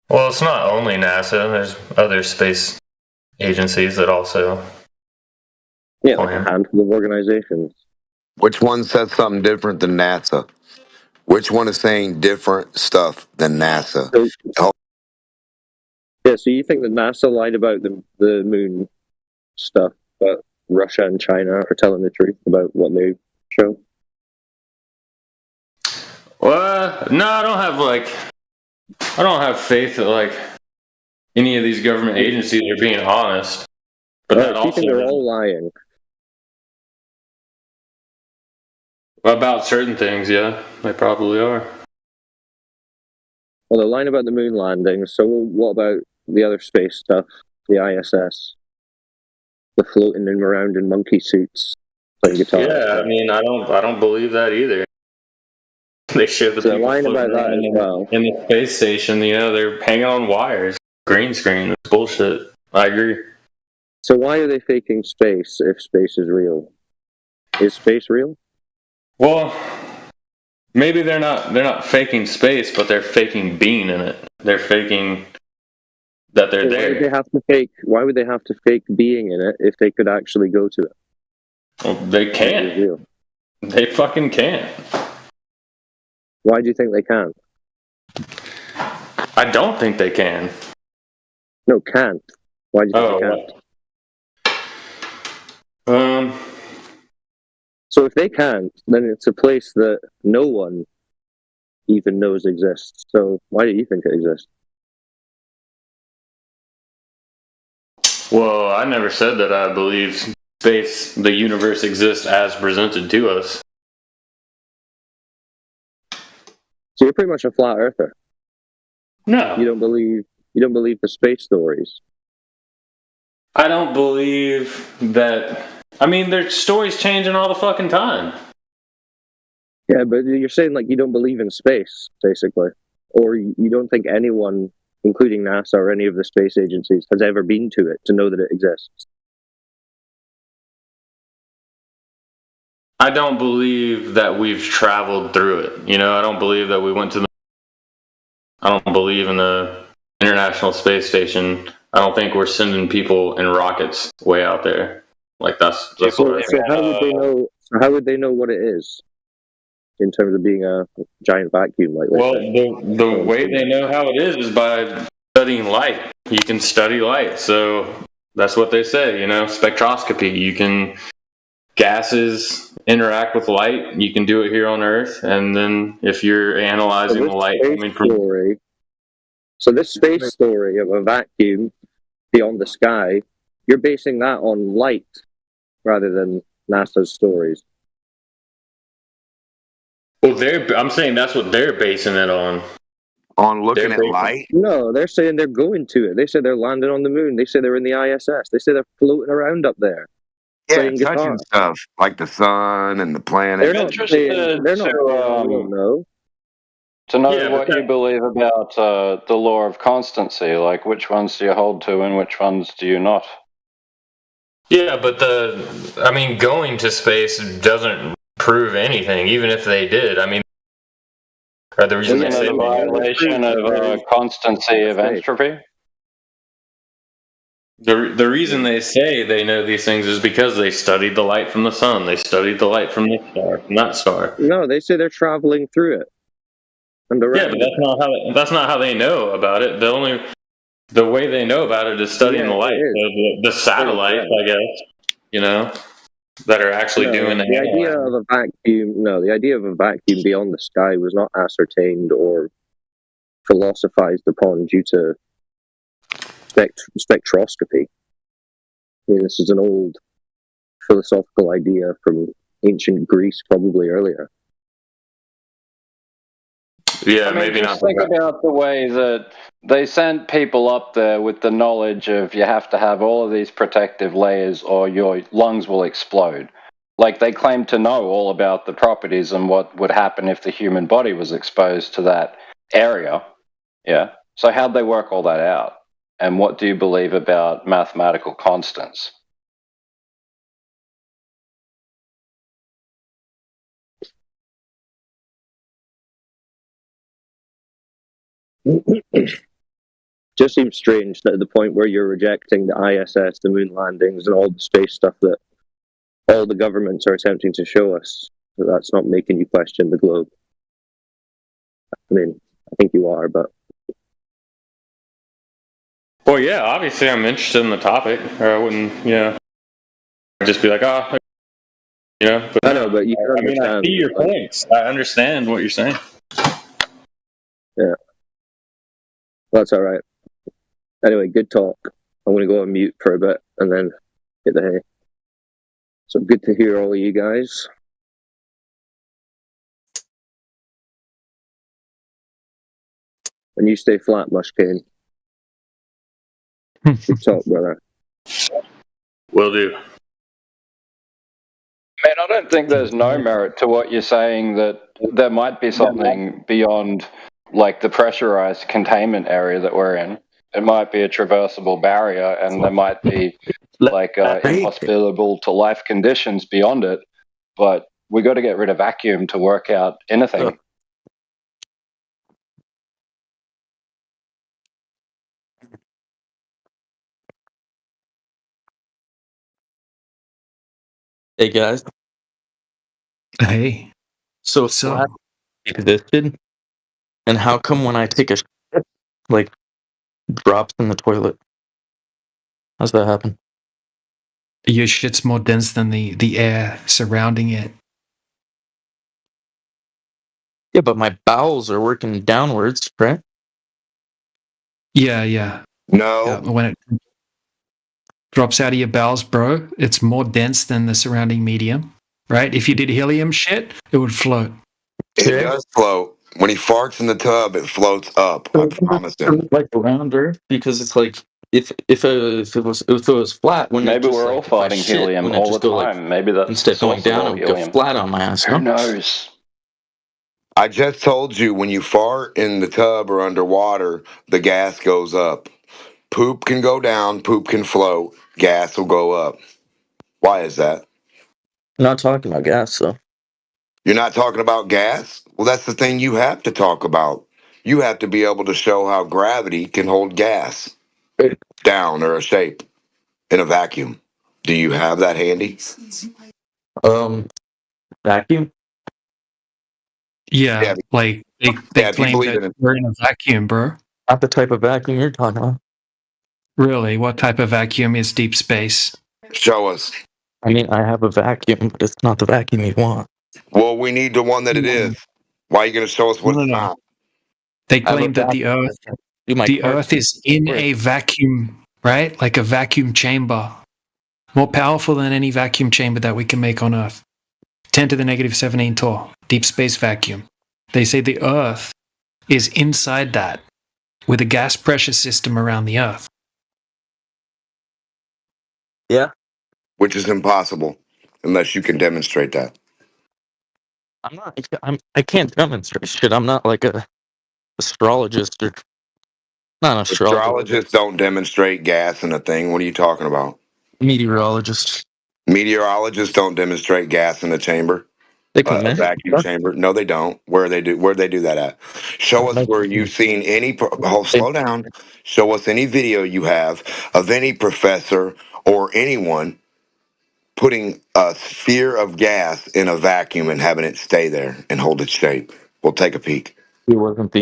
Well, it's not only NASA. There's other space agencies that also. Yeah, like a handful of organizations. Which one says something different than NASA? Which one is saying different stuff than NASA? Yeah, so you think that NASA lied about the moon stuff, but Russia and China are telling the truth about what they show? Well, no, I don't have faith that like any of these government agencies are being honest. But that do you also think they're all lying? about certain things, yeah, they probably are. Well, they're lying about the moon landing. So what about the other space stuff? The ISS, the floating around in monkey suits playing guitar. Yeah, I mean, I don't believe that either. They show the So they're people lying floating about that around as well. in the space station. You know, they're hanging on wires, green screen. It's bullshit. I agree. So why are they faking space if space is real? Is space real? Well, maybe they're not faking space, but they're faking being in it. They're faking that they're Why would there. they have to fake? Why would they have to fake being in it if they could actually go to it? Well, they can't. They fucking can't. Why do you think they can't? I don't think they can. No, can't. Why do you think they can't? So if they can't, then it's a place that no one even knows exists. So why do you think it exists? Well, I never said that I believe space, the universe exists as presented to us. So you're pretty much a flat earther. No. You don't believe the space stories. I don't believe that. I mean, their stories changing all the fucking time. Yeah, but you're saying like you don't believe in space, basically, or you don't think anyone, including NASA or any of the space agencies, has ever been to it to know that it exists. I don't believe that we've traveled through it. You know, I don't believe that we went to the. I don't believe in the International Space Station. I don't think we're sending people in rockets way out there. Like that's what I think. So how would they know? So how would they know what it is in terms of being a giant vacuum? Like, Well, the way they know how it is by studying light. You can study light, so that's what they say. You know, spectroscopy. You can gases interact with light. You can do it here on Earth, and then if you're analyzing the light coming from. So this space story of a vacuum beyond the sky, you're basing that on light rather than NASA's stories. Well, I'm saying that's what they're basing it on. On looking at light? No, they're saying they're going to it. They say they're landing on the moon. They say they're in the ISS. They say they're floating around up there. Yeah, playing touching guitar. stuff like the sun and the planet. They're not saying, they're not saying we don't know. To know Yeah, what you believe about the law of constancy, like which ones do you hold to and which ones do you not? Yeah, but going to space doesn't prove anything, even if they did. I mean, or the reason Isn't they it say a violation of constancy of entropy? The reason they say they know these things is because they studied the light from the sun. They studied the light from this star, from that star. No, they say they're traveling through it. Yeah, but that's not how they know about it. The way they know about it is studying the light. The satellites, I guess, you know, that are actually doing the idea of a vacuum. No, the idea of a vacuum beyond the sky was not ascertained or philosophized upon due to spectroscopy. I mean, this is an old philosophical idea from ancient Greece, probably earlier. Yeah, maybe not. Think about the way that they sent people up there with the knowledge of you have to have all of these protective layers or your lungs will explode. Like they claim to know all about the properties and what would happen if the human body was exposed to that area. Yeah. So how'd they work all that out? And what do you believe about mathematical constants? Just seems strange that at the point where you're rejecting the ISS, the moon landings, and all the space stuff that all the governments are attempting to show us, that's not making you question the globe. I mean, I think you are, but... Well, yeah, obviously I'm interested in the topic, or I wouldn't, just be like, but I know, but you can understand. I see your points. I understand what you're saying. Yeah. That's all right. Anyway, good talk. I'm going to go on mute for a bit and then Hit the hay. So good to hear all of you guys. And you stay flat, Mushkane. Good talk, brother. Will do. Man, I don't think there's no merit to what you're saying, that there might be something beyond like the pressurized containment area that we're in. It might be a traversable barrier, and there might be like inhospitable to life conditions beyond it. But we got to get rid of vacuum to work out anything. Hey guys. Hey. So flat existed, and how come when I take a shit, like drops in the toilet? How's that happen? Your shit's more dense than the air surrounding it. Yeah, but my bowels are working downwards, right? Yeah. No. Yeah, when it drops out of your bowels, bro, it's more dense than the surrounding medium, right? If you did helium shit, it would float. It does float. When he farts in the tub, it floats up. I promise him. Like around Earth, because it's like if it was flat, when Maybe we're all farting helium all the time. Maybe that's instead of going source of down, all it would go helium. flat on my ass. Who knows? I just told you when you fart in the tub or underwater, the gas goes up. Poop can go down, poop can float, gas will go up. Why is that? I'm not talking about gas, though. You're not talking about gas? Well, that's the thing you have to talk about. You have to be able to show how gravity can hold gas down or a shape in a vacuum. Do you have that handy? Vacuum? Yeah, like they Yeah, if you claim believe that in it. we're in a vacuum, bro. Not the type of vacuum you're talking about. Really? What type of vacuum is deep space? Show us. I mean, I have a vacuum, but it's not the vacuum you want. Well, we need the one that it is. Why are you going to show us what it's not? They claim that the Earth is in a vacuum, right? Like a vacuum chamber. More powerful than any vacuum chamber that we can make on Earth. 10 to the negative 17 torr. Deep space vacuum. They say the Earth is inside that with a gas pressure system around the Earth. Yeah. Which is impossible unless you can demonstrate that. I can't demonstrate shit. I'm not like a astrologist or not an astrologist. Astrologists don't demonstrate gas in a thing. What are you talking about? Meteorologist. Meteorologists don't demonstrate gas in a chamber. They can A measure vacuum stuff. chamber. No, they don't. Where they do that at? Show us where you've seen any. Slow down. Show us any video you have of any professor or anyone putting a sphere of gas in a vacuum and having it stay there and hold its shape. We'll take a peek. It wasn't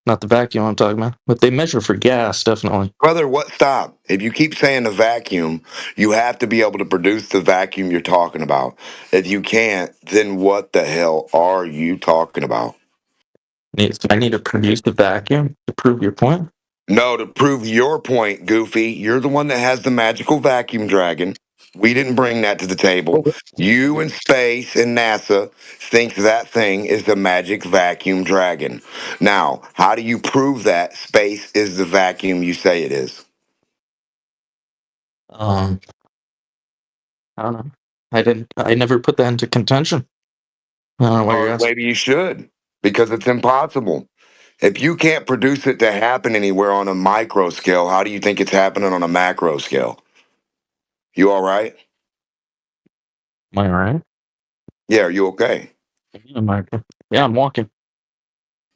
not the vacuum I'm talking about, but they measure for gas definitely. Brother, what? Stop. If you keep saying the vacuum, you have to be able to produce the vacuum you're talking about. If you can't, then what the hell are you talking about? I need to produce the vacuum to prove your point. No, to prove your point, Goofy. You're the one that has the magical vacuum dragon. We didn't bring that to the table. You and space and NASA think that thing is the magic vacuum dragon. Now, how do you prove that space is the vacuum you say it is? I don't know. I never put that into contention. I don't know why you're asking. Maybe you should, because it's impossible. If you can't produce it to happen anywhere on a micro scale, how do you think it's happening on a macro scale? You all right? Am I all right? Yeah, are you okay? Yeah, I'm walking.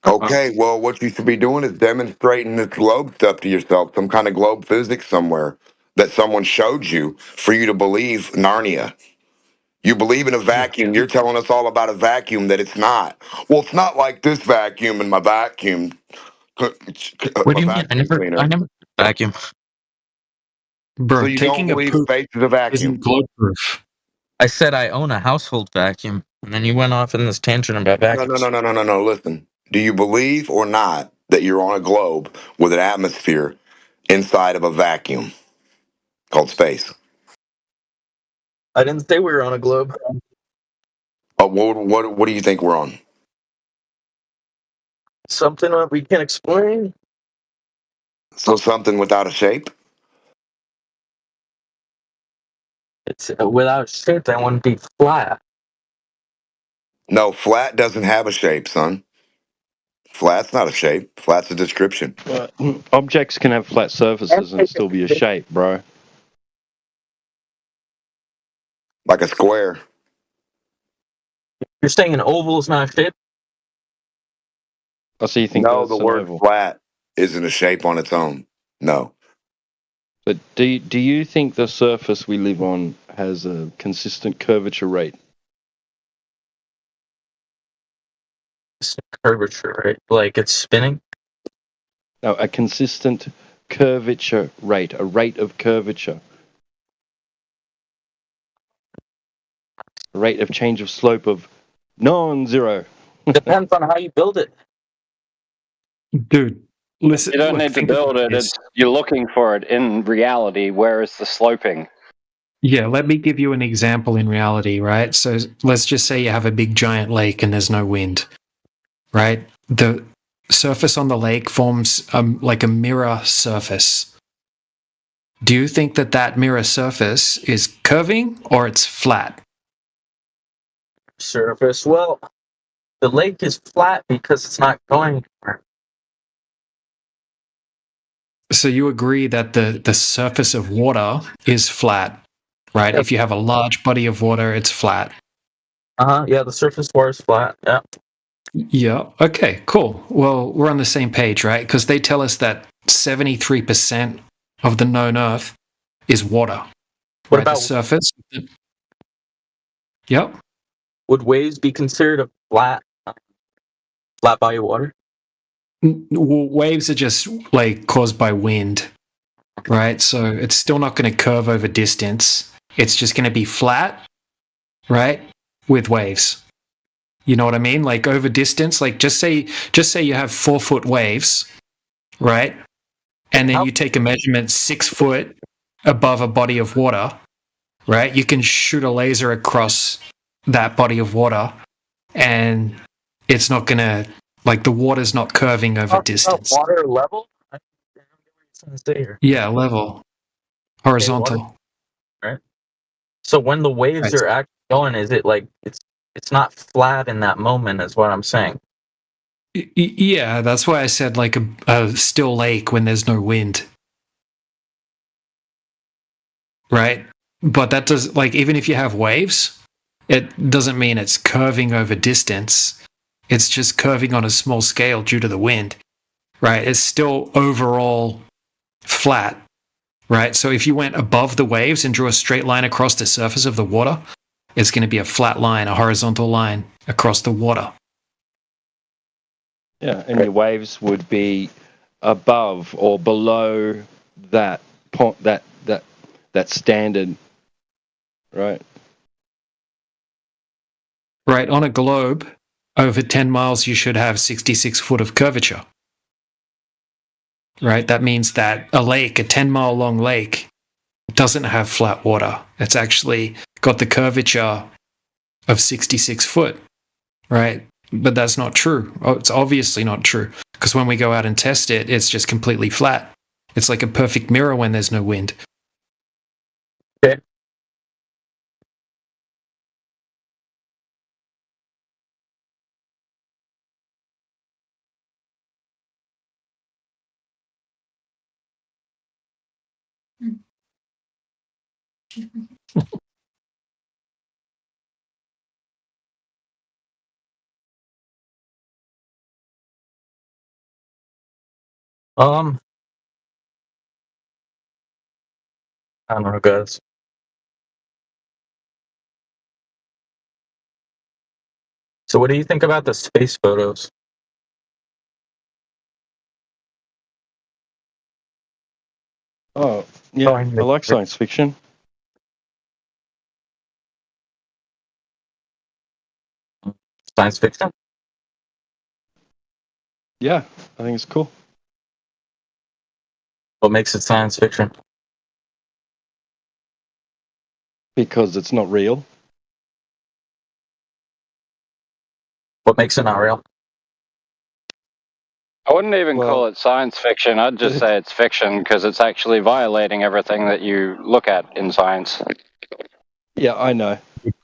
Okay, well, what you should be doing is demonstrating this globe stuff to yourself, some kind of globe physics somewhere that someone showed you for you to believe Narnia. You believe in a vacuum. You're telling us all about a vacuum that it's not. Well, it's not like this vacuum in my vacuum. What do you mean? I never vacuum. Bro, So you don't believe space is a vacuum? Globe-proof. I said I own a household vacuum, and then you went off in this tangent about vacuums. No. Listen, do you believe or not that you're on a globe with an atmosphere inside of a vacuum called space? I didn't say we were on a globe. What do you think we're on? Something that we can explain. So something without a shape? It's without shape, that wouldn't be flat. No, flat doesn't have a shape, son. Flat's not a shape. Flat's a description. Objects can have flat surfaces and still be a shape, bro. Like a square. You're saying an oval is not a shape? Oh, so you think No, that's the an word oval? flat isn't a shape on its own. No. But do you think the surface we live on has a consistent curvature rate? It's a curvature, right? Like it's spinning? No, a consistent curvature rate, a rate of curvature. A rate of change of slope of non-zero. Depends on how you build it. Dude, listen. You don't look, need to think about build it. this. It's you're looking for it in reality. Where is the sloping? Yeah, let me give you an example in reality, right? So let's just say you have a big giant lake and there's no wind, right? The surface on the lake forms like a mirror surface. Do you think that that mirror surface is curving or it's flat? Surface. Well, the lake is flat because it's not going anywhere. So you agree that the surface of water is flat, right? Yep. If you have a large body of water, it's flat. Yeah, the surface water is flat. Yeah. Yeah. Okay, cool. Well, we're on the same page, right? Because they tell us that 73% of the known Earth is water. What Right, the about surface? Yep. would waves be considered a flat body of water? Waves are just like caused by wind, right? So it's still not going to curve over distance. It's just going to be flat, right? With waves. You know what I mean? Like over distance, like just say you have 4-foot waves, right? And then you take a measurement 6 foot above a body of water, right? You can shoot a laser across that body of water and it's not going to, like the water's not curving over distance. Water level? I don't get what you're trying to say here. Yeah, level. Horizontal. Right. So when the waves Right. are actually going, is it like it's not flat in that moment? Is what I'm saying. Yeah, that's why I said like a still lake when there's no wind. Right? But that does, like, even if you have waves, it doesn't mean it's curving over distance. It's just curving on a small scale due to the wind. Right? It's still overall flat. Right? So if you went above the waves and drew a straight line across the surface of the water, it's going to be a flat line, a horizontal line across the water. Yeah, and your waves would be above or below that that standard, right? Right, on a globe, over 10 miles, you should have 66 foot of curvature. Right, that means that a lake, a 10-mile long lake, doesn't have flat water. It's actually got the curvature of 66 foot, right? But that's not true. It's obviously not true, because when we go out and test it, it's just completely flat. It's like a perfect mirror when there's no wind. Okay. I don't know, guys. So what do you think about the space photos? Oh, yeah, I like science fiction. Science fiction? Yeah, I think it's cool. What makes it science fiction? because it's not real. What makes it not real? I wouldn't even call it science fiction. I'd just say it's fiction because it's actually violating everything that you look at in science. Yeah, I know.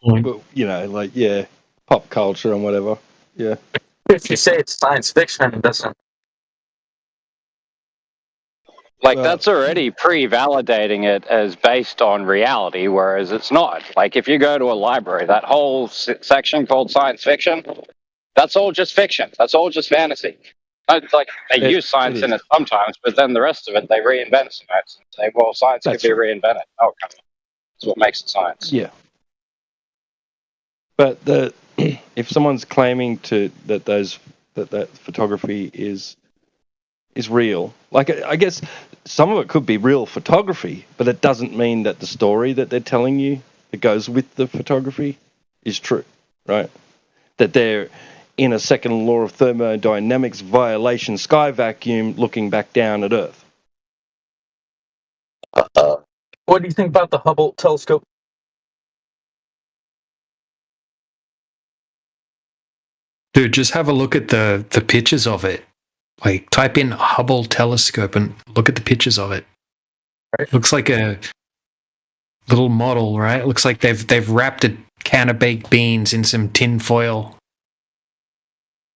But, you know, like, yeah, pop culture and whatever. Yeah. If you say it's science fiction, it doesn't. Like, that's already pre-validating it as based on reality, whereas it's not. Like, if you go to a library, that whole section called science fiction, that's all just fiction. That's all just fantasy. Like, they use science in it sometimes, but then the rest of it, they reinvent science and say, well, science can be reinvented. Oh, come on. That's what makes it science. Yeah. But if someone's claiming that photography is real, like, I guess some of it could be real photography, but it doesn't mean that the story that they're telling you that goes with the photography is true, right? That they're in a second law of thermodynamics violation sky vacuum looking back down at Earth. What do you think about the Hubble telescope? Dude, just have a look at the pictures of it. Like, type in Hubble telescope and look at the pictures of it. Right. Looks like a little model, right? Looks like they've wrapped a can of baked beans in some tin foil.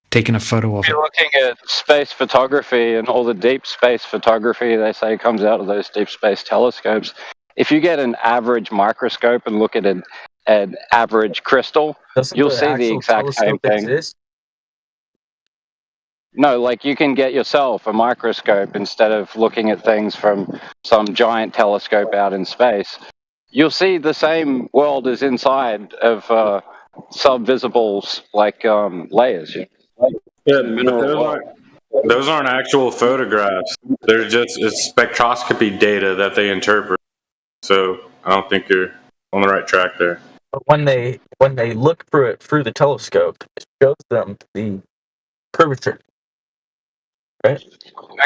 Taking a photo of If it. you're looking at space photography and all the deep space photography they say comes out of those deep space telescopes, if you get an average microscope and look at an average crystal, you'll see the exact same thing. Exist? No, like you can get yourself a microscope instead of looking at things from some giant telescope out in space. You'll see the same world as inside of subvisible layers. Yeah, but those aren't actual photographs. They're just it's spectroscopy data that they interpret. So I don't think you're on the right track there. But when they look through it through the telescope, it shows them the curvature. Right?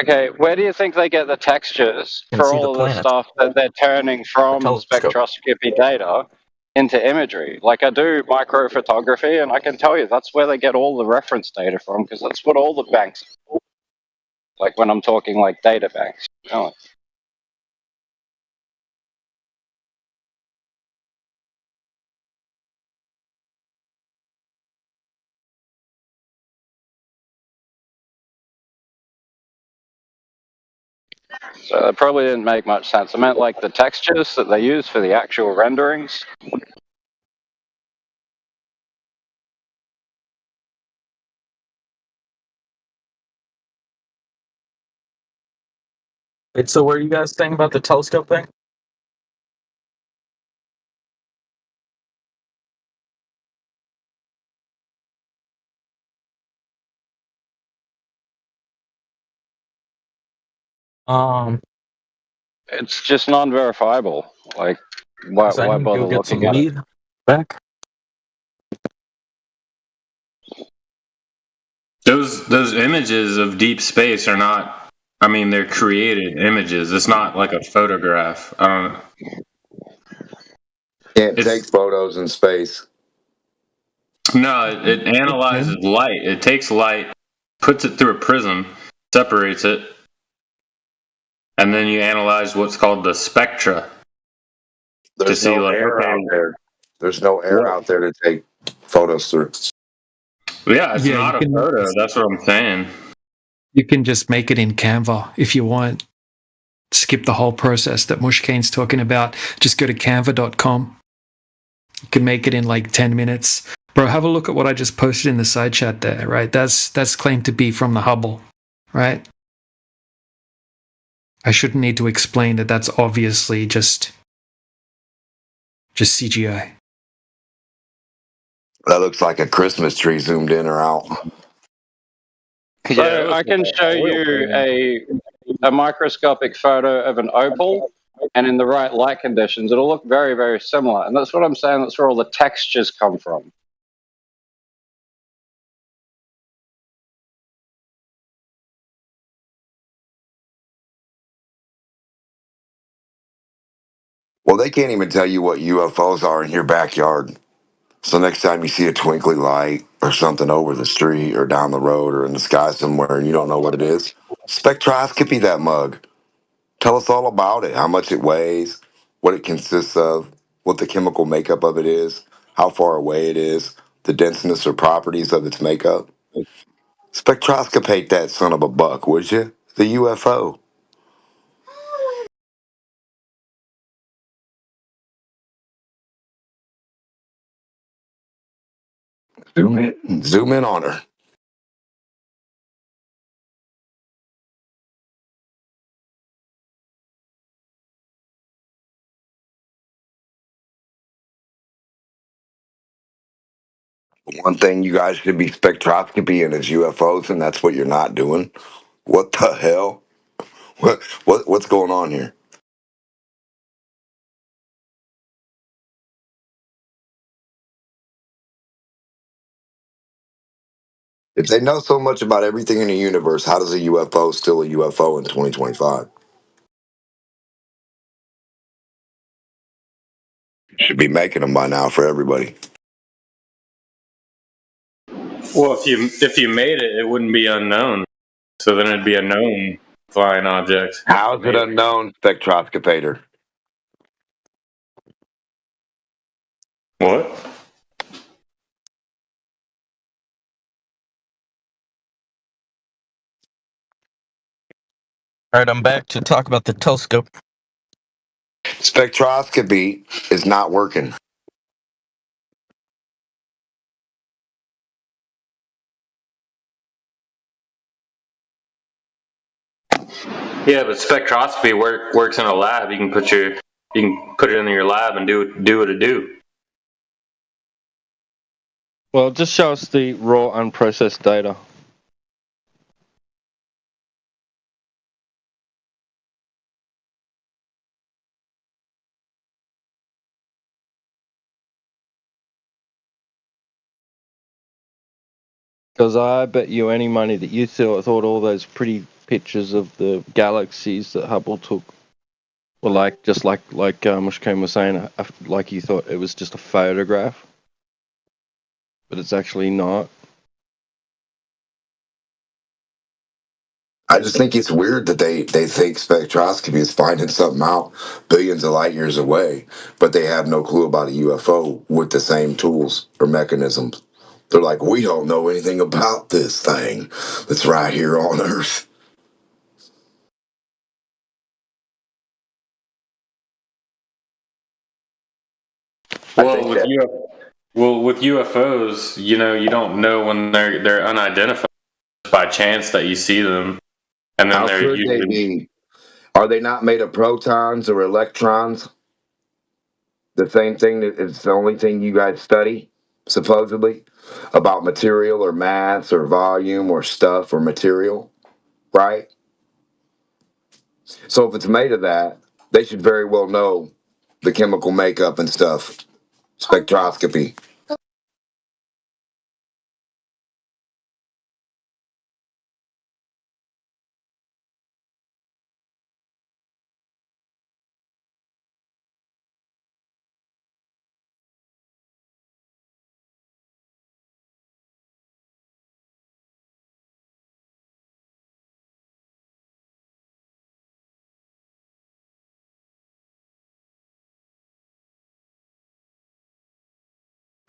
Okay, where do you think they get the textures Can for see the all of the planets. stuff that they're turning from spectroscopy data into imagery? Like, I do microphotography, and I can tell you that's where they get all the reference data from, because that's what all the banks are. Like, when I'm talking like data banks. You know? So that probably didn't make much sense. I meant like the textures that they use for the actual renderings. Wait, so what are you guys saying about the telescope thing? It's just non-verifiable. Like, why I need to bother go get some looking at it? weed back. Those images of deep space are not. I mean, they're created images. It's not like a photograph. Can't take photos in space. No, it analyzes light. It takes light, puts it through a prism, separates it, and then you analyze what's called the spectra. There's no air out there. There's no air out there to take photos through. Yeah, it's Yeah, not you a can- photo. That's what I'm saying. You can just make it in Canva if you want. Skip the whole process that Mushkane's talking about. Just go to canva.com. You can make it in like 10 minutes. Bro, have a look at what I just posted in the side chat there, right? That's claimed to be from the Hubble, right? I shouldn't need to explain that that's obviously just CGI. That looks like a Christmas tree zoomed in or out. So I can show you a microscopic photo of an opal, and in the right light conditions, it'll look very, very similar. And that's what I'm saying. That's where all the textures come from. Well, they can't even tell you what UFOs are in your backyard. So next time you see a twinkly light or something over the street or down the road or in the sky somewhere and you don't know what it is, spectroscopy that mug. Tell us all about it, how much it weighs, what it consists of, what the chemical makeup of it is, how far away it is, the denseness or properties of its makeup. Spectroscopate that son of a buck, would you? The UFO. Zoom in on her. One thing you guys should be spectroscopying is UFOs, and that's what you're not doing. What the hell? What's going on here? If they know so much about everything in the universe, how does a UFO still a UFO in 2025? Should be making them by now for everybody. Well, if you made it, it wouldn't be unknown. So then it'd be a known flying object. How is it unknown, spectroscopator? What? All right, I'm back to talk about the telescope. Spectroscopy is not working. Yeah, but spectroscopy works in a lab. You can put it in your lab and do what it do. Well, just show us the raw unprocessed data. Because I bet you any money that you thought all those pretty pictures of the galaxies that Hubble took were just like Mushkane was saying, like you thought it was just a photograph, but it's actually not. I just think it's weird that they think spectroscopy is finding something out billions of light years away, but they have no clue about a UFO with the same tools or mechanisms. They're like, we don't know anything about this thing that's right here on Earth. With UFOs, you don't know when they're unidentified by chance that you see them, and then How they're could they usually be? Are they not made of protons or electrons? The same thing that is the only thing you guys study, supposedly, about material or mass or volume or stuff or material, right? So if it's made of that, they should very well know the chemical makeup and stuff. Spectroscopy.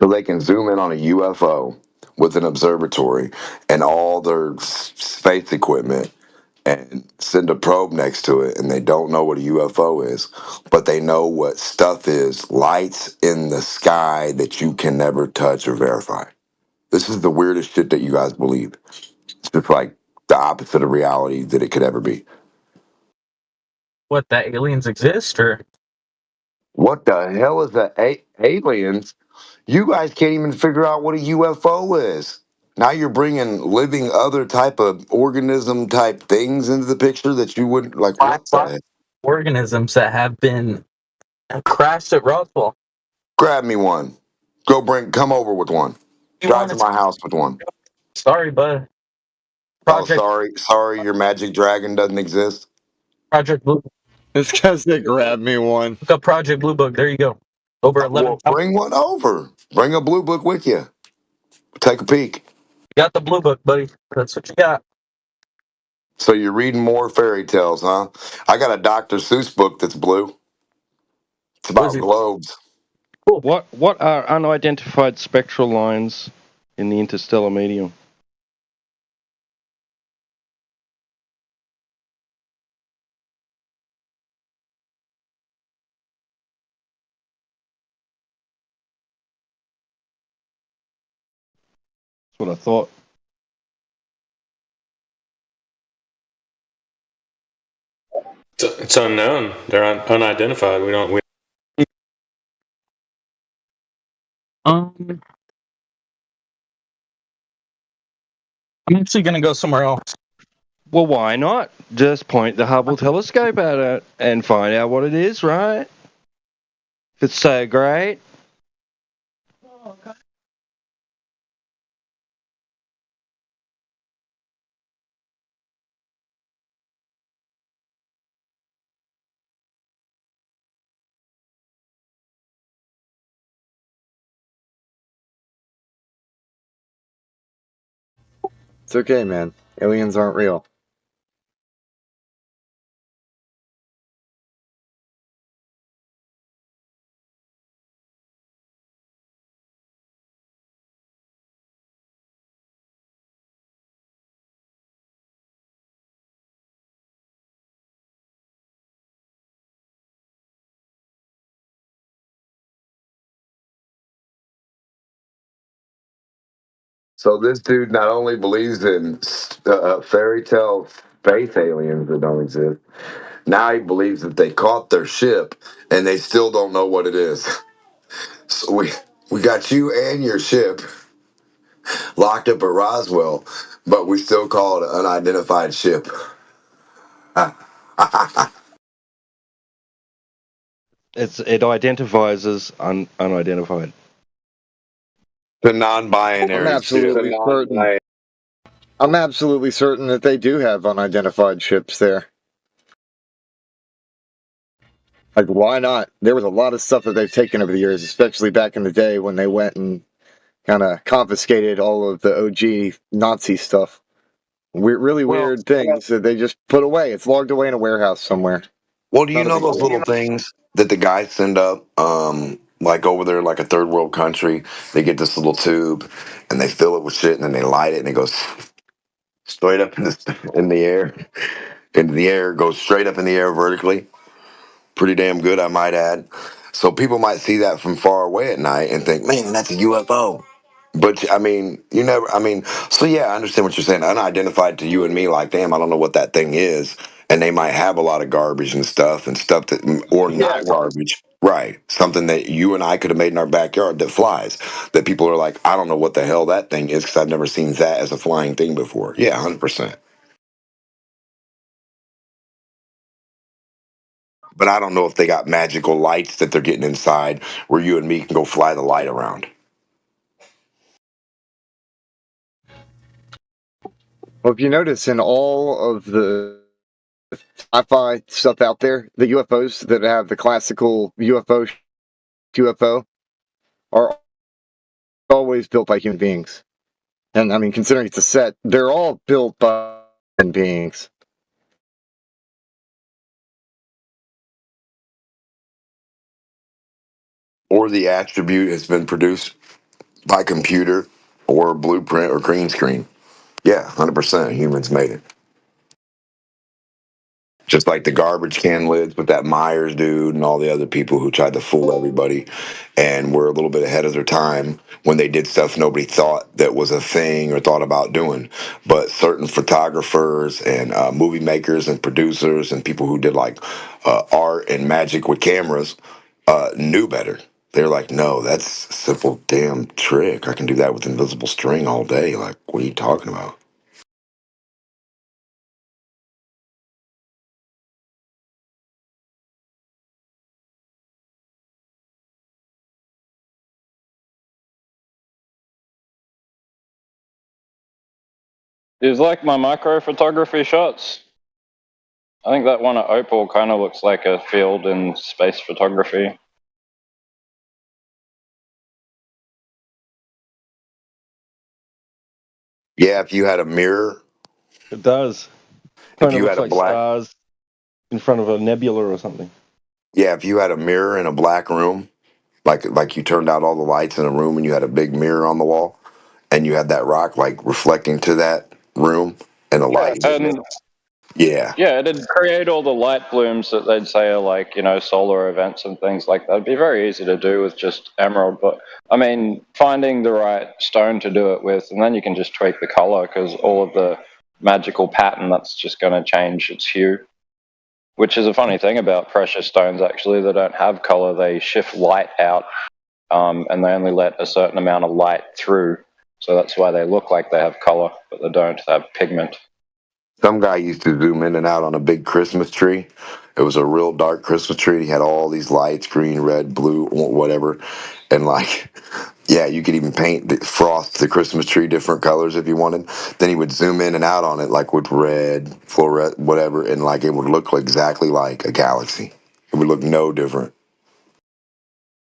So they can zoom in on a UFO with an observatory and all their space equipment and send a probe next to it, and they don't know what a UFO is, but they know what stuff is, lights in the sky that you can never touch or verify. This is the weirdest shit that you guys believe. It's just like the opposite of reality that it could ever be. What, that aliens exist, or? What the hell is aliens? You guys can't even figure out what a UFO is. Now you're bringing living other type of organism type things into the picture that you wouldn't like. What the heck? Organisms that have been crashed at Roswell. Grab me one. Come over with one. Drive to my house with one. Sorry, bud. Oh, sorry, your magic dragon doesn't exist. Project Blue. This guy said, "Grab me one." Look up Project Blue Book. There you go. Over 11. Well, bring one over. Bring a blue book with you. Take a peek. Got the Blue Book, buddy. That's what you got. So you're reading more fairy tales, huh? I got a Dr. Seuss book that's blue. It's about globes. What are unidentified spectral lines in the interstellar medium? That's what I thought. It's unknown. They're unidentified. We don't. I'm actually gonna go somewhere else. Well, why not? Just point the Hubble telescope at it and find out what it is, right? If it's so great. It's okay, man. Aliens aren't real. So this dude not only believes in fairy tale space aliens that don't exist, now he believes that they caught their ship and they still don't know what it is. So we got you and your ship locked up at Roswell, but we still call it an unidentified ship. It identifies as unidentified. The non-binary ship. I'm absolutely certain that they do have unidentified ships there. Like, why not? There was a lot of stuff that they've taken over the years, especially back in the day when they went and kind of confiscated all of the OG Nazi stuff. Really weird things that they just put away. It's logged away in a warehouse somewhere. Well, do you Not a know big those deal. little things that the guys send up, like over there, like a third world country? They get this little tube and they fill it with shit and then they light it and it goes straight up in the air. And the air goes straight up in the air vertically. Pretty damn good, I might add. So people might see that from far away at night and think, man, that's a UFO. But I mean, you never. I mean, so yeah, I understand what you're saying. Unidentified to you and me, like, damn, I don't know what that thing is, and they might have a lot of garbage and stuff that, or not garbage, right? Something that you and I could have made in our backyard that flies. That people are like, I don't know what the hell that thing is because I've never seen that as a flying thing before. Yeah, 100%. But I don't know if they got magical lights that they're getting inside where you and me can go fly the light around. Well, if you notice in all of the sci-fi stuff out there, the UFOs that have the classical UFO are always built by human beings. And I mean, considering it's a set, they're all built by human beings. Or the attribute has been produced by computer or blueprint or green screen. Yeah, 100% humans made it. Just like the garbage can lids with that Myers dude and all the other people who tried to fool everybody and were a little bit ahead of their time when they did stuff nobody thought that was a thing or thought about doing. But certain photographers and movie makers and producers and people who did like art and magic with cameras knew better. They're like, no, that's a simple damn trick. I can do that with invisible string all day. Like, what are you talking about? It's like my micro photography shots. I think that one at Opal kind of looks like a field in space photography. Yeah, if you had a mirror, It does. if Kind of you looks had a like black, stars in front of a nebula or something. yeah, if you had a mirror in a black room, like you turned out all the lights in a room and you had a big mirror on the wall, and you had that rock like reflecting to that room, and the Yeah, light. and Yeah, yeah, it'd create all the light blooms that they'd say are like, solar events and things like that. It'd be very easy to do with just emerald, but I mean, finding the right stone to do it with, and then you can just tweak the color because all of the magical pattern that's just going to change its hue. Which is a funny thing about precious stones, actually. They don't have color, they shift light out, and they only let a certain amount of light through. So that's why they look like they have color, but they don't have pigment. some guy used to zoom in and out on a big Christmas tree. It was a real dark Christmas tree. He had all these lights, green, red, blue, whatever, and like, yeah, you could even frost the Christmas tree different colors if you wanted. Then he would zoom in and out on it, like with red, fluorescent, whatever, and like it would look exactly like a galaxy. It would look no different.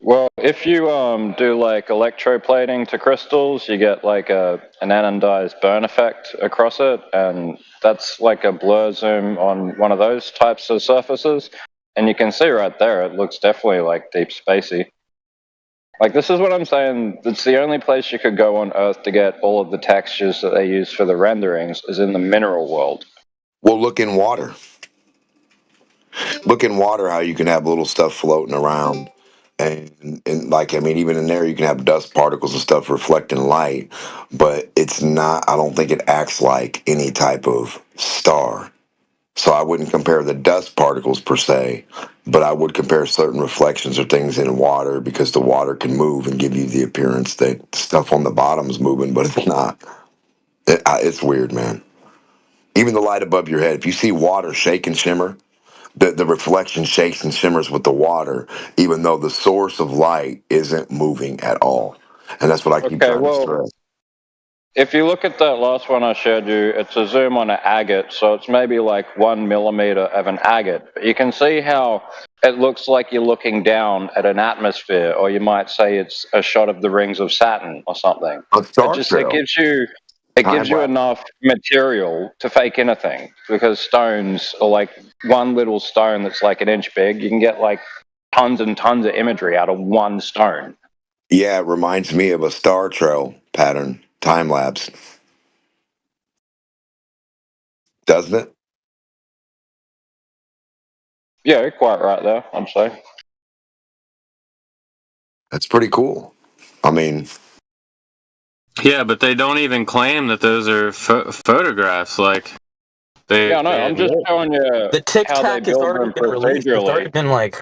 Well, if you do like electroplating to crystals, you get like an anodized burn effect across it, and that's like a blur zoom on one of those types of surfaces. And you can see right there, it looks definitely like deep spacey. Like, this is what I'm saying. It's the only place you could go on Earth to get all of the textures that they use for the renderings is in the mineral world. Well, look in water. Look in water how you can have little stuff floating around. And like, I mean, even in there, you can have dust particles and stuff reflecting light, but it's not, I don't think it acts like any type of star. So I wouldn't compare the dust particles per se, but I would compare certain reflections or things in water because the water can move and give you the appearance that stuff on the bottom is moving, but it's not. It's weird, man. Even the light above your head, if you see water shake and shimmer, the reflection shakes and shimmers with the water, even though the source of light isn't moving at all. And that's what I keep Okay, trying to well, stress. if you look at that last one I showed you, it's a zoom on an agate, so it's maybe like 1 millimeter of an agate. But you can see how it looks like you're looking down at an atmosphere, or you might say it's a shot of the rings of Saturn or something. A star It trail. gives you Time lapse. enough material to fake anything, because stones are like one little stone that's like an inch big. You can get like tons and tons of imagery out of one stone. Yeah, it reminds me of a star trail pattern, time lapse, doesn't it? Yeah, you're quite right there, I'd say. That's pretty cool. I mean, Yeah, but they don't even claim that those are photographs. Like they. Yeah, no, I'm just showing you The Tic how they Tac has build already them been released. It's already procedurally. been like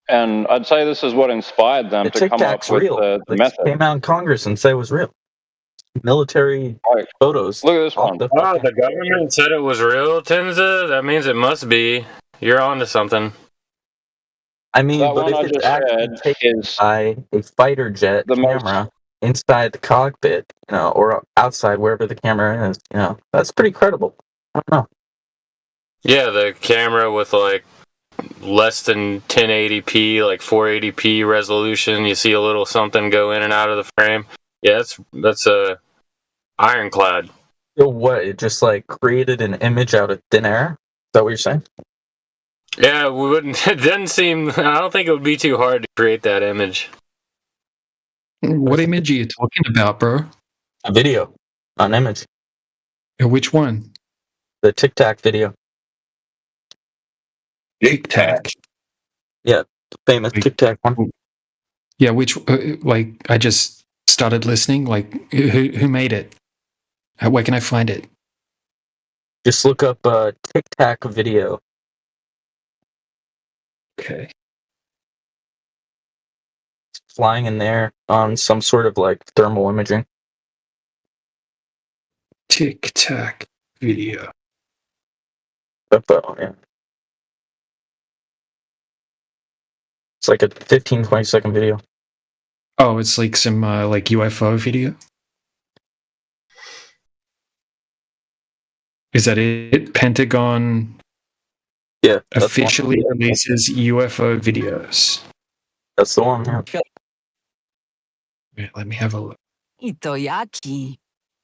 And I'd say this is what inspired them the to Tic come up Tac's with real. the They method. came out in Congress and said it was real. Military Like, photos. look at this off one. the Oh, fucking- the government said it was real, Tenza? That means it must be. You're onto something. I mean, That but one if I it's just actually shared taken is by a fighter jet the most. camera inside the cockpit, or outside wherever the camera is, that's pretty credible. I don't know. Yeah, the camera with like less than 1080p, like 480p resolution. You see a little something go in and out of the frame. Yeah, that's a ironclad. So what? It just like created an image out of thin air? Is that what you're saying? Yeah, we wouldn't. It doesn't seem. I don't think it would be too hard to create that image. What image are you talking about, bro? A video, not an image. Which one? The Tic Tac video. Tic Tac. Yeah, the famous Tic Tac one. Yeah, which like I just started listening. Like, who made it? Where can I find it? Just look up Tic Tac video. Okay. It's flying in there on some sort of like thermal imaging. Tic Tac video. Yeah. It's like a 15, 20-second video. Oh, it's like some like UFO video. Is that it? Pentagon Yeah, that's officially releases UFO videos. That's the one. Yeah. Wait, let me have a look. I to jaki?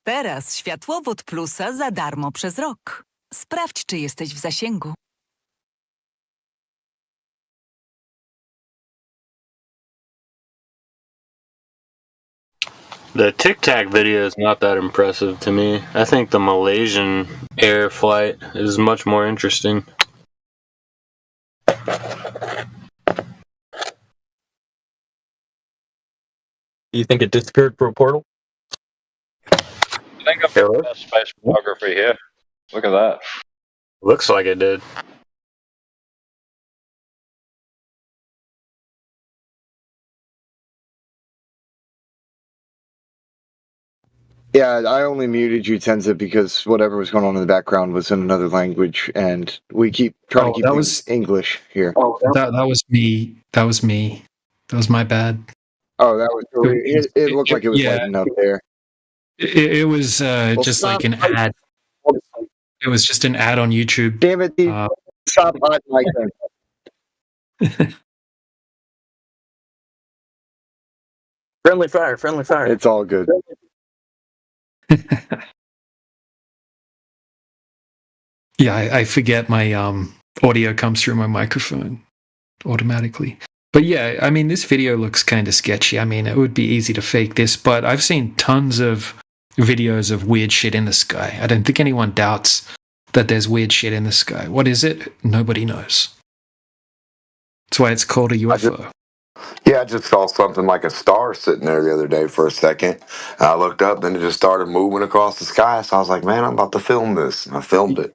Teraz światłowód plusa za darmo przez rok. Sprawdź, czy jesteś w zasięgu. The Tic Tac video is not that impressive to me. I think the Malaysian air flight is much more interesting. You think it disappeared through a portal? I think I've got the best space photography here. Look at that. Looks like it did. Yeah, I only muted you, Tenza, because whatever was going on in the background was in another language, and we keep trying to keep that things English here. That was me. That was me. That was my bad. Oh, that was it looked like it was lighting up there. It was just like an ad. It was just an ad on YouTube. Damn it, dude. Stop hot like that. Friendly fire, friendly fire. It's all good. Yeah, I forget my audio comes through my microphone automatically. But yeah, I mean, this video looks kind of sketchy. I mean, it would be easy to fake this, but I've seen tons of videos of weird shit in the sky. I don't think anyone doubts that there's weird shit in the sky. What is it? Nobody knows. That's why it's called a UFO. Yeah, I just saw something like a star sitting there the other day for a second. I looked up, then it just started moving across the sky. So I was like, man, I'm about to film this. And I filmed it.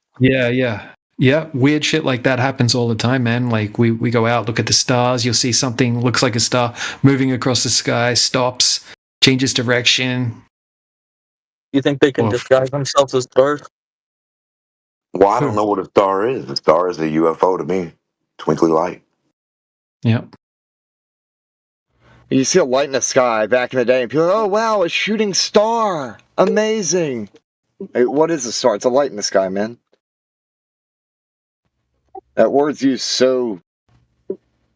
Yeah, weird shit like that happens all the time, man. Like we go out, look at the stars, you'll see something looks like a star moving across the sky, stops, changes direction. You think they can disguise themselves as stars? Well, I don't know what a star is. A star is a UFO to me. Twinkly light. Yeah. You see a light in the sky back in the day, and people are, oh, wow, a shooting star. Amazing. Hey, what is a star? It's a light in the sky, man. That word's used so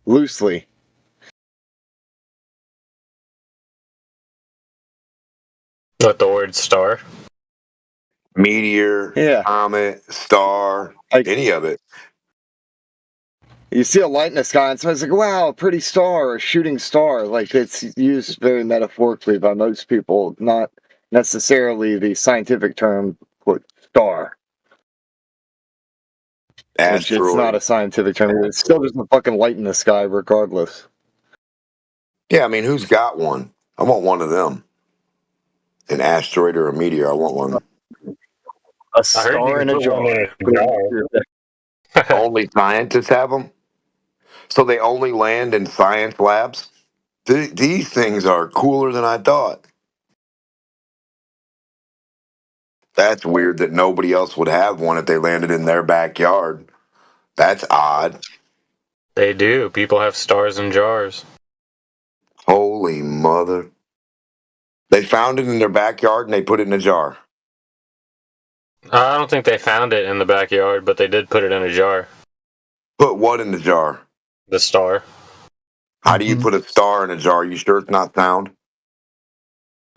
loosely. What, the word star? Meteor, comet, star, any of it. You see a light in the sky, and someone's like, wow, a pretty star, a shooting star. Like, it's used very metaphorically by most people, not necessarily the scientific term, quote, star. Which it's not a scientific term. It's still just a fucking light in the sky, regardless. Yeah, I mean, who's got one? I want one of them. An asteroid or a meteor, I want one. A star in a jar. Only scientists have them? So they only land in science labs? These things are cooler than I thought. That's weird that nobody else would have one if they landed in their backyard. That's odd. They do. People have stars in jars. Holy mother. They found it in their backyard and they put it in a jar. I don't think they found it in the backyard, but they did put it in a jar. Put what in the jar? The star. How do you put a star in a jar? You sure it's not sound?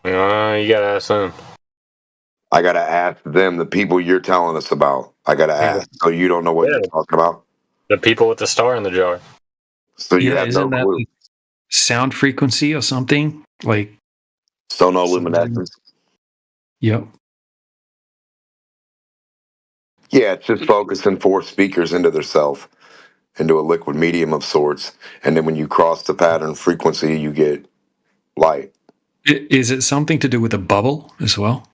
You gotta ask them. I gotta ask them, the people you're telling us about. I gotta ask. So you don't know what you're talking about? The people with the star in the jar. So you have no clue. That sound frequency or something? Like sonoluminescence? Yep. Yeah, it's just focusing 4 speakers into their self, into a liquid medium of sorts. And then when you cross the pattern frequency, you get light. Is it something to do with a bubble as well?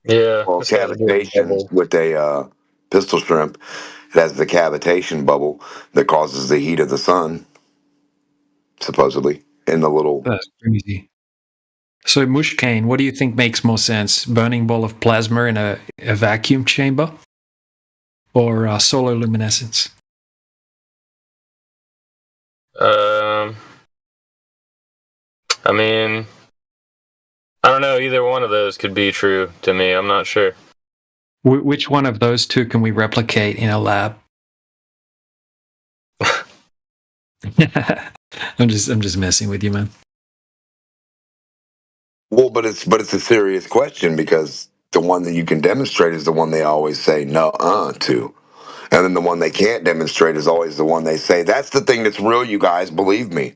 Yeah. Well, cavitation with a pistol shrimp, it has the cavitation bubble that causes the heat of the sun, supposedly, in the little... That's crazy. So, Mushkane, what do you think makes more sense? Burning ball of plasma in a vacuum chamber? Or solar luminescence? I mean, I don't know. Either one of those could be true to me. I'm not sure. Which one of those two can we replicate in a lab? I'm just messing with you, man. Well, but it's a serious question because the one that you can demonstrate is the one they always say no to. And then the one they can't demonstrate is always the one they say, that's the thing that's real, you guys, believe me.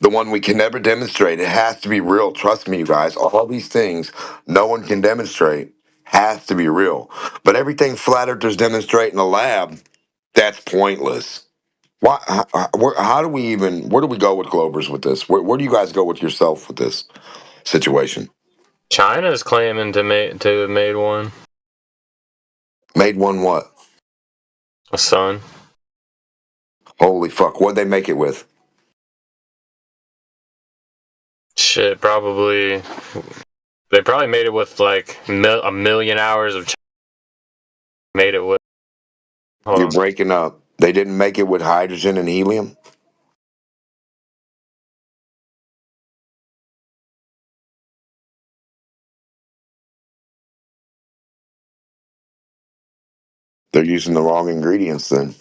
The one we can never demonstrate, it has to be real. Trust me, you guys. All these things no one can demonstrate has to be real. But everything flat earthers demonstrate in the lab, that's pointless. Why? How do we even? Where do we go with Globers with this? Where do you guys go with yourself with this situation? China's claiming to have made one. Made one what? A sun. Holy fuck! What'd they make it with? Shit, probably. They probably made it with like a million hours of. Made it with. You're breaking up. They didn't make it with hydrogen and helium. They're using the wrong ingredients then.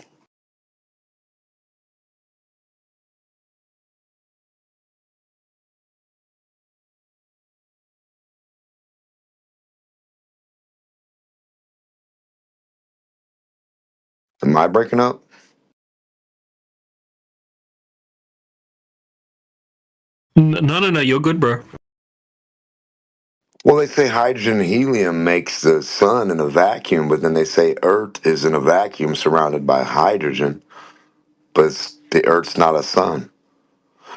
Am I breaking up? No, you're good, bro. Well, they say hydrogen and helium makes the sun in a vacuum, but then they say Earth is in a vacuum surrounded by hydrogen, but the Earth's not a sun.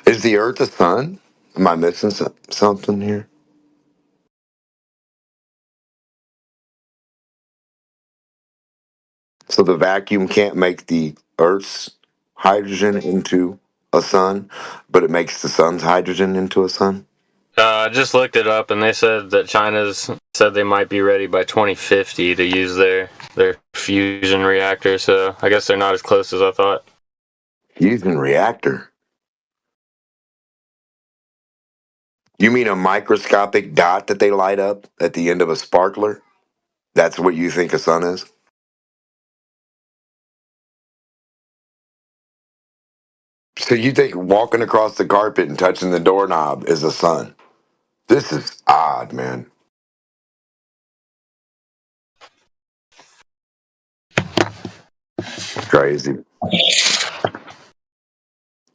Is the Earth a sun? Am I missing something here? So the vacuum can't make the Earth's hydrogen into a sun, but it makes the sun's hydrogen into a sun? I just looked it up, and they said that China's said they might be ready by 2050 to use their fusion reactor. So I guess they're not as close as I thought. Fusion reactor? You mean a microscopic dot that they light up at the end of a sparkler? That's what you think a sun is? So you think walking across the carpet and touching the doorknob is a sun? This is odd, man. Crazy.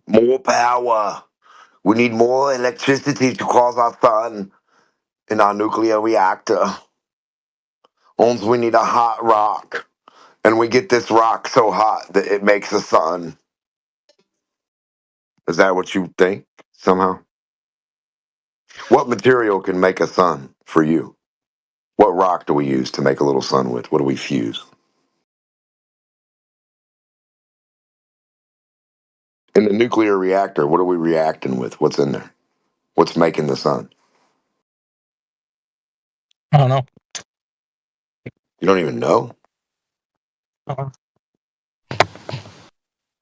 More power. We need more electricity to cause our sun in our nuclear reactor. Once we need a hot rock, and we get this rock so hot that it makes a sun. Is that what you think somehow? What material can make a sun for you? What rock do we use to make a little sun with? What do we fuse? In the nuclear reactor, what are we reacting with? What's in there? What's making the sun? I don't know. You don't even know? I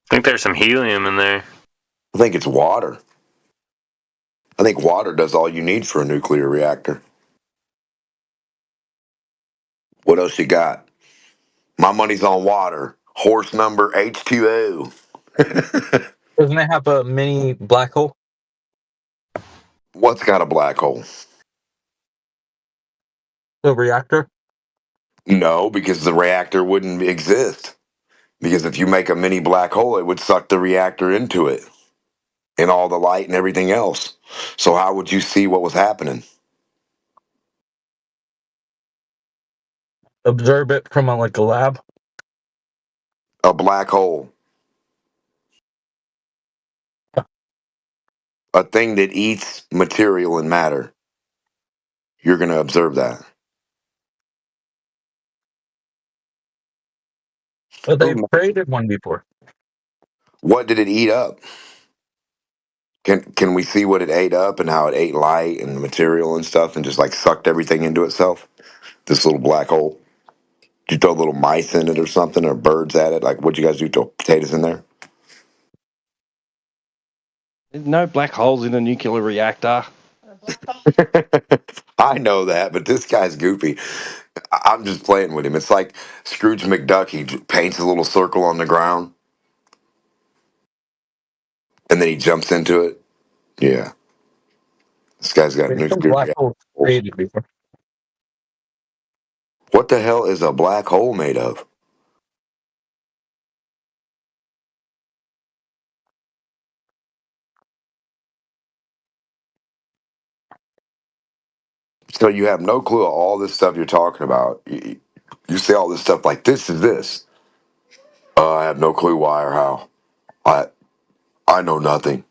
think there's some helium in there. I think it's water. I think water does all you need for a nuclear reactor. What else you got? My money's on water. Horse number H2O. Doesn't it have a mini black hole? What's got a black hole? The reactor? No, because the reactor wouldn't exist. Because if you make a mini black hole, it would suck the reactor into it and all the light and everything else. So how would you see what was happening? Observe it from a lab? A black hole. A thing that eats material and matter. You're going to observe that. But they've created one before. What did it eat up? Can we see what it ate up and how it ate light and material and stuff and just like sucked everything into itself? This little black hole. Did you throw little mice in it or something or birds at it? Like what'd you guys do? Throw potatoes in there? There's no black holes in a nuclear reactor. I know that, but this guy's goofy. I'm just playing with him. It's like Scrooge McDuck. He paints a little circle on the ground. and then he jumps into it. Yeah, this guy's got There's some nuclear black reactor. holes created before. What the hell is a black hole made of? So you have no clue of all this stuff you're talking about. You say all this stuff like this is this. I have no clue why or how. I know nothing.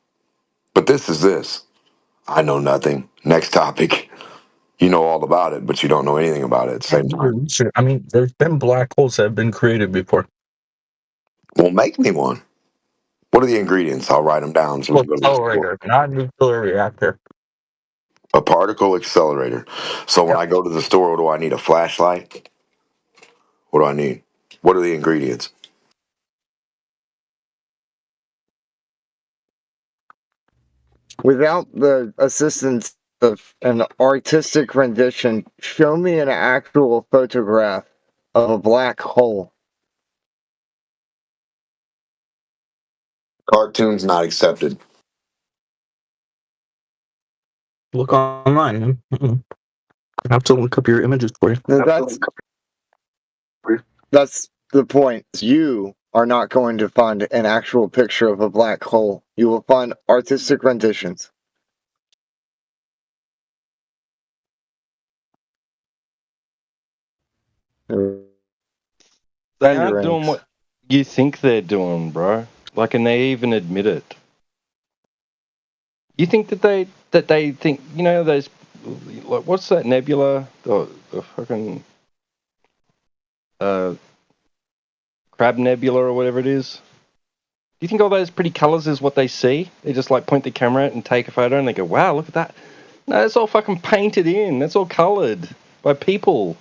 But this is this. I know nothing. Next topic. You know all about it, but you don't know anything about it at the same time. I mean, there's been black holes that have been created before. Well, make me one. What are the ingredients? I'll write them down so we can go to the store. Accelerator, not nuclear reactor. A particle accelerator. So when I go to the store, what do I need? A flashlight? What do I need? What are the ingredients? Without the assistance of an artistic rendition, show me an actual photograph of a black hole. Cartoons not accepted. Look online. I have to look up your images for you. That's the point. You are not going to find an actual picture of a black hole. You will find artistic renditions. They aren't doing what you think they're doing, bro. Like, and they even admit it. You think that they think, you know, those, like, what's that nebula? The fucking Crab Nebula or whatever it is. Do you think all those pretty colours is what they see? They just like point the camera at and take a photo and they go, wow, look at that. No, that's all fucking painted in. That's all coloured by people.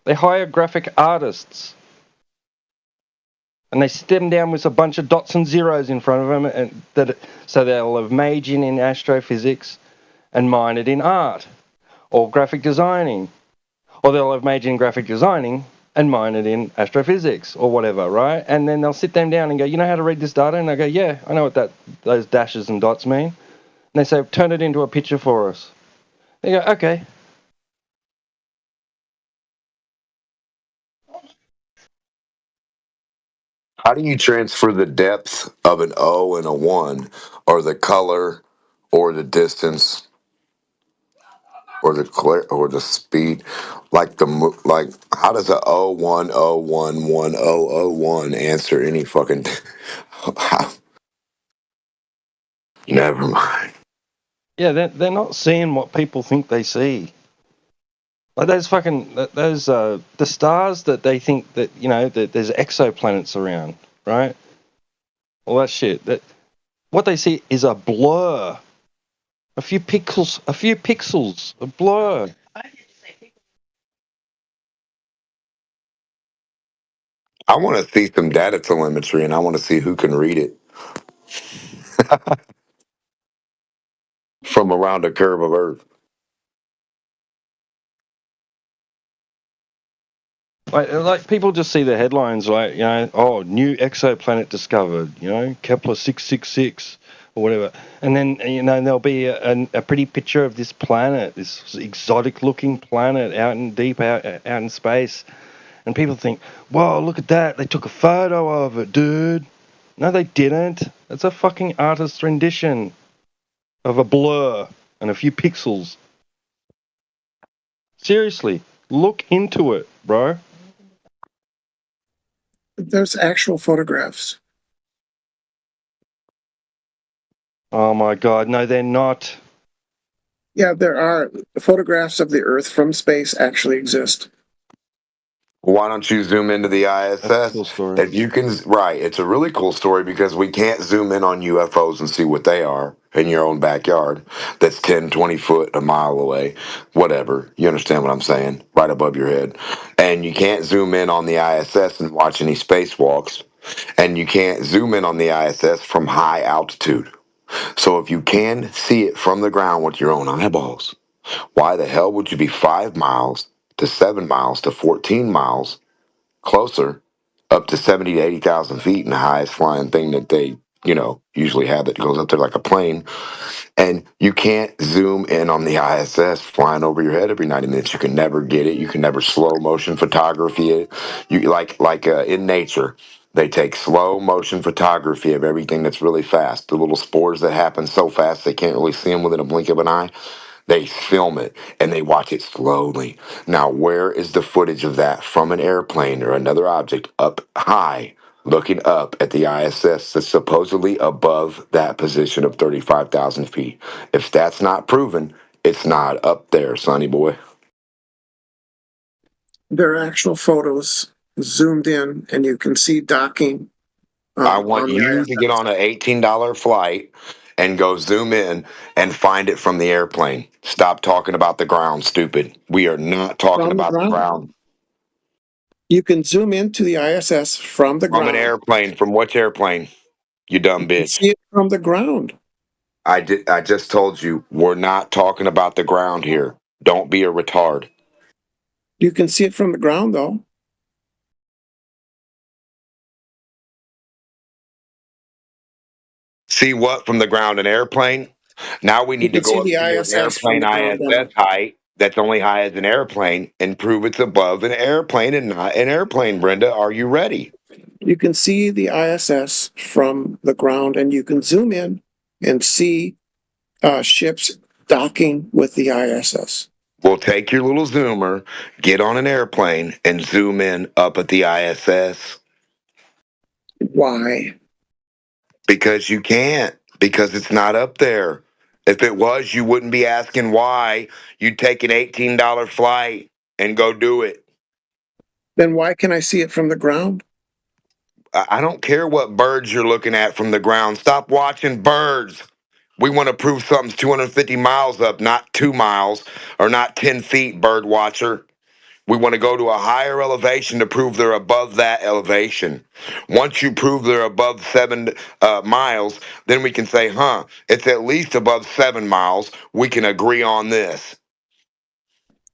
They hire graphic artists. And they sit them down with a bunch of dots and zeros in front of them, and so they'll have majored in astrophysics and minored in art or graphic designing. Or they'll have majored in graphic designing and minored in astrophysics or whatever, right? And then they'll sit them down and go, you know how to read this data? And they go, yeah, I know what those dashes and dots mean. And they say, turn it into a picture for us. They go, okay. How do you transfer the depth of an O and a 1, or the color, or the distance, or the speed? Like how does a 01011001 answer any fucking? Never mind. Yeah, they're not seeing what people think they see. Like the stars that they think that, you know, that there's exoplanets around, right? All that shit. What they see is a blur. A few pixels, a blur. I want to see some data telemetry, and I want to see who can read it from around the curve of Earth. Like people just see the headlines, like, you know, oh, new exoplanet discovered, you know, Kepler 666 or whatever, and then, you know, there'll be a pretty picture of this planet, this exotic-looking planet out in space, and people think, whoa, look at that, they took a photo of it, dude. No, they didn't. It's a fucking artist's rendition of a blur and a few pixels. Seriously, look into it, bro. There's actual photographs. Oh my God, no, they're not. Yeah, there are. Photographs of the Earth from space actually exist. Why don't you zoom into the ISS? That's a cool story. If you can, right? It's a really cool story because we can't zoom in on UFOs and see what they are in your own backyard. That's 10, 20 foot, a mile away, whatever. You understand what I'm saying? Right above your head. And you can't zoom in on the ISS and watch any spacewalks. And you can't zoom in on the ISS from high altitude. So if you can see it from the ground with your own eyeballs, why the hell would you be 5 miles to 7 miles to 14 miles closer, up to 70 to 80,000 feet, and the highest flying thing that they, usually have that goes up there like a plane. And you can't zoom in on the ISS flying over your head every 90 minutes. You can never get it. You can never slow motion photography it. You like in nature, they take slow motion photography of everything that's really fast. The little spores that happen so fast they can't really see them within a blink of an eye. They film it and they watch it slowly. Now, where is the footage of that from an airplane or another object up high, looking up at the ISS that's supposedly above that position of 35,000 feet? If that's not proven, it's not up there, sonny boy. There are actual photos zoomed in, and you can see docking. I want on the you ISS. to get on an $18 flight and go zoom in and find it from the airplane. Stop talking about the ground, stupid. We are not talking From the about the ground. ground. You can zoom into the ISS from the From ground. an airplane. From which airplane? You dumb You can bitch. see it from the ground. I just told you we're not talking about the ground here. Don't be a retard. You can see it from the ground, though. See what from the ground? An airplane? Now we need to can see go up the to your ISS from airplane the ground down. ISS height that's only high as an airplane and prove it's above an airplane and not an airplane, Brenda. Are you ready? You can see the ISS from the ground, and you can zoom in and see ships docking with the ISS. Well, take your little zoomer, get on an airplane, and zoom in up at the ISS. Why? Because you can't. Because it's not up there. If it was, you wouldn't be asking why. You'd take an $18 flight and go do it. Then why can I see it from the ground? I don't care what birds you're looking at from the ground. Stop watching birds. We want to prove something's 250 miles up, not 2 miles or not 10 feet, bird watcher. We want to go to a higher elevation to prove they're above that elevation. Once you prove they're above 7 miles, then we can say, it's at least above 7 miles. We can agree on this.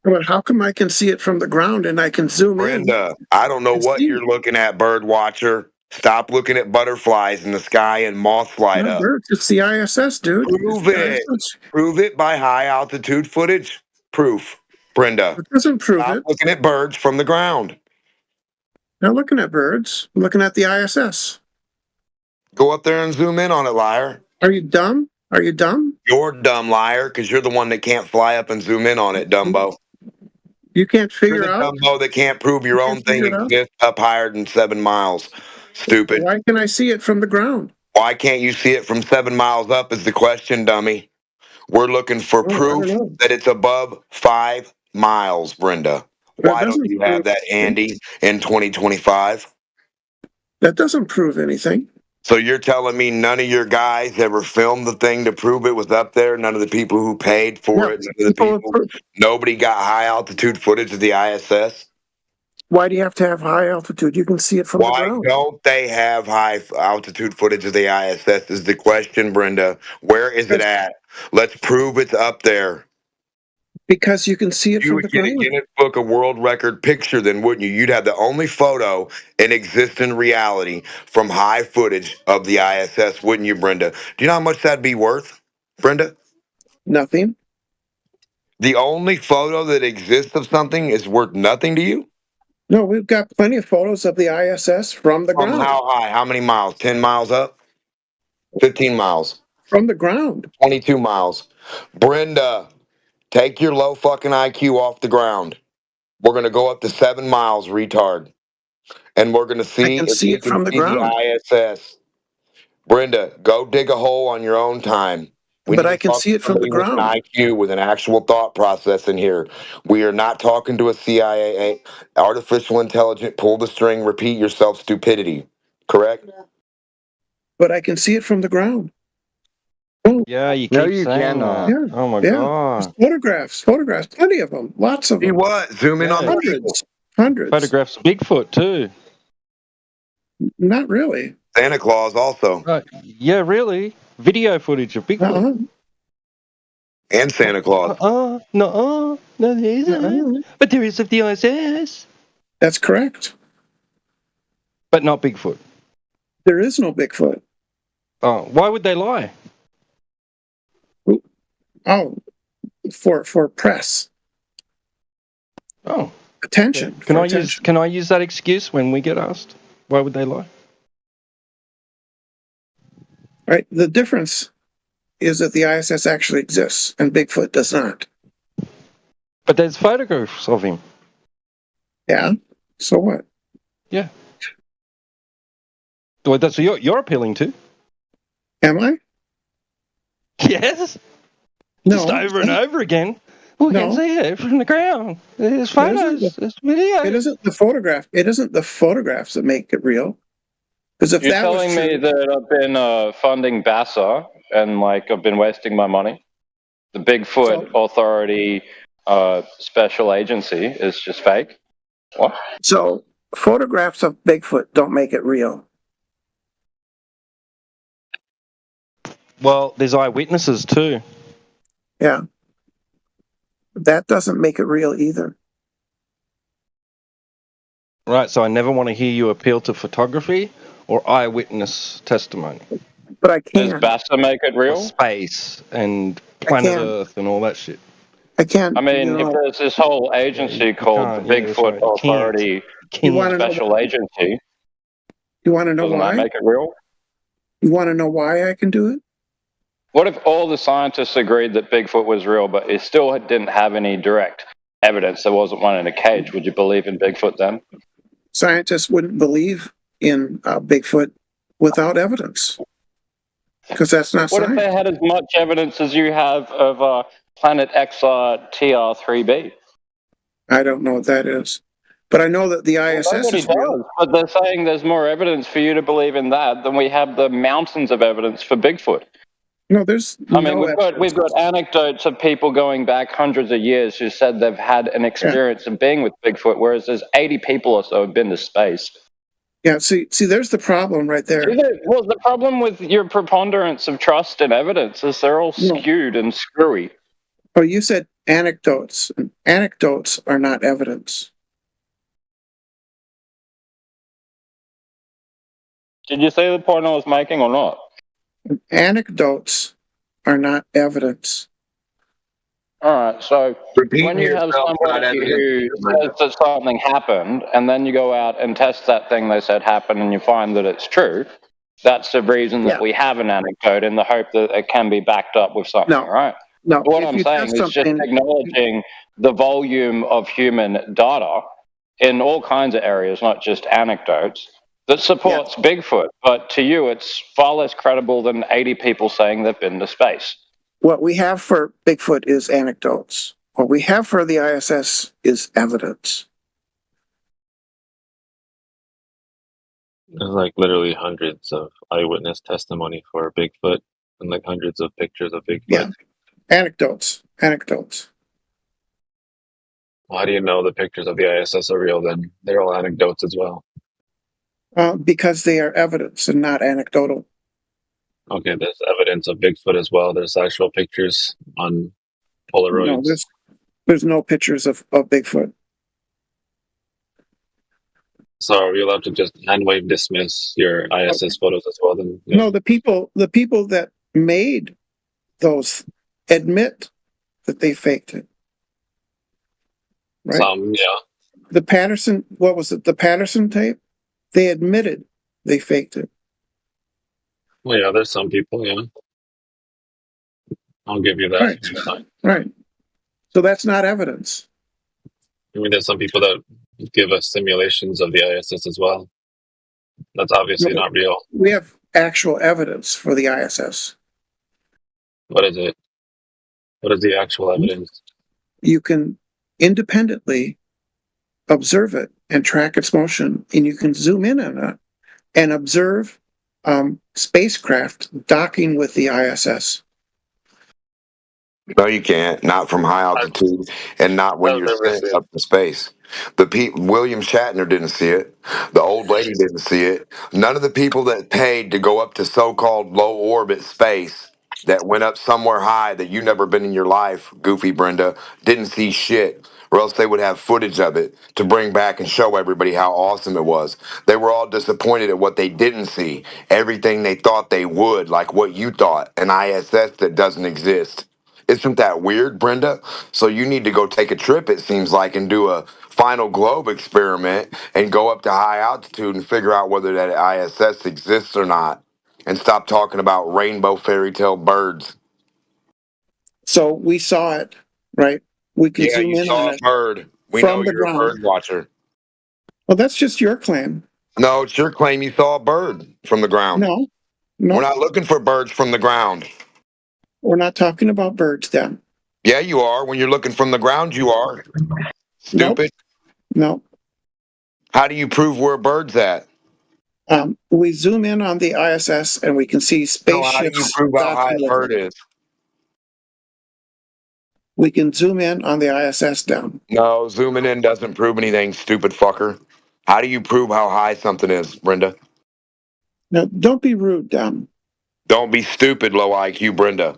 But how come I can see it from the ground and I can zoom Brenda, I don't know what you're looking at, bird watcher. Stop looking at butterflies in the sky and moths light up. Birds, it's the ISS, dude. Prove it. Prove it by high altitude footage. Proof. Brenda. It doesn't prove Stop it. looking at birds from the ground. Not looking at birds. I'm looking at the ISS. Go up there and zoom in on it, liar. Are you dumb? Are you dumb? You're dumb, liar, because you're the one that can't fly up and zoom in on it, Dumbo. You can't figure You're the out. Dumbo that can't prove your own thing figure it out? exists up higher than 7 miles. Stupid. Why can I see it from the ground? Why can't you see it from 7 miles up is the question, dummy. We're looking for proof that it's above 5 miles, Brenda. Why don't you have that, Andy, in 2025? That doesn't prove anything. So you're telling me none of your guys ever filmed the thing to prove it was up there? None of the people who paid for it? None of the people, nobody got high altitude footage of the ISS? Why do you have to have high altitude? You can see it from the ground. Why don't they have high altitude footage of the ISS is the question, Brenda. Where is it at? Let's prove it's up there. Because you can see it from the ground. You would get a Guinness Book of World Record picture then, wouldn't you? You'd have the only photo in existent reality from high footage of the ISS, wouldn't you, Brenda? Do you know how much that'd be worth, Brenda? Nothing. The only photo that exists of something is worth nothing to you? No, we've got plenty of photos of the ISS from the ground. From how high? How many miles? 10 miles up? 15 miles? From the ground. 22 miles. Brenda, take your low fucking IQ off the ground. We're going to go up to 7 miles, retard. And we're going to see if see you it can from the see ground. the ISS. Brenda, go dig a hole on your own time. But I can see it from the ground. With an IQ, with an actual thought process in here. We are not talking to a CIA, artificial intelligent, pull the string, repeat yourself stupidity. Correct? But I can see it from the ground. Yeah, you No, keep you saying cannot. that. Yeah. Oh my Yeah. god. Photographs, plenty of them, lots of See them. what? Zoom in on the people. Hundreds. Photographs of Bigfoot too. Not really. Santa Claus also. Yeah, really. Video footage of Bigfoot. And Santa Claus. No, there isn't. But there is of the ISS. That's correct. but not Bigfoot. There is no Bigfoot. Oh, why would they lie? Oh, for press. Oh, attention. Can I use that excuse when we get asked? Why would they lie? Right. The difference is that the ISS actually exists and Bigfoot does not. But there's photographs of him. Yeah. So what? Yeah. Well, that's what you're appealing to. Am I? Yes. No. Just over and over again. We can see it from the ground. There's photos. There's video. It isn't the photograph. It isn't the photographs that make it real. Because if You're that was telling true, me that I've been funding BASA and like I've been wasting my money? The Bigfoot Authority special agency is just fake? What? So photographs of Bigfoot don't make it real. Well, there's eyewitnesses too. Yeah. That doesn't make it real either. Right, so I never want to hear you appeal to photography or eyewitness testimony. But I Does can't. BASA make it real? Space and planet can't. Earth and all that shit. I can't. I mean, if there's this whole agency called can't, the yeah, that's Bigfoot right. You can't. Authority You wanna know Special Agency, You want to know doesn't why? that make it real? You want to know why I can do it? What if all the scientists agreed that Bigfoot was real, but it still didn't have any direct evidence there wasn't one in a cage? Would you believe in Bigfoot then? Scientists wouldn't believe in Bigfoot without evidence. Because that's not What if science. they had as much evidence as you have of Planet XR TR3B? I don't know what that is. But I know that the ISS Nobody is real. does, but they're saying there's more evidence for you to believe in that than we have the mountains of evidence for Bigfoot. No, there's I mean, no we've got anecdotes of people going back hundreds of years who said they've had an experience of being with Bigfoot, whereas there's 80 people or so who've been to space. Yeah, see, there's the problem right there. Well, the problem with your preponderance of trust and evidence is they're all skewed and screwy. Oh, you said anecdotes. Anecdotes are not evidence. Did you see the point I was making or not? Anecdotes are not evidence. All right, so when you have somebody who says that something happened, and then you go out and test that thing they said happened, and you find that it's true, that's the reason that we have an anecdote in the hope that it can be backed up with something, right? No, What if I'm you saying test is just something- acknowledging the volume of human data in all kinds of areas, not just anecdotes, that supports Bigfoot. But to you, it's far less credible than 80 people saying they've been to space. What we have for Bigfoot is anecdotes. What we have for the ISS is evidence. There's like literally hundreds of eyewitness testimony for Bigfoot and like hundreds of pictures of Bigfoot. Yeah. Anecdotes. Well, how do you know the pictures of the ISS are real then? They're all anecdotes as well. Because they are evidence and not anecdotal. Okay, there's evidence of Bigfoot as well. There's actual pictures on Polaroids. No, there's no pictures of Bigfoot. So are we allowed to just handwave dismiss your ISS photos as well then? Yeah. No, the people that made those admit that they faked it. Right? The Patterson, what was it? The Patterson tape? They admitted they faked it. Well, yeah, there's some people, yeah. I'll give you that. Right. So that's not evidence. I mean, there's some people that give us simulations of the ISS as well. That's obviously not real. We have actual evidence for the ISS. What is it? What is the actual evidence? You can independently observe it and track its motion, and you can zoom in on it and observe spacecraft docking with the ISS. No, you can't. Not from high altitude, and not when you're sent up to space. William Shatner didn't see it. The old lady didn't see it. None of the people that paid to go up to so-called low orbit space that went up somewhere high that you never been in your life, Goofy Brenda, didn't see shit, or else they would have footage of it to bring back and show everybody how awesome it was. They were all disappointed at what they didn't see, everything they thought they would, like what you thought, an ISS that doesn't exist. Isn't that weird, Brenda? So you need to go take a trip, it seems like, and do a final globe experiment and go up to high altitude and figure out whether that ISS exists or not. And stop talking about rainbow fairy tale birds. So we saw it, right? We can Yeah, zoom you in saw on a it bird. We know from the you're a ground. bird watcher. Well, that's just your claim. No, it's your claim you saw a bird from the ground. No, no, We're not looking for birds from the ground. we're not talking about birds then. Yeah, you are. When you're looking from the ground, you are. Nope. Stupid. No. How do you prove where a bird's at? We zoom in on the ISS and we can see No, how do you spaceships prove how high docking a with bird it. is? We can zoom in on the ISS down. No, zooming in doesn't prove anything, stupid fucker. How do you prove how high something is, Brenda? Now, don't be rude, down. Don't be stupid, low IQ, Brenda.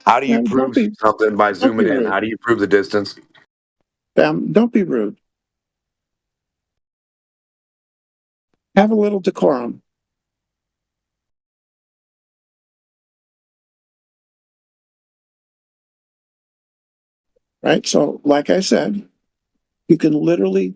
How do you Don't prove be something by don't be zooming in? rude. How do you prove the distance? Don't be rude. Have a little decorum. Right? So, like I said, you can literally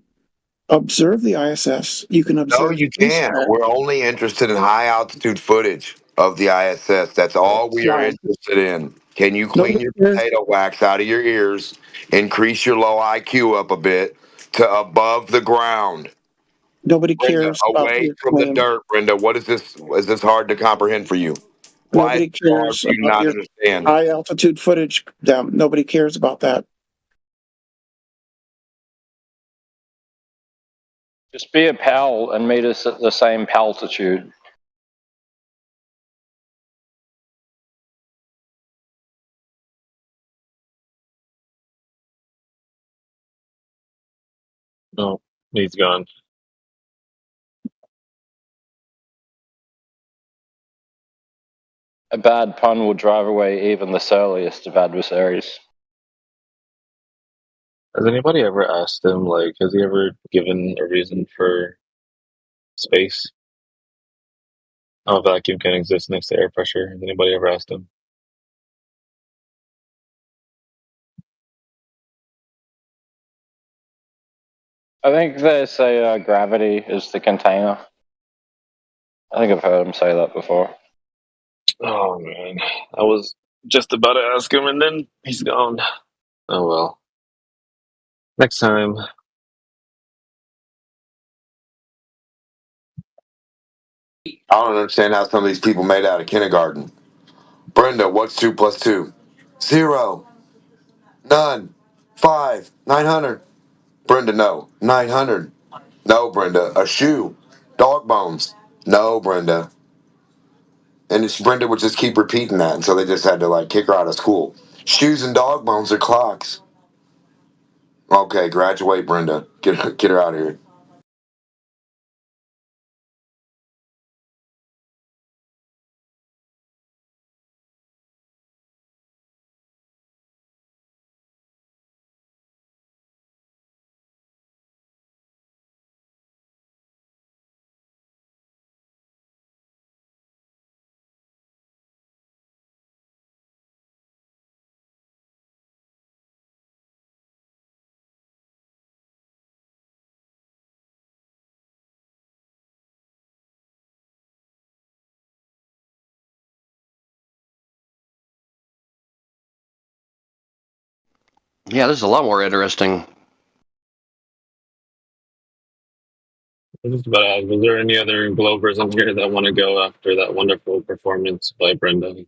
observe the ISS. You can No, observe you can't. spacecraft. We're only interested in high altitude footage of the ISS. That's all we are Why? interested in. Can you clean Nobody your cares. potato wax out of your ears, increase your low IQ up a bit to above the ground? Nobody Brenda, cares about away your from the claim. dirt, Brenda. What is this? Is this hard to comprehend for you? Why is Nobody it so hard cares for you to about not your understand? high altitude footage. Nobody cares about that. Just be a pal and meet us at the same altitude. No, he's gone. A bad pun will drive away even the surliest of adversaries. Has anybody ever asked him, like, has he ever given a reason for space? How a vacuum can exist next to air pressure? Has anybody ever asked him? I think they say gravity is the container. I think I've heard him say that before. Oh man, I was just about to ask him, and then he's gone. Oh well. Next time. I don't understand how some of these people made out of kindergarten. Brenda, what's 2 plus 2? 0. None. 5. 900. Brenda, no. 900. No, Brenda. A shoe. Dog bones. No, Brenda. And Brenda would just keep repeating that, and so they just had to like kick her out of school. Shoes and dog bones are clocks. Okay, graduate, Brenda. Get her out of here. Yeah, this is a lot more interesting. I was just about to ask, was there any other Glovers on here that want to go after that wonderful performance by Brenda?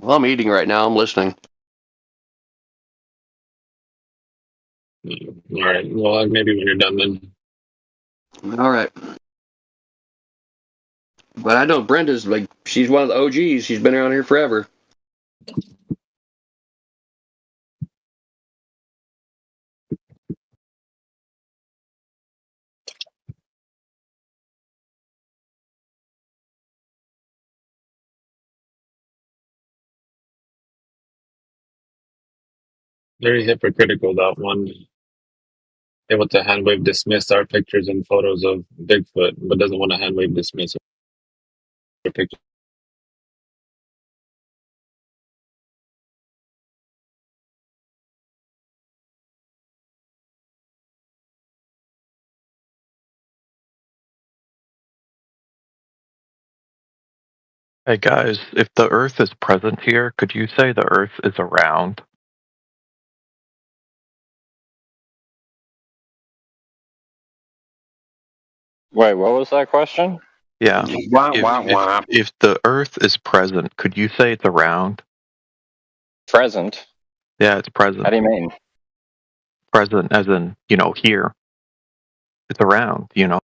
Well, I'm eating right now. I'm listening. All right. Well, maybe when you're done, then. All right. But I know Brenda's like, she's one of the OGs. She's been around here forever. Very hypocritical, that one. Able to hand wave dismiss our pictures and photos of Bigfoot, but doesn't want to hand wave dismiss our pictures. Hey guys, if the Earth is present here, could you say the Earth is around? Wait, what was that question? Yeah. Wah, If wah, if wah. if the Earth is present, could you say it's around? Present? Yeah, it's present. How do you mean? Present as in, here. It's around, You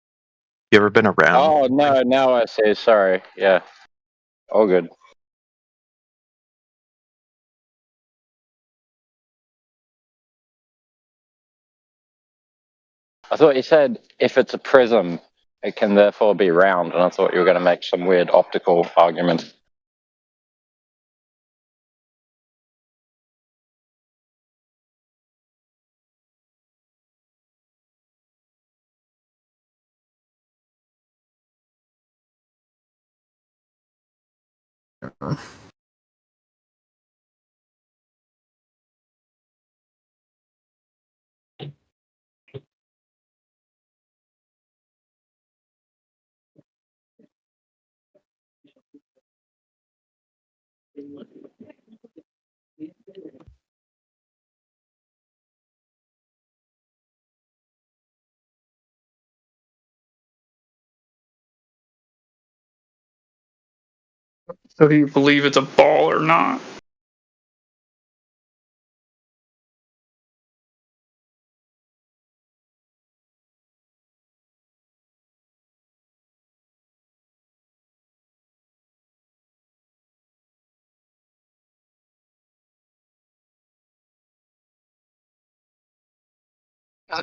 ever been around? Oh, no, now I see. Sorry. Yeah. All good. I thought you said if it's a prism, it can therefore be round, and I thought you were going to make some weird optical argument. So do you believe it's a ball or not?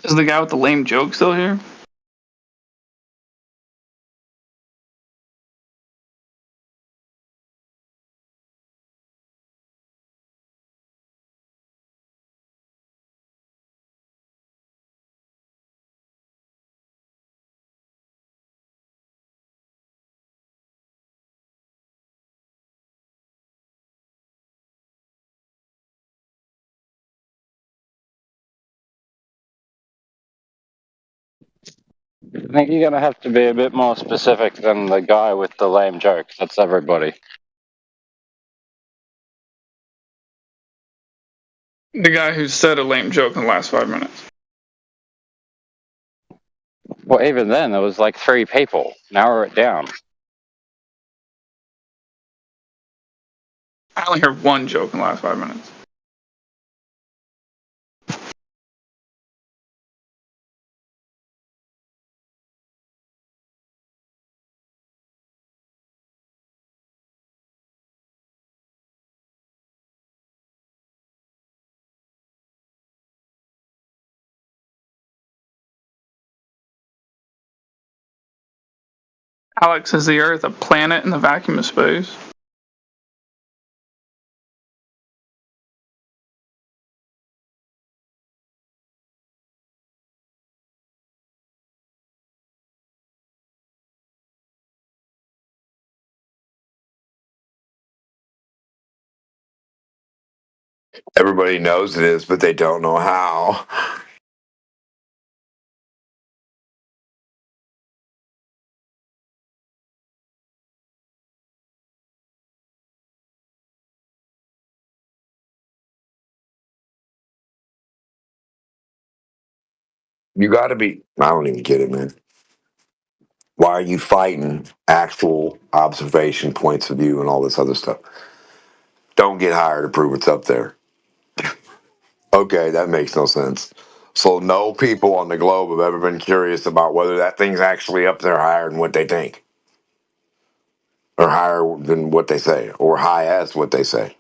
Is the guy with the lame joke still here? I think you're going to have to be a bit more specific than the guy with the lame joke. That's everybody. The guy who said a lame joke in the last 5 minutes. Well, even then, there was like 3 people. Narrow it down. I only heard one joke in the last 5 minutes. Alex, is the Earth a planet in the vacuum of space? Everybody knows it is, but they don't know how. You got to be. I don't even get it, man. Why are you fighting actual observation points of view and all this other stuff? Don't get higher to prove it's up there. Okay, that makes no sense. So no people on the globe have ever been curious about whether that thing's actually up there higher than what they think, or higher than what they say, or high as what they say.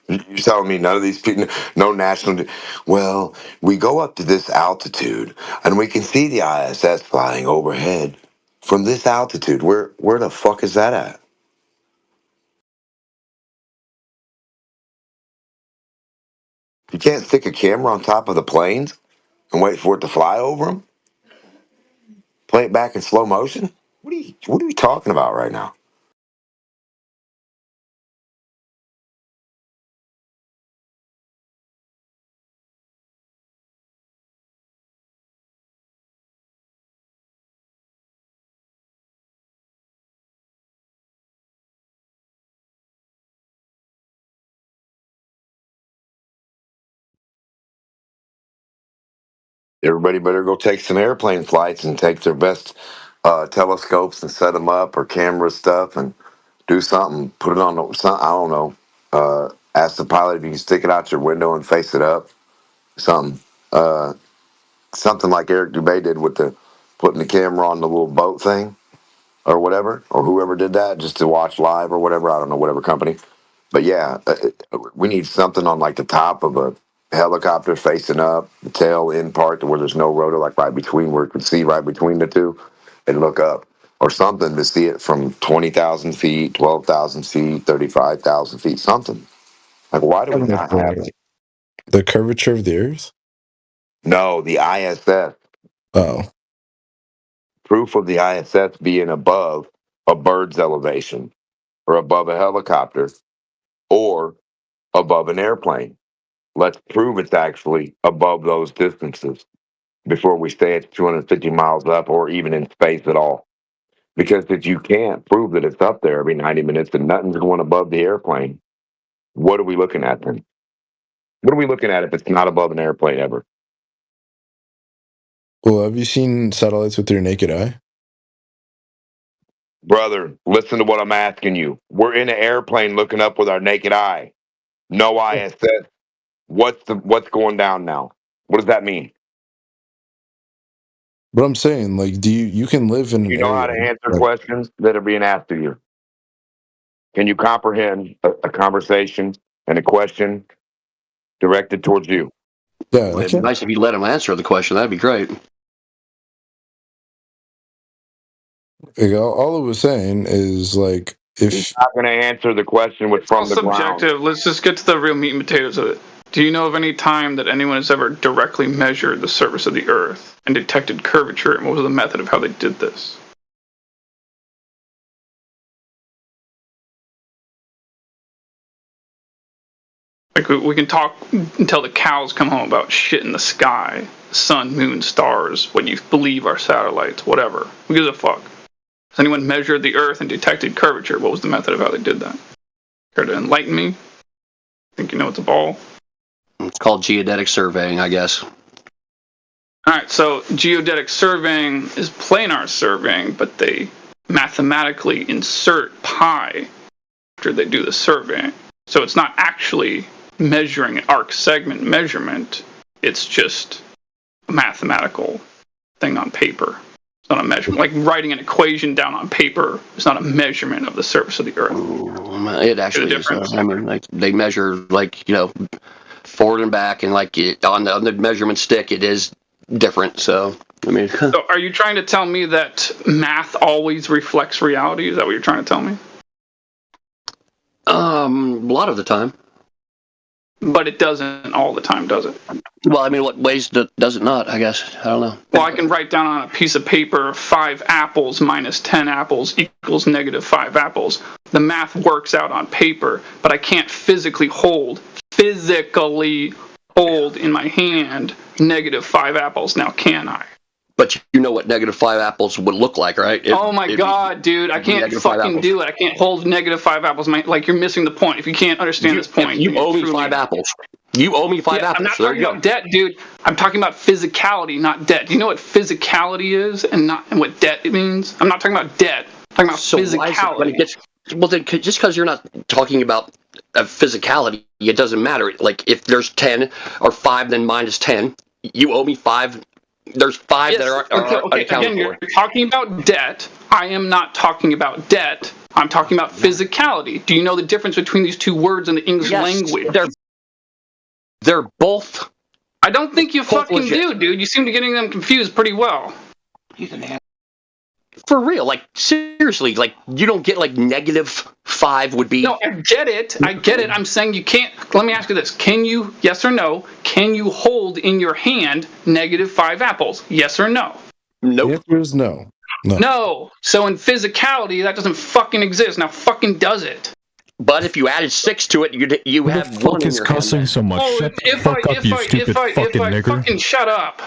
You're telling me none of these people, no national. Well, we go up to this altitude and we can see the ISS flying overhead from this altitude. Where the fuck is that at? You can't stick a camera on top of the planes and wait for it to fly over them? Play it back in slow motion? What are we talking about right now? Everybody better go take some airplane flights and take their best telescopes and set them up, or camera stuff, and do something. Put it on some, I don't know. Ask the pilot if you can stick it out your window and face it up. Something. Something like Eric Dubay did with the putting the camera on the little boat thing or whatever, or whoever did that just to watch live or whatever. I don't know, whatever company. But yeah, we need something on like the top of a helicopter facing up, the tail end part to where there's no rotor, like right between, where it could see right between the two and look up, or something to see it from 20,000 feet, 12,000 feet, 35,000 feet, something. Like, why do we not have it? The curvature of the Earth? No, the ISS. Oh. Proof of the ISS being above a bird's elevation, or above a helicopter, or above an airplane. Let's prove it's actually above those distances before we stay at 250 miles up or even in space at all. Because if you can't prove that it's up there every 90 minutes and nothing's going above the airplane, what are we looking at then? What are we looking at if it's not above an airplane ever? Well, have you seen satellites with your naked eye? Brother, listen to what I'm asking you. We're in an airplane looking up with our naked eye. No ISS. What's going down now? What does that mean? But I'm saying, like, you can live in an You know how to area, answer like, questions that are being asked of you? Can you comprehend a conversation and a question directed towards you? Yeah, It'd be nice if you let him answer the question. That'd be great. like, all I was saying is, like, if He's not going to answer the question with All from the ground. subjective. Let's just get to the real meat and potatoes of it. Do you know of any time that anyone has ever directly measured the surface of the Earth and detected curvature, and what was the method of how they did this? Like, we can talk until the cows come home about shit in the sky, sun, moon, stars, what you believe are satellites, whatever. Who gives a fuck? Has anyone measured the Earth and detected curvature? What was the method of how they did that? Care to enlighten me? Think you know it's a ball? It's called geodetic surveying, I guess. Alright, so geodetic surveying is planar surveying, but they mathematically insert pi after they do the surveying. So it's not actually measuring an arc segment measurement, it's just a mathematical thing on paper. It's not a measurement. Like writing an equation down on paper is not a measurement of the surface of the Earth. It actually is. I mean, like, they measure, like, you know, forward and back, and like on the measurement stick, it is different. So, I mean, So are you trying to tell me that math always reflects reality? Is that what you're trying to tell me? a lot of the time. But it doesn't all the time, does it? Well, I mean, what ways does it not? I guess I don't know. Well, I can write down on a piece of paper 5 apples minus 10 apples equals negative 5 apples. The math works out on paper, but I can't physically hold in my hand negative 5 apples. Now, can I? But you know what negative 5 apples would look like, right? Oh my god, dude! I can't fucking do it. I can't hold negative 5 apples. Like, you're missing the point. If you can't understand this point, you owe me 5 apples. You owe me 5 apples. I'm not talking about debt, dude. I'm talking about physicality, not debt. Do you know what physicality is and what debt means? I'm not talking about debt. I'm talking about physicality. When it gets, well, then, just because you're not talking about physicality, it doesn't matter. Like, if there's 10 or 5, then minus 10. You owe me 5. There's 5 that are okay. Again, you're talking about debt. I am not talking about debt. I'm talking about physicality. Do you know the difference between these two words in the English language? They're both. I don't think you fucking do, dude. You seem to be getting them confused pretty well. He's an ass. For real, like seriously, like you don't get like -5 would be. No, I get it. I'm saying you can't. Let me ask you this: can you, yes or no? Can you hold in your hand -5 apples? Yes or no? Nope. The answer is no. No. So in physicality, that doesn't fucking exist. Now fucking does it? But if you added 6 to it, you have Who the one fuck in is your cussing hand. so much? Shut the fuck up, you stupid fucking nigger. Fucking shut up.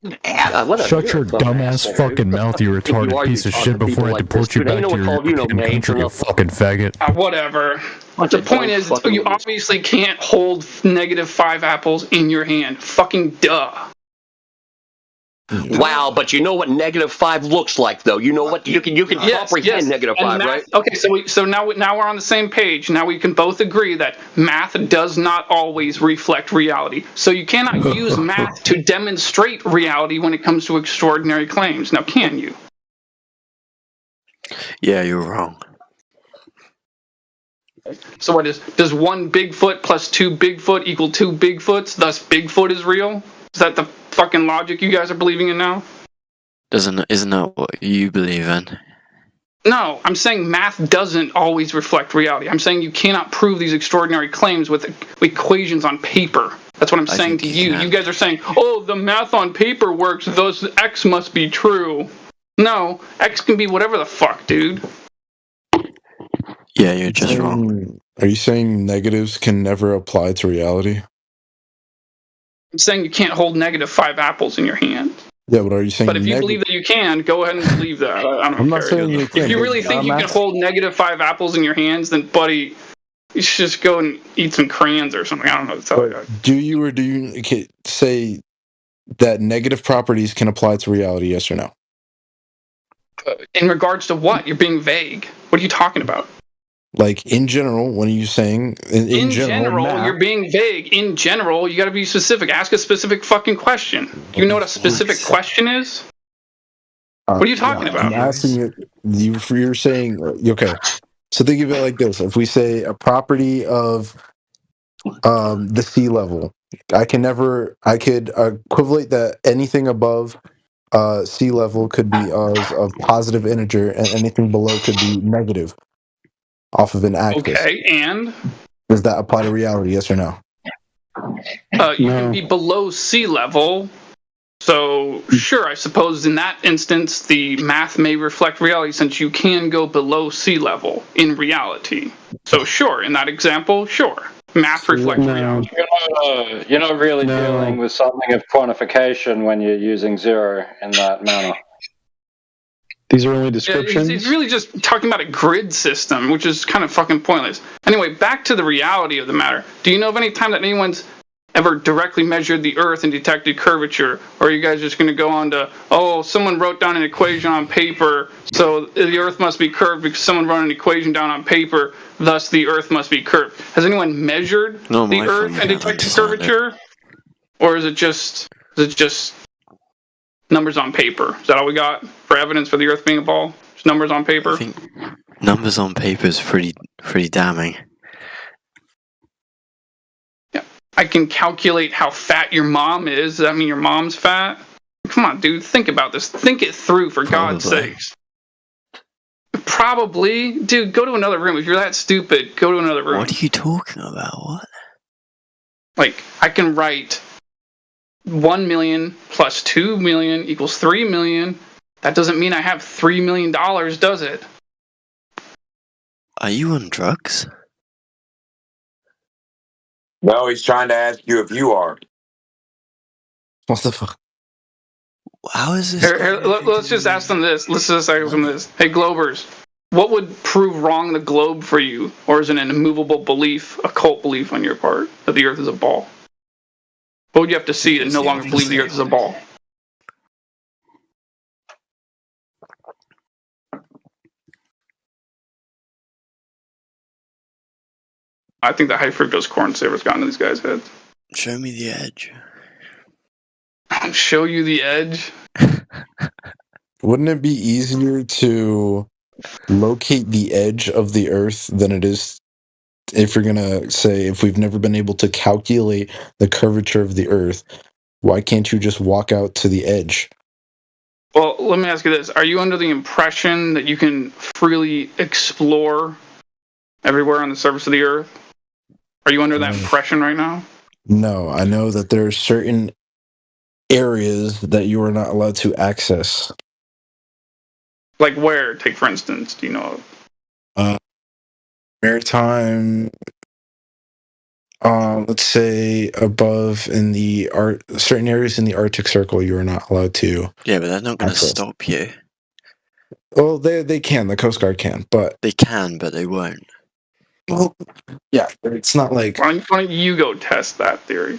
Shut your dumbass fucking mouth, you retarded piece of shit, before I deport you back to your European country, you fucking faggot. Whatever. The point is, you obviously can't hold -5 apples in your hand. Fucking duh. Wow, but you know what -5 looks like, though. You know what you can comprehend -5, And math, right? Okay, so now we're on the same page. Now we can both agree that math does not always reflect reality. So you cannot use math to demonstrate reality when it comes to extraordinary claims. Now, can you? Yeah, you're wrong. So what does 1 Bigfoot plus 2 Bigfoot equal 2 Bigfoots? Thus, Bigfoot is real? Is that the fucking logic you guys are believing in now? Isn't that what you believe in? No, I'm saying math doesn't always reflect reality. I'm saying you cannot prove these extraordinary claims with equations on paper. That's what I'm saying to you. You guys are saying, oh, the math on paper works, thus X must be true. No, X can be whatever the fuck, dude. Yeah, you're just wrong. Are you saying negatives can never apply to reality? I'm saying you can't hold -5 apples in your hand. Yeah, but are you saying? But if you believe that you can, go ahead and believe that. I don't I'm not care. saying you If can't. you really think you can hold -5 apples in your hands, then buddy, you should just go and eat some crayons or something. I don't know what to tell you. Do you or do you say that negative properties can apply to reality? Yes or no? In regards to what? You're being vague. What are you talking about? Like in general, when are you saying in general math, you're being vague. In general, you got to be specific. Ask a specific fucking question. Do you know what a specific question is? What are you talking about? I'm asking you. You're saying okay. So think of it like this: if we say a property of the sea level, I could equivalent that anything above sea level could be of a positive integer, and anything below could be negative off of an axis. Okay, and does that apply to reality? Yes or no? You can be below sea level. So, sure, I suppose in that instance, the math may reflect reality since you can go below sea level in reality. So, sure, in that example, sure. Math reflects reality. You're not really dealing with something of quantification when you're using 0 in that manner. These are only descriptions? It's really just talking about a grid system, which is kind of fucking pointless. Anyway, back to the reality of the matter. Do you know of any time that anyone's ever directly measured the Earth and detected curvature? Or are you guys just going to go on to, oh, someone wrote down an equation on paper, so the Earth must be curved because someone wrote an equation down on paper, thus the Earth must be curved? Has anyone measured the Earth and detected curvature? Or is it just numbers on paper? Is that all we got for evidence for the Earth being a ball? Just numbers on paper? I think numbers on paper is pretty damning. I can calculate how fat your mom is. Does that mean your mom's fat? Come on, dude. Think about this. Think it through, for God's sakes. Probably. Dude, go to another room. If you're that stupid, go to another room. What are you talking about? What? Like, I can write 1 million plus 2 million equals 3 million. That doesn't mean I have $3 million, does it? Are you on drugs? No, he's trying to ask you if you are. What the fuck? How is this? Let's just ask them this. Let's just ask them this. Hey, Globers, what would prove wrong the globe for you? Or is it an immovable belief, a cult belief on your part, that the Earth is a ball? What would you have to see to no longer believe the Earth is a ball? I think the high fructose corn syrup has gotten to these guys' heads. Show me the edge. I'll show you the edge. Wouldn't it be easier to locate the edge of the Earth than it is if you're gonna say if we've never been able to calculate the curvature of the Earth? Why can't you just walk out to the edge? Well, let me ask you this. Are you under the impression that you can freely explore everywhere on the surface of the Earth? Are you under that impression right now? No, I know that there are certain areas that you are not allowed to access. Like where? Take for instance, do you know of? Maritime, let's say above in the certain areas in the Arctic Circle, you are not allowed to. Yeah, but they're not going to access. stop you. Well, they can. The Coast Guard can, but They can, but they won't. well, yeah, it's not like. Why don't you go test that theory?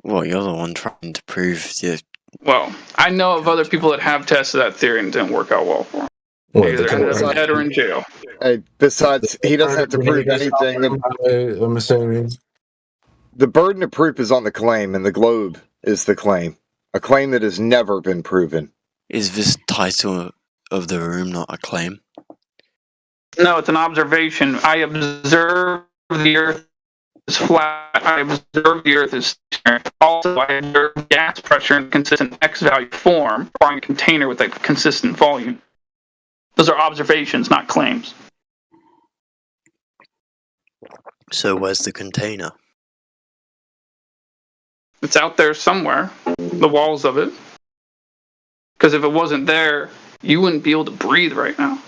Well, you're the one trying to prove the. Well, I know of other people that have tested that theory and it didn't work out well for them. Either they're dead or in jail. Hey, besides, he doesn't have to prove anything. I'm assuming the burden of proof is on the claim, and the globe is the claim. A claim that has never been proven. Is this title of the room not a claim? No, it's an observation. I observe the Earth is flat. I observe the Earth is stationary. Also, I observe gas pressure in consistent X value form, requiring a container with a consistent volume. Those are observations, not claims. So where's the container? It's out there somewhere, the walls of it. Because if it wasn't there, you wouldn't be able to breathe right now.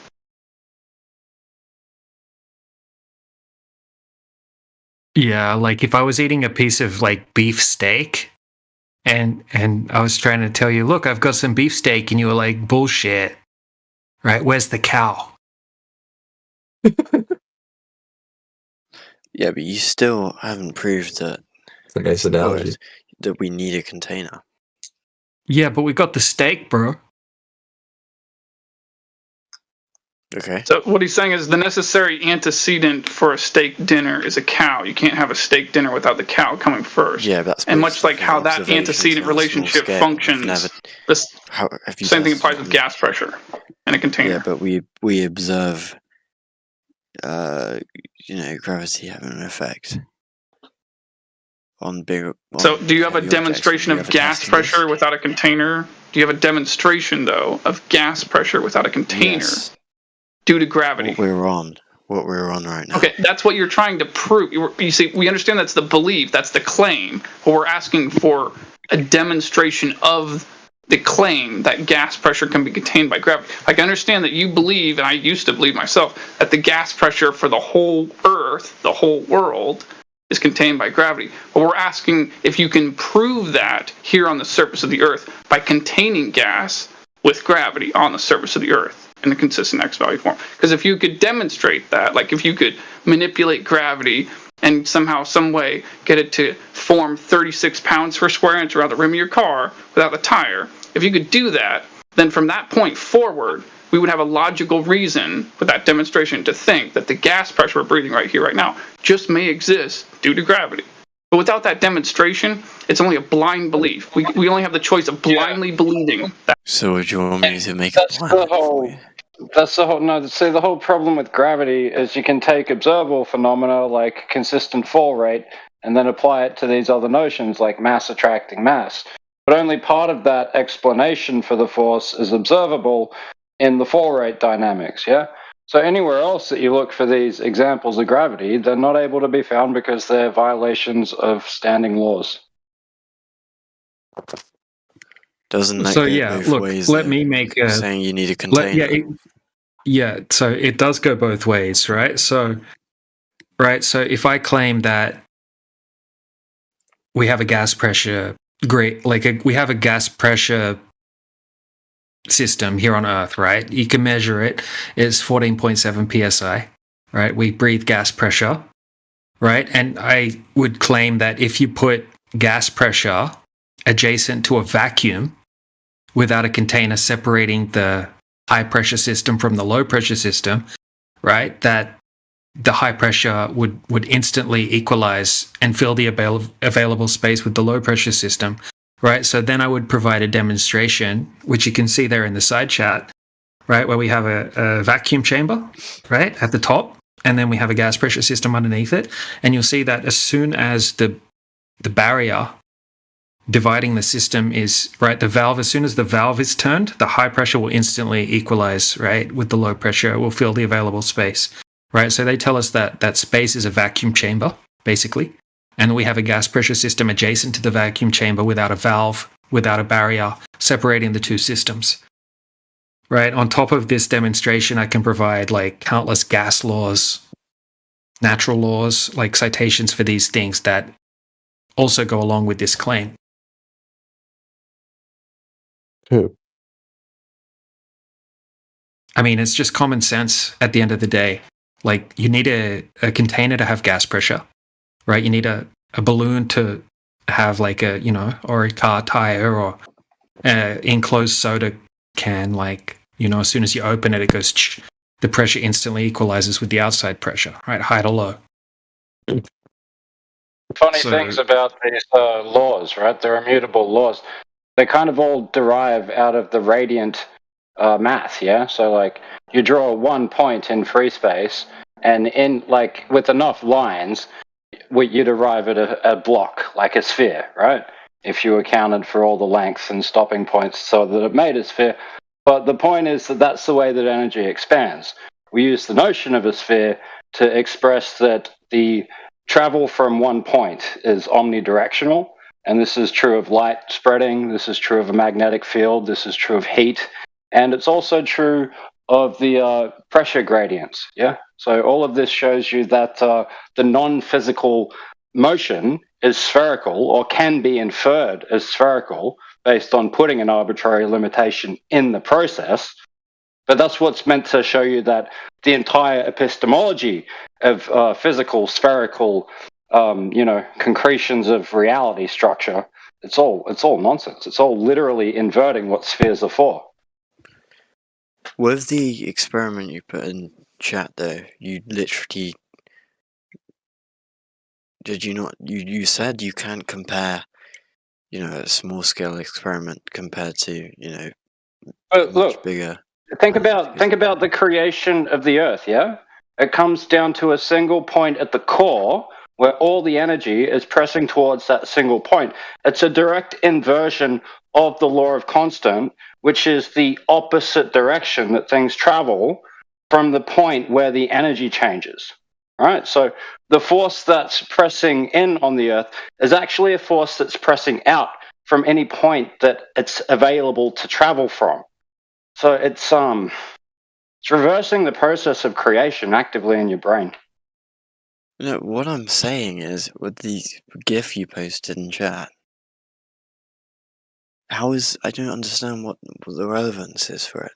Yeah, like if I was eating a piece of like beef steak and I was trying to tell you, look, I've got some beef steak, and you were like, bullshit. Right? Where's the cow? Yeah, but you still haven't proved that. It's a nice analogy. That we need a container. Yeah, but we got the steak, bro. Okay. So what he's saying is the necessary antecedent for a steak dinner is a cow. You can't have a steak dinner without the cow coming first. Yeah, that's and much like how that antecedent relationship functions, same thing applies with gas pressure in a container. Yeah, but we observe, gravity having an effect on bigger. So, do you have a demonstration of gas pressure without a container? Do you have a demonstration though of gas pressure without a container? Yes. Due to gravity. What we're on right now. Okay, that's what you're trying to prove. You see, we understand that's the belief, that's the claim, but we're asking for a demonstration of the claim that gas pressure can be contained by gravity. Like, I understand that you believe, and I used to believe myself, that the gas pressure for the whole Earth, the whole world, is contained by gravity. But we're asking if you can prove that here on the surface of the Earth by containing gas with gravity on the surface of the Earth in a consistent X value form. Because if you could demonstrate that, like if you could manipulate gravity and somehow, some way, get it to form 36 pounds per square inch around the rim of your car without the tire, if you could do that, then from that point forward, we would have a logical reason with that demonstration to think that the gas pressure we're breathing right here, right now, just may exist due to gravity. But without that demonstration, it's only a blind belief. We only have the choice of blindly believing that. So would you want me to make a plan for you? That's the whole. No, see, the whole problem with gravity is you can take observable phenomena like consistent fall rate and then apply it to these other notions like mass attracting mass. But only part of that explanation for the force is observable in the fall rate dynamics, yeah? So anywhere else that you look for these examples of gravity, they're not able to be found because they're violations of standing laws. Doesn't that So go yeah, both look, ways, let though? me make a... Saying you need a container. So it does go both ways, right? So if I claim that we have a gas pressure we have a gas pressure system here on Earth, right? You can measure it. It's 14.7 psi, right? We breathe gas pressure, right? And I would claim that if you put gas pressure adjacent to a vacuum without a container separating the high pressure system from the low pressure system, right, that the high pressure would instantly equalize and fill the available space with the low pressure system, right? So then I would provide a demonstration, which you can see there in the side chat, right, where we have a vacuum chamber, right, at the top, and then we have a gas pressure system underneath it. And you'll see that as soon as the barrier dividing the system is, right, the valve, as soon as the valve is turned, the high pressure will instantly equalize, right, with the low pressure. It will fill the available space, right? So they tell us that space is a vacuum chamber, basically. And we have a gas pressure system adjacent to the vacuum chamber without a valve, without a barrier separating the two systems. Right? On top of this demonstration, I can provide like countless gas laws, natural laws, like citations for these things that also go along with this claim. I mean, it's just common sense at the end of the day. Like, you need a container to have gas pressure, right? You need a balloon to have like a, you know, or a car tire or enclosed soda can, like, you know, as soon as you open it, it goes, the pressure instantly equalizes with the outside pressure, right? High to low. Funny things about these laws, right? They're immutable laws. They kind of all derive out of the radiant math, yeah? So, like, you draw one point in free space, and in, like, with enough lines, you'd arrive at a block, like a sphere, right? If you accounted for all the lengths and stopping points so that it made a sphere. But the point is that that's the way that energy expands. We use the notion of a sphere to express that the travel from one point is omnidirectional, and this is true of light spreading, this is true of a magnetic field, this is true of heat, and it's also true of the pressure gradients, yeah? So all of this shows you that the non-physical motion is spherical, or can be inferred as spherical, based on putting an arbitrary limitation in the process. But that's what's meant to show you that the entire epistemology of physical, spherical, you know, concretions of reality structure, it's all nonsense. It's all literally inverting what spheres are for. With the experiment you put in chat, though, you literally did you not? You said you can't compare, you know, a small scale experiment compared to, you know, much bigger. Think about the creation of the Earth, yeah? It comes down to a single point at the core where all the energy is pressing towards that single point. It's a direct inversion of the law of constant, which is the opposite direction that things travel from the point where the energy changes. Right? So the force that's pressing in on the Earth is actually a force that's pressing out from any point that it's available to travel from. So it's reversing the process of creation actively in your brain. No, what I'm saying is, with the GIF you posted in chat, I don't understand what the relevance is for it.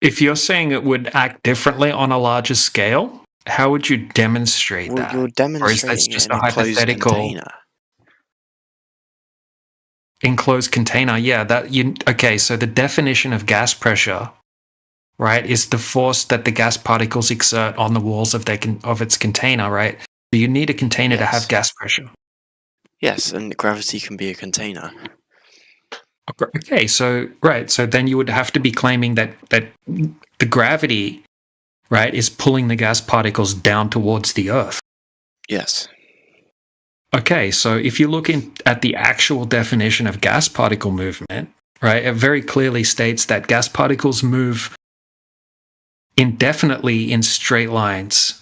If you're saying it would act differently on a larger scale, how would you demonstrate that? You're demonstrating or is that just it in a hypothetical container. Enclosed container? Yeah, okay, so the definition of gas pressure, right, is the force that the gas particles exert on the walls of its container, right? So you need a container to have gas pressure. Yes, and gravity can be a container. Okay, so then you would have to be claiming that the gravity, right, is pulling the gas particles down towards the Earth. Yes. Okay, so if you look at the actual definition of gas particle movement, right, it very clearly states that gas particles move indefinitely in straight lines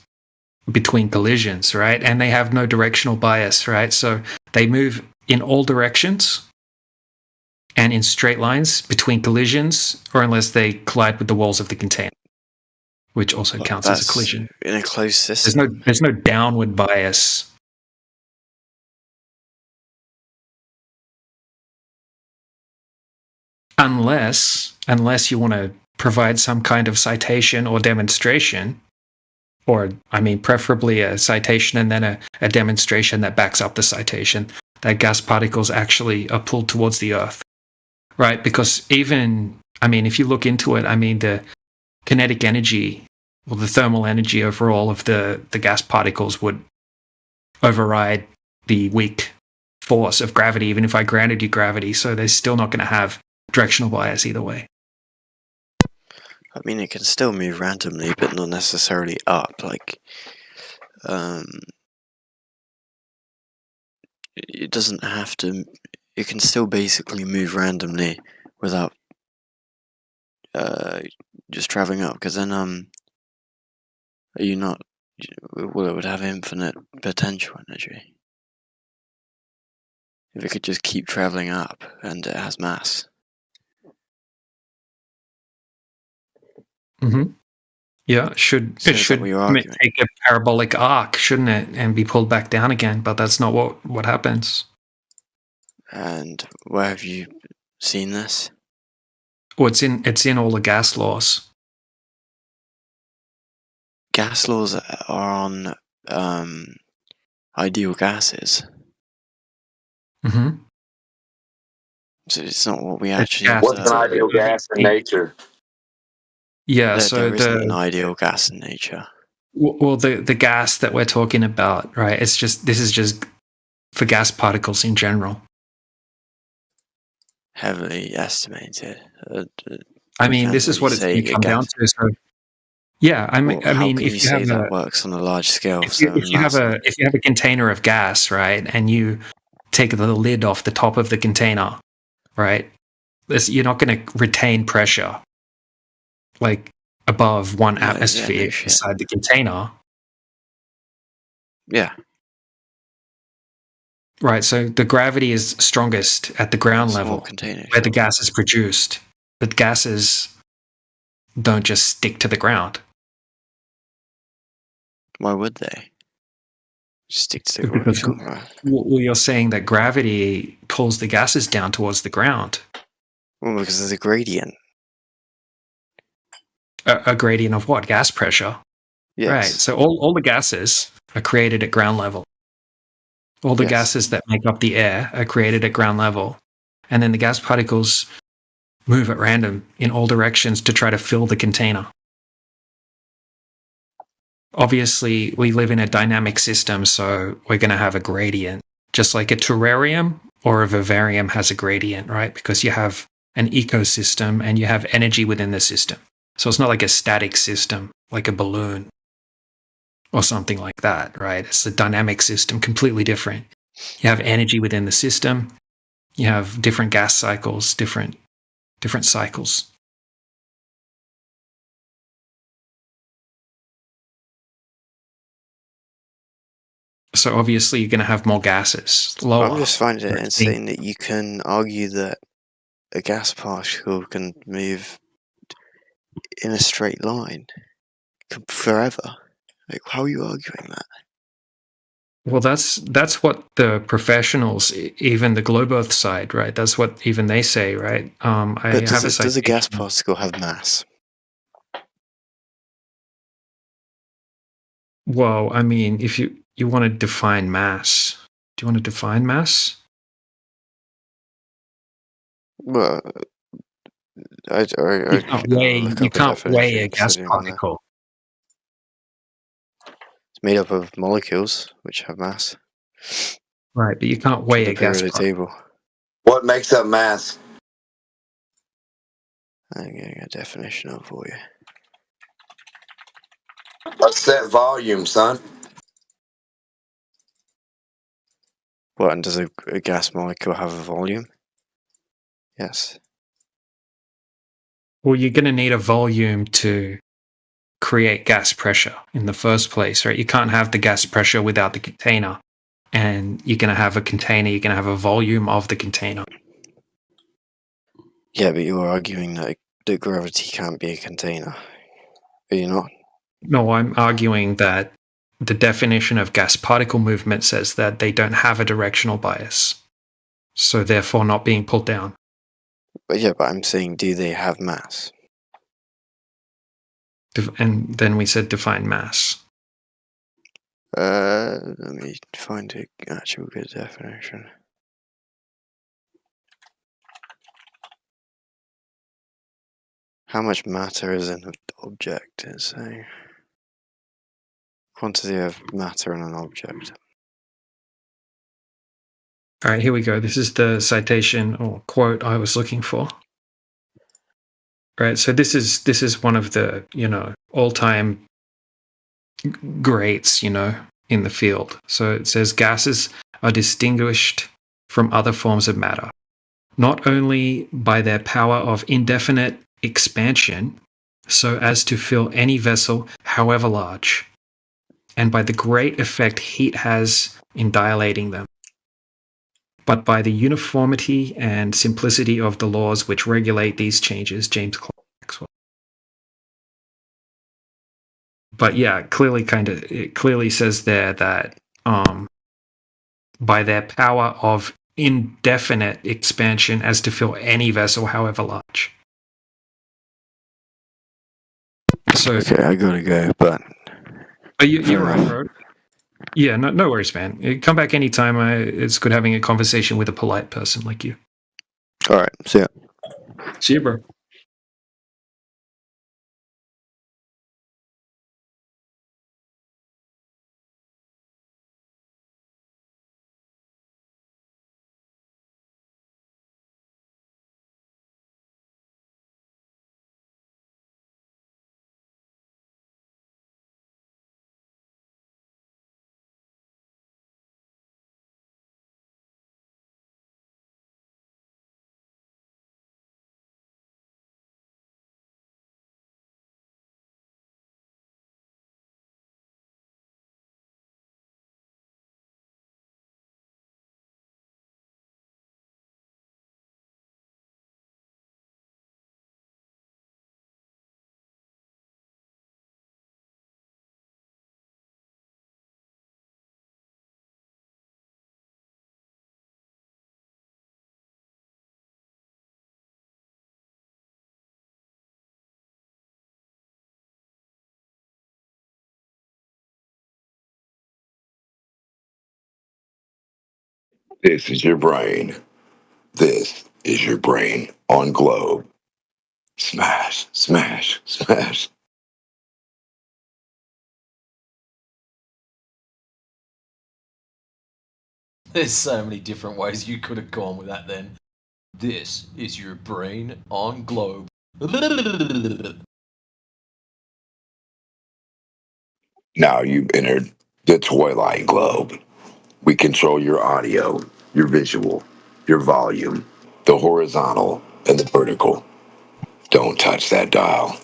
between collisions, right? And they have no directional bias, right? So they move in all directions and in straight lines between collisions, or unless they collide with the walls of the container, which also counts as a collision. In a closed system. There's no downward bias. Unless you want to provide some kind of citation or demonstration, or, I mean, preferably a citation and then a demonstration that backs up the citation, that gas particles actually are pulled towards the Earth. Right, because even, I mean, if you look into it, I mean, the kinetic energy or the thermal energy overall of the gas particles would override the weak force of gravity, even if I granted you gravity. So they're still not going to have directional bias either way. I mean, it can still move randomly, but not necessarily up. Like, it doesn't have to. It can still basically move randomly without just traveling up. Because then, are you not? Well, it would have infinite potential energy if it could just keep traveling up, and it has mass. Mm-hmm. Yeah, it should take a parabolic arc, shouldn't it, and be pulled back down again? But that's not what happens. And where have you seen this? Well, it's in all the gas laws. Gas laws are on ideal gases. Mm-hmm. So it's not what we actually. What's an ideal gas in nature? Yeah, so there isn't an ideal gas in nature. Well, the gas that we're talking about, right? This is just for gas particles in general. Heavily estimated. I mean, this is what it's going to come down to. So, yeah, I mean, if you have that works on a large scale, if you have a container of gas, right, and you take the lid off the top of the container, right, you're not going to retain pressure like above 1 atmosphere inside the container. Yeah. Right, so the gravity is strongest at the ground level where the gas is produced. But gases don't just stick to the ground. Why would they? Stick to the ground. Because, well, you're saying that gravity pulls the gases down towards the ground. Well, because there's a gradient. A gradient of what? Gas pressure? Yes. Right, so all the gases are created at ground level. All the gases that make up the air are created at ground level. And then the gas particles move at random in all directions to try to fill the container. Obviously, we live in a dynamic system, so we're going to have a gradient. Just like a terrarium or a vivarium has a gradient, right? Because you have an ecosystem and you have energy within the system. So it's not like a static system, like a balloon or something like that, right? It's a dynamic system, completely different. You have energy within the system. You have different gas cycles, different cycles. So obviously you're going to have more gases, lower. I just find it insane that you can argue that a gas particle can move in a straight line forever. Like, how are you arguing that? Well, that's what the professionals, even the Globe Earth side, right? That's what even they say, right? Does a gas particle have mass? Well, I mean, if you want to define mass, do you want to define mass? Well, you can't weigh a gas particle. It's made up of molecules which have mass. Right, but you can't weigh a gas particle. What makes up mass? I'm getting a definition of for you. A set volume, son. What, and does a gas molecule have a volume? Yes. Well, you're going to need a volume to create gas pressure in the first place, right? You can't have the gas pressure without the container. And you're going to have a container, you're going to have a volume of the container. Yeah, but you're arguing that gravity can't be a container. Are you not? No, I'm arguing that the definition of gas particle movement says that they don't have a directional bias. So therefore not being pulled down. But I'm saying, do they have mass? And then we said define mass. Let me find an actual good definition. How much matter is in an object? It's saying quantity of matter in an object. All right, here we go. This is the citation or quote I was looking for. Right, so this is one of the all-time greats in the field. So it says gases are distinguished from other forms of matter, not only by their power of indefinite expansion, so as to fill any vessel, however large, and by the great effect heat has in dilating them, but by the uniformity and simplicity of the laws which regulate these changes. James Clerk Maxwell. But yeah, it clearly says there that by their power of indefinite expansion as to fill any vessel, however large. So okay, I gotta go, but you're right, bro. Yeah, no worries, man. Come back anytime. It's good having a conversation with a polite person like you. All right, see ya. See you, bro. This is your brain. This is your brain on globe. Smash, smash, smash. There's so many different ways you could have gone with that then. This is your brain on globe. Now you've entered the Twilight Globe. We control your audio, your visual, your volume, the horizontal and the vertical. Don't touch that dial.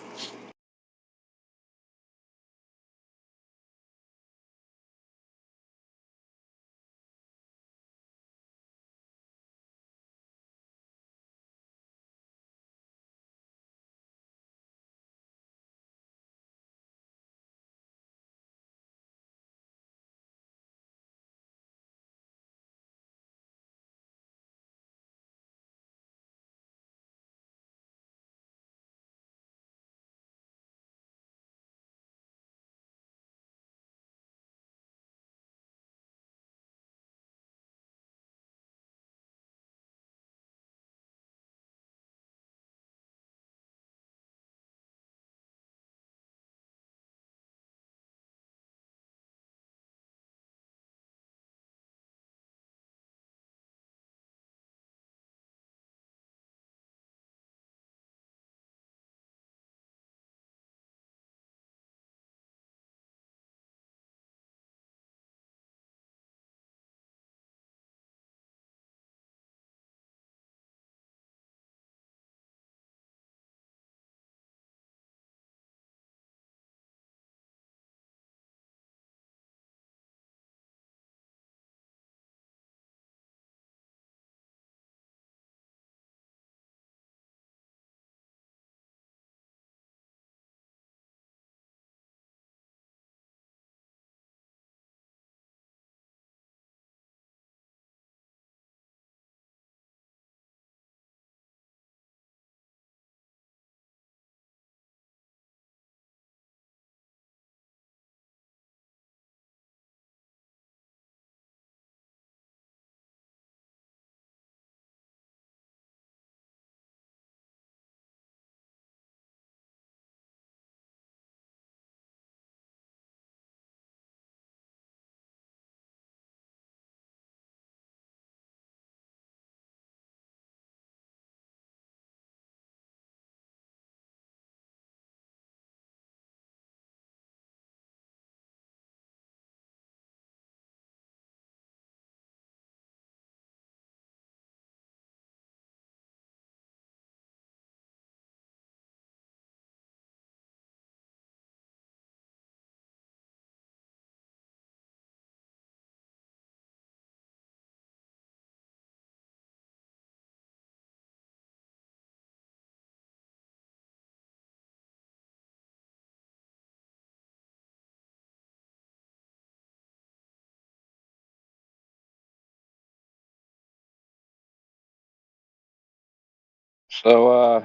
So,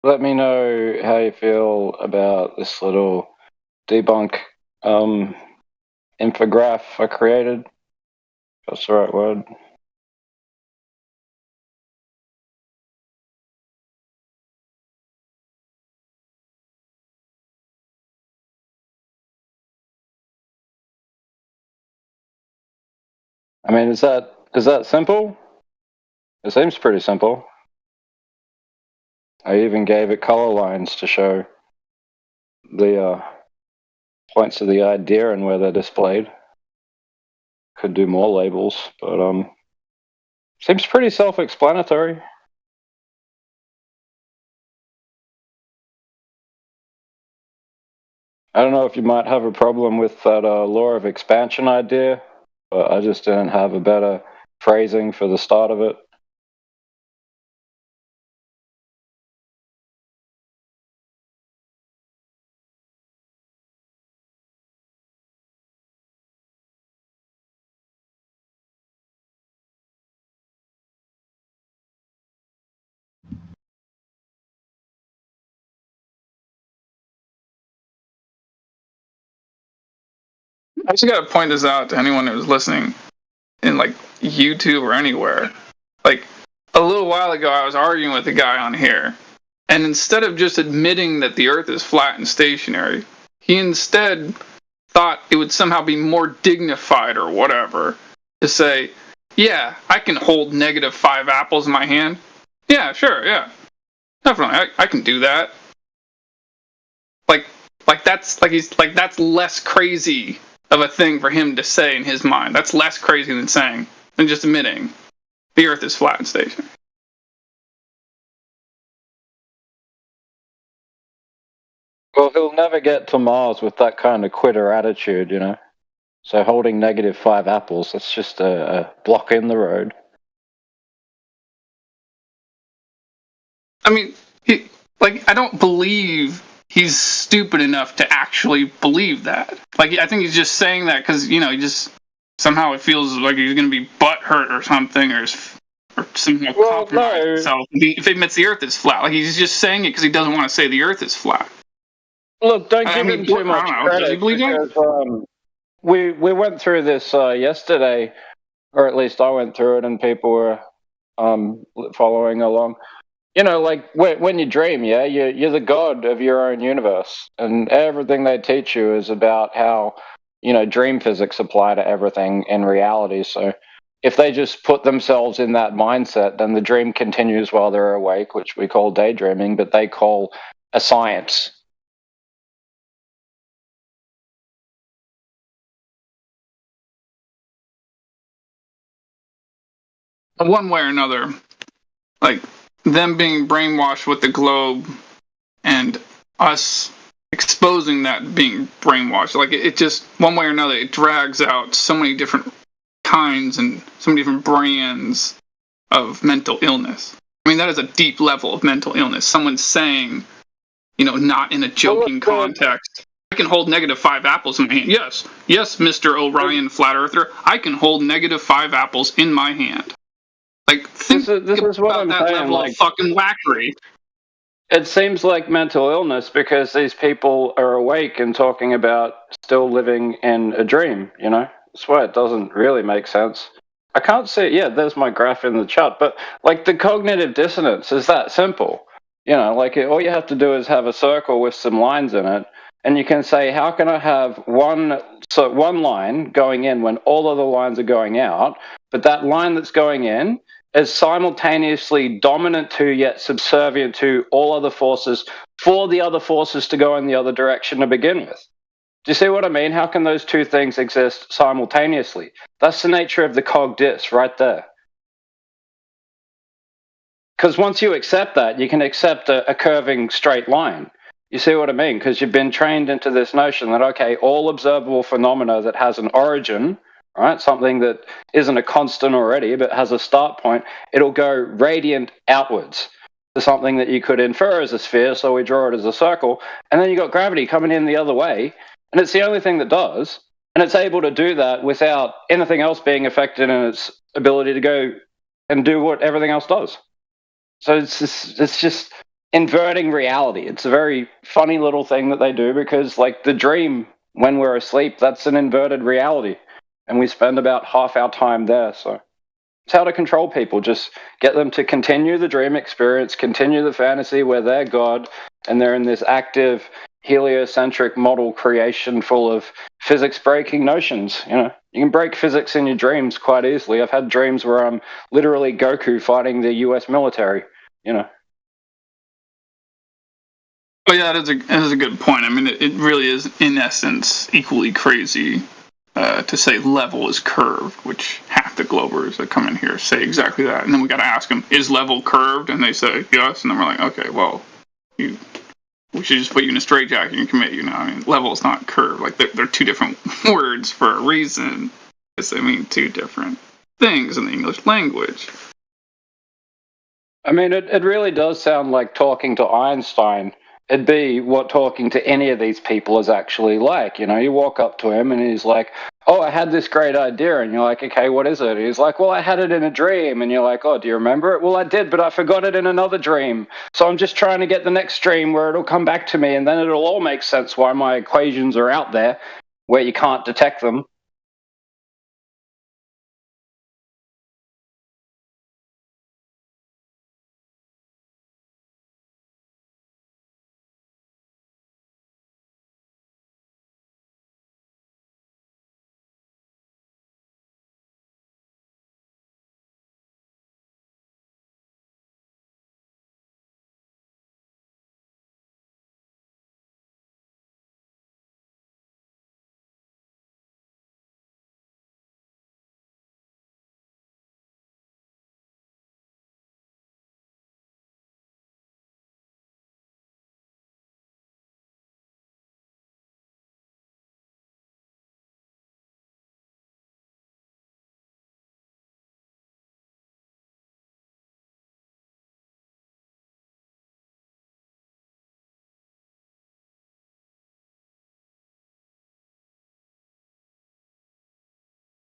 let me know how you feel about this little debunk infograph I created. That's the right word. I mean, is that simple? It seems pretty simple. I even gave it color lines to show the points of the idea and where they're displayed. Could do more labels, but seems pretty self-explanatory. I don't know if you might have a problem with that law of expansion idea, but I just didn't have a better phrasing for the start of it. I just gotta point this out to anyone who's listening in like YouTube or anywhere. Like a little while ago, I was arguing with a guy on here, and instead of just admitting that the Earth is flat and stationary, he instead thought it would somehow be more dignified or whatever to say, "Yeah, I can hold -5 apples in my hand. Yeah, sure, yeah, definitely, I can do that." That's less crazy of a thing for him to say in his mind. That's less crazy than just admitting the Earth is flat and stationary. Well, he'll never get to Mars with that kind of quitter attitude, you know. So holding -5 apples, that's just a block in the road. I mean, I don't believe he's stupid enough to actually believe that. Like, I think he's just saying that because, he just somehow it feels like he's going to be butthurt or something, or somehow compromise himself if he admits the Earth is flat. Like, he's just saying it because he doesn't want to say the Earth is flat. Look, don't give him too much credit. Does he believe that? We went through this yesterday, or at least I went through it, and people were following along. Like when you dream, yeah, you're the god of your own universe, and everything they teach you is about how, dream physics apply to everything in reality. So if they just put themselves in that mindset, then the dream continues while they're awake, which we call daydreaming, but they call a science. One way or another, like them being brainwashed with the globe and us exposing that being brainwashed, like it just, one way or another, it drags out so many different kinds and so many different brands of mental illness. I mean, that is a deep level of mental illness. Someone's saying, not in a joking context, I can hold -5 apples in my hand. Yes, Mr. Orion Flat Earther, I can hold -5 apples in my hand. Like, think this is what about I'm that saying, level of fucking wackery. It seems like mental illness because these people are awake and talking about still living in a dream, That's why it doesn't really make sense. I can't see it. Yeah, there's my graph in the chart, but like the cognitive dissonance is that simple. All you have to do is have a circle with some lines in it, and you can say, how can I have one line going in when all other lines are going out, but that line that's going in is simultaneously dominant to yet subservient to all other forces for the other forces to go in the other direction to begin with. Do you see what I mean? How can those two things exist simultaneously? That's the nature of the cog diss right there. Because once you accept that, you can accept a curving straight line. You see what I mean? Because you've been trained into this notion that, okay, all observable phenomena that has an origin, right, something that isn't a constant already but has a start point, it'll go radiant outwards to something that you could infer as a sphere, so we draw it as a circle, and then you've got gravity coming in the other way, and it's the only thing that does, and it's able to do that without anything else being affected in its ability to go and do what everything else does. So it's just inverting reality. It's a very funny little thing that they do because, like, the dream when we're asleep, that's an inverted reality, and we spend about half our time there. So it's how to control people. Just get them to continue the dream experience, continue the fantasy where they're God, and they're in this active heliocentric model creation full of physics-breaking notions. You know, you can break physics in your dreams quite easily. I've had dreams where I'm literally Goku fighting the U.S. military. You know. But yeah, that is a good point. I mean, it really is, in essence, equally crazy to say level is curved, which half the Globers that come in here say exactly that. And then we got to ask them, is level curved? And they say yes. And then we're like, okay, well, we should just put you in a straitjacket and commit you now. I mean, level is not curved. Like, they're two different words for a reason. Because they mean two different things in the English language. I mean, it really does sound like talking to Einstein. It'd be what talking to any of these people is actually like. You know, you walk up to him and he's like, oh, I had this great idea. And you're like, okay, what is it? He's like, well, I had it in a dream. And you're like, oh, do you remember it? Well, I did, but I forgot it in another dream. So I'm just trying to get the next dream where it'll come back to me. And then it'll all make sense why my equations are out there where you can't detect them.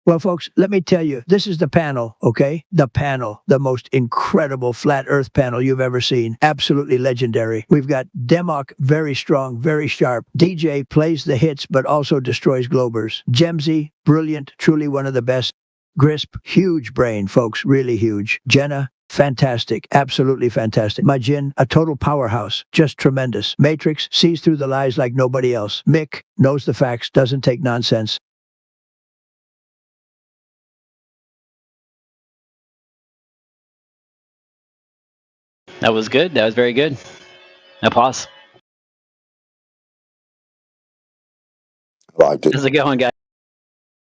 Well, folks, let me tell you, this is the panel, okay? The panel, the most incredible flat earth panel you've ever seen. Absolutely legendary. We've got Demok, very strong, very sharp. DJ plays the hits, but also destroys Globers. Jemsy, brilliant, truly one of the best. Grisp, huge brain, folks, really huge. Jenna, fantastic, absolutely fantastic. Majin, a total powerhouse, just tremendous. Matrix, sees through the lies like nobody else. Mick, knows the facts, doesn't take nonsense. That was good. That was very good. Now pause. Liked it. How's it going, guys?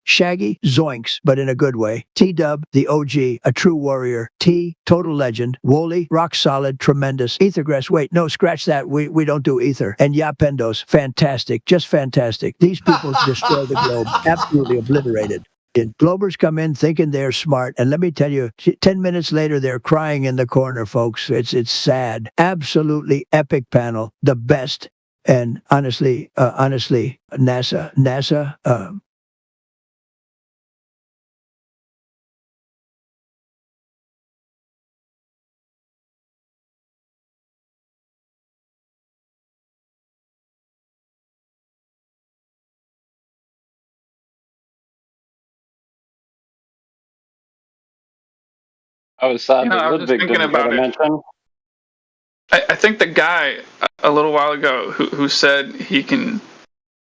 Shaggy, zoinks, but in a good way. T-Dub, the OG, a true warrior. T, total legend. Wooly, rock solid, tremendous. Ethergrass, wait, no, scratch that. We don't do ether. And Yapendos, fantastic, just fantastic. These people destroy the globe, absolutely obliterated. Globers come in thinking they're smart, and let me tell you, 10 minutes later, they're crying in the corner, folks. It's sad. Absolutely epic panel, the best. And honestly, NASA, I was sad that I was just Ludwig thinking didn't get about a it. mention. I think the guy a little while ago who said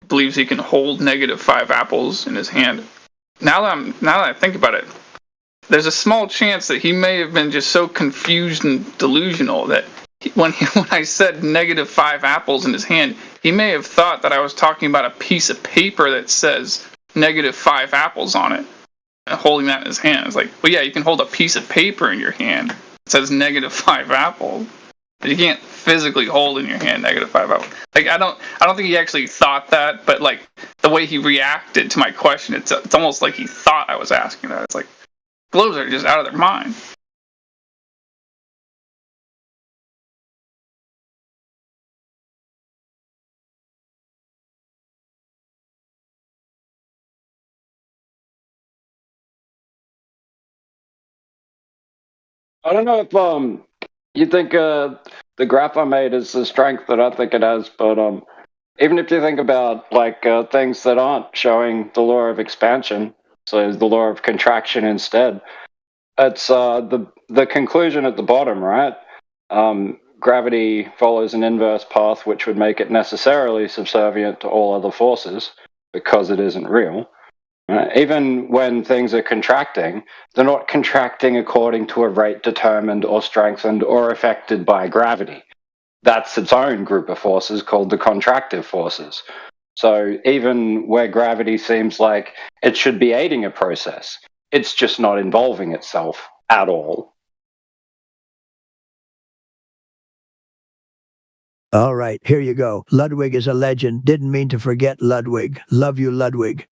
believes he can hold -5 apples in his hand. Now that I think about it, there's a small chance that he may have been just so confused and delusional that when I said -5 apples in his hand, he may have thought that I was talking about a piece of paper that says -5 apples on it, and holding that in his hand. It's like, well, yeah, you can hold a piece of paper in your hand that says -5 apples. But you can't physically hold in your hand -5 apples. Like, I don't think he actually thought that, but like the way he reacted to my question, it's almost like he thought I was asking that. It's like, globes are just out of their mind. I don't know if You think the graph I made is the strength that I think it has, but even if you think about like things that aren't showing the law of expansion, so the law of contraction instead, it's the conclusion at the bottom, right? Gravity follows an inverse path, which would make it necessarily subservient to all other forces because it isn't real. Even when things are contracting, they're not contracting according to a rate determined or strengthened or affected by gravity. That's its own group of forces called the contractive forces. So even where gravity seems like it should be aiding a process, it's just not involving itself at all. All right, here you go. Ludwig is a legend. Didn't mean to forget Ludwig. Love you, Ludwig.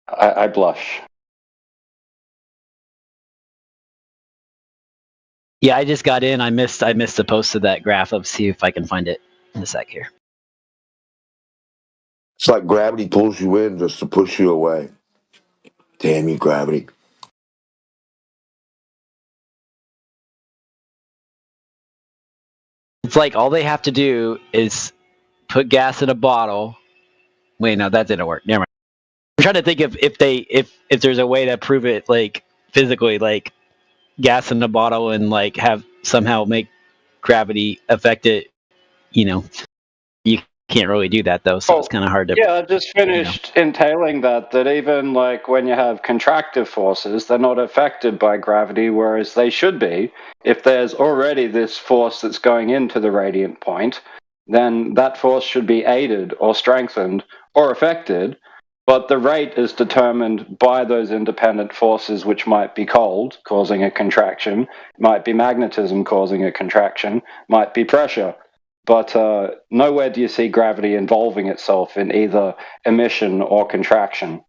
I blush. Yeah, I just got in. I missed the post of that graph. Let's see if I can find it in a sec here. It's like gravity pulls you in just to push you away. Damn you, gravity. It's like all they have to do is put gas in a bottle. Wait, no, that didn't work. Never mind. I'm trying to think if there's a way to prove it like physically, like gas in a bottle and like have somehow make gravity affect it. You can't really do that though, so it's kind of hard to. Yeah, I just finished entailing that even like when you have contractive forces, they're not affected by gravity, whereas they should be. If there's already this force that's going into the radiant point, then that force should be aided or strengthened or affected, but the rate is determined by those independent forces, which might be cold, causing a contraction, might be magnetism causing a contraction, might be pressure. But nowhere do you see gravity involving itself in either emission or contraction.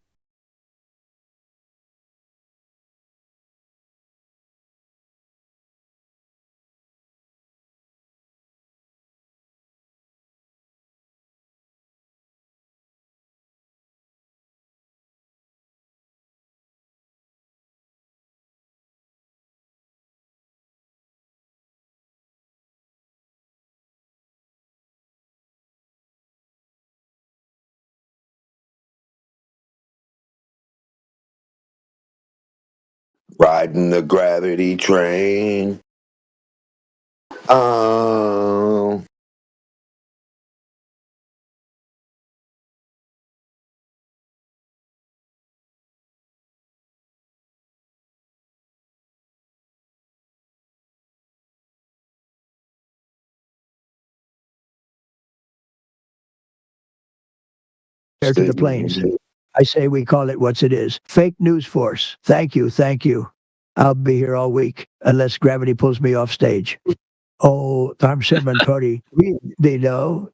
Riding the gravity train. Oh. To the planes. I say we call it what it is. Fake news force. Thank you. I'll be here all week unless gravity pulls me off stage. Oh, I'm 7:30. They know.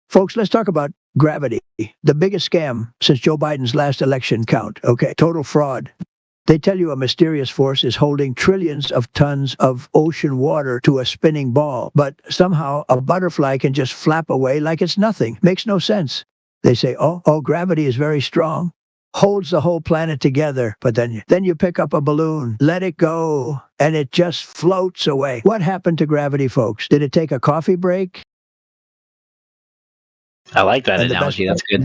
Folks, let's talk about gravity. The biggest scam since Joe Biden's last election count. Okay, total fraud. They tell you a mysterious force is holding trillions of tons of ocean water to a spinning ball, but somehow a butterfly can just flap away like it's nothing. Makes no sense. They say, oh, gravity is very strong, holds the whole planet together, but then you pick up a balloon, let it go, and it just floats away. What happened to gravity, folks? Did it take a coffee break? I like that analogy. That's good.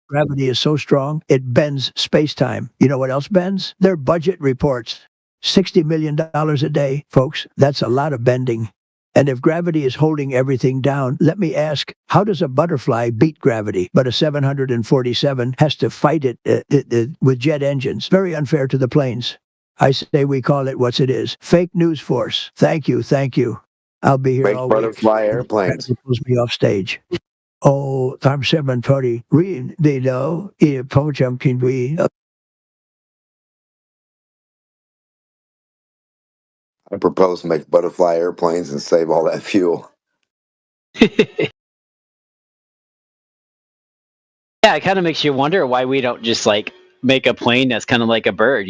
Gravity is so strong, it bends space-time. You know what else bends? Their budget reports. $60 million a day, folks. That's a lot of bending. And if gravity is holding everything down, let me ask, how does a butterfly beat gravity? But a 747 has to fight it with jet engines. Very unfair to the planes. I say we call it what it is. Fake news force. Thank you. I'll be here all week. Butterfly airplanes. Gravity pulls me off stage. Oh, I'm 7:30. They know. Can we? I propose to make butterfly airplanes and save all that fuel. Yeah, it kind of makes you wonder why we don't just like make a plane that's kind of like a bird,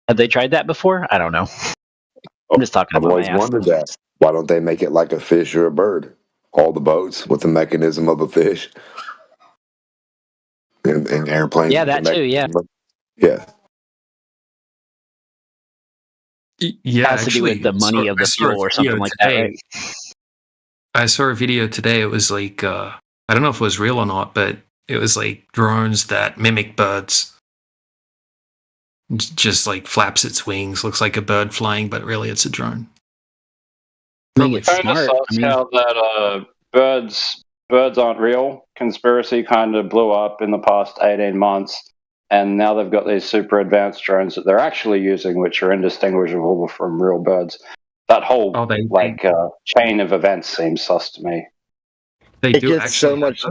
Have they tried that before? I don't know. I'm just talking about my ass. I've always wondered that. Why don't they make it like a fish or a bird? All the boats with the mechanism of a fish. in airplanes. Yeah, that too. Yeah, Yeah. Yeah, has to do with the money of the fuel or something like that, right? I saw a video today. It was like I don't know if it was real or not, but it was like drones that mimic birds. Just like flaps its wings, looks like a bird flying, but really it's a drone. I think it's Kind of smart. sucks how that birds aren't real conspiracy kind of blew up in the past 18 months, and now they've got these super advanced drones that they're actually using, which are indistinguishable from real birds. That whole chain of events seems sus to me. It gets so much.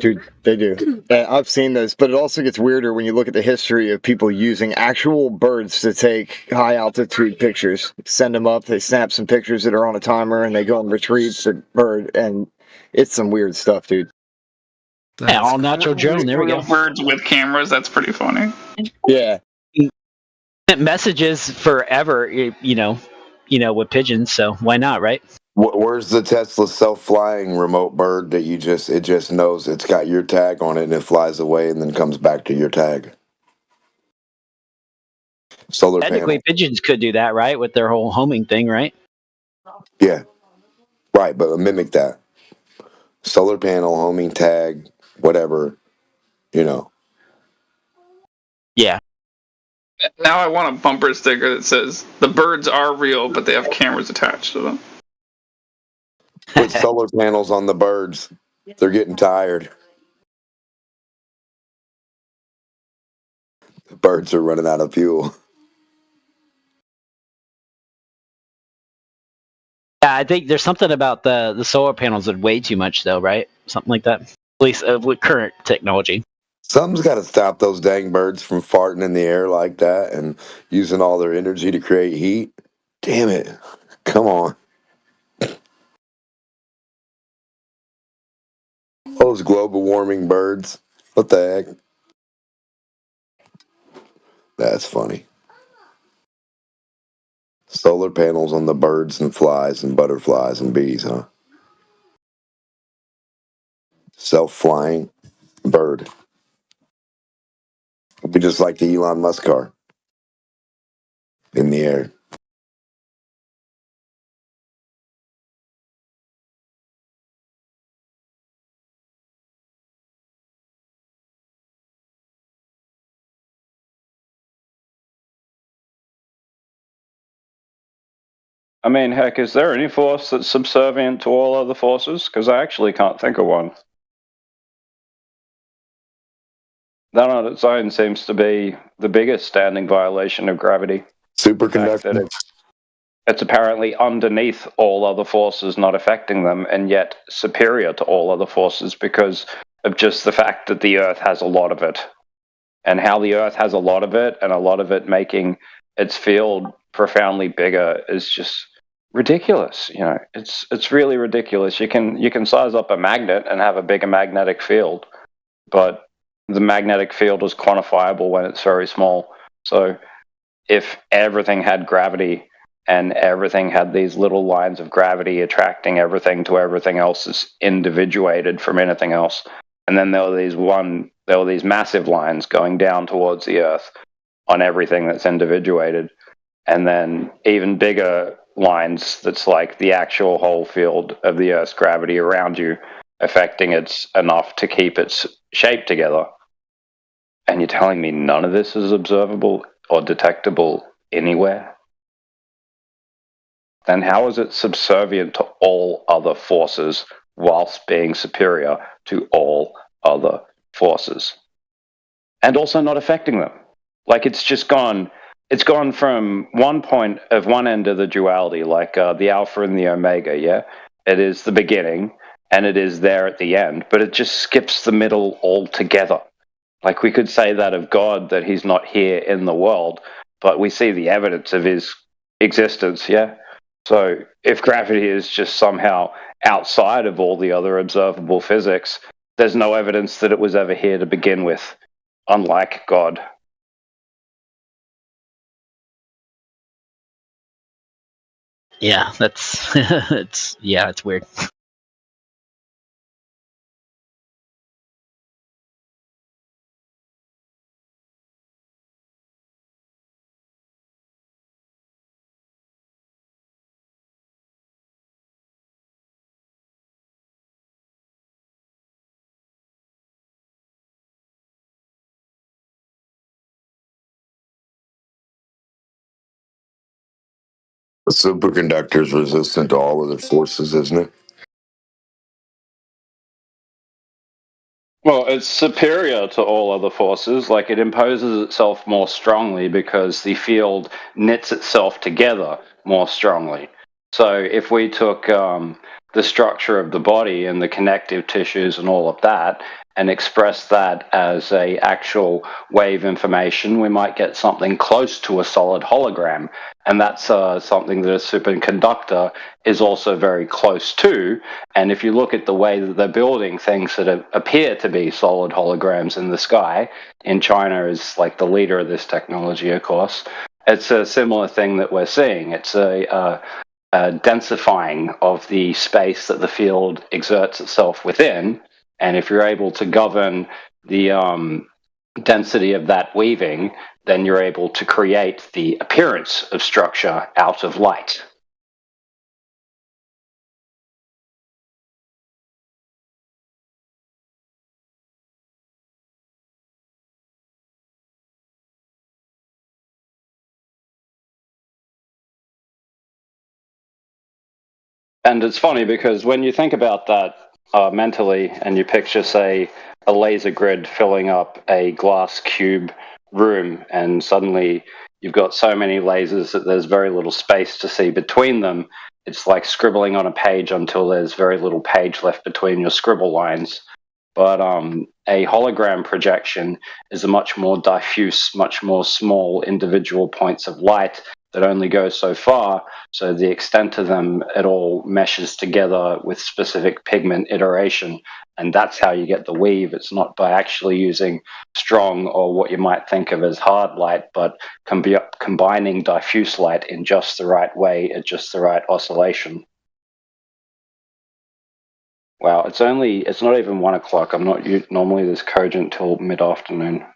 Dude, they do. I've seen those, but it also gets weirder when you look at the history of people using actual birds to take high altitude pictures. Send them up, they snap some pictures that are on a timer, and they go and retrieve the bird, and it's some weird stuff, dude. Yeah, all natural drone. There we go. Birds with cameras. That's pretty funny. Yeah. Messages forever, you know, with pigeons. So why not, right? Where's the Tesla self-flying remote bird that it just knows it's got your tag on it and it flies away and then comes back to your tag? Solar Technically, panel. pigeons could do that, right, with their whole homing thing, right? Yeah, right, but mimic that. Solar panel, homing tag, whatever, you know. Yeah. Now I want a bumper sticker that says the birds are real, but they have cameras attached to them. Put solar panels on the birds. They're getting tired. The birds are running out of fuel. Yeah, I think there's something about the solar panels that way too much, though, right? Something like that. At least with current technology. Something's got to stop those dang birds from farting in the air like that and using all their energy to create heat. Damn it. Come on. Those global warming birds. What the heck? That's funny. Solar panels on the birds and flies and butterflies and bees, huh? Self-flying bird. It'd be just like the Elon Musk car in the air. I mean, heck, is there any force that's subservient to all other forces? Because I actually can't think of one. That on its own seems to be the biggest standing violation of gravity. Superconductor. It's apparently underneath all other forces, not affecting them, and yet superior to all other forces because of just the fact that the Earth has a lot of it. And how the Earth has a lot of it, and a lot of it making its field profoundly bigger, is just ridiculous. You know, it's really ridiculous. You can size up a magnet and have a bigger magnetic field, but the magnetic field is quantifiable when it's very small. So if everything had gravity and everything had these little lines of gravity attracting everything to everything else is individuated from anything else, and then there were these massive lines going down towards the Earth on everything that's individuated, and then even bigger lines that's like the actual whole field of the Earth's gravity around you affecting it enough to keep its shape together. And you're telling me none of this is observable or detectable anywhere? Then how is it subservient to all other forces whilst being superior to all other forces? And also not affecting them. Like it's gone from one point of one end of the duality, like the alpha and the omega, yeah? It is the beginning and it is there at the end, but it just skips the middle altogether. Like we could say that of God, that he's not here in the world, but we see the evidence of his existence, yeah? So if gravity is just somehow outside of all the other observable physics, there's no evidence that it was ever here to begin with, unlike God. Yeah, that's it's weird. A superconductor is resistant to all other forces, isn't it? Well, it's superior to all other forces. Like, it imposes itself more strongly because the field knits itself together more strongly. So if we took the structure of the body and the connective tissues and all of that and express that as a actual wave information, we might get something close to a solid hologram. And that's something that a superconductor is also very close to. And if you look at the way that they're building things that appear to be solid holograms in the sky, in China is like the leader of this technology, of course, it's a similar thing that we're seeing. It's a densifying of the space that the field exerts itself within. And if you're able to govern the density of that weaving, then you're able to create the appearance of structure out of light. And it's funny because when you think about that mentally and you picture, say, a laser grid filling up a glass cube room, and suddenly you've got so many lasers that there's very little space to see between them. It's like scribbling on a page until there's very little page left between your scribble lines. But a hologram projection is a much more diffuse, much more small individual points of light that only go so far. So the extent of them, it all meshes together with specific pigment iteration. And that's how you get the weave. It's not by actually using strong or what you might think of as hard light, but combining diffuse light in just the right way at just the right oscillation. Wow, it's not even 1 o'clock. I'm not normally this cogent till mid-afternoon.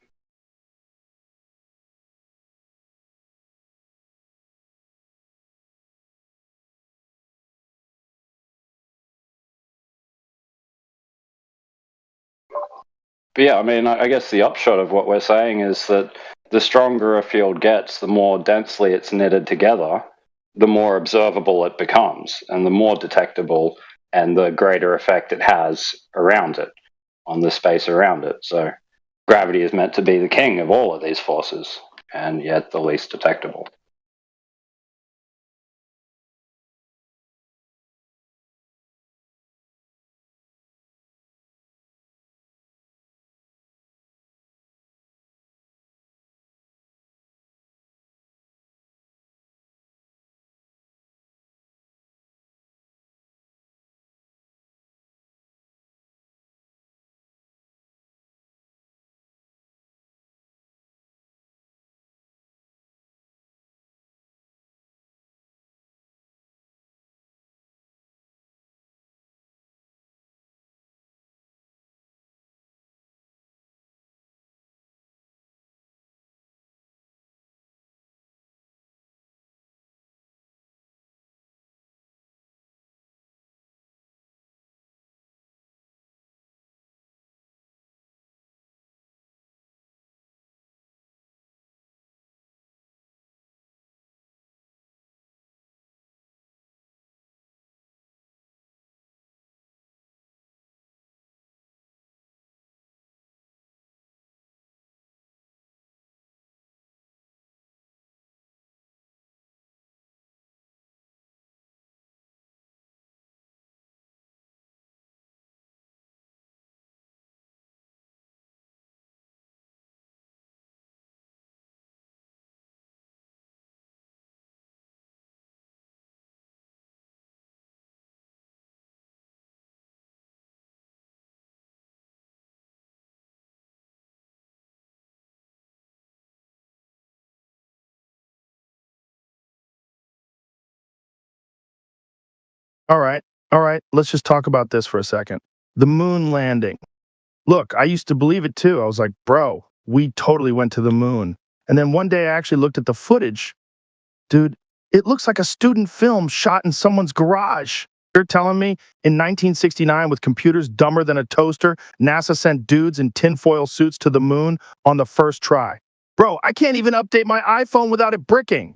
But yeah, I mean, I guess the upshot of what we're saying is that the stronger a field gets, the more densely it's knitted together, the more observable it becomes, and the more detectable and the greater effect it has around it, on the space around it. So gravity is meant to be the king of all of these forces, and yet the least detectable. All right. All right. Let's just talk about this for a second. The moon landing. Look, I used to believe it too. I was like, bro, we totally went to the moon. And then one day I actually looked at the footage. Dude, it looks like a student film shot in someone's garage. You're telling me in 1969, with computers dumber than a toaster, NASA sent dudes in tinfoil suits to the moon on the first try. Bro, I can't even update my iPhone without it bricking.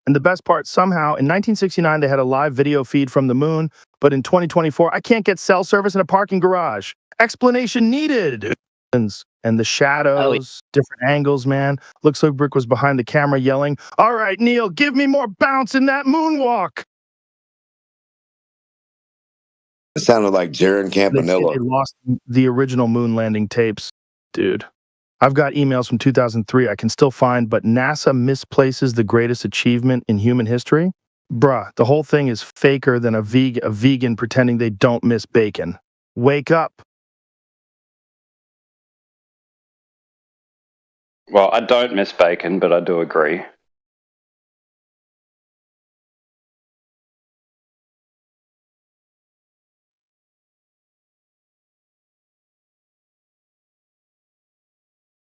And the best part, somehow, in 1969, they had a live video feed from the moon, but in 2024, I can't get cell service in a parking garage. Explanation needed. And the shadows, different angles, man. Looks like Brick was behind the camera yelling, "All right, Neil, give me more bounce in that moonwalk." It sounded like Jaron They say Campanella. they lost the original moon landing tapes. Dude, I've got emails from 2003 I can still find, but NASA misplaces the greatest achievement in human history? Bruh, the whole thing is faker than a vegan pretending they don't miss bacon. Wake up. Well, I don't miss bacon, but I do agree.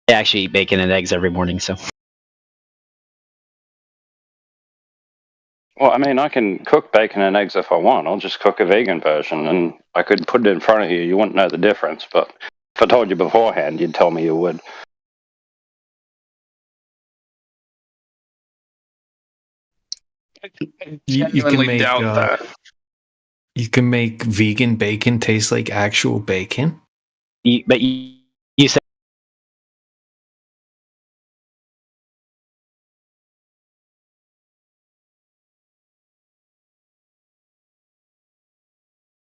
I actually eat bacon and eggs every morning, so. Well, I mean, I can cook bacon and eggs if I want. I'll just cook a vegan version, and I could put it in front of you. You wouldn't know the difference, but if I told you beforehand, you'd tell me you would. You can Genuinely make doubt that. you can make vegan bacon taste like actual bacon. But you said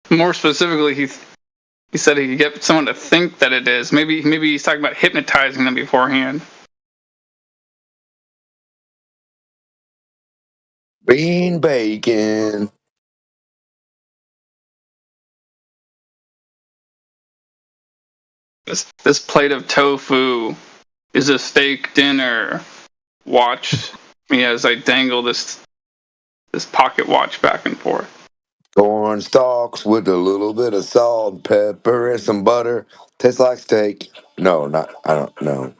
More specifically, he said he could get someone to think that it is. Maybe he's talking about hypnotizing them beforehand. Bean bacon. This plate of tofu is a steak dinner. Watch me as I dangle this pocket watch back and forth. Corn stalks with a little bit of salt, pepper, and some butter. Tastes like steak. No, I don't know.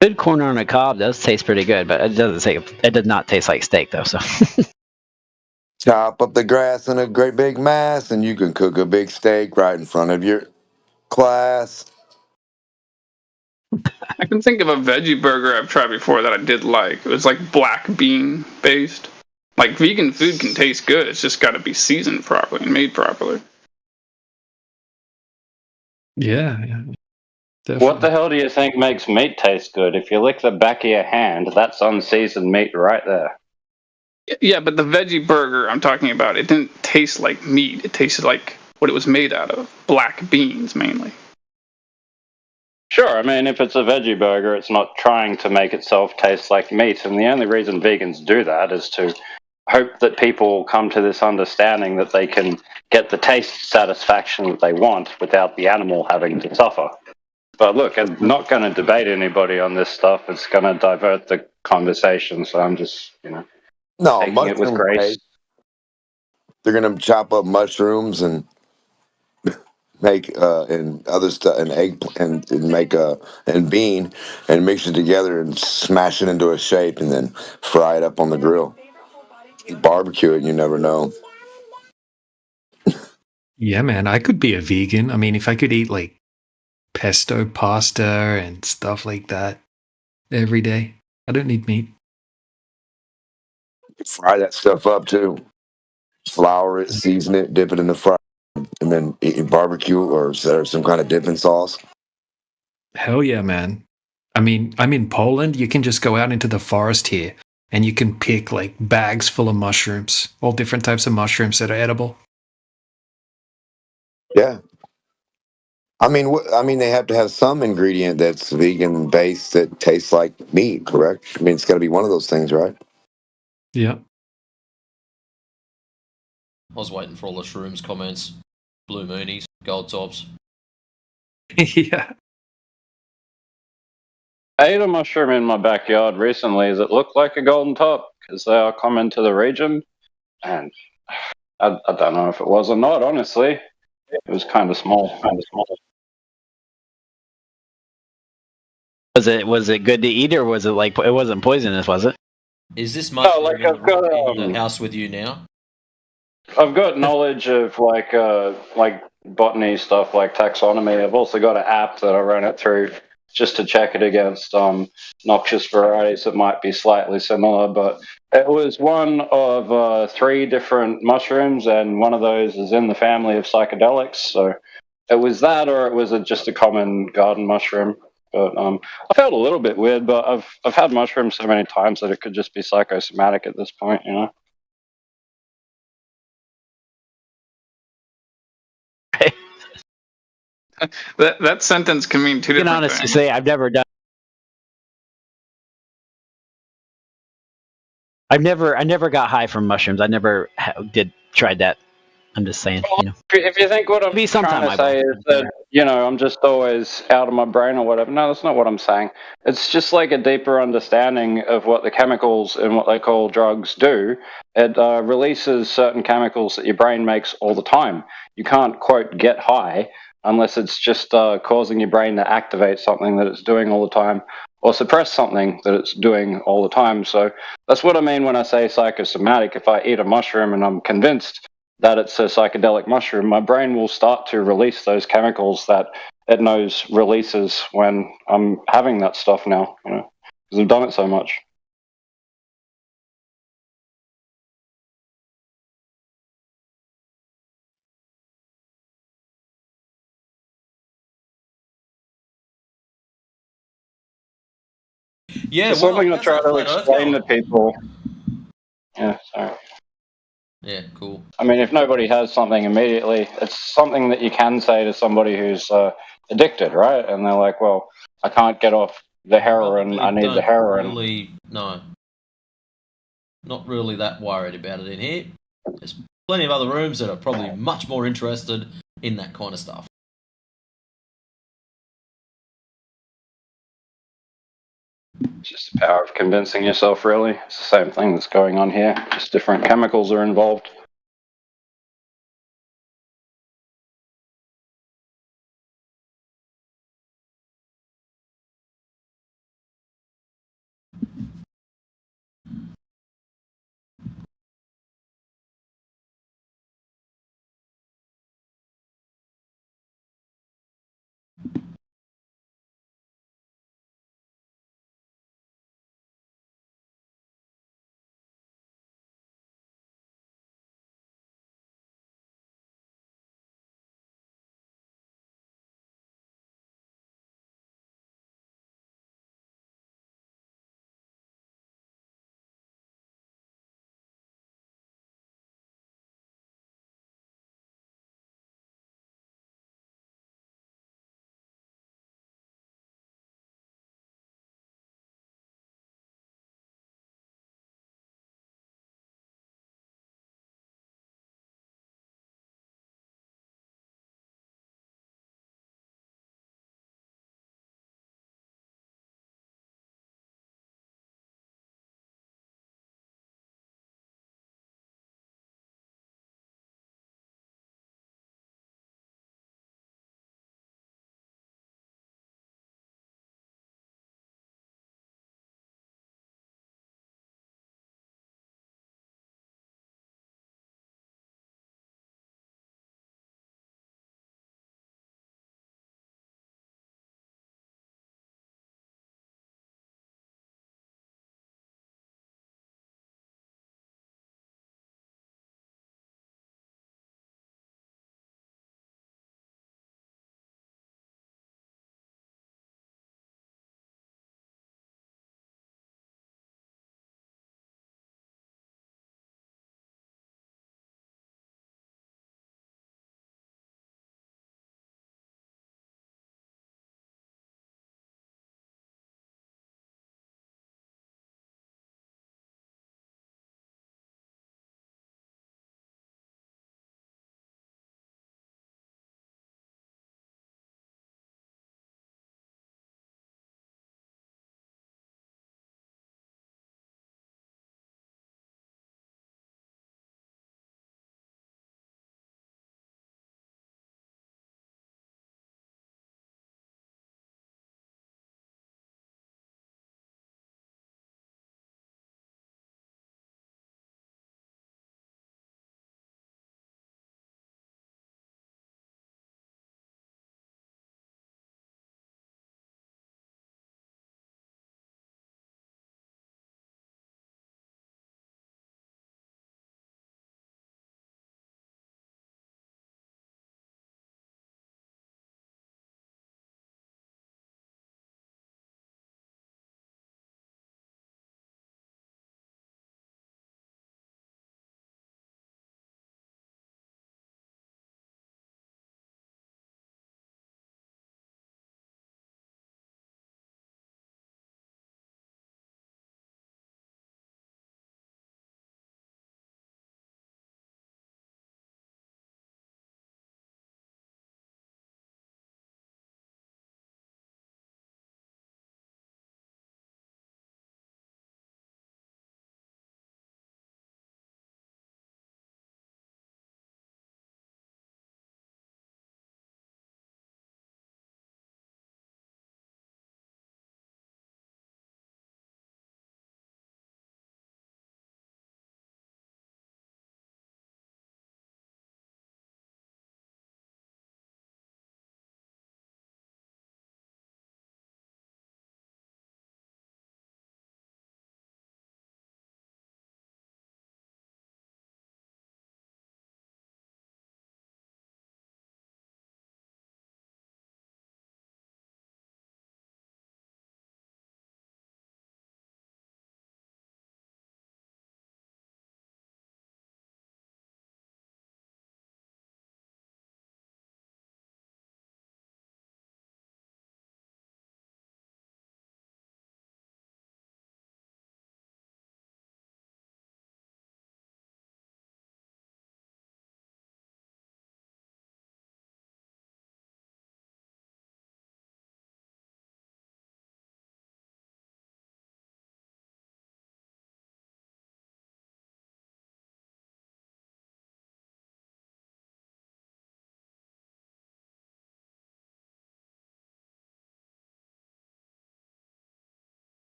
good corn on a cob does taste pretty good, but it does not taste like steak though. So Chop up the grass in a great big mass, and you can cook a big steak right in front of your class. I can think of a veggie burger I've tried before that I did like. It was like black bean based. Like vegan food can taste good. It's just got to be seasoned properly and made properly. Yeah. Definitely. What the hell do you think makes meat taste good? If you lick the back of your hand, that's unseasoned meat right there. Yeah, but the veggie burger I'm talking about, it didn't taste like meat. It tasted like what it was made out of. Black beans, mainly. Sure, I mean, if it's a veggie burger, it's not trying to make itself taste like meat. And the only reason vegans do that is to hope that people come to this understanding that they can get the taste satisfaction that they want without the animal having to suffer. But look, I'm not going to debate anybody on this stuff. It's going to divert the conversation. So I'm just, No, taking it with grace. They're gonna chop up mushrooms and make and other stuff, and egg and make and bean and mix it together and smash it into a shape and then fry it up on the grill. Barbecue it, you never know. Yeah, man, I could be a vegan. I mean, if I could eat like pesto pasta and stuff like that every day, I don't need meat. Fry that stuff up too. Flour it, season it, dip it in the fry, and then eat barbecue or some kind of dipping sauce. Hell yeah, man. I mean, I'm in Poland. You can just go out into the forest here and you can pick like bags full of mushrooms, all different types of mushrooms that are edible. Yeah. I mean, they have to have some ingredient that's vegan based that tastes like meat, correct? I mean, it's got to be one of those things, right? Yeah. I was waiting for all the shrooms comments. Blue moonies, gold tops. Yeah. I ate a mushroom in my backyard recently that looked like a golden top because they are common to the region. And I don't know if it was or not, honestly. It was kind of small. Was it good to eat, or was it like it wasn't poisonous? Was it? Is this mushroom like I've got in the house with you now? I've got knowledge of like botany stuff like taxonomy. I've also got an app that I run it through just to check it against noxious varieties that might be slightly similar. But it was one of 3 different mushrooms, and one of those is in the family of psychedelics. So it was that, or it was just a common garden mushroom. But I felt a little bit weird, but I've had mushrooms so many times that it could just be psychosomatic at this point, you know. That sentence can mean 2 I can different honestly things. say I've never I never got high from mushrooms. I never tried that. I'm just saying, you know. If you think what I'm Maybe sometime trying to I say will. is that, you know, I'm just always out of my brain or whatever. No, that's not what I'm saying. It's just like a deeper understanding of what the chemicals and what they call drugs do. It releases certain chemicals that your brain makes all the time. You can't, quote, get high unless it's just causing your brain to activate something that it's doing all the time or suppress something that it's doing all the time. So that's what I mean when I say psychosomatic. If I eat a mushroom and I'm convinced that it's a psychedelic mushroom, my brain will start to release those chemicals that it knows releases when I'm having that stuff now, you know, because I've done it so much. Yeah, It's well, something I how's try that to flat Earth explain to going? people. Yeah, sorry. Yeah, cool. I mean, if nobody has something immediately, it's something that you can say to somebody who's addicted, right? And they're like, well, I can't get off the heroin, I need the Don't heroin. really, no. Not really that worried about it in here. There's plenty of other rooms that are probably much more interested in that kind of stuff. It's just the power of convincing yourself, really. It's the same thing that's going on here, just different chemicals are involved.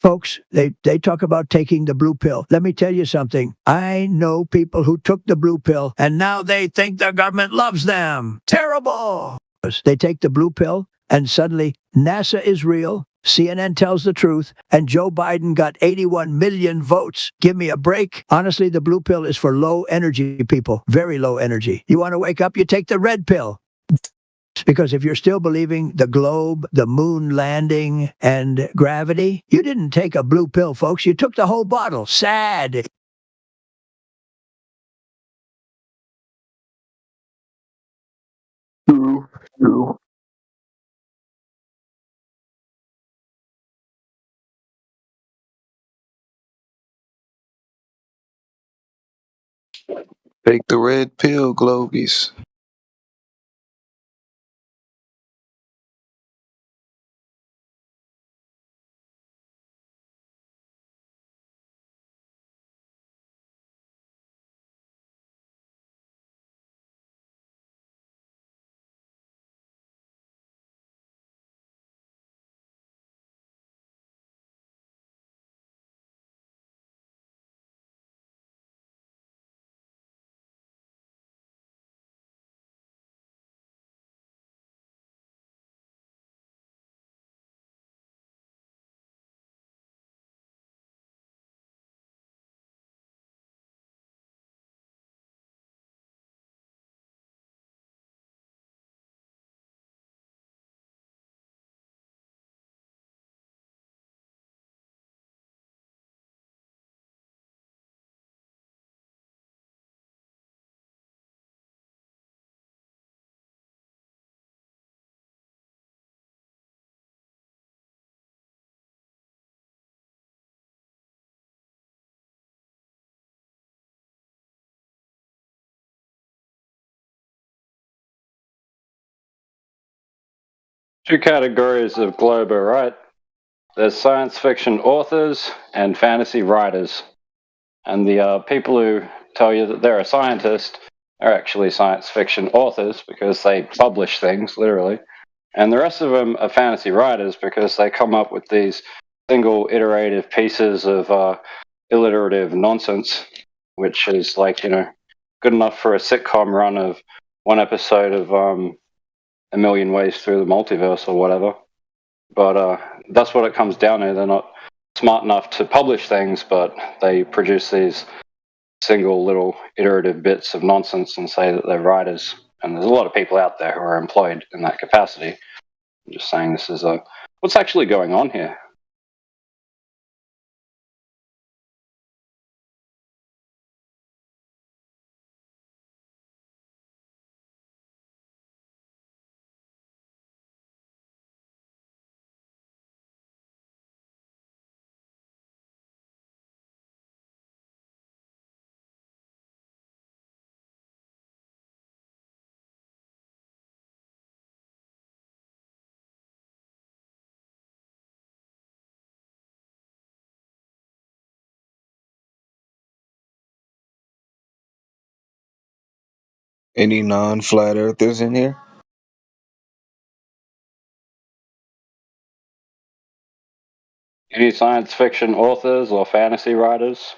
Folks, they talk about taking the blue pill. Let me tell you something. I know people who took the blue pill and now they think the government loves them. Terrible. They take the blue pill and suddenly NASA is real. CNN tells the truth, and Joe Biden got 81 million votes. Give me a break. Honestly, the blue pill is for low energy people, very low energy. You want to wake up, you take the red pill. Because if you're still believing the globe, the moon landing, and gravity, you didn't take a blue pill, folks. You took the whole bottle. Sad. True. Take the red pill, Globies. Two categories of Globo, right? There's science fiction authors and fantasy writers. And the people who tell you that they're a scientist are actually science fiction authors because they publish things, literally. And the rest of them are fantasy writers because they come up with these single iterative pieces of alliterative nonsense, which is like, good enough for a sitcom run of one episode of A Million Ways Through the Multiverse or whatever. But that's what it comes down to. They're not smart enough to publish things, but they produce these single little iterative bits of nonsense and say that they're writers. And there's a lot of people out there who are employed in that capacity. I'm just saying this is what's actually going on here. Any non-flat earthers in here? Any science fiction authors or fantasy writers?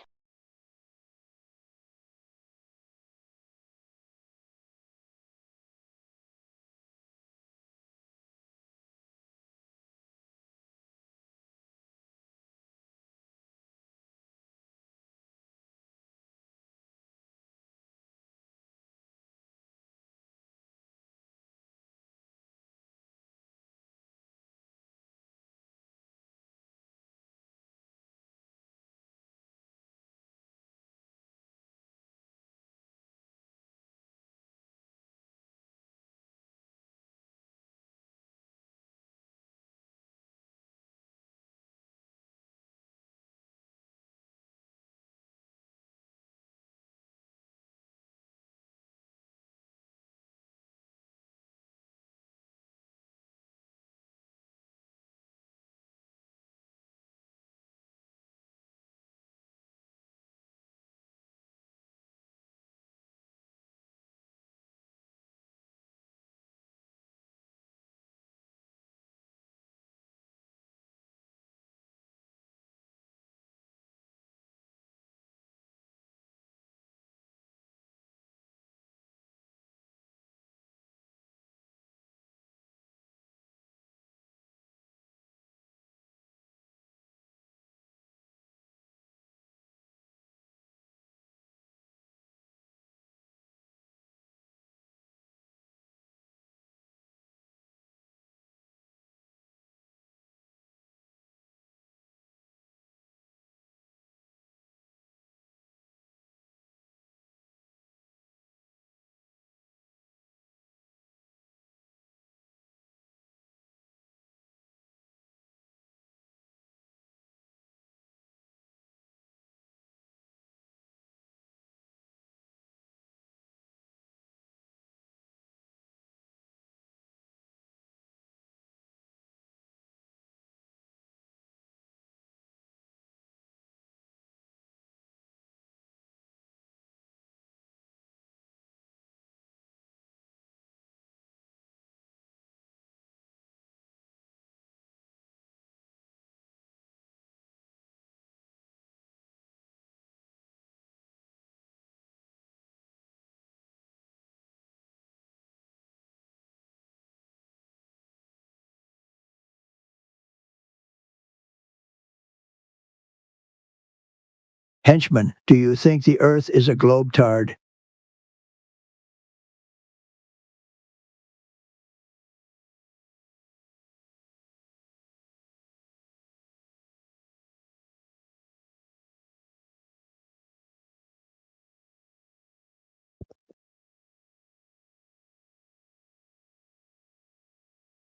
Henchman, do you think the Earth is a globetard?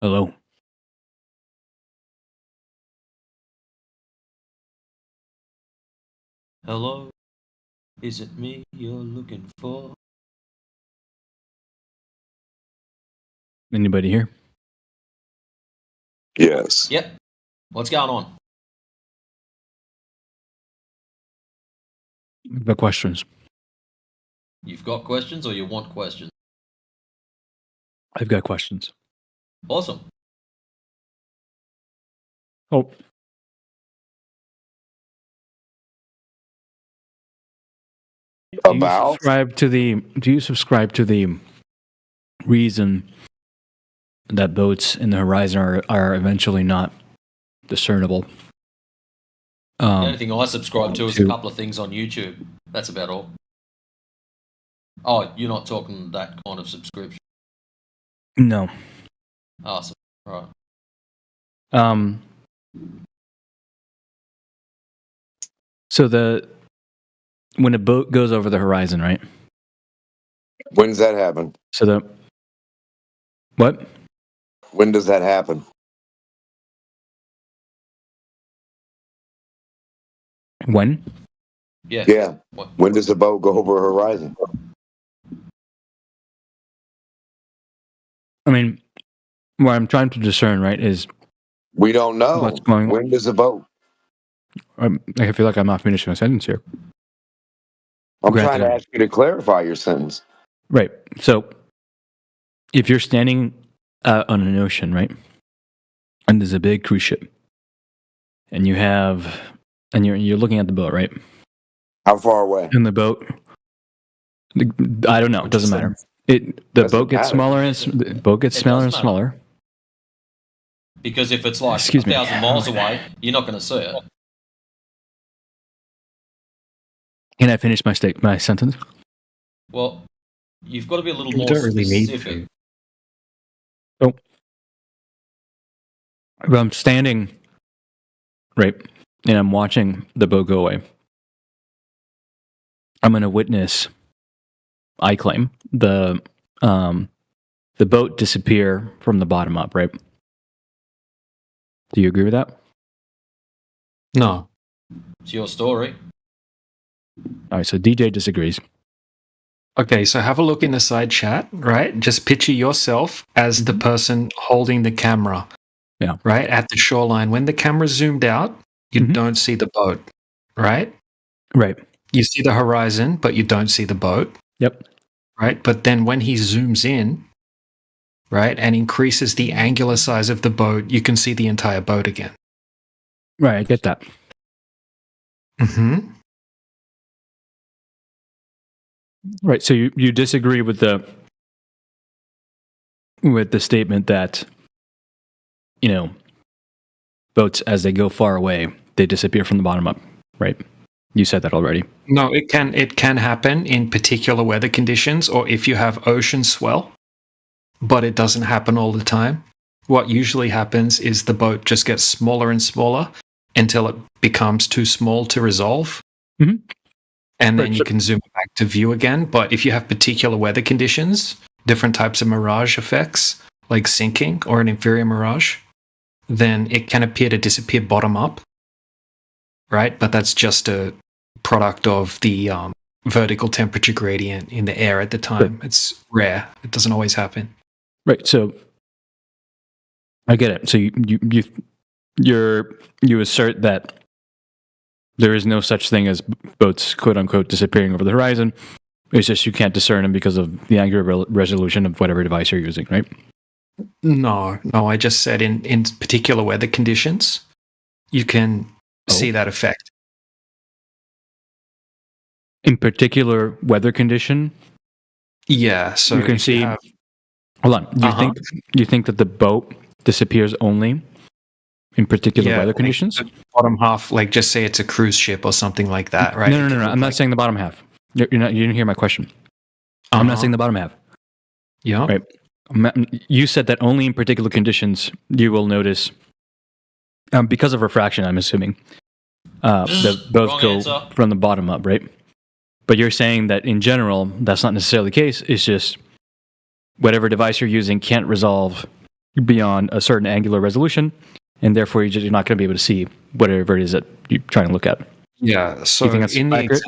Hello. Hello, is it me you're looking for? Anybody here? Yes. Yep. What's going on? I've got questions. You've got questions or you want questions? I've got questions. Awesome. Oh. Do you subscribe to the reason that boats in the horizon are eventually not discernible? The only thing I subscribe to is a couple of things on YouTube. That's about all. Oh, you're not talking that kind of subscription? No. Awesome. Right. So when a boat goes over the horizon, right? When does that happen? So what? When does that happen? When? Yeah. Yeah. When does the boat go over a horizon? I mean, what I'm trying to discern, right, is we don't know what's going on. When does the boat? I feel like I'm not finishing a sentence here. I'm trying to ask you to clarify your sentence. Right. So, if you're standing on an ocean, right, and there's a big cruise ship, and you're looking at the boat, right? How far away? In the boat, I don't know. It doesn't matter. The boat gets smaller and smaller. Because if it's like 1,000 miles away, you're not going to see it. Can I finish my sentence? Well, you've got to be a little You more don't really need specific. So, if I'm standing, right, and I'm watching the boat go away, I'm going to witness, I claim, the boat disappear from the bottom up, right? Do you agree with that? No. It's your story. All right, so DJ disagrees. Okay, so have a look in the side chat, right? Just picture yourself as the person holding the camera. Yeah. Right? At the shoreline. When the camera's zoomed out, you don't see the boat, right? Right. You see the horizon, but you don't see the boat. Yep. Right? But then when he zooms in, right, and increases the angular size of the boat, you can see the entire boat again. Right, I get that. Mm-hmm. Right, so you disagree with the statement that, boats, as they go far away, they disappear from the bottom up, right? You said that already. No, it can happen in particular weather conditions or if you have ocean swell, but it doesn't happen all the time. What usually happens is the boat just gets smaller and smaller until it becomes too small to resolve. Mm-hmm. And then you can zoom back to view again. But if you have particular weather conditions, different types of mirage effects, like sinking or an inferior mirage, then it can appear to disappear bottom up, right? But that's just a product of the vertical temperature gradient in the air at the time. It's rare. It doesn't always happen. Right. So I get it. So you assert that there is no such thing as boats, quote unquote, disappearing over the horizon. It's just you can't discern them because of the angular resolution of whatever device you're using, right? No. I just said in particular weather conditions, you can see that effect. In particular weather condition? Yeah. So you can see. Hold on. You think that the boat disappears only in particular Yeah, weather like conditions? the bottom half, like just say it's a cruise ship or something like that, right? No. I'm not saying the bottom half. You're not. You didn't hear my question. I'm not saying the bottom half. Yeah. Right. You said that only in particular conditions you will notice, because of refraction, I'm assuming, the both Wrong go answer. from the bottom up, right? But you're saying that in general, that's not necessarily the case. It's just whatever device you're using can't resolve beyond a certain angular resolution, and therefore you're not going to be able to see whatever it is that you're trying to look at. Yeah. So you think that's in the accurate?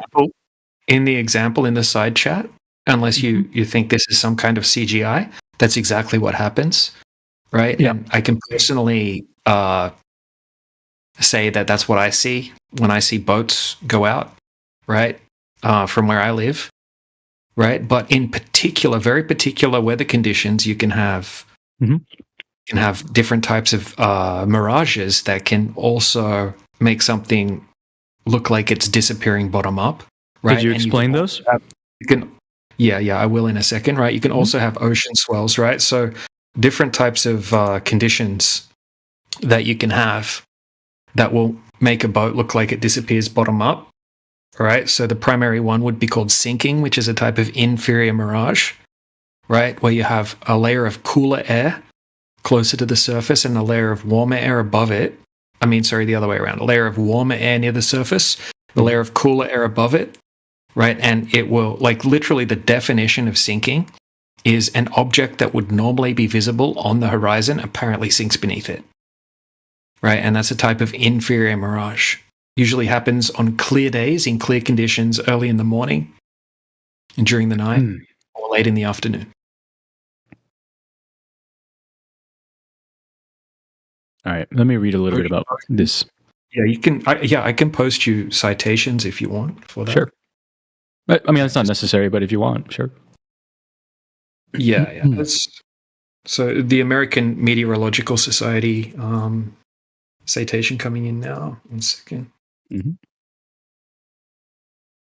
example in the side chat, unless you think this is some kind of CGI, that's exactly what happens, right? Yeah. And I can personally say that that's what I see when I see boats go out, right, from where I live, right? But in particular, very particular weather conditions, you can have different types of mirages that can also make something look like it's disappearing bottom up, right? Did you And explain can those? you can, yeah, I will in a second, right? You can also have ocean swells, right? So different types of conditions that you can have that will make a boat look like it disappears bottom up, right? So the primary one would be called sinking, which is a type of inferior mirage, right? Where you have a layer of cooler air closer to the surface and a layer of warmer air above it. I mean, sorry, the other way around. A layer of warmer air near the surface, the layer of cooler air above it, right? And it will, like, literally the definition of sinking is an object that would normally be visible on the horizon apparently sinks beneath it, right? And that's a type of inferior mirage. Usually happens on clear days in clear conditions early in the morning and during the night or late in the afternoon. All right, let me read a little bit about this. Yeah, you can. I can post you citations if you want for that. Sure. I mean, it's not necessary, but if you want, sure. Yeah. So the American Meteorological Society citation coming in now. 1 second.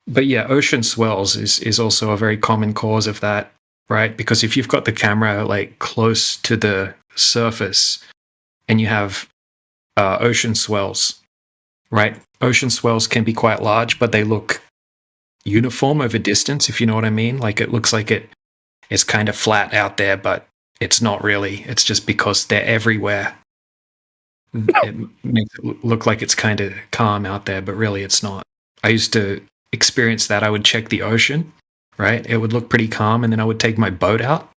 But yeah, ocean swells is also a very common cause of that, right? Because if you've got the camera like close to the surface and you have ocean swells, right? Ocean swells can be quite large, but they look uniform over distance, if you know what I mean. Like it looks like it is kind of flat out there, but it's not really. It's just because they're everywhere. It makes it look like it's kind of calm out there, but really it's not. I used to experience that. I would check the ocean, right? It would look pretty calm, and then I would take my boat out,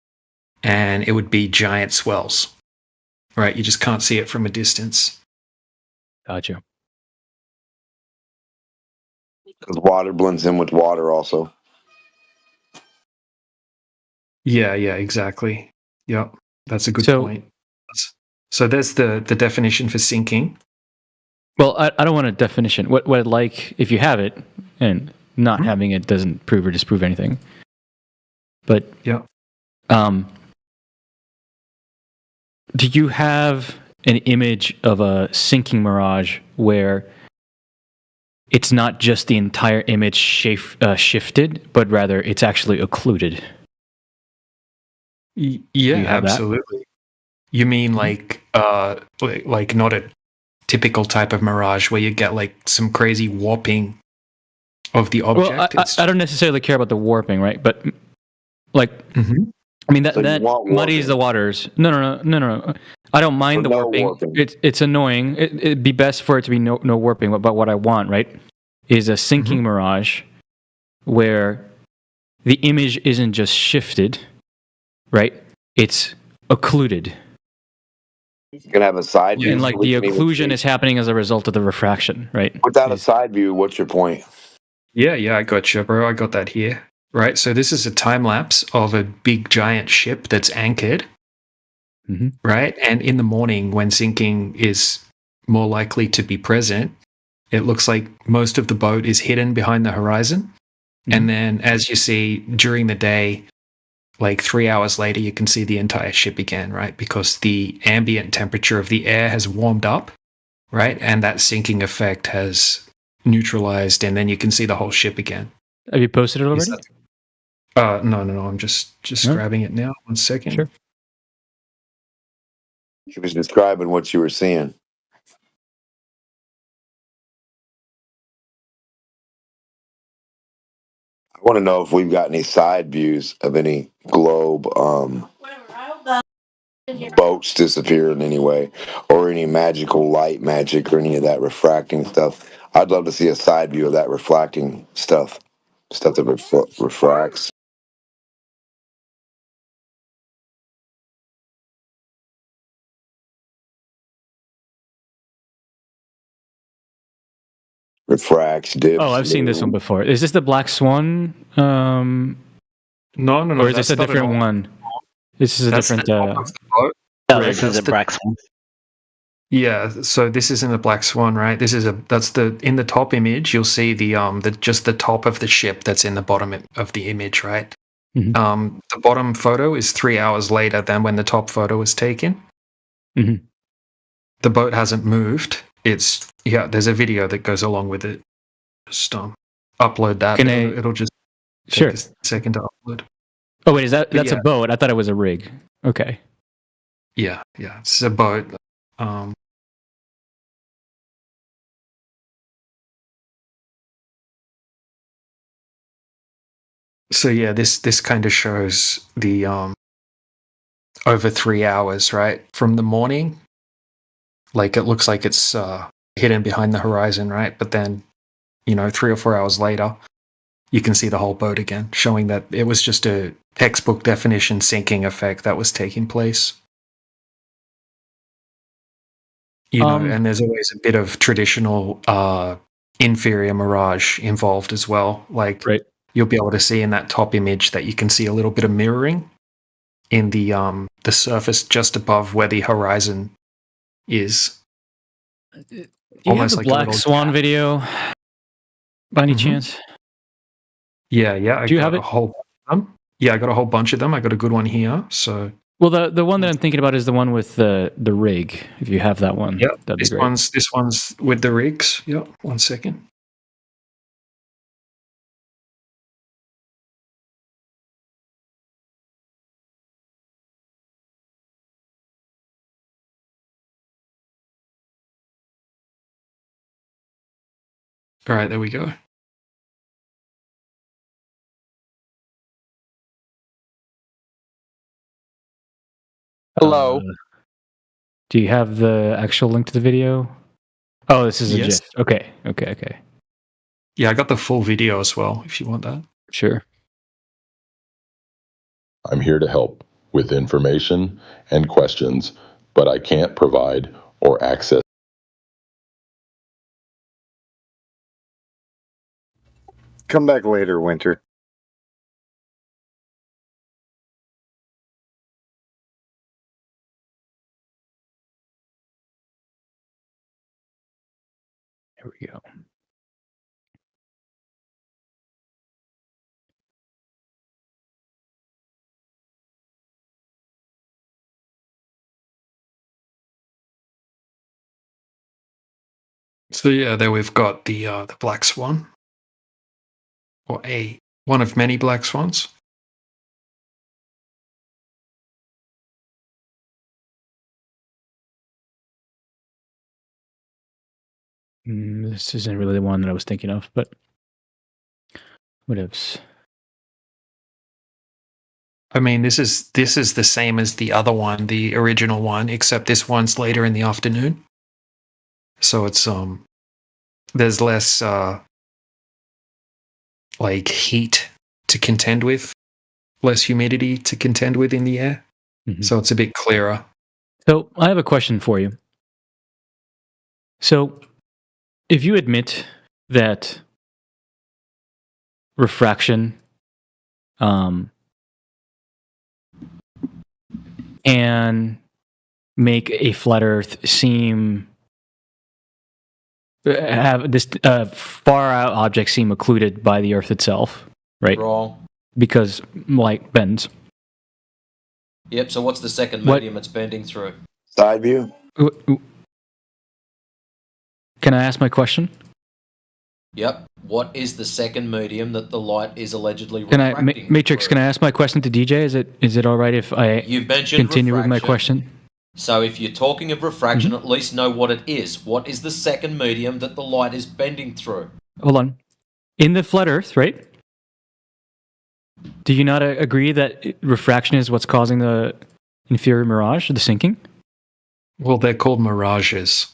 and it would be giant swells, right? You just can't see it from a distance. Gotcha. Because water blends in with water also. Yeah, exactly. Yep, that's a good point. So there's the definition for sinking. Well, I don't want a definition. What I'd like, if you have it, and not having it doesn't prove or disprove anything. But yeah, do you have an image of a sinking mirage where it's not just the entire image shifted, but rather it's actually occluded? Yeah, absolutely. You mean like not a typical type of mirage where you get like some crazy warping of the object? Well, I don't necessarily care about the warping, right? But like, I mean that muddies the waters. No. I don't mind the warping. It's annoying. It'd be best for it to be no warping. But what I want, right, is a sinking mirage where the image isn't just shifted, right? It's occluded. You can have a side view. And like the occlusion is happening as a result of the refraction, right? Without a side view, what's your point? Yeah, I got you, bro. I got that here. Right, so this is a time lapse of a big giant ship that's anchored, right? And in the morning, when sinking is more likely to be present, it looks like most of the boat is hidden behind the horizon. And then as you see during the day, like 3 hours later, you can see the entire ship again, right? Because the ambient temperature of the air has warmed up, right? And that sinking effect has neutralized, and then you can see the whole ship again. Have you posted it already? No. I'm just grabbing it now. 1 second. Sure. He was describing what you were seeing. I want to know if we've got any side views of any globe boats disappearing anyway, or any magical light magic or any of that refracting stuff. I'd love to see a side view of that refracting stuff that refracts. Refracts, dips. Oh, I've seen this one before. Is this the Black Swan? No. Or is this a that's not different an- one? This is a That's different. the top of the boat. No, Right, this that's is a the- Black Swan. Yeah, so this isn't a Black Swan, right? That's in the top image. You'll see just the top of the ship that's in the bottom of the image, right? Mhm. The bottom photo is 3 hours later than when the top photo was taken. Mhm. The boat hasn't moved. There's a video that goes along with it. Just upload that. It'll just take a second to upload. Oh wait, that's yeah. a boat? I thought it was a rig. Okay. Yeah, it's a boat. So yeah, this kind of shows the over 3 hours, right? From the morning, like it looks like it's hidden behind the horizon, right? But then, 3 or 4 hours later, you can see the whole boat again, showing that it was just a textbook definition sinking effect that was taking place. And there's always a bit of traditional inferior mirage involved as well. Like you'll be able to see in that top image that you can see a little bit of mirroring in the surface just above where the horizon is. Do you Almost have like the a Black little Swan video by any chance? Yeah. Do you have it? a whole bunch of them. Yeah, I got a whole bunch of them. I got a good one here. So Well, the one that I'm thinking about is the one with the rig. If you have that one, yeah, that'd be this great. this one's with the rigs. Yeah, 1 second. All right, there we go. Hello. Do you have the actual link to the video? Oh, this is a Yes. GIF. Okay. Yeah, I got the full video as well, if you want that. Sure. I'm here to help with information and questions, but I can't provide or access. Come back later, Winter. There we go. So yeah, there we've got the Black Swan, or one of many Black Swans. This isn't really the one that I was thinking of, but whatevs. I mean, this is the same as the other one, the original one, except this one's later in the afternoon. So it's there's less like heat to contend with, less humidity to contend with in the air. So it's a bit clearer. So I have a question for you. So if you admit that refraction and make a flat Earth seem have this far out object seem occluded by the Earth itself, right? Wrong. Because light bends. Yep, so what's the second What- medium it's bending through? Side view? Can I ask my question? Yep. What is the second medium that the light is allegedly Can I, refracting? Matrix? Can I ask my question to DJ? Is it all right if I You've mentioned continue with my refraction. question? So if you're talking of refraction, at least know what it is. What is the second medium that the light is bending through? Hold on. In the flat Earth, right? Do you not agree that refraction is what's causing the inferior mirage, the sinking? Well, they're called mirages,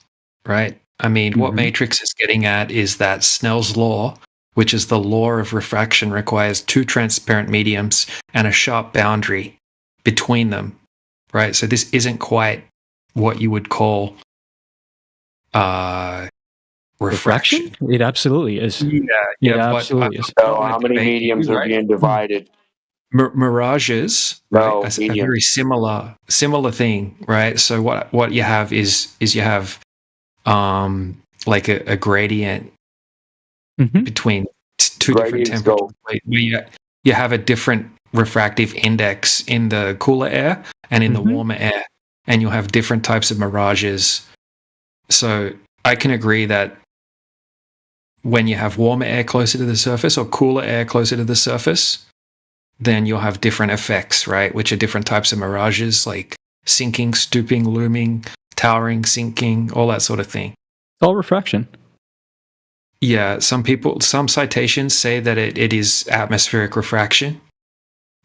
right? I mean, what Mhm. Matrix is getting at is that Snell's law, which is the law of refraction, requires two transparent mediums and a sharp boundary between them, right? So this isn't quite what you would call refraction. It absolutely is. Yeah, It but absolutely is. So how many mediums are right? being divided? Mirages, No, right? A medium. very similar thing, right? So what you have is you have like a gradient between two different Gradients temperatures. Where you have a different refractive index in the cooler air and in the warmer air, and you'll have different types of mirages. So I can agree that when you have warmer air closer to the surface or cooler air closer to the surface, then you'll have different effects, right? Which are different types of mirages, like sinking, stooping, looming, towering, sinking, all that sort of thing. It's all refraction. Yeah, some citations say that it is atmospheric refraction,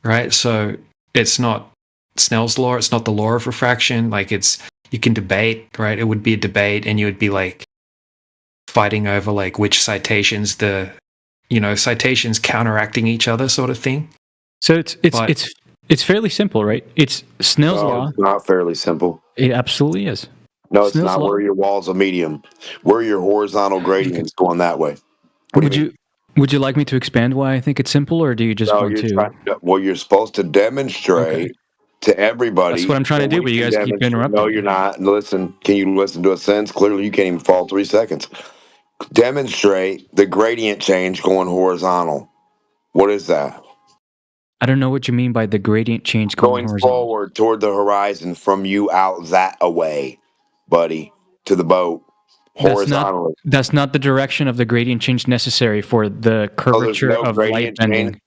right? So it's not Snell's law, it's not the law of refraction. Like you can debate, right? It would be a debate, and you would be like fighting over like which citations citations counteracting each other sort of thing. So it's fairly simple, right? It's Snell's law. It's not fairly simple. It absolutely is. No, it's Snell's not. law. Where your walls are medium, where your horizontal gradients going that way. Would you like me to expand why I think it's simple, or do you just want to? Well, you're supposed to demonstrate to everybody. That's what I'm trying to do, but you guys keep interrupting. No, you're not. Listen, can you listen to a sentence? Clearly, you can't even follow 3 seconds. Demonstrate the gradient change going horizontal. What is that? I don't know what you mean by the gradient change Going horizontal. forward toward the horizon from you out that away, buddy, to the boat. Horizontally. That's not the direction of the gradient change necessary for the curvature of light bending.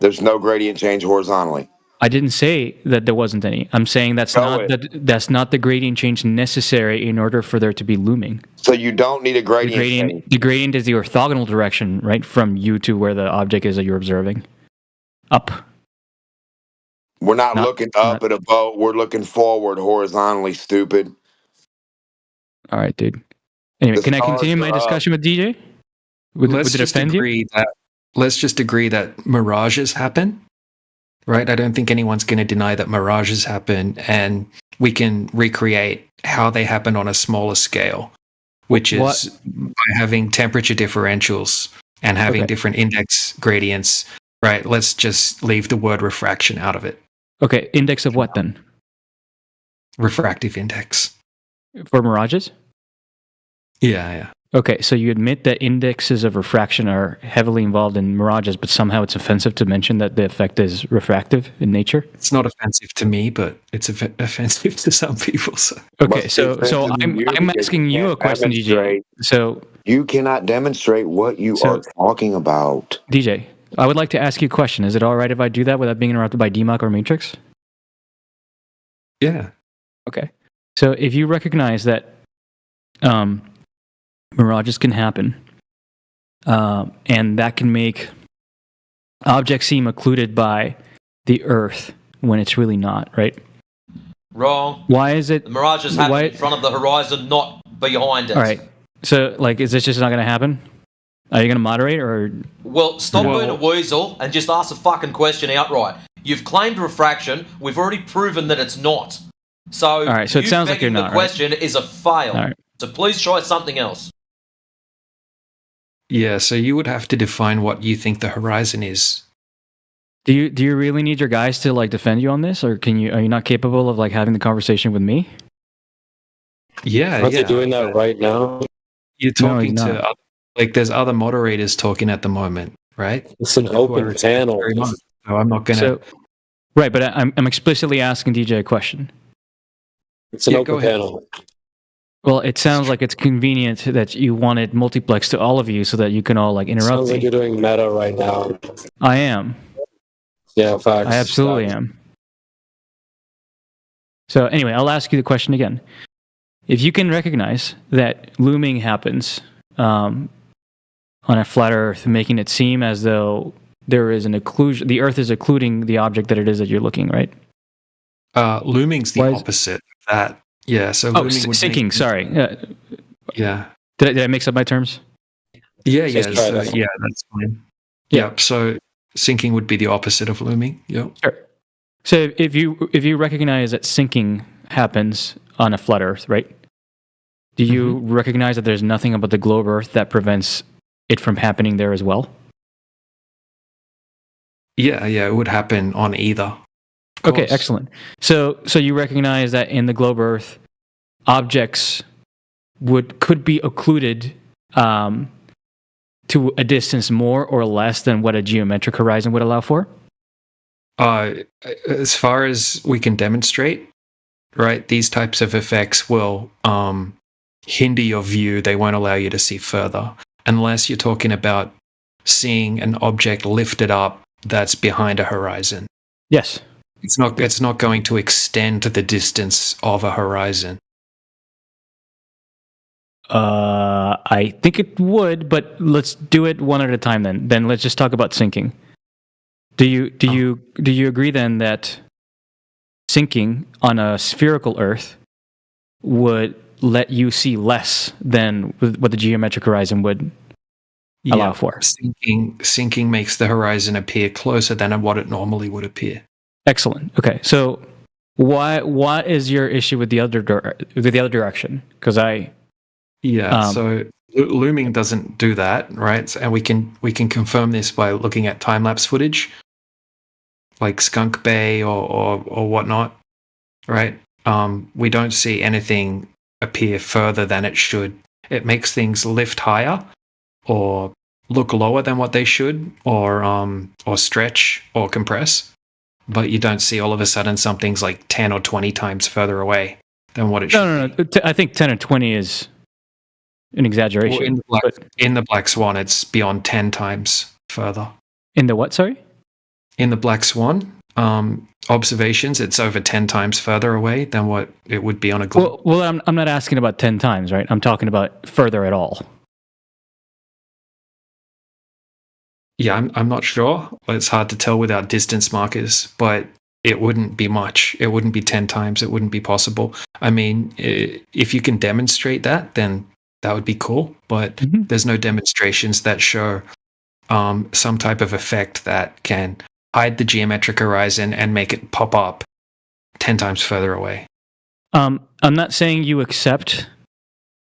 There's no gradient change horizontally. I didn't say that there wasn't any. I'm saying that's not the gradient change necessary in order for there to be looming. So you don't need a gradient change. The gradient is the orthogonal direction, right, from you to where the object is that you're observing. Up. We're not looking up at a boat. We're looking forward horizontally, stupid. All right, dude. Anyway, can I continue my discussion with DJ? Would it offend you? Let's just agree that mirages happen, right? I don't think anyone's going to deny that mirages happen, and we can recreate how they happen on a smaller scale, which is by having temperature differentials and having different index gradients, right? Let's just leave the word refraction out of it. Okay, index of what then? Refractive index. For mirages? Yeah. Okay, so you admit that indexes of refraction are heavily involved in mirages, but somehow it's offensive to mention that the effect is refractive in nature? It's not offensive to me, but it's offensive to some people. So. Okay, so I'm asking you a question, DJ. So you cannot demonstrate what you are talking about. DJ, I would like to ask you a question. Is it all right if I do that without being interrupted by DMOC or Matrix? Yeah. Okay. So if you recognize that mirages can happen, and that can make objects seem occluded by the Earth when it's really not, right? Wrong. Why is it? The mirages happen in front of the horizon, not behind it. All right. So, is this just not going to happen? Are you going to moderate, or? Well, stop being a weasel and just ask the fucking question outright. You've claimed refraction. We've already proven that it's not. So, all right. So it sounds like you're not. The question is a fail. All right. So please try something else. Yeah, so you would have to define what you think the horizon is. Do you really need your guys to defend you on this, or are you not capable of having the conversation with me? Yeah, Aren't they doing that right now? You're talking to there's other moderators talking at the moment, right? It's an open panel. So I'm not gonna. Right, but I'm explicitly asking DJ a question. It's an open panel. Well, it sounds like it's convenient that you wanted multiplex to all of you so that you can all interrupt Sounds me. like you're doing meta right now. I am. Yeah, facts. I absolutely am. So anyway, I'll ask you the question again. If you can recognize that looming happens on a flat Earth, making it seem as though there is an occlusion. The Earth is occluding the object that it is that you're looking, right? Looming's the opposite of that. Yeah. So looming would sinking. Sorry. Yeah. Did I mix up my terms? Yeah. That's fine. Yeah. So sinking would be the opposite of looming. Yeah. Sure. So if you recognize that sinking happens on a flat Earth, right? Do you recognize that there's nothing about the globe Earth that prevents it from happening there as well? Yeah, it would happen on either. Okay, excellent. So you recognize that in the globe Earth, objects could be occluded to a distance more or less than what a geometric horizon would allow for? As far as we can demonstrate, right, these types of effects will hinder your view. They won't allow you to see further unless you're talking about seeing an object lifted up that's behind a horizon. Yes. It's not going to extend the distance of a horizon. I think it would, but let's do it one at a time then. Then let's just talk about sinking. Do you agree then that sinking on a spherical Earth would let you see less than what the geometric horizon would allow for? Sinking makes the horizon appear closer than what it normally would appear. Excellent. Okay, so what is your issue with the other direction? Because so looming doesn't do that, right? And we can confirm this by looking at time lapse footage, like Skunk Bay or whatnot, right? We don't see anything appear further than it should. It makes things lift higher or look lower than what they should, or stretch or compress. But you don't see all of a sudden something's like 10 or 20 times further away than what it should. No. I think 10 or 20 is an exaggeration. Well, in the Black Swan, it's beyond 10 times further. In the what, sorry? In the Black Swan observations, it's over 10 times further away than what it would be on a globe. Well, I'm not asking about 10 times, right? I'm talking about further at all. Yeah, I'm not sure. It's hard to tell without distance markers, but it wouldn't be much. It wouldn't be 10 times. It wouldn't be possible. I mean, if you can demonstrate that, then that would be cool. But there's no demonstrations that show some type of effect that can hide the geometric horizon and make it pop up 10 times further away. I'm not saying you accept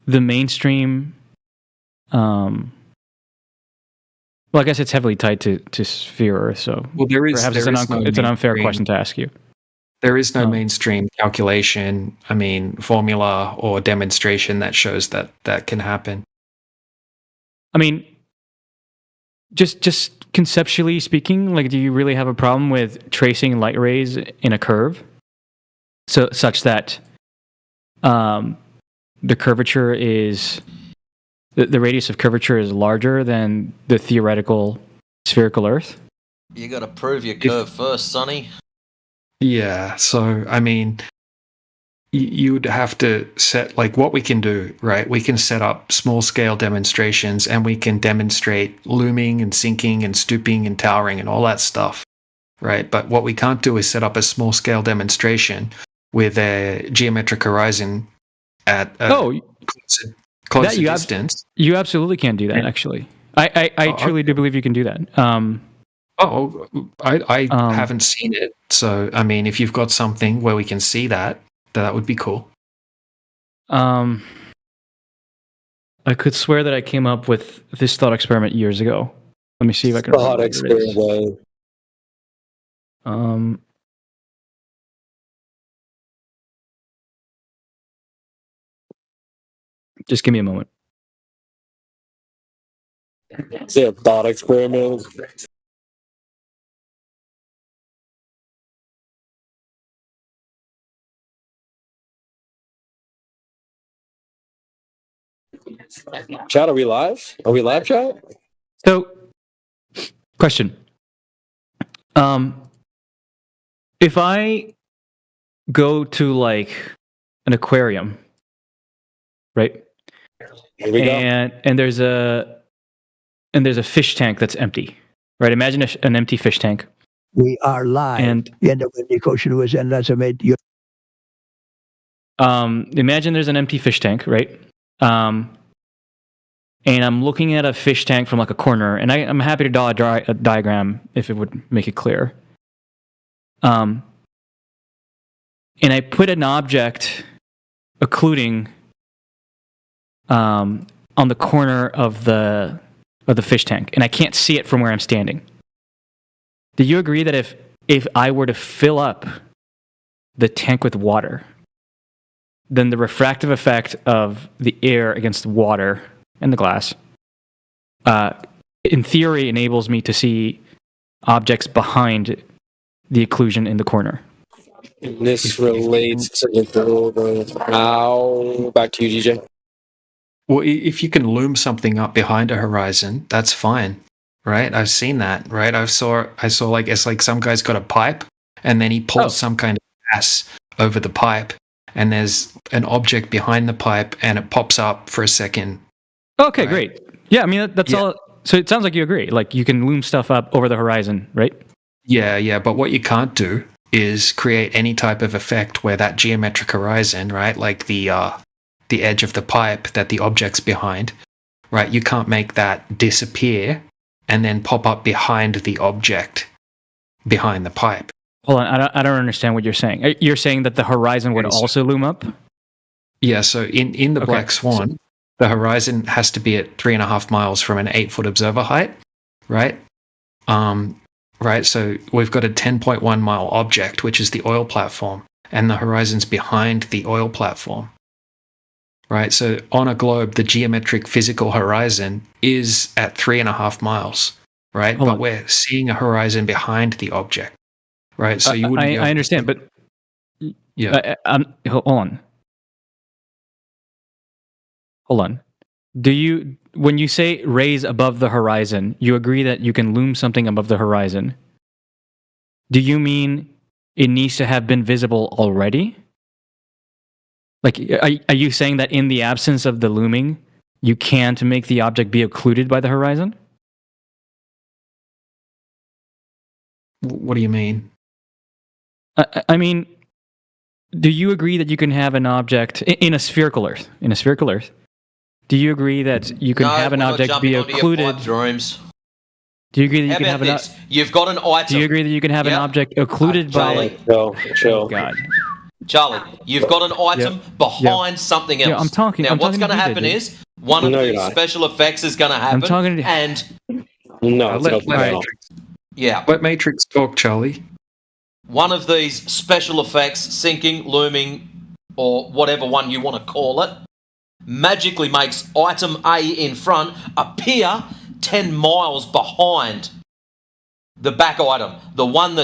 the mainstream. Well, I guess it's heavily tied to sphere Earth, so perhaps it's an unfair question to ask you. There is no mainstream calculation, formula or demonstration that shows that can happen. I mean, just conceptually speaking, like, do you really have a problem with tracing light rays in a curve, such that the curvature is the radius of curvature is larger than the theoretical spherical Earth? You got to prove your curve first, Sonny. Yeah, so I mean, you'd have to set, like, what we can do, right? We can set up small scale demonstrations, and we can demonstrate looming and sinking and stooping and towering and all that stuff, right? But what we can't do is set up a small scale demonstration with a geometric horizon at closer distance. You absolutely can do that, actually. I truly do believe you can do that. I haven't seen it. So, I mean, if you've got something where we can see that would be cool. I could swear that I came up with this thought experiment years ago. Let me see if I can thought experiment. Just give me a moment. Is it a thought experiment? Chat, are we live? Are we live, chat? So, question. If I go to, like, an aquarium, right? Here we go. And there's a fish tank that's empty, right? Imagine an empty fish tank. We are live. And imagine there's an empty fish tank, right? And I'm looking at a fish tank from like a corner, and I'm happy to draw a diagram if it would make it clear. And I put an object occluding on the corner of the fish tank, and I can't see it from where I'm standing. Do you agree that if I were to fill up the tank with water, then the refractive effect of the air against the water and the glass, in theory, enables me to see objects behind the occlusion in the corner? This relates to the building. Now, back to you, DJ. Well, if you can loom something up behind a horizon, that's fine, right? I've seen that, right? I saw like it's like some guy's got a pipe, and then he pulls some kind of gas over the pipe, and there's an object behind the pipe, and it pops up for a second. Okay, right? great. Yeah, I mean that's all. So it sounds like you agree. Like you can loom stuff up over the horizon, right? Yeah. But what you can't do is create any type of effect where that geometric horizon, right, like the edge of the pipe that the object's behind, right? You can't make that disappear and then pop up behind the object behind the pipe. Hold on, I don't understand what you're saying. You're saying that the horizon would also loom up? Yeah. So in the Black Swan, the horizon has to be at 3.5 miles from an 8-foot observer height, right? Right. So we've got a 10.1 mile object, which is the oil platform, and the horizon's behind the oil platform. Right. So on a globe, the geometric physical horizon is at 3.5 miles. Right. But we're seeing a horizon behind the object. Right. So you wouldn't. I understand, but hold on. When you say raise above the horizon, you agree that you can loom something above the horizon. Do you mean it needs to have been visible already? Like, are you saying that in the absence of the looming, you can't make the object be occluded by the horizon? What do you mean? I mean, do you agree that you can have an object in a spherical Earth? In a spherical Earth, do you agree that you can have an object be occluded? Do you agree that you can have an? You've got an item. Do you agree that you can have an object occluded by? Chill. Oh, God. Charlie, you've got an item behind something else. Yeah, I'm talking. Now, what's going to happen is one of these special effects is going to happen. I'm talking to. Let Matrix talk, Charlie. One of these special effects, sinking, looming, or whatever one you want to call it, magically makes item A in front appear 10 miles behind the back item, the one that